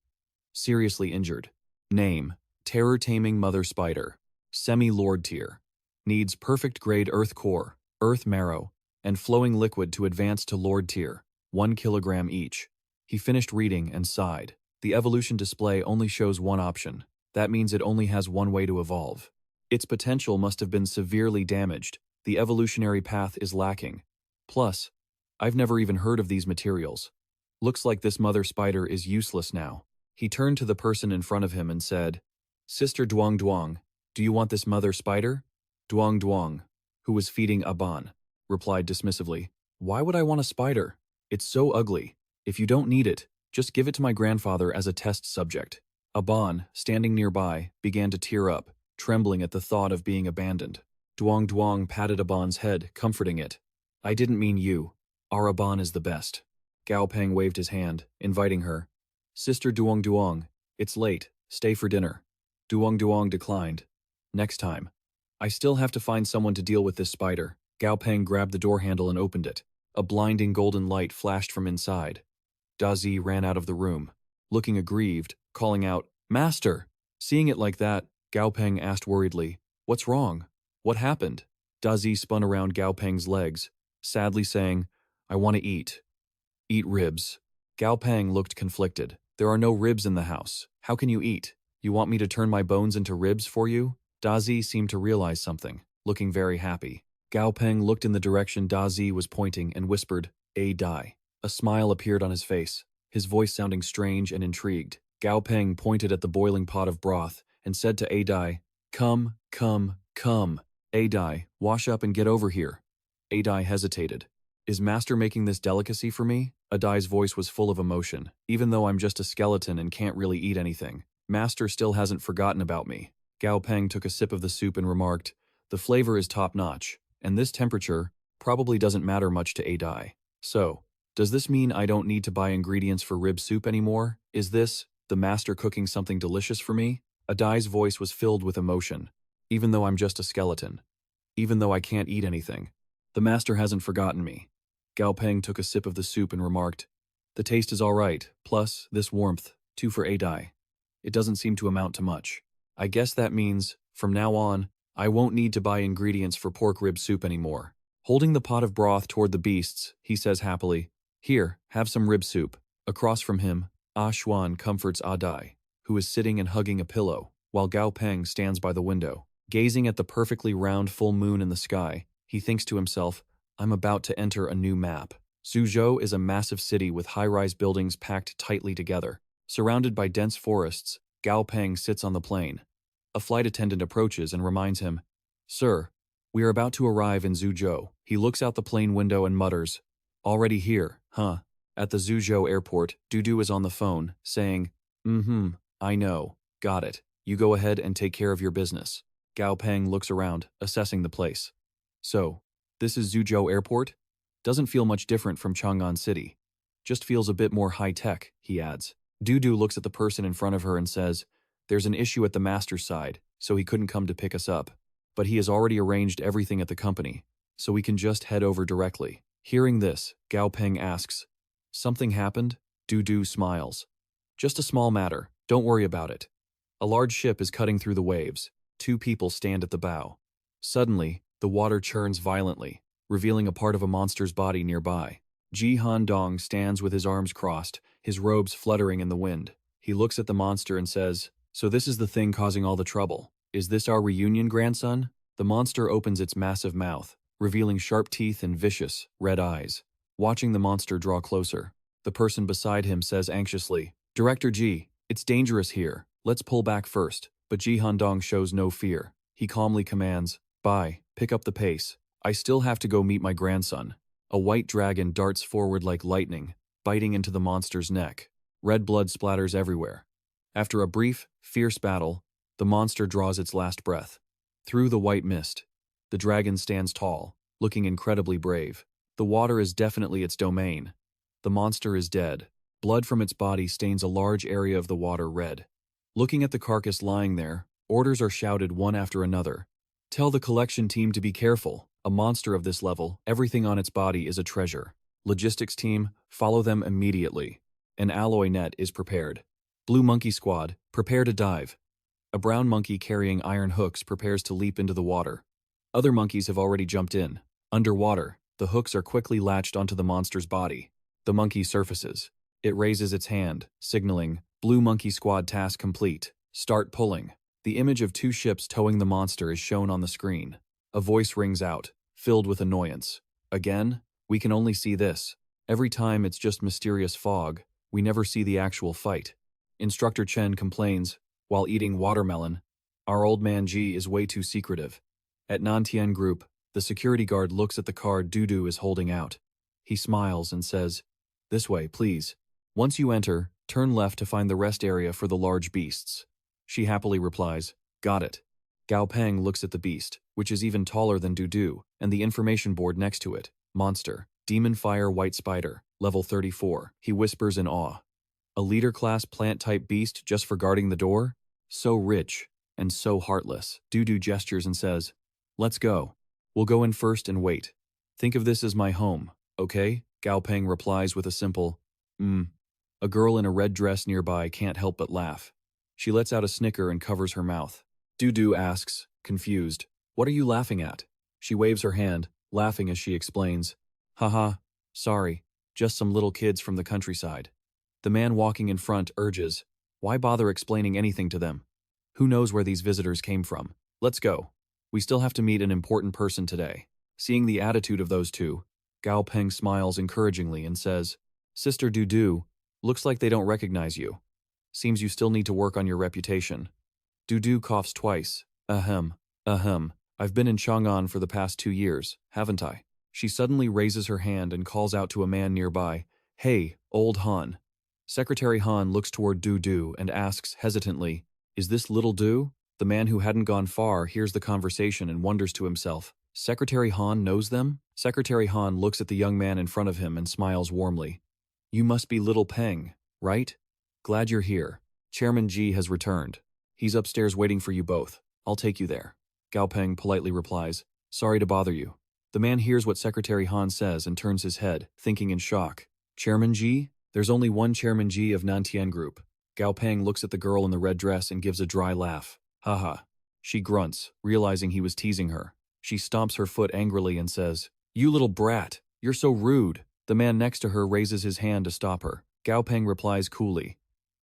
seriously injured. Name: terror-taming mother spider. Semi-lord tier. Needs perfect grade earth core, earth marrow, and flowing liquid to advance to lord tier, 1 kilogram each. He finished reading and sighed. The evolution display only shows one option. That means it only has one way to evolve. Its potential must have been severely damaged. The evolutionary path is lacking. Plus, I've never even heard of these materials. Looks like this mother spider is useless now. He turned to the person in front of him and said, Sister Duong Duong, do you want this mother spider? Duong Duong, who was feeding Aban, replied dismissively, why would I want a spider? It's so ugly. If you don't need it, just give it to my grandfather as a test subject. Aban, standing nearby, began to tear up, trembling at the thought of being abandoned. Duong Duong patted Aban's head, comforting it. I didn't mean you. Our Aban is the best. Gao Peng waved his hand, inviting her. Sister Duong Duong, it's late. Stay for dinner. Duong Duong declined. Next time. I still have to find someone to deal with this spider. Gao Peng grabbed the door handle and opened it. A blinding golden light flashed from inside. Dazi ran out of the room, looking aggrieved, calling out, Master! Seeing it like that, Gao Peng asked worriedly, What's wrong? What happened? Dazi spun around Gao Peng's legs, sadly saying, I want to eat. Eat ribs. Gao Peng looked conflicted. There are no ribs in the house. How can you eat? You want me to turn my bones into ribs for you? Dazi seemed to realize something, looking very happy. Gao Peng looked in the direction Dazi was pointing and whispered, A Dai. A smile appeared on his face, his voice sounding strange and intrigued. Gao Peng pointed at the boiling pot of broth and said to Adai, Come, come, come. Adai, wash up and get over here. Adai hesitated. Is Master making this delicacy for me? Adai's voice was full of emotion. Even though I'm just a skeleton and can't really eat anything, Master still hasn't forgotten about me. Gao Peng took a sip of the soup and remarked, The flavor is top-notch, and this temperature, Probably doesn't matter much to Adai. So, does this mean I don't need to buy ingredients for rib soup anymore? Is this, the master cooking something delicious for me? Adai's voice was filled with emotion. Even though I'm just a skeleton. Even though I can't eat anything. The master hasn't forgotten me. Gao Peng took a sip of the soup and remarked, "The taste is all right, plus, this warmth, too for Adai. It doesn't seem to amount to much. I guess that means, from now on, I won't need to buy ingredients for pork rib soup anymore." Holding the pot of broth toward the beasts, he says happily, "Here, have some rib soup." Across from him, Ah Xuan comforts Adai, who is sitting and hugging a pillow, while Gao Peng stands by the window. Gazing at the perfectly round full moon in the sky, he thinks to himself, I'm about to enter a new map. Suzhou is a massive city with high-rise buildings packed tightly together. Surrounded by dense forests, Gao Peng sits on the plane. A flight attendant approaches and reminds him, "Sir, we are about to arrive in Suzhou." He looks out the plane window and mutters, "Already here, huh?" At the Suzhou airport, Dudu is on the phone, saying, I know, got it. You go ahead and take care of your business." Gao Peng looks around, assessing the place. "So, this is Suzhou Airport? Doesn't feel much different from Chang'an City. Just feels a bit more high-tech," he adds. Dudu looks at the person in front of her and says, "There's an issue at the master's side, so he couldn't come to pick us up. But he has already arranged everything at the company, so we can just head over directly." Hearing this, Gao Peng asks, "Something happened?" Dudu smiles. "Just a small matter, don't worry about it." A large ship is cutting through the waves. 2 people stand at the bow. Suddenly, the water churns violently, revealing a part of a monster's body nearby. Ji Han Dong stands with his arms crossed, his robes fluttering in the wind. He looks at the monster and says, "So this is the thing causing all the trouble. Is this our reunion, grandson?" The monster opens its massive mouth, revealing sharp teeth and vicious, red eyes. Watching the monster draw closer, the person beside him says anxiously, "Director Ji, it's dangerous here. Let's pull back first." But Ji Han Dong shows no fear. He calmly commands, "Bye, pick up the pace. I still have to go meet my grandson." A white dragon darts forward like lightning, biting into the monster's neck. Red blood splatters everywhere. After a brief, fierce battle, the monster draws its last breath. Through the white mist, the dragon stands tall, looking incredibly brave. The water is definitely its domain. The monster is dead. Blood from its body stains a large area of the water red. Looking at the carcass lying there, orders are shouted one after another. "Tell the collection team to be careful. A monster of this level, everything on its body is a treasure. Logistics team, follow them immediately." An alloy net is prepared. Blue monkey squad, prepare to dive. A brown monkey carrying iron hooks prepares to leap into the water. Other monkeys have already jumped in. Underwater, the hooks are quickly latched onto the monster's body. The monkey surfaces. It raises its hand, signaling, "Blue monkey squad task complete. Start pulling." The image of 2 ships towing the monster is shown on the screen. A voice rings out, filled with annoyance. "Again? We can only see this. Every time it's just mysterious fog. We never see the actual fight." Instructor Chen complains, while eating watermelon, "Our old man Ji is way too secretive." At Nantian Group, the security guard looks at the card Dudu is holding out. He smiles and says, "This way, please. Once you enter, turn left to find the rest area for the large beasts." She happily replies, "Got it." Gao Peng looks at the beast, which is even taller than Dudu, and the information board next to it. Monster, Demon Fire White Spider, level 34. He whispers in awe. A leader-class plant-type beast just for guarding the door? So rich, and so heartless. Dudu gestures and says, "Let's go. We'll go in first and wait. Think of this as my home, okay?" Gao Peng replies with a simple, A girl in a red dress nearby can't help but laugh. She lets out a snicker and covers her mouth. Dudu asks, confused, "What are you laughing at?" She waves her hand, laughing as she explains, "Haha, sorry, just some little kids from the countryside." The man walking in front urges, "Why bother explaining anything to them? Who knows where these visitors came from? Let's go. We still have to meet an important person today." Seeing the attitude of those two, Gao Peng smiles encouragingly and says, "Sister Dudu, looks like they don't recognize you. Seems you still need to work on your reputation." Dudu coughs twice. Ahem. I've been in Chang'an for the past 2 years, haven't I?" She suddenly raises her hand and calls out to a man nearby, "Hey, old Han." Secretary Han looks toward Dudu and asks hesitantly, "Is this little Du?" The man who hadn't gone far hears the conversation and wonders to himself, "Secretary Han knows them?" Secretary Han looks at the young man in front of him and smiles warmly. You must be Little Peng, right? Glad you're here. Chairman Ji has returned. He's upstairs waiting for you both. I'll take you there. Gao Peng politely replies, sorry to bother you. The man hears what Secretary Han says and turns his head, thinking in shock. Chairman Ji? There's only one Chairman Ji of Nantian Group. Gao Peng looks at the girl in the red dress and gives a dry laugh. Haha. She grunts, realizing he was teasing her. She stomps her foot angrily and says, You little brat, you're so rude. The man next to her raises his hand to stop her. Gao Peng replies coolly,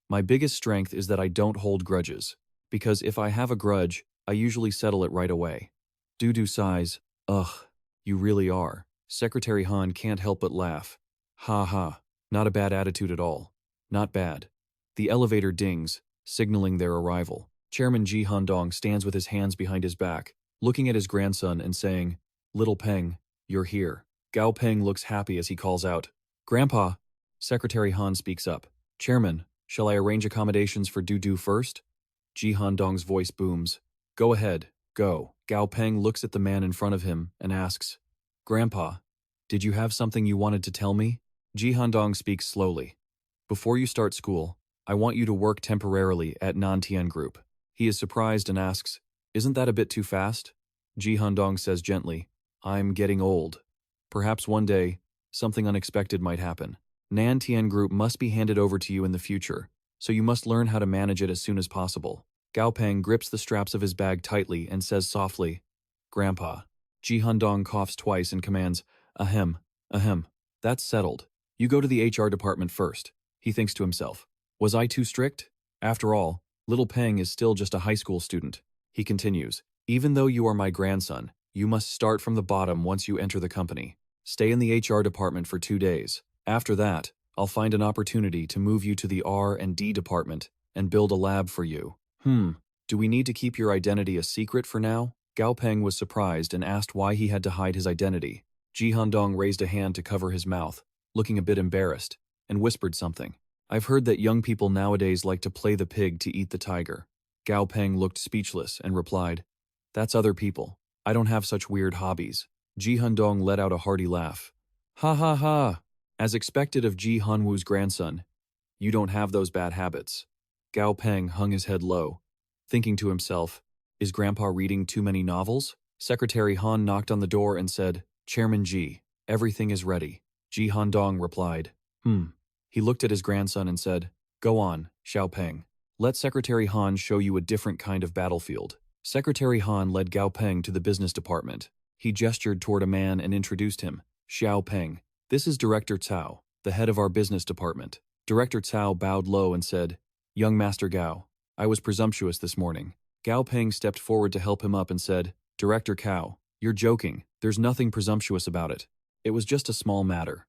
My biggest strength is that I don't hold grudges. Because if I have a grudge, I usually settle it right away. Dudu sighs, Ugh, you really are. Secretary Han can't help but laugh. Ha ha, not a bad attitude at all. Not bad. The elevator dings, signaling their arrival. Chairman Ji Handong stands with his hands behind his back, looking at his grandson and saying, Little Peng, you're here. Gao Peng looks happy as he calls out, Grandpa. Secretary Han speaks up. Chairman, shall I arrange accommodations for Dudu first? Ji Handong's voice booms. Go ahead, go. Gao Peng looks at the man in front of him and asks, Grandpa, did you have something you wanted to tell me? Ji Handong speaks slowly. Before you start school, I want you to work temporarily at Nantian Group. He is surprised and asks, Isn't that a bit too fast? Ji Handong says gently, I'm getting old. Perhaps one day, something unexpected might happen. Nantian Group must be handed over to you in the future, so you must learn how to manage it as soon as possible. Gao Peng grips the straps of his bag tightly and says softly, Grandpa. Ji Handong coughs twice and commands, Ahem, ahem. That's settled. You go to the HR department first. He thinks to himself, Was I too strict? After all, Little Peng is still just a high school student. He continues, Even though you are my grandson, you must start from the bottom once you enter the company. Stay in the HR department for 2 days. After that, I'll find an opportunity to move you to the R&D department and build a lab for you. Do we need to keep your identity a secret for now? Gao Peng was surprised and asked why he had to hide his identity. Ji Handong raised a hand to cover his mouth, looking a bit embarrassed, and whispered something. I've heard that young people nowadays like to play the pig to eat the tiger. Gao Peng looked speechless and replied, That's other people. I don't have such weird hobbies. Ji Handong let out a hearty laugh. Ha ha ha! As expected of Ji Hanwoo's grandson, you don't have those bad habits. Gao Peng hung his head low, thinking to himself, Is Grandpa reading too many novels? Secretary Han knocked on the door and said, Chairman Ji, everything is ready. Ji Handong replied, He looked at his grandson and said, Go on, Xiao Peng. Let Secretary Han show you a different kind of battlefield. Secretary Han led Gao Peng to the business department. He gestured toward a man and introduced him, Xiao Peng. This is Director Cao, the head of our business department. Director Cao bowed low and said, Young Master Gao, I was presumptuous this morning. Gao Peng stepped forward to help him up and said, Director Cao, you're joking. There's nothing presumptuous about it. It was just a small matter.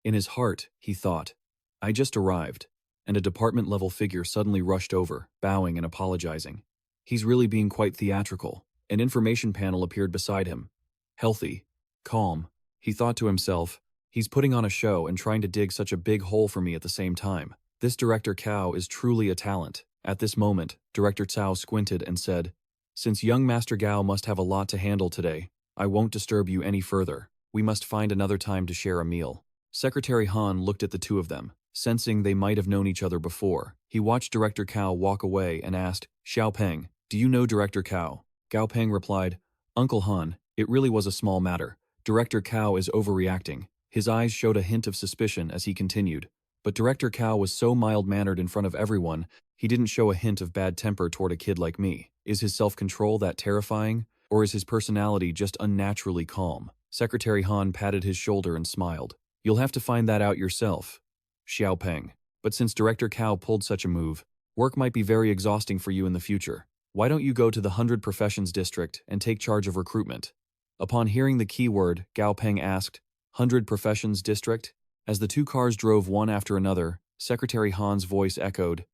In his heart, he thought, I just arrived, and a department-level figure suddenly rushed over, bowing and apologizing. He's really being quite theatrical. An information panel appeared beside him. Healthy, calm. He thought to himself, he's putting on a show and trying to dig such a big hole for me at the same time. This Director Cao is truly a talent. At this moment, Director Cao squinted and said, Since young Master Gao must have a lot to handle today, I won't disturb you any further. We must find another time to share a meal. Secretary Han looked at the two of them, sensing they might have known each other before. He watched Director Cao walk away and asked, Xiao Peng, do you know Director Cao? Gao Peng replied, Uncle Han, it really was a small matter. Director Cao is overreacting. His eyes showed a hint of suspicion as he continued. But Director Cao was so mild-mannered in front of everyone, he didn't show a hint of bad temper toward a kid like me. Is his self-control that terrifying? Or is his personality just unnaturally calm? Secretary Han patted his shoulder and smiled. You'll have to find that out yourself, Xiao Peng. But since Director Cao pulled such a move, work might be very exhausting for you in the future. Why don't you go to the 100 Professions District and take charge of recruitment? Upon hearing the keyword, Gao Peng asked, 100 Professions District? As the two cars drove one after another, Secretary Han's voice echoed,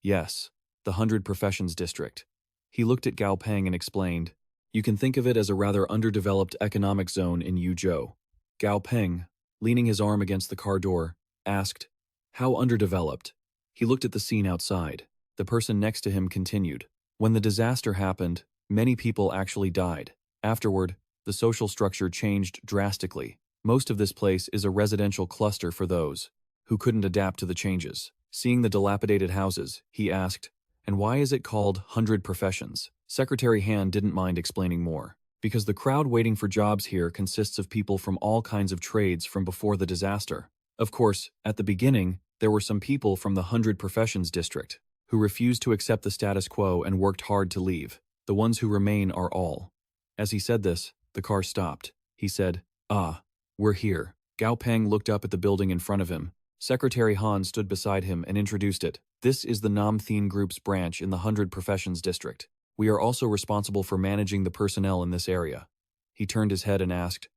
Yes, the 100 Professions District. He looked at Gao Peng and explained, You can think of it as a rather underdeveloped economic zone in Yuzhou. Gao Peng, leaning his arm against the car door, asked, How underdeveloped? He looked at the scene outside. The person next to him continued, When the disaster happened, many people actually died. Afterward, the social structure changed drastically. Most of this place is a residential cluster for those who couldn't adapt to the changes. Seeing the dilapidated houses, he asked, "And why is it called 100 Professions?" Secretary Han didn't mind explaining more. Because the crowd waiting for jobs here consists of people from all kinds of trades from before the disaster. Of course, at the beginning, there were some people from the 100 Professions district who refused to accept the status quo and worked hard to leave. The ones who remain are all. As he said this, the car stopped. He said, "Ah, we're here." Gao Peng looked up at the building in front of him. Secretary Han stood beside him and introduced it. "This is the Nam Thien Group's branch in the 100 Professions district. We are also responsible for managing the personnel in this area." He turned his head and asked,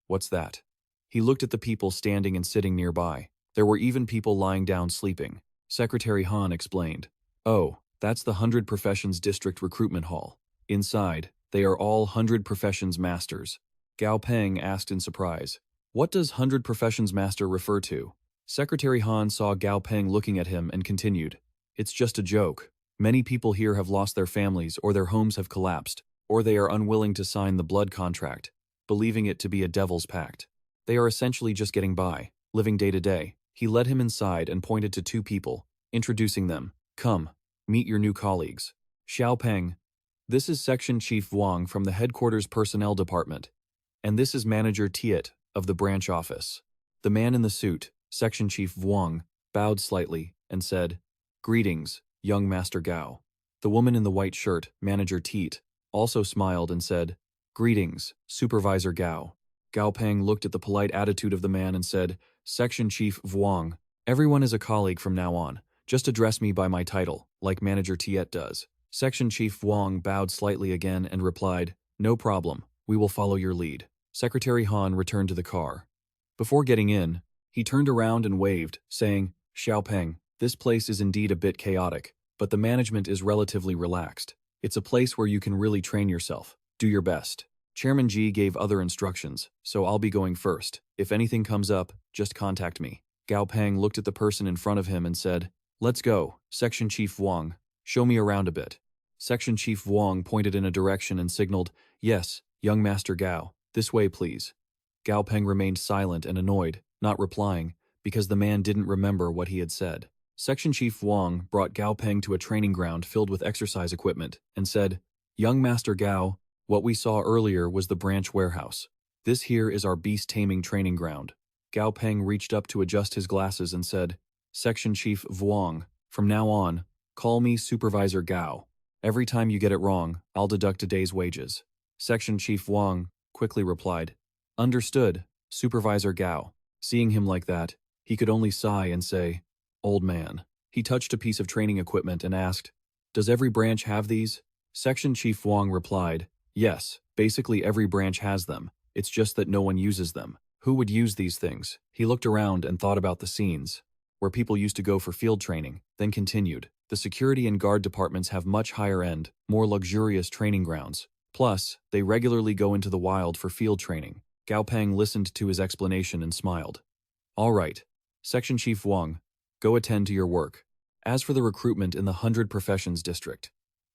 What's that?" He looked at the people standing and sitting nearby. There were even people lying down sleeping. Secretary Han explained, "Oh, that's the 100 Professions District Recruitment Hall. Inside, they are all 100 Professions Masters." Gao Peng asked in surprise, "What does 100 Professions Master refer to?" Secretary Han saw Gao Peng looking at him and continued, "It's just a joke. Many people here have lost their families or their homes have collapsed, or they are unwilling to sign the blood contract, believing it to be a devil's pact. They are essentially just getting by, living day to day." He led him inside and pointed to two people, introducing them. "Come, meet your new colleagues. Xiao Peng. This is Section Chief Wang from the Headquarters Personnel Department. And this is Manager Tiet of the branch office." The man in the suit, Section Chief Wang, bowed slightly and said, "Greetings, young Master Gao." The woman in the white shirt, Manager Tiet, also smiled and said, "Greetings, Supervisor Gao." Gao Peng looked at the polite attitude of the man and said, "Section Chief Wang, everyone is a colleague from now on. Just address me by my title, like Manager Tiet does." Section Chief Wang bowed slightly again and replied, "No problem, we will follow your lead." Secretary Han returned to the car. Before getting in, he turned around and waved, saying, "Xiao Peng, this place is indeed a bit chaotic, but the management is relatively relaxed. It's a place where you can really train yourself. Do your best." Chairman Ji gave other instructions, so I'll be going first. If anything comes up, just contact me. Gao Peng looked at the person in front of him and said, "Let's go, Section Chief Wang. Show me around a bit." Section Chief Wang pointed in a direction and signaled, "Yes, young Master Gao, this way please." Gao Peng remained silent and annoyed, not replying, because the man didn't remember what he had said. Section Chief Wang brought Gao Peng to a training ground filled with exercise equipment and said, "Young Master Gao, what we saw earlier was the branch warehouse. This here is our beast taming training ground." Gao Peng reached up to adjust his glasses and said, "Section Chief Wang, from now on, call me Supervisor Gao. Every time you get it wrong, I'll deduct a day's wages." Section Chief Wang quickly replied, "Understood, Supervisor Gao." Seeing him like that, he could only sigh and say, "Old man." He touched a piece of training equipment and asked, "Does every branch have these?" Section Chief Wang replied, "Yes, basically every branch has them. It's just that no one uses them." Who would use these things? He looked around and thought about the scenes where people used to go for field training, then continued. The security and guard departments have much higher end, more luxurious training grounds. Plus, they regularly go into the wild for field training. Gao Peng listened to his explanation and smiled. "All right, Section Chief Wang, go attend to your work. As for the recruitment in the 100 Professions District."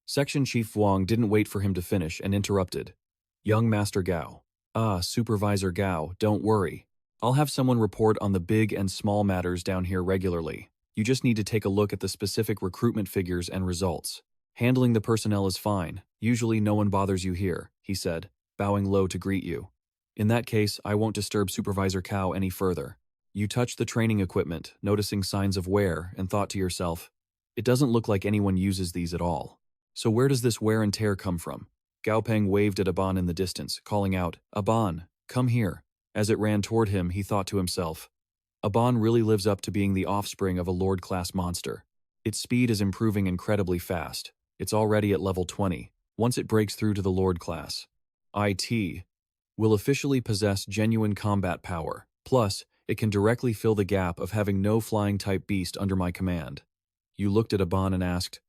Section Chief Wang didn't wait for him to finish and interrupted. "Young Master Gao." "Ah, Supervisor Gao, don't worry. I'll have someone report on the big and small matters down here regularly. You just need to take a look at the specific recruitment figures and results. Handling the personnel is fine. Usually no one bothers you here," he said, bowing low to greet you. "In that case, I won't disturb Supervisor Gao any further." You touched the training equipment, noticing signs of wear, and thought to yourself, "It doesn't look like anyone uses these at all. So where does this wear and tear come from?" Gao Peng waved at Aban in the distance, calling out, "Aban, come here." As it ran toward him, he thought to himself, "Aban really lives up to being the offspring of a Lord-class monster. Its speed is improving incredibly fast. It's already at level 20. Once it breaks through to the Lord class, it will officially possess genuine combat power. Plus, it can directly fill the gap of having no flying-type beast under my command." You looked at Aban and asked,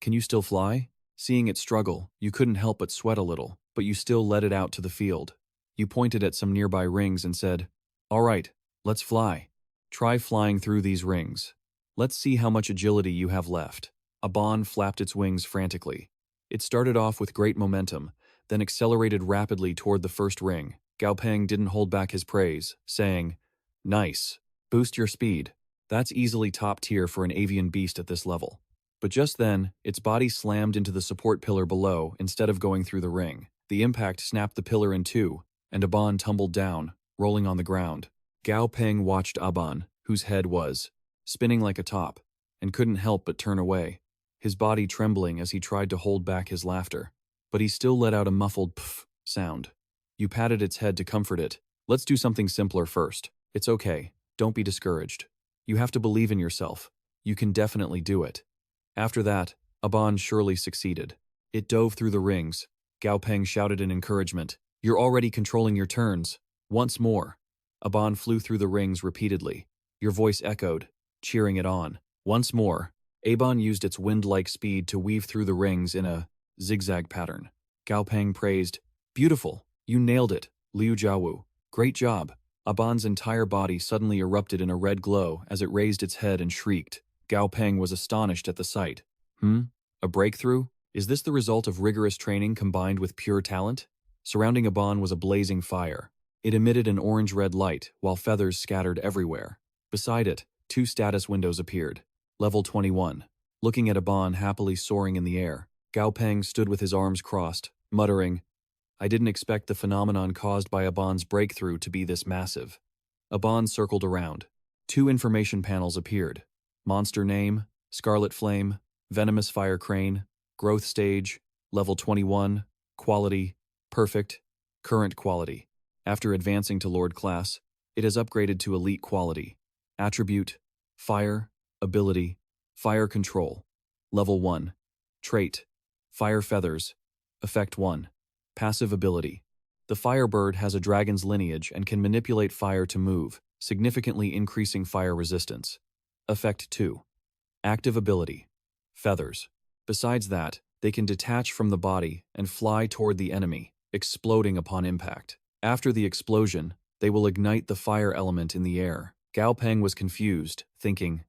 "Can you still fly?" Seeing it struggle, you couldn't help but sweat a little, but you still let it out to the field. You pointed at some nearby rings and said, "All right, let's fly. Try flying through these rings. Let's see how much agility you have left." Aban flapped its wings frantically. It started off with great momentum, then accelerated rapidly toward the first ring. Gao Peng didn't hold back his praise, saying, "Nice. Boost your speed. That's easily top tier for an avian beast at this level." But just then, its body slammed into the support pillar below instead of going through the ring. The impact snapped the pillar in two, and Aban tumbled down, rolling on the ground. Gao Peng watched Aban, whose head was spinning like a top, and couldn't help but turn away, his body trembling as he tried to hold back his laughter. But he still let out a muffled pff sound. You patted its head to comfort it. "Let's do something simpler first. It's okay. Don't be discouraged. You have to believe in yourself. You can definitely do it." After that, Aban surely succeeded. It dove through the rings. Gao Peng shouted in encouragement, "You're already controlling your turns. Once more." Aban flew through the rings repeatedly. Your voice echoed, cheering it on. Once more, Aban used its wind-like speed to weave through the rings in a zigzag pattern. Gao Peng praised, "Beautiful. You nailed it, Liu Jiawu. Great job." Aban's entire body suddenly erupted in a red glow as it raised its head and shrieked. Gao Peng was astonished at the sight. A breakthrough? Is this the result of rigorous training combined with pure talent? Surrounding Aban was a blazing fire. It emitted an orange-red light, while feathers scattered everywhere. Beside it, 2 status windows appeared. Level 21. Looking at Aban happily soaring in the air, Gao Peng stood with his arms crossed, muttering, "I didn't expect the phenomenon caused by Aban's breakthrough to be this massive." Aban circled around. 2 information panels appeared. Monster name, Scarlet Flame, Venomous Fire Crane, Growth Stage, Level 21, Quality, Perfect, Current Quality. After advancing to Lord Class, it has upgraded to Elite Quality. Attribute, Fire, Ability, Fire Control. Level 1. Trait, Fire Feathers. Effect 1. Passive Ability. The Firebird has a dragon's lineage and can manipulate fire to move, significantly increasing fire resistance. Effect 2. Active Ability. Feathers. Besides that, they can detach from the body and fly toward the enemy, exploding upon impact. After the explosion, they will ignite the fire element in the air. Gao Peng was confused, thinking,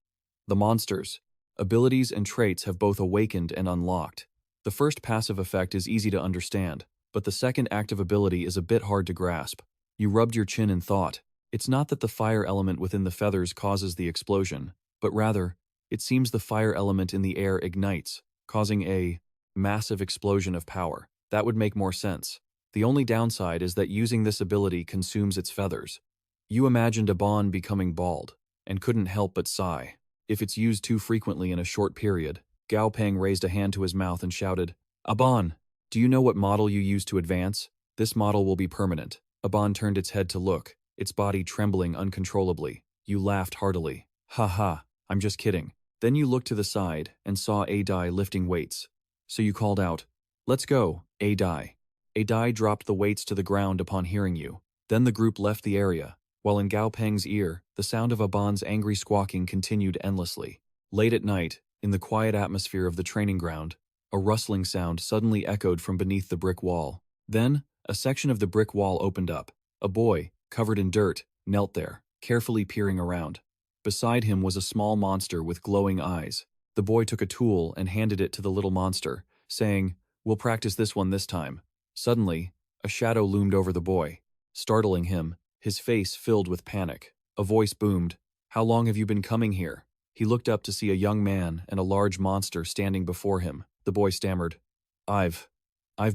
the monsters, abilities and traits have both awakened and unlocked. The first passive effect is easy to understand, but the second active ability is a bit hard to grasp. You rubbed your chin and thought, it's not that the fire element within the feathers causes the explosion, but rather, it seems the fire element in the air ignites, causing a massive explosion of power. That would make more sense. The only downside is that using this ability consumes its feathers. You imagined Aban becoming bald, and couldn't help but sigh. If it's used too frequently in a short period, Gao Peng raised a hand to his mouth and shouted, "Aban, do you know what model you use to advance? This model will be permanent." Aban turned its head to look, its body trembling uncontrollably. You laughed heartily. "Ha ha, I'm just kidding." Then you looked to the side and saw Adai lifting weights. So you called out, "Let's go, Adai." Adai dropped the weights to the ground upon hearing you. Then the group left the area, while in Gao Peng's ear, the sound of Aban's angry squawking continued endlessly. Late at night, in the quiet atmosphere of the training ground, a rustling sound suddenly echoed from beneath the brick wall. Then, a section of the brick wall opened up. A boy, covered in dirt, knelt there, carefully peering around. Beside him was a small monster with glowing eyes. The boy took a tool and handed it to the little monster, saying, "We'll practice this one this time." Suddenly, a shadow loomed over the boy, startling him, his face filled with panic. A voice boomed, "How long have you been coming here?" He looked up to see a young man and a large monster standing before him. The boy stammered, I've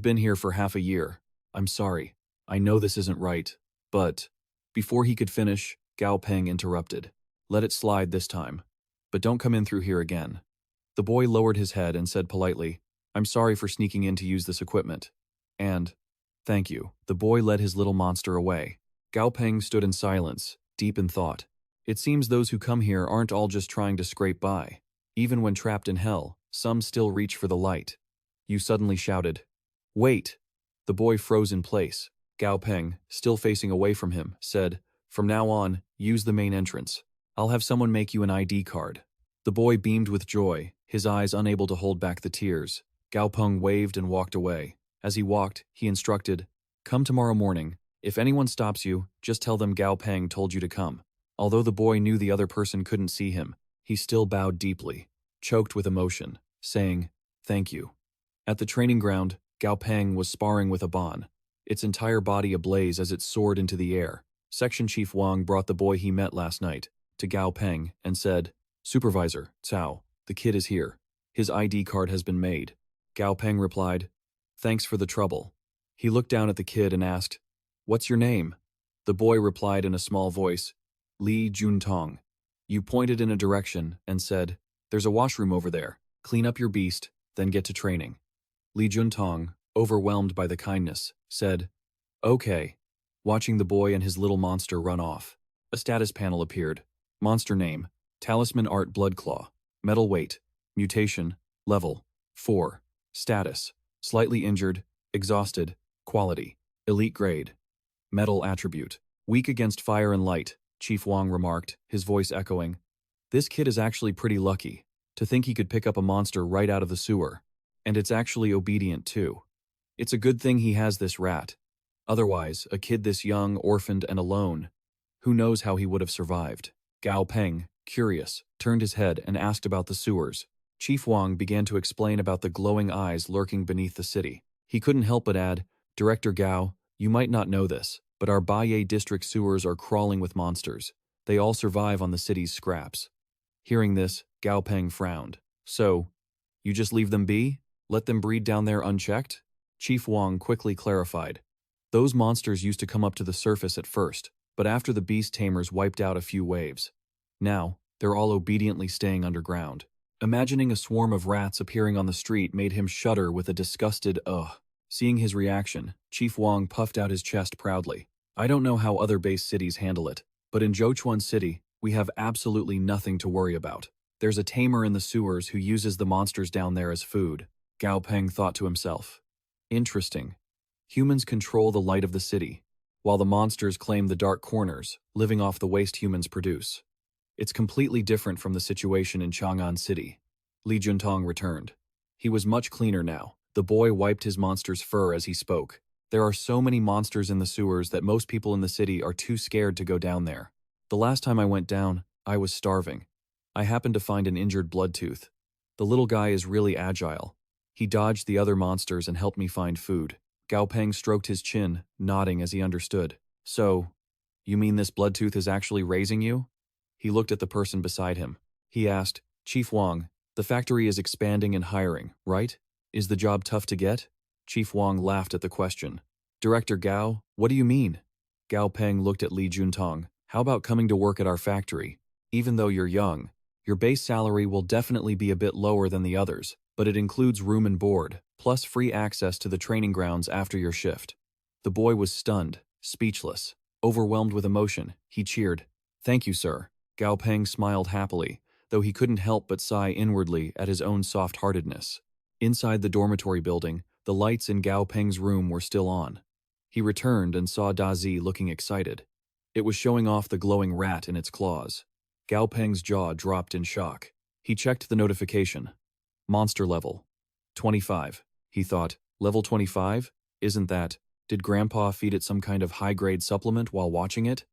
been here for half a year. I'm sorry. I know this isn't right, but..." Before he could finish, Gao Peng interrupted. "Let it slide this time, but don't come in through here again." The boy lowered his head and said politely, "I'm sorry for sneaking in to use this equipment. And, thank you." The boy led his little monster away. Gao Peng stood in silence, deep in thought. It seems those who come here aren't all just trying to scrape by. Even when trapped in hell, some still reach for the light. You suddenly shouted, "Wait!" The boy froze in place. Gao Peng, still facing away from him, said, "From now on, use the main entrance. I'll have someone make you an ID card." The boy beamed with joy, his eyes unable to hold back the tears. Gao Peng waved and walked away. As he walked, he instructed, "Come tomorrow morning. If anyone stops you, just tell them Gao Peng told you to come." Although the boy knew the other person couldn't see him, he still bowed deeply, choked with emotion, saying, "Thank you." At the training ground, Gao Peng was sparring with a Ban, its entire body ablaze as it soared into the air. Section Chief Wang brought the boy he met last night to Gao Peng and said, "Supervisor, Cao, the kid is here. His ID card has been made." Gao Peng replied, "Thanks for the trouble." He looked down at the kid and asked, "What's your name?" The boy replied in a small voice, "Li Juntong." You pointed in a direction and said, "There's a washroom over there. Clean up your beast, then get to training." Li Juntong, overwhelmed by the kindness, said, "Okay," watching the boy and his little monster run off. A status panel appeared. Monster name, Talisman Art Bloodclaw. Metal weight, mutation, level, 4. Status, slightly injured, exhausted, quality, elite grade. Metal attribute, weak against fire and light, Chief Wang remarked, his voice echoing. This kid is actually pretty lucky. To think he could pick up a monster right out of the sewer. And it's actually obedient too. It's a good thing he has this rat. Otherwise, a kid this young, orphaned, and alone, who knows how he would have survived. Gao Peng, curious, turned his head and asked about the sewers. Chief Wang began to explain about the glowing eyes lurking beneath the city. He couldn't help but add, "Director Gao, you might not know this, but our Baye district sewers are crawling with monsters. They all survive on the city's scraps." Hearing this, Gao Peng frowned. "So, you just leave them be? Let them breed down there unchecked?" Chief Wang quickly clarified. "Those monsters used to come up to the surface at first, but after the beast tamers wiped out a few waves. Now, they're all obediently staying underground." Imagining a swarm of rats appearing on the street made him shudder with a disgusted ugh. Seeing his reaction, Chief Wang puffed out his chest proudly. "I don't know how other base cities handle it, but in Zhouchuan City, we have absolutely nothing to worry about. There's a tamer in the sewers who uses the monsters down there as food." Gao Peng thought to himself. Interesting. Humans control the light of the city, while the monsters claim the dark corners, living off the waste humans produce. It's completely different from the situation in Chang'an City. Li Juntong returned. He was much cleaner now. The boy wiped his monster's fur as he spoke. "There are so many monsters in the sewers that most people in the city are too scared to go down there. The last time I went down, I was starving. I happened to find an injured bloodtooth. The little guy is really agile. He dodged the other monsters and helped me find food." Gao Peng stroked his chin, nodding as he understood. "So, you mean this bloodtooth is actually raising you?" He looked at the person beside him. He asked, "Chief Wang, the factory is expanding and hiring, right? Is the job tough to get?" Chief Wang laughed at the question. "Director Gao, what do you mean?" Gao Peng looked at Li Juntong. "How about coming to work at our factory? Even though you're young, your base salary will definitely be a bit lower than the others, but it includes room and board, plus free access to the training grounds after your shift." The boy was stunned, speechless, overwhelmed with emotion. He cheered. "Thank you, sir." Gao Peng smiled happily, though he couldn't help but sigh inwardly at his own soft-heartedness. Inside the dormitory building, the lights in Gao Peng's room were still on. He returned and saw Dazi looking excited. It was showing off the glowing rat in its claws. Gao Peng's jaw dropped in shock. He checked the notification. Monster level. 25. He thought, level 25? Isn't that? Did Grandpa feed it some kind of high-grade supplement while watching it?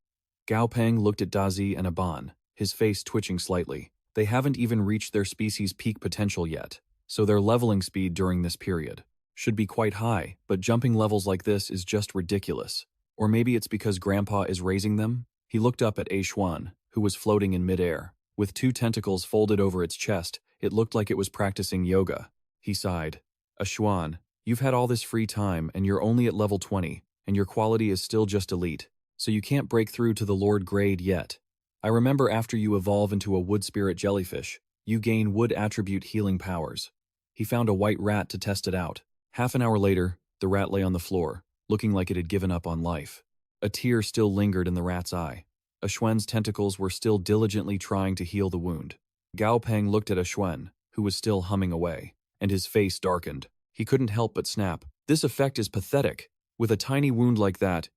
Gao Peng looked at Dazi and Aban, his face twitching slightly. They haven't even reached their species' peak potential yet, so their leveling speed during this period should be quite high, but jumping levels like this is just ridiculous. Or maybe it's because Grandpa is raising them? He looked up at A Xuan, who was floating in midair. With 2 tentacles folded over its chest, it looked like it was practicing yoga. He sighed. "A Xuan, you've had all this free time and you're only at level 20, and your quality is still just elite. So you can't break through to the Lord grade yet. I remember after you evolve into a wood spirit jellyfish, you gain wood attribute healing powers." He found a white rat to test it out. Half an hour later, the rat lay on the floor, looking like it had given up on life. A tear still lingered in the rat's eye. Ashwen's tentacles were still diligently trying to heal the wound. Gao Peng looked at Ashwen, who was still humming away, and his face darkened. He couldn't help but snap. "This effect is pathetic. With a tiny wound like that,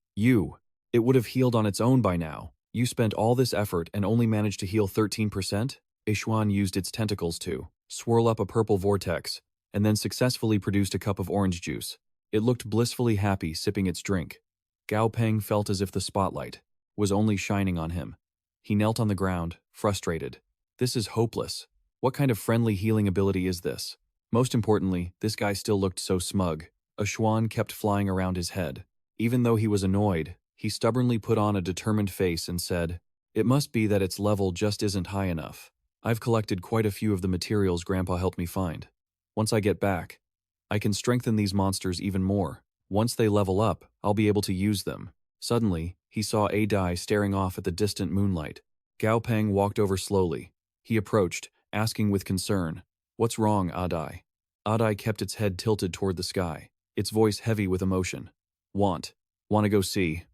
it would have healed on its own by now. You spent all this effort and only managed to heal 13%? Ishuan used its tentacles to swirl up a purple vortex, and then successfully produced a cup of orange juice. It looked blissfully happy sipping its drink. Gao Peng felt as if the spotlight was only shining on him. He knelt on the ground, frustrated. This is hopeless. What kind of friendly healing ability is this? Most importantly, this guy still looked so smug. A swan kept flying around his head. Even though he was annoyed, he stubbornly put on a determined face and said, "It must be that its level just isn't high enough. I've collected quite a few of the materials Grandpa helped me find. Once I get back, I can strengthen these monsters even more. Once they level up, I'll be able to use them." Suddenly, he saw Adai staring off at the distant moonlight. Gao Peng walked over slowly. He approached, asking with concern, "What's wrong, Adai?" Adai kept its head tilted toward the sky, its voice heavy with emotion. Want to go see?"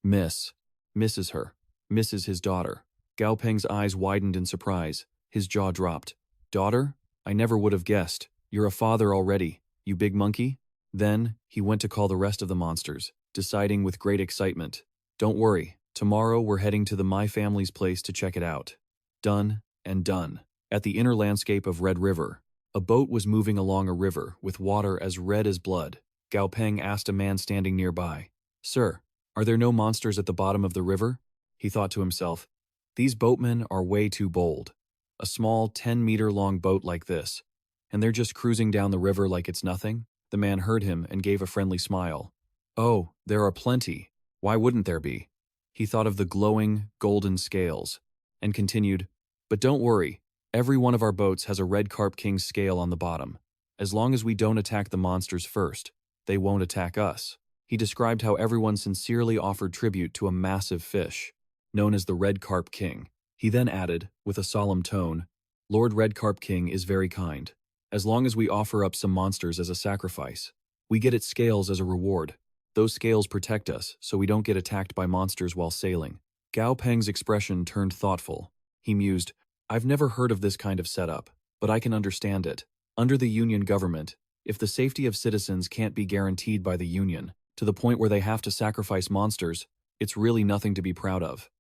Misses her. Misses his daughter. Gao Peng's eyes widened in surprise. His jaw dropped. "Daughter? I never would have guessed. You're a father already, you big monkey?" Then, he went to call the rest of the monsters, deciding with great excitement, "Don't worry, tomorrow we're heading to the My Family's place to check it out." Done and done. At the inner landscape of Red River, a boat was moving along a river with water as red as blood. Gao Peng asked a man standing nearby, "Sir, are there no monsters at the bottom of the river?" He thought to himself, "These boatmen are way too bold. A small 10-meter-long boat like this, and they're just cruising down the river like it's nothing?" The man heard him and gave a friendly smile. "Oh, there are plenty. Why wouldn't there be?" He thought of the glowing, golden scales, and continued, "But don't worry, every one of our boats has a red carp king scale on the bottom. As long as we don't attack the monsters first, they won't attack us." He described how everyone sincerely offered tribute to a massive fish, known as the Red Carp King. He then added, with a solemn tone, "Lord Red Carp King is very kind. As long as we offer up some monsters as a sacrifice, we get its scales as a reward. Those scales protect us so we don't get attacked by monsters while sailing." Gao Peng's expression turned thoughtful. He mused, "I've never heard of this kind of setup, but I can understand it. Under the Union government, if the safety of citizens can't be guaranteed by the Union, to the point where they have to sacrifice monsters, it's really nothing to be proud of."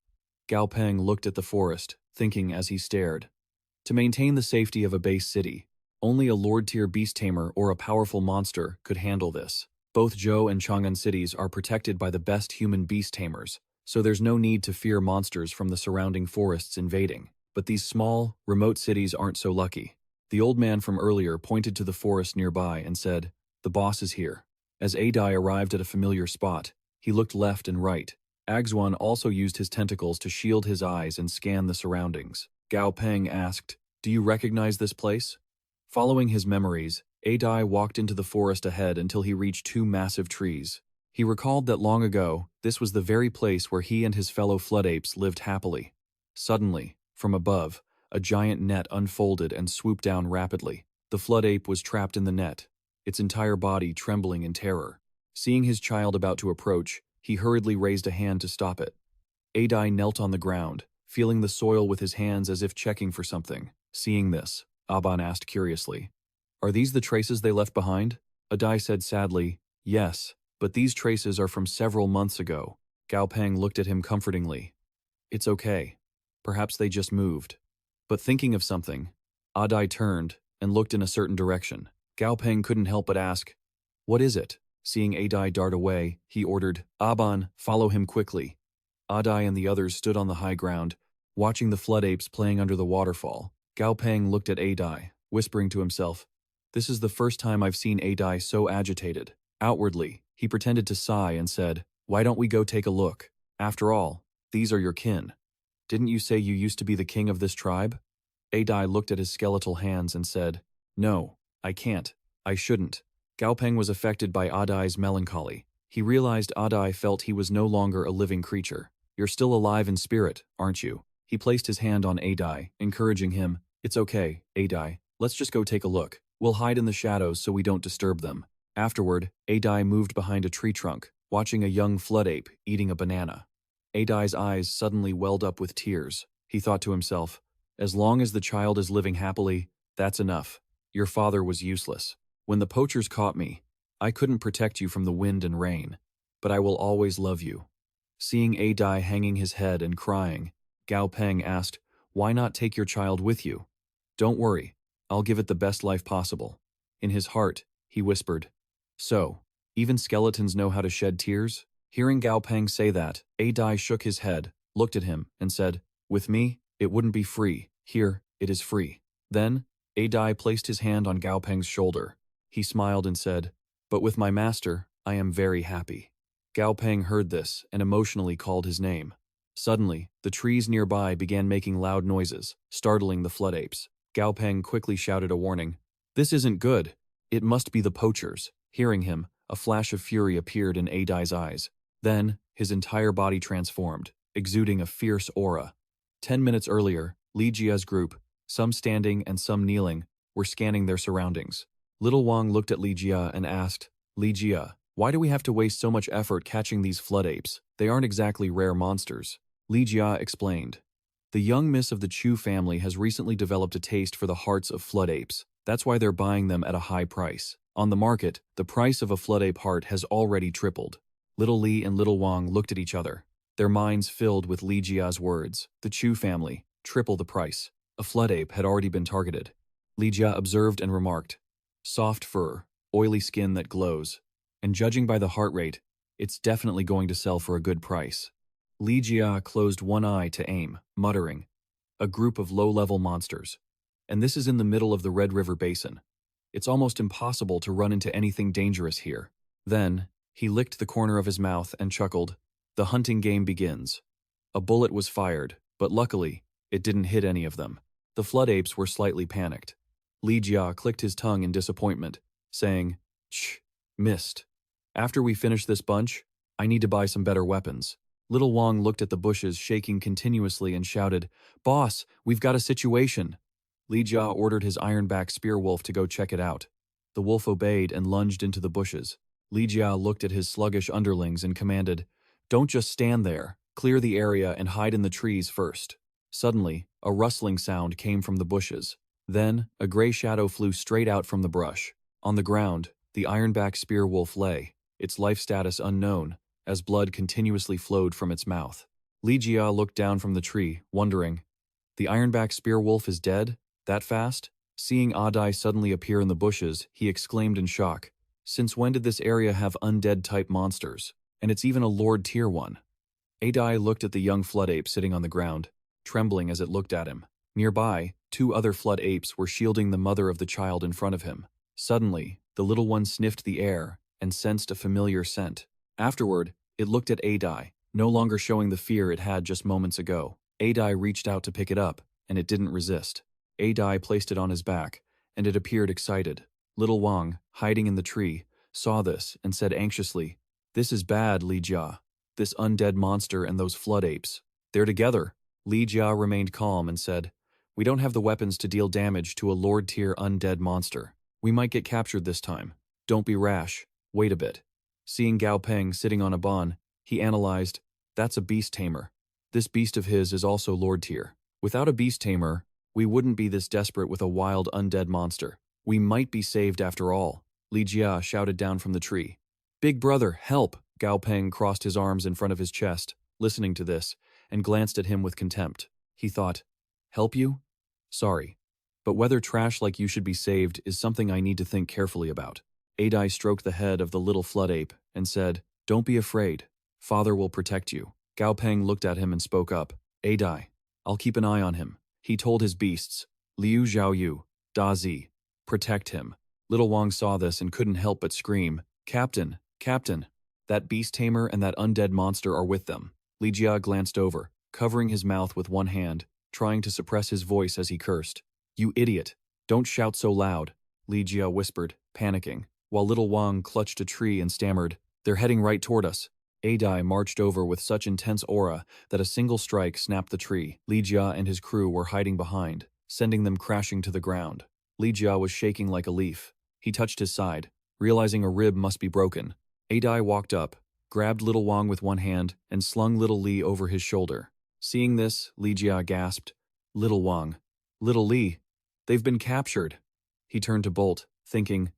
Gao Peng looked at the forest, thinking as he stared. To maintain the safety of a base city, only a Lord-tier Beast Tamer or a powerful monster could handle this. Both Zhou and Chang'an cities are protected by the best human Beast Tamers, so there's no need to fear monsters from the surrounding forests invading. But these small, remote cities aren't so lucky. The old man from earlier pointed to the forest nearby and said, "The boss is here." As Adai arrived at a familiar spot, he looked left and right. Agzuan also used his tentacles to shield his eyes and scan the surroundings. Gao Peng asked, "Do you recognize this place?" Following his memories, Adai walked into the forest ahead until he reached two massive trees. He recalled that long ago, this was the very place where he and his fellow flood apes lived happily. Suddenly, from above, a giant net unfolded and swooped down rapidly. The flood ape was trapped in the net, its entire body trembling in terror. Seeing his child about to approach, he hurriedly raised a hand to stop it. Adai knelt on the ground, feeling the soil with his hands as if checking for something. Seeing this, Aban asked curiously, "Are these the traces they left behind?" Adai said sadly, "Yes, but these traces are from several months ago." Gao Peng looked at him comfortingly. "It's okay. Perhaps they just moved." But thinking of something, Adai turned and looked in a certain direction. Gao Peng couldn't help but ask, "What is it?" Seeing Adai dart away, he ordered, "Aban, follow him quickly." Adai and the others stood on the high ground, watching the flood apes playing under the waterfall. Gao Peng looked at Adai, whispering to himself, "This is the first time I've seen Adai so agitated." Outwardly, he pretended to sigh and said, "Why don't we go take a look? After all, these are your kin. Didn't you say you used to be the king of this tribe?" Adai looked at his skeletal hands and said, "No, I can't. I shouldn't." Gao Peng was affected by Adai's melancholy. He realized Adai felt he was no longer a living creature. "You're still alive in spirit, aren't you?" He placed his hand on Adai, encouraging him, "It's okay, Adai. Let's just go take a look. We'll hide in the shadows so we don't disturb them." Afterward, Adai moved behind a tree trunk, watching a young flood ape eating a banana. Adai's eyes suddenly welled up with tears. He thought to himself, "As long as the child is living happily, that's enough. Your father was useless. When the poachers caught me, I couldn't protect you from the wind and rain, but I will always love you." Seeing Adai hanging his head and crying, Gao Peng asked, "Why not take your child with you?" "Don't worry, I'll give it the best life possible." In his heart, he whispered, "So, even skeletons know how to shed tears?" Hearing Gao Peng say that, Adai shook his head, looked at him, and said, "With me, it wouldn't be free. Here, it is free." Then, Adai placed his hand on Gao Peng's shoulder. He smiled and said, But with my master, I am very happy. Gao Peng heard this and emotionally called his name. Suddenly, the trees nearby began making loud noises, startling the flood apes. Gao Peng quickly shouted a warning. This isn't good. It must be the poachers. Hearing him, a flash of fury appeared in Adai's eyes. Then, his entire body transformed, exuding a fierce aura. 10 minutes earlier, Li Jia's group, some standing and some kneeling, were scanning their surroundings. Little Wang looked at Li Jia and asked, Li Jia, why do we have to waste so much effort catching these flood apes? They aren't exactly rare monsters. Li Jia explained. The young miss of the Chu family has recently developed a taste for the hearts of flood apes. That's why they're buying them at a high price. On the market, the price of a flood ape heart has already tripled. Little Li and Little Wang looked at each other, their minds filled with Li Jia's words. The Chu family, triple the price. A flood ape had already been targeted. Li Jia observed and remarked, soft fur, oily skin that glows, and judging by the heart rate, it's definitely going to sell for a good price. Li Jia closed one eye to aim, muttering, a group of low-level monsters. And this is in the middle of the Red River Basin. It's almost impossible to run into anything dangerous here. Then, he licked the corner of his mouth and chuckled. The hunting game begins. A bullet was fired, but luckily, it didn't hit any of them. The flood apes were slightly panicked. Li Jia clicked his tongue in disappointment, saying, Shh, missed. After we finish this bunch, I need to buy some better weapons. Little Wang looked at the bushes shaking continuously and shouted, Boss, we've got a situation. Li Jia ordered his ironback spear wolf to go check it out. The wolf obeyed and lunged into the bushes. Li Jia looked at his sluggish underlings and commanded, Don't just stand there. Clear the area and hide in the trees first. Suddenly, a rustling sound came from the bushes. Then, a gray shadow flew straight out from the brush. On the ground, the ironback spear wolf lay, its life status unknown, as blood continuously flowed from its mouth. Li Jia looked down from the tree, wondering, the ironback spear wolf is dead? That fast? Seeing Adai suddenly appear in the bushes, he exclaimed in shock, Since when did this area have undead-type monsters? And it's even a Lord Tier 1. Adai looked at the young flood ape sitting on the ground, trembling as it looked at him. Nearby, 2 other flood apes were shielding the mother of the child in front of him. Suddenly, the little one sniffed the air and sensed a familiar scent. Afterward, it looked at Adai, no longer showing the fear it had just moments ago. Adai reached out to pick it up, and it didn't resist. Adai placed it on his back, and it appeared excited. Little Wang, hiding in the tree, saw this and said anxiously, This is bad, Li Jia. This undead monster and those flood apes. They're together. Li Jia remained calm and said, We don't have the weapons to deal damage to a Lord-tier undead monster. We might get captured this time. Don't be rash. Wait a bit. Seeing Gao Peng sitting on a bon, he analyzed, That's a beast tamer. This beast of his is also Lord-tier. Without a beast tamer, we wouldn't be this desperate with a wild undead monster. We might be saved after all. Li Jia shouted down from the tree. Big brother, help! Gao Peng crossed his arms in front of his chest, listening to this, and glanced at him with contempt. He thought, Help you? Sorry. But whether trash like you should be saved is something I need to think carefully about. Adai stroked the head of the little flood ape and said, Don't be afraid. Father will protect you. Gao Peng looked at him and spoke up. Adai, I'll keep an eye on him. He told his beasts, Liu Xiaoyu, Da Zi, protect him. Little Wang saw this and couldn't help but scream, Captain, Captain, that beast tamer and that undead monster are with them. Li Jia glanced over, covering his mouth with one hand, trying to suppress his voice as he cursed. You idiot, don't shout so loud, Li Jia whispered, panicking, while Little Wang clutched a tree and stammered, They're heading right toward us. Adai marched over with such intense aura that a single strike snapped the tree. Li Jia and his crew were hiding behind, sending them crashing to the ground. Li Jia was shaking like a leaf. He touched his side, realizing a rib must be broken. Adai walked up, grabbed Little Wang with one hand, and slung Little Li over his shoulder. Seeing this, Li Jia gasped, Little Wang, Little Li, they've been captured. He turned to Bolt, thinking,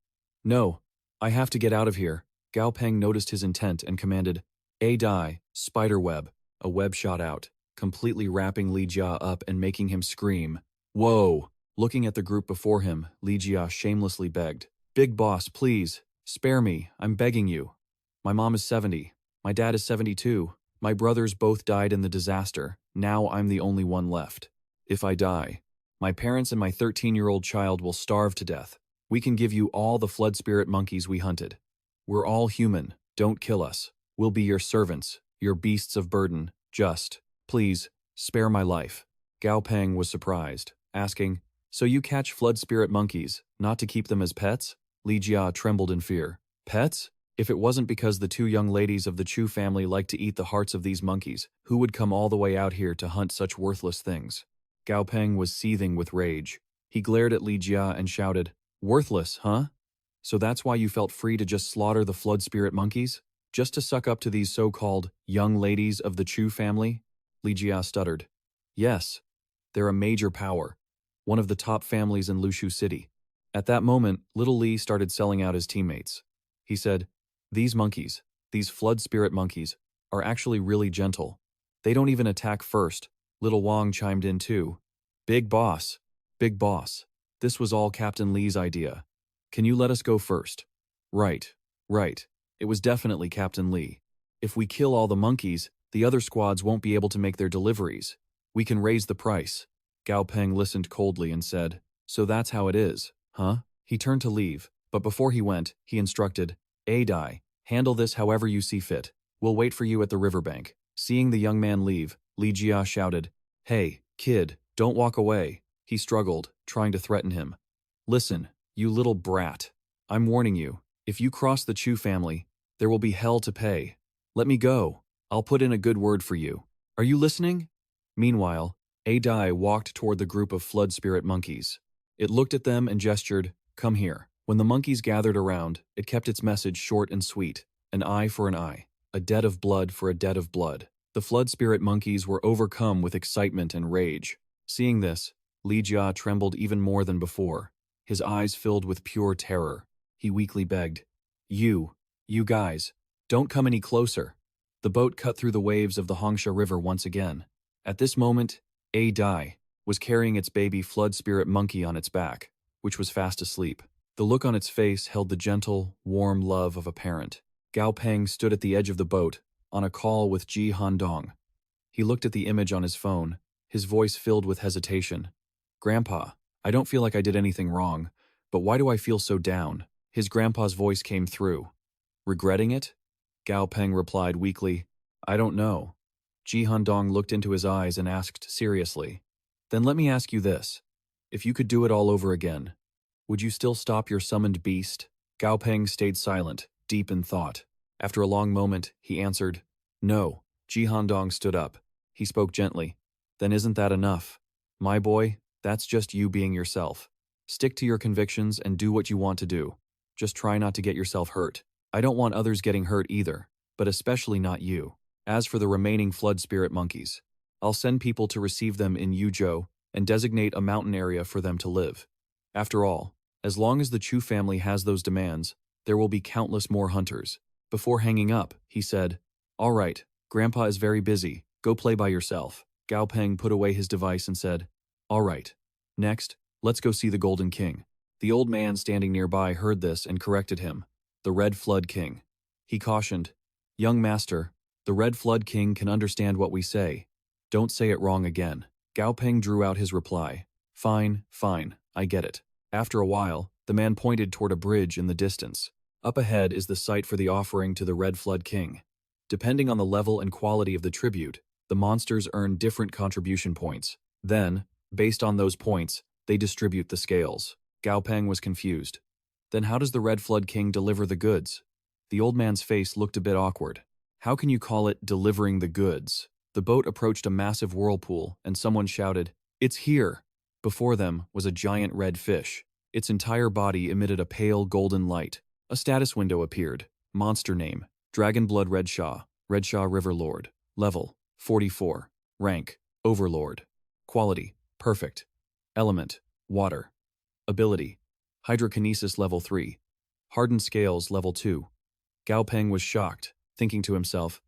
No, I have to get out of here. Gao Peng noticed his intent and commanded, Adai, spiderweb. A web shot out, completely wrapping Li Jia up and making him scream. Whoa! Looking at the group before him, Li Jia shamelessly begged, Big boss, please, spare me, I'm begging you. My mom is 70, my dad is 72, my brothers both died in the disaster, now I'm the only one left. If I die, my parents and my 13-year-old child will starve to death. We can give you all the flood spirit monkeys we hunted. We're all human. Don't kill us. We'll be your servants, your beasts of burden. Just, please, spare my life. Gao Peng was surprised, asking, so you catch flood spirit monkeys, not to keep them as pets? Li Jia trembled in fear. Pets? If it wasn't because the two young ladies of the Chu family like to eat the hearts of these monkeys, who would come all the way out here to hunt such worthless things? Gao Peng was seething with rage. He glared at Li Jia and shouted, worthless, huh? So that's why you felt free to just slaughter the flood spirit monkeys? Just to suck up to these so-called young ladies of the Chu family? Li Jia stuttered. Yes, they're a major power, one of the top families in Lushu City. At that moment, little Li started selling out his teammates. He said, these monkeys, these flood spirit monkeys, are actually really gentle. They don't even attack first. Little Wang chimed in too. Big boss, big boss. This was all Captain Li's idea. Can you let us go first? Right. It was definitely Captain Li. If we kill all the monkeys, the other squads won't be able to make their deliveries. We can raise the price. Gao Peng listened coldly and said, so that's how it is, huh? He turned to leave, but before he went, he instructed, Dai, handle this however you see fit. We'll wait for you at the riverbank. Seeing the young man leave, Li Jia shouted, hey, kid, don't walk away. He struggled, trying to threaten him. Listen, you little brat. I'm warning you, if you cross the Chu family, there will be hell to pay. Let me go. I'll put in a good word for you. Are you listening? Meanwhile, Dai walked toward the group of flood spirit monkeys. It looked at them and gestured, come here. When the monkeys gathered around, it kept its message short and sweet. An eye for an eye. A debt of blood for a debt of blood. The flood spirit monkeys were overcome with excitement and rage. Seeing this, Li Jia trembled even more than before. His eyes filled with pure terror. He weakly begged, you guys, don't come any closer. The boat cut through the waves of the Hongsha River once again. At this moment, Dai was carrying its baby flood spirit monkey on its back, which was fast asleep. The look on its face held the gentle, warm love of a parent. Gao Peng stood at the edge of the boat, on a call with Ji Handong. He looked at the image on his phone, his voice filled with hesitation. Grandpa, I don't feel like I did anything wrong, but why do I feel so down? His grandpa's voice came through. Regretting it? Gao Peng replied weakly, I don't know. Ji Handong looked into his eyes and asked seriously, then let me ask you this. If you could do it all over again, would you still stop your summoned beast? Gao Peng stayed silent, deep in thought. After a long moment, he answered, no. Ji Handong stood up. He spoke gently. Then isn't that enough? My boy, that's just you being yourself. Stick to your convictions and do what you want to do. Just try not to get yourself hurt. I don't want others getting hurt either, but especially not you. As for the remaining flood spirit monkeys, I'll send people to receive them in Yuzhou and designate a mountain area for them to live. After all, as long as the Chu family has those demands, there will be countless more hunters. Before hanging up, he said, all right, Grandpa is very busy. Go play by yourself. Gao Peng put away his device and said, all right. Next, let's go see the Golden King. The old man standing nearby heard this and corrected him. The Red Flood King. He cautioned, young master, the Red Flood King can understand what we say. Don't say it wrong again. Gao Peng drew out his reply. Fine, I get it. After a while, the man pointed toward a bridge in the distance. Up ahead is the site for the offering to the Red Flood King. Depending on the level and quality of the tribute, the monsters earn different contribution points. Then, based on those points, they distribute the scales. Gao Peng was confused. Then how does the Red Flood King deliver the goods? The old man's face looked a bit awkward. How can you call it delivering the goods? The boat approached a massive whirlpool, and someone shouted, it's here! Before them was a giant red fish. Its entire body emitted a pale golden light. A status window appeared. Monster name, Dragonblood Redshaw River Lord. Level, 44. Rank, Overlord. Quality, perfect. Element, water. Ability, Hydrokinesis level 3. Hardened scales level 2. Gao Peng was shocked, thinking to himself,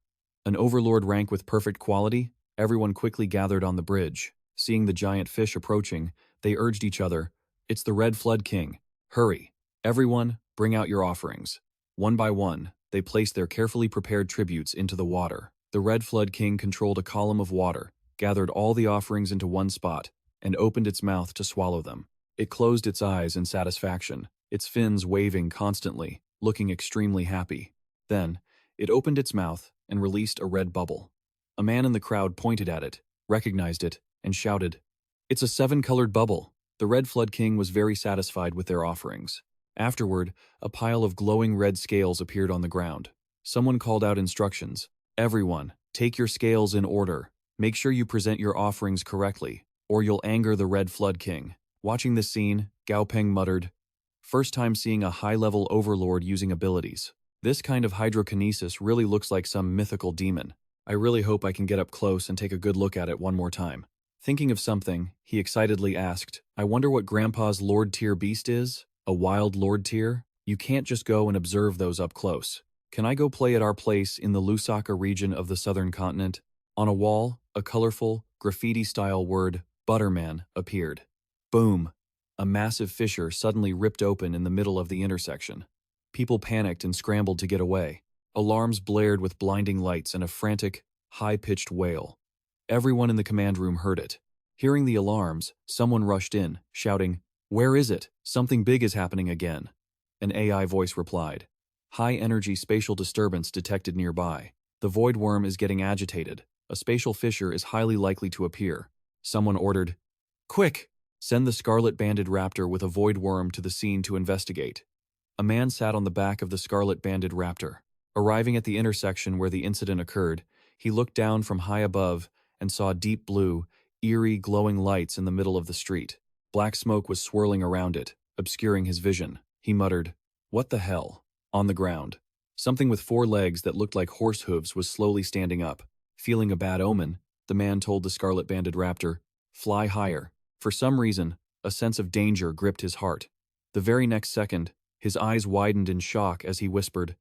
an overlord rank with perfect quality? Everyone quickly gathered on the bridge. Seeing the giant fish approaching, they urged each other, it's the Red Flood King. Hurry. Everyone, bring out your offerings. One by one, they placed their carefully prepared tributes into the water. The Red Flood King controlled a column of water, gathered all the offerings into one spot, and opened its mouth to swallow them. It closed its eyes in satisfaction, its fins waving constantly. looking extremely happy. Then, it opened its mouth and released a red bubble. A man in the crowd pointed at it, recognized it, and shouted, "It's a 7-colored bubble." The Red Flood King was very satisfied with their offerings. Afterward, a pile of glowing red scales appeared on the ground. Someone called out instructions. "Everyone, take your scales in order. Make sure you present your offerings correctly, or you'll anger the Red Flood King." Watching this scene, Gao Peng muttered, "First time seeing a high-level overlord using abilities. This kind of hydrokinesis really looks like some mythical demon. I really hope I can get up close and take a good look at it one more time." Thinking of something, he excitedly asked, "I wonder what Grandpa's Lord-tier beast is? A wild Lord-tier? You can't just go and observe those up close. Can I go play at our place in the Lusaka region of the southern continent?" On a wall, a colorful, graffiti-style word, "Butterman," appeared. Boom! A massive fissure suddenly ripped open in the middle of the intersection. People panicked and scrambled to get away. Alarms blared with blinding lights and a frantic, high-pitched wail. Everyone in the command room heard it. Hearing the alarms, someone rushed in, shouting, "Where is it? Something big is happening again." An AI voice replied, "High-energy spatial disturbance detected nearby. The void worm is getting agitated. A spatial fissure is highly likely to appear." Someone ordered, "Quick! Send the scarlet-banded raptor with a void worm to the scene to investigate." A man sat on the back of the scarlet-banded raptor. Arriving at the intersection where the incident occurred, he looked down from high above and saw deep blue, eerie, glowing lights in the middle of the street. Black smoke was swirling around it, obscuring his vision. He muttered, "What the hell?" On the ground, something with 4 legs that looked like horse hooves was slowly standing up. Feeling a bad omen, the man told the scarlet-banded raptor, "Fly higher." For some reason, a sense of danger gripped his heart. The very next second, his eyes widened in shock as he whispered,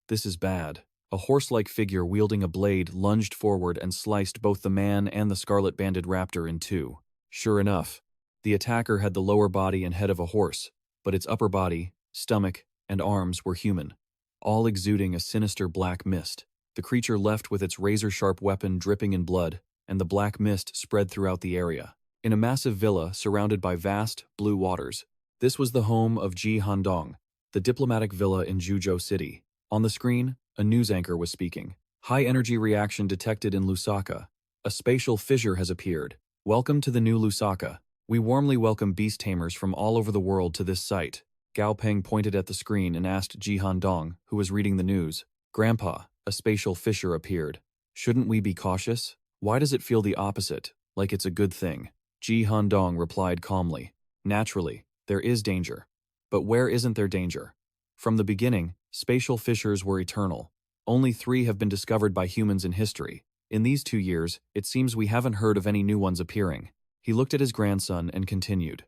"This is bad." A horse-like figure wielding a blade lunged forward and sliced both the man and the scarlet-banded raptor in two. Sure enough, the attacker had the lower body and head of a horse, but its upper body, stomach, and arms were human, all exuding a sinister black mist. The creature left with its razor-sharp weapon dripping in blood, and the black mist spread throughout the area. In a massive villa surrounded by vast, blue waters, this was the home of Ji Handong, the diplomatic villa in Juzhou City. On the screen, a news anchor was speaking. "High-energy reaction detected in Lusaka. A spatial fissure has appeared. Welcome to the new Lusaka. We warmly welcome beast tamers from all over the world to this site." Gao Peng pointed at the screen and asked Ji Handong, who was reading the news, "Grandpa, a spatial fissure appeared. Shouldn't we be cautious? Why does it feel the opposite, like it's a good thing?" Ji Handong replied calmly, "Naturally, there is danger. But where isn't there danger? From the beginning, spatial fissures were eternal. Only 3 have been discovered by humans in history. In these 2 years, it seems we haven't heard of any new ones appearing." He looked at his grandson and continued,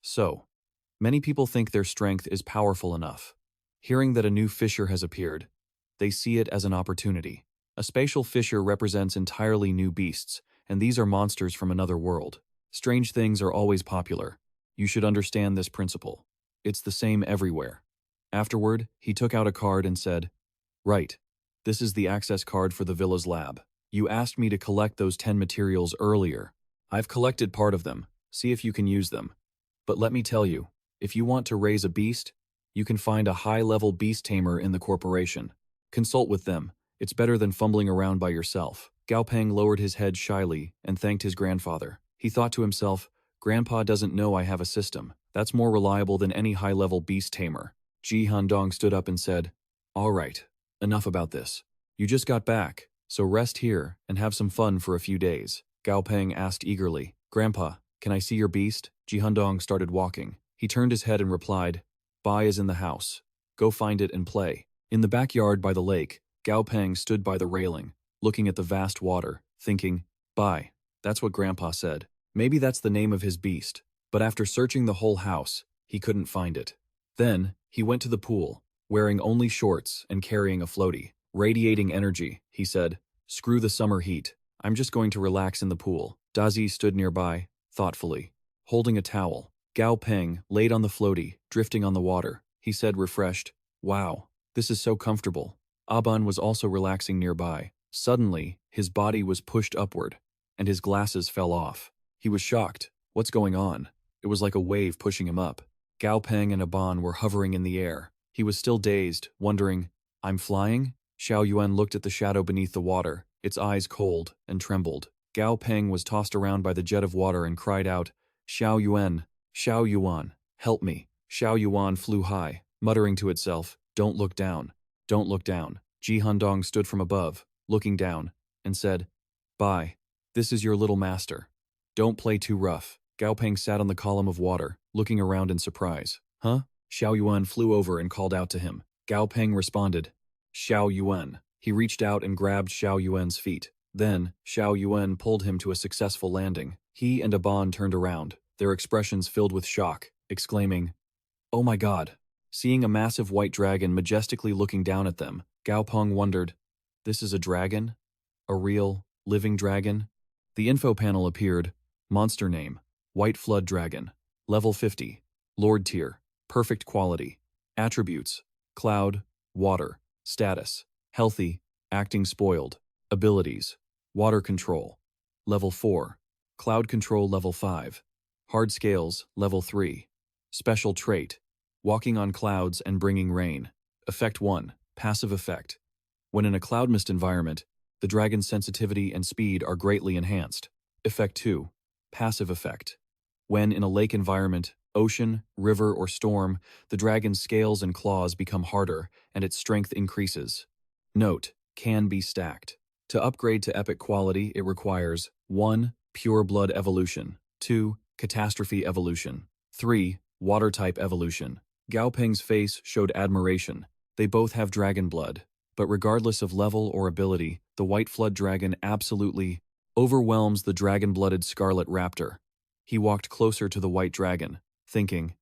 "So, many people think their strength is powerful enough. Hearing that a new fissure has appeared, they see it as an opportunity. A spatial fissure represents entirely new beasts, and these are monsters from another world. Strange things are always popular. You should understand this principle. It's the same everywhere." Afterward, he took out a card and said, "Right. This is the access card for the villa's lab. You asked me to collect those 10 materials earlier. I've collected part of them. See if you can use them. But let me tell you, if you want to raise a beast, you can find a high-level beast tamer in the corporation. Consult with them. It's better than fumbling around by yourself." Gao Peng lowered his head shyly and thanked his grandfather. He thought to himself, "Grandpa doesn't know I have a system. That's more reliable than any high-level beast tamer." Ji Handong stood up and said, "All right, enough about this. You just got back, so rest here and have some fun for a few days." Gao Peng asked eagerly, "Grandpa, can I see your beast?" Ji Handong started walking. He turned his head and replied, "Bai is in the house. Go find it and play." In the backyard by the lake, Gao Peng stood by the railing, looking at the vast water, thinking, "Bai, that's what Grandpa said. Maybe that's the name of his beast." But after searching the whole house, he couldn't find it. Then, he went to the pool, wearing only shorts and carrying a floaty. "Radiating energy," he said. "Screw the summer heat. I'm just going to relax in the pool." Dazi stood nearby, thoughtfully, holding a towel. Gao Peng laid on the floaty, drifting on the water. He said refreshed, "Wow, this is so comfortable." Aban was also relaxing nearby. Suddenly, his body was pushed upward, and his glasses fell off. He was shocked. What's going on? It was like a wave pushing him up. Gao Peng and Aban were hovering in the air. He He was still dazed, wondering, I'm flying? Xiao Yuan looked at the shadow beneath the water, its eyes cold and trembled. Gao Peng was tossed around by the jet of water and cried out, Xiao Yuan, Xiao Yuan, help me. Xiao Yuan flew high, muttering to itself, don't look down, don't look down. Ji Handong stood from above, looking down, and said, bye, this is your little master. Don't play too rough. Gao Peng sat on the column of water, looking around in surprise. Huh? Xiao Yuan flew over and called out to him. Gao Peng responded, Xiao Yuan. He reached out and grabbed Xiao Yuan's feet. Then, Xiao Yuan pulled him to a successful landing. He and Aban turned around, their expressions filled with shock, exclaiming, oh my god. Seeing a massive white dragon majestically looking down at them, Gao Peng wondered, this is a dragon? A real, living dragon? The info panel appeared. Monster name, White Flood Dragon. Level 50. Lord tier. Perfect quality. Attributes, cloud, water. Status, healthy, acting spoiled. Abilities, water control. Level 4. Cloud control level 5. Hard scales, level 3. Special trait, walking on clouds and bringing rain. Effect 1, passive effect. When in a cloud mist environment, the dragon's sensitivity and speed are greatly enhanced. Effect 2, passive effect. When in a lake environment, ocean, river, or storm, the dragon's scales and claws become harder and its strength increases. Note, can be stacked. To upgrade to epic quality, it requires 1. Pure blood evolution, 2. Catastrophe evolution, 3. Water type evolution. Gao Peng's face showed admiration. They both have dragon blood, but regardless of level or ability, the White Flood Dragon absolutely overwhelms the dragon-blooded Scarlet Raptor. He walked closer to the white dragon, thinking,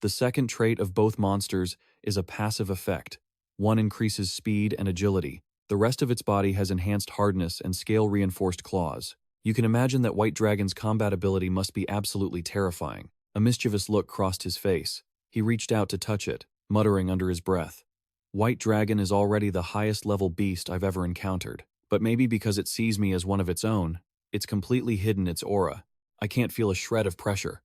the second trait of both monsters is a passive effect. One increases speed and agility. The rest of its body has enhanced hardness and scale-reinforced claws. You can imagine that White Dragon's combat ability must be absolutely terrifying. A mischievous look crossed his face. He reached out to touch it, muttering under his breath. White Dragon is already the highest level beast I've ever encountered, but maybe because it sees me as one of its own, it's completely hidden its aura. I can't feel a shred of pressure.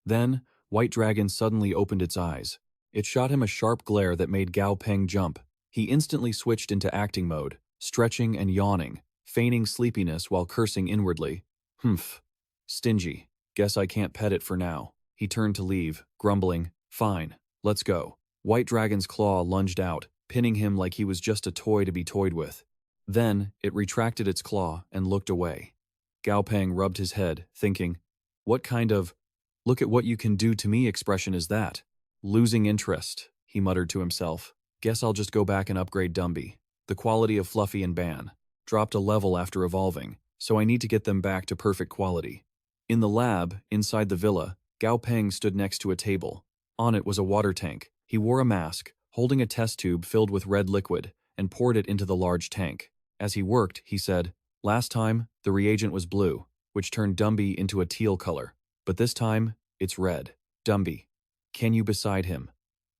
Then, White Dragon suddenly opened its eyes. It shot him a sharp glare that made Gao Peng jump. He instantly switched into acting mode, stretching and yawning, feigning sleepiness while cursing inwardly. Humph. Stingy. Guess I can't pet it for now. He turned to leave, grumbling, fine, let's go. White Dragon's claw lunged out, pinning him like he was just a toy to be toyed with. Then, it retracted its claw and looked away. Gao Peng rubbed his head, thinking, what kind of, look at what you can do to me expression is that? Losing interest, he muttered to himself. Guess I'll just go back and upgrade Dumby. The quality of Fluffy and Ban dropped a level after evolving, so I need to get them back to perfect quality. In the lab, inside the villa, Gao Peng stood next to a table. On it was a water tank. He wore a mask, holding a test tube filled with red liquid, and poured it into the large tank. As he worked, he said, last time, the reagent was blue, which turned Dumby into a teal color. But this time, it's red. Dumby. Can you beside him?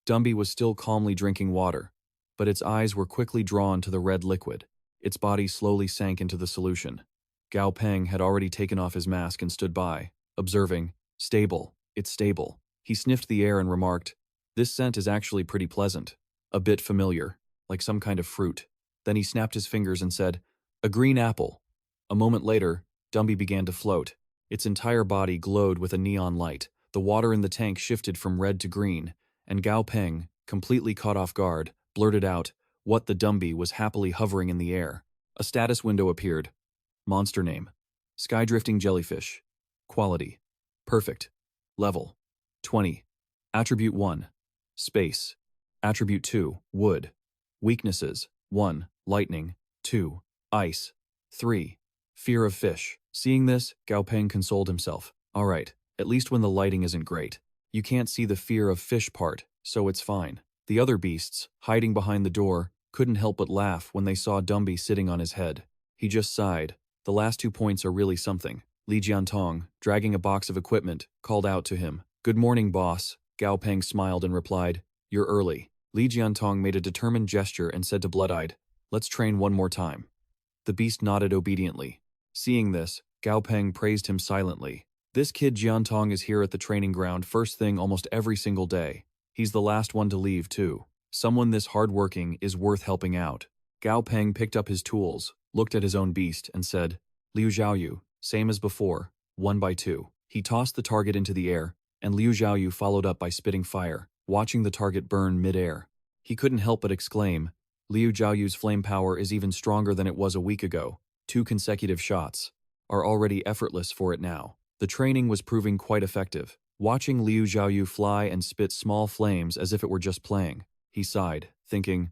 Dumby was still calmly drinking water, but its eyes were quickly drawn to the red liquid. Its body slowly sank into the solution. Gao Peng had already taken off his mask and stood by, observing, stable, it's stable. He sniffed the air and remarked, this scent is actually pretty pleasant. A bit familiar, like some kind of fruit. Then he snapped his fingers and said, a green apple. A moment later, Dumby began to float. Its entire body glowed with a neon light. The water in the tank shifted from red to green, and Gao Peng, completely caught off guard, blurted out, what the Dumby was happily hovering in the air. A status window appeared. Monster name, Skydrifting Jellyfish. Quality, perfect. Level, 20. Attribute 1, space. Attribute 2, wood. Weaknesses, 1, lightning, 2, ice, 3, fear of fish. Seeing this, Gao Peng consoled himself. Alright, at least when the lighting isn't great. You can't see the fear of fish part, so it's fine. The other beasts, hiding behind the door, couldn't help but laugh when they saw Dumby sitting on his head. He just sighed. The last 2 points are really something. Li Jiantong, dragging a box of equipment, called out to him. Good morning, boss. Gao Peng smiled and replied, you're early. Li Jiantong made a determined gesture and said to Blood-Eyed, let's train one more time. The beast nodded obediently. Seeing this, Gao Peng praised him silently. This kid Jiantong is here at the training ground first thing almost every single day. He's the last one to leave, too. Someone this hardworking is worth helping out. Gao Peng picked up his tools, looked at his own beast, and said, Liu Xiaoyu, same as before, 1 by 2. He tossed the target into the air, and Liu Xiaoyu followed up by spitting fire, watching the target burn mid-air. He couldn't help but exclaim, Liu Xiaoyu's flame power is even stronger than it was a week ago. 2 consecutive shots are already effortless for it now. The training was proving quite effective. Watching Liu Xiaoyu fly and spit small flames as if it were just playing, he sighed, thinking,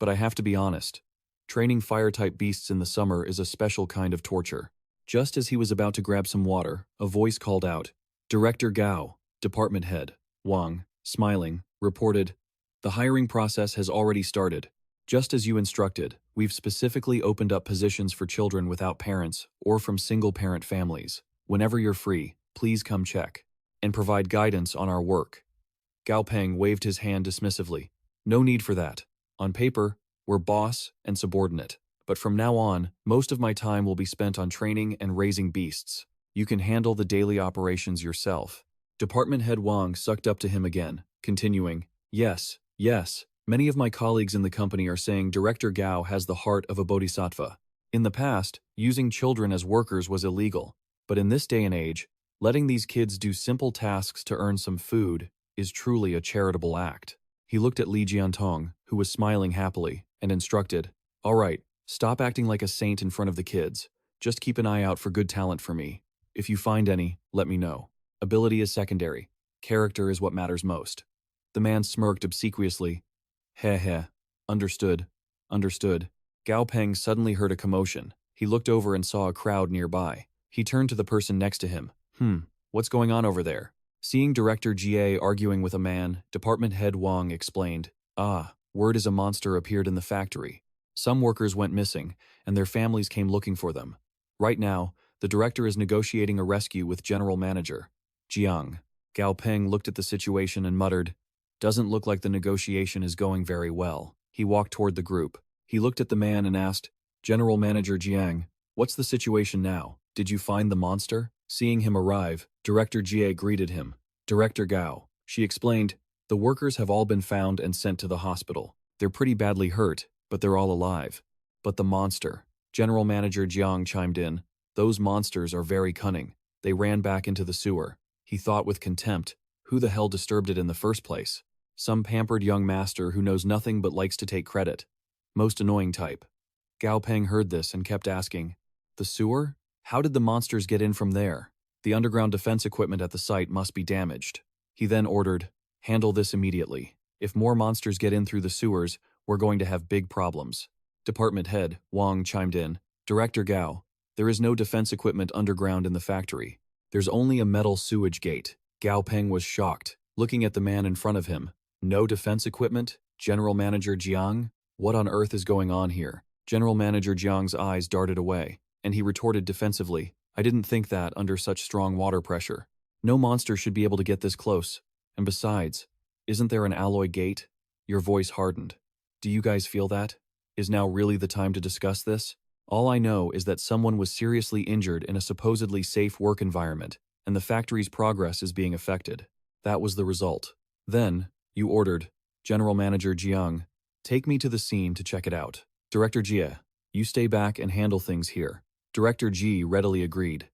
but I have to be honest. Training fire-type beasts in the summer is a special kind of torture. Just as he was about to grab some water, a voice called out, Director Gao, Department Head, Wang, smiling, reported, the hiring process has already started. Just as you instructed, we've specifically opened up positions for children without parents or from single-parent families. Whenever you're free, please come check and provide guidance on our work. Gao Peng waved his hand dismissively. No need for that. On paper, we're boss and subordinate. But from now on, most of my time will be spent on training and raising beasts. You can handle the daily operations yourself. Department Head Wang sucked up to him again, continuing, Yes, many of my colleagues in the company are saying Director Gao has the heart of a bodhisattva. In the past, using children as workers was illegal, but in this day and age, letting these kids do simple tasks to earn some food is truly a charitable act. He looked at Li Jiantong, who was smiling happily, and instructed, All right, stop acting like a saint in front of the kids. Just keep an eye out for good talent for me. If you find any, let me know. Ability is secondary. Character is what matters most. The man smirked obsequiously. Heh. Understood. Gao Peng suddenly heard a commotion. He looked over and saw a crowd nearby. He turned to the person next to him. What's going on over there? Seeing Director Jie arguing with a man, Department Head Wang explained, word is a monster appeared in the factory. Some workers went missing, and their families came looking for them. Right now, the director is negotiating a rescue with General Manager Jiang. Gao Peng looked at the situation and muttered, Doesn't look like the negotiation is going very well. He walked toward the group. He looked at the man and asked, General Manager Jiang, what's the situation now? Did you find the monster? Seeing him arrive, Director Jie greeted him. Director Gao, she explained, the workers have all been found and sent to the hospital. They're pretty badly hurt, but they're all alive. But the monster, General Manager Jiang chimed in, those monsters are very cunning. They ran back into the sewer. He thought with contempt, who the hell disturbed it in the first place? Some pampered young master who knows nothing but likes to take credit. Most annoying type. Gao Peng heard this and kept asking, the sewer? How did the monsters get in from there? The underground defense equipment at the site must be damaged. He then ordered, handle this immediately. If more monsters get in through the sewers, we're going to have big problems. Department Head Wang chimed in, Director Gao, there is no defense equipment underground in the factory. There's only a metal sewage gate. Gao Peng was shocked, looking at the man in front of him. No defense equipment? General Manager Jiang? What on earth is going on here? General Manager Jiang's eyes darted away, and he retorted defensively, I didn't think that under such strong water pressure. No monster should be able to get this close. And besides, isn't there an alloy gate? Your voice hardened. Do you guys feel that? Is now really the time to discuss this? All I know is that someone was seriously injured in a supposedly safe work environment, and the factory's progress is being affected. That was the result. Then, you ordered, General Manager Jiang, take me to the scene to check it out. Director Jie, you stay back and handle things here. Director Ji readily agreed.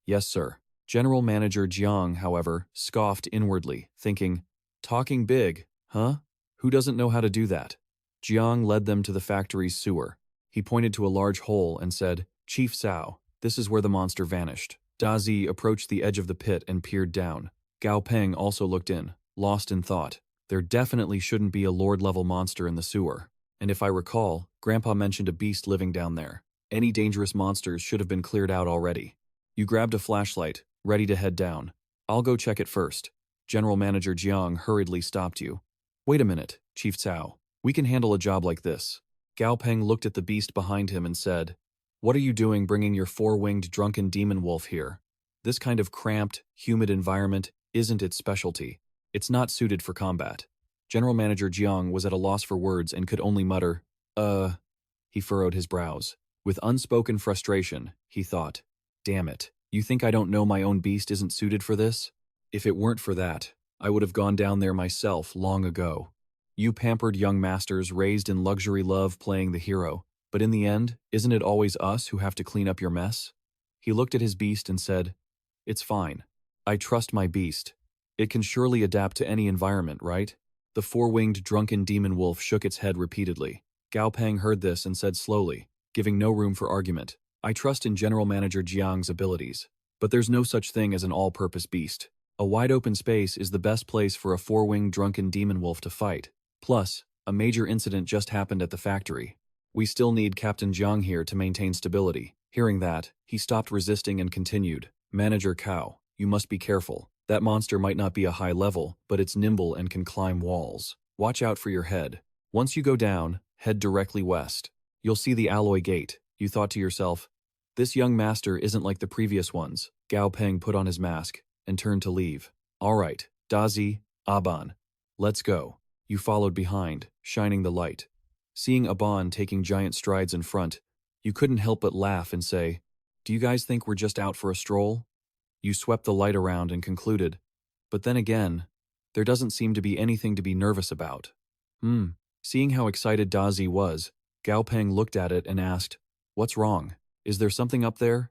Yes, sir. General Manager Jiang, however, scoffed inwardly, thinking, talking big, huh? Who doesn't know how to do that? Jiang led them to the factory's sewer. He pointed to a large hole and said, Chief Cao, this is where the monster vanished. Dazi approached the edge of the pit and peered down. Gao Peng also looked in, lost in thought. There definitely shouldn't be a Lord-level monster in the sewer. And if I recall, Grandpa mentioned a beast living down there. Any dangerous monsters should have been cleared out already. You grabbed a flashlight, ready to head down. I'll go check it first. General Manager Jiang hurriedly stopped you. Wait a minute, Chief Cao. We can handle a job like this. Gao Peng looked at the beast behind him and said, What are you doing bringing your four-winged drunken demon wolf here? This kind of cramped, humid environment isn't its specialty. It's not suited for combat. General Manager Jiang was at a loss for words and could only mutter, He furrowed his brows. With unspoken frustration, he thought, Damn it, you think I don't know my own beast isn't suited for this? If it weren't for that, I would have gone down there myself long ago. You pampered young masters raised in luxury love playing the hero, but in the end, isn't it always us who have to clean up your mess? He looked at his beast and said, "It's fine. I trust my beast. It can surely adapt to any environment, right?" The four-winged drunken demon wolf shook its head repeatedly. Gao Peng heard this and said slowly, giving no room for argument, "I trust in General Manager Jiang's abilities. But there's no such thing as an all-purpose beast. A wide-open space is the best place for a four-winged drunken demon wolf to fight. Plus, a major incident just happened at the factory. We still need Captain Jiang here to maintain stability." Hearing that, he stopped resisting and continued, "Manager Cao, you must be careful. That monster might not be a high level, but it's nimble and can climb walls. Watch out for your head. Once you go down, head directly west. You'll see the alloy gate." You thought to yourself, "This young master isn't like the previous ones." Gao Peng put on his mask and turned to leave. "All right, Dazi, Aban, let's go." You followed behind, shining the light. Seeing Aban taking giant strides in front, you couldn't help but laugh and say, "Do you guys think we're just out for a stroll?" You swept the light around and concluded, "But then again, there doesn't seem to be anything to be nervous about." Seeing how excited Dazi was, Gao Peng looked at it and asked, "What's wrong? Is there something up there?"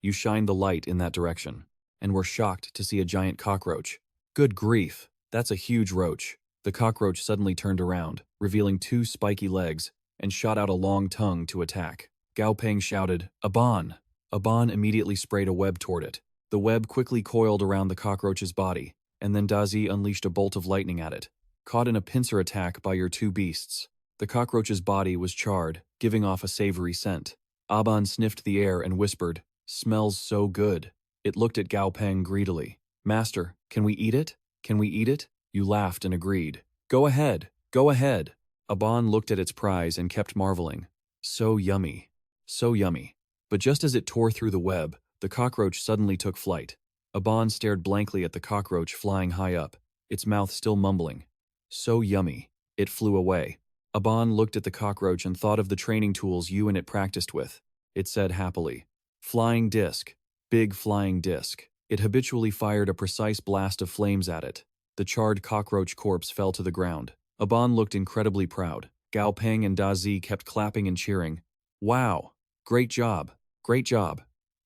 You shined the light in that direction, and were shocked to see a giant cockroach. "Good grief, that's a huge roach." The cockroach suddenly turned around, revealing two spiky legs, and shot out a long tongue to attack. Gao Peng shouted, "Aban!" Aban immediately sprayed a web toward it. The web quickly coiled around the cockroach's body, and then Dazi unleashed a bolt of lightning at it, caught in a pincer attack by your two beasts. The cockroach's body was charred, giving off a savory scent. Aban sniffed the air and whispered, "Smells so good." It looked at Gao Peng greedily. "Master, can we eat it? Can we eat it?" You laughed and agreed. "Go ahead, go ahead." Aban looked at its prize and kept marveling. So yummy, so yummy. But just as it tore through the web, the cockroach suddenly took flight. Aban stared blankly at the cockroach flying high up, its mouth still mumbling. So yummy. It flew away. Aban looked at the cockroach and thought of the training tools you and it practiced with. It said happily, "Flying disc. Big flying disc." It habitually fired a precise blast of flames at it. The charred cockroach corpse fell to the ground. Aban looked incredibly proud. Gao Peng and Dazi kept clapping and cheering. "Wow! Great job! Great job!"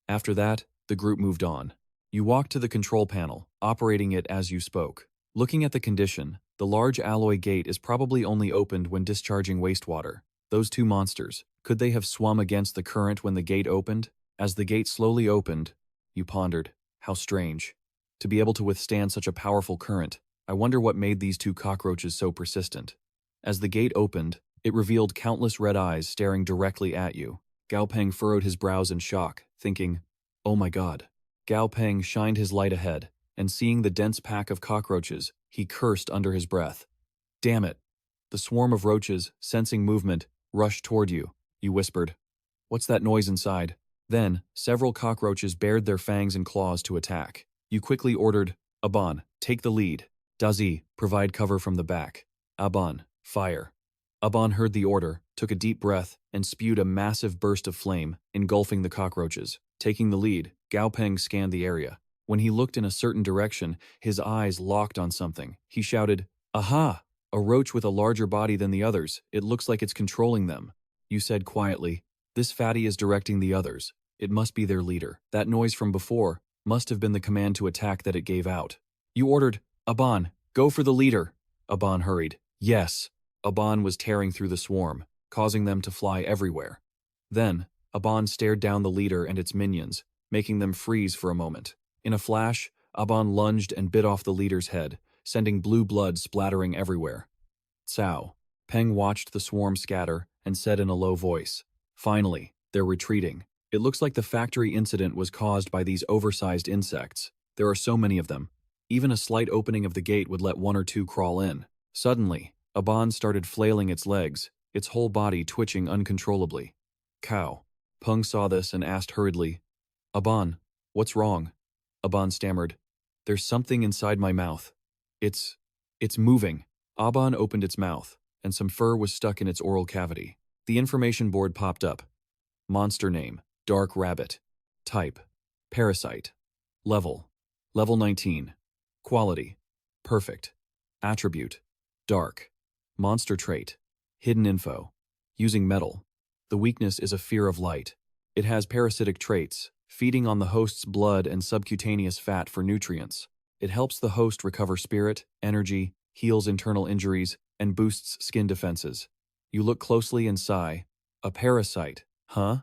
After that, the group moved on. You walked to the control panel, operating it as you spoke. Looking at the condition, the large alloy gate is probably only opened when discharging wastewater. Those two monsters, could they have swum against the current when the gate opened? As the gate slowly opened, you pondered, how strange. To be able to withstand such a powerful current, I wonder what made these two cockroaches so persistent. As the gate opened, it revealed countless red eyes staring directly at you. Gao Peng furrowed his brows in shock, thinking, "Oh my god." Gao Peng shined his light ahead, and seeing the dense pack of cockroaches, he cursed under his breath. "Damn it." The swarm of roaches, sensing movement, rushed toward you. You whispered, "What's that noise inside?" Then, several cockroaches bared their fangs and claws to attack. You quickly ordered, "Aban, take the lead. Dazi, provide cover from the back. Aban, fire." Aban heard the order, took a deep breath, and spewed a massive burst of flame, engulfing the cockroaches. Taking the lead, Gao Peng scanned the area. When he looked in a certain direction, his eyes locked on something. He shouted, "Aha! A roach with a larger body than the others. It looks like it's controlling them." You said quietly, "This fatty is directing the others. It must be their leader. That noise from before must have been the command to attack that it gave out." You ordered, "Aban, go for the leader." Aban hurried. Yes. Aban was tearing through the swarm, causing them to fly everywhere. Then, Aban stared down the leader and its minions, making them freeze for a moment. In a flash, Aban lunged and bit off the leader's head, sending blue blood splattering everywhere. Cao. Peng watched the swarm scatter and said in a low voice, "Finally, they're retreating. It looks like the factory incident was caused by these oversized insects. There are so many of them. Even a slight opening of the gate would let one or two crawl in." Suddenly, Aban started flailing its legs, its whole body twitching uncontrollably. "Cow." Peng saw this and asked hurriedly, "Aban, what's wrong?" Aban stammered, "There's something inside my mouth. It's moving." Aban opened its mouth, and some fur was stuck in its oral cavity. The information board popped up. Monster name, Dark Rabbit. Type, Parasite. Level 19. Quality, Perfect. Attribute, Dark. Monster trait. Hidden info. Using metal. The weakness is a fear of light. It has parasitic traits, feeding on the host's blood and subcutaneous fat for nutrients. It helps the host recover spirit, energy, heals internal injuries, and boosts skin defenses. You look closely and sigh. A parasite, huh?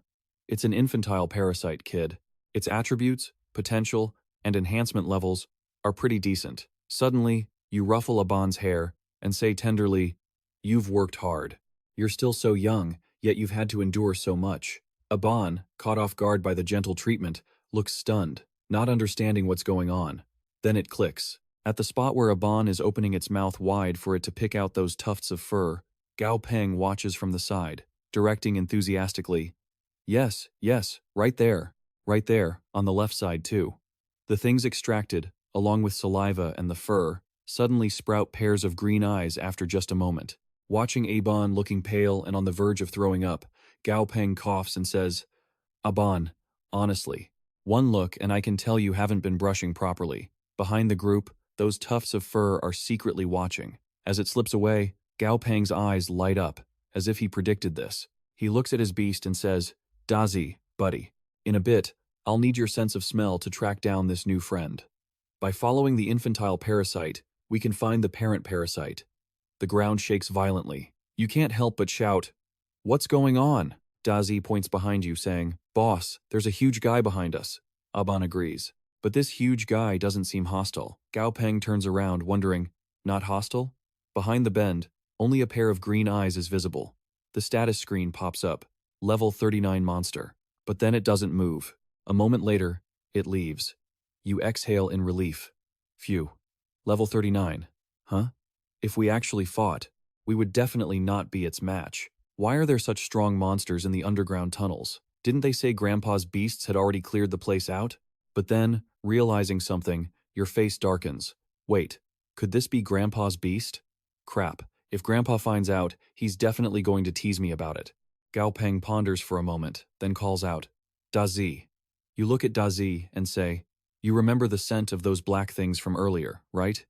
It's an infantile parasite, kid. Its attributes, potential, and enhancement levels are pretty decent. Suddenly, you ruffle Aban's hair and say tenderly, "You've worked hard. You're still so young, yet you've had to endure so much." Aban, caught off guard by the gentle treatment, looks stunned, not understanding what's going on. Then it clicks. At the spot where Aban is opening its mouth wide for it to pick out those tufts of fur, Gao Peng watches from the side, directing enthusiastically, yes, right there, on the left side too." The things extracted, along with saliva and the fur, suddenly sprout pairs of green eyes after just a moment. Watching Aban looking pale and on the verge of throwing up, Gao Peng coughs and says, "Aban, honestly, one look and I can tell you haven't been brushing properly." Behind the group, those tufts of fur are secretly watching. As it slips away, Gao Peng's eyes light up, as if he predicted this. He looks at his beast and says, "Dazi, buddy, in a bit, I'll need your sense of smell to track down this new friend." By following the infantile parasite, we can find the parent parasite. The ground shakes violently. You can't help but shout, "What's going on?" Dazi points behind you, saying, "Boss, there's a huge guy behind us." Aban agrees. But this huge guy doesn't seem hostile. Gao Peng turns around, wondering, not hostile? Behind the bend, only a pair of green eyes is visible. The status screen pops up, level 39 monster. But then it doesn't move. A moment later, it leaves. You exhale in relief. Phew. Level 39. Huh? If we actually fought, we would definitely not be its match. Why are there such strong monsters in the underground tunnels? Didn't they say Grandpa's beasts had already cleared the place out? But then, realizing something, your face darkens. Wait, could this be Grandpa's beast? Crap, if Grandpa finds out, he's definitely going to tease me about it. Gao Peng ponders for a moment, then calls out, "Dazi." You look at Dazi and say, "You remember the scent of those black things from earlier, right?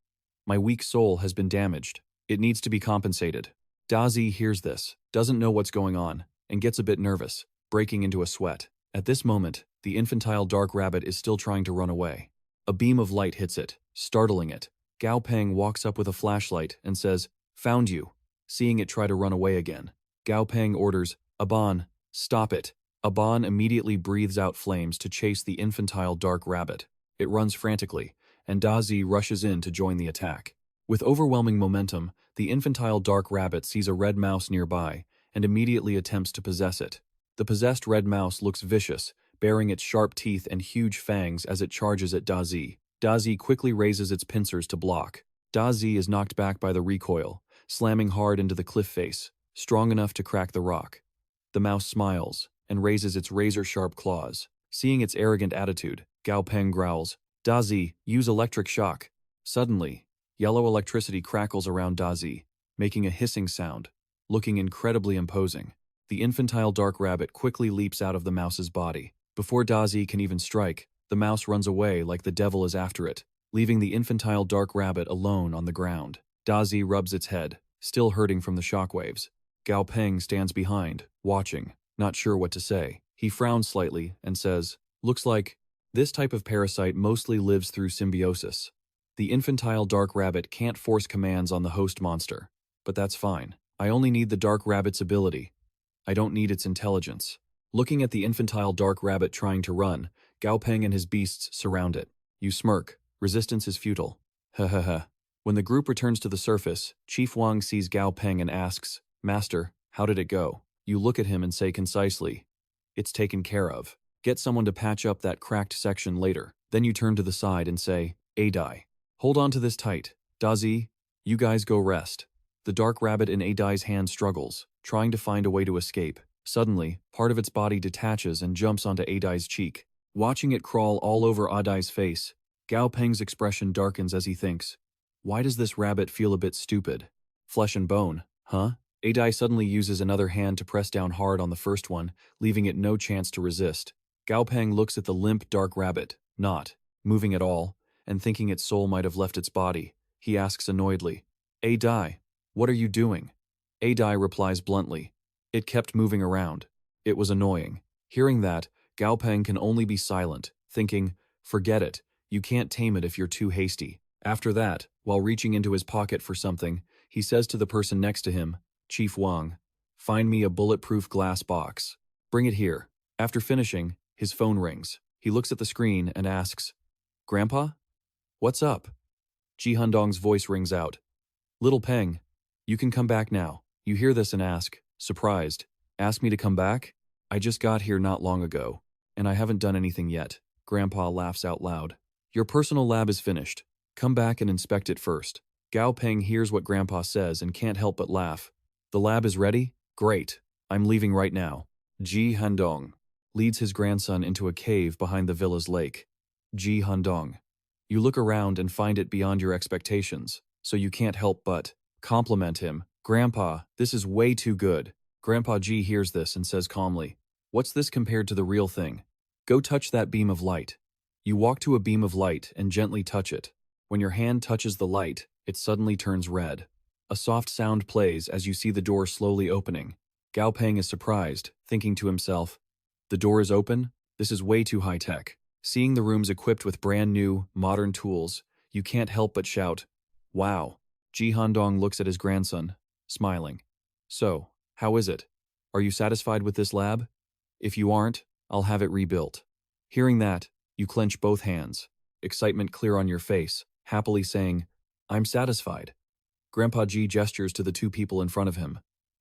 My weak soul has been damaged. It needs to be compensated." Dazi hears this, doesn't know what's going on, and gets a bit nervous, breaking into a sweat. At this moment, the infantile dark rabbit is still trying to run away. A beam of light hits it, startling it. Gao Peng walks up with a flashlight and says, "Found you," seeing it try to run away again. Gao Peng orders, "Aban, stop it." Aban immediately breathes out flames to chase the infantile dark rabbit. It runs frantically, and Dazi rushes in to join the attack. With overwhelming momentum, the infantile dark rabbit sees a red mouse nearby and immediately attempts to possess it. The possessed red mouse looks vicious, baring its sharp teeth and huge fangs as it charges at Dazi. Dazi quickly raises its pincers to block. Dazi is knocked back by the recoil, slamming hard into the cliff face, strong enough to crack the rock. The mouse smiles and raises its razor-sharp claws. Seeing its arrogant attitude, Gao Peng growls, "Dazi, use electric shock." Suddenly, yellow electricity crackles around Dazi, making a hissing sound, looking incredibly imposing. The infantile dark rabbit quickly leaps out of the mouse's body. Before Dazi can even strike, the mouse runs away like the devil is after it, leaving the infantile dark rabbit alone on the ground. Dazi rubs its head, still hurting from the shockwaves. Gao Peng stands behind, watching, not sure what to say. He frowns slightly and says, "Looks like this type of parasite mostly lives through symbiosis. The infantile dark rabbit can't force commands on the host monster, but that's fine. I only need the dark rabbit's ability. I don't need its intelligence." Looking at the infantile dark rabbit trying to run, Gao Peng and his beasts surround it. You smirk. Resistance is futile. Ha. When the group returns to the surface, Chief Wang sees Gao Peng and asks, "Master, how did it go?" You look at him and say concisely, "It's taken care of. Get someone to patch up that cracked section later." Then you turn to the side and say, "Adai, hold on to this tight. Dazi, you guys go rest." The dark rabbit in Adai's hand struggles, trying to find a way to escape. Suddenly, part of its body detaches and jumps onto Adai's cheek. Watching it crawl all over Adai's face, Gao Peng's expression darkens as he thinks, "Why does this rabbit feel a bit stupid? Flesh and bone, huh?" Adai suddenly uses another hand to press down hard on the first one, leaving it no chance to resist. Gao Peng looks at the limp dark rabbit, not moving at all, and thinking its soul might have left its body. He asks annoyedly, "Adai, What are you doing? Adai replies bluntly. It kept moving around. It was annoying. Hearing that, Gao Peng can only be silent, thinking, forget it, you can't tame it if you're too hasty. After that, while reaching into his pocket for something, he says to the person next to him, Chief Wang, find me a bulletproof glass box. Bring it here. After finishing, his phone rings. He looks at the screen and asks, Grandpa? What's up? Ji Hundong's voice rings out. Little Peng, you can come back now. You hear this and ask, surprised, ask me to come back? I just got here not long ago, and I haven't done anything yet. Grandpa laughs out loud. Your personal lab is finished. Come back and inspect it first. Gao Peng hears what Grandpa says and can't help but laugh. The lab is ready? Great. I'm leaving right now. Ji Hundong leads his grandson into a cave behind the villa's lake. Ji Hundong. You look around and find it beyond your expectations, so you can't help but compliment him. Grandpa, this is way too good. Grandpa Ji hears this and says calmly, what's this compared to the real thing? Go touch that beam of light. You walk to a beam of light and gently touch it. When your hand touches the light, it suddenly turns red. A soft sound plays as you see the door slowly opening. Gao Peng is surprised, thinking to himself, the door is open? This is way too high-tech. Seeing the rooms equipped with brand new, modern tools, you can't help but shout, wow. Ji Hundong looks at his grandson, smiling. So, how is it? Are you satisfied with this lab? If you aren't, I'll have it rebuilt. Hearing that, you clench both hands, excitement clear on your face, happily saying, I'm satisfied. Grandpa Ji gestures to the two people in front of him.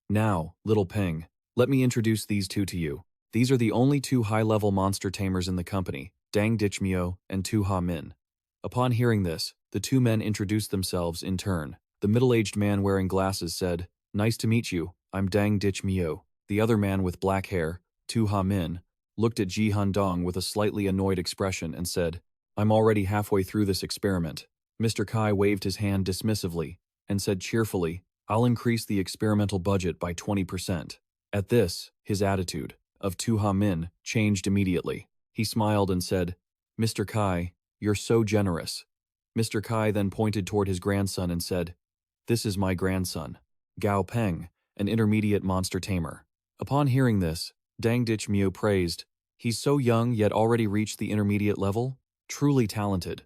Now, little Peng, let me introduce these two to you. These are the only two high-level monster tamers in the company, Dang Dichmyo and Tu Ha Min. Upon hearing this, the two men introduced themselves in turn. The middle-aged man wearing glasses said, nice to meet you, I'm Dang Dichmyo. The other man with black hair, Tu Ha Min, looked at Ji Hundong with a slightly annoyed expression and said, I'm already halfway through this experiment. Mr. Kai waved his hand dismissively and said cheerfully, I'll increase the experimental budget by 20%. At this, his attitude of Tu Ha Min changed immediately. He smiled and said, Mr. Kai, you're so generous. Mr. Kai then pointed toward his grandson and said, this is my grandson, Gao Peng, an intermediate monster tamer. Upon hearing this, Dang Dichmyo praised, he's so young yet already reached the intermediate level? Truly talented.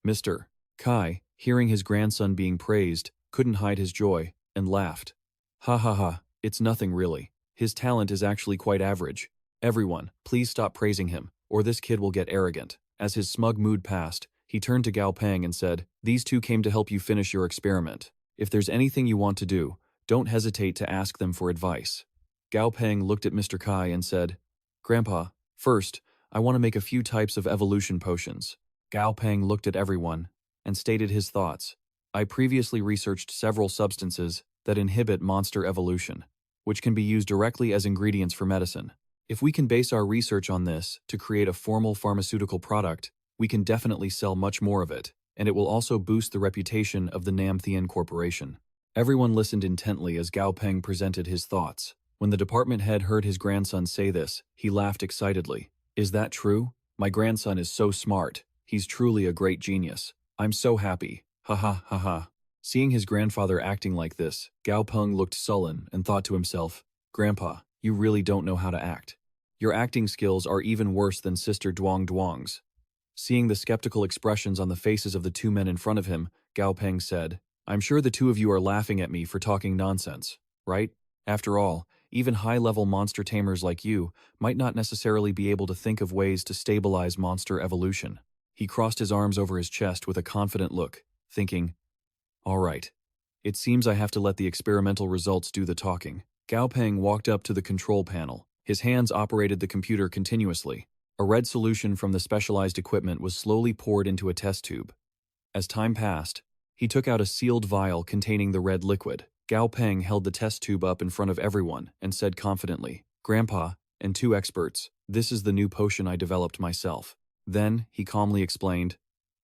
Mr. Kai, hearing his grandson being praised, couldn't hide his joy, and laughed. Ha ha ha, it's nothing really. His talent is actually quite average. Everyone, please stop praising him, or this kid will get arrogant. As his smug mood passed, he turned to Gao Peng and said, these two came to help you finish your experiment. If there's anything you want to do, don't hesitate to ask them for advice. Gao Peng looked at Mr. Kai and said, Grandpa, first, I want to make a few types of evolution potions. Gao Peng looked at everyone and stated his thoughts. I previously researched several substances that inhibit monster evolution, which can be used directly as ingredients for medicine. If we can base our research on this to create a formal pharmaceutical product, we can definitely sell much more of it, and it will also boost the reputation of the Namthean Corporation. Everyone listened intently as Gao Peng presented his thoughts. When the department head heard his grandson say this, he laughed excitedly. Is that true? My grandson is so smart. He's truly a great genius. I'm so happy. Ha ha ha ha. Seeing his grandfather acting like this, Gao Peng looked sullen and thought to himself, Grandpa, you really don't know how to act. Your acting skills are even worse than Sister Duong Duong's. Seeing the skeptical expressions on the faces of the two men in front of him, Gao Peng said, I'm sure the two of you are laughing at me for talking nonsense, right? After all, even high-level monster tamers like you might not necessarily be able to think of ways to stabilize monster evolution. He crossed his arms over his chest with a confident look, thinking, all right, it seems I have to let the experimental results do the talking. Gao Peng walked up to the control panel. His hands operated the computer continuously. A red solution from the specialized equipment was slowly poured into a test tube. As time passed, he took out a sealed vial containing the red liquid. Gao Peng held the test tube up in front of everyone and said confidently, Grandpa, and two experts, this is the new potion I developed myself. Then, he calmly explained,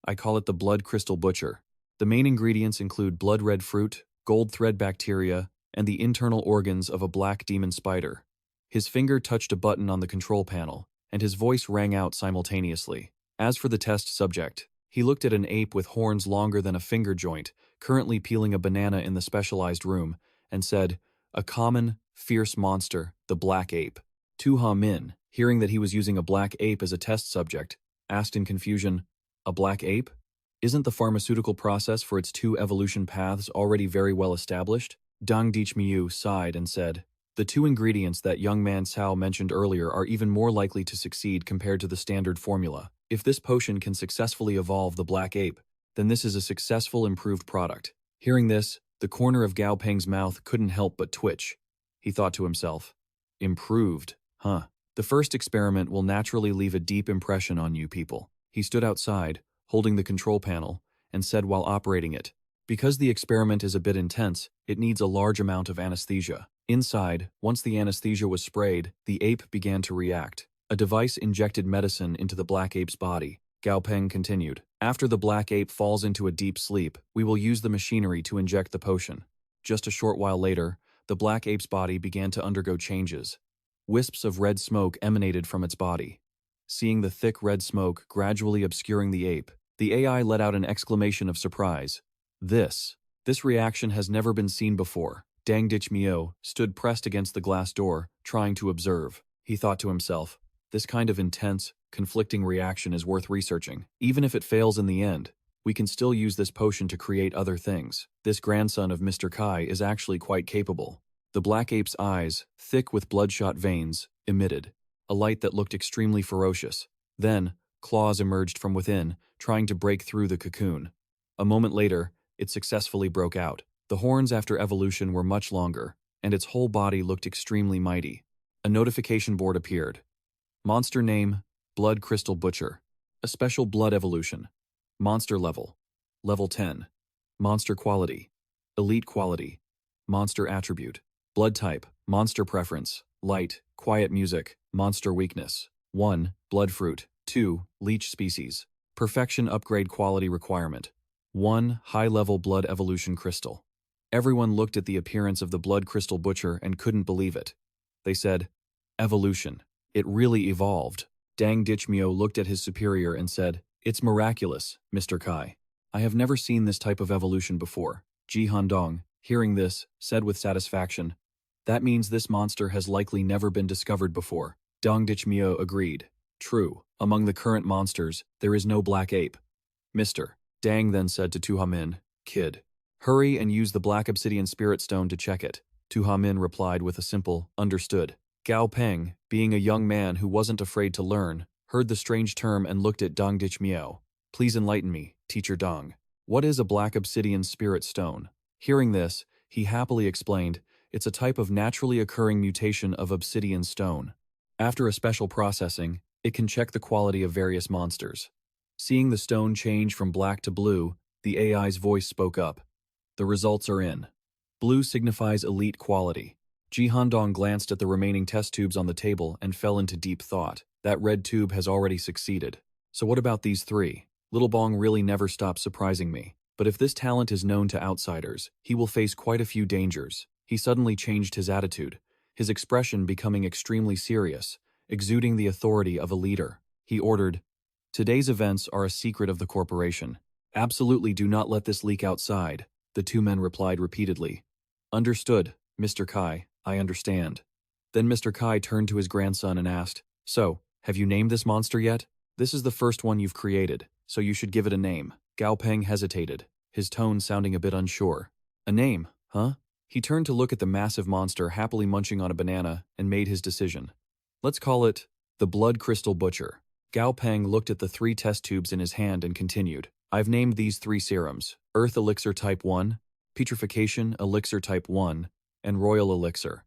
I call it the Blood Crystal Butcher. The main ingredients include blood red fruit, gold thread bacteria, and the internal organs of a black demon spider. His finger touched a button on the control panel, and his voice rang out simultaneously. As for the test subject, he looked at an ape with horns longer than a finger joint, currently peeling a banana in the specialized room, and said, "A common, fierce monster, the black ape." Tu Ha Min, hearing that he was using a black ape as a test subject, asked in confusion, "A black ape? Isn't the pharmaceutical process for its two evolution paths already very well established?" Dang Dichmiu sighed and said, "The two ingredients that young man Cao mentioned earlier are even more likely to succeed compared to the standard formula. If this potion can successfully evolve the black ape, then this is a successful improved product." Hearing this, the corner of Gao Peng's mouth couldn't help but twitch. He thought to himself, "Improved, huh? The first experiment will naturally leave a deep impression on you people." He stood outside, holding the control panel, and said while operating it, "Because the experiment is a bit intense, it needs a large amount of anesthesia." Inside, once the anesthesia was sprayed, the ape began to react. A device injected medicine into the black ape's body. Gao Peng continued, "After the black ape falls into a deep sleep, we will use the machinery to inject the potion." Just a short while later, the black ape's body began to undergo changes. Wisps of red smoke emanated from its body. Seeing the thick red smoke gradually obscuring the ape, the AI let out an exclamation of surprise. This reaction has never been seen before." Dang Dichmiu stood pressed against the glass door, trying to observe. He thought to himself, "This kind of intense, conflicting reaction is worth researching. Even if it fails in the end, we can still use this potion to create other things. This grandson of Mr. Kai is actually quite capable." The black ape's eyes, thick with bloodshot veins, emitted a light that looked extremely ferocious. Then, claws emerged from within, trying to break through the cocoon. A moment later, it successfully broke out. The horns after evolution were much longer, and its whole body looked extremely mighty. A notification board appeared. Monster name, Blood Crystal Butcher. A special blood evolution. Monster level, level 10. Monster quality, elite quality. Monster attribute. Blood type, monster preference, light, quiet music. Monster weakness. 1. Blood fruit. 2. Leech species. Perfection upgrade quality requirement. 1. High-level blood evolution crystal. Everyone looked at the appearance of the blood crystal butcher and couldn't believe it. They said, "Evolution. It really evolved." Dang Dichmiu looked at his superior and said, "It's miraculous, Mr. Kai. I have never seen this type of evolution before." Ji Handong, hearing this, said with satisfaction, "That means this monster has likely never been discovered before." Dang Dichmiu agreed. "True, among the current monsters, there is no black ape." "Mr. Dang then said to Tu Ha Min, "Kid, hurry and use the black obsidian spirit stone to check it." Tu Ha Min replied with a simple, "Understood." Gao Peng, being a young man who wasn't afraid to learn, heard the strange term and looked at Dang Dichmiu. "Please enlighten me, Teacher Dang. What is a black obsidian spirit stone?" Hearing this, he happily explained, "It's a type of naturally occurring mutation of obsidian stone. After a special processing, it can check the quality of various monsters." Seeing the stone change from black to blue, the AI's voice spoke up. "The results are in. Blue signifies elite quality." Ji Handong glanced at the remaining test tubes on the table and fell into deep thought. That red tube has already succeeded. So what about these three? Little Bong really never stops surprising me. But if this talent is known to outsiders, he will face quite a few dangers. He suddenly changed his attitude, his expression becoming extremely serious, exuding the authority of a leader. He ordered, "Today's events are a secret of the corporation. Absolutely do not let this leak outside." The two men replied repeatedly, "Understood, Mr. Kai, I understand." Then Mr. Kai turned to his grandson and asked, "So, have you named this monster yet? This is the first one you've created, so you should give it a name." Gao Peng hesitated, his tone sounding a bit unsure. "A name, huh?" He turned to look at the massive monster happily munching on a banana and made his decision. "Let's call it the Blood Crystal Butcher." Gao Peng looked at the 3 test tubes in his hand and continued, "I've named these 3 serums: Earth Elixir Type 1, Petrification Elixir Type 1, and Royal Elixir."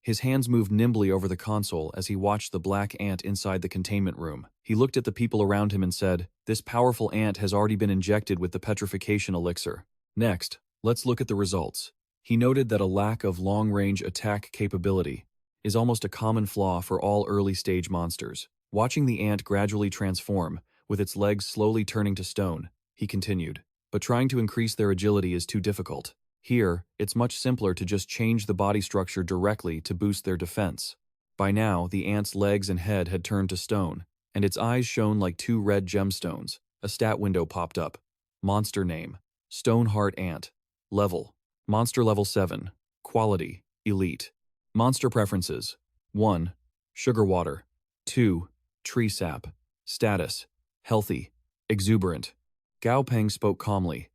His hands moved nimbly over the console as he watched the black ant inside the containment room. He looked at the people around him and said, "This powerful ant has already been injected with the Petrification Elixir. Next, let's look at the results." He noted that a lack of long-range attack capability is almost a common flaw for all early-stage monsters. Watching the ant gradually transform, with its legs slowly turning to stone, he continued, "But trying to increase their agility is too difficult. Here, it's much simpler to just change the body structure directly to boost their defense." By now, the ant's legs and head had turned to stone, and its eyes shone like 2 red gemstones. A stat window popped up. Monster name: Stoneheart Ant. Level. Monster level 7. Quality. Elite. Monster preferences. 1. Sugar water. 2. Tree sap. Status. Healthy. Exuberant. Gao Peng spoke calmly.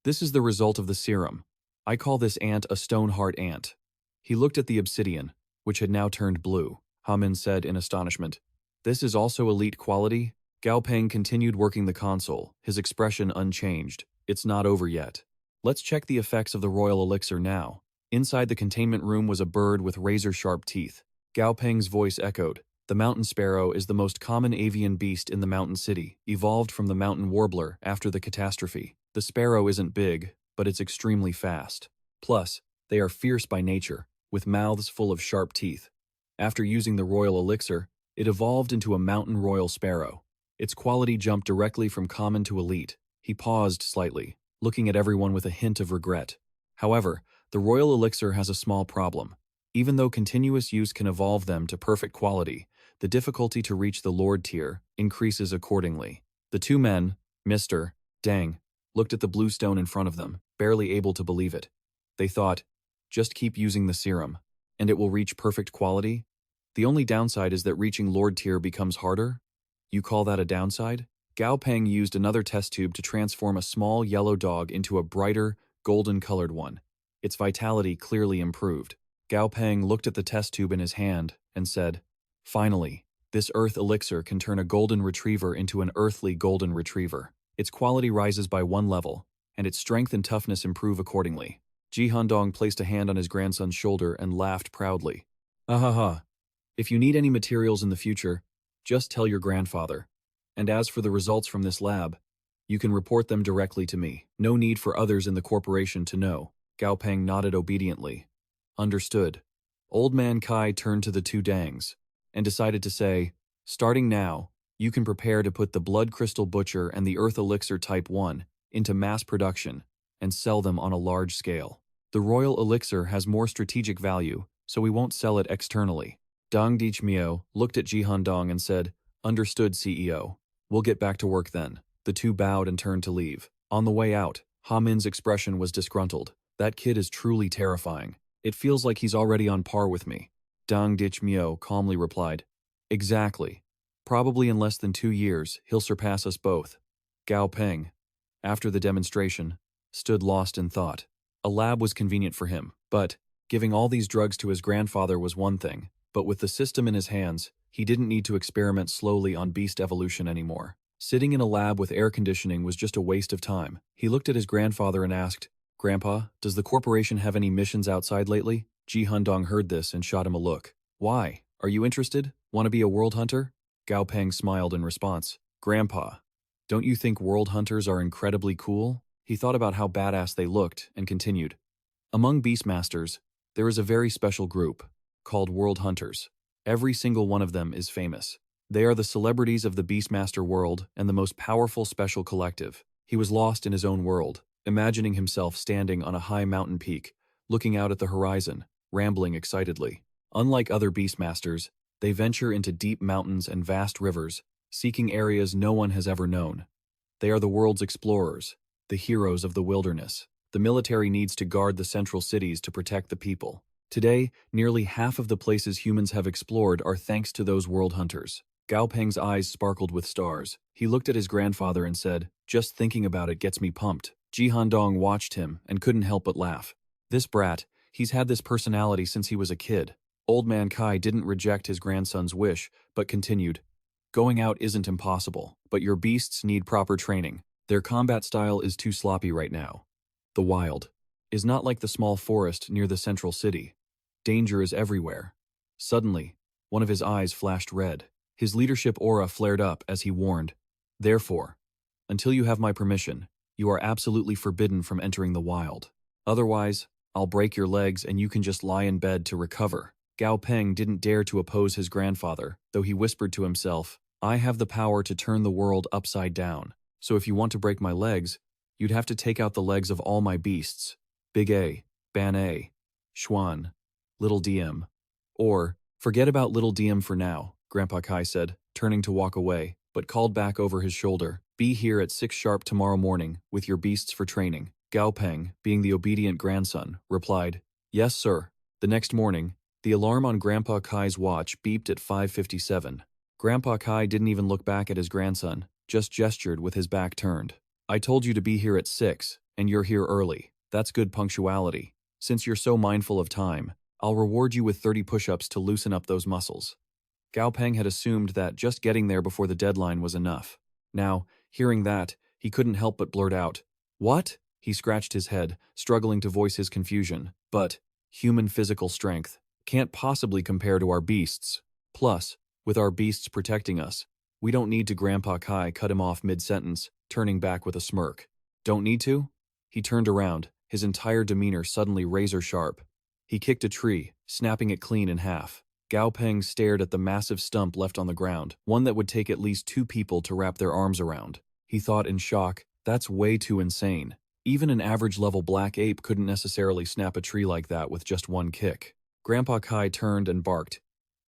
This is the result of the serum. I call this ant a stoneheart ant. He looked at the obsidian, which had now turned blue. Hamin said in astonishment. This is also elite quality? Gao Peng continued working the console, his expression unchanged. It's not over yet. Let's check the effects of the royal elixir now. Inside the containment room was a bird with razor-sharp teeth. Gao Peng's voice echoed. The mountain sparrow is the most common avian beast in the mountain city, evolved from the mountain warbler after the catastrophe. The sparrow isn't big, but it's extremely fast. Plus, they are fierce by nature, with mouths full of sharp teeth. After using the royal elixir, it evolved into a mountain royal sparrow. Its quality jumped directly from common to elite. He paused slightly, looking at everyone with a hint of regret. However, the royal elixir has a small problem. Even though continuous use can evolve them to perfect quality, the difficulty to reach the Lord tier increases accordingly. The two men, Mr. Dang, looked at the blue stone in front of them, barely able to believe it. They thought, just keep using the serum, and it will reach perfect quality? The only downside is that reaching Lord tier becomes harder? You call that a downside? Gao Peng used another test tube to transform a small yellow dog into a brighter, golden-colored one. Its vitality clearly improved. Gao Peng looked at the test tube in his hand and said, Finally, this earth elixir can turn a golden retriever into an earthly golden retriever. Its quality rises by 1 level, and its strength and toughness improve accordingly. Ji Handong placed a hand on his grandson's shoulder and laughed proudly. Ahaha. If you need any materials in the future, just tell your grandfather. And as for the results from this lab, you can report them directly to me. No need for others in the corporation to know. Gao Peng nodded obediently. Understood. Old Man Kai turned to the two Dangs and decided to say, starting now, you can prepare to put the Blood Crystal Butcher and the Earth Elixir Type 1 into mass production and sell them on a large scale. The Royal Elixir has more strategic value, so we won't sell it externally. Dang Dichmio looked at Ji Handong and said, Understood, CEO. We'll get back to work then. The two bowed and turned to leave. On the way out, Hamin's expression was disgruntled. That kid is truly terrifying. It feels like he's already on par with me. Dang Dichmio calmly replied, Exactly. Probably in less than 2 years, he'll surpass us both. Gao Peng, after the demonstration, stood lost in thought. A lab was convenient for him, but giving all these drugs to his grandfather was one thing. But with the system in his hands, he didn't need to experiment slowly on beast evolution anymore. Sitting in a lab with air conditioning was just a waste of time. He looked at his grandfather and asked, Grandpa, does the corporation have any missions outside lately? Ji Handong heard this and shot him a look. Why? Are you interested? Want to be a world hunter? Gao Peng smiled in response. Grandpa, don't you think world hunters are incredibly cool? He thought about how badass they looked and continued. Among Beastmasters, there is a very special group, called World Hunters. Every single one of them is famous. They are the celebrities of the Beastmaster world and the most powerful special collective. He was lost in his own world, imagining himself standing on a high mountain peak, looking out at the horizon, rambling excitedly. Unlike other Beastmasters, they venture into deep mountains and vast rivers, seeking areas no one has ever known. They are the world's explorers, the heroes of the wilderness. The military needs to guard the central cities to protect the people. Today, nearly half of the places humans have explored are thanks to those world hunters. Gao Peng's eyes sparkled with stars. He looked at his grandfather and said, Just thinking about it gets me pumped. Ji Handong watched him and couldn't help but laugh. This brat, he's had this personality since he was a kid. Old Man Kai didn't reject his grandson's wish, but continued, Going out isn't impossible, but your beasts need proper training. Their combat style is too sloppy right now. The wild is not like the small forest near the central city. Danger is everywhere. Suddenly, one of his eyes flashed red. His leadership aura flared up as he warned, Therefore, until you have my permission, you are absolutely forbidden from entering the wild. Otherwise, I'll break your legs and you can just lie in bed to recover. Gao Peng didn't dare to oppose his grandfather, though he whispered to himself, I have the power to turn the world upside down. So if you want to break my legs, you'd have to take out the legs of all my beasts. Big A, Ban A, Xuan, Little DM. Or, forget about Little DM for now, Grandpa Kai said, turning to walk away, but called back over his shoulder, Be here at 6 sharp tomorrow morning, with your beasts for training. Gao Peng, being the obedient grandson, replied, "Yes, sir." The next morning, the alarm on Grandpa Kai's watch beeped at 5:57. Grandpa Kai didn't even look back at his grandson, just gestured with his back turned. "I told you to be here at 6, and you're here early. That's good punctuality. Since you're so mindful of time, I'll reward you with 30 push-ups to loosen up those muscles." Gao Peng had assumed that just getting there before the deadline was enough. Now, hearing that, he couldn't help but blurt out, "What?" He scratched his head, struggling to voice his confusion. "But human physical strength can't possibly compare to our beasts. Plus, with our beasts protecting us, we don't need to." Grandpa Kai cut him off mid-sentence, turning back with a smirk. "Don't need to?" He turned around, his entire demeanor suddenly razor-sharp. He kicked a tree, snapping it clean in half. Gao Peng stared at the massive stump left on the ground, one that would take at least 2 people to wrap their arms around. He thought in shock, that's way too insane. Even an average-level black ape couldn't necessarily snap a tree like that with just one kick. Grandpa Kai turned and barked,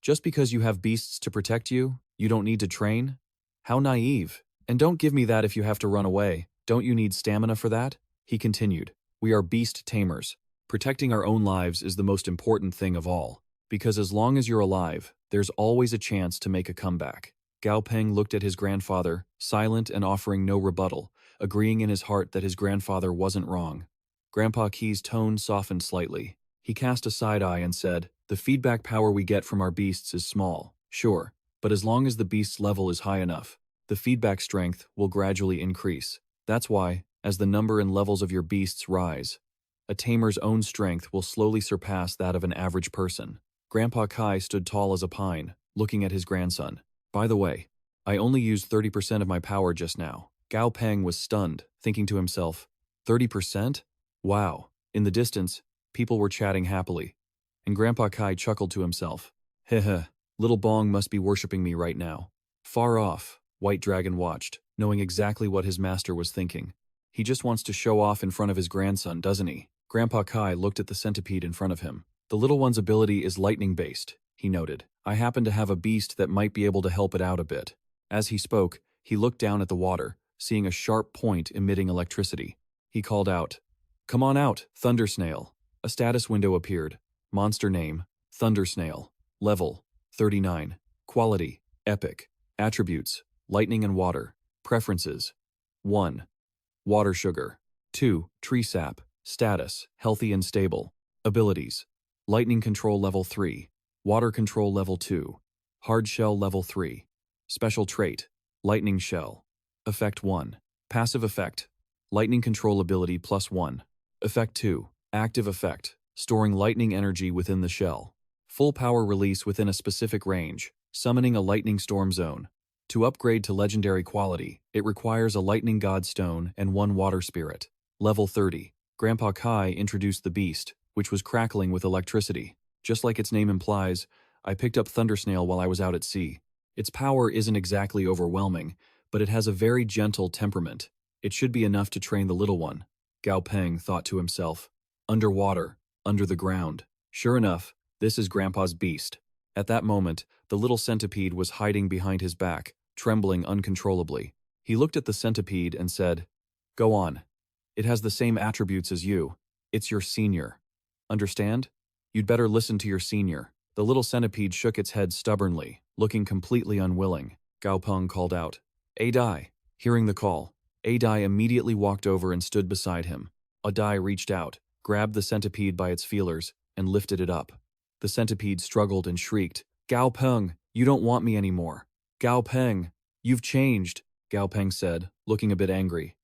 "Just because you have beasts to protect you, you don't need to train? How naive. And don't give me that if you have to run away. Don't you need stamina for that?" He continued, "We are beast tamers. Protecting our own lives is the most important thing of all. Because as long as you're alive, there's always a chance to make a comeback." Gao Peng looked at his grandfather, silent and offering no rebuttal, agreeing in his heart that his grandfather wasn't wrong. Grandpa Kai's tone softened slightly. He cast a side-eye and said, "The feedback power we get from our beasts is small, sure, but as long as the beast's level is high enough, the feedback strength will gradually increase. That's why, as the number and levels of your beasts rise, a tamer's own strength will slowly surpass that of an average person." Grandpa Kai stood tall as a pine, looking at his grandson. "By the way, I only used 30% of my power just now." Gao Peng was stunned, thinking to himself, 30%? Wow. In the distance, people were chatting happily, and Grandpa Kai chuckled to himself. Heh, little Bong must be worshipping me right now. Far off, White Dragon watched, knowing exactly what his master was thinking. He just wants to show off in front of his grandson, doesn't he? Grandpa Kai looked at the centipede in front of him. "The little one's ability is lightning-based," he noted. "I happen to have a beast that might be able to help it out a bit." As he spoke, he looked down at the water, seeing a sharp point emitting electricity. He called out, "Come on out, Thunder Snail." A status window appeared. Monster name, Thunder Snail. Level, 39. Quality, Epic. Attributes, Lightning and Water. Preferences, 1. Water Sugar. 2. Tree Sap. Status, Healthy and Stable. Abilities, Lightning Control Level 3. Water Control Level 2. Hard Shell Level 3. Special Trait, Lightning Shell. Effect 1. Passive Effect, Lightning Control Ability +1. Effect 2. Active Effect, storing lightning energy within the shell. Full power release within a specific range, summoning a lightning storm zone. To upgrade to legendary quality, it requires a lightning god stone and 1 water spirit. Level 30. Grandpa Kai introduced the beast, which was crackling with electricity. Just like its name implies, I picked up Thunder Snail while I was out at sea. Its power isn't exactly overwhelming, but it has a very gentle temperament. It should be enough to train the little one. Gao Peng thought to himself. Underwater, under the ground. Sure enough, this is Grandpa's beast. At that moment, the little centipede was hiding behind his back, trembling uncontrollably. He looked at the centipede and said, "Go on. It has the same attributes as you. It's your senior. Understand? You'd better listen to your senior." The little centipede shook its head stubbornly, looking completely unwilling. Gao Peng called out, "Adai." Hearing the call, Adai immediately walked over and stood beside him. Adai reached out, grabbed the centipede by its feelers, and lifted it up. The centipede struggled and shrieked, "Gao Peng, you don't want me anymore. Gao Peng, you've changed," Gao Peng said, looking a bit angry.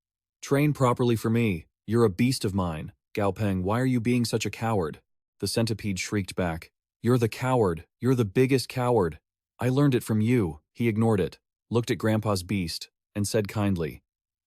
"Train properly for me. You're a beast of mine. Gao Peng, why are you being such a coward?" The centipede shrieked back, "You're the coward. You're the biggest coward. I learned it from you." He ignored it, looked at Grandpa's beast, and said kindly,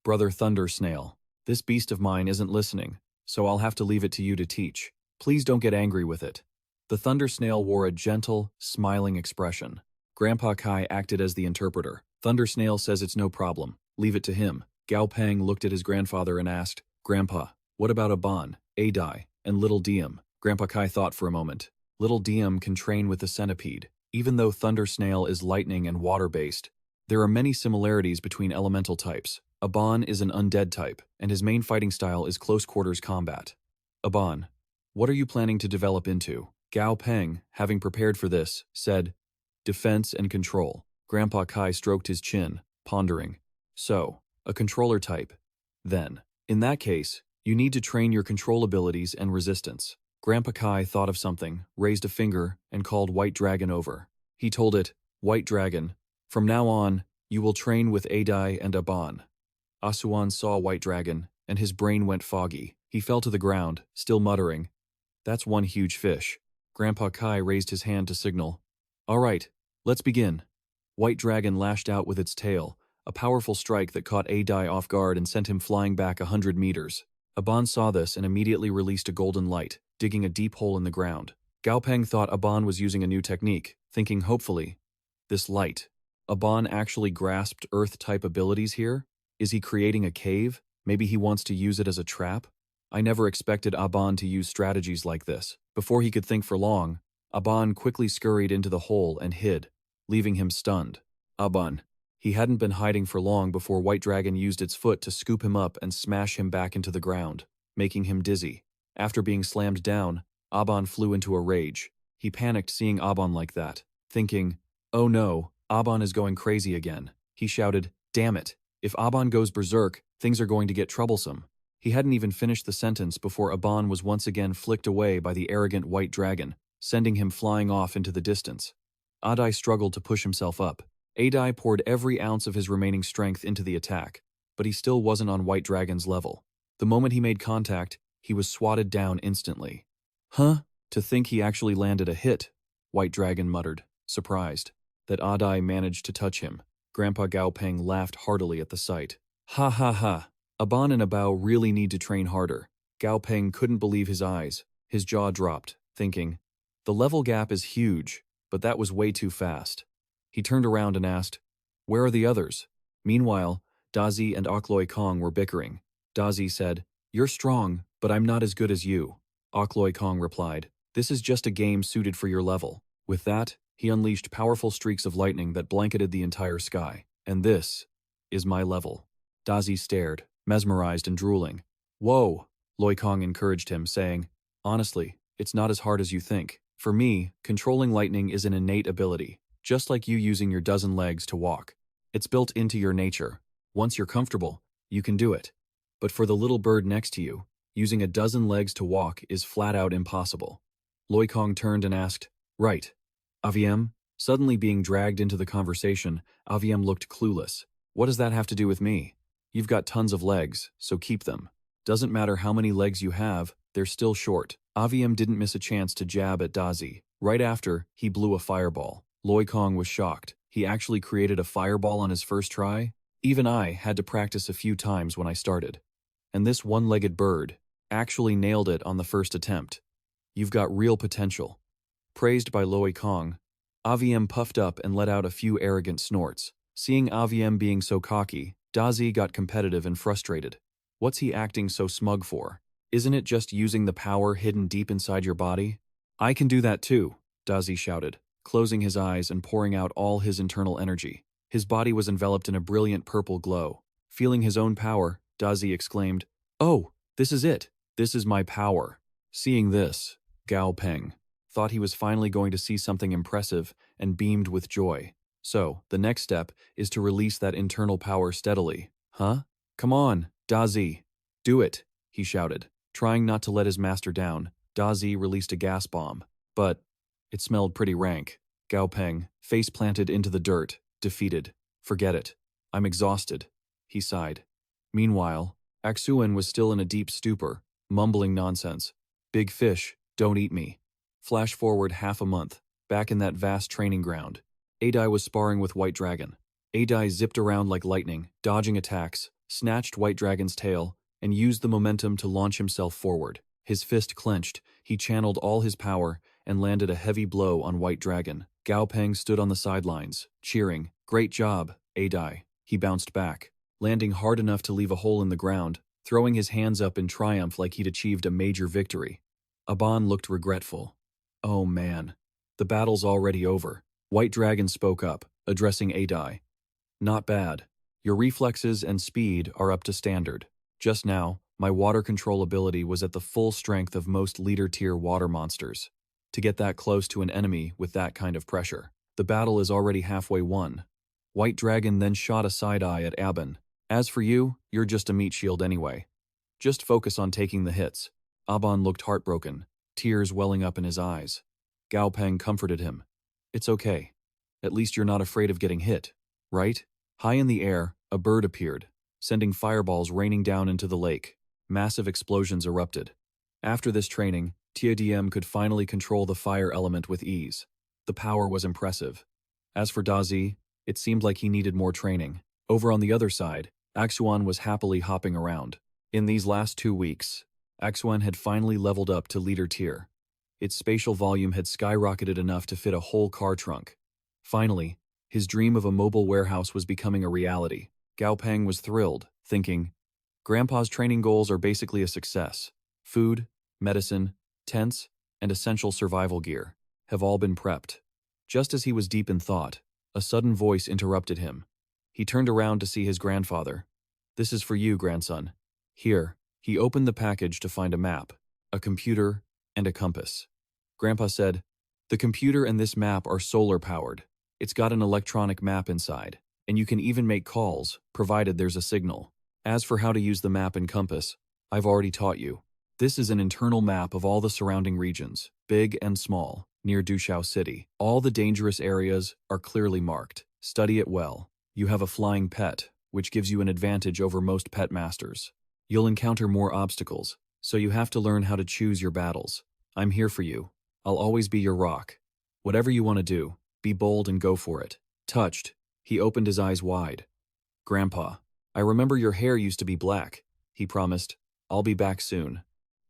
"Brother Thunder Snail, this beast of mine isn't listening, so I'll have to leave it to you to teach. Please don't get angry with it." The Thunder Snail wore a gentle, smiling expression. Grandpa Kai acted as the interpreter. "Thunder Snail says it's no problem. Leave it to him." Gao Peng looked at his grandfather and asked, "Grandpa, what about Aban, Adai, and Little Diem?" Grandpa Kai thought for a moment. Little Diem can train with the centipede. Even though Thunder Snail is lightning and water-based, there are many similarities between elemental types. Aban is an undead type, and his main fighting style is close quarters combat. Aban, what are you planning to develop into? Gao Peng, having prepared for this, said, defense and control. Grandpa Kai stroked his chin, pondering. So, a controller type. Then, in that case, you need to train your control abilities and resistance. Grandpa Kai thought of something, raised a finger, and called White Dragon over. He told it, White Dragon, from now on, you will train with Adai and Aban. Asuan saw White Dragon, and his brain went foggy. He fell to the ground, still muttering, that's one huge fish. Grandpa Kai raised his hand to signal. All right, let's begin. White Dragon lashed out with its tail, a powerful strike that caught Adai off guard and sent him flying back 100 meters. Aban saw this and immediately released a golden light, digging a deep hole in the ground. Gao Peng thought Aban was using a new technique, thinking hopefully, this light. Aban actually grasped Earth-type abilities here? Is he creating a cave? Maybe he wants to use it as a trap? I never expected Aban to use strategies like this. Before he could think for long, Aban quickly scurried into the hole and hid, leaving him stunned. Aban. He hadn't been hiding for long before White Dragon used its foot to scoop him up and smash him back into the ground, making him dizzy. After being slammed down, Aban flew into a rage. He panicked seeing Aban like that, thinking, oh no, Aban is going crazy again. He shouted, damn it, if Aban goes berserk, things are going to get troublesome. He hadn't even finished the sentence before Aban was once again flicked away by the arrogant White Dragon, sending him flying off into the distance. Adai struggled to push himself up. Adai poured every ounce of his remaining strength into the attack, but he still wasn't on White Dragon's level. The moment he made contact, he was swatted down instantly. Huh? To think he actually landed a hit, White Dragon muttered, surprised that Adai managed to touch him. Grandpa Gao Peng laughed heartily at the sight. Ha ha ha. Aban and Abao really need to train harder. Gao Peng couldn't believe his eyes. His jaw dropped, thinking, the level gap is huge, but that was way too fast. He turned around and asked, where are the others? Meanwhile, Dazi and Okloi Kong were bickering. Dazi said, you're strong, but I'm not as good as you. Okloi Kong replied, this is just a game suited for your level. With that, he unleashed powerful streaks of lightning that blanketed the entire sky. And this is my level. Dazi stared, mesmerized and drooling. Whoa, Loi Kong encouraged him, saying, honestly, it's not as hard as you think. For me, controlling lightning is an innate ability, just like you using your dozen legs to walk. It's built into your nature. Once you're comfortable, you can do it. But for the little bird next to you, using a dozen legs to walk is flat out impossible. Loi Kong turned and asked, right. Aviem? Suddenly being dragged into the conversation, Aviem looked clueless. What does that have to do with me? You've got tons of legs, so keep them. Doesn't matter how many legs you have, they're still short. Aviem didn't miss a chance to jab at Dazi. Right after, he blew a fireball. Loi Kong was shocked. He actually created a fireball on his first try? Even I had to practice a few times when I started. And this one-legged bird actually nailed it on the first attempt. You've got real potential. Praised by Loi Kong, Aviem puffed up and let out a few arrogant snorts. Seeing Aviem being so cocky, Dazi got competitive and frustrated. What's he acting so smug for? Isn't it just using the power hidden deep inside your body? I can do that too, Dazi shouted, closing his eyes and pouring out all his internal energy. His body was enveloped in a brilliant purple glow. Feeling his own power, Dazi exclaimed, oh, this is it. This is my power. Seeing this, Gao Peng thought he was finally going to see something impressive and beamed with joy. So, the next step is to release that internal power steadily. Huh? Come on, Dazi. Do it, he shouted. Trying not to let his master down, Dazi released a gas bomb. But it smelled pretty rank. Gao Peng, face planted into the dirt, defeated. Forget it. I'm exhausted, he sighed. Meanwhile, Aksuan was still in a deep stupor, mumbling nonsense. Big fish, don't eat me. Flash forward half a month, back in that vast training ground. Adai was sparring with White Dragon. Adai zipped around like lightning, dodging attacks, snatched White Dragon's tail, and used the momentum to launch himself forward. His fist clenched, he channeled all his power, and landed a heavy blow on White Dragon. Gao Peng stood on the sidelines, cheering. Great job, Adai. He bounced back, landing hard enough to leave a hole in the ground, throwing his hands up in triumph like he'd achieved a major victory. Aban looked regretful. Oh man, the battle's already over. White Dragon spoke up, addressing Adai. Not bad. Your reflexes and speed are up to standard. Just now, my water control ability was at the full strength of most leader-tier water monsters. To get that close to an enemy with that kind of pressure, the battle is already halfway won. White Dragon then shot a side-eye at Aban. As for you, you're just a meat shield anyway. Just focus on taking the hits. Aban looked heartbroken, tears welling up in his eyes. Gao Peng comforted him. It's okay. At least you're not afraid of getting hit, right? High in the air, a bird appeared, sending fireballs raining down into the lake. Massive explosions erupted. After this training, TADM could finally control the fire element with ease. The power was impressive. As for Dazi, it seemed like he needed more training. Over on the other side, Axuan was happily hopping around. In these last 2 weeks, Axuan had finally leveled up to leader tier. Its spatial volume had skyrocketed enough to fit a whole car trunk. Finally, his dream of a mobile warehouse was becoming a reality. Gao Peng was thrilled, thinking, Grandpa's training goals are basically a success. Food, medicine, tents, and essential survival gear have all been prepped. Just as he was deep in thought, a sudden voice interrupted him. He turned around to see his grandfather. This is for you, grandson. Here, he opened the package to find a map, a computer, and a compass. Grandpa said, the computer and this map are solar-powered. It's got an electronic map inside, and you can even make calls, provided there's a signal. As for how to use the map and compass, I've already taught you. This is an internal map of all the surrounding regions, big and small, near Dushao City. All the dangerous areas are clearly marked. Study it well. You have a flying pet, which gives you an advantage over most pet masters. You'll encounter more obstacles, so you have to learn how to choose your battles. I'm here for you. I'll always be your rock. Whatever you want to do, be bold and go for it. Touched, he opened his eyes wide. Grandpa, I remember your hair used to be black, he promised. I'll be back soon.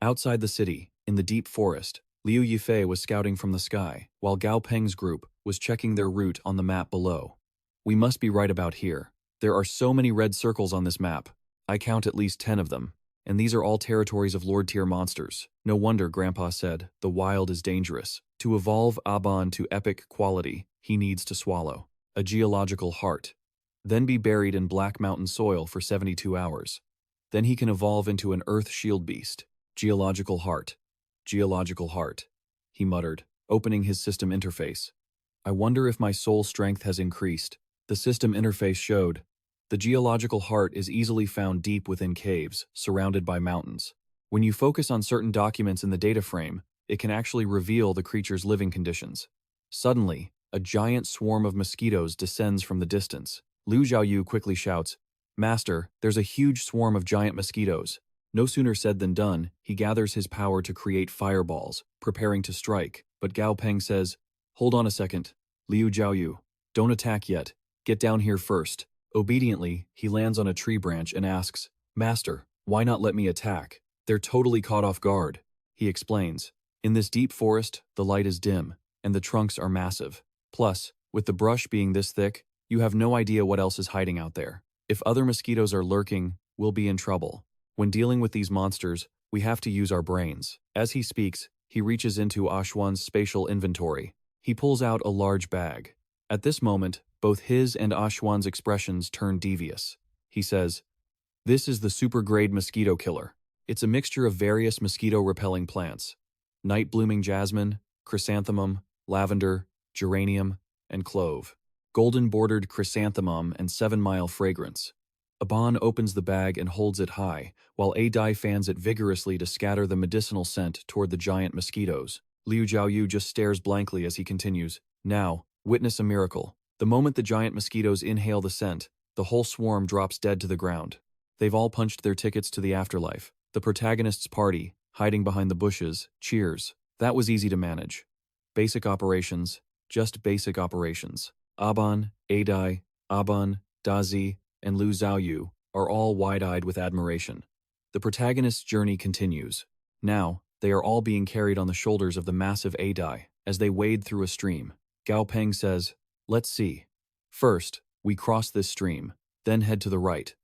Outside the city, in the deep forest, Liu Yifei was scouting from the sky, while Gao Peng's group was checking their route on the map below. We must be right about here. There are so many red circles on this map. I count at least 10 of them, and these are all territories of Lord-tier monsters. No wonder, Grandpa said, the wild is dangerous. To evolve Aban to epic quality, he needs to swallow a geological heart, then be buried in Black Mountain soil for 72 hours. Then he can evolve into an Earth Shield Beast. Geological heart. Geological heart, he muttered, opening his system interface. I wonder if my soul strength has increased. The system interface showed. The geological heart is easily found deep within caves, surrounded by mountains. When you focus on certain documents in the data frame, it can actually reveal the creature's living conditions. Suddenly, a giant swarm of mosquitoes descends from the distance. Liu Xiaoyu quickly shouts, Master, there's a huge swarm of giant mosquitoes. No sooner said than done, he gathers his power to create fireballs, preparing to strike, but Gao Peng says, Hold on a second. Liu Xiaoyu, don't attack yet. Get down here first. Obediently, he lands on a tree branch and asks, Master, why not let me attack? They're totally caught off guard. He explains, in this deep forest, the light is dim, and the trunks are massive. Plus, with the brush being this thick, you have no idea what else is hiding out there. If other mosquitoes are lurking, we'll be in trouble. When dealing with these monsters, we have to use our brains. As he speaks, he reaches into Ashwan's spatial inventory. He pulls out a large bag. At this moment, both his and Ashwan's expressions turn devious. He says, This is the super-grade mosquito killer. It's a mixture of various mosquito-repelling plants. Night-blooming jasmine, chrysanthemum, lavender, geranium, and clove. Golden-bordered chrysanthemum and 7-mile fragrance. Aban opens the bag and holds it high, while Adai fans it vigorously to scatter the medicinal scent toward the giant mosquitoes. Liu Xiaoyu just stares blankly as he continues. Now, witness a miracle. The moment the giant mosquitoes inhale the scent, the whole swarm drops dead to the ground. They've all punched their tickets to the afterlife. The protagonist's party, hiding behind the bushes, cheers. That was easy to manage. Basic operations, just basic operations. Aban, Adai, Aban, Dazi, and Liu Xiaoyu are all wide-eyed with admiration. The protagonist's journey continues. Now, they are all being carried on the shoulders of the massive Adai as they wade through a stream. Gao Peng says, Let's see. First, we cross this stream, then head to the right.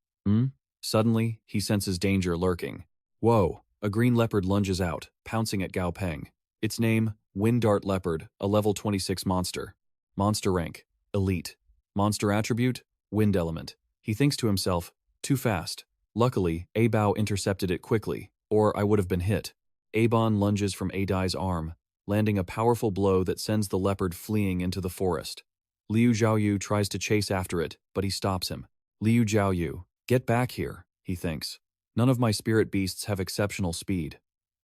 Suddenly, he senses danger lurking. Whoa, a green leopard lunges out, pouncing at Gao Peng. Its name, Wind Dart Leopard, a level 26 monster. Monster rank, Elite. Monster attribute, Wind Element. He thinks to himself, too fast. Luckily, Abao intercepted it quickly, or I would have been hit. Abon lunges from Adai's arm, landing a powerful blow that sends the leopard fleeing into the forest. Liu Zhaoyu tries to chase after it, but he stops him. Liu Zhaoyu, get back here, he thinks. None of my spirit beasts have exceptional speed.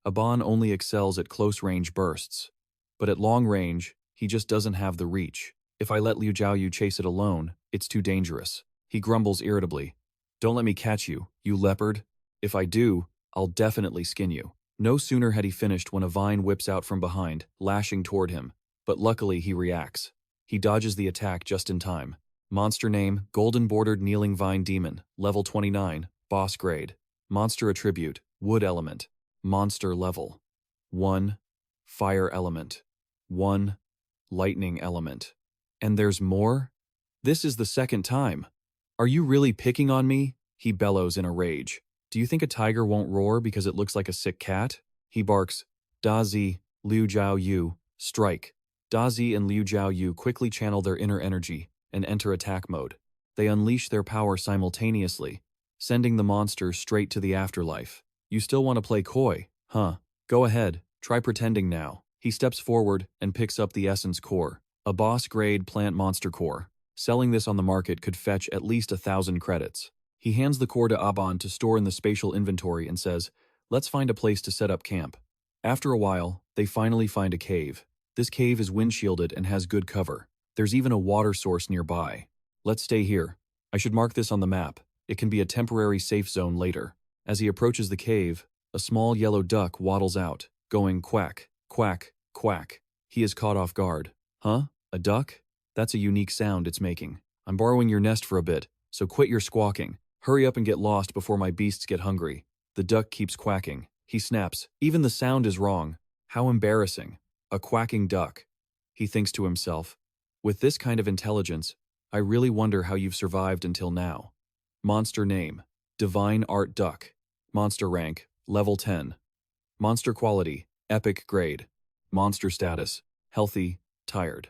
Abon only excels at close-range bursts. But at long range, he just doesn't have the reach. If I let Liu Zhaoyu chase it alone, it's too dangerous. He grumbles irritably. Don't let me catch you, you leopard. If I do, I'll definitely skin you. No sooner had he finished when a vine whips out from behind, lashing toward him. But luckily he reacts. He dodges the attack just in time. Monster name, Golden-Bordered Kneeling Vine Demon, level 29, boss grade. Monster attribute, Wood Element. Monster level 1, Fire Element 1, Lightning Element. And there's more? This is the second time. Are you really picking on me? He bellows in a rage. Do you think a tiger won't roar because it looks like a sick cat? He barks, Dazi, Liu Zhaoyu, strike. Dazi and Liu Zhaoyu quickly channel their inner energy and enter attack mode. They unleash their power simultaneously, sending the monster straight to the afterlife. You still want to play coy, huh? Go ahead, try pretending now. He steps forward and picks up the Essence Core, a boss-grade plant monster core. Selling this on the market could fetch at least 1,000 credits. He hands the core to Aban to store in the spatial inventory and says, let's find a place to set up camp. After a while, they finally find a cave. This cave is windshielded and has good cover. There's even a water source nearby. Let's stay here. I should mark this on the map. It can be a temporary safe zone later. As he approaches the cave, a small yellow duck waddles out, going quack, quack, quack. He is caught off guard. Huh? A duck? That's a unique sound it's making. I'm borrowing your nest for a bit, so quit your squawking. Hurry up and get lost before my beasts get hungry. The duck keeps quacking. He snaps. Even the sound is wrong. How embarrassing. A quacking duck. He thinks to himself. With this kind of intelligence, I really wonder how you've survived until now. Monster name, Divine Art Duck. Monster rank, level 10. Monster quality, epic grade. Monster status, healthy, tired.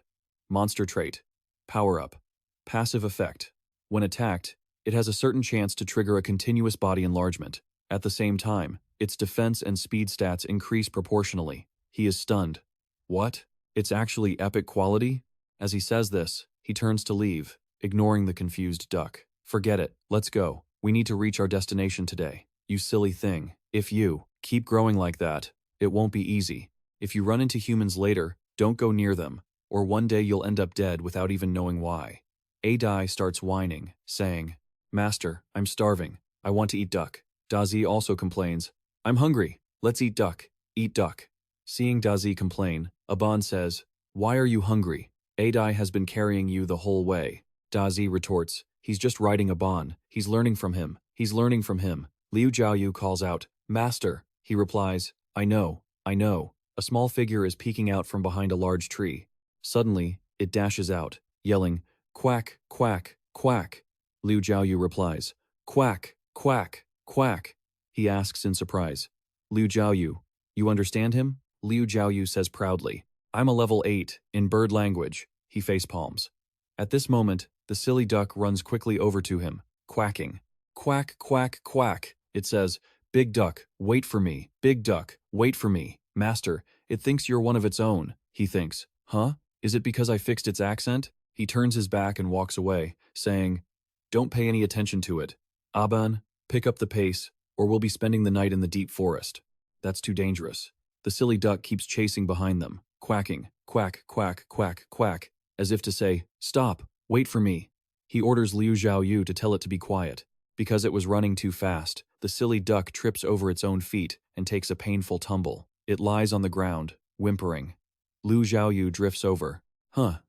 Monster trait, power up. Passive effect. When attacked, it has a certain chance to trigger a continuous body enlargement. At the same time, its defense and speed stats increase proportionally. He is stunned. What? It's actually epic quality? As he says this, he turns to leave, ignoring the confused duck. Forget it, let's go. We need to reach our destination today. You silly thing. If you keep growing like that, it won't be easy. If you run into humans later, don't go near them, or one day you'll end up dead without even knowing why. Adai starts whining, saying, Master, I'm starving. I want to eat duck. Dazi also complains, I'm hungry. Let's eat duck. Eat duck. Seeing Dazi complain, Aban says, Why are you hungry? Adai has been carrying you the whole way. Dazi retorts, He's just riding Aban. He's learning from him. He's learning from him. Liu Zhaoyu calls out, Master. He replies, I know. A small figure is peeking out from behind a large tree. Suddenly, it dashes out, yelling, Quack, quack, quack. Liu Zhaoyu replies, Quack, quack, quack. He asks in surprise, Liu Zhaoyu, you understand him? Liu Zhaoyu says proudly, I'm a level 8, in bird language. He facepalms. At this moment, the silly duck runs quickly over to him, quacking. Quack, quack, quack. It says, Big duck, wait for me. Big duck, wait for me. Master, it thinks you're one of its own. He thinks, huh? Is it because I fixed its accent? He turns his back and walks away, saying, Don't pay any attention to it. Aban, pick up the pace, or we'll be spending the night in the deep forest. That's too dangerous. The silly duck keeps chasing behind them, quacking, quack, quack, quack, quack, as if to say, Stop, wait for me. He orders Liu Zhaoyu to tell it to be quiet. Because it was running too fast, the silly duck trips over its own feet and takes a painful tumble. It lies on the ground, whimpering. Liu Zhaoyu drifts over.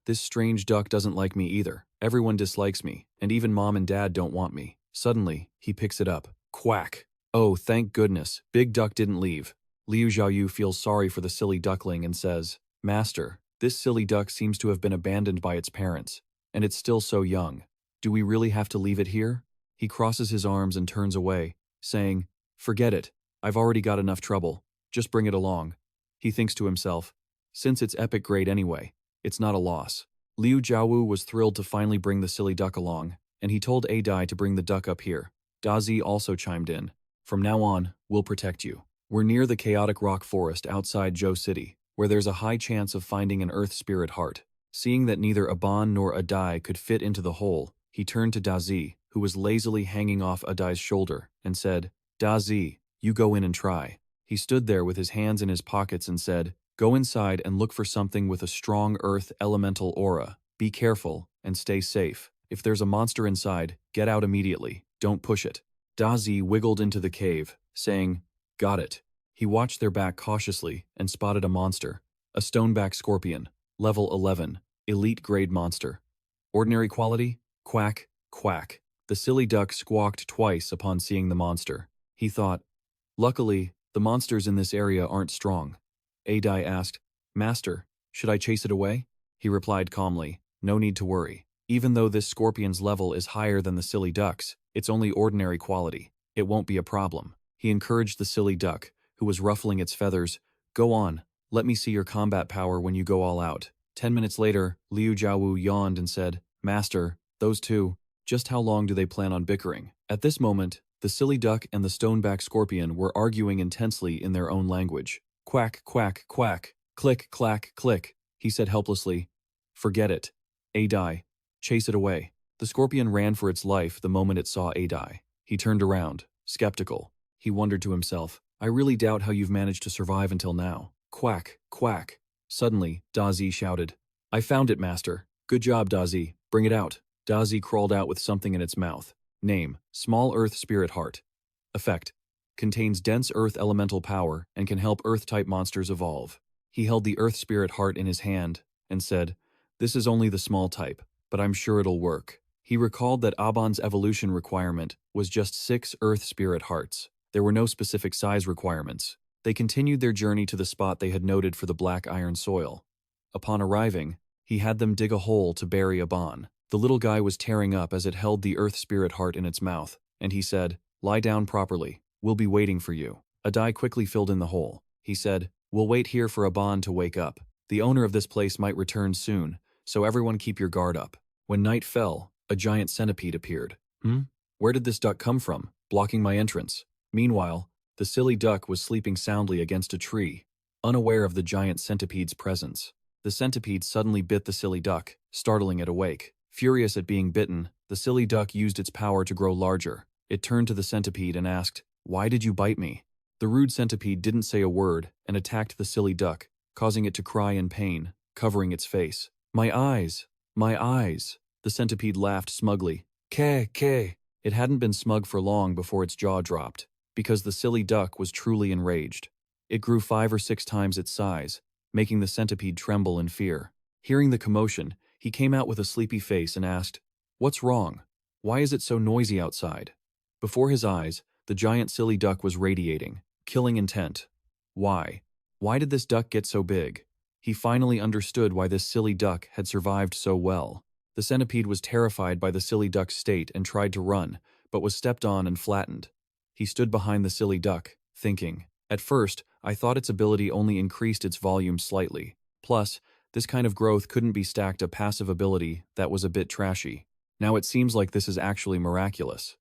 This strange duck doesn't like me either. Everyone dislikes me, and even mom and dad don't want me. Suddenly, he picks it up. Quack! Oh, thank goodness, Big Duck didn't leave. Liu Zhaoyu feels sorry for the silly duckling and says, Master, this silly duck seems to have been abandoned by its parents, and it's still so young. Do we really have to leave it here? He crosses his arms and turns away, saying, Forget it, I've already got enough trouble. Just bring it along. He thinks to himself, since it's epic grade anyway, it's not a loss. Liu Zhaoyu was thrilled to finally bring the silly duck along, and he told Adai to bring the duck up here. Dazi also chimed in. From now on, we'll protect you. We're near the chaotic rock forest outside Zhou City, where there's a high chance of finding an earth spirit heart. Seeing that neither Aban nor Adai could fit into the hole, he turned to Dazi, who was lazily hanging off Adai's shoulder, and said, Dazi, you go in and try. He stood there with his hands in his pockets and said, go inside and look for something with a strong earth elemental aura. Be careful and stay safe. If there's a monster inside, get out immediately. Don't push it. Dazi wiggled into the cave, saying, got it. He watched their back cautiously and spotted a monster. A stoneback scorpion, level 11, elite grade monster. Ordinary quality? Quack, quack. The silly duck squawked twice upon seeing the monster. He thought, luckily, the monsters in this area aren't strong. Adai asked, Master, should I chase it away? He replied calmly, no need to worry. Even though this scorpion's level is higher than the silly duck's, it's only ordinary quality. It won't be a problem. He encouraged the silly duck, who was ruffling its feathers, go on, let me see your combat power when you go all out. 10 minutes later, Liu Jiawu yawned and said, Master, those two, just how long do they plan on bickering? At this moment, the silly duck and the stoneback scorpion were arguing intensely in their own language. Quack, quack, quack, click, clack, click, he said helplessly. Forget it. Adai, chase it away. The scorpion ran for its life the moment it saw Adai. He turned around, skeptical. He wondered to himself, I really doubt how you've managed to survive until now. Quack, quack. Suddenly, Dazi shouted, I found it, Master. Good job, Dazi. Bring it out. Dazi crawled out with something in its mouth. Name, Small Earth Spirit Heart. Effect, contains dense earth elemental power and can help earth-type monsters evolve. He held the earth spirit heart in his hand and said, this is only the small type, but I'm sure it'll work. He recalled that Aban's evolution requirement was just 6 earth spirit hearts. There were no specific size requirements. They continued their journey to the spot they had noted for the black iron soil. Upon arriving, he had them dig a hole to bury Aban. The little guy was tearing up as it held the earth spirit heart in its mouth, and he said, lie down properly. We'll be waiting for you. Adai quickly filled in the hole. He said, we'll wait here for Aban to wake up. The owner of this place might return soon, so everyone keep your guard up. When night fell, a giant centipede appeared. Where did this duck come from, blocking my entrance? Meanwhile, the silly duck was sleeping soundly against a tree, unaware of the giant centipede's presence. The centipede suddenly bit the silly duck, startling it awake. Furious at being bitten, the silly duck used its power to grow larger. It turned to the centipede and asked, why did you bite me? The rude centipede didn't say a word and attacked the silly duck, causing it to cry in pain, covering its face. My eyes! My eyes! The centipede laughed smugly. Ke. It hadn't been smug for long before its jaw dropped, because the silly duck was truly enraged. It grew 5 or 6 times its size, making the centipede tremble in fear. Hearing the commotion, he came out with a sleepy face and asked, what's wrong? Why is it so noisy outside? Before his eyes, the giant silly duck was radiating, killing intent. Why? Why did this duck get so big? He finally understood why this silly duck had survived so well. The centipede was terrified by the silly duck's state and tried to run, but was stepped on and flattened. He stood behind the silly duck, thinking, at first, I thought its ability only increased its volume slightly. Plus, this kind of growth couldn't be stacked a passive ability that was a bit trashy. Now it seems like this is actually miraculous.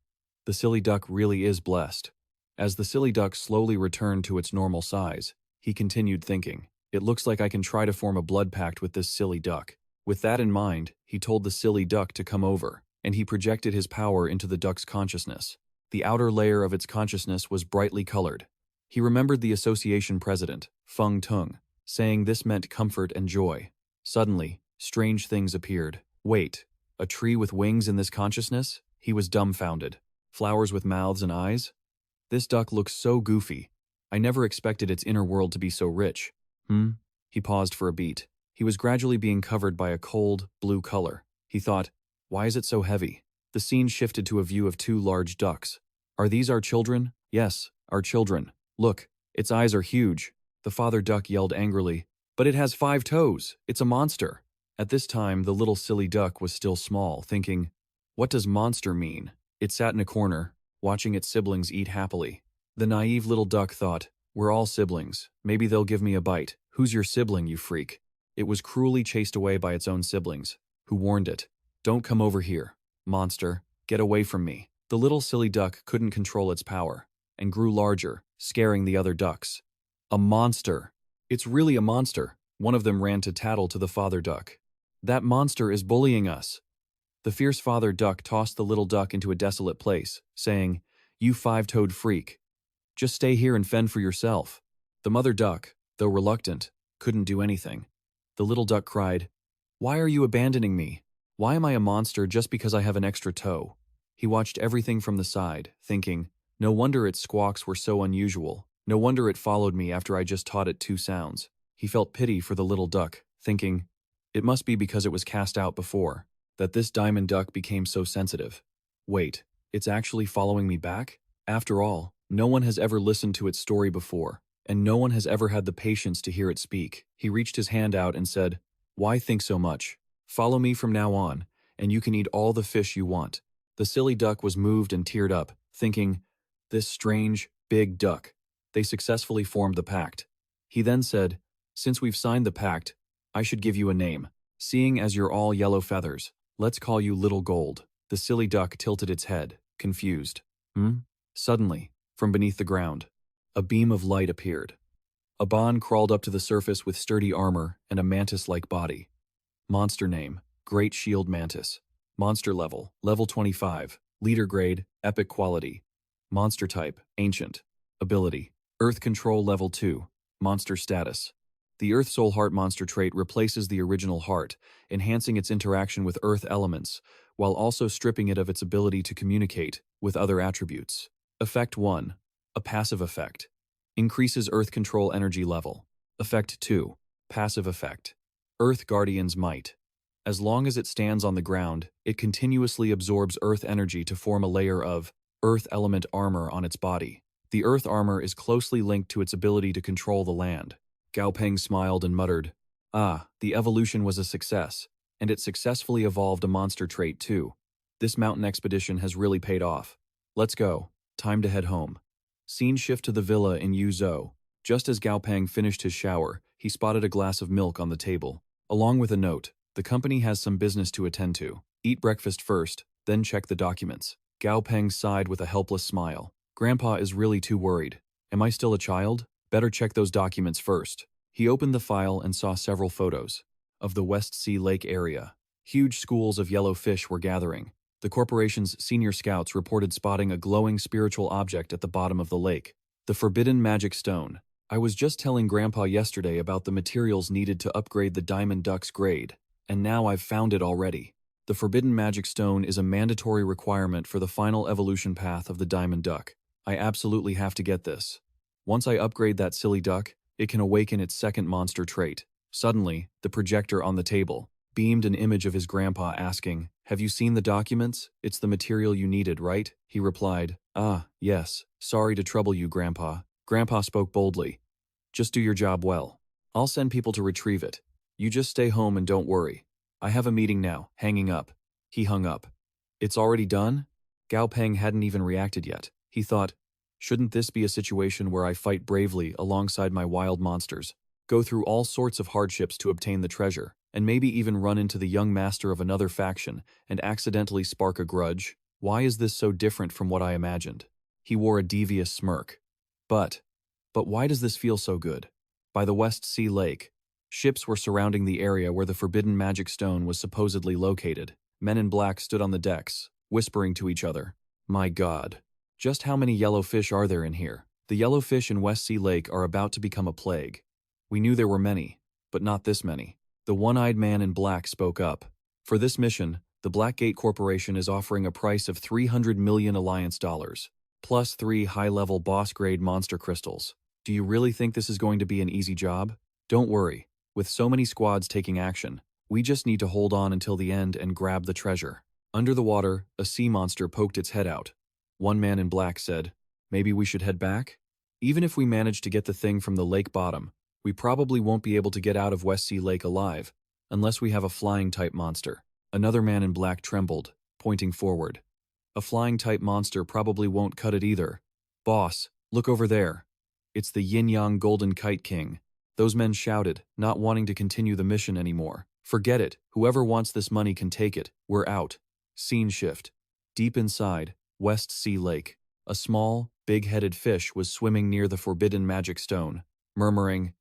The silly duck really is blessed. As the silly duck slowly returned to its normal size, he continued thinking, it looks like I can try to form a blood pact with this silly duck. With that in mind, he told the silly duck to come over, and he projected his power into the duck's consciousness. The outer layer of its consciousness was brightly colored. He remembered the association president, Feng Tung, saying this meant comfort and joy. Suddenly, strange things appeared. Wait, a tree with wings in this consciousness? He was dumbfounded. Flowers with mouths and eyes? This duck looks so goofy. I never expected its inner world to be so rich. He paused for a beat. He was gradually being covered by a cold, blue color. He thought, why is it so heavy? The scene shifted to a view of 2 large ducks. Are these our children? Yes, our children. Look, its eyes are huge. The father duck yelled angrily, but it has 5 toes. It's a monster. At this time, the little silly duck was still small, thinking, what does monster mean? It sat in a corner, watching its siblings eat happily. The naive little duck thought, we're all siblings. Maybe they'll give me a bite. Who's your sibling, you freak? It was cruelly chased away by its own siblings, who warned it, don't come over here, monster. Get away from me. The little silly duck couldn't control its power, and grew larger, scaring the other ducks. A monster! It's really a monster! One of them ran to tattle to the father duck. That monster is bullying us. The fierce father duck tossed the little duck into a desolate place, saying, "You five-toed freak. Just stay here and fend for yourself." The mother duck, though reluctant, couldn't do anything. The little duck cried, "Why are you abandoning me? Why am I a monster just because I have an extra toe?" He watched everything from the side, thinking, no wonder its squawks were so unusual. No wonder it followed me after I just taught it 2 sounds. He felt pity for the little duck, thinking, it must be because it was cast out before, that this diamond duck became so sensitive. Wait, it's actually following me back? After all, no one has ever listened to its story before, and no one has ever had the patience to hear it speak. He reached his hand out and said, "Why think so much? Follow me from now on, and you can eat all the fish you want." The silly duck was moved and teared up, thinking, this strange, big duck. They successfully formed the pact. He then said, "Since we've signed the pact, I should give you a name. Seeing as you're all yellow feathers, let's call you Little Gold." The silly duck tilted its head, confused. Suddenly, from beneath the ground, a beam of light appeared. A Bon crawled up to the surface with sturdy armor and a mantis-like body. Monster name, Great Shield Mantis. Monster level, level 25. Leader grade, epic quality. Monster type, ancient. Ability, Earth Control level 2. Monster status. The Earth Soul Heart monster trait replaces the original heart, enhancing its interaction with Earth elements, while also stripping it of its ability to communicate with other attributes. Effect 1. A passive effect. Increases Earth Control energy level. Effect 2. Passive effect. Earth Guardian's Might. As long as it stands on the ground, it continuously absorbs Earth energy to form a layer of Earth element armor on its body. The Earth armor is closely linked to its ability to control the land. Gao Peng smiled and muttered, the evolution was a success, and it successfully evolved a monster trait too. This mountain expedition has really paid off. Let's go. Time to head home. Scene shift to the villa in Yuzhou. Just as Gao Peng finished his shower, he spotted a glass of milk on the table, along with a note. The company has some business to attend to. Eat breakfast first, then check the documents. Gao Peng sighed with a helpless smile. Grandpa is really too worried. Am I still a child? Better check those documents first. He opened the file and saw several photos of the West Sea Lake area. Huge schools of yellow fish were gathering. The corporation's senior scouts reported spotting a glowing spiritual object at the bottom of the lake. The Forbidden Magic Stone. I was just telling Grandpa yesterday about the materials needed to upgrade the Diamond Duck's grade, and now I've found it already. The Forbidden Magic Stone is a mandatory requirement for the final evolution path of the Diamond Duck. I absolutely have to get this. Once I upgrade that silly duck, it can awaken its second monster trait. Suddenly, the projector on the table beamed an image of his grandpa asking, "Have you seen the documents? It's the material you needed, right?" He replied, Yes. Sorry to trouble you, Grandpa." Grandpa spoke boldly. "Just do your job well. I'll send people to retrieve it. You just stay home and don't worry. I have a meeting now." Hanging up. He hung up. "It's already done?" Gao Peng hadn't even reacted yet. He thought, shouldn't this be a situation where I fight bravely alongside my wild monsters, go through all sorts of hardships to obtain the treasure, and maybe even run into the young master of another faction and accidentally spark a grudge? Why is this so different from what I imagined? He wore a devious smirk. But why does this feel so good? By the West Sea Lake, ships were surrounding the area where the Forbidden Magic Stone was supposedly located. Men in black stood on the decks, whispering to each other. My God. Just how many yellow fish are there in here? The yellow fish in West Sea Lake are about to become a plague. We knew there were many, but not this many. The one-eyed man in black spoke up. For this mission, the Blackgate Corporation is offering a price of 300 million Alliance dollars, plus 3 high-level boss-grade monster crystals. Do you really think this is going to be an easy job? Don't worry. With so many squads taking action, we just need to hold on until the end and grab the treasure. Under the water, a sea monster poked its head out. One man in black said, "Maybe we should head back? Even if we manage to get the thing from the lake bottom, we probably won't be able to get out of West Sea Lake alive, unless we have a flying-type monster." Another man in black trembled, pointing forward. "A flying-type monster probably won't cut it either. Boss, look over there. It's the Yin-Yang Golden Kite King." Those men shouted, not wanting to continue the mission anymore. "Forget it. Whoever wants this money can take it. We're out." Scene shift. Deep inside, West Sea Lake, a small, big-headed fish was swimming near the forbidden magic stone, murmuring,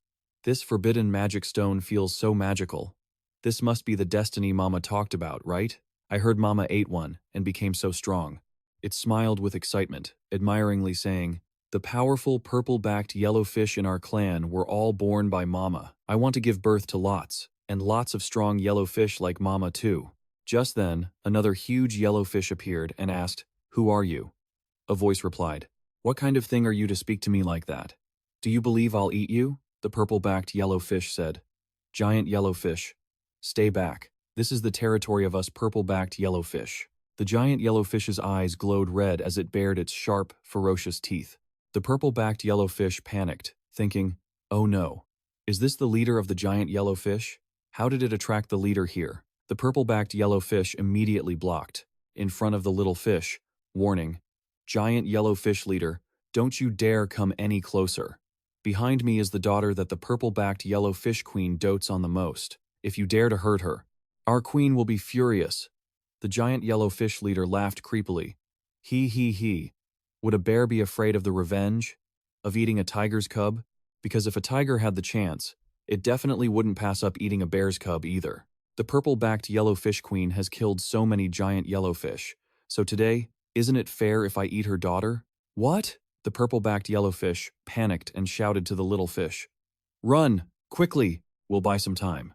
"This forbidden magic stone feels so magical. This must be the destiny Mama talked about, right? I heard Mama ate one and became so strong." It smiled with excitement, admiringly saying, "The powerful purple-backed yellow fish in our clan were all born by Mama. I want to give birth to lots, and lots of strong yellow fish like Mama too." Just then, another huge yellow fish appeared and asked, "Who are you?" A voice replied, "What kind of thing are you to speak to me like that? Do you believe I'll eat you?" The purple-backed yellow fish said. "Giant yellow fish, stay back. This is the territory of us purple-backed yellow fish." The giant yellow fish's eyes glowed red as it bared its sharp, ferocious teeth. The purple-backed yellow fish panicked, thinking, "Oh no. Is this the leader of the giant yellow fish? How did it attract the leader here?" The purple-backed yellow fish immediately blocked, in front of the little fish, warning, "Giant yellow fish leader, don't you dare come any closer. Behind me is the daughter that the purple-backed yellow fish queen dotes on the most. If you dare to hurt her, our queen will be furious." The giant yellow fish leader laughed creepily. He. Would a bear be afraid of the revenge? Of eating a tiger's cub? Because if a tiger had the chance, it definitely wouldn't pass up eating a bear's cub either. The purple-backed yellow fish queen has killed so many giant yellow fish, so today, isn't it fair if I eat her daughter? What? The purple-backed yellow fish panicked and shouted to the little fish. "Run! Quickly! We'll buy some time.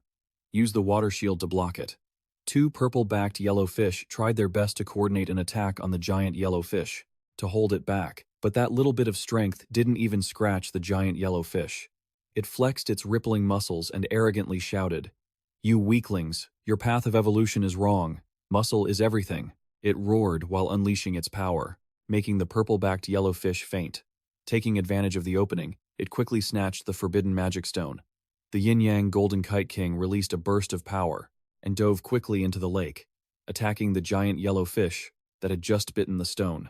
Use the water shield to block it." Two purple-backed yellow fish tried their best to coordinate an attack on the giant yellow fish, to hold it back, but that little bit of strength didn't even scratch the giant yellow fish. It flexed its rippling muscles and arrogantly shouted, "You weaklings, your path of evolution is wrong. Muscle is everything." It roared while unleashing its power, making the purple-backed yellow fish faint. Taking advantage of the opening, it quickly snatched the forbidden magic stone. The yin-yang golden kite king released a burst of power and dove quickly into the lake, attacking the giant yellow fish that had just bitten the stone.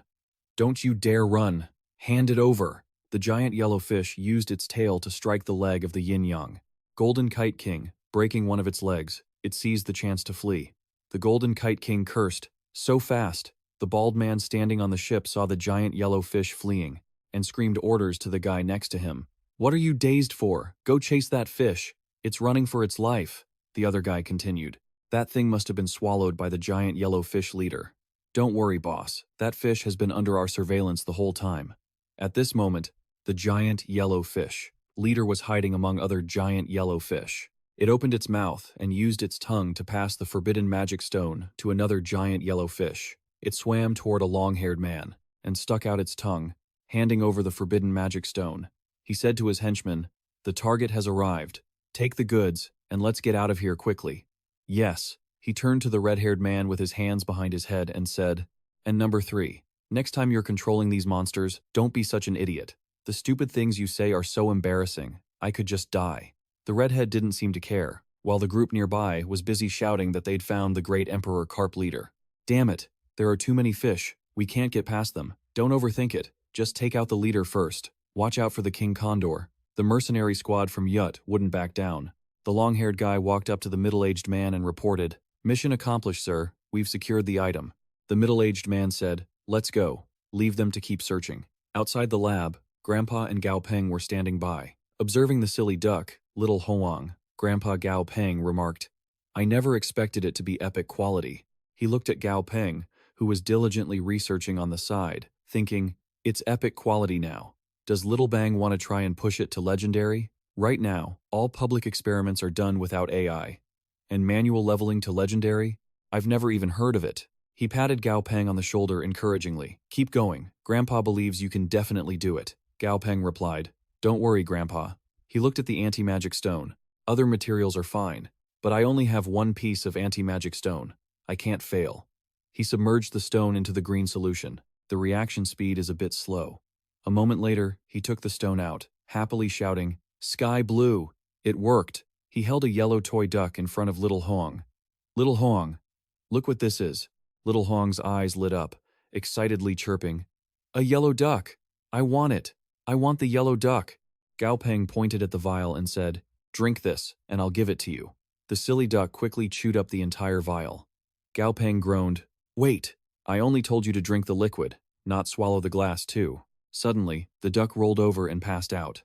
"Don't you dare run! Hand it over!" The giant yellow fish used its tail to strike the leg of the yin-yang golden kite king, breaking one of its legs. It seized the chance to flee. The golden kite king cursed, so fast. The bald man standing on the ship saw the giant yellow fish fleeing and screamed orders to the guy next to him. "What are you dazed for? Go chase that fish. It's running for its life," the other guy continued. "That thing must have been swallowed by the giant yellow fish leader." "Don't worry, boss. That fish has been under our surveillance the whole time." At this moment, the giant yellow fish leader was hiding among other giant yellow fish. It opened its mouth and used its tongue to pass the forbidden magic stone to another giant yellow fish. It swam toward a long-haired man and stuck out its tongue, handing over the forbidden magic stone. He said to his henchman, "The target has arrived. Take the goods, and let's get out of here quickly." "Yes." He turned to the red-haired man with his hands behind his head and said, "And number 3, next time you're controlling these monsters, don't be such an idiot. The stupid things you say are so embarrassing. I could just die." The redhead didn't seem to care, while the group nearby was busy shouting that they'd found the great Emperor Carp leader. "Damn it, there are too many fish. We can't get past them. Don't overthink it. Just take out the leader first. Watch out for the King Condor." The mercenary squad from Yut wouldn't back down. The long-haired guy walked up to the middle-aged man and reported, "Mission accomplished, sir. We've secured the item." The middle-aged man said, "Let's go. Leave them to keep searching." Outside the lab, Grandpa and Gao Peng were standing by. Observing the silly duck, Little Hoang, Grandpa Gao Peng remarked, "I never expected it to be epic quality." He looked at Gao Peng, who was diligently researching on the side, thinking, "It's epic quality now. Does Little Bang want to try and push it to legendary? Right now, all public experiments are done without AI. And manual leveling to legendary? I've never even heard of it." He patted Gao Peng on the shoulder encouragingly. "Keep going. Grandpa believes you can definitely do it." Gao Peng replied, "Don't worry, Grandpa." He looked at the anti-magic stone. "Other materials are fine, but I only have one piece of anti-magic stone. I can't fail." He submerged the stone into the green solution. The reaction speed is a bit slow. A moment later, he took the stone out, happily shouting, "Sky blue!" It worked. He held a yellow toy duck in front of Little Hoang. "Little Hoang, look what this is." Little Hoang's eyes lit up, excitedly chirping, "A yellow duck! I want it! I want the yellow duck!" Gao Peng pointed at the vial and said, "Drink this, and I'll give it to you." The silly duck quickly chewed up the entire vial. Gao Peng groaned, "Wait, I only told you to drink the liquid, not swallow the glass too. Suddenly, the duck rolled over and passed out.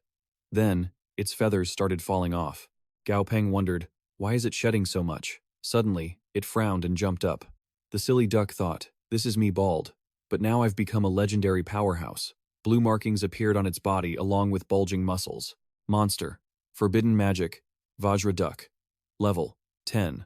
Then, its feathers started falling off. Gao Peng wondered, why is it shedding so much? Suddenly, it frowned and jumped up. The silly duck thought, this is me bald. But now I've become a legendary powerhouse. Blue markings appeared on its body along with bulging muscles. Monster. Forbidden magic. Vajra duck. Level. 10.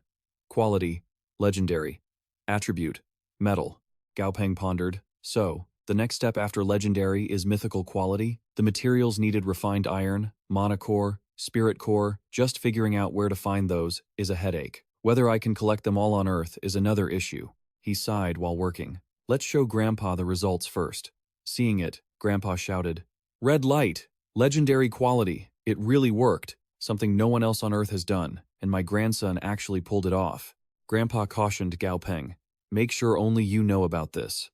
Quality. Legendary. Attribute. Metal. Gao Peng pondered. So, the next step after legendary is mythical quality? The materials needed refined iron, mana core, spirit core. Just figuring out where to find those is a headache. Whether I can collect them all on Earth is another issue. He sighed while working. Let's show Grandpa the results first. Seeing it, Grandpa shouted, Red light! Legendary quality! It really worked! Something no one else on Earth has done, and my grandson actually pulled it off. Grandpa cautioned Gao Peng. Make sure only you know about this.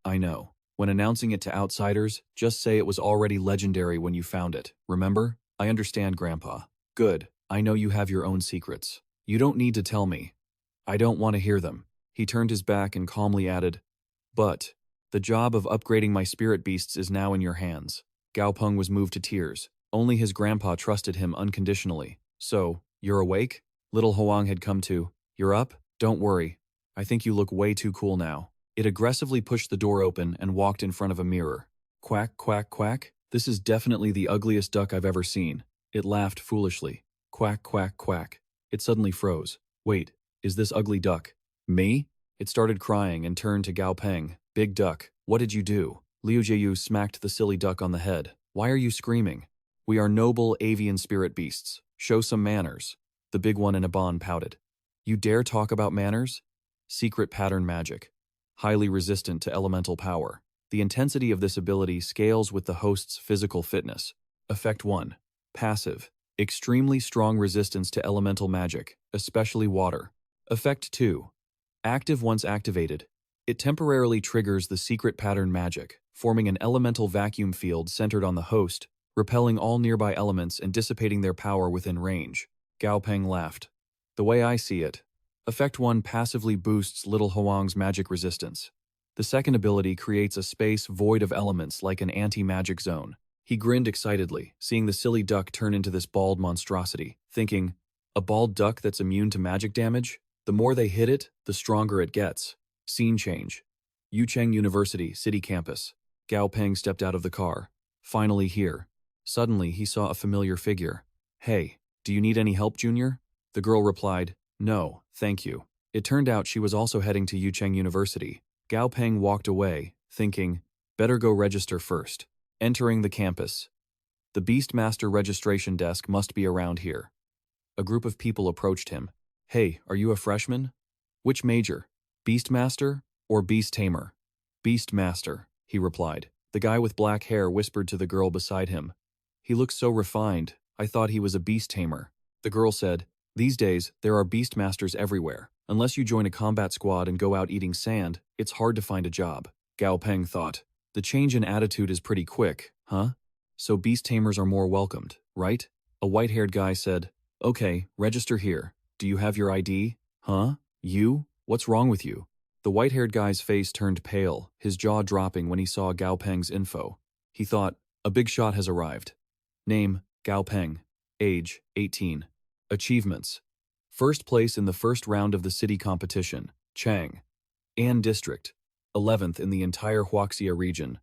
I know. When announcing it to outsiders, just say it was already legendary when you found it, remember? I understand, Grandpa. Good. I know you have your own secrets. You don't need to tell me. I don't want to hear them. He turned his back and calmly added, But the job of upgrading my spirit beasts is now in your hands. Gao Peng was moved to tears. Only his grandpa trusted him unconditionally. So, you're awake? Little Hoang had come to. You're up? Don't worry. I think you look way too cool now. It aggressively pushed the door open and walked in front of a mirror. Quack, quack, quack. This is definitely the ugliest duck I've ever seen. It laughed foolishly. Quack, quack, quack. It suddenly froze. Wait, is this ugly duck me? It started crying and turned to Gao Peng. Big duck, what did you do? Liu Jieyu smacked the silly duck on the head. Why are you screaming? We are noble avian spirit beasts. Show some manners. The big one in a bond pouted. You dare talk about manners? Secret pattern magic. Highly resistant to elemental power. The intensity of this ability scales with the host's physical fitness. Effect 1. Passive. Extremely strong resistance to elemental magic, especially water. Effect 2. Active once activated. It temporarily triggers the secret pattern magic, forming an elemental vacuum field centered on the host, repelling all nearby elements and dissipating their power within range. Gao Peng laughed. The way I see it, Effect 1 passively boosts Little Hoang's magic resistance. The second ability creates a space void of elements like an anti-magic zone. He grinned excitedly, seeing the silly duck turn into this bald monstrosity, thinking, a bald duck that's immune to magic damage? The more they hit it, the stronger it gets. Scene change. Yucheng University, city campus. Gao Peng stepped out of the car. Finally here. Suddenly, he saw a familiar figure. Hey, do you need any help, Junior? The girl replied, No, thank you. It turned out she was also heading to Yucheng University. Gao Peng walked away, thinking, better go register first. Entering the campus. The Beastmaster registration desk must be around here. A group of people approached him. Hey, are you a freshman? Which major? Beastmaster or Beast Tamer? Beastmaster, he replied. The guy with black hair whispered to the girl beside him. He looks so refined, I thought he was a beast tamer. The girl said, These days, there are Beastmasters everywhere. Unless you join a combat squad and go out eating sand, it's hard to find a job. Gao Peng thought. The change in attitude is pretty quick, huh? So beast tamers are more welcomed, right? A white-haired guy said, Okay, register here. Do you have your ID? Huh? You? What's wrong with you? The white-haired guy's face turned pale, his jaw dropping when he saw Gao Peng's info. He thought, a big shot has arrived. Name, Gao Peng. Age, 18. Achievements. First place in the first round of the city competition, Chang. An District. 11th in the entire Huaxia region.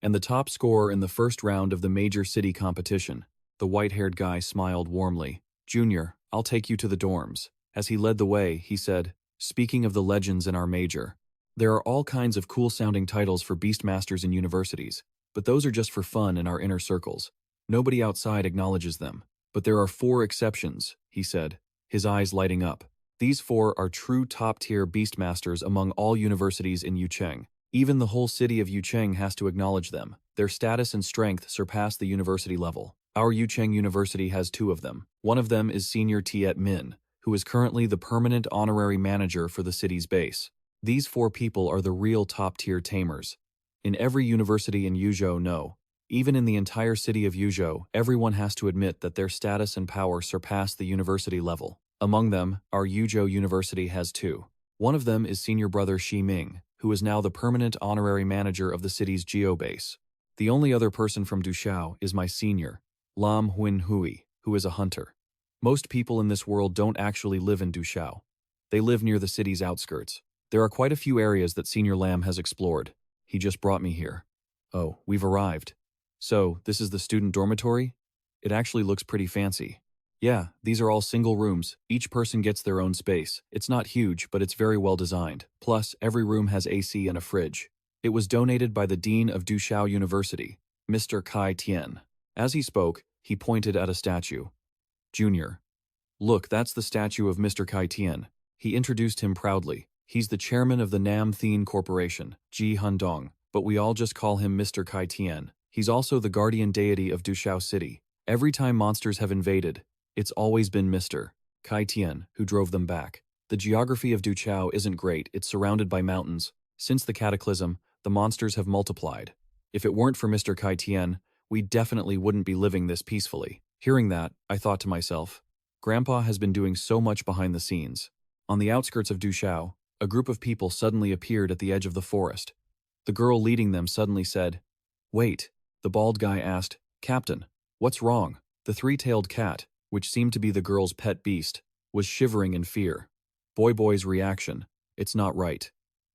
And the top scorer in the first round of the major city competition. The white-haired guy smiled warmly. Junior, I'll take you to the dorms. As he led the way, he said, Speaking of the legends in our major, there are all kinds of cool-sounding titles for Beastmasters in universities, but those are just for fun in our inner circles. Nobody outside acknowledges them. But there are 4 exceptions, he said, his eyes lighting up. These 4 are true top-tier Beastmasters among all universities in Yucheng. Even the whole city of Yucheng has to acknowledge them. Their status and strength surpass the university level. Our Yucheng University has 2 of them. One of them is Senior Tiet Min, who is currently the permanent honorary manager for the city's base. These 4 people are the real top-tier tamers. In every university in Yuzhou, no. Even in the entire city of Yuzhou, everyone has to admit that their status and power surpass the university level. Among them, our Yuzhou University has 2. One of them is senior brother Shi Ming, who is now the permanent honorary manager of the city's geobase. The only other person from Dushao is my senior, Lam Huin Hui, who is a hunter. Most people in this world don't actually live in Dushao. They live near the city's outskirts. There are quite a few areas that Senior Lam has explored. He just brought me here. Oh, we've arrived. So, this is the student dormitory? It actually looks pretty fancy. Yeah, these are all single rooms. Each person gets their own space. It's not huge, but it's very well designed. Plus, every room has AC and a fridge. It was donated by the Dean of Dushao University, Mr. Kai Tian. As he spoke, he pointed at a statue. Junior. Look, that's the statue of Mr. Kai Tian. He introduced him proudly. He's the chairman of the Nam Thien Corporation, Ji Hundong, but we all just call him Mr. Kai Tian. He's also the guardian deity of Dushao City. Every time monsters have invaded, it's always been Mr. Kai Tian who drove them back. The geography of Dushao isn't great. It's surrounded by mountains. Since the cataclysm, the monsters have multiplied. If it weren't for Mr. Kai Tian, we definitely wouldn't be living this peacefully. Hearing that, I thought to myself, Grandpa has been doing so much behind the scenes. On the outskirts of Dushao, a group of people suddenly appeared at the edge of the forest. The girl leading them suddenly said, "Wait." The bald guy asked, "Captain, what's wrong?" The three-tailed cat, which seemed to be the girl's pet beast, was shivering in fear. Boy's reaction, "It's not right."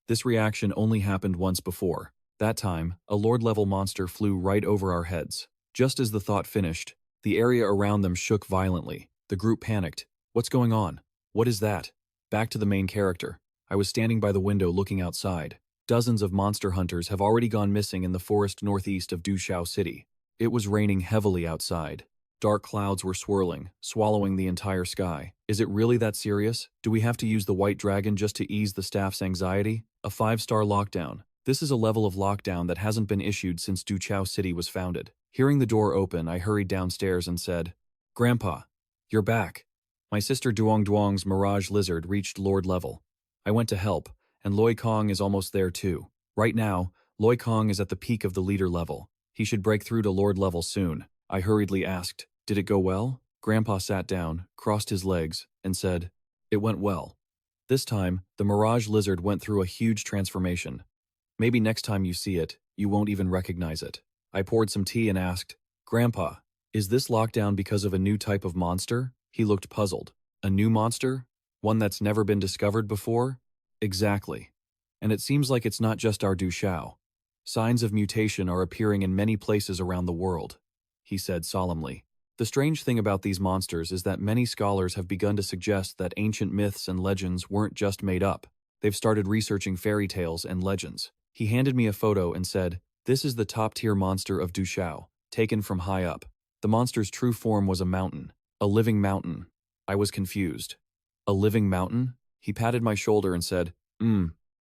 This reaction only happened once before. That time, a Lord-level monster flew right over our heads. Just as the thought finished, the area around them shook violently. The group panicked. "What's going on? What is that?" Back to the main character. I was standing by the window looking outside. Dozens of monster hunters have already gone missing in the forest northeast of Dushao City. It was raining heavily outside. Dark clouds were swirling, swallowing the entire sky. Is it really that serious? Do we have to use the white dragon just to ease the staff's anxiety? A 5-star lockdown. This is a level of lockdown that hasn't been issued since Dushao City was founded. Hearing the door open, I hurried downstairs and said, "Grandpa, you're back." My sister Duong's Mirage Lizard reached Lord level. I went to help, and Loi Kong is almost there too. Right now, Loi Kong is at the peak of the leader level. He should break through to Lord level soon. I hurriedly asked, "Did it go well?" Grandpa sat down, crossed his legs, and said, "It went well." This time, the Mirage Lizard went through a huge transformation. Maybe next time you see it, you won't even recognize it. I poured some tea and asked, "Grandpa, is this lockdown because of a new type of monster?" He looked puzzled. "A new monster? One that's never been discovered before?" "Exactly. And it seems like it's not just our Dushao. Signs of mutation are appearing in many places around the world," he said solemnly. The strange thing about these monsters is that many scholars have begun to suggest that ancient myths and legends weren't just made up. They've started researching fairy tales and legends. He handed me a photo and said, "This is the top-tier monster of Dushao, taken from high up." The monster's true form was a mountain. A living mountain. I was confused. "A living mountain?" He patted my shoulder and said,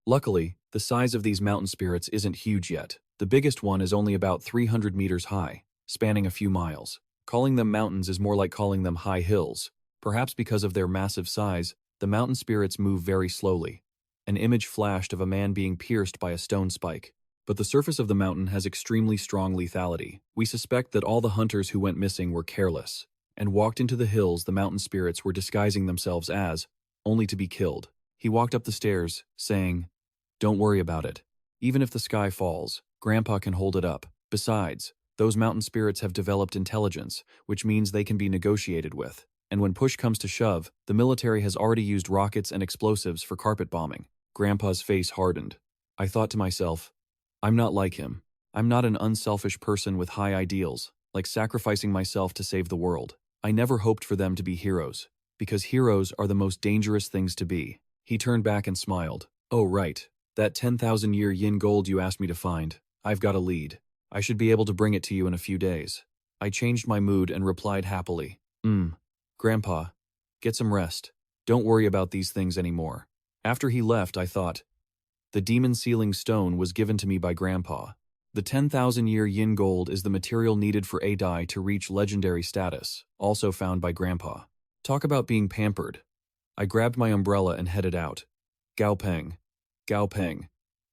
Luckily, the size of these mountain spirits isn't huge yet. The biggest one is only about 300 meters high, spanning a few miles. Calling them mountains is more like calling them high hills. Perhaps because of their massive size, the mountain spirits move very slowly. An image flashed of a man being pierced by a stone spike. But the surface of the mountain has extremely strong lethality. We suspect that all the hunters who went missing were careless and walked into the hills the mountain spirits were disguising themselves as, only to be killed. He walked up the stairs, saying, "Don't worry about it. Even if the sky falls, Grandpa can hold it up. Besides, those mountain spirits have developed intelligence, which means they can be negotiated with. And when push comes to shove, the military has already used rockets and explosives for carpet bombing." Grandpa's face hardened. I thought to myself, I'm not like him. I'm not an unselfish person with high ideals, like sacrificing myself to save the world. I never hoped for them to be heroes, because heroes are the most dangerous things to be. He turned back and smiled. "Oh right, that 10,000-year yin gold you asked me to find. I've got a lead. I should be able to bring it to you in a few days." I changed my mood and replied happily, Grandpa, get some rest. Don't worry about these things anymore." After he left, I thought, the demon sealing stone was given to me by Grandpa. The 10,000-year yin gold is the material needed for Adai to reach legendary status, also found by Grandpa. Talk about being pampered. I grabbed my umbrella and headed out. Gao Peng,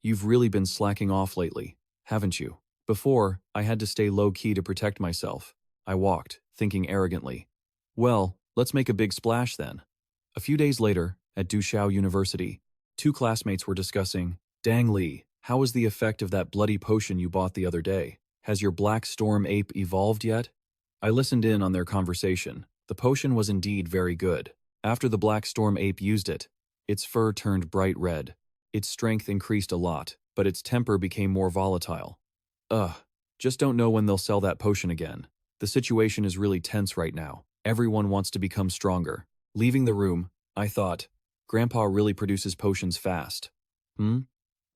you've really been slacking off lately, haven't you?" Before, I had to stay low-key to protect myself. I walked, thinking arrogantly, "Well, let's make a big splash then." A few days later, at Dushao University, two classmates were discussing, Dang Lee, how was the effect of that bloody potion you bought the other day? Has your black storm ape evolved yet? I listened in on their conversation. The potion was indeed very good. After the black storm ape used it, its fur turned bright red. Its strength increased a lot, but its temper became more volatile. Just don't know when they'll sell that potion again. The situation is really tense right now. Everyone wants to become stronger. Leaving the room, I thought, Grandpa really produces potions fast.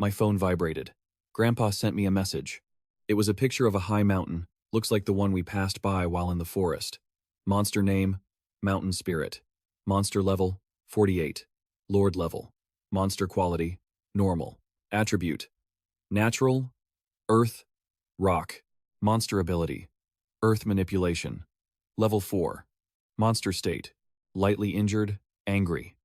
My phone vibrated. Grandpa sent me a message. It was a picture of a high mountain, looks like the one we passed by while in the forest. Monster name, Mountain Spirit. Monster level, 48. Lord level. Monster quality, normal. Attribute, natural, earth, rock. Monster ability, earth manipulation. Level 4. Monster state, lightly injured, angry.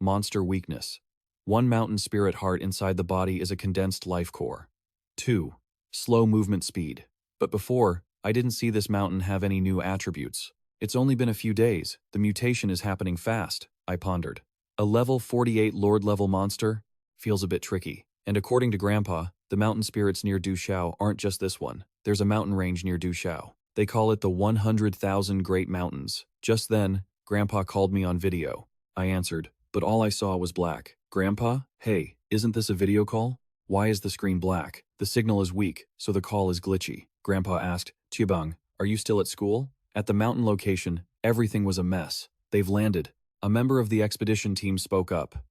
Monster weakness. 1 mountain spirit heart inside the body is a condensed life core. 2. Slow movement speed. But before, I didn't see this mountain have any new attributes. It's only been a few days. The mutation is happening fast, I pondered. A level 48 Lord level monster? Feels a bit tricky. And according to Grandpa, the mountain spirits near Dushao aren't just this one. There's a mountain range near Dushao. They call it the 100,000 Great Mountains. Just then, Grandpa called me on video. I answered, but all I saw was black. Grandpa, hey, isn't this a video call? Why is the screen black? The signal is weak, so the call is glitchy. Grandpa asked, Chibang, are you still at school? At the mountain location, everything was a mess. They've landed. A member of the expedition team spoke up.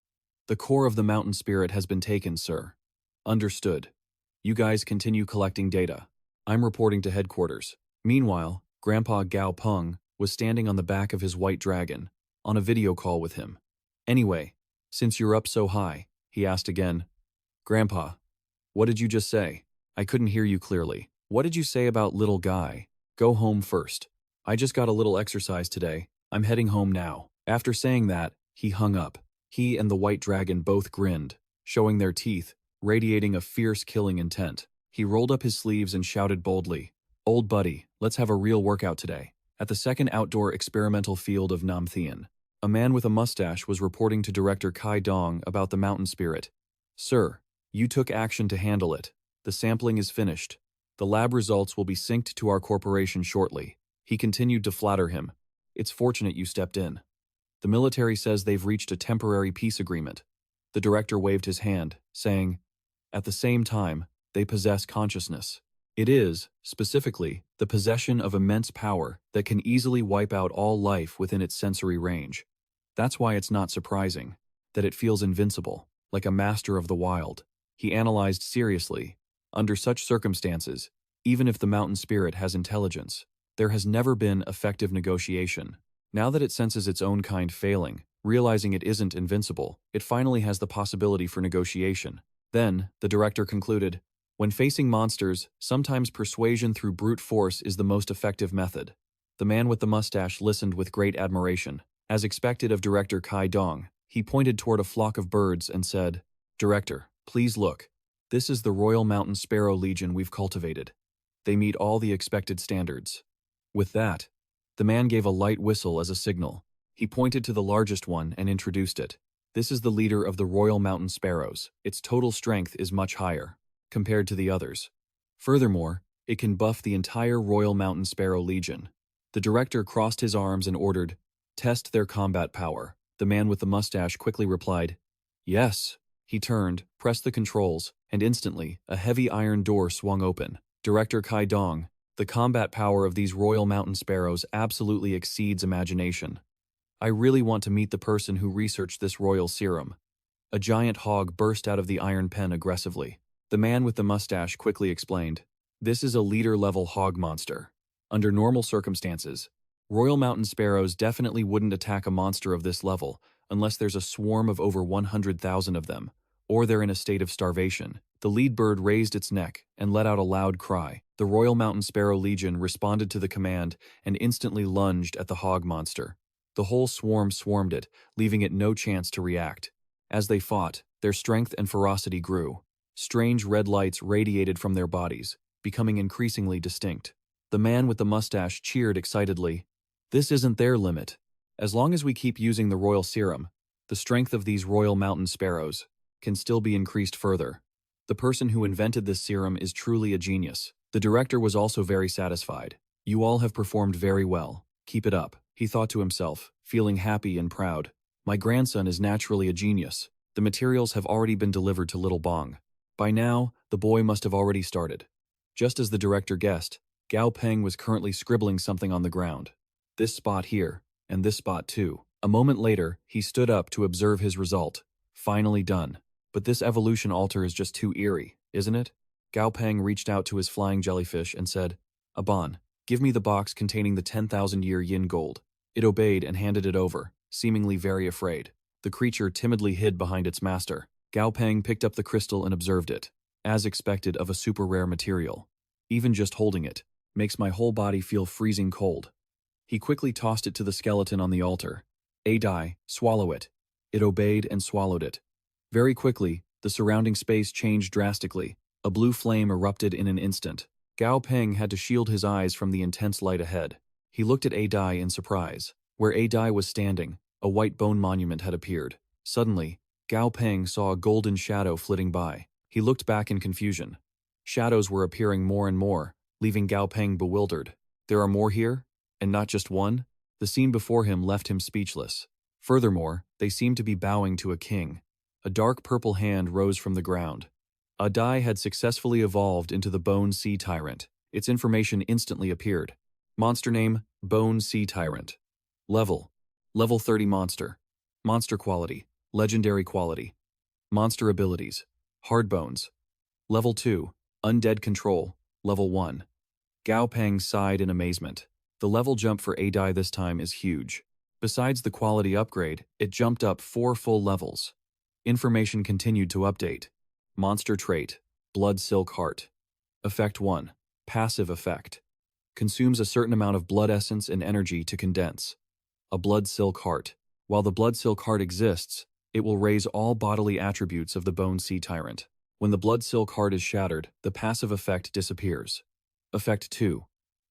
The core of the mountain spirit has been taken, sir. Understood. You guys continue collecting data. I'm reporting to headquarters. Meanwhile, Grandpa Gao Peng was standing on the back of his white dragon, on a video call with him. Anyway, since you're up so high, he asked again. Grandpa, what did you just say? I couldn't hear you clearly. What did you say about little guy? Go home first. I just got a little exercise today. I'm heading home now. After saying that, he hung up. He and the white dragon both grinned, showing their teeth, radiating a fierce killing intent. He rolled up his sleeves and shouted boldly, Old buddy, let's have a real workout today. At the second outdoor experimental field of Namthean, a man with a mustache was reporting to Director Kai Dong about the mountain spirit. Sir, you took action to handle it. The sampling is finished. The lab results will be synced to our corporation shortly. He continued to flatter him. It's fortunate you stepped in. The military says they've reached a temporary peace agreement. The director waved his hand, saying, at the same time, they possess consciousness. It is, specifically, the possession of immense power that can easily wipe out all life within its sensory range. That's why it's not surprising that it feels invincible, like a master of the wild. He analyzed seriously. Under such circumstances, even if the mountain spirit has intelligence, there has never been effective negotiation. Now that it senses its own kind failing, realizing it isn't invincible, it finally has the possibility for negotiation. Then, the director concluded, when facing monsters, sometimes persuasion through brute force is the most effective method. The man with the mustache listened with great admiration. As expected of Director Kai Dong, he pointed toward a flock of birds and said, Director, please look. This is the Royal Mountain Sparrow Legion we've cultivated. They meet all the expected standards. With that, the man gave a light whistle as a signal. He pointed to the largest one and introduced it. This is the leader of the Royal Mountain Sparrows. Its total strength is much higher compared to the others. Furthermore, it can buff the entire Royal Mountain Sparrow Legion. The director crossed his arms and ordered, test their combat power. The man with the mustache quickly replied, yes. He turned, pressed the controls, and instantly, a heavy iron door swung open. Director Kai Dong, the combat power of these Royal Mountain Sparrows absolutely exceeds imagination. I really want to meet the person who researched this royal serum. A giant hog burst out of the iron pen aggressively. The man with the mustache quickly explained, this is a leader-level hog monster. Under normal circumstances, Royal Mountain Sparrows definitely wouldn't attack a monster of this level unless there's a swarm of over 100,000 of them, or they're in a state of starvation. The lead bird raised its neck and let out a loud cry. The Royal Mountain Sparrow Legion responded to the command and instantly lunged at the hog monster. The whole swarm swarmed it, leaving it no chance to react. As they fought, their strength and ferocity grew. Strange red lights radiated from their bodies, becoming increasingly distinct. The man with the mustache cheered excitedly. This isn't their limit. As long as we keep using the royal serum, the strength of these Royal Mountain Sparrows can still be increased further. The person who invented this serum is truly a genius. The director was also very satisfied. You all have performed very well. Keep it up, he thought to himself, feeling happy and proud. My grandson is naturally a genius. The materials have already been delivered to Little Bong. By now, the boy must have already started. Just as the director guessed, Gao Peng was currently scribbling something on the ground. This spot here, and this spot too. A moment later, he stood up to observe his result. Finally done. But this evolution altar is just too eerie, isn't it? Gao Peng reached out to his flying jellyfish and said, Aban, give me the box containing the 10,000-year yin gold. It obeyed and handed it over, seemingly very afraid. The creature timidly hid behind its master. Gao Peng picked up the crystal and observed it, as expected of a super rare material. Even just holding it makes my whole body feel freezing cold. He quickly tossed it to the skeleton on the altar. Adai, swallow it. It obeyed and swallowed it. Very quickly, the surrounding space changed drastically. A blue flame erupted in an instant. Gao Peng had to shield his eyes from the intense light ahead. He looked at Adai in surprise. Where Adai was standing, a white bone monument had appeared. Suddenly, Gao Peng saw a golden shadow flitting by. He looked back in confusion. Shadows were appearing more and more, leaving Gao Peng bewildered. There are more here? And not just one? The scene before him left him speechless. Furthermore, they seemed to be bowing to a king. A dark purple hand rose from the ground. Adai had successfully evolved into the Bone Sea Tyrant. Its information instantly appeared. Monster name, Bone Sea Tyrant. Level 30 monster. Monster quality, legendary quality. Monster abilities, hard bones. Level 2, undead control, level 1. Gao Peng sighed in amazement. The level jump for Adai this time is huge. Besides the quality upgrade, it jumped up 4 full levels. Information continued to update. Monster trait, Blood Silk Heart. Effect 1, passive effect. Consumes a certain amount of blood essence and energy to condense. A Blood Silk Heart. While the Blood Silk Heart exists, it will raise all bodily attributes of the Bone Sea Tyrant. When the Blood Silk Heart is shattered, the passive effect disappears. Effect 2.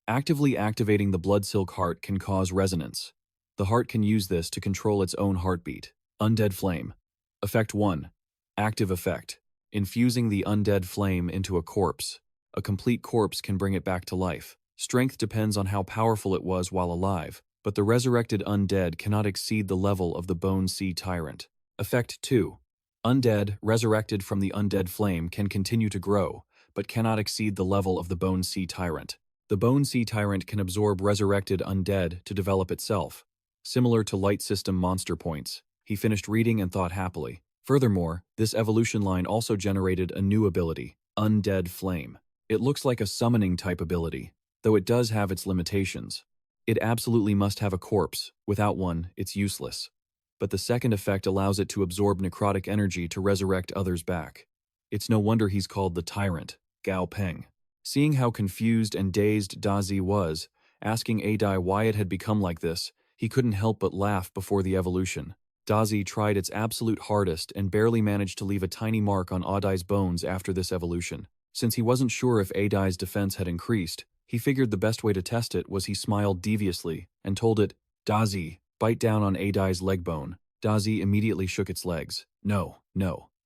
Actively activating the Blood Silk Heart can cause resonance. The heart can use this to control its own heartbeat. Undead Flame. Effect 1. Active effect. Infusing the undead flame into a corpse. A complete corpse can bring it back to life. Strength depends on how powerful it was while alive, but the resurrected undead cannot exceed the level of the Bone Sea Tyrant. Effect 2. Undead, resurrected from the undead flame, can continue to grow, but cannot exceed the level of the Bone Sea Tyrant. The Bone Sea Tyrant can absorb resurrected undead to develop itself, similar to Light System monster points. He finished reading and thought happily. Furthermore, this evolution line also generated a new ability, Undead Flame. It looks like a summoning type ability, though it does have its limitations. It absolutely must have a corpse. Without one, it's useless. But the second effect allows it to absorb necrotic energy to resurrect others back. It's no wonder he's called the Tyrant, Gao Peng. Seeing how confused and dazed Dazi was, asking Adai why it had become like this, he couldn't help but laugh before the evolution. Dazi tried its absolute hardest and barely managed to leave a tiny mark on Adai's bones after this evolution. Since he wasn't sure if Adai's defense had increased, he figured the best way to test it was he smiled deviously and told it, Dazi, bite down on Adai's leg bone. Dazi immediately shook its legs. No,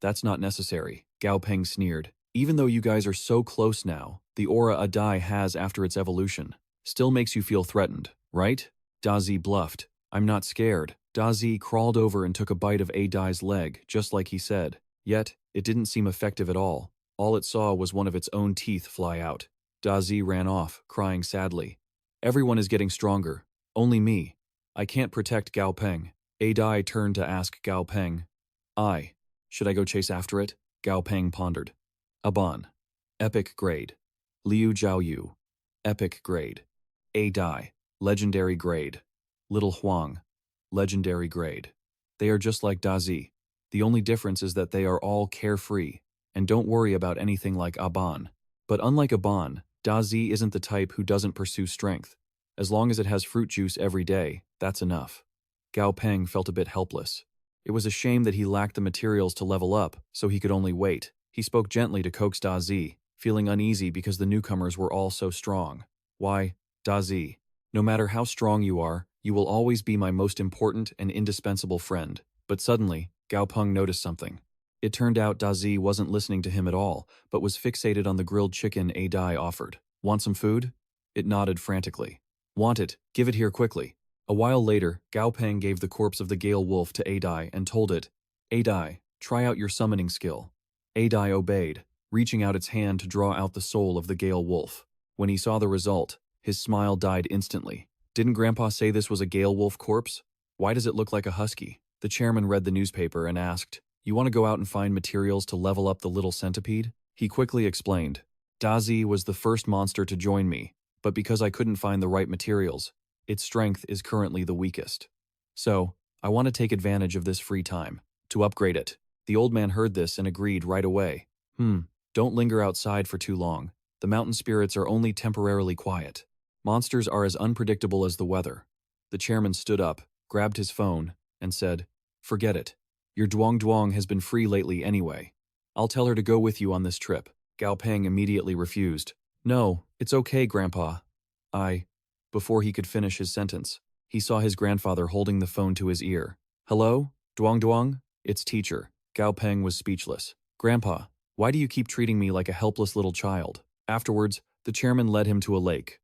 that's not necessary, Gao Peng sneered. Even though you guys are so close now, the aura Adai has after its evolution still makes you feel threatened, right? Dazi bluffed. I'm not scared. Dazi crawled over and took a bite of Adai's leg, just like he said. Yet, it didn't seem effective at all. All it saw was one of its own teeth fly out. Dazi ran off, crying sadly. Everyone is getting stronger. Only me. I can't protect Gao Peng. Adai turned to ask Gao Peng. Should I go chase after it? Gao Peng pondered. Aban. Epic grade. Liu Jiaoyu. Epic grade. Adai. Legendary grade. Little Huang. Legendary grade. They are just like Dazi. The only difference is that they are all carefree and don't worry about anything like Aban. But unlike Aban, Dazi isn't the type who doesn't pursue strength. As long as it has fruit juice every day, that's enough. Gao Peng felt a bit helpless. It was a shame that he lacked the materials to level up, so he could only wait. He spoke gently to coax Dazi, feeling uneasy because the newcomers were all so strong. Why, Dazi, no matter how strong you are, you will always be my most important and indispensable friend. But suddenly, Gao Peng noticed something. It turned out Dazi wasn't listening to him at all, but was fixated on the grilled chicken Adai offered. Want some food? It nodded frantically. Want it, give it here quickly. A while later, Gao Peng gave the corpse of the Gale wolf to Adai and told it, Adai, try out your summoning skill. Adai obeyed, reaching out its hand to draw out the soul of the Gale wolf. When he saw the result, his smile died instantly. Didn't Grandpa say this was a Gale wolf corpse? Why does it look like a husky? The chairman read the newspaper and asked, You want to go out and find materials to level up the little centipede? He quickly explained, Dazi was the first monster to join me, but because I couldn't find the right materials, its strength is currently the weakest. So, I want to take advantage of this free time to upgrade it. The old man heard this and agreed right away. Don't linger outside for too long. The mountain spirits are only temporarily quiet. Monsters are as unpredictable as the weather. The chairman stood up, grabbed his phone, and said, Forget it. Your Duong Duong has been free lately anyway. I'll tell her to go with you on this trip. Gao Peng immediately refused. No, it's okay, Grandpa. Before he could finish his sentence, he saw his grandfather holding the phone to his ear. Hello? Duong Duong? It's teacher. Gao Peng was speechless. Grandpa, why do you keep treating me like a helpless little child? Afterwards, the chairman led him to a lake.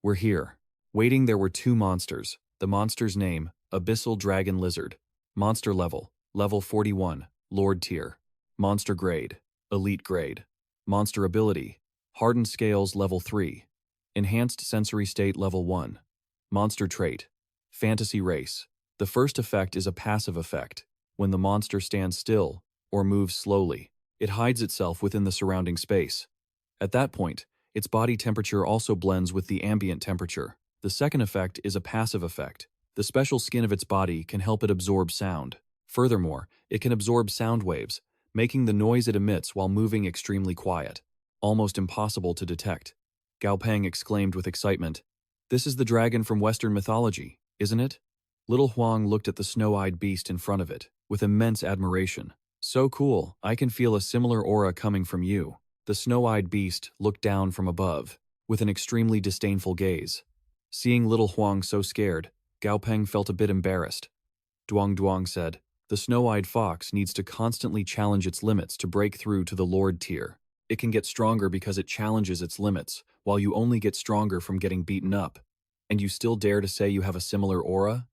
We're here. Waiting there were two monsters. The monster's name, Abyssal Dragon Lizard. Monster level, level 41, Lord tier. Monster grade, elite grade. Monster ability, hardened scales level 3. Enhanced sensory state level 1. Monster trait, fantasy race. The first effect is a passive effect. When the monster stands still, or moves slowly, it hides itself within the surrounding space. At that point, its body temperature also blends with the ambient temperature. The second effect is a passive effect. The special skin of its body can help it absorb sound. Furthermore, it can absorb sound waves, making the noise it emits while moving extremely quiet. Almost impossible to detect. Gao Peng exclaimed with excitement. This is the dragon from Western mythology, isn't it? Little Huang looked at the snow-eyed beast in front of it, with immense admiration. So cool, I can feel a similar aura coming from you. The snow-eyed beast looked down from above, with an extremely disdainful gaze. Seeing little Huang so scared, Gao Peng felt a bit embarrassed. Duong Duong said, The snow-eyed fox needs to constantly challenge its limits to break through to the Lord tier. It can get stronger because it challenges its limits, while you only get stronger from getting beaten up. And you still dare to say you have a similar aura?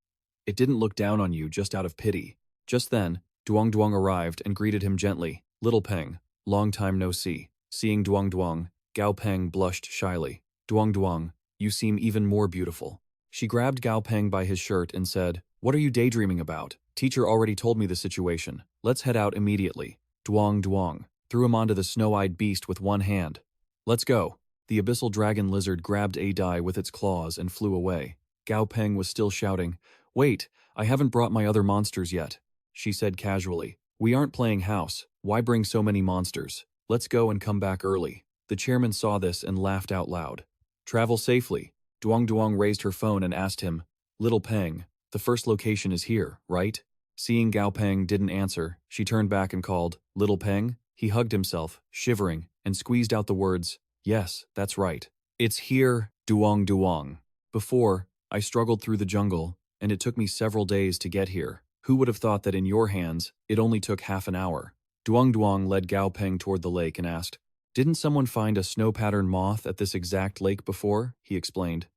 It didn't look down on you just out of pity. Just then, Duong Duong arrived and greeted him gently. Little Peng, long time no see. Seeing Duong Duong, Gao Peng blushed shyly. Duong Duong, you seem even more beautiful. She grabbed Gao Peng by his shirt and said, What are you daydreaming about? Teacher already told me the situation. Let's head out immediately. Duong Duong threw him onto the snow-eyed beast with one hand. Let's go. The abyssal dragon lizard grabbed Adai with its claws and flew away. Gao Peng was still shouting, Wait, I haven't brought my other monsters yet. She said casually, We aren't playing house. Why bring so many monsters? Let's go and come back early. The chairman saw this and laughed out loud. Travel safely. Duong Duong raised her phone and asked him, Little Peng, the first location is here, right? Seeing Gao Peng didn't answer, she turned back and called, Little Peng? He hugged himself, shivering, and squeezed out the words, Yes, that's right. It's here, Duong Duong. Before, I struggled through the jungle, and it took me several days to get here. Who would have thought that in your hands, it only took half an hour? Duong Duong led Gao Peng toward the lake and asked, Didn't someone find a snow-pattern moth at this exact lake before? He explained.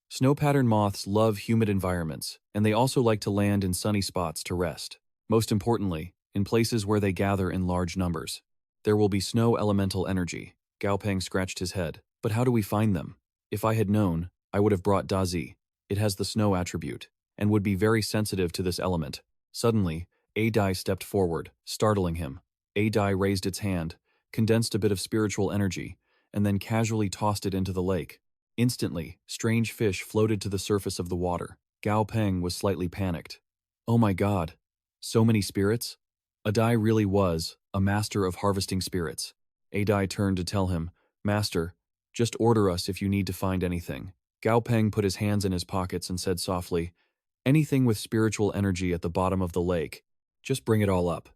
Snow-pattern moths love humid environments, and they also like to land in sunny spots to rest. Most importantly, in places where they gather in large numbers. There will be snow elemental energy. Gao Peng scratched his head. But how do we find them? If I had known, I would have brought Dazi. It has the snow attribute, and would be very sensitive to this element. Suddenly, Adai stepped forward, startling him. Adai raised its hand, condensed a bit of spiritual energy, and then casually tossed it into the lake. Instantly, strange fish floated to the surface of the water. Gao Peng was slightly panicked. Oh my god, so many spirits? Adai really was a master of harvesting spirits. Adai turned to tell him, Master, just order us if you need to find anything. Gao Peng put his hands in his pockets and said softly, Anything with spiritual energy at the bottom of the lake, just bring it all up.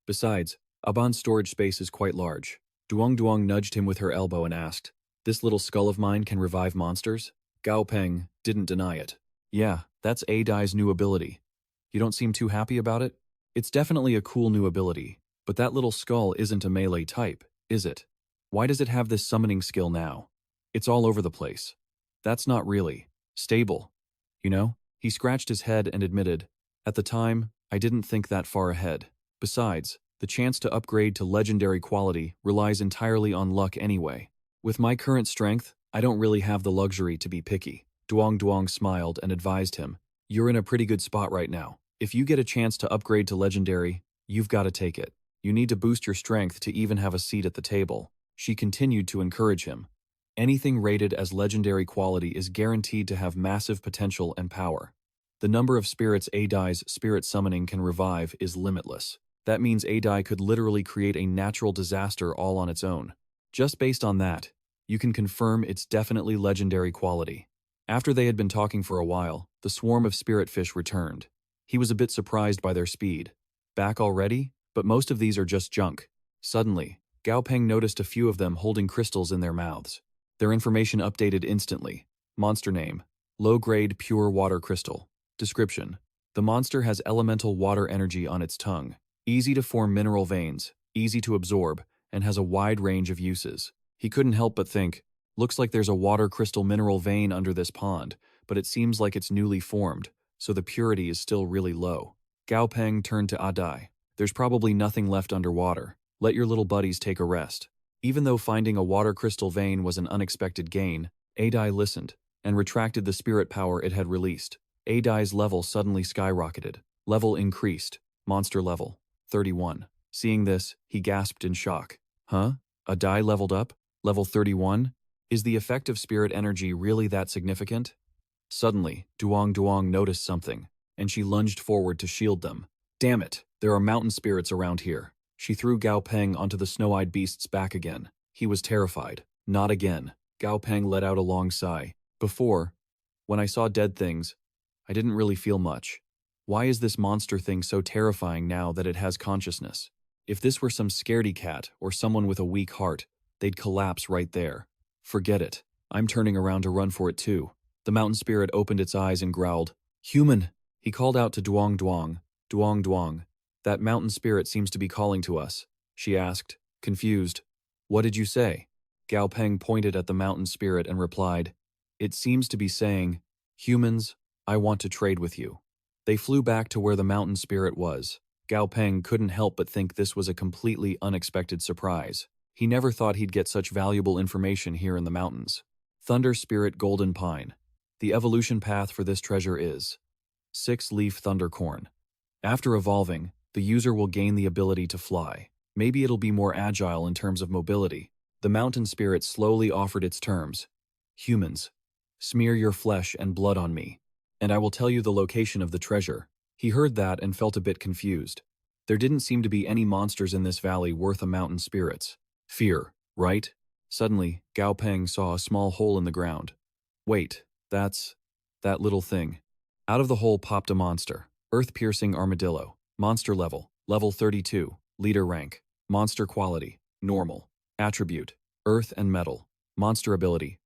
Besides, Aban's storage space is quite large. Duong Duong nudged him with her elbow and asked, This little skull of mine can revive monsters? Gao Peng didn't deny it. Yeah, that's Adai's new ability. You don't seem too happy about it? It's definitely a cool new ability, But that little skull isn't a melee type, is it? Why does it have this summoning skill now? It's all over the place. That's not really stable. You know? He scratched his head and admitted, at the time, I didn't think that far ahead. Besides, the chance to upgrade to legendary quality relies entirely on luck anyway. With my current strength, I don't really have the luxury to be picky. Duong Duong smiled and advised him, you're in a pretty good spot right now. If you get a chance to upgrade to legendary, you've got to take it. You need to boost your strength to even have a seat at the table. She continued to encourage him. Anything rated as legendary quality is guaranteed to have massive potential and power. The number of spirits Adai's spirit summoning can revive is limitless. That means Adai could literally create a natural disaster all on its own. Just based on that, you can confirm it's definitely legendary quality. After they had been talking for a while, the swarm of spirit fish returned. He was a bit surprised by their speed. Back already? But most of these are just junk. Suddenly, Gao Peng noticed a few of them holding crystals in their mouths. Their information updated instantly. Monster name: low-grade pure water crystal. Description: the monster has elemental water energy on its tongue, easy to form mineral veins, easy to absorb, and has a wide range of uses. He couldn't help but think, looks like there's a water crystal mineral vein under this pond, but it seems like it's newly formed, so the purity is still really low. Gao Peng turned to Adai. There's probably nothing left underwater. Let your little buddies take a rest. Even though finding a water crystal vein was an unexpected gain, Adai listened and retracted the spirit power it had released. Adai's level suddenly skyrocketed. Level increased. Monster level 31. Seeing this, he gasped in shock. Huh? Adai leveled up? Level 31? Is the effect of spirit energy really that significant? Suddenly, Duong Duong noticed something, and she lunged forward to shield them. Damn it, there are mountain spirits around here. She threw Gao Peng onto the snow-eyed beast's back again. He was terrified. Not again. Gao Peng let out a long sigh. Before, when I saw dead things, I didn't really feel much. Why is this monster thing so terrifying now that it has consciousness? If this were some scaredy cat or someone with a weak heart, they'd collapse right there. Forget it. I'm turning around to run for it too. The mountain spirit opened its eyes and growled. Human! He called out to Duong Duong. Duong Duong. That mountain spirit seems to be calling to us, she asked, confused. What did you say? Gao Peng pointed at the mountain spirit and replied, it seems to be saying, humans, I want to trade with you. They flew back to where the mountain spirit was. Gao Peng couldn't help but think this was a completely unexpected surprise. He never thought he'd get such valuable information here in the mountains. Thunder Spirit Golden Pine. The evolution path for this treasure is 6-leaf thundercorn. After evolving, the user will gain the ability to fly. Maybe it'll be more agile in terms of mobility. The mountain spirit slowly offered its terms. Humans, smear your flesh and blood on me, and I will tell you the location of the treasure. He heard that and felt a bit confused. There didn't seem to be any monsters in this valley worth a mountain spirit's fear, right? Suddenly, Gao Peng saw a small hole in the ground. Wait, that's that little thing. Out of the hole popped a monster. Earth-piercing armadillo. Monster level, level 32. Leader rank. Monster quality, normal. Attribute, earth and metal. Monster ability,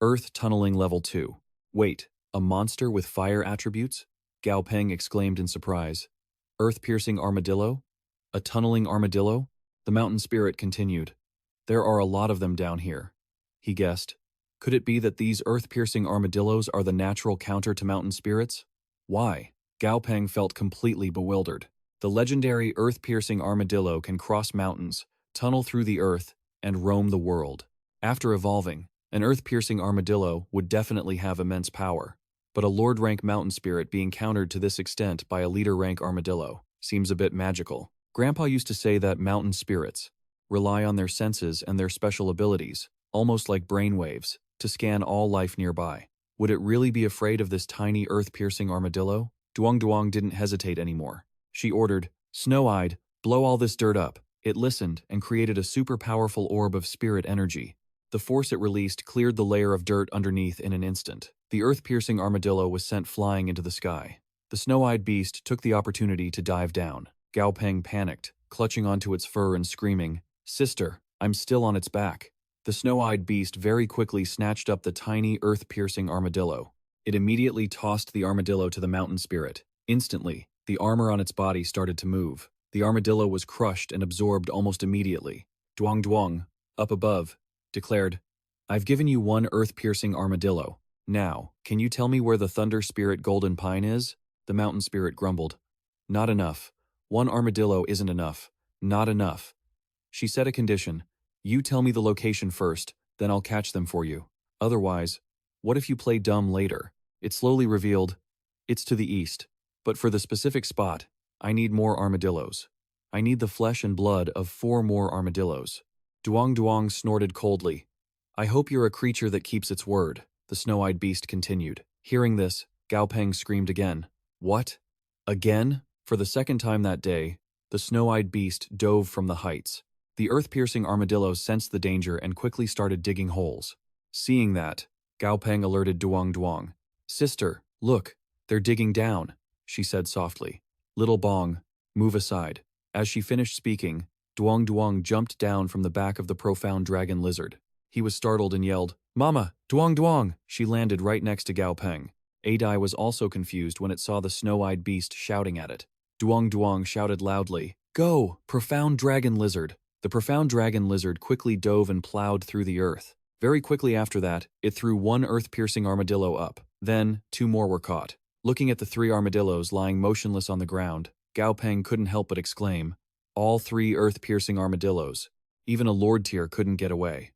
earth tunneling level 2. Wait, a monster with fire attributes? Gao Peng exclaimed in surprise. Earth-piercing armadillo? A tunneling armadillo? The mountain spirit continued. There are a lot of them down here. He guessed. Could it be that these earth-piercing armadillos are the natural counter to mountain spirits? Why? Gao Peng felt completely bewildered. The legendary earth-piercing armadillo can cross mountains, tunnel through the earth, and roam the world. After evolving, an earth-piercing armadillo would definitely have immense power. But a Lord-rank mountain spirit being countered to this extent by a leader-rank armadillo seems a bit magical. Grandpa used to say that mountain spirits rely on their senses and their special abilities, almost like brainwaves, to scan all life nearby. Would it really be afraid of this tiny earth-piercing armadillo? Duong Duong didn't hesitate anymore. She ordered, Snow-eyed, blow all this dirt up. It listened and created a super powerful orb of spirit energy. The force it released cleared the layer of dirt underneath in an instant. The earth-piercing armadillo was sent flying into the sky. The snow-eyed beast took the opportunity to dive down. Gao Peng panicked, clutching onto its fur and screaming, Sister, I'm still on its back. The snow-eyed beast very quickly snatched up the tiny earth-piercing armadillo. It immediately tossed the armadillo to the mountain spirit. Instantly, the armor on its body started to move. The armadillo was crushed and absorbed almost immediately. Duang Duang, up above, declared, "I've given you one earth-piercing armadillo. Now, can you tell me where the Thunder Spirit Golden Pine is?" The mountain spirit grumbled. "Not enough. One armadillo isn't enough. Not enough." She set a condition. "You tell me the location first, then I'll catch them for you. Otherwise, what if you play dumb later?" It slowly revealed, "It's to the east. But for the specific spot, I need more armadillos. I need the flesh and blood of 4 more armadillos." Duang Duang snorted coldly. "I hope you're a creature that keeps its word," the snow-eyed beast continued. Hearing this, Gao Peng screamed again. "What? Again?" For the second time that day, the snow-eyed beast dove from the heights. The earth-piercing armadillos sensed the danger and quickly started digging holes. Seeing that, Gao Peng alerted Duang Duang. "Sister, look, they're digging down," she said softly. "Little Bong, move aside." As she finished speaking, Duang Duang jumped down from the back of the profound dragon lizard. He was startled and yelled, "Mama, Duang Duang!" She landed right next to Gao Peng. Adai was also confused when it saw the snow-eyed beast shouting at it. Duang Duang shouted loudly, "Go, profound dragon lizard!" The profound dragon lizard quickly dove and plowed through the earth. Very quickly after that, it threw one earth-piercing armadillo up. Then, 2 more were caught. Looking at the 3 armadillos lying motionless on the ground, Gao Peng couldn't help but exclaim, "All 3 earth-piercing armadillos. Even a lord tier couldn't get away.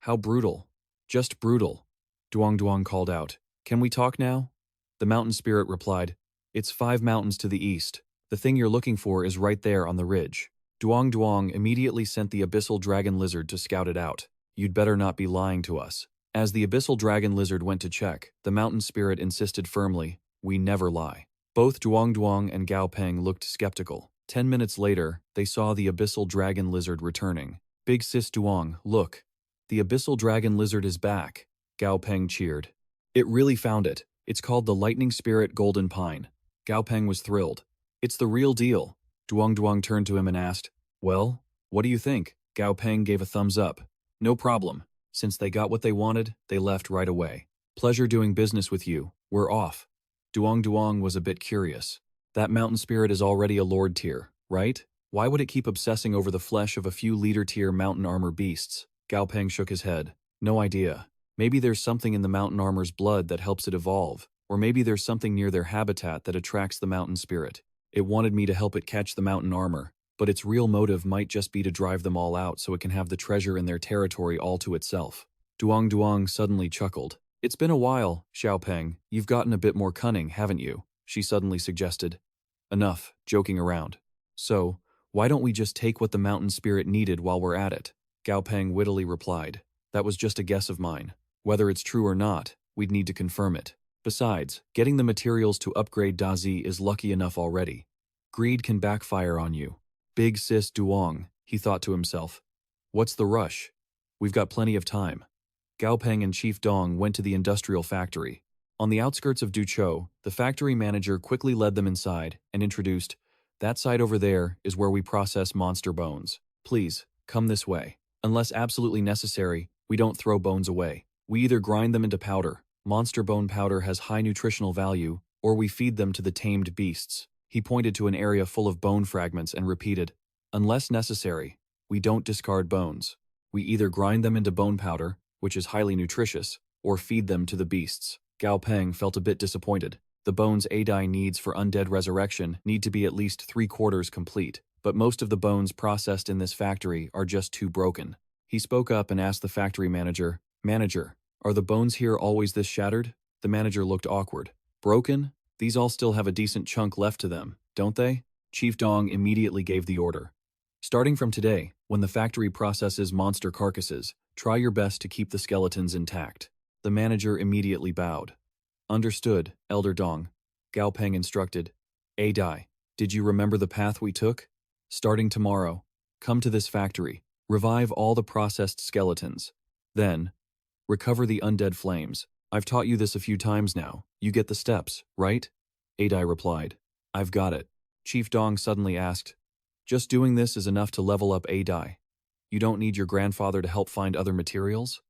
How brutal. Just brutal." Duang Duang called out, "Can we talk now?" The mountain spirit replied, "It's 5 mountains to the east. The thing you're looking for is right there on the ridge." Duang Duang immediately sent the abyssal dragon lizard to scout it out. "You'd better not be lying to us." As the abyssal dragon lizard went to check, the mountain spirit insisted firmly, "We never lie." Both Duang Duang and Gao Peng looked skeptical. 10 minutes later, they saw the abyssal dragon lizard returning. "Big sis Duang, look. The abyssal dragon lizard is back," Gao Peng cheered. "It really found it. It's called the Lightning Spirit Golden Pine." Gao Peng was thrilled. "It's the real deal." Duang Duang turned to him and asked, "Well, what do you think?" Gao Peng gave a thumbs up. "No problem. Since they got what they wanted, they left right away. Pleasure doing business with you. We're off." Duang Duang was a bit curious. That mountain spirit is already a lord tier, right? Why would it keep obsessing over the flesh of a few leader tier mountain armor beasts? Gao Peng shook his head. "No idea. Maybe there's something in the mountain armor's blood that helps it evolve, or maybe there's something near their habitat that attracts the mountain spirit. It wanted me to help it catch the mountain armor, but its real motive might just be to drive them all out so it can have the treasure in their territory all to itself." Duang Duang suddenly chuckled. "It's been a while, Xiao Peng. You've gotten a bit more cunning, haven't you?" she suddenly suggested. "Enough, joking around. So, why don't we just take what the mountain spirit needed while we're at it?" Gao Peng wittily replied. "That was just a guess of mine. Whether it's true or not, we'd need to confirm it. Besides, getting the materials to upgrade Dazi is lucky enough already. Greed can backfire on you." "Big sis Duong," he thought to himself. "What's the rush? We've got plenty of time." Gao Peng and Chief Dong went to the industrial factory. On the outskirts of Duchou, the factory manager quickly led them inside and introduced, "That side over there is where we process monster bones. Please, come this way. Unless absolutely necessary, we don't throw bones away. We either grind them into powder. Monster bone powder has high nutritional value, or we feed them to the tamed beasts." He pointed to an area full of bone fragments and repeated, "Unless necessary, we don't discard bones. We either grind them into bone powder, which is highly nutritious, or feed them to the beasts." Gao Peng felt a bit disappointed. The bones Adai needs for undead resurrection need to be at least 3/4 complete, but most of the bones processed in this factory are just too broken. He spoke up and asked the factory manager, "Manager, are the bones here always this shattered?" The manager looked awkward. "Broken? These all still have a decent chunk left to them, don't they?" Chief Dong immediately gave the order. "Starting from today, when the factory processes monster carcasses, try your best to keep the skeletons intact." The manager immediately bowed. "Understood, Elder Dong." Gao Peng instructed. "Adai, did you remember the path we took? Starting tomorrow, come to this factory, revive all the processed skeletons. Then, recover the undead flames. I've taught you this a few times now. You get the steps, right?" Adai replied. "I've got it." Chief Dong suddenly asked, "Just doing this is enough to level up Adai? You don't need your grandfather to help find other materials?"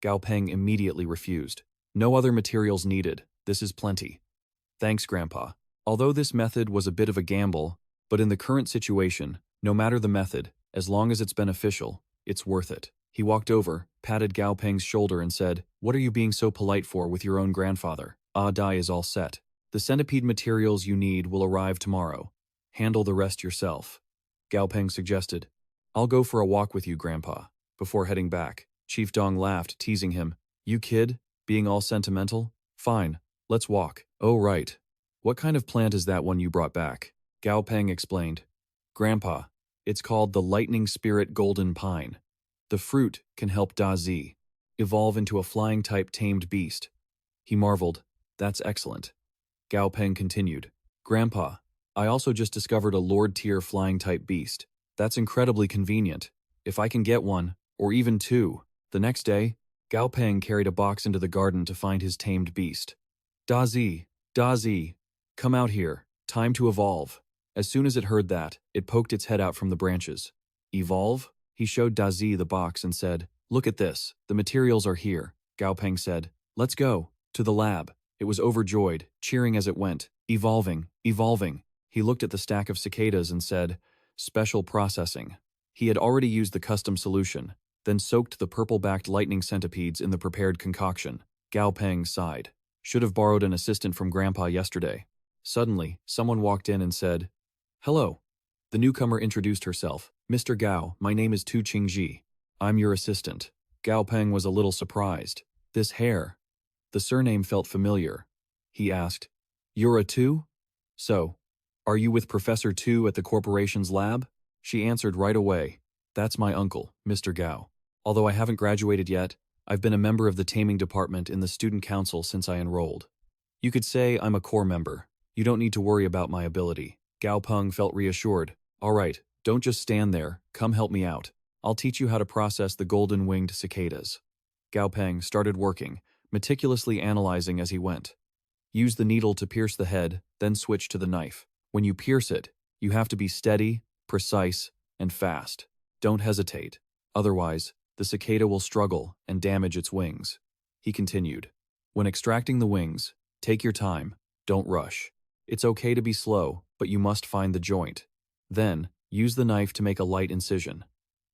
Gao Peng immediately refused. "No other materials needed. This is plenty." "Thanks, Grandpa." Although this method was a bit of a gamble, But in the current situation, no matter the method, as long as it's beneficial, it's worth it. He walked over, patted Gao Peng's shoulder and said, "What are you being so polite for with your own grandfather? Die is all set. The centipede materials you need will arrive tomorrow. Handle the rest yourself." Gao Peng suggested, "I'll go for a walk with you, Grandpa." Before heading back, Chief Dong laughed, teasing him. "You kid? Being all sentimental? Fine, let's walk." "Oh right. What kind of plant is that one you brought back?" Gao Peng explained. "Grandpa, it's called the Lightning Spirit Golden Pine. The fruit can help Da Zi evolve into a flying-type tamed beast." He marveled. "That's excellent." Gao Peng continued. "Grandpa, I also just discovered a Lord-tier flying-type beast. That's incredibly convenient. If I can get one, or even two." The next day, Gao Peng carried a box into the garden to find his tamed beast. Da Zi, come out here. Time to evolve." As soon as it heard that, it poked its head out from the branches. "Evolve?" He showed Da Zi the box and said, "Look at this. The materials are here." Gao Peng said, "Let's go." To the lab. It was overjoyed, cheering as it went. "Evolving, evolving." He looked at the stack of cicadas and said, "Special processing." He had already used the custom solution, then soaked the purple-backed lightning centipedes in the prepared concoction. Gao Peng sighed. Should have borrowed an assistant from Grandpa yesterday. Suddenly, someone walked in and said, "Hello." The newcomer introduced herself. "Mr. Gao, my name is Tu Qingji. I'm your assistant." Gao Peng was a little surprised. This hair. The surname felt familiar. He asked, "You're a Tu? So, are you with Professor Tu at the corporation's lab?" She answered right away, "That's my uncle, Mr. Gao. Although I haven't graduated yet, I've been a member of the taming department in the student council since I enrolled. You could say I'm a core member. You don't need to worry about my ability." Gao Peng felt reassured. "All right, don't just stand there, come help me out. I'll teach you how to process the golden-winged cicadas." Gao Peng started working, meticulously analyzing as he went. Use the needle to pierce the head, then switch to the knife. When you pierce it, you have to be steady, precise, and fast. Don't hesitate. Otherwise, the cicada will struggle and damage its wings. He continued. When extracting the wings, take your time, don't rush. It's okay to be slow, but you must find the joint. Then, use the knife to make a light incision.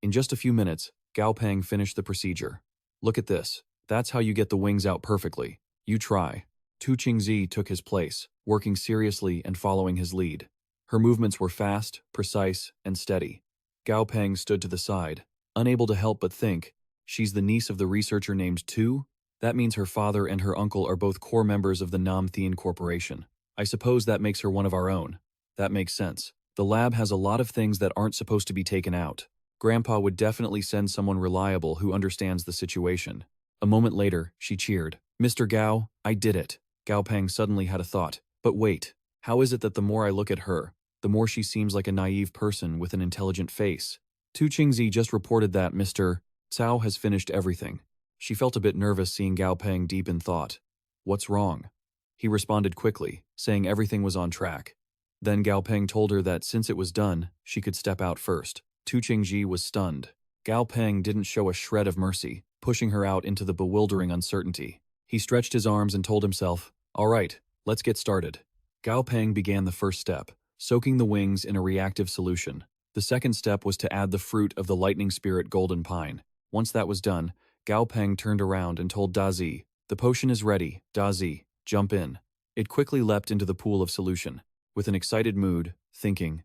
In just a few minutes, Gao Peng finished the procedure. "Look at this. That's how you get the wings out perfectly. You try." Tu Qingzi took his place, working seriously and following his lead. Her movements were fast, precise, and steady. Gao Peng stood to the side, unable to help but think, she's the niece of the researcher named Tu? That means her father and her uncle are both core members of the Nam Thien Corporation. I suppose that makes her one of our own. That makes sense. The lab has a lot of things that aren't supposed to be taken out. Grandpa would definitely send someone reliable who understands the situation. A moment later, she cheered. "Mr. Gao, I did it." Gao Peng suddenly had a thought. But wait, how is it that the more I look at her, the more she seems like a naive person with an intelligent face? Tu Qingzi just reported that Mr. Cao has finished everything. She felt a bit nervous seeing Gao Peng deep in thought. What's wrong? He responded quickly, saying everything was on track. Then Gao Peng told her that since it was done, she could step out first. Tu Qingji was stunned. Gao Peng didn't show a shred of mercy, pushing her out into the bewildering uncertainty. He stretched his arms and told himself, "All right, let's get started." Gao Peng began the first step, soaking the wings in a reactive solution. The second step was to add the fruit of the lightning spirit golden pine. Once that was done, Gao Peng turned around and told Da Zi, "The potion is ready, Da Zi, jump in." It quickly leapt into the pool of solution, with an excited mood, thinking,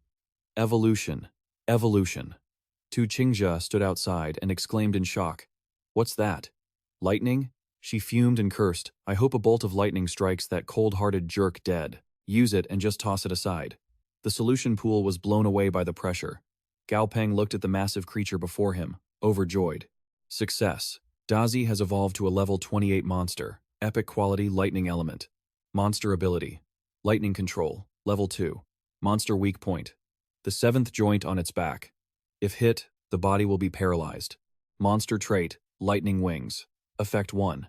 "Evolution, evolution." Tu Qingja stood outside and exclaimed in shock, "What's that? Lightning?" She fumed and cursed, "I hope a bolt of lightning strikes that cold-hearted jerk dead. Use it and just toss it aside." The solution pool was blown away by the pressure. Gao Peng looked at the massive creature before him, overjoyed. Success. Da Zi has evolved to a level 28 monster, epic quality lightning element. Monster ability. Lightning control, level 2. Monster weak point. The 7th joint on its back. If hit, the body will be paralyzed. Monster trait, lightning wings. Effect 1.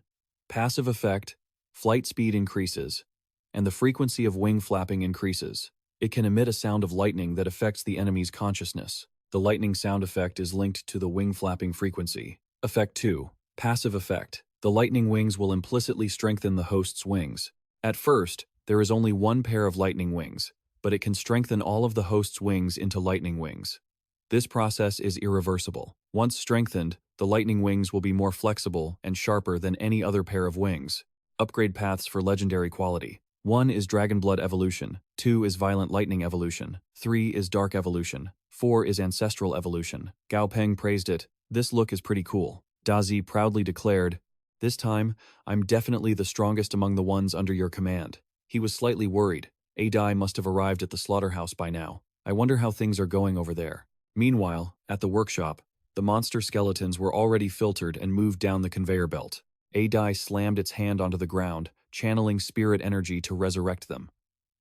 Passive effect, flight speed increases, and the frequency of wing flapping increases. It can emit a sound of lightning that affects the enemy's consciousness. The lightning sound effect is linked to the wing flapping frequency. Effect 2. Passive effect. The lightning wings will implicitly strengthen the host's wings. At first, there is only one pair of lightning wings. but it can strengthen all of the host's wings into lightning wings. This process is irreversible. Once strengthened, the lightning wings will be more flexible and sharper than any other pair of wings. Upgrade paths for legendary quality. 1 is Dragon Blood Evolution, 2 is Violent Lightning Evolution, 3 is Dark Evolution, 4 is Ancestral Evolution. Gao Peng praised it. This look is pretty cool. Dazi proudly declared, "This time, I'm definitely the strongest among the ones under your command." He was slightly worried. Adai must have arrived at the slaughterhouse by now. I wonder how things are going over there. Meanwhile, at the workshop, the monster skeletons were already filtered and moved down the conveyor belt. Adai slammed its hand onto the ground, channeling spirit energy to resurrect them.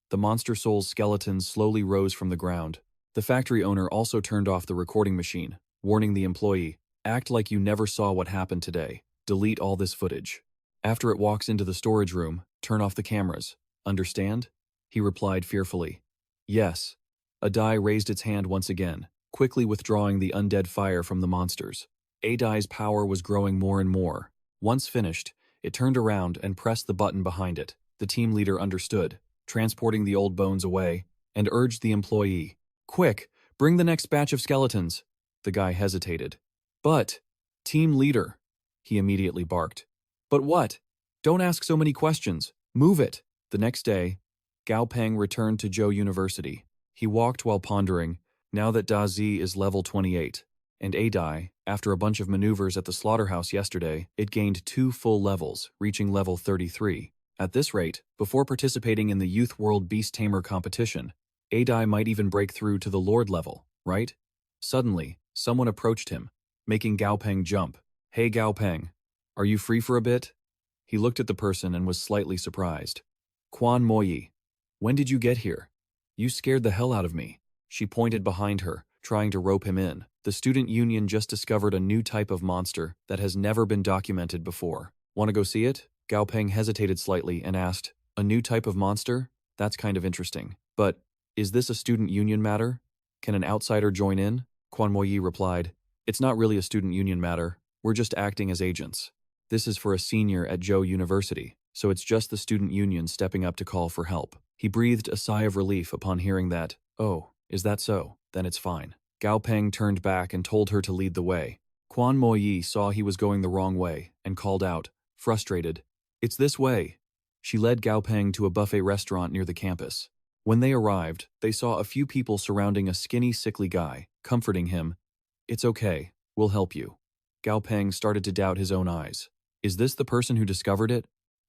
The monster soul's skeletons slowly rose from the ground. The factory owner also turned off the recording machine, warning the employee, "Act like you never saw what happened today. Delete all this footage." After it walks into the storage room, turn off the cameras. Understand? He replied fearfully. Yes. Adai raised its hand once again, quickly withdrawing the undead fire from the monsters. Adai's power was growing more and more. Once finished, it turned around and pressed the button behind it. The team leader understood, transporting the old bones away, and urged the employee, "Quick, bring the next batch of skeletons." The guy hesitated. "But, team leader," he immediately barked. "But what? Don't ask so many questions. Move it." The next day, Gao Peng returned to Zhou University. He walked while pondering, now that Dazi is level 28, and Adai, after a bunch of maneuvers at the slaughterhouse yesterday, it gained 2 full levels, reaching level 33. At this rate, before participating in the Youth World Beast Tamer competition, Adai might even break through to the Lord level, right? Suddenly, someone approached him, making Gao Peng jump. "Hey Gao Peng, are you free for a bit?" He looked at the person and was slightly surprised. "Quan Moyi, when did you get here? You scared the hell out of me." She pointed behind her, trying to rope him in. The student union just discovered a new type of monster that has never been documented before. "Want to go see it?" Gao Peng hesitated slightly and asked, "A new type of monster? That's kind of interesting. But, is this a student union matter? Can an outsider join in?" Quan Moyi replied, "It's not really a student union matter. We're just acting as agents. This is for a senior at Zhou University, so it's just the student union stepping up to call for help." He breathed a sigh of relief upon hearing that. "Oh, is that so? Then it's fine." Gao Peng turned back and told her to lead the way. Quan Moyi saw he was going the wrong way and called out, frustrated, "It's this way." She led Gao Peng to a buffet restaurant near the campus. When they arrived, they saw a few people surrounding a skinny, sickly guy, comforting him. "It's okay, we'll help you." Gao Peng started to doubt his own eyes. Is this the person who discovered it?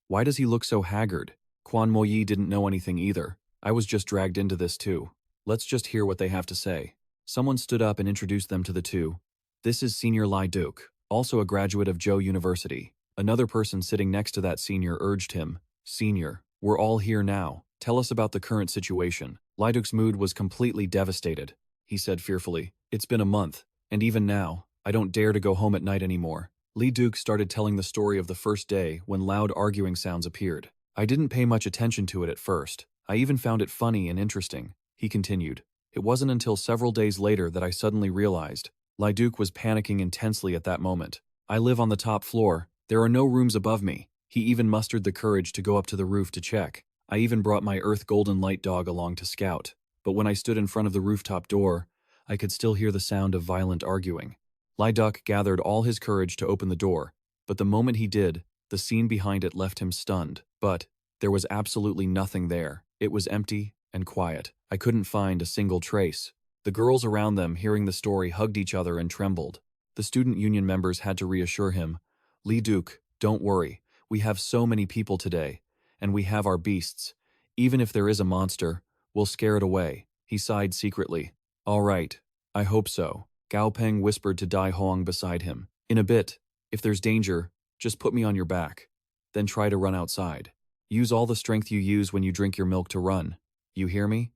Why does he look so haggard? Quan Moyi didn't know anything either. "I was just dragged into this too. Let's just hear what they have to say." Someone stood up and introduced them to the two. "This is Senior Lai Duke, also a graduate of Zhou University." Another person sitting next to that senior urged him, "Senior, we're all here now. Tell us about the current situation." Lai Duke's mood was completely devastated. He said fearfully, "It's been a month, and even now, I don't dare to go home at night anymore." Li Duke started telling the story of the first day when loud arguing sounds appeared. "I didn't pay much attention to it at first. I even found it funny and interesting," he continued. "It wasn't until several days later that I suddenly realized." Li Duke was panicking intensely at that moment. "I live on the top floor. There are no rooms above me." He even mustered the courage to go up to the roof to check. "I even brought my Earth Golden Light dog along to scout. But when I stood in front of the rooftop door, I could still hear the sound of violent arguing." Lai Duck gathered all his courage to open the door, but the moment he did, the scene behind it left him stunned. But there was absolutely nothing there. It was empty and quiet. I couldn't find a single trace. The girls around them, hearing the story, hugged each other and trembled. The student union members had to reassure him, "Li Duke, don't worry. We have so many people today, and we have our beasts. Even if there is a monster, we'll scare it away." He sighed secretly. "All right, I hope so." Gao Peng whispered to Dai Hong beside him. "In a bit, if there's danger, just put me on your back. Then try to run outside. Use all the strength you use when you drink your milk to run. You hear me?"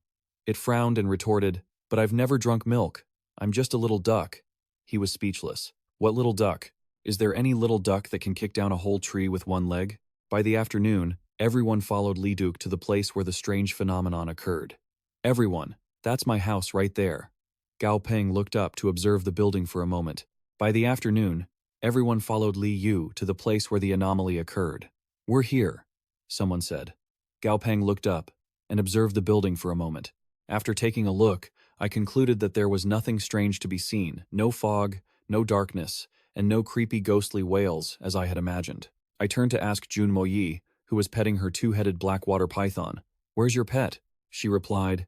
It frowned and retorted, "But I've never drunk milk. I'm just a little duck." He was speechless. "What little duck? Is there any little duck that can kick down a whole tree with one leg?" By the afternoon, everyone followed Li Duke to the place where the strange phenomenon occurred. "Everyone, that's my house right there." Gao Peng looked up to observe the building for a moment. By the afternoon, everyone followed Li Yu to the place where the anomaly occurred. "We're here," someone said. Gao Peng looked up and observed the building for a moment. After taking a look, I concluded that there was nothing strange to be seen, no fog, no darkness, and no creepy ghostly wails, as I had imagined. I turned to ask Jun Moyi, who was petting her two-headed black-water python. "Where's your pet?" She replied,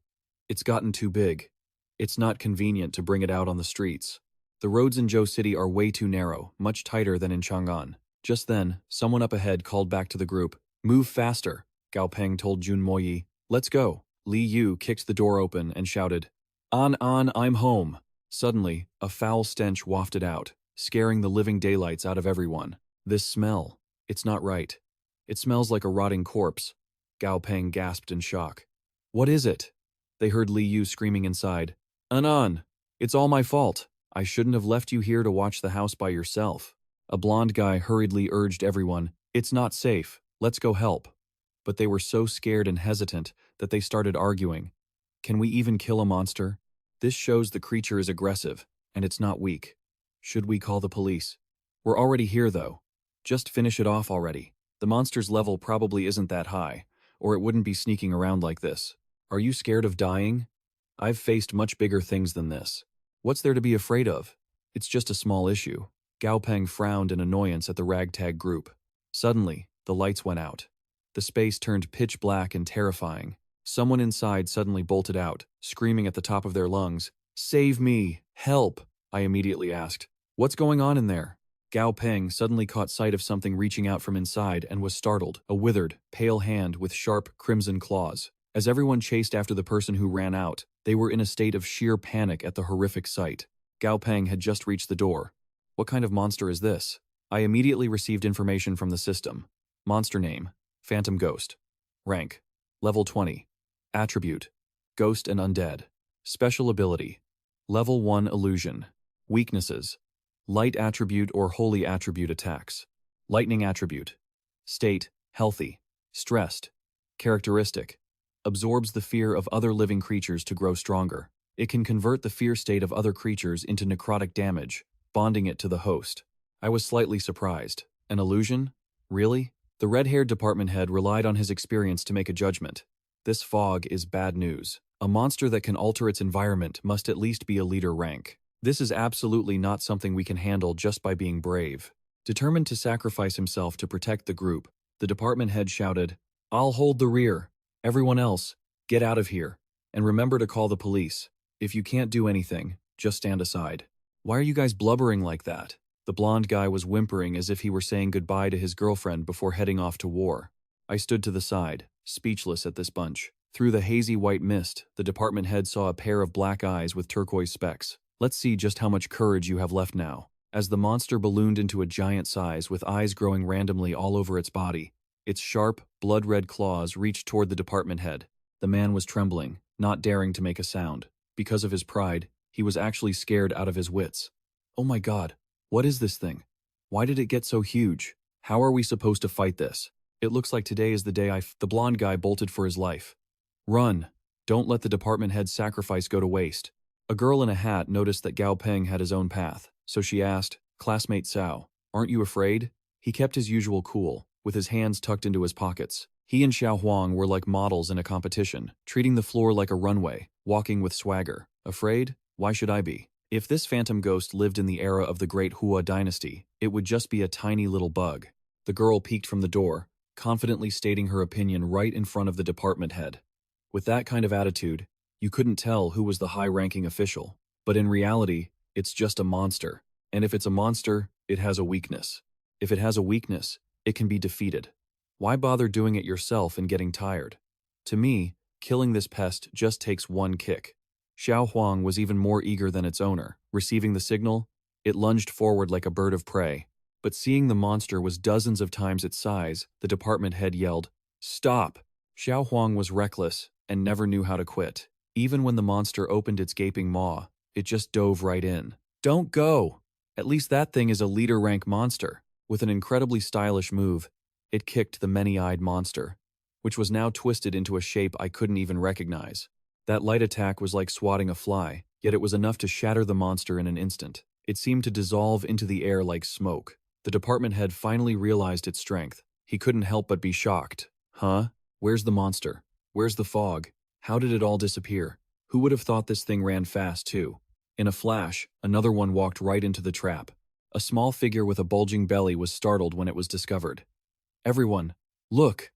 "It's gotten too big. It's not convenient to bring it out on the streets. The roads in Zhou City are way too narrow, much tighter than in Chang'an." Just then, someone up ahead called back to the group. "Move faster," Gao Peng told Jun Moyi. "Let's go." Li Yu kicked the door open and shouted, On, I'm home." Suddenly, a foul stench wafted out, scaring the living daylights out of everyone. "This smell. It's not right. It smells like a rotting corpse." Gao Peng gasped in shock. "What is it?" They heard Li Yu screaming inside. Anan, it's all my fault. I shouldn't have left you here to watch the house by yourself." A blonde guy hurriedly urged everyone, "It's not safe. Let's go help." But they were so scared and hesitant that they started arguing. Can we even kill a monster? This shows the creature is aggressive, and it's not weak. Should we call the police? We're already here, though. Just finish it off already. The monster's level probably isn't that high, or it wouldn't be sneaking around like this. Are you scared of dying? I've faced much bigger things than this. What's there to be afraid of? It's just a small issue. Gao Peng frowned in annoyance at the ragtag group. Suddenly, the lights went out. The space turned pitch black and terrifying. Someone inside suddenly bolted out, screaming at the top of their lungs, "Save me! Help!" I immediately asked, "What's going on in there?" Gao Peng suddenly caught sight of something reaching out from inside and was startled, a withered, pale hand with sharp, crimson claws. As everyone chased after the person who ran out, they were in a state of sheer panic at the horrific sight. Gao Peng had just reached the door. "What kind of monster is this?" I immediately received information from the system. Monster name, Phantom Ghost. Rank, Level 20. Attribute, Ghost and Undead. Special ability, Level 1 Illusion. Weaknesses, Light attribute or holy attribute attacks. Lightning attribute. State, healthy. Stressed. Characteristic, absorbs the fear of other living creatures to grow stronger. It can convert the fear state of other creatures into necrotic damage, bonding it to the host. I was slightly surprised. An illusion? Really? The red-haired department head relied on his experience to make a judgment. This fog is bad news. A monster that can alter its environment must at least be a leader rank. This is absolutely not something we can handle just by being brave. Determined to sacrifice himself to protect the group, the department head shouted, "I'll hold the rear. Everyone else, get out of here. And remember to call the police. If you can't do anything, just stand aside." "Why are you guys blubbering like that?" The blonde guy was whimpering as if he were saying goodbye to his girlfriend before heading off to war. I stood to the side, speechless at this bunch. Through the hazy white mist, the department head saw a pair of black eyes with turquoise specks. "Let's see just how much courage you have left now." As the monster ballooned into a giant size with eyes growing randomly all over its body, its sharp, blood-red claws reached toward the department head. The man was trembling, not daring to make a sound. Because of his pride, he was actually scared out of his wits. "Oh my god, what is this thing? Why did it get so huge? How are we supposed to fight this? It looks like today is the day The blonde guy bolted for his life. "Run! Don't let the department head's sacrifice go to waste." A girl in a hat noticed that Gao Peng had his own path, so she asked, "Classmate Cao, aren't you afraid?" He kept his usual cool, with his hands tucked into his pockets. He and Xiao Huang were like models in a competition, treating the floor like a runway, walking with swagger. Afraid? Why should I be? If this phantom ghost lived in the era of the Great Hua dynasty, it would just be a tiny little bug. The girl peeked from the door, confidently stating her opinion right in front of the department head. With that kind of attitude, you couldn't tell who was the high-ranking official. But in reality, it's just a monster. And if it's a monster, it has a weakness. If it has a weakness, it can be defeated. Why bother doing it yourself and getting tired? To me, killing this pest just takes one kick. Xiao Huang was even more eager than its owner. Receiving the signal, it lunged forward like a bird of prey. But seeing the monster was dozens of times its size, the department head yelled, "Stop!" Xiao Huang was reckless and never knew how to quit. Even when the monster opened its gaping maw, it just dove right in. "Don't go! At least that thing is a leader rank monster." With an incredibly stylish move, it kicked the many-eyed monster, which was now twisted into a shape I couldn't even recognize. That light attack was like swatting a fly, yet it was enough to shatter the monster in an instant. It seemed to dissolve into the air like smoke. The department head finally realized its strength. He couldn't help but be shocked. "Huh? Where's the monster? Where's the fog? How did it all disappear?" Who would have thought this thing ran fast, too? In a flash, another one walked right into the trap. A small figure with a bulging belly was startled when it was discovered. Everyone, look!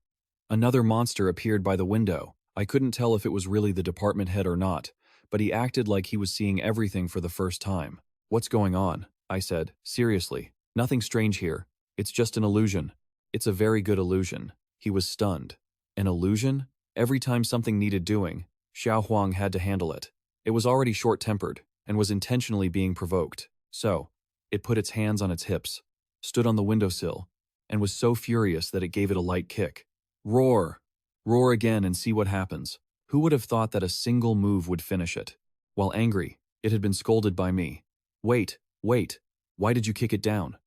Another monster appeared by the window. I couldn't tell if it was really the department head or not, but he acted like he was seeing everything for the first time. What's going on? I said, seriously. Nothing strange here. It's just an illusion. It's a very good illusion. He was stunned. An illusion? Every time something needed doing, Xiao Huang had to handle it. It was already short-tempered and was intentionally being provoked. So, it put its hands on its hips, stood on the windowsill, and was so furious that it gave it a light kick. Roar! Roar again and see what happens. Who would have thought that a single move would finish it? While angry, it had been scolded by me. Wait, why did you kick it down?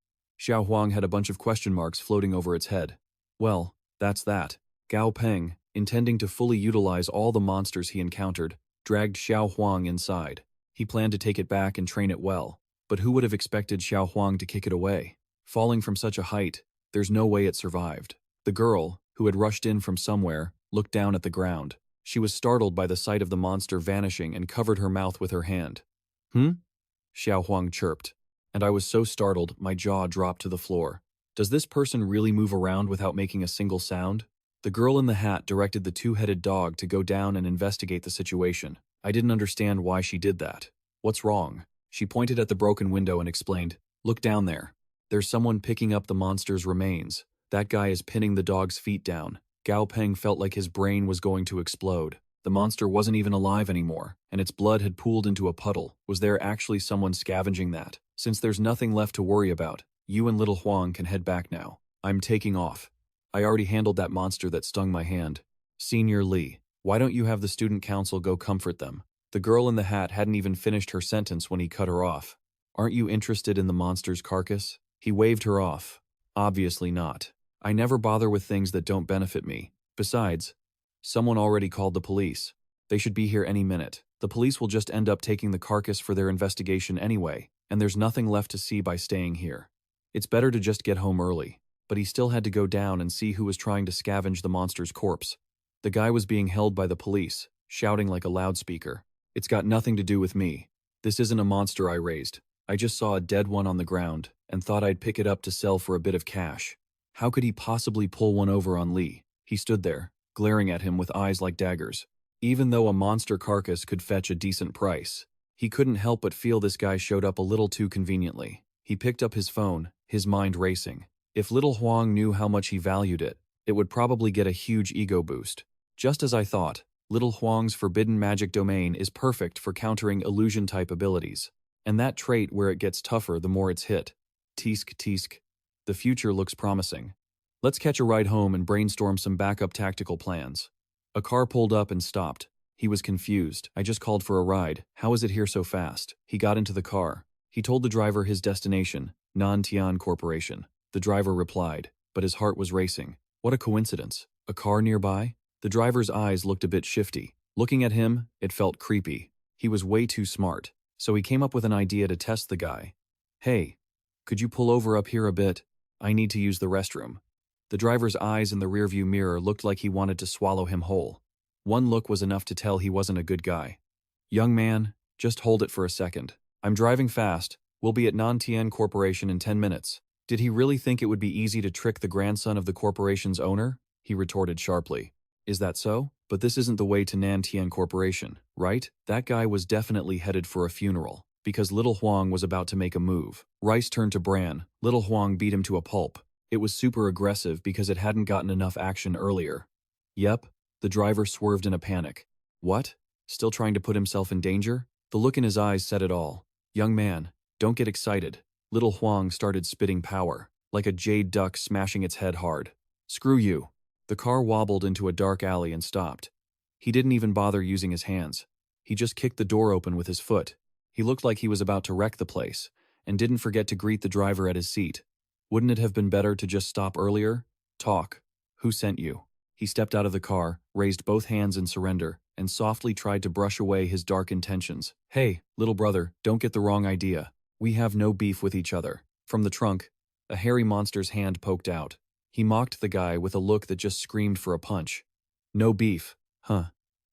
Xiao Huang had a bunch of question marks floating over its head. Well, that's that. Gao Peng, intending to fully utilize all the monsters he encountered, dragged Xiao Huang inside. He planned to take it back and train it well. But who would have expected Xiao Huang to kick it away? Falling from such a height, there's no way it survived. The girl, who had rushed in from somewhere, looked down at the ground. She was startled by the sight of the monster vanishing and covered her mouth with her hand. Xiao Huang chirped, and I was so startled my jaw dropped to the floor. Does this person really move around without making a single sound? The girl in the hat directed the two-headed dog to go down and investigate the situation. I didn't understand why she did that. What's wrong? She pointed at the broken window and explained, look down there. There's someone picking up the monster's remains. That guy is pinning the dog's feet down. Gao Peng felt like his brain was going to explode. The monster wasn't even alive anymore, and its blood had pooled into a puddle. Was there actually someone scavenging that? Since there's nothing left to worry about, you and little Huang can head back now. I'm taking off. I already handled that monster that stung my hand. Senior Li, why don't you have the student council go comfort them? The girl in the hat hadn't even finished her sentence when he cut her off. Aren't you interested in the monster's carcass? He waved her off. Obviously not. I never bother with things that don't benefit me. Besides, someone already called the police. They should be here any minute. The police will just end up taking the carcass for their investigation anyway, and there's nothing left to see by staying here. It's better to just get home early. But he still had to go down and see who was trying to scavenge the monster's corpse. The guy was being held by the police, shouting like a loudspeaker. It's got nothing to do with me. This isn't a monster I raised. I just saw a dead one on the ground and thought I'd pick it up to sell for a bit of cash. How could he possibly pull one over on Li? He stood there, glaring at him with eyes like daggers. Even though a monster carcass could fetch a decent price, he couldn't help but feel this guy showed up a little too conveniently. He picked up his phone, his mind racing. If little Huang knew how much he valued it, it would probably get a huge ego boost. Just as I thought, little Huang's forbidden magic domain is perfect for countering illusion-type abilities. And that trait where it gets tougher the more it's hit. Tisk tisk. The future looks promising. Let's catch a ride home and brainstorm some backup tactical plans. A car pulled up and stopped. He was confused. I just called for a ride. How is it here so fast? He got into the car. He told the driver his destination, Nantian Corporation. The driver replied, but his heart was racing. What a coincidence. A car nearby? The driver's eyes looked a bit shifty. Looking at him, it felt creepy. He was way too smart. So he came up with an idea to test the guy. Hey, could you pull over up here a bit? I need to use the restroom. The driver's eyes in the rearview mirror looked like he wanted to swallow him whole. One look was enough to tell he wasn't a good guy. Young man, just hold it for a second. I'm driving fast. We'll be at Nantian Corporation in 10 minutes. Did he really think it would be easy to trick the grandson of the corporation's owner? He retorted sharply. Is that so? But this isn't the way to Nantian Corporation, right? That guy was definitely headed for a funeral, because little Huang was about to make a move. Rice turned to Bran. Little Huang beat him to a pulp. It was super aggressive because it hadn't gotten enough action earlier. Yep, the driver swerved in a panic. What? Still trying to put himself in danger? The look in his eyes said it all. Young man, don't get excited. Little Huang started spitting power, like a jade duck smashing its head hard. Screw you. The car wobbled into a dark alley and stopped. He didn't even bother using his hands. He just kicked the door open with his foot. He looked like he was about to wreck the place, and didn't forget to greet the driver at his seat. Wouldn't it have been better to just stop earlier? Talk. Who sent you? He stepped out of the car, raised both hands in surrender, and softly tried to brush away his dark intentions. Hey, little brother, don't get the wrong idea. We have no beef with each other. From the trunk, a hairy monster's hand poked out. He mocked the guy with a look that just screamed for a punch. No beef, huh?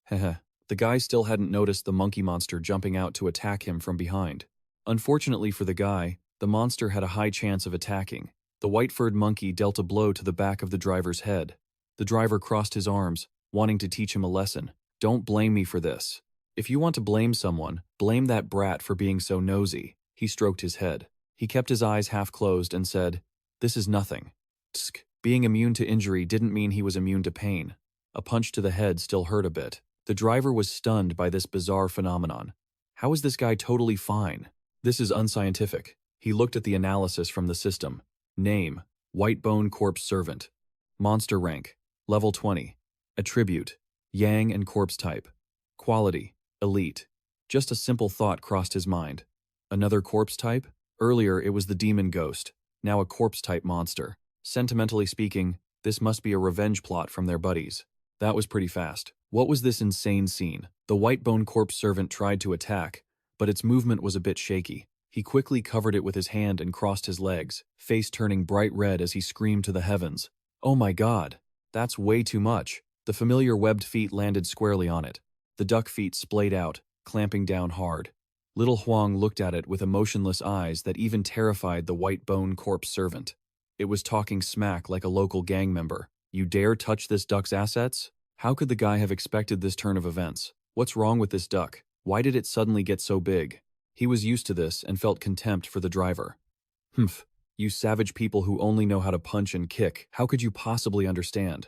Heh. The guy still hadn't noticed the monkey monster jumping out to attack him from behind. Unfortunately for the guy, the monster had a high chance of attacking. The white-furred monkey dealt a blow to the back of the driver's head. The driver crossed his arms, wanting to teach him a lesson. Don't blame me for this. If you want to blame someone, blame that brat for being so nosy. He stroked his head. He kept his eyes half closed and said, "This is nothing." Tsk. Being immune to injury didn't mean he was immune to pain. A punch to the head still hurt a bit. The driver was stunned by this bizarre phenomenon. How is this guy totally fine? This is unscientific. He looked at the analysis from the system. Name: White Bone Corpse Servant. Monster rank: Level 20. Attribute: Yang and corpse type. Quality: Elite. Just a simple thought crossed his mind. Another corpse type? Earlier it was the demon ghost, now a corpse-type monster. Sentimentally speaking, this must be a revenge plot from their buddies. That was pretty fast. What was this insane scene? The white bone corpse servant tried to attack, but its movement was a bit shaky. He quickly covered it with his hand and crossed his legs, face turning bright red as he screamed to the heavens. Oh my god! That's way too much. The familiar webbed feet landed squarely on it. The duck feet splayed out, clamping down hard. Little Huang looked at it with emotionless eyes that even terrified the white bone corpse servant. It was talking smack like a local gang member. You dare touch this duck's assets? How could the guy have expected this turn of events? What's wrong with this duck? Why did it suddenly get so big? He was used to this and felt contempt for the driver. Humph, you savage people who only know how to punch and kick, how could you possibly understand?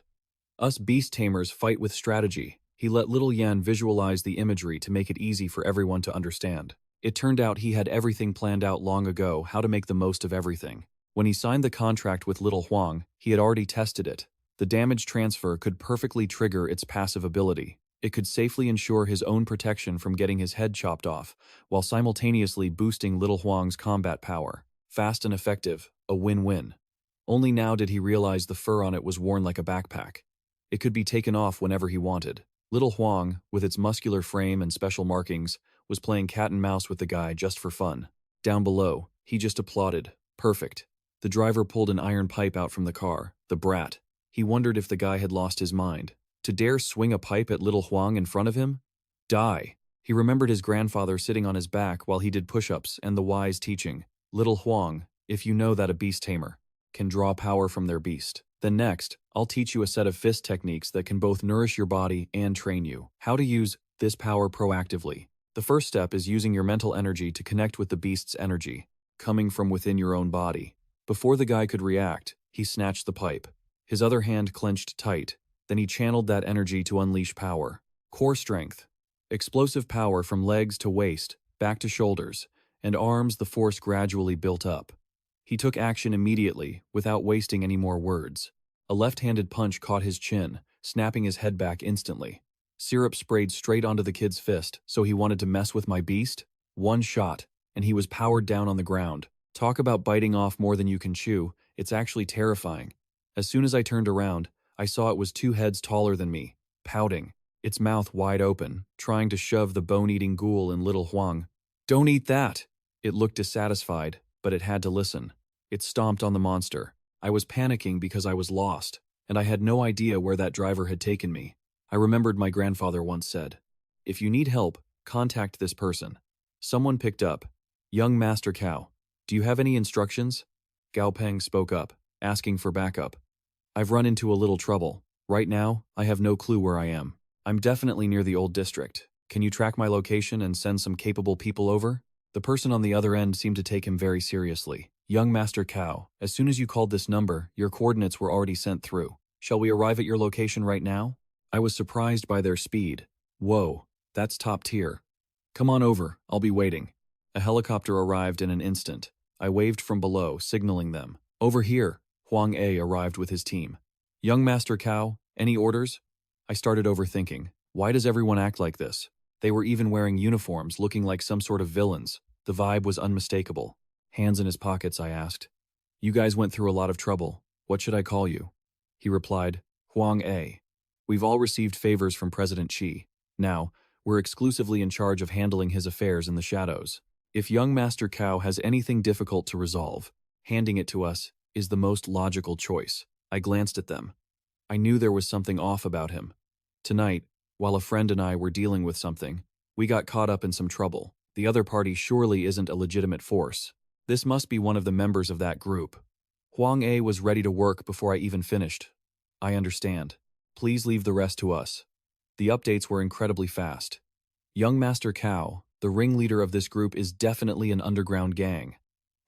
Us beast tamers fight with strategy. He let little Yan visualize the imagery to make it easy for everyone to understand. It turned out he had everything planned out long ago, how to make the most of everything. When he signed the contract with Little Huang, he had already tested it. The damage transfer could perfectly trigger its passive ability. It could safely ensure his own protection from getting his head chopped off, while simultaneously boosting Little Huang's combat power. Fast and effective, a win-win. Only now did he realize the fur on it was worn like a backpack. It could be taken off whenever he wanted. Little Huang, with its muscular frame and special markings, was playing cat and mouse with the guy just for fun. Down below, he just applauded. Perfect. The driver pulled an iron pipe out from the car. The brat. He wondered if the guy had lost his mind. To dare swing a pipe at Little Huang in front of him? Die. He remembered his grandfather sitting on his back while he did push-ups and the wise teaching. Little Huang, if you know that a beast tamer can draw power from their beast, then next, I'll teach you a set of fist techniques that can both nourish your body and train you. How to use this power proactively. The first step is using your mental energy to connect with the beast's energy, coming from within your own body. Before the guy could react, he snatched the pipe. His other hand clenched tight. Then he channeled that energy to unleash power. Core strength. Explosive power from legs to waist, back to shoulders, and arms. The force gradually built up. He took action immediately, without wasting any more words. A left-handed punch caught his chin, snapping his head back instantly. Syrup sprayed straight onto the kid's fist, so he wanted to mess with my beast? One shot, and he was powered down on the ground. Talk about biting off more than you can chew, it's actually terrifying. As soon as I turned around, I saw it was 2 heads taller than me, pouting, its mouth wide open, trying to shove the bone-eating ghoul in Little Huang. Don't eat that! It looked dissatisfied, but it had to listen. It stomped on the monster. I was panicking because I was lost, and I had no idea where that driver had taken me. I remembered my grandfather once said, "If you need help, contact this person." Someone picked up. "Young Master Cow, do you have any instructions?" Gao Peng spoke up, asking for backup. "I've run into a little trouble. Right now, I have no clue where I am. I'm definitely near the old district. Can you track my location and send some capable people over?" The person on the other end seemed to take him very seriously. "Young Master Cow, as soon as you called this number, your coordinates were already sent through. Shall we arrive at your location right now?" I was surprised by their speed. Whoa, that's top tier. "Come on over, I'll be waiting." A helicopter arrived in an instant. I waved from below, signaling them. "Over here." Huang A arrived with his team. "Young Master Cow, any orders?" I started overthinking. Why does everyone act like this? They were even wearing uniforms, looking like some sort of villains. The vibe was unmistakable. Hands in his pockets, I asked. "You guys went through a lot of trouble. What should I call you?" He replied, "Huang A. We've all received favors from President Xi. Now, we're exclusively in charge of handling his affairs in the shadows. If young Master Cow has anything difficult to resolve, handing it to us is the most logical choice." I glanced at them. I knew there was something off about him. Tonight, While a friend and I were dealing with something, we got caught up in some trouble. The other party surely isn't a legitimate force. This must be one of the members of that group. Huang A was ready to work before I even finished. I understand. Please leave the rest to us. The updates were incredibly fast. Young Master Cao, the ringleader of this group, is definitely an underground gang.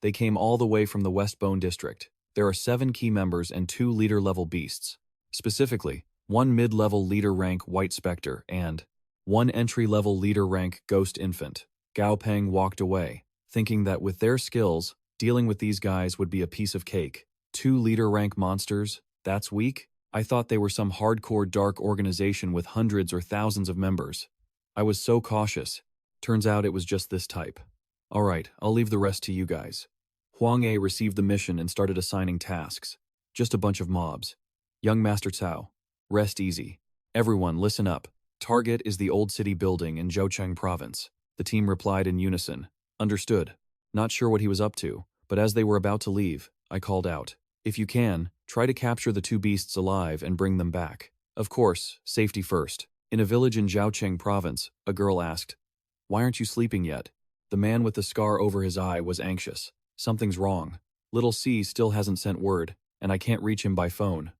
They came all the way from the Westbone district. There are 7 key members and 2 leader-level beasts. Specifically, 1 mid-level leader rank White Spectre and 1 entry-level leader rank Ghost Infant. Gao Peng walked away, thinking that with their skills, dealing with these guys would be a piece of cake. 2 leader rank monsters? That's weak? I thought they were some hardcore dark organization with hundreds or thousands of members. I was so cautious. Turns out it was just this type. Alright, I'll leave the rest to you guys. Huang A received the mission and started assigning tasks. Just a bunch of mobs. Young Master Cao. Rest easy. Everyone, listen up. Target is the Old City building in Zhoucheng Province. The team replied in unison. Understood. Not sure what he was up to, but as they were about to leave, I called out. If you can, try to capture the 2 beasts alive and bring them back. Of course, safety first. In a village in Zhoucheng Province, a girl asked, "Why aren't you sleeping yet?" The man with the scar over his eye was anxious. Something's wrong. Little C still hasn't sent word, and I can't reach him by phone.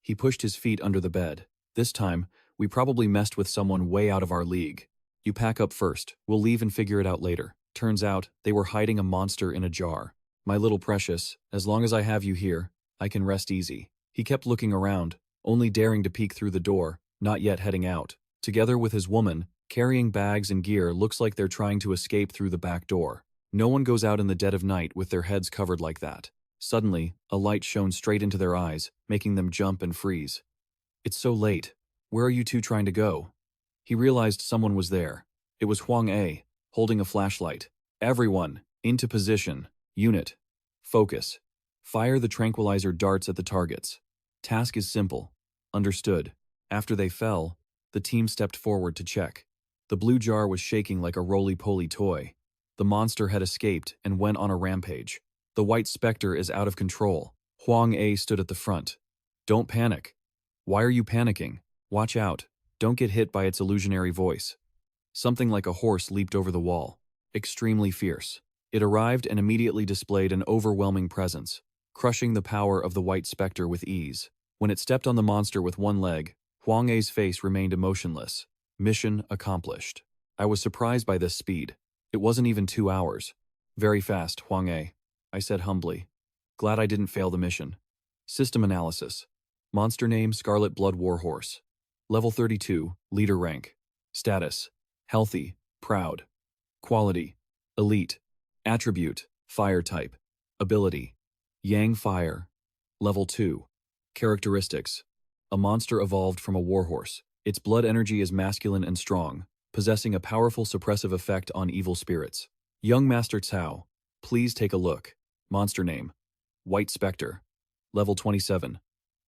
He pushed his feet under the bed. This time, we probably messed with someone way out of our league. You pack up first. We'll leave and figure it out later. Turns out, they were hiding a monster in a jar. My little precious, as long as I have you here, I can rest easy. He kept looking around, only daring to peek through the door, not yet heading out. Together with his woman, carrying bags and gear, looks like they're trying to escape through the back door. No one goes out in the dead of night with their heads covered like that. Suddenly, a light shone straight into their eyes, making them jump and freeze. It's so late. Where are you 2 trying to go? He realized someone was there. It was Huang A, holding a flashlight. Everyone, into position. Unit. Focus. Fire the tranquilizer darts at the targets. Task is simple. Understood. After they fell, the team stepped forward to check. The blue jar was shaking like a roly-poly toy. The monster had escaped and went on a rampage. The White Spectre is out of control. Huang A stood at the front. Don't panic. Why are you panicking? Watch out. Don't get hit by its illusionary voice. Something like a horse leaped over the wall. Extremely fierce. It arrived and immediately displayed an overwhelming presence, crushing the power of the White Spectre with ease. When it stepped on the monster with 1 leg, Huang A's face remained emotionless. Mission accomplished. I was surprised by this speed. It wasn't even 2 hours. Very fast, Huang A, I said humbly. Glad I didn't fail the mission. System analysis. Monster name Scarlet Blood Warhorse. Level 32, leader rank. Status: healthy, proud. Quality: elite. Attribute: fire type. Ability: Yang Fire. Level 2. Characteristics: a monster evolved from a warhorse. Its blood energy is masculine and strong, possessing a powerful suppressive effect on evil spirits. Young Master Cao, please take a look. Monster name: White Spectre. Level 27.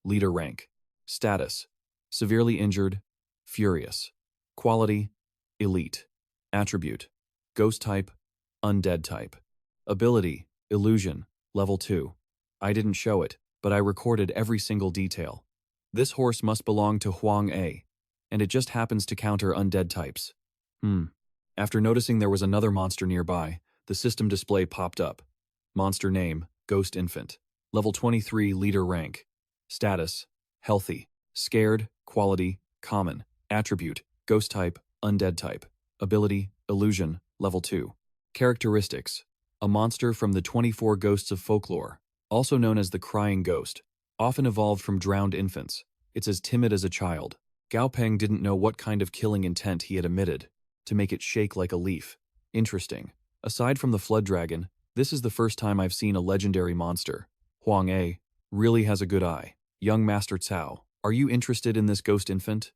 Leader rank. Status: severely injured, furious. Quality: elite. Attribute: ghost type, undead type. Ability: illusion. Level 2. I didn't show it, but I recorded every single detail. This horse must belong to Huang A, and it just happens to counter undead types. After noticing there was another monster nearby, the system display popped up. Monster name: Ghost Infant. Level 23, leader rank. Status: healthy. Scared. Quality: common. Attribute: ghost type, undead type. Ability: illusion. Level 2. Characteristics: a monster from the 24 ghosts of folklore, also known as the crying ghost, often evolved from drowned infants. It's as timid as a child. Gao Peng didn't know what kind of killing intent he had emitted to make it shake like a leaf. Interesting. Aside from the flood dragon, this is the first time I've seen a legendary monster. Huang A really has a good eye. Young Master Cao, are you interested in this ghost infant?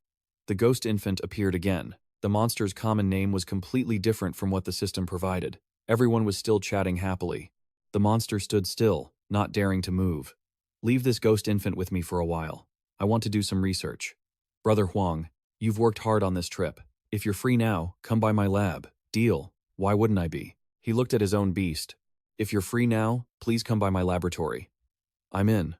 The ghost infant appeared again. The monster's common name was completely different from what the system provided. Everyone was still chatting happily. The monster stood still, not daring to move. Leave this ghost infant with me for a while. I want to do some research. Brother Huang, you've worked hard on this trip. If you're free now, come by my lab. Deal. Why wouldn't I be? He looked at his own beast. If you're free now, please come by my laboratory. I'm in.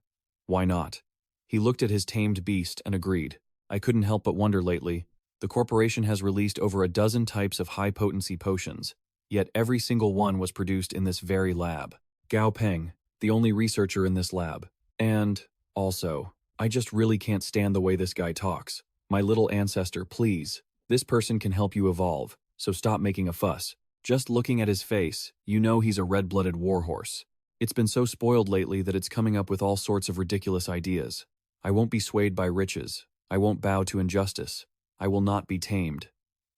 Why not? He looked at his tamed beast and agreed. I couldn't help but wonder lately, The corporation has released over a dozen types of high-potency potions, yet every single one was produced in this very lab. Gao Peng, the only researcher in this lab. And, also, I just really can't stand the way this guy talks. My little ancestor, please. This person can help you evolve, so stop making a fuss. Just looking at his face, you know he's a red-blooded warhorse. It's been so spoiled lately that it's coming up with all sorts of ridiculous ideas. I won't be swayed by riches. I won't bow to injustice. I will not be tamed.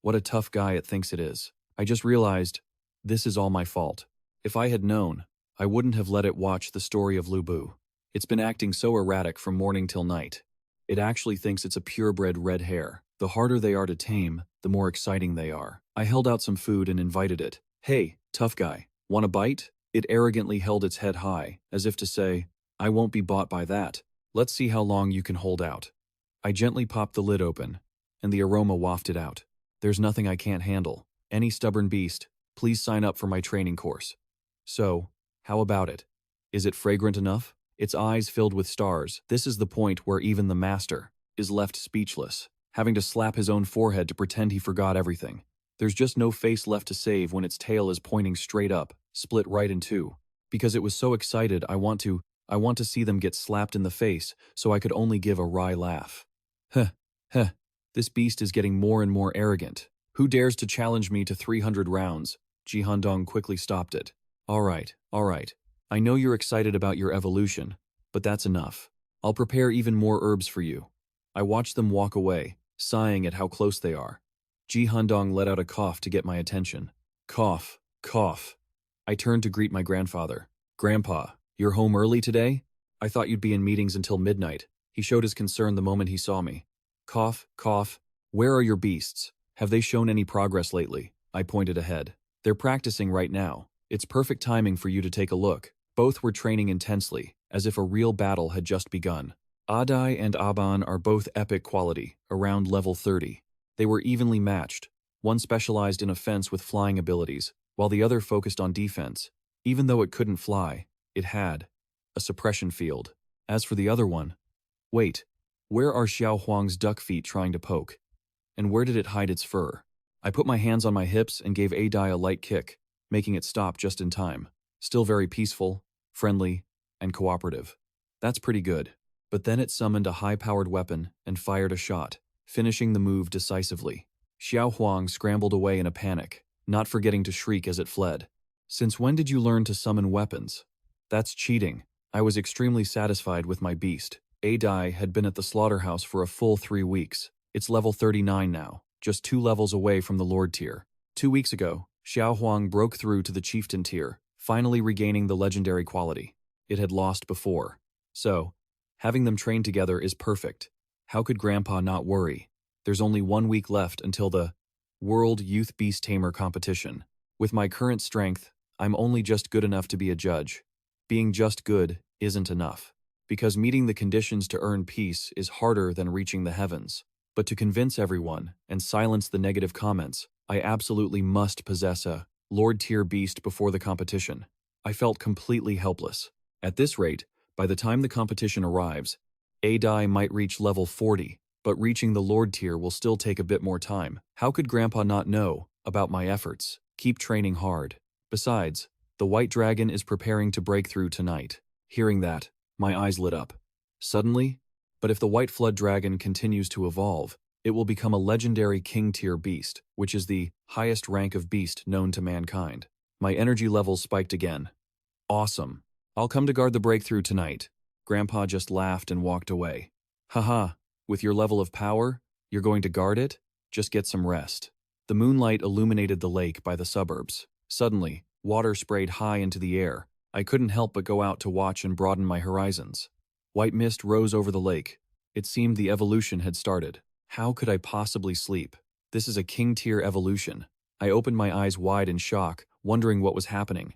What a tough guy it thinks it is. I just realized, this is all my fault. If I had known, I wouldn't have let it watch the story of Lu Bu. It's been acting so erratic from morning till night. It actually thinks it's a purebred red hare. The harder they are to tame, the more exciting they are. I held out some food and invited it. Hey, tough guy, want a bite? It arrogantly held its head high, as if to say, I won't be bought by that. Let's see how long you can hold out. I gently popped the lid open, and the aroma wafted out. There's nothing I can't handle. Any stubborn beast, please sign up for my training course. So, how about it? Is it fragrant enough? Its eyes filled with stars. This is the point where even the master is left speechless, having to slap his own forehead to pretend he forgot everything. There's just no face left to save when its tail is pointing straight up, split right in two. Because it was so excited, I want to see them get slapped in the face, so I could only give a wry laugh. Huh, huh, this beast is getting more and more arrogant. Who dares to challenge me to 300 rounds? Ji Handong quickly stopped it. All right. I know you're excited about your evolution, but that's enough. I'll prepare even more herbs for you. I watched them walk away, sighing at how close they are. Ji Handong let out a cough to get my attention. Cough, cough. I turned to greet my grandfather. Grandpa, you're home early today? I thought you'd be in meetings until midnight. He showed his concern the moment he saw me. Cough, cough. Where are your beasts? Have they shown any progress lately? I pointed ahead. They're practicing right now. It's perfect timing for you to take a look. Both were training intensely, as if a real battle had just begun. Adai and Aban are both epic quality, around level 30. They were evenly matched. One specialized in offense with flying abilities, while the other focused on defense. Even though it couldn't fly, it had a suppression field. As for the other one, wait, where are Xiao Huang's duck feet trying to poke? And where did it hide its fur? I put my hands on my hips and gave Adai a light kick, making it stop just in time. Still very peaceful, friendly, and cooperative. That's pretty good. But then it summoned a high-powered weapon and fired a shot, finishing the move decisively. Xiao Huang scrambled away in a panic, not forgetting to shriek as it fled. Since when did you learn to summon weapons? That's cheating. I was extremely satisfied with my beast. Adai had been at the slaughterhouse for a full 3 weeks. It's level 39 now, just 2 levels away from the Lord tier. 2 weeks ago, Xiao Huang broke through to the Chieftain tier, finally regaining the legendary quality it had lost before. So, having them train together is perfect. How could Grandpa not worry? There's only 1 week left until the World Youth Beast Tamer competition. With my current strength, I'm only just good enough to be a judge. Being just good isn't enough, because meeting the conditions to earn peace is harder than reaching the heavens. But to convince everyone and silence the negative comments, I absolutely must possess a Lord tier beast before the competition. I felt completely helpless. At this rate, by the time the competition arrives, Adai might reach level 40, but reaching the Lord tier will still take a bit more time. How could Grandpa not know about my efforts? Keep training hard. Besides, the White Dragon is preparing to break through tonight. Hearing that, my eyes lit up. Suddenly, but if the White Flood Dragon continues to evolve, it will become a legendary King tier beast, which is the highest rank of beast known to mankind. My energy levels spiked again. Awesome. I'll come to guard the breakthrough tonight. Grandpa just laughed and walked away. Haha, with your level of power, you're going to guard it? Just get some rest. The moonlight illuminated the lake by the suburbs. Suddenly, water sprayed high into the air. I couldn't help but go out to watch and broaden my horizons. White mist rose over the lake. It seemed the evolution had started. How could I possibly sleep? This is a king tier evolution. I opened my eyes wide in shock, wondering what was happening.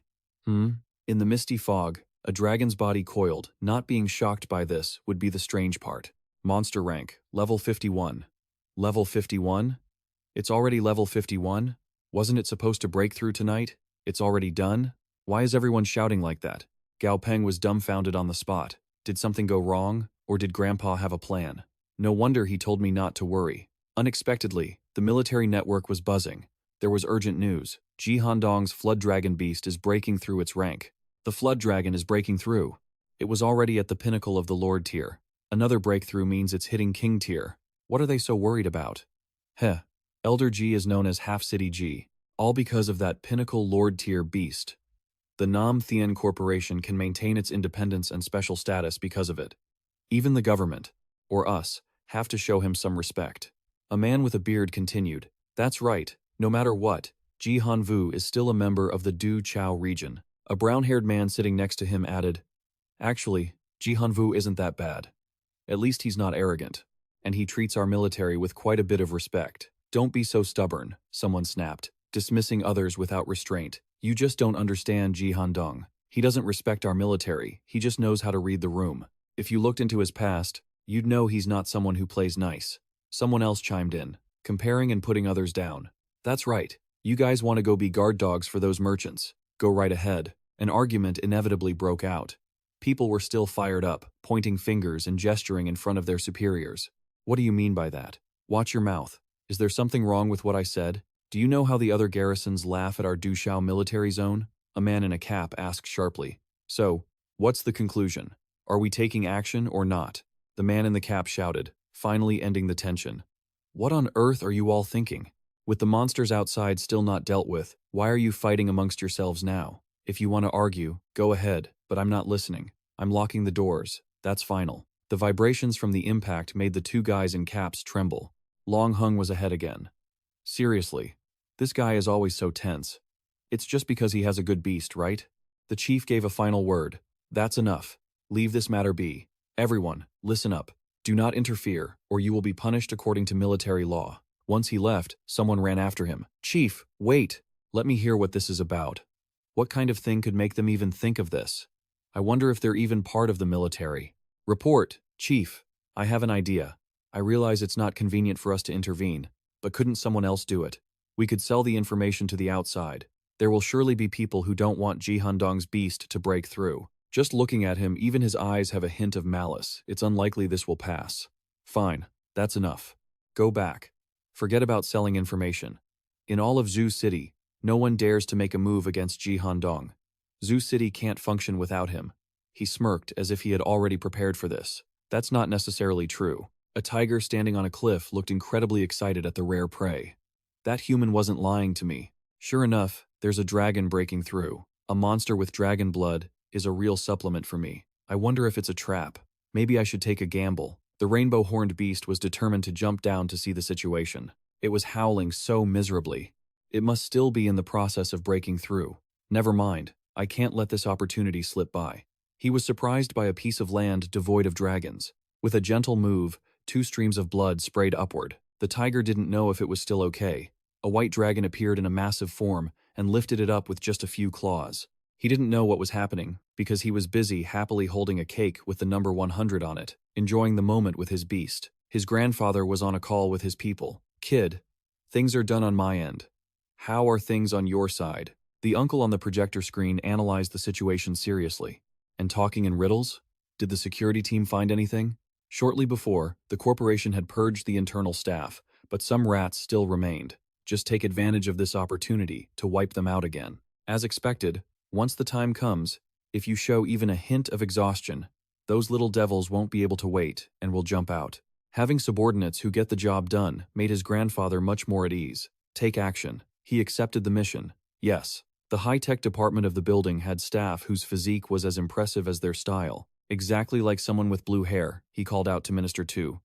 In the misty fog, a dragon's body coiled. Not being shocked by this would be the strange part. Monster rank, level 51. Level 51? It's already level 51? Wasn't it supposed to break through tonight? It's already done? Why is everyone shouting like that? Gao Peng was dumbfounded on the spot. Did something go wrong, or did Grandpa have a plan? No wonder he told me not to worry. Unexpectedly, the military network was buzzing. There was urgent news. Jihandong's Flood Dragon beast is breaking through its rank. The Flood Dragon is breaking through. It was already at the pinnacle of the Lord tier. Another breakthrough means it's hitting King tier. What are they so worried about? Heh. Elder G is known as Half City G. All because of that pinnacle Lord tier beast. The Nam Thien Corporation can maintain its independence and special status because of it. Even the government, or us, have to show him some respect. A man with a beard continued. That's right, no matter what, Ji Hanvu is still a member of the Du Chao region. A brown-haired man sitting next to him added, Actually, Ji Hanvu isn't that bad. At least he's not arrogant. And he treats our military with quite a bit of respect. Don't be so stubborn, someone snapped, dismissing others without restraint. You just don't understand Ji Handong. He doesn't respect our military, he just knows how to read the room. If you looked into his past, you'd know he's not someone who plays nice. Someone else chimed in, comparing and putting others down. That's right, you guys want to go be guard dogs for those merchants. Go right ahead. An argument inevitably broke out. People were still fired up, pointing fingers and gesturing in front of their superiors. What do you mean by that? Watch your mouth. Is there something wrong with what I said? Do you know how the other garrisons laugh at our Dushao military zone? A man in a cap asked sharply. So, what's the conclusion? Are we taking action or not? The man in the cap shouted, finally ending the tension. What on earth are you all thinking? With the monsters outside still not dealt with, why are you fighting amongst yourselves now? If you want to argue, go ahead, but I'm not listening. I'm locking the doors. That's final. The vibrations from the impact made the two guys in caps tremble. Long Hung was ahead again. Seriously, this guy is always so tense. It's just because he has a good beast, right? The chief gave a final word. That's enough. Leave this matter be. Everyone, listen up. Do not interfere, or you will be punished according to military law. Once he left, someone ran after him. Chief, wait. Let me hear what this is about. What kind of thing could make them even think of this? I wonder if they're even part of the military. Report, Chief. I have an idea. I realize it's not convenient for us to intervene, but couldn't someone else do it? We could sell the information to the outside. There will surely be people who don't want Ji Handong's beast to break through. Just looking at him, even his eyes have a hint of malice. It's unlikely this will pass. Fine, that's enough. Go back. Forget about selling information. In all of Zhu City, no one dares to make a move against Ji Handong. Zhu City can't function without him. He smirked as if he had already prepared for this. That's not necessarily true. A tiger standing on a cliff looked incredibly excited at the rare prey. That human wasn't lying to me. Sure enough, there's a dragon breaking through. A monster with dragon blood is a real supplement for me. I wonder if it's a trap. Maybe I should take a gamble. The rainbow-horned beast was determined to jump down to see the situation. It was howling so miserably. It must still be in the process of breaking through. Never mind, I can't let this opportunity slip by. He was surprised by a piece of land devoid of dragons. With a gentle move, 2 streams of blood sprayed upward. The tiger didn't know if it was still okay. A white dragon appeared in a massive form and lifted it up with just a few claws. He didn't know what was happening because he was busy happily holding a cake with the number 100 on it, enjoying the moment with his beast. His grandfather was on a call with his people. Kid, things are done on my end. How are things on your side? The uncle on the projector screen analyzed the situation seriously. And talking in riddles? Did the security team find anything? Shortly before, the corporation had purged the internal staff, but some rats still remained. Just take advantage of this opportunity to wipe them out again. As expected, once the time comes, if you show even a hint of exhaustion, those little devils won't be able to wait and will jump out. Having subordinates who get the job done made his grandfather much more at ease. Take action. He accepted the mission. Yes, the high-tech department of the building had staff whose physique was as impressive as their style. Exactly like someone with blue hair, he called out to Minister 2.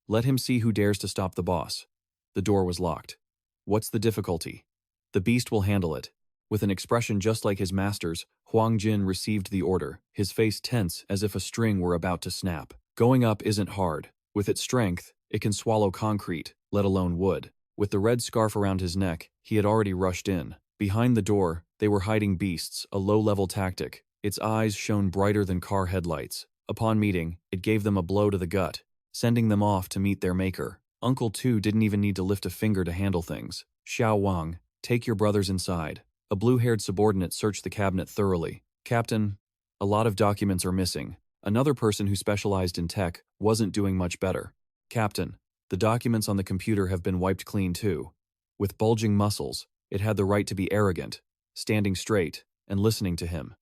Let him see who dares to stop the boss. The door was locked. What's the difficulty? The beast will handle it. With an expression just like his master's, Huang Jin received the order, his face tense as if a string were about to snap. Going up isn't hard. With its strength, it can swallow concrete, let alone wood. With the red scarf around his neck, he had already rushed in. Behind the door, they were hiding beasts, a low-level tactic. Its eyes shone brighter than car headlights. Upon meeting, it gave them a blow to the gut, sending them off to meet their maker. Uncle Tu didn't even need to lift a finger to handle things. Xiao Wang, take your brothers inside. A blue-haired subordinate searched the cabinet thoroughly. Captain, a lot of documents are missing. Another person who specialized in tech wasn't doing much better. Captain, The documents on the computer have been wiped clean too. With bulging muscles, it had the right to be arrogant, standing straight, and listening to him.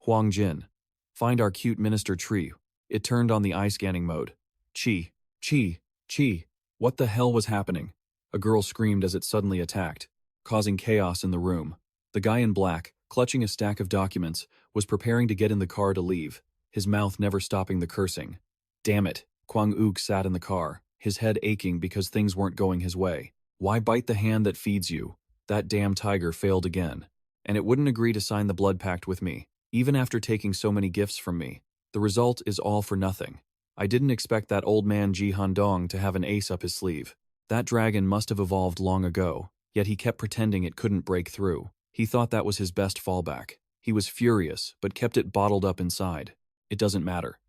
Huang Jin. Find our cute Minister Tree. It turned on the eye scanning mode. Chi. Chi. Chi. What the hell was happening? A girl screamed as it suddenly attacked, causing chaos in the room. The guy in black, clutching a stack of documents, was preparing to get in the car to leave, his mouth never stopping the cursing. Damn it, Kwang Ook sat in the car, his head aching because things weren't going his way. Why bite the hand that feeds you? That damn tiger failed again. And it wouldn't agree to sign the blood pact with me, even after taking so many gifts from me. The result is all for nothing. I didn't expect that old man Ji Handong to have an ace up his sleeve. That dragon must have evolved long ago, yet he kept pretending it couldn't break through. He thought that was his best fallback. He was furious, but kept it bottled up inside. It doesn't matter.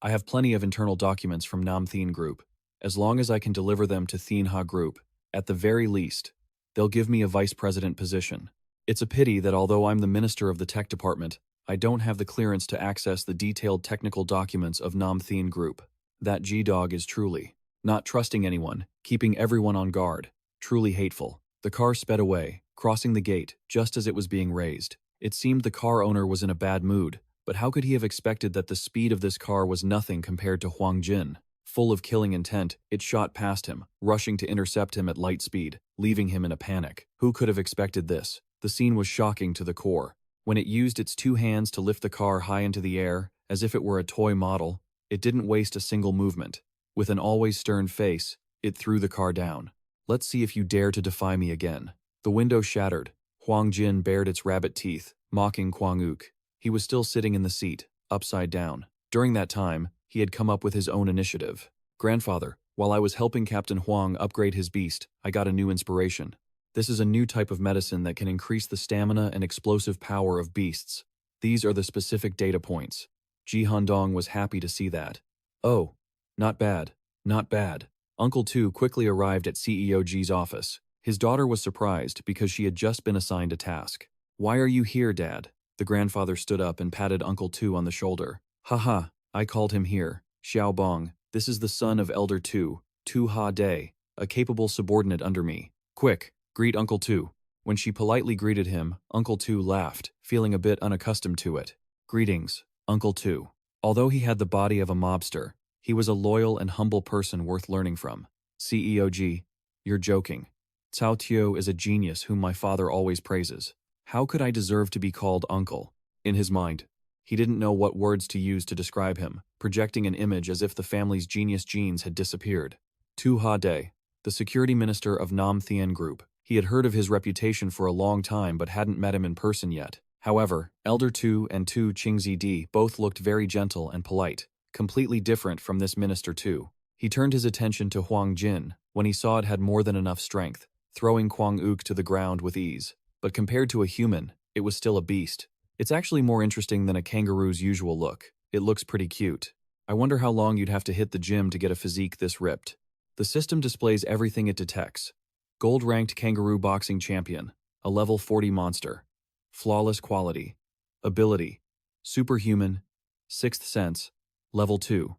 I have plenty of internal documents from Nam Thien Group. As long as I can deliver them to Thien Ha Group, at the very least, they'll give me a vice president position. It's a pity that although I'm the minister of the tech department, I don't have the clearance to access the detailed technical documents of Nam Thien Group. That G-Dog is truly not trusting anyone, keeping everyone on guard, truly hateful. The car sped away, crossing the gate just as it was being raised. It seemed the car owner was in a bad mood, but how could he have expected that the speed of this car was nothing compared to Huang Jin? Full of killing intent, it shot past him, rushing to intercept him at light speed, leaving him in a panic. Who could have expected this? The scene was shocking to the core. When it used its two hands to lift the car high into the air, as if it were a toy model, it didn't waste a single movement. With an always stern face, it threw the car down. Let's see if you dare to defy me again. The window shattered. Huang Jin bared its rabbit teeth, mocking Kwang Ook. He was still sitting in the seat, upside down. During that time, he had come up with his own initiative. Grandfather, while I was helping Captain Huang upgrade his beast, I got a new inspiration. This is a new type of medicine that can increase the stamina and explosive power of beasts. These are the specific data points. Ji Handong was happy to see that. Oh, not bad, not bad. Uncle Tu quickly arrived at CEO Ji's office. His daughter was surprised because she had just been assigned a task. Why are you here, Dad? The grandfather stood up and patted Uncle Tu on the shoulder. Haha, I called him here. Xiao Bong, this is the son of Elder Tu, Tu Ha Day, a capable subordinate under me. Quick, greet Uncle Tu. When she politely greeted him, Uncle Tu laughed, feeling a bit unaccustomed to it. Greetings, Uncle Tu. Although he had the body of a mobster, he was a loyal and humble person worth learning from. CEO Ji, you're joking. Cao Tio is a genius whom my father always praises. How could I deserve to be called uncle? In his mind, he didn't know what words to use to describe him, projecting an image as if the family's genius genes had disappeared. Tu Ha Day, the security minister of Nam Thien Group. He had heard of his reputation for a long time but hadn't met him in person yet. However, Elder Tu and Tu Qingzi Di both looked very gentle and polite, completely different from this minister too. He turned his attention to Huang Jin when he saw it had more than enough strength, throwing Kwang Ook to the ground with ease. But compared to a human, it was still a beast. It's actually more interesting than a kangaroo's usual look. It looks pretty cute. I wonder how long you'd have to hit the gym to get a physique this ripped. The system displays everything it detects. Gold-ranked kangaroo boxing champion, a level 40 monster. Flawless quality. Ability. Superhuman. Sixth sense. Level 2.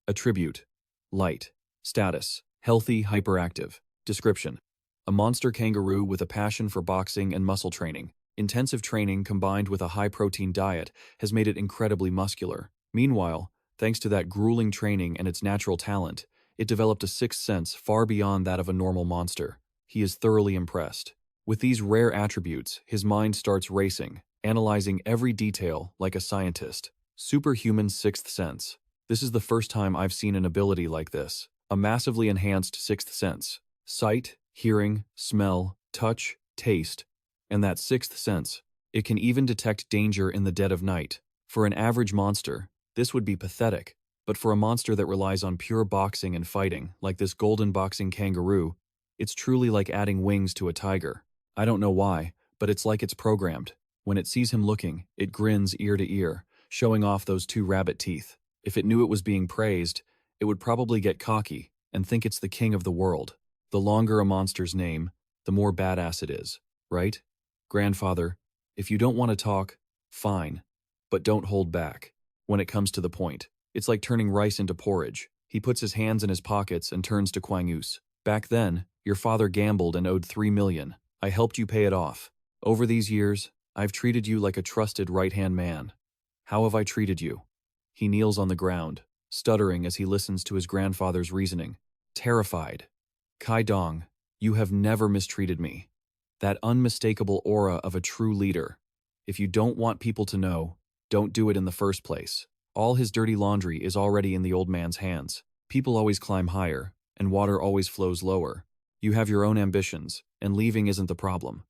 Attribute. Light. Status. Healthy, hyperactive. Description. A monster kangaroo with a passion for boxing and muscle training. Intensive training combined with a high-protein diet has made it incredibly muscular. Meanwhile, thanks to that grueling training and its natural talent, it developed a sixth sense far beyond that of a normal monster. He is thoroughly impressed. With these rare attributes, his mind starts racing, analyzing every detail like a scientist. Superhuman sixth sense. This is the first time I've seen an ability like this. A massively enhanced sixth sense. Sight, hearing, smell, touch, taste, and that sixth sense. It can even detect danger in the dead of night. For an average monster, this would be pathetic, but for a monster that relies on pure boxing and fighting, like this golden boxing kangaroo, it's truly like adding wings to a tiger. I don't know why, but it's like it's programmed. When it sees him looking, it grins ear to ear, showing off those two rabbit teeth. If it knew it was being praised, it would probably get cocky and think it's the king of the world. The longer a monster's name, the more badass it is, right? Grandfather, if you don't want to talk, fine, but don't hold back. When it comes to the point, it's like turning rice into porridge. He puts his hands in his pockets and turns to Kwang Ook. Back then, your father gambled and owed 3 million. I helped you pay it off. Over these years, I've treated you like a trusted right-hand man. How have I treated you? He kneels on the ground, stuttering as he listens to his grandfather's reasoning. Terrified. Kai Dong, you have never mistreated me. That unmistakable aura of a true leader. If you don't want people to know, don't do it in the first place. All his dirty laundry is already in the old man's hands. People always climb higher, and water always flows lower. You have your own ambitions, and leaving isn't the problem.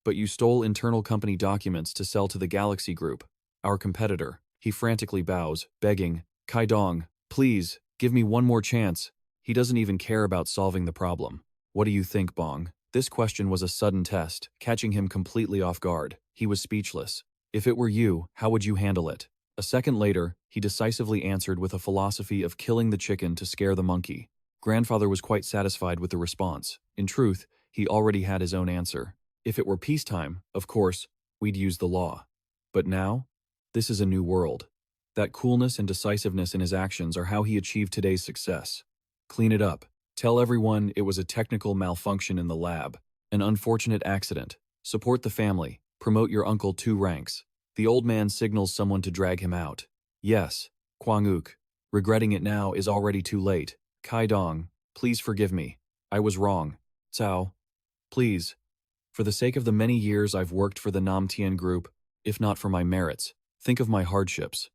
But you stole internal company documents to sell to the Galaxy Group, our competitor. He frantically bows, begging, Kai Dong, please, give me one more chance. He doesn't even care about solving the problem. What do you think, Bong? This question was a sudden test, catching him completely off guard. He was speechless. If it were you, how would you handle it? A second later, he decisively answered with a philosophy of killing the chicken to scare the monkey. Grandfather was quite satisfied with the response. In truth, he already had his own answer. If it were peacetime, of course, we'd use the law. But now, this is a new world. That coolness and decisiveness in his actions are how he achieved today's success. Clean it up. Tell everyone it was a technical malfunction in the lab, an unfortunate accident. Support the family. Promote your uncle 2 ranks. The old man signals someone to drag him out. Yes, Kwang-uk. Regretting it now is already too late. Kai Dong, please forgive me. I was wrong. Cao, please. For the sake of the many years I've worked for the Nam Tien Group, if not for my merits, think of my hardships.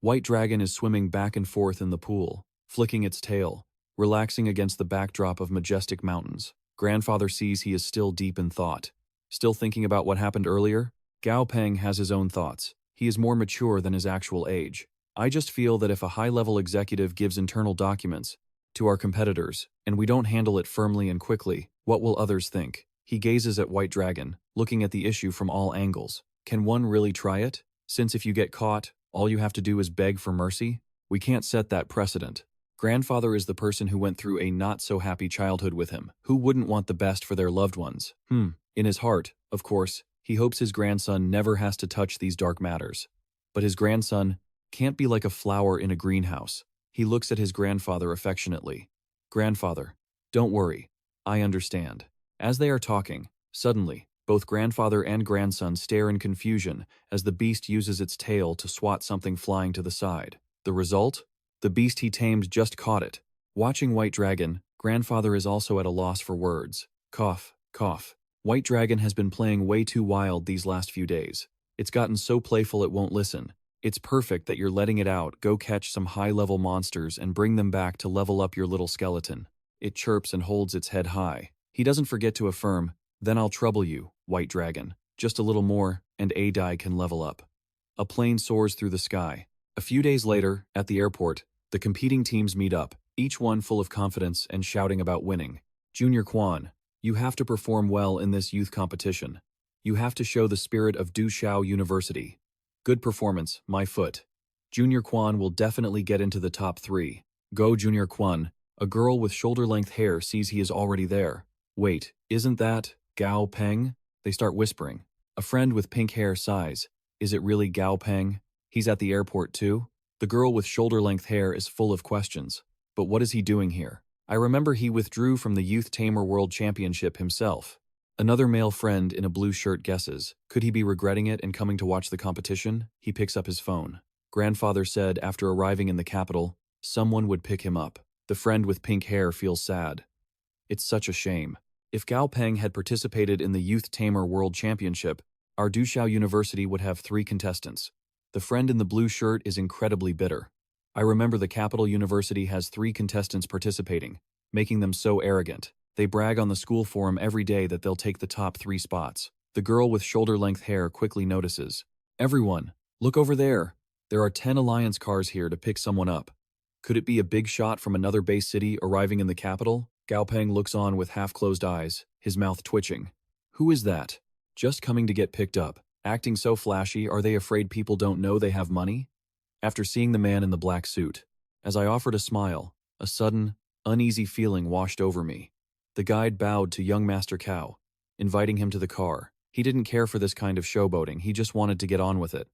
White Dragon is swimming back and forth in the pool, flicking its tail, relaxing against the backdrop of majestic mountains. Grandfather sees he is still deep in thought. Still thinking about what happened earlier? Gao Peng has his own thoughts. He is more mature than his actual age. I just feel that if a high-level executive gives internal documents to our competitors, and we don't handle it firmly and quickly, what will others think? He gazes at White Dragon, looking at the issue from all angles. Can one really try it? Since if you get caught, all you have to do is beg for mercy? We can't set that precedent. Grandfather is the person who went through a not-so-happy childhood with him. Who wouldn't want the best for their loved ones? In his heart, of course, he hopes his grandson never has to touch these dark matters. But his grandson can't be like a flower in a greenhouse. He looks at his grandfather affectionately. Grandfather, don't worry. I understand. As they are talking, suddenly, both grandfather and grandson stare in confusion as the beast uses its tail to swat something flying to the side. The result? The beast he tamed just caught it. Watching White Dragon, grandfather is also at a loss for words. Cough, cough. White Dragon has been playing way too wild these last few days. It's gotten so playful it won't listen. It's perfect that you're letting it out. Go catch some high-level monsters and bring them back to level up your little skeleton. It chirps and holds its head high. He doesn't forget to affirm, then I'll trouble you, White Dragon. Just a little more, and Adai can level up. A plane soars through the sky. A few days later, at the airport, the competing teams meet up, each one full of confidence and shouting about winning. Junior Quan, you have to perform well in this youth competition. You have to show the spirit of Dushao University. Good performance, my foot. Junior Quan will definitely get into the top 3. Go Junior Quan. A girl with shoulder-length hair sees he is already there. Wait, isn't that Gao Peng? They start whispering. A friend with pink hair sighs. Is it really Gao Peng? He's at the airport too? The girl with shoulder-length hair is full of questions. But what is he doing here? I remember he withdrew from the Youth Tamer World Championship himself. Another male friend in a blue shirt guesses. Could he be regretting it and coming to watch the competition? He picks up his phone. Grandfather said after arriving in the capital, someone would pick him up. The friend with pink hair feels sad. It's such a shame. If Gao Peng had participated in the Youth Tamer World Championship, our Dushao University would have 3 contestants. The friend in the blue shirt is incredibly bitter. I remember the Capital University has 3 contestants participating, making them so arrogant. They brag on the school forum every day that they'll take the top 3 spots. The girl with shoulder-length hair quickly notices. Everyone, look over there. There are 10 Alliance cars here to pick someone up. Could it be a big shot from another base city arriving in the capital? Gao Peng looks on with half-closed eyes, his mouth twitching. Who is that? Just coming to get picked up. Acting so flashy, are they afraid people don't know they have money? After seeing the man in the black suit, as I offered a smile, a sudden, uneasy feeling washed over me. The guide bowed to young Master Cao, inviting him to the car. He didn't care for this kind of showboating, he just wanted to get on with it.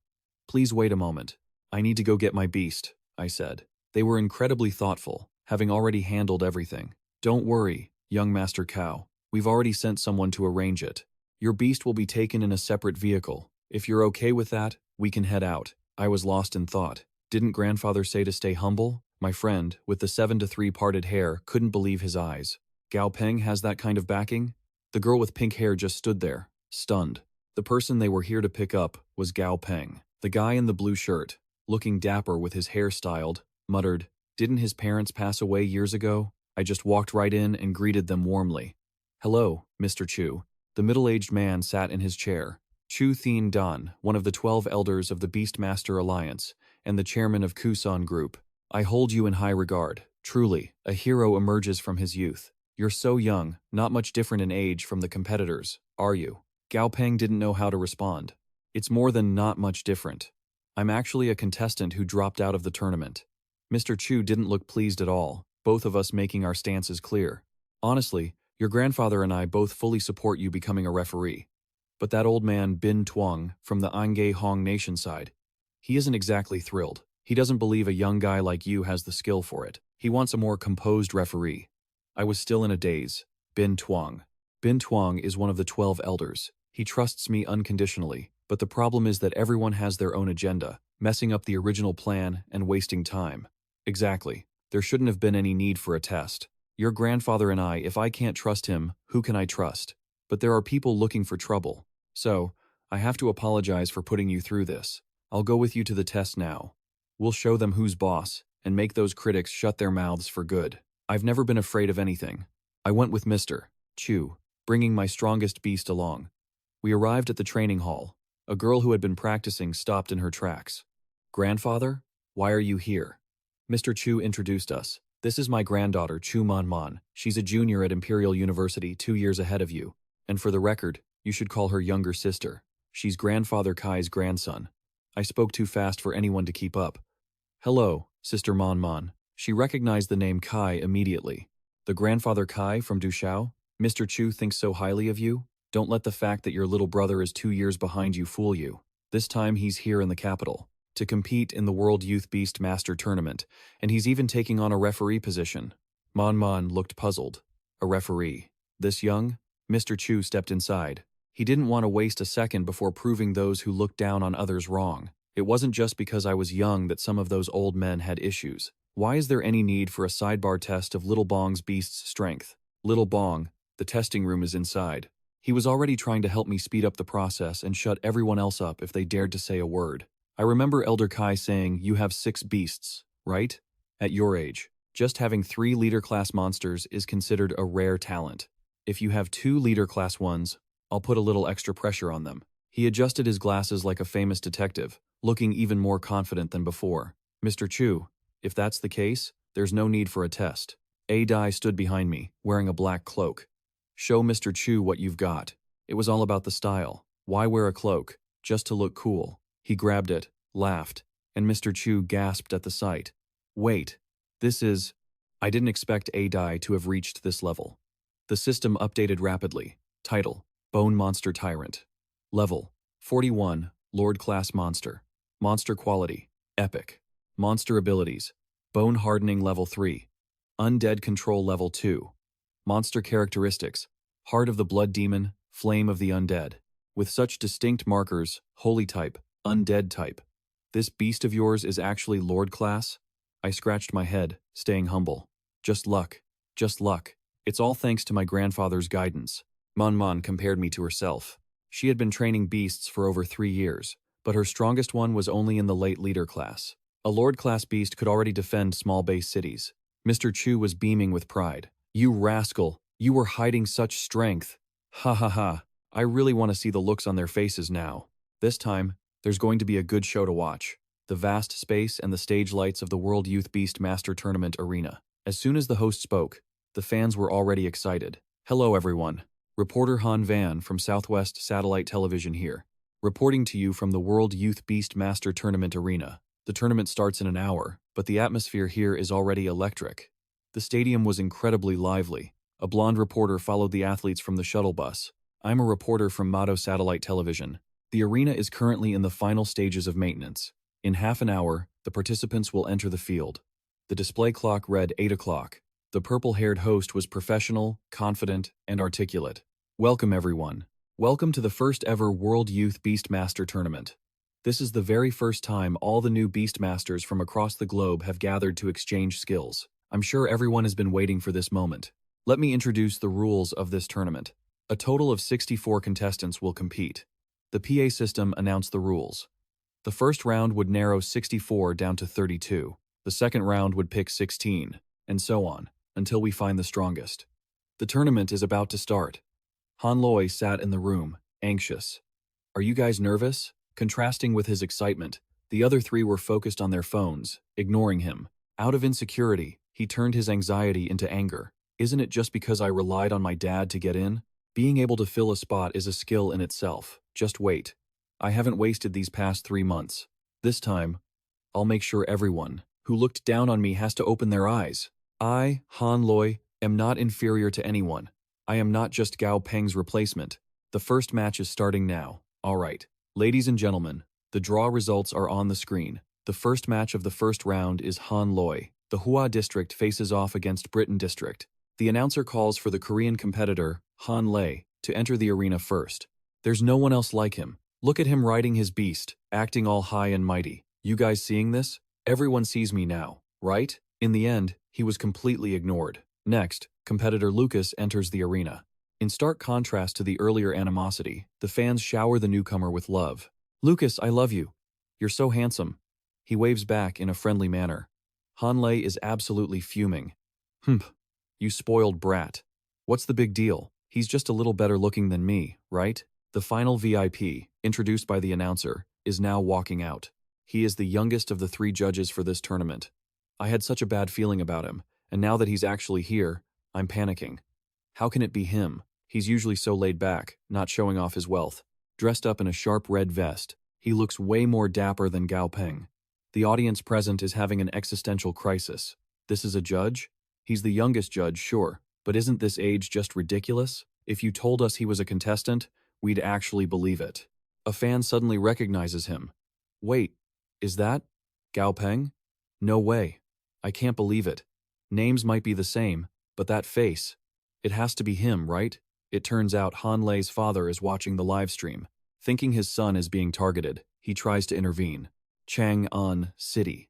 Please wait a moment. I need to go get my beast, I said. They were incredibly thoughtful, having already handled everything. Don't worry, Young Master Cow. We've already sent someone to arrange it. Your beast will be taken in a separate vehicle. If you're okay with that, we can head out. I was lost in thought. Didn't grandfather say to stay humble? My friend, with the 7-3 parted hair, couldn't believe his eyes. Gao Peng has that kind of backing? The girl with pink hair just stood there, stunned. The person they were here to pick up was Gao Peng. The guy in the blue shirt, looking dapper with his hair styled, muttered, "Didn't his parents pass away years ago?" I just walked right in and greeted them warmly. "Hello, Mr. Chu." The middle-aged man sat in his chair. Chu Thien Dan, one of the 12 elders of the Beastmaster Alliance, and the chairman of Kusan Group. I hold you in high regard. Truly, a hero emerges from his youth. You're so young, not much different in age from the competitors, are you? Gao Peng didn't know how to respond. It's more than not much different. I'm actually a contestant who dropped out of the tournament. Mr. Chu didn't look pleased at all, both of us making our stances clear. Honestly, your grandfather and I both fully support you becoming a referee. But that old man Bin Tuong from the Angge Hong Nation side, he isn't exactly thrilled. He doesn't believe a young guy like you has the skill for it. He wants a more composed referee. I was still in a daze. Bin Tuong. Bin Tuong is one of the 12 elders. He trusts me unconditionally, but the problem is that everyone has their own agenda, messing up the original plan and wasting time. Exactly. There shouldn't have been any need for a test. Your grandfather and I, if I can't trust him, who can I trust? But there are people looking for trouble. So, I have to apologize for putting you through this. I'll go with you to the test now. We'll show them who's boss, and make those critics shut their mouths for good. I've never been afraid of anything. I went with Mr. Chu, bringing my strongest beast along. We arrived at the training hall. A girl who had been practicing stopped in her tracks. "Grandfather? Why are you here?" Mr. Chu introduced us. "This is my granddaughter, Chu Man. She's a junior at Imperial University, 2 years ahead of you. And for the record, you should call her younger sister. She's Grandfather Kai's grandson." I spoke too fast for anyone to keep up. "Hello, Sister Man." She recognized the name Kai immediately. "The Grandfather Kai from Dushao? Mr. Chu thinks so highly of you? Don't let the fact that your little brother is 2 years behind you fool you. This time he's here in the capital to compete in the World Youth Beast Master Tournament, and he's even taking on a referee position." Man looked puzzled. "A referee? This young?" Mr. Chu stepped inside. He didn't want to waste a second before proving those who looked down on others wrong. It wasn't just because I was young that some of those old men had issues. Why is there any need for a sidebar test of Little Bong's beast's strength? Little Bong, the testing room is inside. He was already trying to help me speed up the process and shut everyone else up if they dared to say a word. I remember Elder Kai saying, "You have 6 beasts, right? At your age, just having 3 leader-class monsters is considered a rare talent. If you have 2 leader-class ones, I'll put a little extra pressure on them." He adjusted his glasses like a famous detective, looking even more confident than before. "Mr. Chu, if that's the case, there's no need for a test." A Dai stood behind me, wearing a black cloak. "Show Mr. Chu what you've got." It was all about the style. Why wear a cloak? Just to look cool. He grabbed it, laughed, and Mr. Chu gasped at the sight. "Wait, this is..." I didn't expect A Dai to have reached this level. The system updated rapidly. Title: Bone Monster Tyrant. Level: 41, Lord Class Monster. Monster Quality: Epic. Monster Abilities: Bone Hardening Level 3. Undead Control Level 2. Monster Characteristics: Heart of the Blood Demon, Flame of the Undead. With such distinct markers: Holy Type, Undead Type. This beast of yours is actually Lord Class? I scratched my head, staying humble. Just luck. Just luck. It's all thanks to my grandfather's guidance. Man compared me to herself. She had been training beasts for over 3 years, but her strongest one was only in the late leader class. A Lord Class beast could already defend small base cities. Mr. Chu was beaming with pride. "You rascal, you were hiding such strength. Ha ha ha. I really want to see the looks on their faces now. This time, there's going to be a good show to watch." The vast space and the stage lights of the World Youth Beast Master Tournament arena. As soon as the host spoke, the fans were already excited. "Hello everyone. Reporter Han Van from Southwest Satellite Television here. Reporting to you from the World Youth Beast Master Tournament arena. The tournament starts in an hour, but the atmosphere here is already electric." The stadium was incredibly lively. A blonde reporter followed the athletes from the shuttle bus. "I'm a reporter from Mado Satellite Television. The arena is currently in the final stages of maintenance. In half an hour, the participants will enter the field." The display clock read 8 o'clock. The purple-haired host was professional, confident, and articulate. Welcome everyone. Welcome to the first ever World Youth Beastmaster Tournament. This is the very first time all the new Beastmasters from across the globe have gathered to exchange skills. I'm sure everyone has been waiting for this moment. Let me introduce the rules of this tournament. A total of 64 contestants will compete. The PA system announced the rules. The first round would narrow 64 down to 32. The second round would pick 16, and so on, until we find the strongest. The tournament is about to start. Han Loi sat in the room, anxious. Are you guys nervous? Contrasting with his excitement, the other three were focused on their phones, ignoring him. Out of insecurity, he turned his anxiety into anger. Isn't it just because I relied on my dad to get in? Being able to fill a spot is a skill in itself. Just wait. I haven't wasted these past 3 months. This time, I'll make sure everyone who looked down on me has to open their eyes. I, Han Loi, am not inferior to anyone. I am not just Gao Peng's replacement. The first match is starting now. All right. Ladies and gentlemen, the draw results are on the screen. The first match of the first round is Han Loi. The Hua District faces off against Britain District. The announcer calls for the Korean competitor, Han Lei, to enter the arena first. There's no one else like him. Look at him riding his beast, acting all high and mighty. You guys seeing this? Everyone sees me now, right? In the end, he was completely ignored. Next, competitor Lucas enters the arena. In stark contrast to the earlier animosity, the fans shower the newcomer with love. Lucas, I love you. You're so handsome. He waves back in a friendly manner. Han Lei is absolutely fuming. Humph, you spoiled brat. What's the big deal? He's just a little better looking than me, right? The final VIP, introduced by the announcer, is now walking out. He is the youngest of the 3 judges for this tournament. I had such a bad feeling about him, and now that he's actually here, I'm panicking. How can it be him? He's usually so laid back, not showing off his wealth. Dressed up in a sharp red vest, he looks way more dapper than Gao Peng. The audience present is having an existential crisis. This is a judge? He's the youngest judge, sure, but isn't this age just ridiculous? If you told us he was a contestant, we'd actually believe it. A fan suddenly recognizes him. Wait, is that Gao Peng? No way. I can't believe it. Names might be the same, but that face. It has to be him, right? It turns out Han Lei's father is watching the live stream. Thinking his son is being targeted, he tries to intervene. Chang'an City.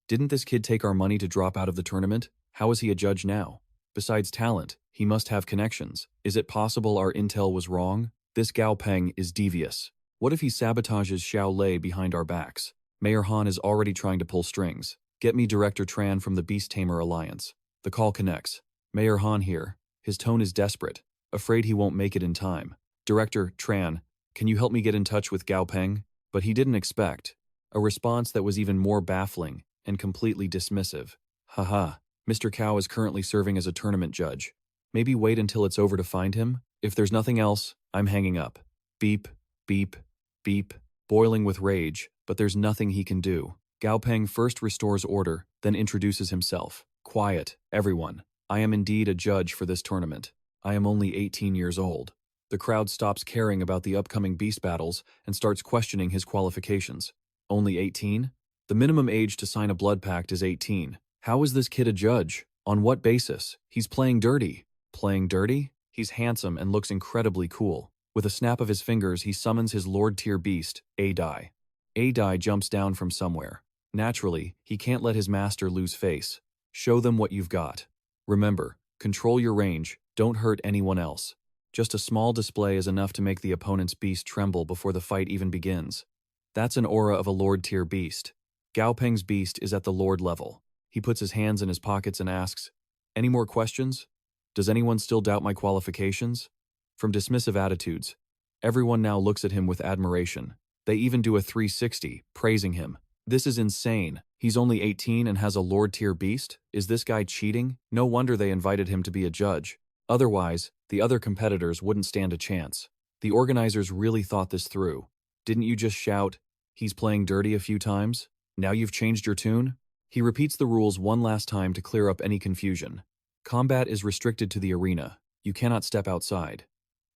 Didn't this kid take our money to drop out of the tournament? How is he a judge now? Besides talent, he must have connections. Is it possible our intel was wrong? This Gao Peng is devious. What if he sabotages Xiao Lei behind our backs? Mayor Han is already trying to pull strings. Get me Director Tran from the Beast Tamer Alliance. The call connects. Mayor Han here. His tone is desperate. Afraid he won't make it in time. Director Tran, can you help me get in touch with Gao Peng? But he didn't expect a response that was even more baffling and completely dismissive. Haha, Mr. Cao is currently serving as a tournament judge. Maybe wait until it's over to find him? If there's nothing else, I'm hanging up. Beep, beep, beep, boiling with rage, but there's nothing he can do. Gao Peng first restores order, then introduces himself. Quiet, everyone. I am indeed a judge for this tournament. I am only 18 years old. The crowd stops caring about the upcoming beast battles and starts questioning his qualifications. Only 18? The minimum age to sign a blood pact is 18. How is this kid a judge? On what basis? He's playing dirty. Playing dirty? He's handsome and looks incredibly cool. With a snap of his fingers, he summons his Lord-tier beast, A-Dai. A-Dai jumps down from somewhere. Naturally, he can't let his master lose face. Show them what you've got. Remember, control your range, don't hurt anyone else. Just a small display is enough to make the opponent's beast tremble before the fight even begins. That's an aura of a Lord-tier beast. Gao Peng's beast is at the Lord level. He puts his hands in his pockets and asks, "Any more questions? Does anyone still doubt my qualifications?" From dismissive attitudes, everyone now looks at him with admiration. They even do a 360, praising him. This is insane. He's only 18 and has a Lord-tier beast? Is this guy cheating? No wonder they invited him to be a judge. Otherwise, the other competitors wouldn't stand a chance. The organizers really thought this through. Didn't you just shout, "He's playing dirty" a few times? Now you've changed your tune? He repeats the rules one last time to clear up any confusion. Combat is restricted to the arena. You cannot step outside.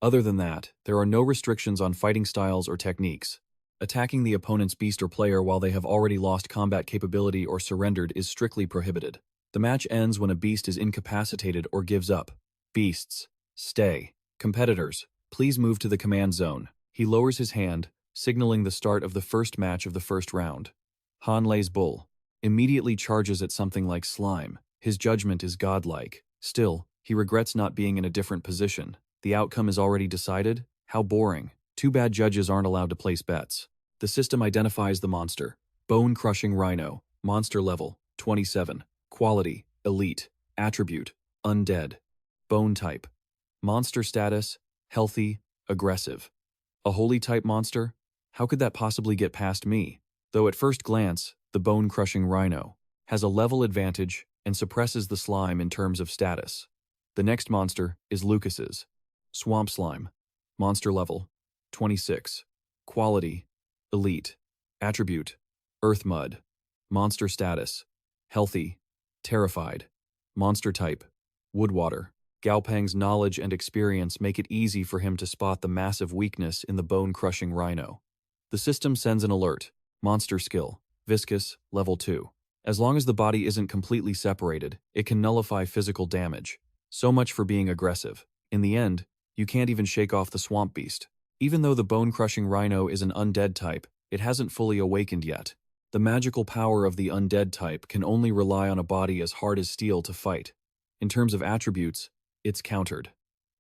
Other than that, there are no restrictions on fighting styles or techniques. Attacking the opponent's beast or player while they have already lost combat capability or surrendered is strictly prohibited. The match ends when a beast is incapacitated or gives up. Beasts, stay. Competitors, please move to the command zone. He lowers his hand, signaling the start of the first match of the first round. Han Lei's bull immediately charges at something like slime. His judgment is godlike. Still, he regrets not being in a different position. The outcome is already decided? How boring. Too bad judges aren't allowed to place bets. The system identifies the monster. Bone-crushing rhino. Monster level, 27. Quality, elite. Attribute, undead. Bone type. Monster status, healthy, aggressive. A holy type monster? How could that possibly get past me? Though at first glance, the bone-crushing rhino has a level advantage and suppresses the slime in terms of status. The next monster is Lucas's. Swamp slime. Monster level, 26. Quality, elite. Attribute, earth mud. Monster status, healthy, terrified. Monster type, woodwater. Gao Peng's knowledge and experience make it easy for him to spot the massive weakness in the bone-crushing rhino. The system sends an alert. Monster skill, viscous, level 2. As long as the body isn't completely separated, it can nullify physical damage. So much for being aggressive. In the end, you can't even shake off the swamp beast. Even though the bone-crushing rhino is an undead type, it hasn't fully awakened yet. The magical power of the undead type can only rely on a body as hard as steel to fight. In terms of attributes, it's countered.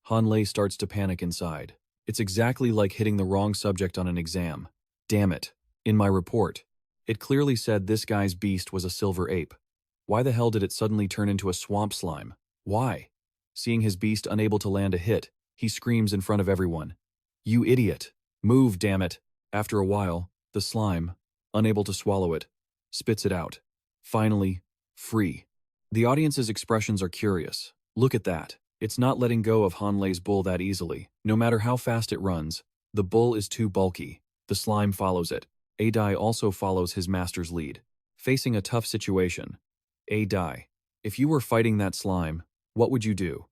Han Lei starts to panic inside. It's exactly like hitting the wrong subject on an exam. Damn it. In my report, it clearly said this guy's beast was a silver ape. Why the hell did it suddenly turn into a swamp slime? Why? Seeing his beast unable to land a hit, he screams in front of everyone. You idiot! Move, damn it! After a while, the slime, unable to swallow it, spits it out. Finally, free. The audience's expressions are curious. Look at that. It's not letting go of Han Lei's bull that easily. No matter how fast it runs, the bull is too bulky. The slime follows it. A-Dai also follows his master's lead. Facing a tough situation. A-Dai, if you were fighting that slime, what would you do?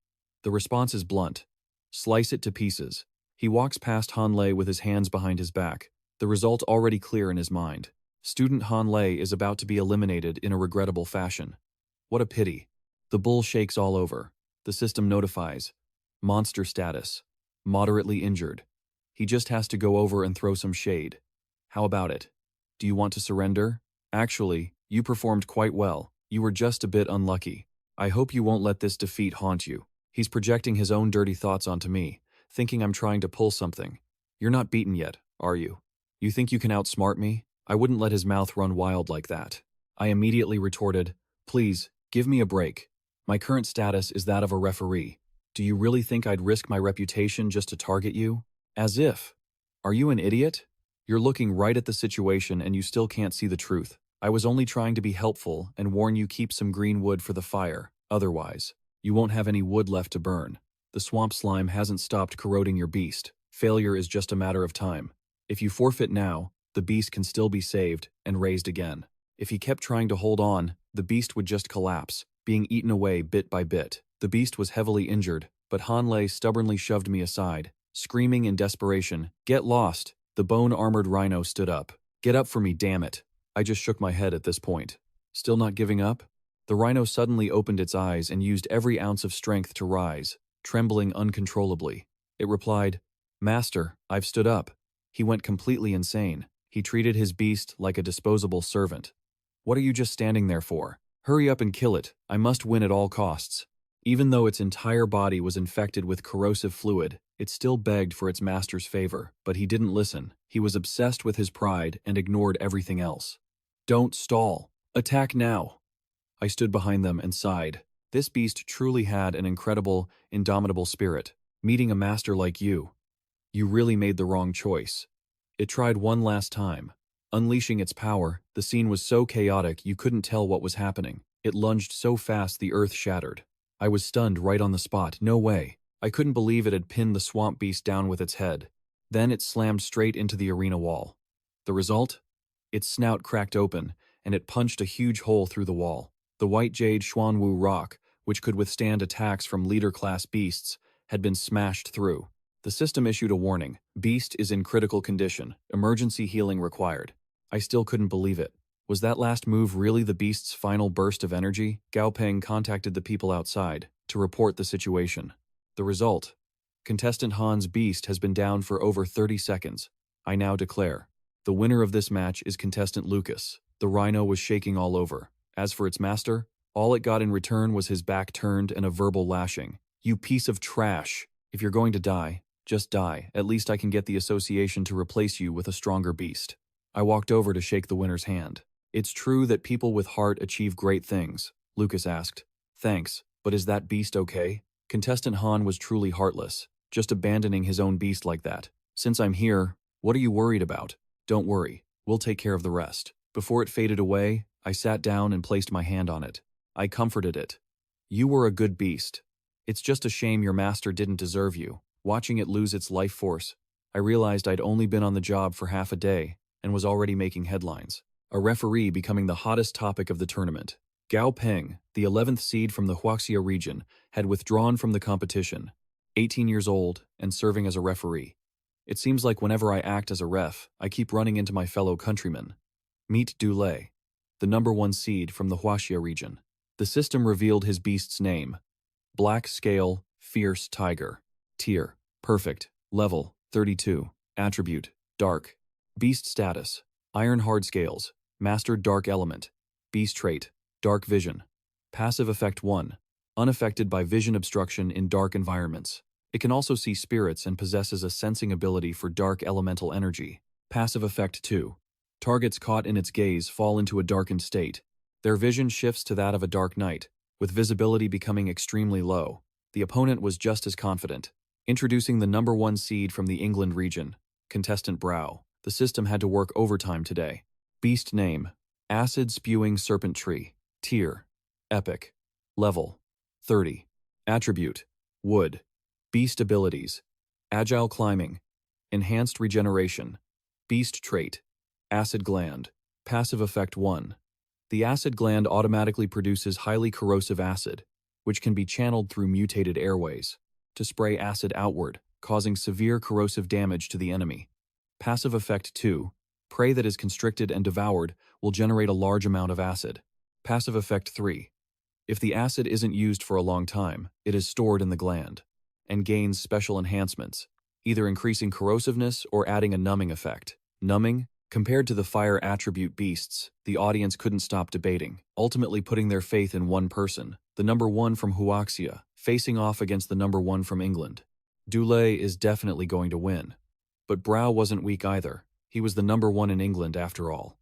The response is blunt. Slice it to pieces. He walks past Han Lei with his hands behind his back, the result already clear in his mind. Student Han Lei is about to be eliminated in a regrettable fashion. What a pity. The bull shakes all over. The system notifies. Monster status. Moderately injured. He just has to go over and throw some shade. How about it? Do you want to surrender? Actually, you performed quite well. You were just a bit unlucky. I hope you won't let this defeat haunt you. He's projecting his own dirty thoughts onto me, thinking I'm trying to pull something. You're not beaten yet, are you? You think you can outsmart me? I wouldn't let his mouth run wild like that. I immediately retorted, please, give me a break. My current status is that of a referee. Do you really think I'd risk my reputation just to target you? As if. Are you an idiot? You're looking right at the situation and you still can't see the truth. I was only trying to be helpful and warn you keep some green wood for the fire. Otherwise, you won't have any wood left to burn. The swamp slime hasn't stopped corroding your beast. Failure is just a matter of time. If you forfeit now, the beast can still be saved and raised again. If he kept trying to hold on, the beast would just collapse, being eaten away bit by bit. The beast was heavily injured, but Han Lei stubbornly shoved me aside, screaming in desperation, "Get lost!" The bone-armored rhino stood up. "Get up for me, damn it!" I just shook my head at this point. Still not giving up? The rhino suddenly opened its eyes and used every ounce of strength to rise, trembling uncontrollably. It replied, "Master, I've stood up." He went completely insane. He treated his beast like a disposable servant. "What are you just standing there for? Hurry up and kill it. I must win at all costs." Even though its entire body was infected with corrosive fluid, it still begged for its master's favor, but he didn't listen. He was obsessed with his pride and ignored everything else. "Don't stall. Attack now." I stood behind them and sighed. This beast truly had an incredible, indomitable spirit. Meeting a master like you really made the wrong choice. It tried one last time. Unleashing its power, the scene was so chaotic you couldn't tell what was happening. It lunged so fast the earth shattered. I was stunned right on the spot. No way. I couldn't believe it had pinned the swamp beast down with its head. Then it slammed straight into the arena wall. The result? Its snout cracked open, and it punched a huge hole through the wall. The white jade Xuanwu rock, which could withstand attacks from leader-class beasts, had been smashed through. The system issued a warning. Beast is in critical condition. Emergency healing required. I still couldn't believe it. Was that last move really the beast's final burst of energy? Gao Peng contacted the people outside to report the situation. The result: contestant Han's beast has been down for over 30 seconds. I now declare, the winner of this match is contestant Lucas. The rhino was shaking all over. As for its master, all it got in return was his back turned and a verbal lashing. You piece of trash. If you're going to die, just die. At least I can get the association to replace you with a stronger beast. I walked over to shake the winner's hand. It's true that people with heart achieve great things, Lucas asked. Thanks, but is that beast okay? Contestant Han was truly heartless, just abandoning his own beast like that. Since I'm here, what are you worried about? Don't worry, we'll take care of the rest. Before it faded away, I sat down and placed my hand on it. I comforted it. You were a good beast. It's just a shame your master didn't deserve you. Watching it lose its life force, I realized I'd only been on the job for half a day and was already making headlines. A referee becoming the hottest topic of the tournament. Gao Peng, the 11th seed from the Huaxia region, had withdrawn from the competition, 18 years old and serving as a referee. It seems like whenever I act as a ref, I keep running into my fellow countrymen. Meet Du Lei, the #1 seed from the Huaxia region. The system revealed his beast's name: Black Scale Fierce Tiger. Tier: Perfect. Level: 32. Attribute: Dark. Beast status: Iron Hard Scales. Mastered Dark Element. Beast trait: Dark Vision. Passive effect 1. Unaffected by vision obstruction in dark environments. It can also see spirits and possesses a sensing ability for dark elemental energy. Passive effect 2. Targets caught in its gaze fall into a darkened state. Their vision shifts to that of a dark night, with visibility becoming extremely low. The opponent was just as confident. Introducing the #1 seed from the England region, contestant Brow. The system had to work overtime today. Beast name: Acid Spewing Serpent Tree. Tier: Epic. Level: 30. Attribute: Wood. Beast abilities: Agile Climbing. Enhanced Regeneration. Beast trait: Acid Gland. Passive effect 1. The acid gland automatically produces highly corrosive acid, which can be channeled through mutated airways to spray acid outward, causing severe corrosive damage to the enemy. Passive effect 2. Prey that is constricted and devoured will generate a large amount of acid. Passive effect 3. If the acid isn't used for a long time, it is stored in the gland and gains special enhancements, either increasing corrosiveness or adding a numbing effect. Numbing? Compared to the fire attribute beasts, the audience couldn't stop debating, ultimately putting their faith in one person, the #1 from Huaxia, facing off against the #1 from England. Du Lei is definitely going to win. But Brow wasn't weak either. He was the #1 in England after all.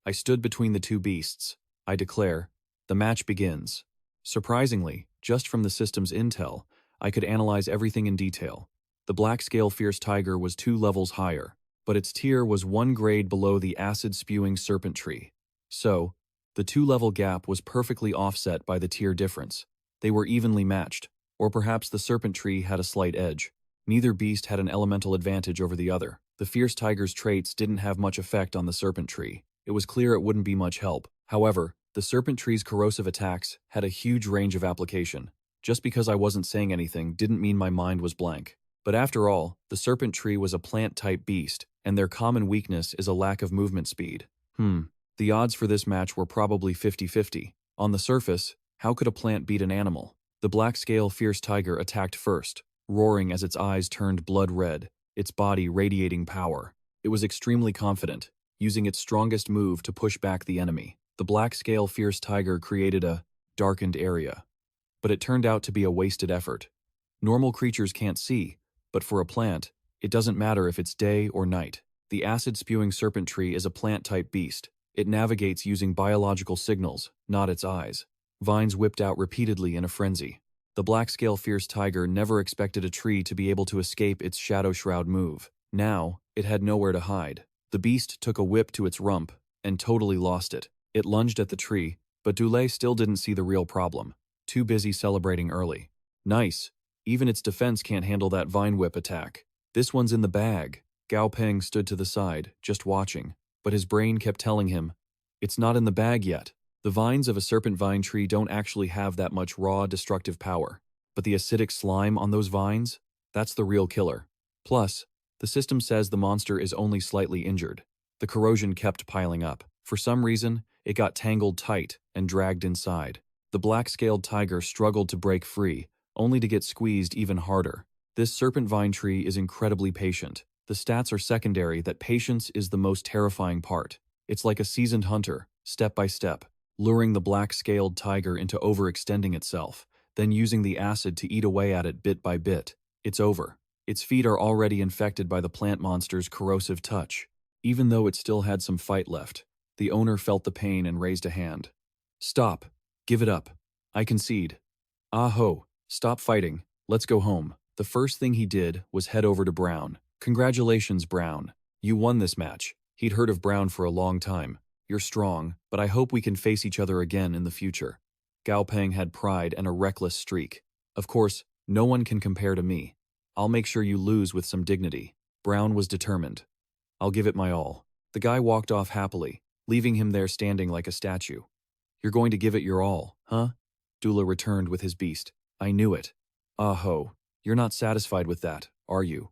I stood between the two beasts. I declare, the match begins. Surprisingly, just from the system's intel, I could analyze everything in detail. The Black Scale Fierce Tiger was 2 levels higher, but its tier was 1 grade below the acid-spewing serpent tree. So, the 2-level gap was perfectly offset by the tier difference. They were evenly matched, or perhaps the serpent tree had a slight edge. Neither beast had an elemental advantage over the other. The fierce tiger's traits didn't have much effect on the serpent tree. It was clear it wouldn't be much help. However, the serpent tree's corrosive attacks had a huge range of application. Just because I wasn't saying anything didn't mean my mind was blank. But after all, the serpent tree was a plant-type beast, and their common weakness is a lack of movement speed. The odds for this match were probably 50-50. On the surface, how could a plant beat an animal? The Black Scale Fierce Tiger attacked first, roaring as its eyes turned blood red, its body radiating power. It was extremely confident, using its strongest move to push back the enemy. The Black Scale Fierce Tiger created a darkened area. But it turned out to be a wasted effort. Normal creatures can't see, but for a plant, it doesn't matter if it's day or night. The acid-spewing serpent tree is a plant-type beast. It navigates using biological signals, not its eyes. Vines whipped out repeatedly in a frenzy. The Black Scale Fierce Tiger never expected a tree to be able to escape its Shadow Shroud move. Now, it had nowhere to hide. The beast took a whip to its rump and totally lost it. It lunged at the tree, but Du Lei still didn't see the real problem. Too busy celebrating early. Nice. Even its defense can't handle that vine whip attack. This one's in the bag. Gao Peng stood to the side, just watching, but his brain kept telling him, it's not in the bag yet. The vines of a serpent vine tree don't actually have that much raw, destructive power. But the acidic slime on those vines? That's the real killer. Plus, the system says the monster is only slightly injured. The corrosion kept piling up. For some reason, it got tangled tight and dragged inside. The black-scaled tiger struggled to break free, only to get squeezed even harder. This serpent vine tree is incredibly patient. The stats are secondary that patience is the most terrifying part. It's like a seasoned hunter, step by step, luring the black-scaled tiger into overextending itself, then using the acid to eat away at it bit by bit. It's over. Its feet are already infected by the plant monster's corrosive touch. Even though it still had some fight left, the owner felt the pain and raised a hand. Stop. Give it up. I concede. Ah ho, stop fighting. Let's go home. The first thing he did was head over to Brown. Congratulations, Brown. You won this match. He'd heard of Brown for a long time. You're strong, but I hope we can face each other again in the future. Gao Peng had pride and a reckless streak. Of course, no one can compare to me. I'll make sure you lose with some dignity. Brown was determined. I'll give it my all. The guy walked off happily, leaving him there standing like a statue. You're going to give it your all, huh? Dula returned with his beast. I knew it. Ah ho, you're not satisfied with that, are you?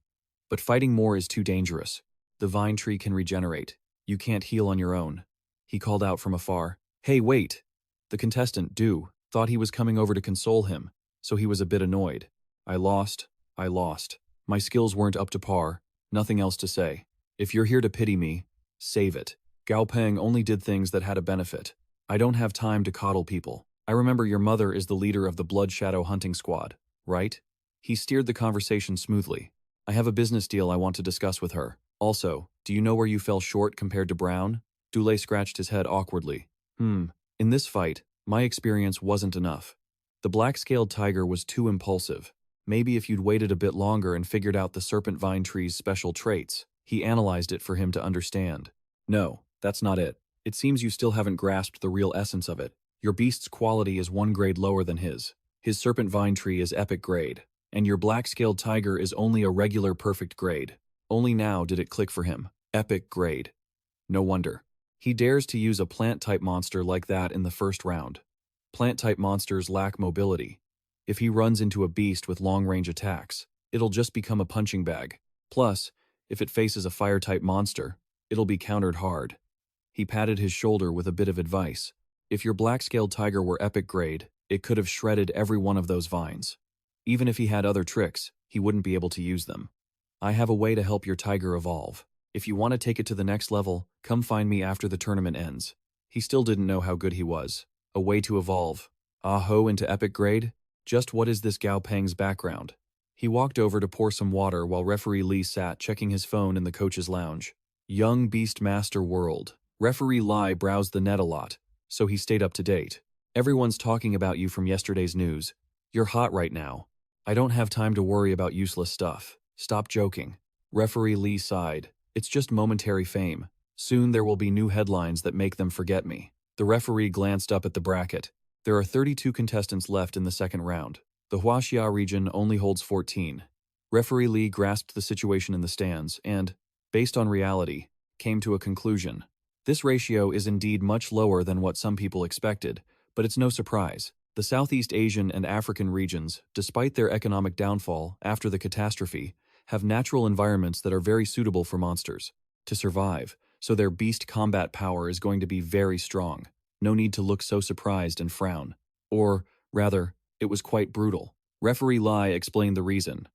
But fighting more is too dangerous. The vine tree can regenerate. You can't heal on your own. He called out from afar. Hey, wait! The contestant, Du, thought he was coming over to console him, so he was a bit annoyed. I lost. My skills weren't up to par, nothing else to say. If you're here to pity me, save it. Gao Peng only did things that had a benefit. I don't have time to coddle people. I remember your mother is the leader of the Blood Shadow hunting squad, right? He steered the conversation smoothly. I have a business deal I want to discuss with her. Also, do you know where you fell short compared to Brown? Dule scratched his head awkwardly. In this fight, my experience wasn't enough. The black-scaled tiger was too impulsive. Maybe if you'd waited a bit longer and figured out the serpent vine tree's special traits. He analyzed it for him to understand. No, that's not it. It seems you still haven't grasped the real essence of it. Your beast's quality is one grade lower than his. His serpent vine tree is epic grade, and your black-scaled tiger is only a regular perfect grade. Only now did it click for him. Epic grade. No wonder. He dares to use a plant-type monster like that in the first round. Plant-type monsters lack mobility. If he runs into a beast with long-range attacks, it'll just become a punching bag. Plus, if it faces a fire-type monster, it'll be countered hard. He patted his shoulder with a bit of advice. If your black-scaled tiger were epic grade, it could have shredded every one of those vines. Even if he had other tricks, he wouldn't be able to use them. I have a way to help your tiger evolve. If you want to take it to the next level, come find me after the tournament ends. He still didn't know how good he was. A way to evolve. Ah-ho into epic grade? Just what is this Gao Peng's background? He walked over to pour some water while referee Lee sat checking his phone in the coach's lounge. Young Beast Master World. Referee Lai browsed the net a lot, so he stayed up to date. Everyone's talking about you from yesterday's news. You're hot right now. I don't have time to worry about useless stuff. Stop joking. Referee Lee sighed. It's just momentary fame. Soon there will be new headlines that make them forget me. The referee glanced up at the bracket. There are 32 contestants left in the second round. The Huaxia region only holds 14. Referee Lee grasped the situation in the stands and, based on reality, came to a conclusion. This ratio is indeed much lower than what some people expected, but it's no surprise. The Southeast Asian and African regions, despite their economic downfall after the catastrophe, have natural environments that are very suitable for monsters to survive, so their beast combat power is going to be very strong. No need to look so surprised and frown. Or, rather, it was quite brutal. Referee Lai explained the reason.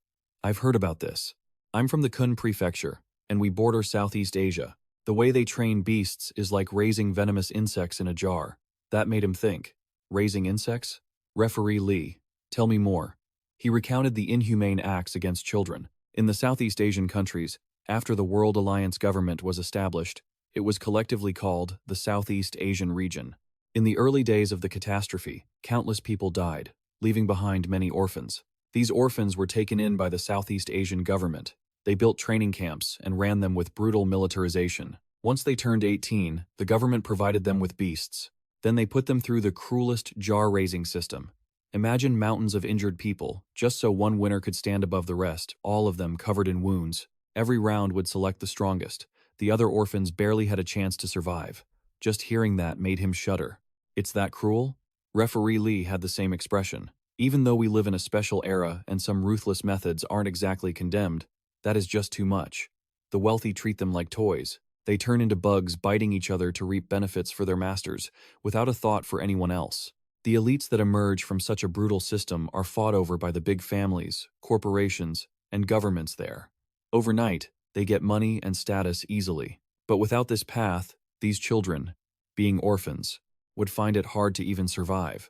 I've heard about this. I'm from the Kun Prefecture, and we border Southeast Asia. The way they train beasts is like raising venomous insects in a jar. That made him think. Raising insects? Referee Lee, tell me more. He recounted the inhumane acts against children. In the Southeast Asian countries, after the World Alliance government was established, it was collectively called the Southeast Asian region. In the early days of the catastrophe, countless people died, leaving behind many orphans. These orphans were taken in by the Southeast Asian government. They built training camps and ran them with brutal militarization. Once they turned 18, the government provided them with beasts. Then they put them through the cruelest jar-raising system. Imagine mountains of injured people, just so one winner could stand above the rest, all of them covered in wounds. Every round would select the strongest. The other orphans barely had a chance to survive. Just hearing that made him shudder. It's that cruel? Referee Lee had the same expression. Even though we live in a special era and some ruthless methods aren't exactly condemned, that is just too much. The wealthy treat them like toys. They turn into bugs biting each other to reap benefits for their masters, without a thought for anyone else. The elites that emerge from such a brutal system are fought over by the big families, corporations, and governments there. Overnight, they get money and status easily. But without this path, these children, being orphans, would find it hard to even survive.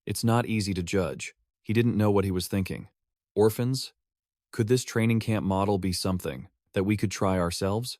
It's not easy to judge. He didn't know what he was thinking. Orphans? Could this training camp model be something that we could try ourselves?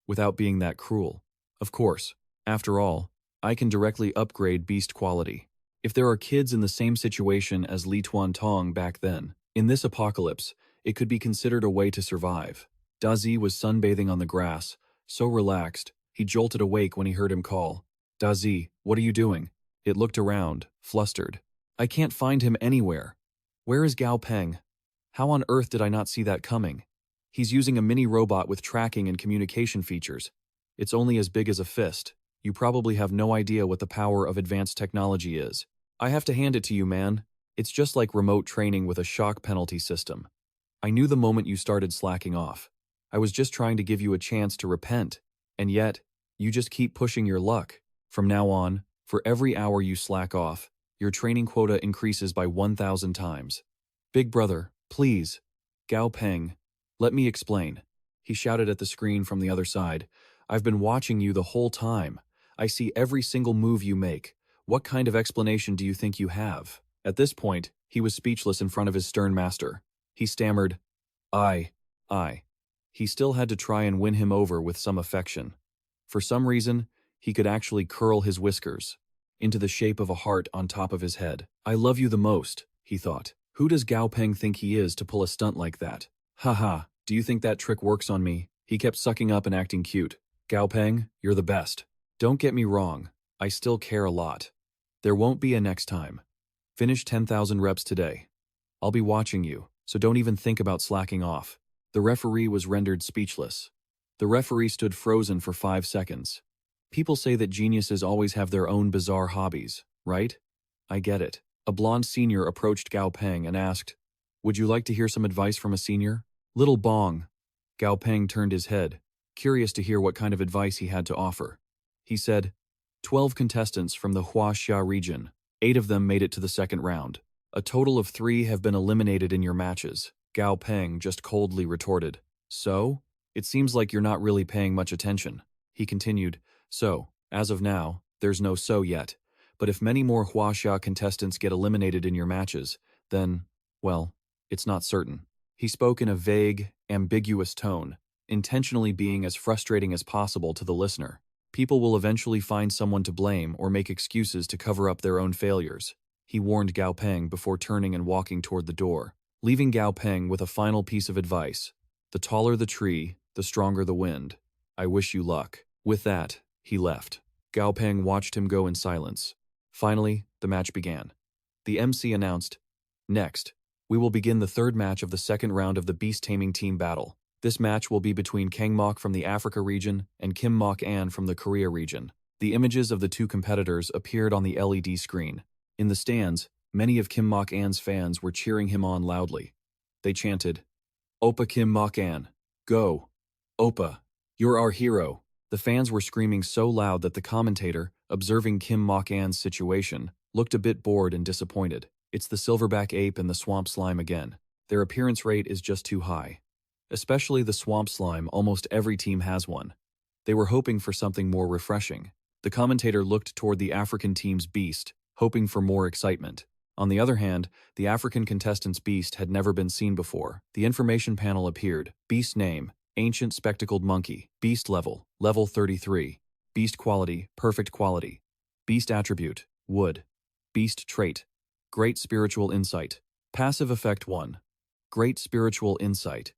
Without being that cruel. Of course. After all, I can directly upgrade beast quality. If there are kids in the same situation as Li Tuan Tong back then, in this apocalypse, it could be considered a way to survive. Dazi was sunbathing on the grass, so relaxed, he jolted awake when he heard him call. Dazi, what are you doing? It looked around, flustered. I can't find him anywhere. Where is Gao Peng? How on earth did I not see that coming? He's using a mini robot with tracking and communication features. It's only as big as a fist. You probably have no idea what the power of advanced technology is. I have to hand it to you, man. It's just like remote training with a shock penalty system. I knew the moment you started slacking off. I was just trying to give you a chance to repent. And yet, you just keep pushing your luck. From now on, for every hour you slack off, your training quota increases by 1,000 times. Big brother, please. Gao Peng. Let me explain. He shouted at the screen from the other side. I've been watching you the whole time. I see every single move you make. What kind of explanation do you think you have? At this point, he was speechless in front of his stern master. He stammered, I. He still had to try and win him over with some affection. For some reason, he could actually curl his whiskers into the shape of a heart on top of his head. I love you the most, he thought. Who does Gao Peng think he is to pull a stunt like that? Haha, do you think that trick works on me? He kept sucking up and acting cute. Gao Peng, you're the best. Don't get me wrong, I still care a lot. There won't be a next time. Finish 10,000 reps today. I'll be watching you, so don't even think about slacking off. The referee was rendered speechless. The referee stood frozen for 5 seconds. People say that geniuses always have their own bizarre hobbies, right? I get it. A blonde senior approached Gao Peng and asked, would you like to hear some advice from a senior? Little Bong. Gao Peng turned his head, curious to hear what kind of advice he had to offer. He said, 12 contestants from the Huaxia region. 8 of them made it to the second round. A total of 3 have been eliminated in your matches. Gao Peng just coldly retorted. So? It seems like you're not really paying much attention. He continued, so, as of now, there's no so yet. But if many more Huaxia contestants get eliminated in your matches, then, well, it's not certain. He spoke in a vague, ambiguous tone, intentionally being as frustrating as possible to the listener. People will eventually find someone to blame or make excuses to cover up their own failures. He warned Gao Peng before turning and walking toward the door, leaving Gao Peng with a final piece of advice. The taller the tree, the stronger the wind. I wish you luck. With that, he left. Gao Peng watched him go in silence. Finally, the match began. The MC announced, next, we will begin the third match of the second round of the beast taming team battle. This match will be between Kang Mok from the Africa region and Kim Mok An from the Korea region. The images of the two competitors appeared on the LED screen. In the stands, many of Kim Mok An's fans were cheering him on loudly. They chanted, Oppa Kim Mok An, go! Oppa, you're our hero! The fans were screaming so loud that the commentator, observing Kim Mok An's situation, looked a bit bored and disappointed. It's the silverback ape and the swamp slime again. Their appearance rate is just too high. Especially the swamp slime, almost every team has one. They were hoping for something more refreshing. The commentator looked toward the African team's beast, hoping for more excitement. On the other hand, the African contestant's beast had never been seen before. The information panel appeared. Beast name, ancient spectacled monkey. Beast level, level 33. Beast quality, perfect quality. Beast attribute, wood. Beast trait, great spiritual insight. Passive effect 1. Great spiritual insight.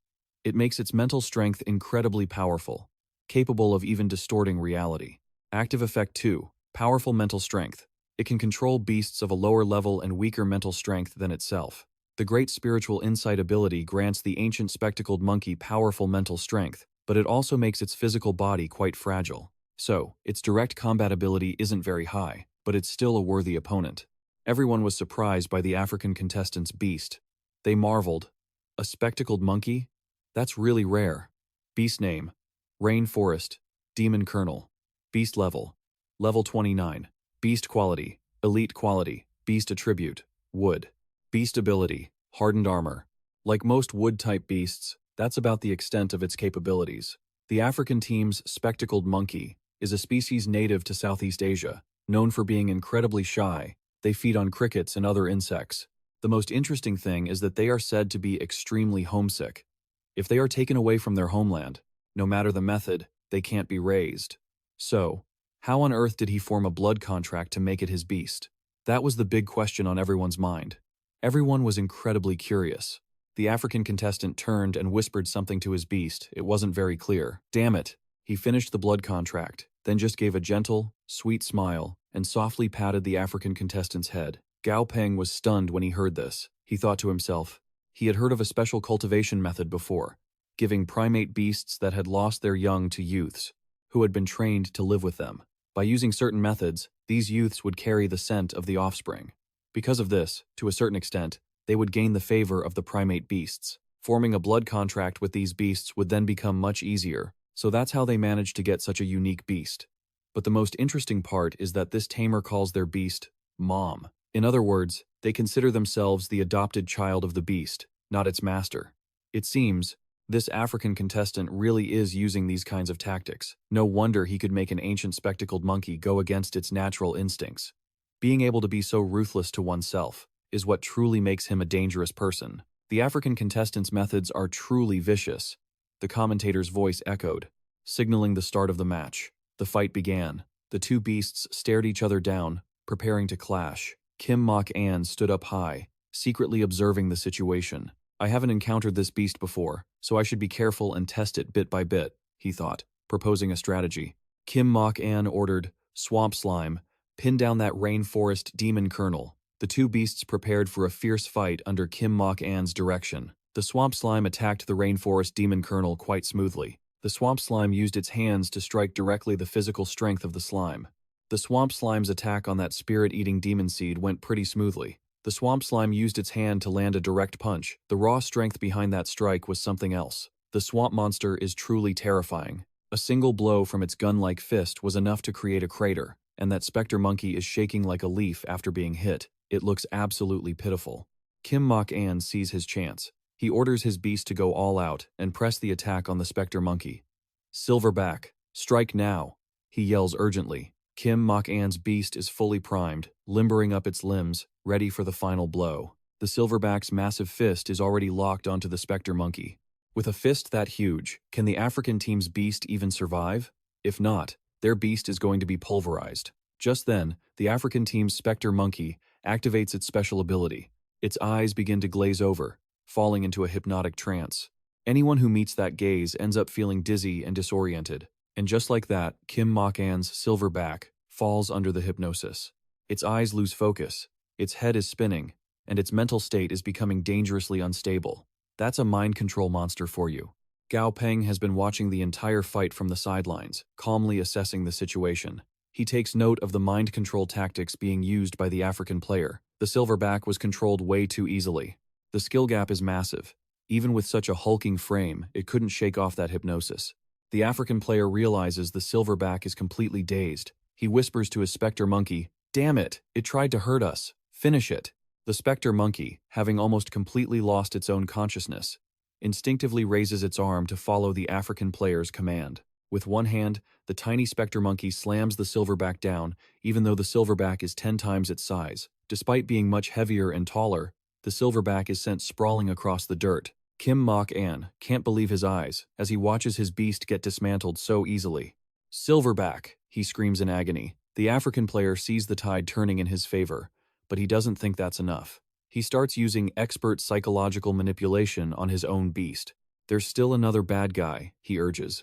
It makes its mental strength incredibly powerful, capable of even distorting reality. Active effect 2. Powerful mental strength. It can control beasts of a lower level and weaker mental strength than itself. The great spiritual insight ability grants the ancient spectacled monkey powerful mental strength, but it also makes its physical body quite fragile. So, its direct combat ability isn't very high, but it's still a worthy opponent. Everyone was surprised by the African contestant's beast. They marveled. A spectacled monkey? That's really rare. Beast name, Rainforest, Demon Kernel. Beast Level. Level 29. Beast Quality. Elite Quality. Beast Attribute. Wood. Beast Ability. Hardened Armor. Like most wood-type beasts, that's about the extent of its capabilities. The African team's spectacled monkey is a species native to Southeast Asia, known for being incredibly shy. They feed on crickets and other insects. The most interesting thing is that they are said to be extremely homesick. If they are taken away from their homeland, no matter the method, they can't be raised. So, how on earth did he form a blood contract to make it his beast? That was the big question on everyone's mind. Everyone was incredibly curious. The African contestant turned and whispered something to his beast. It wasn't very clear. Damn it. He finished the blood contract, then just gave a gentle, sweet smile and softly patted the African contestant's head. Gao Peng was stunned when he heard this. He thought to himself. He had heard of a special cultivation method before, giving primate beasts that had lost their young to youths, who had been trained to live with them. By using certain methods, these youths would carry the scent of the offspring. Because of this, to a certain extent, they would gain the favor of the primate beasts. Forming a blood contract with these beasts would then become much easier, so that's how they managed to get such a unique beast. But the most interesting part is that this tamer calls their beast Mom. In other words, they consider themselves the adopted child of the beast, not its master. It seems, this African contestant really is using these kinds of tactics. No wonder he could make an ancient spectacled monkey go against its natural instincts. Being able to be so ruthless to oneself is what truly makes him a dangerous person. The African contestant's methods are truly vicious. The commentator's voice echoed, signaling the start of the match. The fight began. The two beasts stared each other down, preparing to clash. Kim Mok-an stood up high, secretly observing the situation. I haven't encountered this beast before, so I should be careful and test it bit by bit, he thought, proposing a strategy. Kim Mok-an ordered, Swamp Slime, pin down that rainforest demon kernel. The two beasts prepared for a fierce fight under Kim Mok-an's direction. The Swamp Slime attacked the rainforest demon kernel quite smoothly. The Swamp Slime used its hands to strike directly the physical strength of the slime. The Swamp Slime's attack on that spirit-eating demon seed went pretty smoothly. The Swamp Slime used its hand to land a direct punch. The raw strength behind that strike was something else. The swamp monster is truly terrifying. A single blow from its gun-like fist was enough to create a crater, and that specter monkey is shaking like a leaf after being hit. It looks absolutely pitiful. Kim Mok-an sees his chance. He orders his beast to go all out and press the attack on the specter monkey. Silverback, strike now, he yells urgently. Kim Mok-an's beast is fully primed, limbering up its limbs, ready for the final blow. The silverback's massive fist is already locked onto the specter monkey. With a fist that huge, can the African team's beast even survive? If not, their beast is going to be pulverized. Just then, the African team's specter monkey activates its special ability. Its eyes begin to glaze over, falling into a hypnotic trance. Anyone who meets that gaze ends up feeling dizzy and disoriented. And just like that, Kim Mok-an's silverback falls under the hypnosis. Its eyes lose focus, its head is spinning, and its mental state is becoming dangerously unstable. That's a mind control monster for you. Gao Peng has been watching the entire fight from the sidelines, calmly assessing the situation. He takes note of the mind control tactics being used by the African player. The silverback was controlled way too easily. The skill gap is massive. Even with such a hulking frame, it couldn't shake off that hypnosis. The African player realizes the silverback is completely dazed. He whispers to his specter monkey, "Damn it, it tried to hurt us. Finish it." The specter monkey, having almost completely lost its own consciousness, instinctively raises its arm to follow the African player's command. With one hand, the tiny specter monkey slams the silverback down, even though the silverback is 10 times its size. Despite being much heavier and taller, the silverback is sent sprawling across the dirt. Kim Mok-an can't believe his eyes as he watches his beast get dismantled so easily. "Silverback," he screams in agony. The African player sees the tide turning in his favor, but he doesn't think that's enough. He starts using expert psychological manipulation on his own beast. "There's still another bad guy," he urges.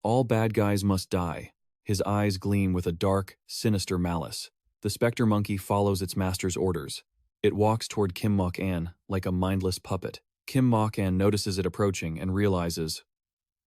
"All bad guys must die." His eyes gleam with a dark, sinister malice. The specter monkey follows its master's orders. It walks toward Kim Mok-an like a mindless puppet. Kim Mok-an notices it approaching and realizes,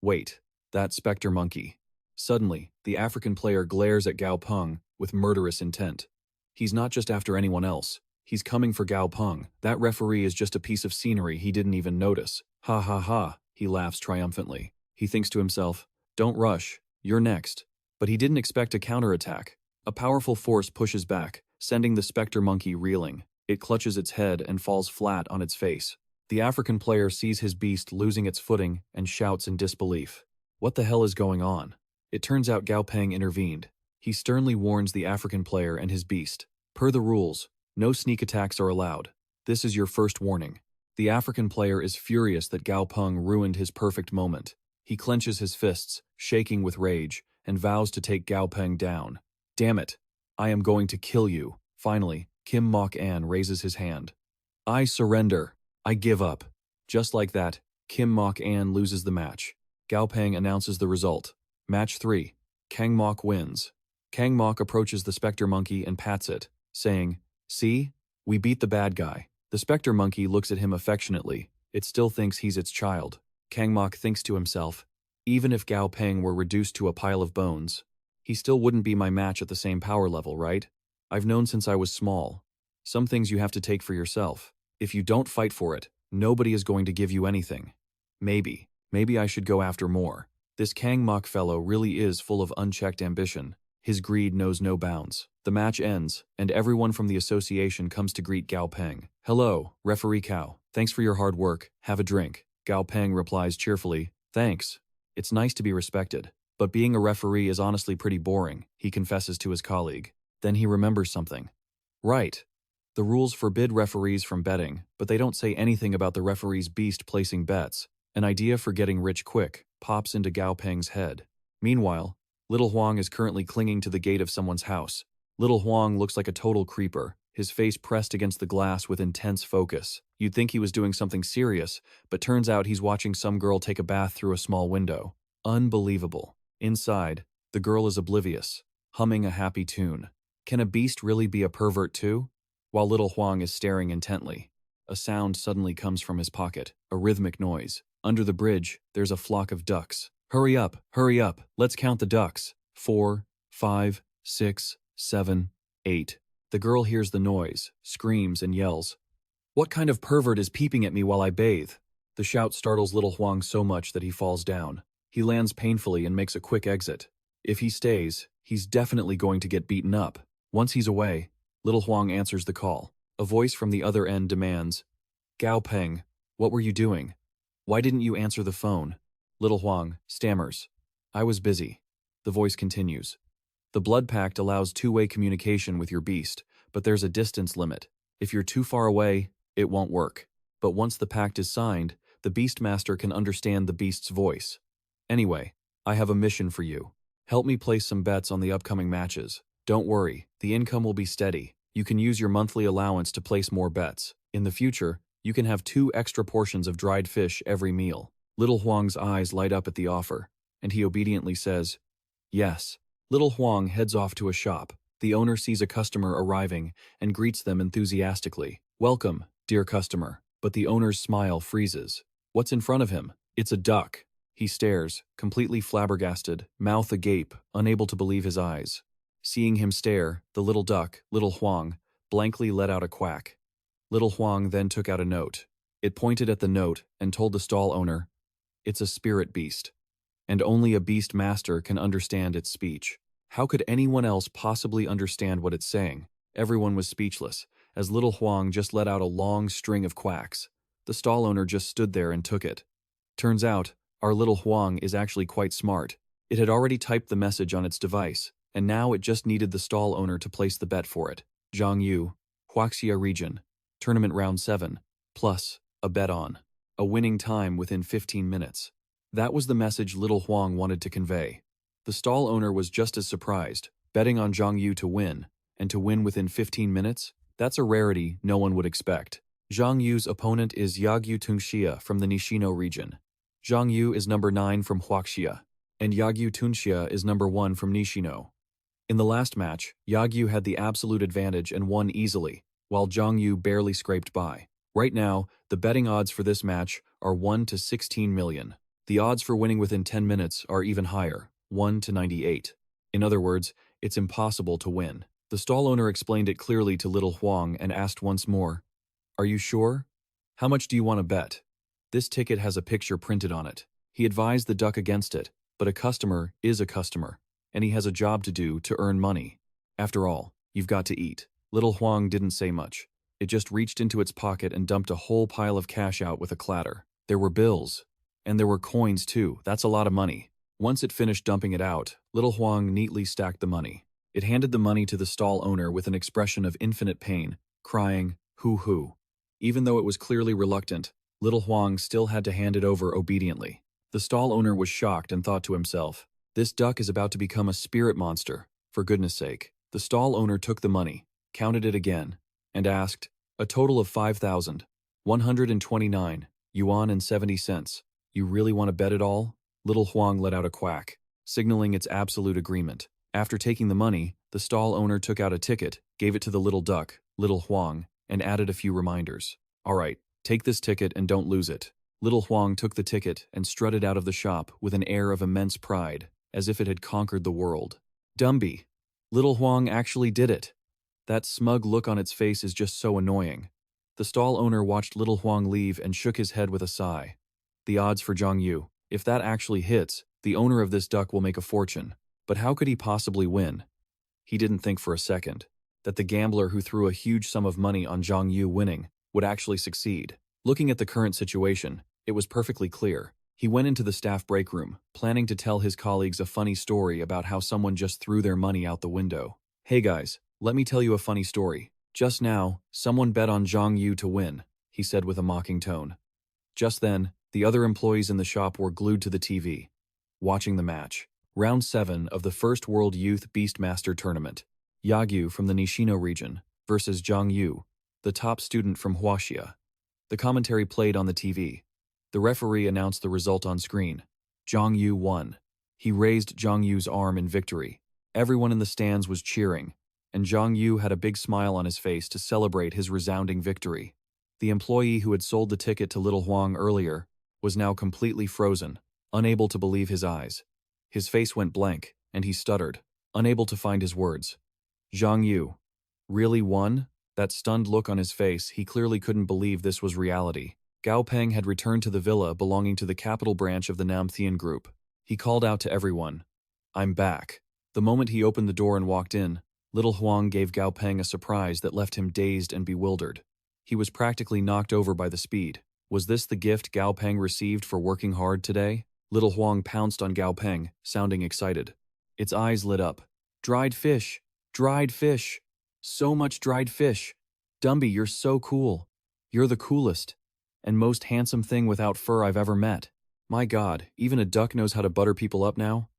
wait, that specter monkey. Suddenly, the African player glares at Gao Peng with murderous intent. He's not just after anyone else. He's coming for Gao Peng. That referee is just a piece of scenery he didn't even notice. Ha ha ha, he laughs triumphantly. He thinks to himself, "Don't rush. you're next. But he didn't expect a counterattack. A powerful force pushes back, sending the specter monkey reeling. It clutches its head and falls flat on its face. The African player sees his beast losing its footing and shouts in disbelief. What the hell is going on? It turns out Gao Peng intervened. He sternly warns the African player and his beast. Per the rules, no sneak attacks are allowed. This is your first warning. The African player is furious that Gao Peng ruined his perfect moment. He clenches his fists, shaking with rage, and vows to take Gao Peng down. Damn it! I am going to kill you. Finally, Kim Mok-an raises his hand. I surrender. I give up. Just like that, Kim Mok-an loses the match. Gao Peng announces the result. Match 3. Kang Mok wins. Kang Mok approaches the specter monkey and pats it, saying, "See? We beat the bad guy." The specter monkey looks at him affectionately. It still thinks he's its child. Kang Mok thinks to himself, even if Gao Peng were reduced to a pile of bones, he still wouldn't be my match at the same power level, right? I've known since I was small. Some things you have to take for yourself. If you don't fight for it, nobody is going to give you anything. Maybe I should go after more. This Kang Mok fellow really is full of unchecked ambition. His greed knows no bounds. The match ends, and everyone from the association comes to greet Gao Peng. Hello, Referee Cao. Thanks for your hard work. Have a drink. Gao Peng replies cheerfully, thanks. It's nice to be respected. But being a referee is honestly pretty boring, he confesses to his colleague. Then he remembers something. Right. The rules forbid referees from betting, but they don't say anything about the referee's beast placing bets. An idea for getting rich quick pops into Gao Peng's head. Meanwhile, Little Huang is currently clinging to the gate of someone's house. Little Huang looks like a total creeper, his face pressed against the glass with intense focus. You'd think he was doing something serious, but turns out he's watching some girl take a bath through a small window. Unbelievable. Inside, the girl is oblivious, humming a happy tune. Can a beast really be a pervert too? While Little Huang is staring intently, a sound suddenly comes from his pocket, a rhythmic noise. Under the bridge, there's a flock of ducks. Hurry up, let's count the ducks. 4, 5, 6, 7, 8. The girl hears the noise, screams and yells. What kind of pervert is peeping at me while I bathe? The shout startles Little Huang so much that he falls down. He lands painfully and makes a quick exit. If he stays, he's definitely going to get beaten up. Once he's away, Little Huang answers the call. A voice from the other end demands, Gao Peng, what were you doing? Why didn't you answer the phone? Little Huang stammers, I was busy. The voice continues. The blood pact allows two-way communication with your beast, but there's a distance limit. If you're too far away, it won't work. But once the pact is signed, the Beastmaster can understand the beast's voice. Anyway, I have a mission for you. Help me place some bets on the upcoming matches. Don't worry, the income will be steady. You can use your monthly allowance to place more bets. In the future, you can have 2 extra portions of dried fish every meal. Little Huang's eyes light up at the offer, and he obediently says, yes. Little Huang heads off to a shop. The owner sees a customer arriving and greets them enthusiastically. Welcome, dear customer. But the owner's smile freezes. What's in front of him? It's a duck. He stares, completely flabbergasted, mouth agape, unable to believe his eyes. Seeing him stare, the little duck, Little Huang, blankly let out a quack. Little Huang then took out a note. It pointed at the note and told the stall owner, it's a spirit beast, and only a beast master can understand its speech. How could anyone else possibly understand what it's saying? Everyone was speechless, as Little Huang just let out a long string of quacks. The stall owner just stood there and took it. Turns out, our Little Huang is actually quite smart. It had already typed the message on its device, and now it just needed the stall owner to place the bet for it. Zhangyu, Huaxia region, tournament round 7, plus a bet on. A winning time within 15 minutes. That was the message Little Huang wanted to convey. The stall owner was just as surprised, betting on Zhang Yu to win, and to win within 15 minutes? That's a rarity no one would expect. Zhang Yu's opponent is Yagyu Tungxia from the Nishino region. Zhang Yu is number 9 from Huaxia, and Yagyu Tungxia is number 1 from Nishino. In the last match, Yagyu had the absolute advantage and won easily, while Zhang Yu barely scraped by. Right now, the betting odds for this match are 1 to 16 million. The odds for winning within 10 minutes are even higher, 1 to 98. In other words, it's impossible to win. The stall owner explained it clearly to Little Huang and asked once more, are you sure? How much do you want to bet? This ticket has a picture printed on it. He advised the duck against it, But a customer is a customer, and he has a job to do to earn money. After all, you've got to eat. Little Huang didn't say much. It just reached into its pocket and dumped a whole pile of cash out with a clatter. There were bills. And there were coins too. That's a lot of money. Once it finished dumping it out, Little Huang neatly stacked the money. It handed the money to the stall owner with an expression of infinite pain, crying, "Hoo-hoo." Even though it was clearly reluctant, Little Huang still had to hand it over obediently. The stall owner was shocked and thought to himself, "This duck is about to become a spirit monster, for goodness sake." The stall owner took the money, counted it again, and asked, "A total of 5,129 yuan and 70 cents. You really want to bet it all?" Little Huang let out a quack, signaling its absolute agreement. After taking the money, the stall owner took out a ticket, gave it to the little duck, Little Huang, and added a few reminders. "All right, take this ticket and don't lose it." Little Huang took the ticket and strutted out of the shop with an air of immense pride, as if it had conquered the world. Dumby. Little Huang actually did it. That smug look on its face is just so annoying. The stall owner watched Little Huang leave and shook his head with a sigh. The odds for Zhang Yu. If that actually hits, the owner of this duck will make a fortune. But how could he possibly win? He didn't think for a second that the gambler who threw a huge sum of money on Zhang Yu winning would actually succeed. Looking at the current situation, it was perfectly clear. He went into the staff break room, planning to tell his colleagues a funny story about how someone just threw their money out the window. "Hey guys, let me tell you a funny story. Just now, someone bet on Zhang Yu to win," he said with a mocking tone. Just then, the other employees in the shop were glued to the TV, watching the match. Round 7 of the First World Youth Beastmaster Tournament. Yagyu from the Nishino region versus Zhang Yu, the top student from Huaxia. The commentary played on the TV. The referee announced the result on screen. Zhang Yu won. He raised Zhang Yu's arm in victory. Everyone in the stands was cheering, and Zhang Yu had a big smile on his face to celebrate his resounding victory. The employee who had sold the ticket to Little Huang earlier was now completely frozen, unable to believe his eyes. His face went blank, and he stuttered, unable to find his words. Zhang Yu really won? That stunned look on his face, he clearly couldn't believe this was reality. Gao Peng had returned to the villa belonging to the capital branch of the Namthian group. He called out to everyone, "I'm back." The moment he opened the door and walked in, Little Huang gave Gao Peng a surprise that left him dazed and bewildered. He was practically knocked over by the speed. Was this the gift Gao Peng received for working hard today? Little Huang pounced on Gao Peng, sounding excited. Its eyes lit up. "Dried fish! Dried fish! So much dried fish! Dumby, you're so cool. You're the coolest and most handsome thing without fur I've ever met. My God, even a duck knows how to butter people up now?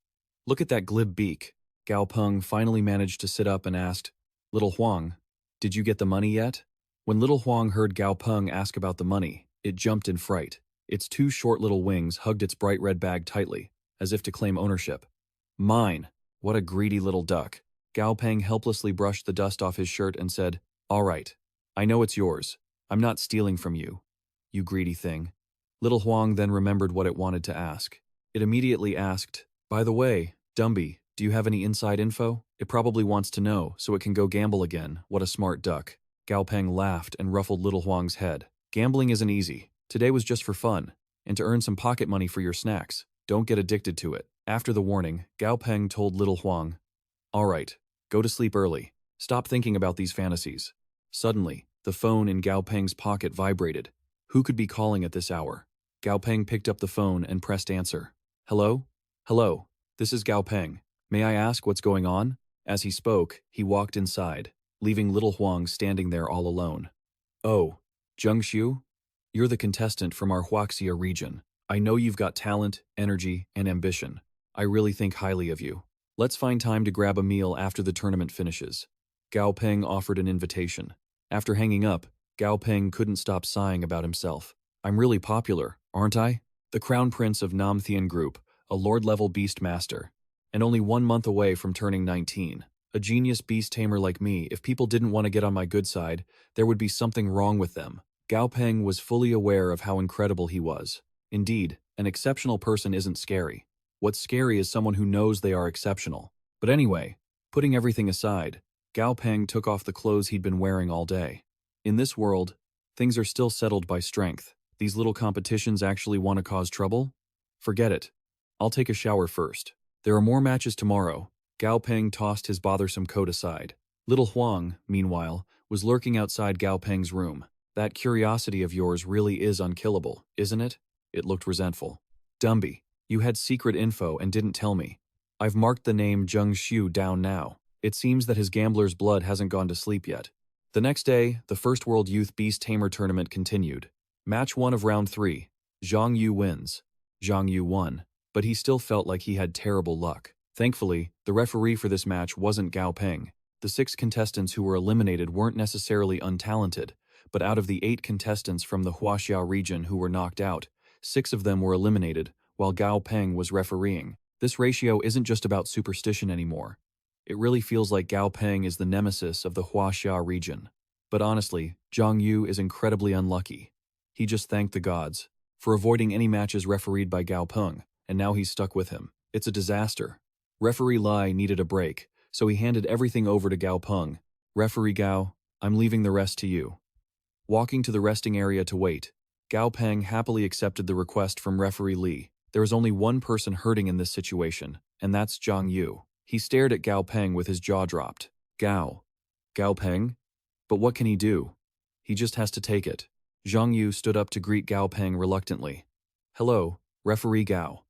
Look at that glib beak." Gao Peng finally managed to sit up and asked, "Little Huang, did you get the money yet?" When Little Huang heard Gao Peng ask about the money, it jumped in fright. Its two short little wings hugged its bright red bag tightly, as if to claim ownership. "Mine! What a greedy little duck." Gao Peng helplessly brushed the dust off his shirt and said, "All right, I know it's yours. I'm not stealing from you, you greedy thing." Little Huang then remembered what it wanted to ask. It immediately asked, "By the way, Dumby, do you have any inside info?" It probably wants to know, so it can go gamble again. What a smart duck. Gao Peng laughed and ruffled Little Huang's head. "Gambling isn't easy. Today was just for fun, and to earn some pocket money for your snacks. Don't get addicted to it." After the warning, Gao Peng told Little Huang, "All right, go to sleep early. Stop thinking about these fantasies." Suddenly, the phone in Gao Peng's pocket vibrated. Who could be calling at this hour? Gao Peng picked up the phone and pressed answer. "Hello? Hello, this is Gao Peng. May I ask what's going on?" As he spoke, he walked inside, leaving Little Huang standing there all alone. "Oh, Zhengshu? You're the contestant from our Huaxia region. I know you've got talent, energy, and ambition. I really think highly of you. Let's find time to grab a meal after the tournament finishes." Gao Peng offered an invitation. After hanging up, Gao Peng couldn't stop sighing about himself. "I'm really popular, aren't I? The Crown Prince of Namthian Group, a Lord-level beast master, and only 1 month away from turning 19. A genius beast tamer like me. If people didn't want to get on my good side, there would be something wrong with them." Gao Peng was fully aware of how incredible he was. Indeed, an exceptional person isn't scary. What's scary is someone who knows they are exceptional. But anyway, putting everything aside, Gao Peng took off the clothes he'd been wearing all day. In this world, things are still settled by strength. These little competitions actually want to cause trouble? Forget it. I'll take a shower first. There are more matches tomorrow. Gao Peng tossed his bothersome coat aside. Little Huang, meanwhile, was lurking outside Gao Peng's room. That curiosity of yours really is unkillable, isn't it? It looked resentful. Dumby, you had secret info and didn't tell me. I've marked the name Zheng Xiu down now. It seems that his gambler's blood hasn't gone to sleep yet. The next day, the First World Youth Beast Tamer Tournament continued. Match 1 of Round 3. Zhang Yu wins. Zhang Yu won, but he still felt like he had terrible luck. Thankfully, the referee for this match wasn't Gao Peng. The 6 contestants who were eliminated weren't necessarily untalented, but out of the 8 contestants from the Huaxiao region who were knocked out, 6 of them were eliminated, while Gao Peng was refereeing. This ratio isn't just about superstition anymore. It really feels like Gao Peng is the nemesis of the Huaxia region. But honestly, Zhang Yu is incredibly unlucky. He just thanked the gods for avoiding any matches refereed by Gao Peng, and now he's stuck with him. It's a disaster. Referee Lai needed a break, so he handed everything over to Gao Peng. Referee Gao, I'm leaving the rest to you. Walking to the resting area to wait, Gao Peng happily accepted the request from referee Li. There is only one person hurting in this situation, and that's Zhang Yu. He stared at Gao Peng with his jaw dropped. Gao Peng? But what can he do? He just has to take it. Zhang Yu stood up to greet Gao Peng reluctantly. Hello, referee Gao.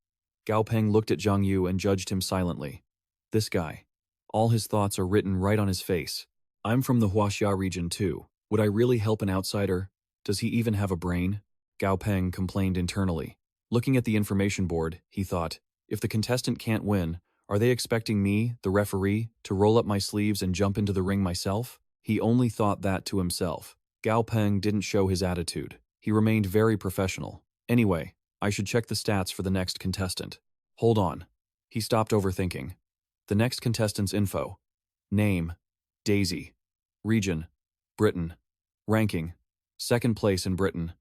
Gao Peng looked at Zhang Yu and judged him silently. This guy. All his thoughts are written right on his face. I'm from the Huaxia region too. Would I really help an outsider? Does he even have a brain? Gao Peng complained internally. Looking at the information board, he thought, if the contestant can't win, are they expecting me, the referee, to roll up my sleeves and jump into the ring myself? He only thought that to himself. Gao Peng didn't show his attitude. He remained very professional. Anyway, I should check the stats for the next contestant. Hold on. He stopped overthinking. The next contestant's info. Name: Daisy. Region: Britain. Ranking: 2nd place in Britain.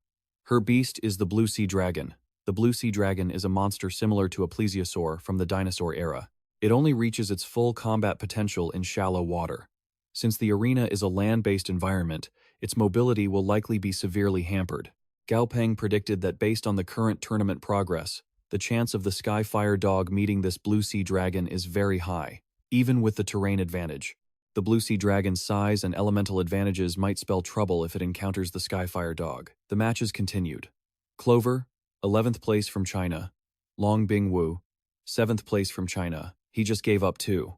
Her beast is the blue sea dragon. The blue sea dragon is a monster similar to a plesiosaur from the dinosaur era. It only reaches its full combat potential in shallow water. Since the arena is a land-based environment, its mobility will likely be severely hampered. Gao Peng predicted that based on the current tournament progress, the chance of the Skyfire dog meeting this blue sea dragon is very high, even with the terrain advantage. The blue sea dragon's size and elemental advantages might spell trouble if it encounters the Skyfire dog. The matches continued. Clover, 11th place from China. Long Bing Wu, 7th place from China. He just gave up 2.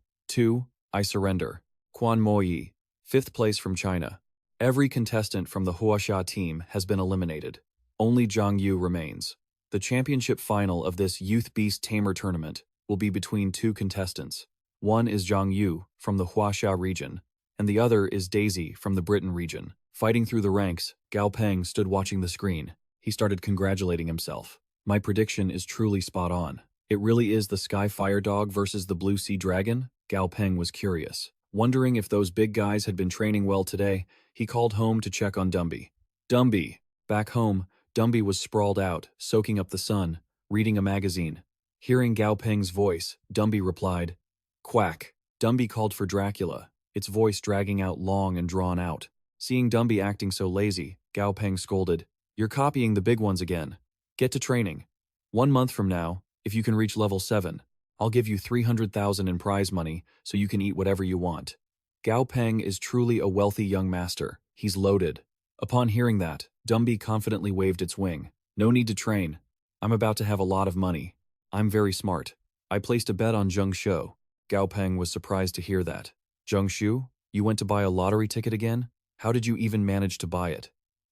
I surrender. Quan Moyi, 5th place from China. Every contestant from the Huaxia team has been eliminated. Only Zhang Yu remains. The championship final of this Youth Beast Tamer tournament will be between 2 contestants. One is Zhang Yu from the Huaxia region, and the other is Daisy from the Britain region. Fighting through the ranks, Gao Peng stood watching the screen. He started congratulating himself. My prediction is truly spot on. It really is the Skyfire dog versus the blue sea dragon? Gao Peng was curious. Wondering if those big guys had been training well today, he called home to check on Dumby. Dumby. Back home, Dumby was sprawled out, soaking up the sun, reading a magazine. Hearing Gao Peng's voice, Dumby replied, Quack. Dumby called for Dracula, its voice dragging out long and drawn out. Seeing Dumby acting so lazy, Gao Peng scolded, You're copying the big ones again. Get to training. 1 month from now, if you can reach level 7, I'll give you 300,000 in prize money so you can eat whatever you want. Gao Peng is truly a wealthy young master. He's loaded. Upon hearing that, Dumby confidently waved its wing. No need to train. I'm about to have a lot of money. I'm very smart. I placed a bet on Zheng Xiu. Gao Peng was surprised to hear that. Zheng Xiu, you went to buy a lottery ticket again? How did you even manage to buy it?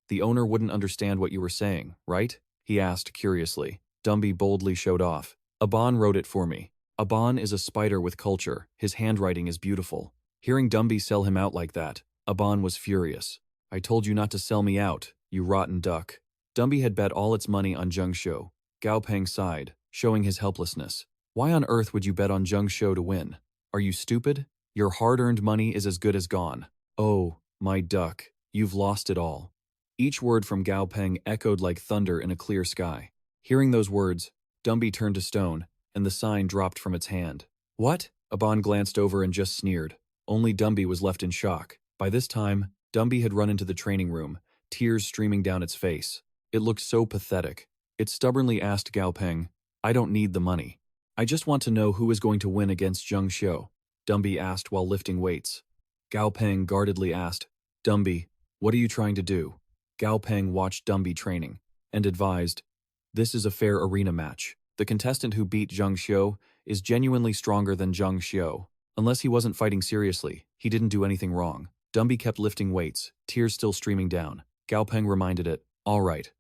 The owner wouldn't understand what you were saying, right? He asked curiously. Dumby boldly showed off. Aban wrote it for me. Aban is a spider with culture. His handwriting is beautiful. Hearing Dumby sell him out like that, Aban was furious. I told you not to sell me out, you rotten duck. Dumby had bet all its money on Zheng Xiu. Gao Peng sighed, showing his helplessness. Why on earth would you bet on Zheng Xiu to win? Are you stupid? Your hard-earned money is as good as gone. Oh, my duck, you've lost it all. Each word from Gao Peng echoed like thunder in a clear sky. Hearing those words, Dumby turned to stone, and the sign dropped from its hand. What? Aban glanced over and just sneered. Only Dumby was left in shock. By this time, Dumby had run into the training room, tears streaming down its face. It looked so pathetic. It stubbornly asked Gao Peng, I don't need the money. I just want to know who is going to win against Zheng Xiu, Dumby asked while lifting weights. Gao Peng guardedly asked, Dumby, what are you trying to do? Gao Peng watched Dumby training and advised, this is a fair arena match. The contestant who beat Zheng Xiu is genuinely stronger than Zheng Xiu. Unless he wasn't fighting seriously, he didn't do anything wrong. Dumby kept lifting weights, tears still streaming down. Gao Peng reminded it, all right.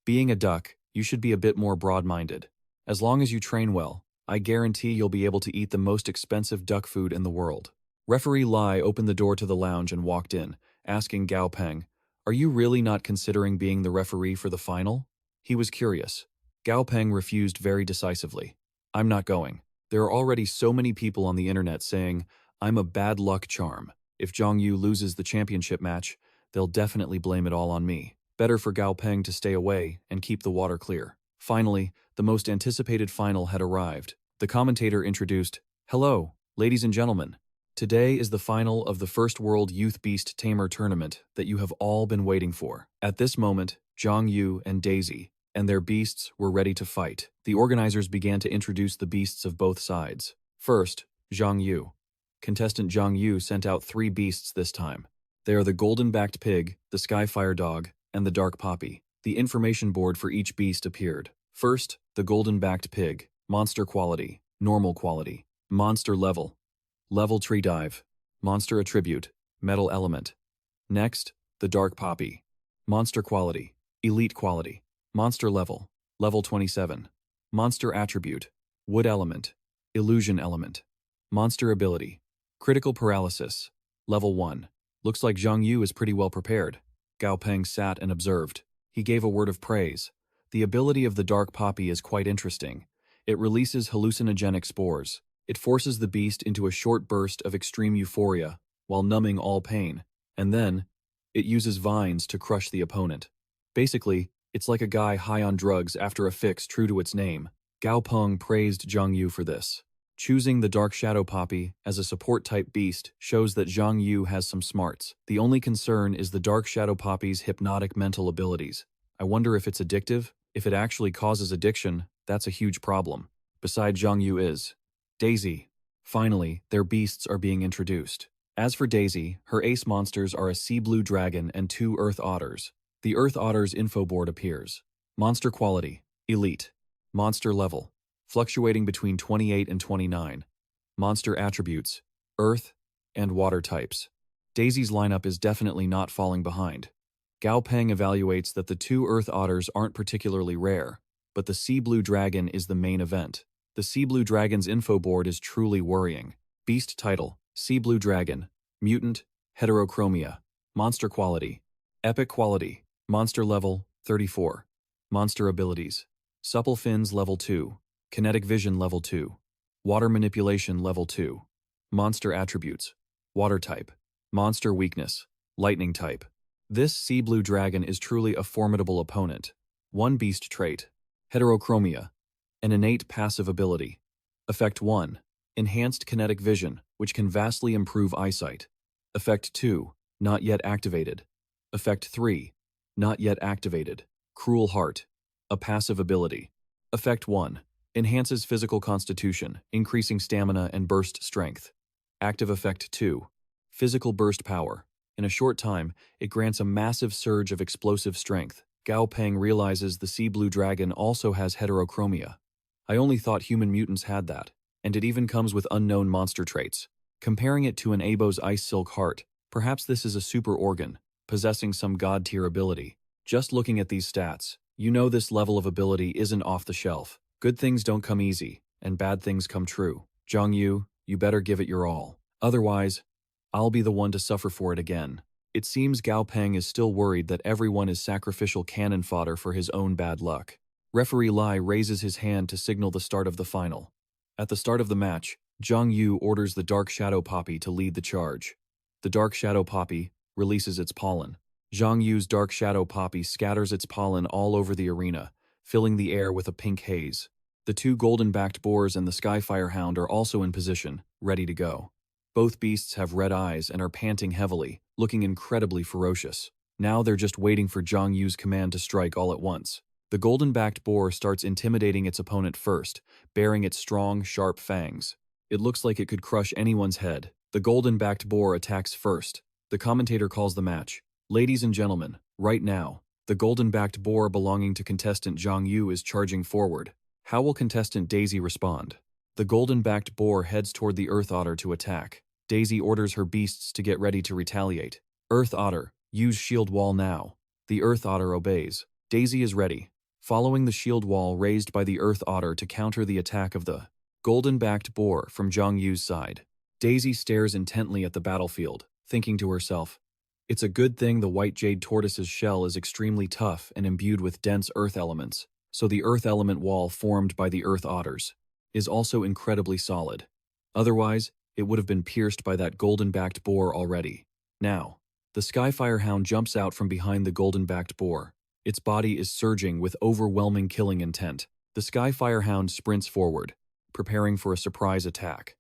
Being a duck, you should be a bit more broad-minded. As long as you train well, I guarantee you'll be able to eat the most expensive duck food in the world. Referee Lai opened the door to the lounge and walked in, asking Gao Peng, are you really not considering being the referee for the final? He was curious. Gao Peng refused very decisively. I'm not going. There are already so many people on the internet saying, I'm a bad luck charm. If Zhang Yu loses the championship match, they'll definitely blame it all on me. Better for Gao Peng to stay away and keep the water clear. Finally, the most anticipated final had arrived. The commentator introduced, hello, ladies and gentlemen. Today is the final of the First World Youth Beast Tamer tournament that you have all been waiting for. At this moment, Zhang Yu and Daisy and their beasts were ready to fight. The organizers began to introduce the beasts of both sides. First, Zhang Yu. Contestant Zhang Yu sent out 3 beasts this time. They are the golden-backed pig, the skyfire dog, and the dark poppy. The information board for each beast appeared. First, the golden-backed pig, monster quality, normal quality, monster level, level tree dive, monster attribute, metal element. Next, the dark poppy, monster quality, elite quality, monster level, level 27, monster attribute, wood element, illusion element, monster ability, critical paralysis, level 1. Looks like Zhang Yu is pretty well prepared. Gao Peng sat and observed. He gave a word of praise. The ability of the dark poppy is quite interesting. It releases hallucinogenic spores. It forces the beast into a short burst of extreme euphoria while numbing all pain. And then, it uses vines to crush the opponent. Basically, it's like a guy high on drugs after a fix true to its name. Gao Peng praised Zhang Yu for this. Choosing the Dark Shadow Poppy as a support-type beast shows that Zhang Yu has some smarts. The only concern is the Dark Shadow Poppy's hypnotic mental abilities. I wonder if it's addictive? If it actually causes addiction, that's a huge problem. Besides, Zhang Yu is Daisy. Finally, their beasts are being introduced. As for Daisy, her ace monsters are a sea blue dragon and 2 earth otters. The earth otter's info board appears. Monster quality, elite. Monster level, fluctuating between 28 and 29. Monster attributes, earth and water types. Daisy's lineup is definitely not falling behind. Gao Peng evaluates that the 2 earth otters aren't particularly rare, but the sea blue dragon is the main event. The sea blue dragon's info board is truly worrying. Beast title, sea blue dragon, mutant, heterochromia, monster quality, epic quality, monster level, 34. Monster abilities, supple fins level 2, kinetic vision level 2, water manipulation level 2, monster attributes, water type, monster weakness, lightning type. This sea blue dragon is truly a formidable opponent. 1 beast trait, heterochromia, an innate passive ability. Effect 1, enhanced kinetic vision, which can vastly improve eyesight. Effect 2, not yet activated. Effect 3, not yet activated, cruel heart, a passive ability. Effect 1, enhances physical constitution, increasing stamina and burst strength. Active effect 2, physical burst power. In a short time, it grants a massive surge of explosive strength. Gao Peng realizes the sea blue dragon also has heterochromia. I only thought human mutants had that, and it even comes with unknown monster traits. Comparing it to an Abo's ice silk heart, perhaps this is a super organ, possessing some god-tier ability. Just looking at these stats, you know this level of ability isn't off the shelf. Good things don't come easy, and bad things come true. Zhang Yu, you better give it your all. Otherwise, I'll be the one to suffer for it again. It seems Gao Peng is still worried that everyone is sacrificial cannon fodder for his own bad luck. Referee Lai raises his hand to signal the start of the final. At the start of the match, Zhang Yu orders the Dark Shadow Poppy to lead the charge. The Dark Shadow Poppy releases its pollen. Zhang Yu's Dark Shadow Poppy scatters its pollen all over the arena, filling the air with a pink haze. The 2 golden-backed boars and the Skyfire Hound are also in position, ready to go. Both beasts have red eyes and are panting heavily, looking incredibly ferocious. Now they're just waiting for Zhang Yu's command to strike all at once. The golden-backed boar starts intimidating its opponent first, baring its strong, sharp fangs. It looks like it could crush anyone's head. The golden-backed boar attacks first. The commentator calls the match. Ladies and gentlemen, right now, the golden-backed boar belonging to contestant Zhang Yu is charging forward. How will contestant Daisy respond? The golden-backed boar heads toward the earth otter to attack. Daisy orders her beasts to get ready to retaliate. Earth otter, use shield wall now. The earth otter obeys. Daisy is ready, following the shield wall raised by the earth otter to counter the attack of the golden-backed boar from Zhang Yu's side. Daisy stares intently at the battlefield, thinking to herself, it's a good thing the white jade tortoise's shell is extremely tough and imbued with dense earth elements, so the earth element wall formed by the earth otters is also incredibly solid. Otherwise, it would have been pierced by that golden-backed boar already. Now, the Skyfire Hound jumps out from behind the golden-backed boar. Its body is surging with overwhelming killing intent. The Skyfire Hound sprints forward, preparing for a surprise attack.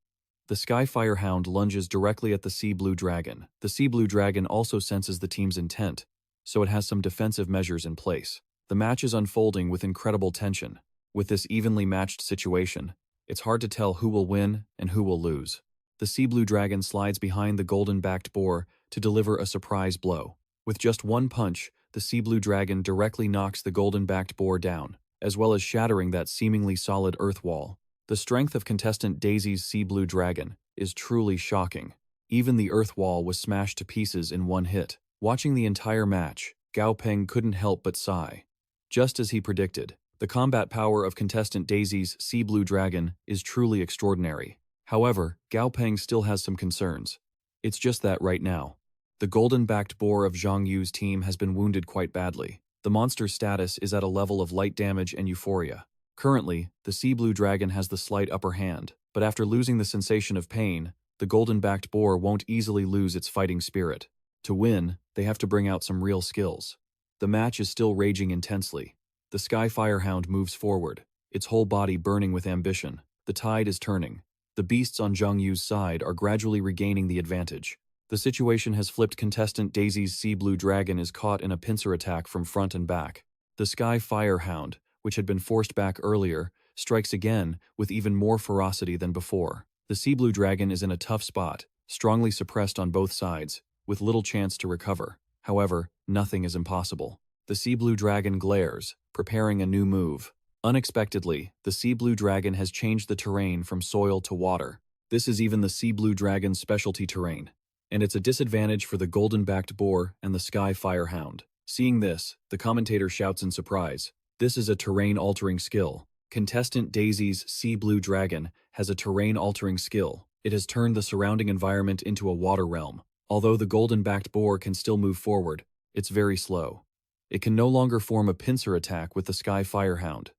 The Skyfire Hound lunges directly at the Sea Blue Dragon. The Sea Blue Dragon also senses the team's intent, so it has some defensive measures in place. The match is unfolding with incredible tension. With this evenly matched situation, it's hard to tell who will win and who will lose. The Sea Blue Dragon slides behind the golden-backed boar to deliver a surprise blow. With just one punch, the Sea Blue Dragon directly knocks the golden-backed boar down, as well as shattering that seemingly solid earth wall. The strength of contestant Daisy's Sea Blue Dragon is truly shocking. Even the earth wall was smashed to pieces in one hit. Watching the entire match, Gao Peng couldn't help but sigh. Just as he predicted, the combat power of contestant Daisy's Sea Blue Dragon is truly extraordinary. However, Gao Peng still has some concerns. It's just that right now, the golden-backed boar of Zhang Yu's team has been wounded quite badly. The monster's status is at a level of light damage and euphoria. Currently, the Sea Blue Dragon has the slight upper hand, but after losing the sensation of pain, the golden-backed boar won't easily lose its fighting spirit. To win, they have to bring out some real skills. The match is still raging intensely. The Skyfire Hound moves forward, its whole body burning with ambition. The tide is turning. The beasts on Zhang Yu's side are gradually regaining the advantage. The situation has flipped. Contestant Daisy's Sea Blue Dragon is caught in a pincer attack from front and back. The Skyfire Hound, which had been forced back earlier, strikes again with even more ferocity than before. The Sea Blue Dragon is in a tough spot, strongly suppressed on both sides, with little chance to recover. However, nothing is impossible. The Sea Blue Dragon glares, preparing a new move. Unexpectedly, the Sea Blue Dragon has changed the terrain from soil to water. This is even the Sea Blue Dragon's specialty terrain, and it's a disadvantage for the golden-backed boar and the Skyfire Hound. Seeing this, the commentator shouts in surprise, "This is a terrain-altering skill." Contestant Daisy's Sea Blue Dragon has a terrain-altering skill. It has turned the surrounding environment into a water realm. Although the golden-backed boar can still move forward, it's very slow. It can no longer form a pincer attack with the Skyfire Hound.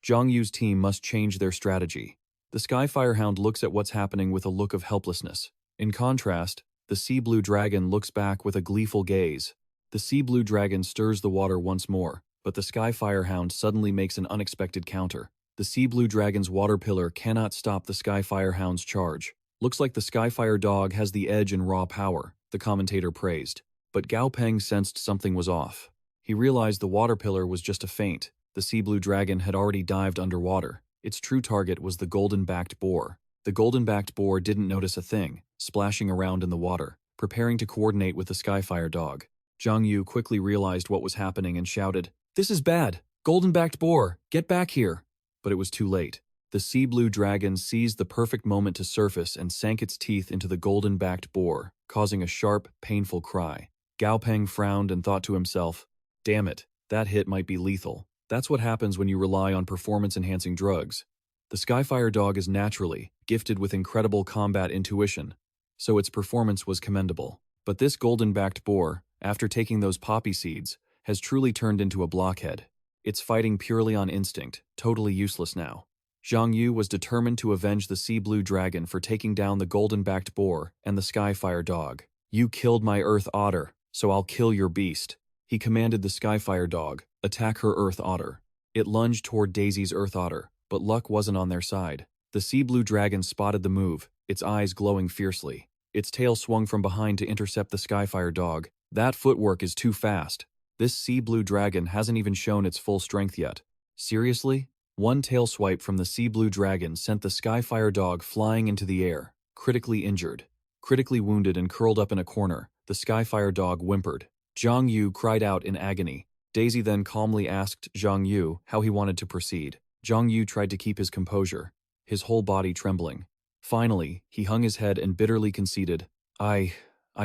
Zhang Yu's team must change their strategy. The Skyfire Hound looks at what's happening with a look of helplessness. In contrast, the Sea Blue Dragon looks back with a gleeful gaze. The Sea Blue Dragon stirs the water once more, but the Skyfire Hound suddenly makes an unexpected counter. The Sea Blue Dragon's water pillar cannot stop the Skyfire Hound's charge. Looks like the Skyfire dog has the edge in raw power, the commentator praised. But Gao Peng sensed something was off. He realized the water pillar was just a feint. The Sea Blue Dragon had already dived underwater. Its true target was the golden-backed boar. The golden-backed boar didn't notice a thing, splashing around in the water, preparing to coordinate with the Skyfire dog. Zhang Yu quickly realized what was happening and shouted, "This is bad! Golden-backed boar, get back here!" But it was too late. The Sea Blue Dragon seized the perfect moment to surface and sank its teeth into the golden-backed boar, causing a sharp, painful cry. Gao Peng frowned and thought to himself, "Damn it, that hit might be lethal." That's what happens when you rely on performance-enhancing drugs. The Skyfire dog is naturally gifted with incredible combat intuition, so its performance was commendable. But this golden-backed boar, after taking those poppy seeds, has truly turned into a blockhead. It's fighting purely on instinct, totally useless now. Zhang Yu was determined to avenge the Sea Blue Dragon for taking down the golden-backed boar and the Skyfire dog. "You killed my Earth Otter, so I'll kill your beast." He commanded the Skyfire dog, "Attack her Earth Otter." It lunged toward Daisy's Earth Otter, but luck wasn't on their side. The Sea Blue Dragon spotted the move, its eyes glowing fiercely. Its tail swung from behind to intercept the Skyfire dog. "That footwork is too fast." This sea blue dragon hasn't even shown its full strength yet. Seriously? One tail swipe from the sea blue dragon sent the Skyfire dog flying into the air, critically injured. Critically wounded and curled up in a corner, the Skyfire dog whimpered. Zhang Yu cried out in agony. Daisy then calmly asked Zhang Yu how he wanted to proceed. Zhang Yu tried to keep his composure, his whole body trembling. Finally, he hung his head and bitterly conceded, I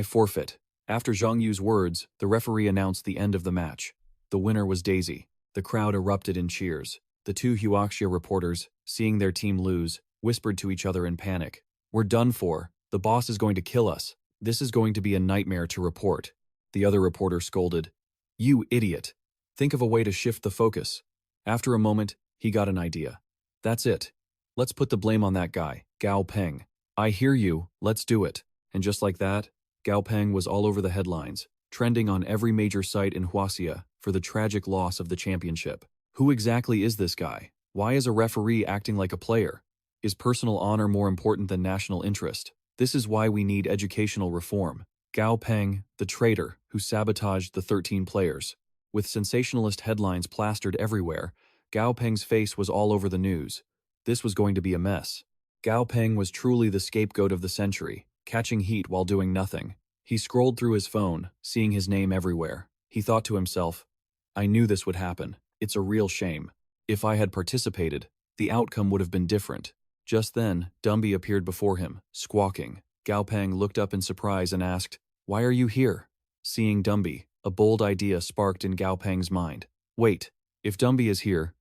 forfeit. After Zhang Yu's words, the referee announced the end of the match. The winner was Daisy. The crowd erupted in cheers. The two Huaxia reporters, seeing their team lose, whispered to each other in panic. We're done for. The boss is going to kill us. This is going to be a nightmare to report. The other reporter scolded. You idiot. Think of a way to shift the focus. After a moment, he got an idea. That's it. Let's put the blame on that guy, Gao Peng. I hear you, let's do it. And just like that, Gao Peng was all over the headlines, trending on every major site in Huaxia for the tragic loss of the championship. Who exactly is this guy? Why is a referee acting like a player? Is personal honor more important than national interest? This is why we need educational reform. Gao Peng, the traitor who sabotaged the 13 players. With sensationalist headlines plastered everywhere, Gao Peng's face was all over the news. This was going to be a mess. Gao Peng was truly the scapegoat of the century, catching heat while doing nothing. He scrolled through his phone, seeing his name everywhere. He thought to himself, I knew this would happen. It's a real shame. If I had participated, the outcome would have been different. Just then, Dumby appeared before him, squawking. Gao Peng looked up in surprise and asked, Why are you here? Seeing Dumby, a bold idea sparked in Gao Peng's mind. Wait, if Dumby is here,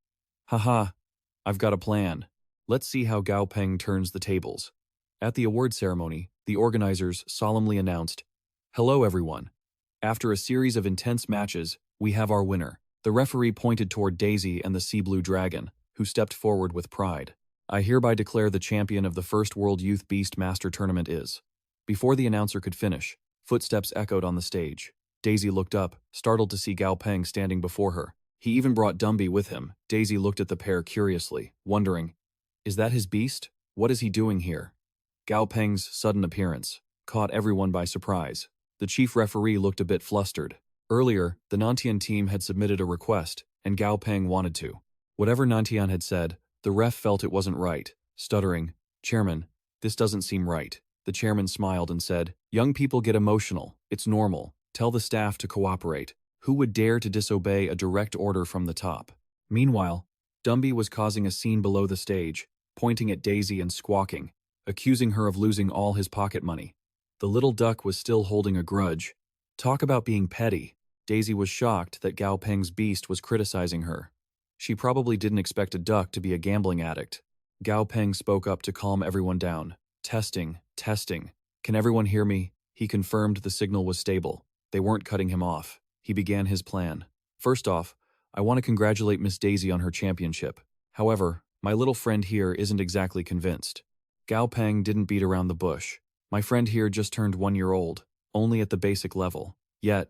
haha, I've got a plan. Let's see how Gao Peng turns the tables. At the award ceremony, the organizers solemnly announced, Hello everyone. After a series of intense matches, we have our winner. The referee pointed toward Daisy and the Sea Blue Dragon, who stepped forward with pride. I hereby declare the champion of the first World Youth Beast Master Tournament is. Before the announcer could finish, footsteps echoed on the stage. Daisy looked up, startled to see Gao Peng standing before her. He even brought Dumby with him. Daisy looked at the pair curiously, wondering, Is that his beast? What is he doing here? Gao Peng's sudden appearance caught everyone by surprise. The chief referee looked a bit flustered. Earlier, the Nantian team had submitted a request, and Gao Peng wanted to. Whatever Nantian had said, the ref felt it wasn't right, stuttering, Chairman, this doesn't seem right. The chairman smiled and said, Young people get emotional. It's normal. Tell the staff to cooperate. Who would dare to disobey a direct order from the top? Meanwhile, Dumby was causing a scene below the stage, pointing at Daisy and squawking, accusing her of losing all his pocket money. The little duck was still holding a grudge. Talk about being petty. Daisy was shocked that Gao Peng's beast was criticizing her. She probably didn't expect a duck to be a gambling addict. Gao Peng spoke up to calm everyone down. Testing. Can everyone hear me? He confirmed the signal was stable. They weren't cutting him off. He began his plan. First off, I want to congratulate Miss Daisy on her championship. However, my little friend here isn't exactly convinced. Gao Peng didn't beat around the bush. My friend here just turned 1 year old, only at the basic level. Yet,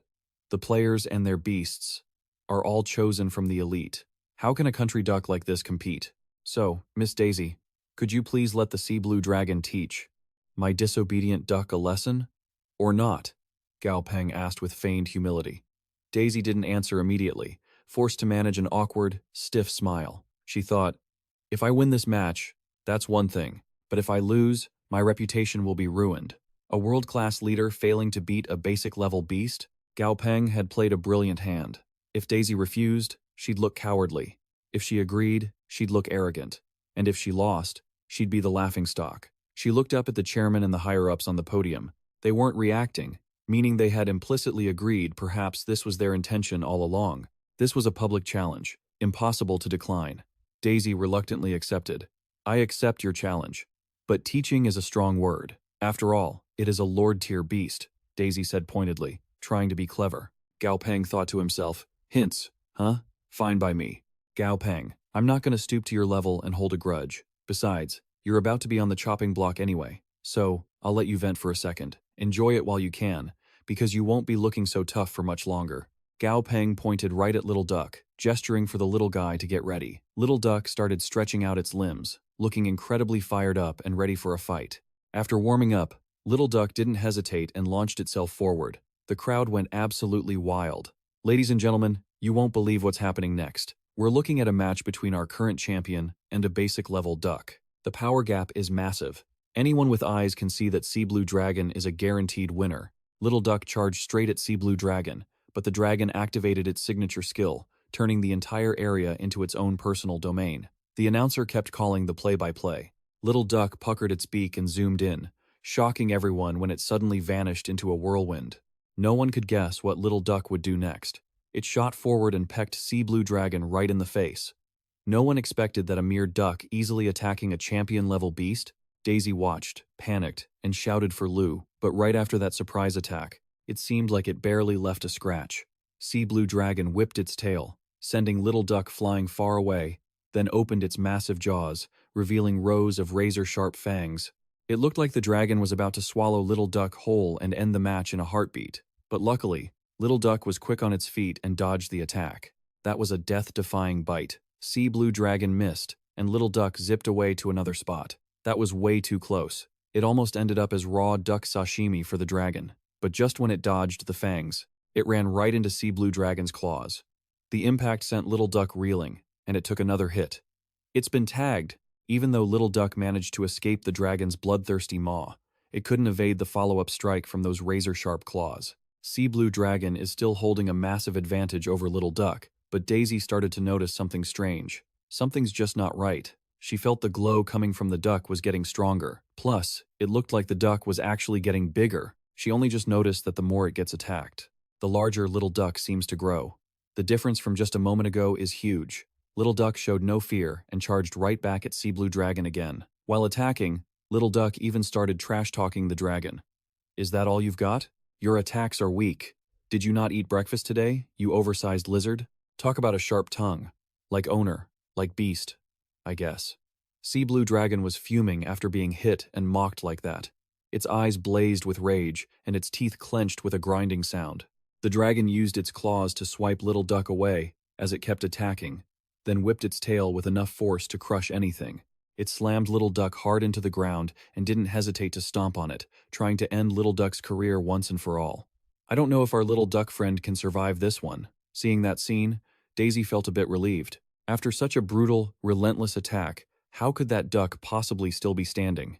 the players and their beasts are all chosen from the elite. How can a country duck like this compete? So, Miss Daisy, could you please let the Sea Blue Dragon teach my disobedient duck a lesson? Or not? Gao Peng asked with feigned humility. Daisy didn't answer immediately, forced to manage an awkward, stiff smile. She thought, if I win this match, that's one thing, but if I lose, my reputation will be ruined. A world-class leader failing to beat a basic-level beast? Gao Peng had played a brilliant hand. If Daisy refused, she'd look cowardly. If she agreed, she'd look arrogant. And if she lost, she'd be the laughingstock. She looked up at the chairman and the higher-ups on the podium. They weren't reacting, meaning they had implicitly agreed perhaps this was their intention all along. This was a public challenge, impossible to decline. Daisy reluctantly accepted. I accept your challenge. But teaching is a strong word. After all, it is a Lord-tier beast, Daisy said pointedly, trying to be clever. Gao Peng thought to himself, hints, huh? Fine by me. Gao Peng, I'm not going to stoop to your level and hold a grudge. Besides, you're about to be on the chopping block anyway, so I'll let you vent for a second. Enjoy it while you can, because you won't be looking so tough for much longer. Gao Peng pointed right at Little Duck, gesturing for the little guy to get ready. Little Duck started stretching out its limbs, looking incredibly fired up and ready for a fight. After warming up, Little Duck didn't hesitate and launched itself forward. The crowd went absolutely wild. Ladies and gentlemen, you won't believe what's happening next. We're looking at a match between our current champion and a basic level duck. The power gap is massive. Anyone with eyes can see that Sea Blue Dragon is a guaranteed winner. Little Duck charged straight at Sea Blue Dragon, but the dragon activated its signature skill, turning the entire area into its own personal domain. The announcer kept calling the play-by-play. Little Duck puckered its beak and zoomed in, shocking everyone when it suddenly vanished into a whirlwind. No one could guess what Little Duck would do next. It shot forward and pecked Sea Blue Dragon right in the face. No one expected that a mere duck easily attacking a champion-level beast. Daisy watched, panicked, and shouted for Lou, but right after that surprise attack, it seemed like it barely left a scratch. Sea Blue Dragon whipped its tail, sending Little Duck flying far away, then opened its massive jaws, revealing rows of razor-sharp fangs. It looked like the dragon was about to swallow Little Duck whole and end the match in a heartbeat. But luckily, Little Duck was quick on its feet and dodged the attack. That was a death-defying bite. Sea Blue Dragon missed, and Little Duck zipped away to another spot. That was way too close. It almost ended up as raw duck sashimi for the dragon. But just when it dodged the fangs, it ran right into Sea Blue Dragon's claws. The impact sent Little Duck reeling, and it took another hit. It's been tagged. Even though Little Duck managed to escape the dragon's bloodthirsty maw, it couldn't evade the follow-up strike from those razor-sharp claws. Sea Blue Dragon is still holding a massive advantage over Little Duck, but Daisy started to notice something strange. Something's just not right. She felt the glow coming from the duck was getting stronger. Plus, it looked like the duck was actually getting bigger. She only just noticed that the more it gets attacked, the larger Little Duck seems to grow. The difference from just a moment ago is huge. Little Duck showed no fear and charged right back at Sea Blue Dragon again. While attacking, Little Duck even started trash-talking the dragon. "Is that all you've got? Your attacks are weak. Did you not eat breakfast today, you oversized lizard? Talk about a sharp tongue. Like owner, like beast, I guess." Sea Blue Dragon was fuming after being hit and mocked like that. Its eyes blazed with rage, and its teeth clenched with a grinding sound. The dragon used its claws to swipe Little Duck away as it kept attacking, then whipped its tail with enough force to crush anything. It slammed Little Duck hard into the ground and didn't hesitate to stomp on it, trying to end Little Duck's career once and for all. I don't know if our little duck friend can survive this one. Seeing that scene, Daisy felt a bit relieved. After such a brutal, relentless attack, how could that duck possibly still be standing?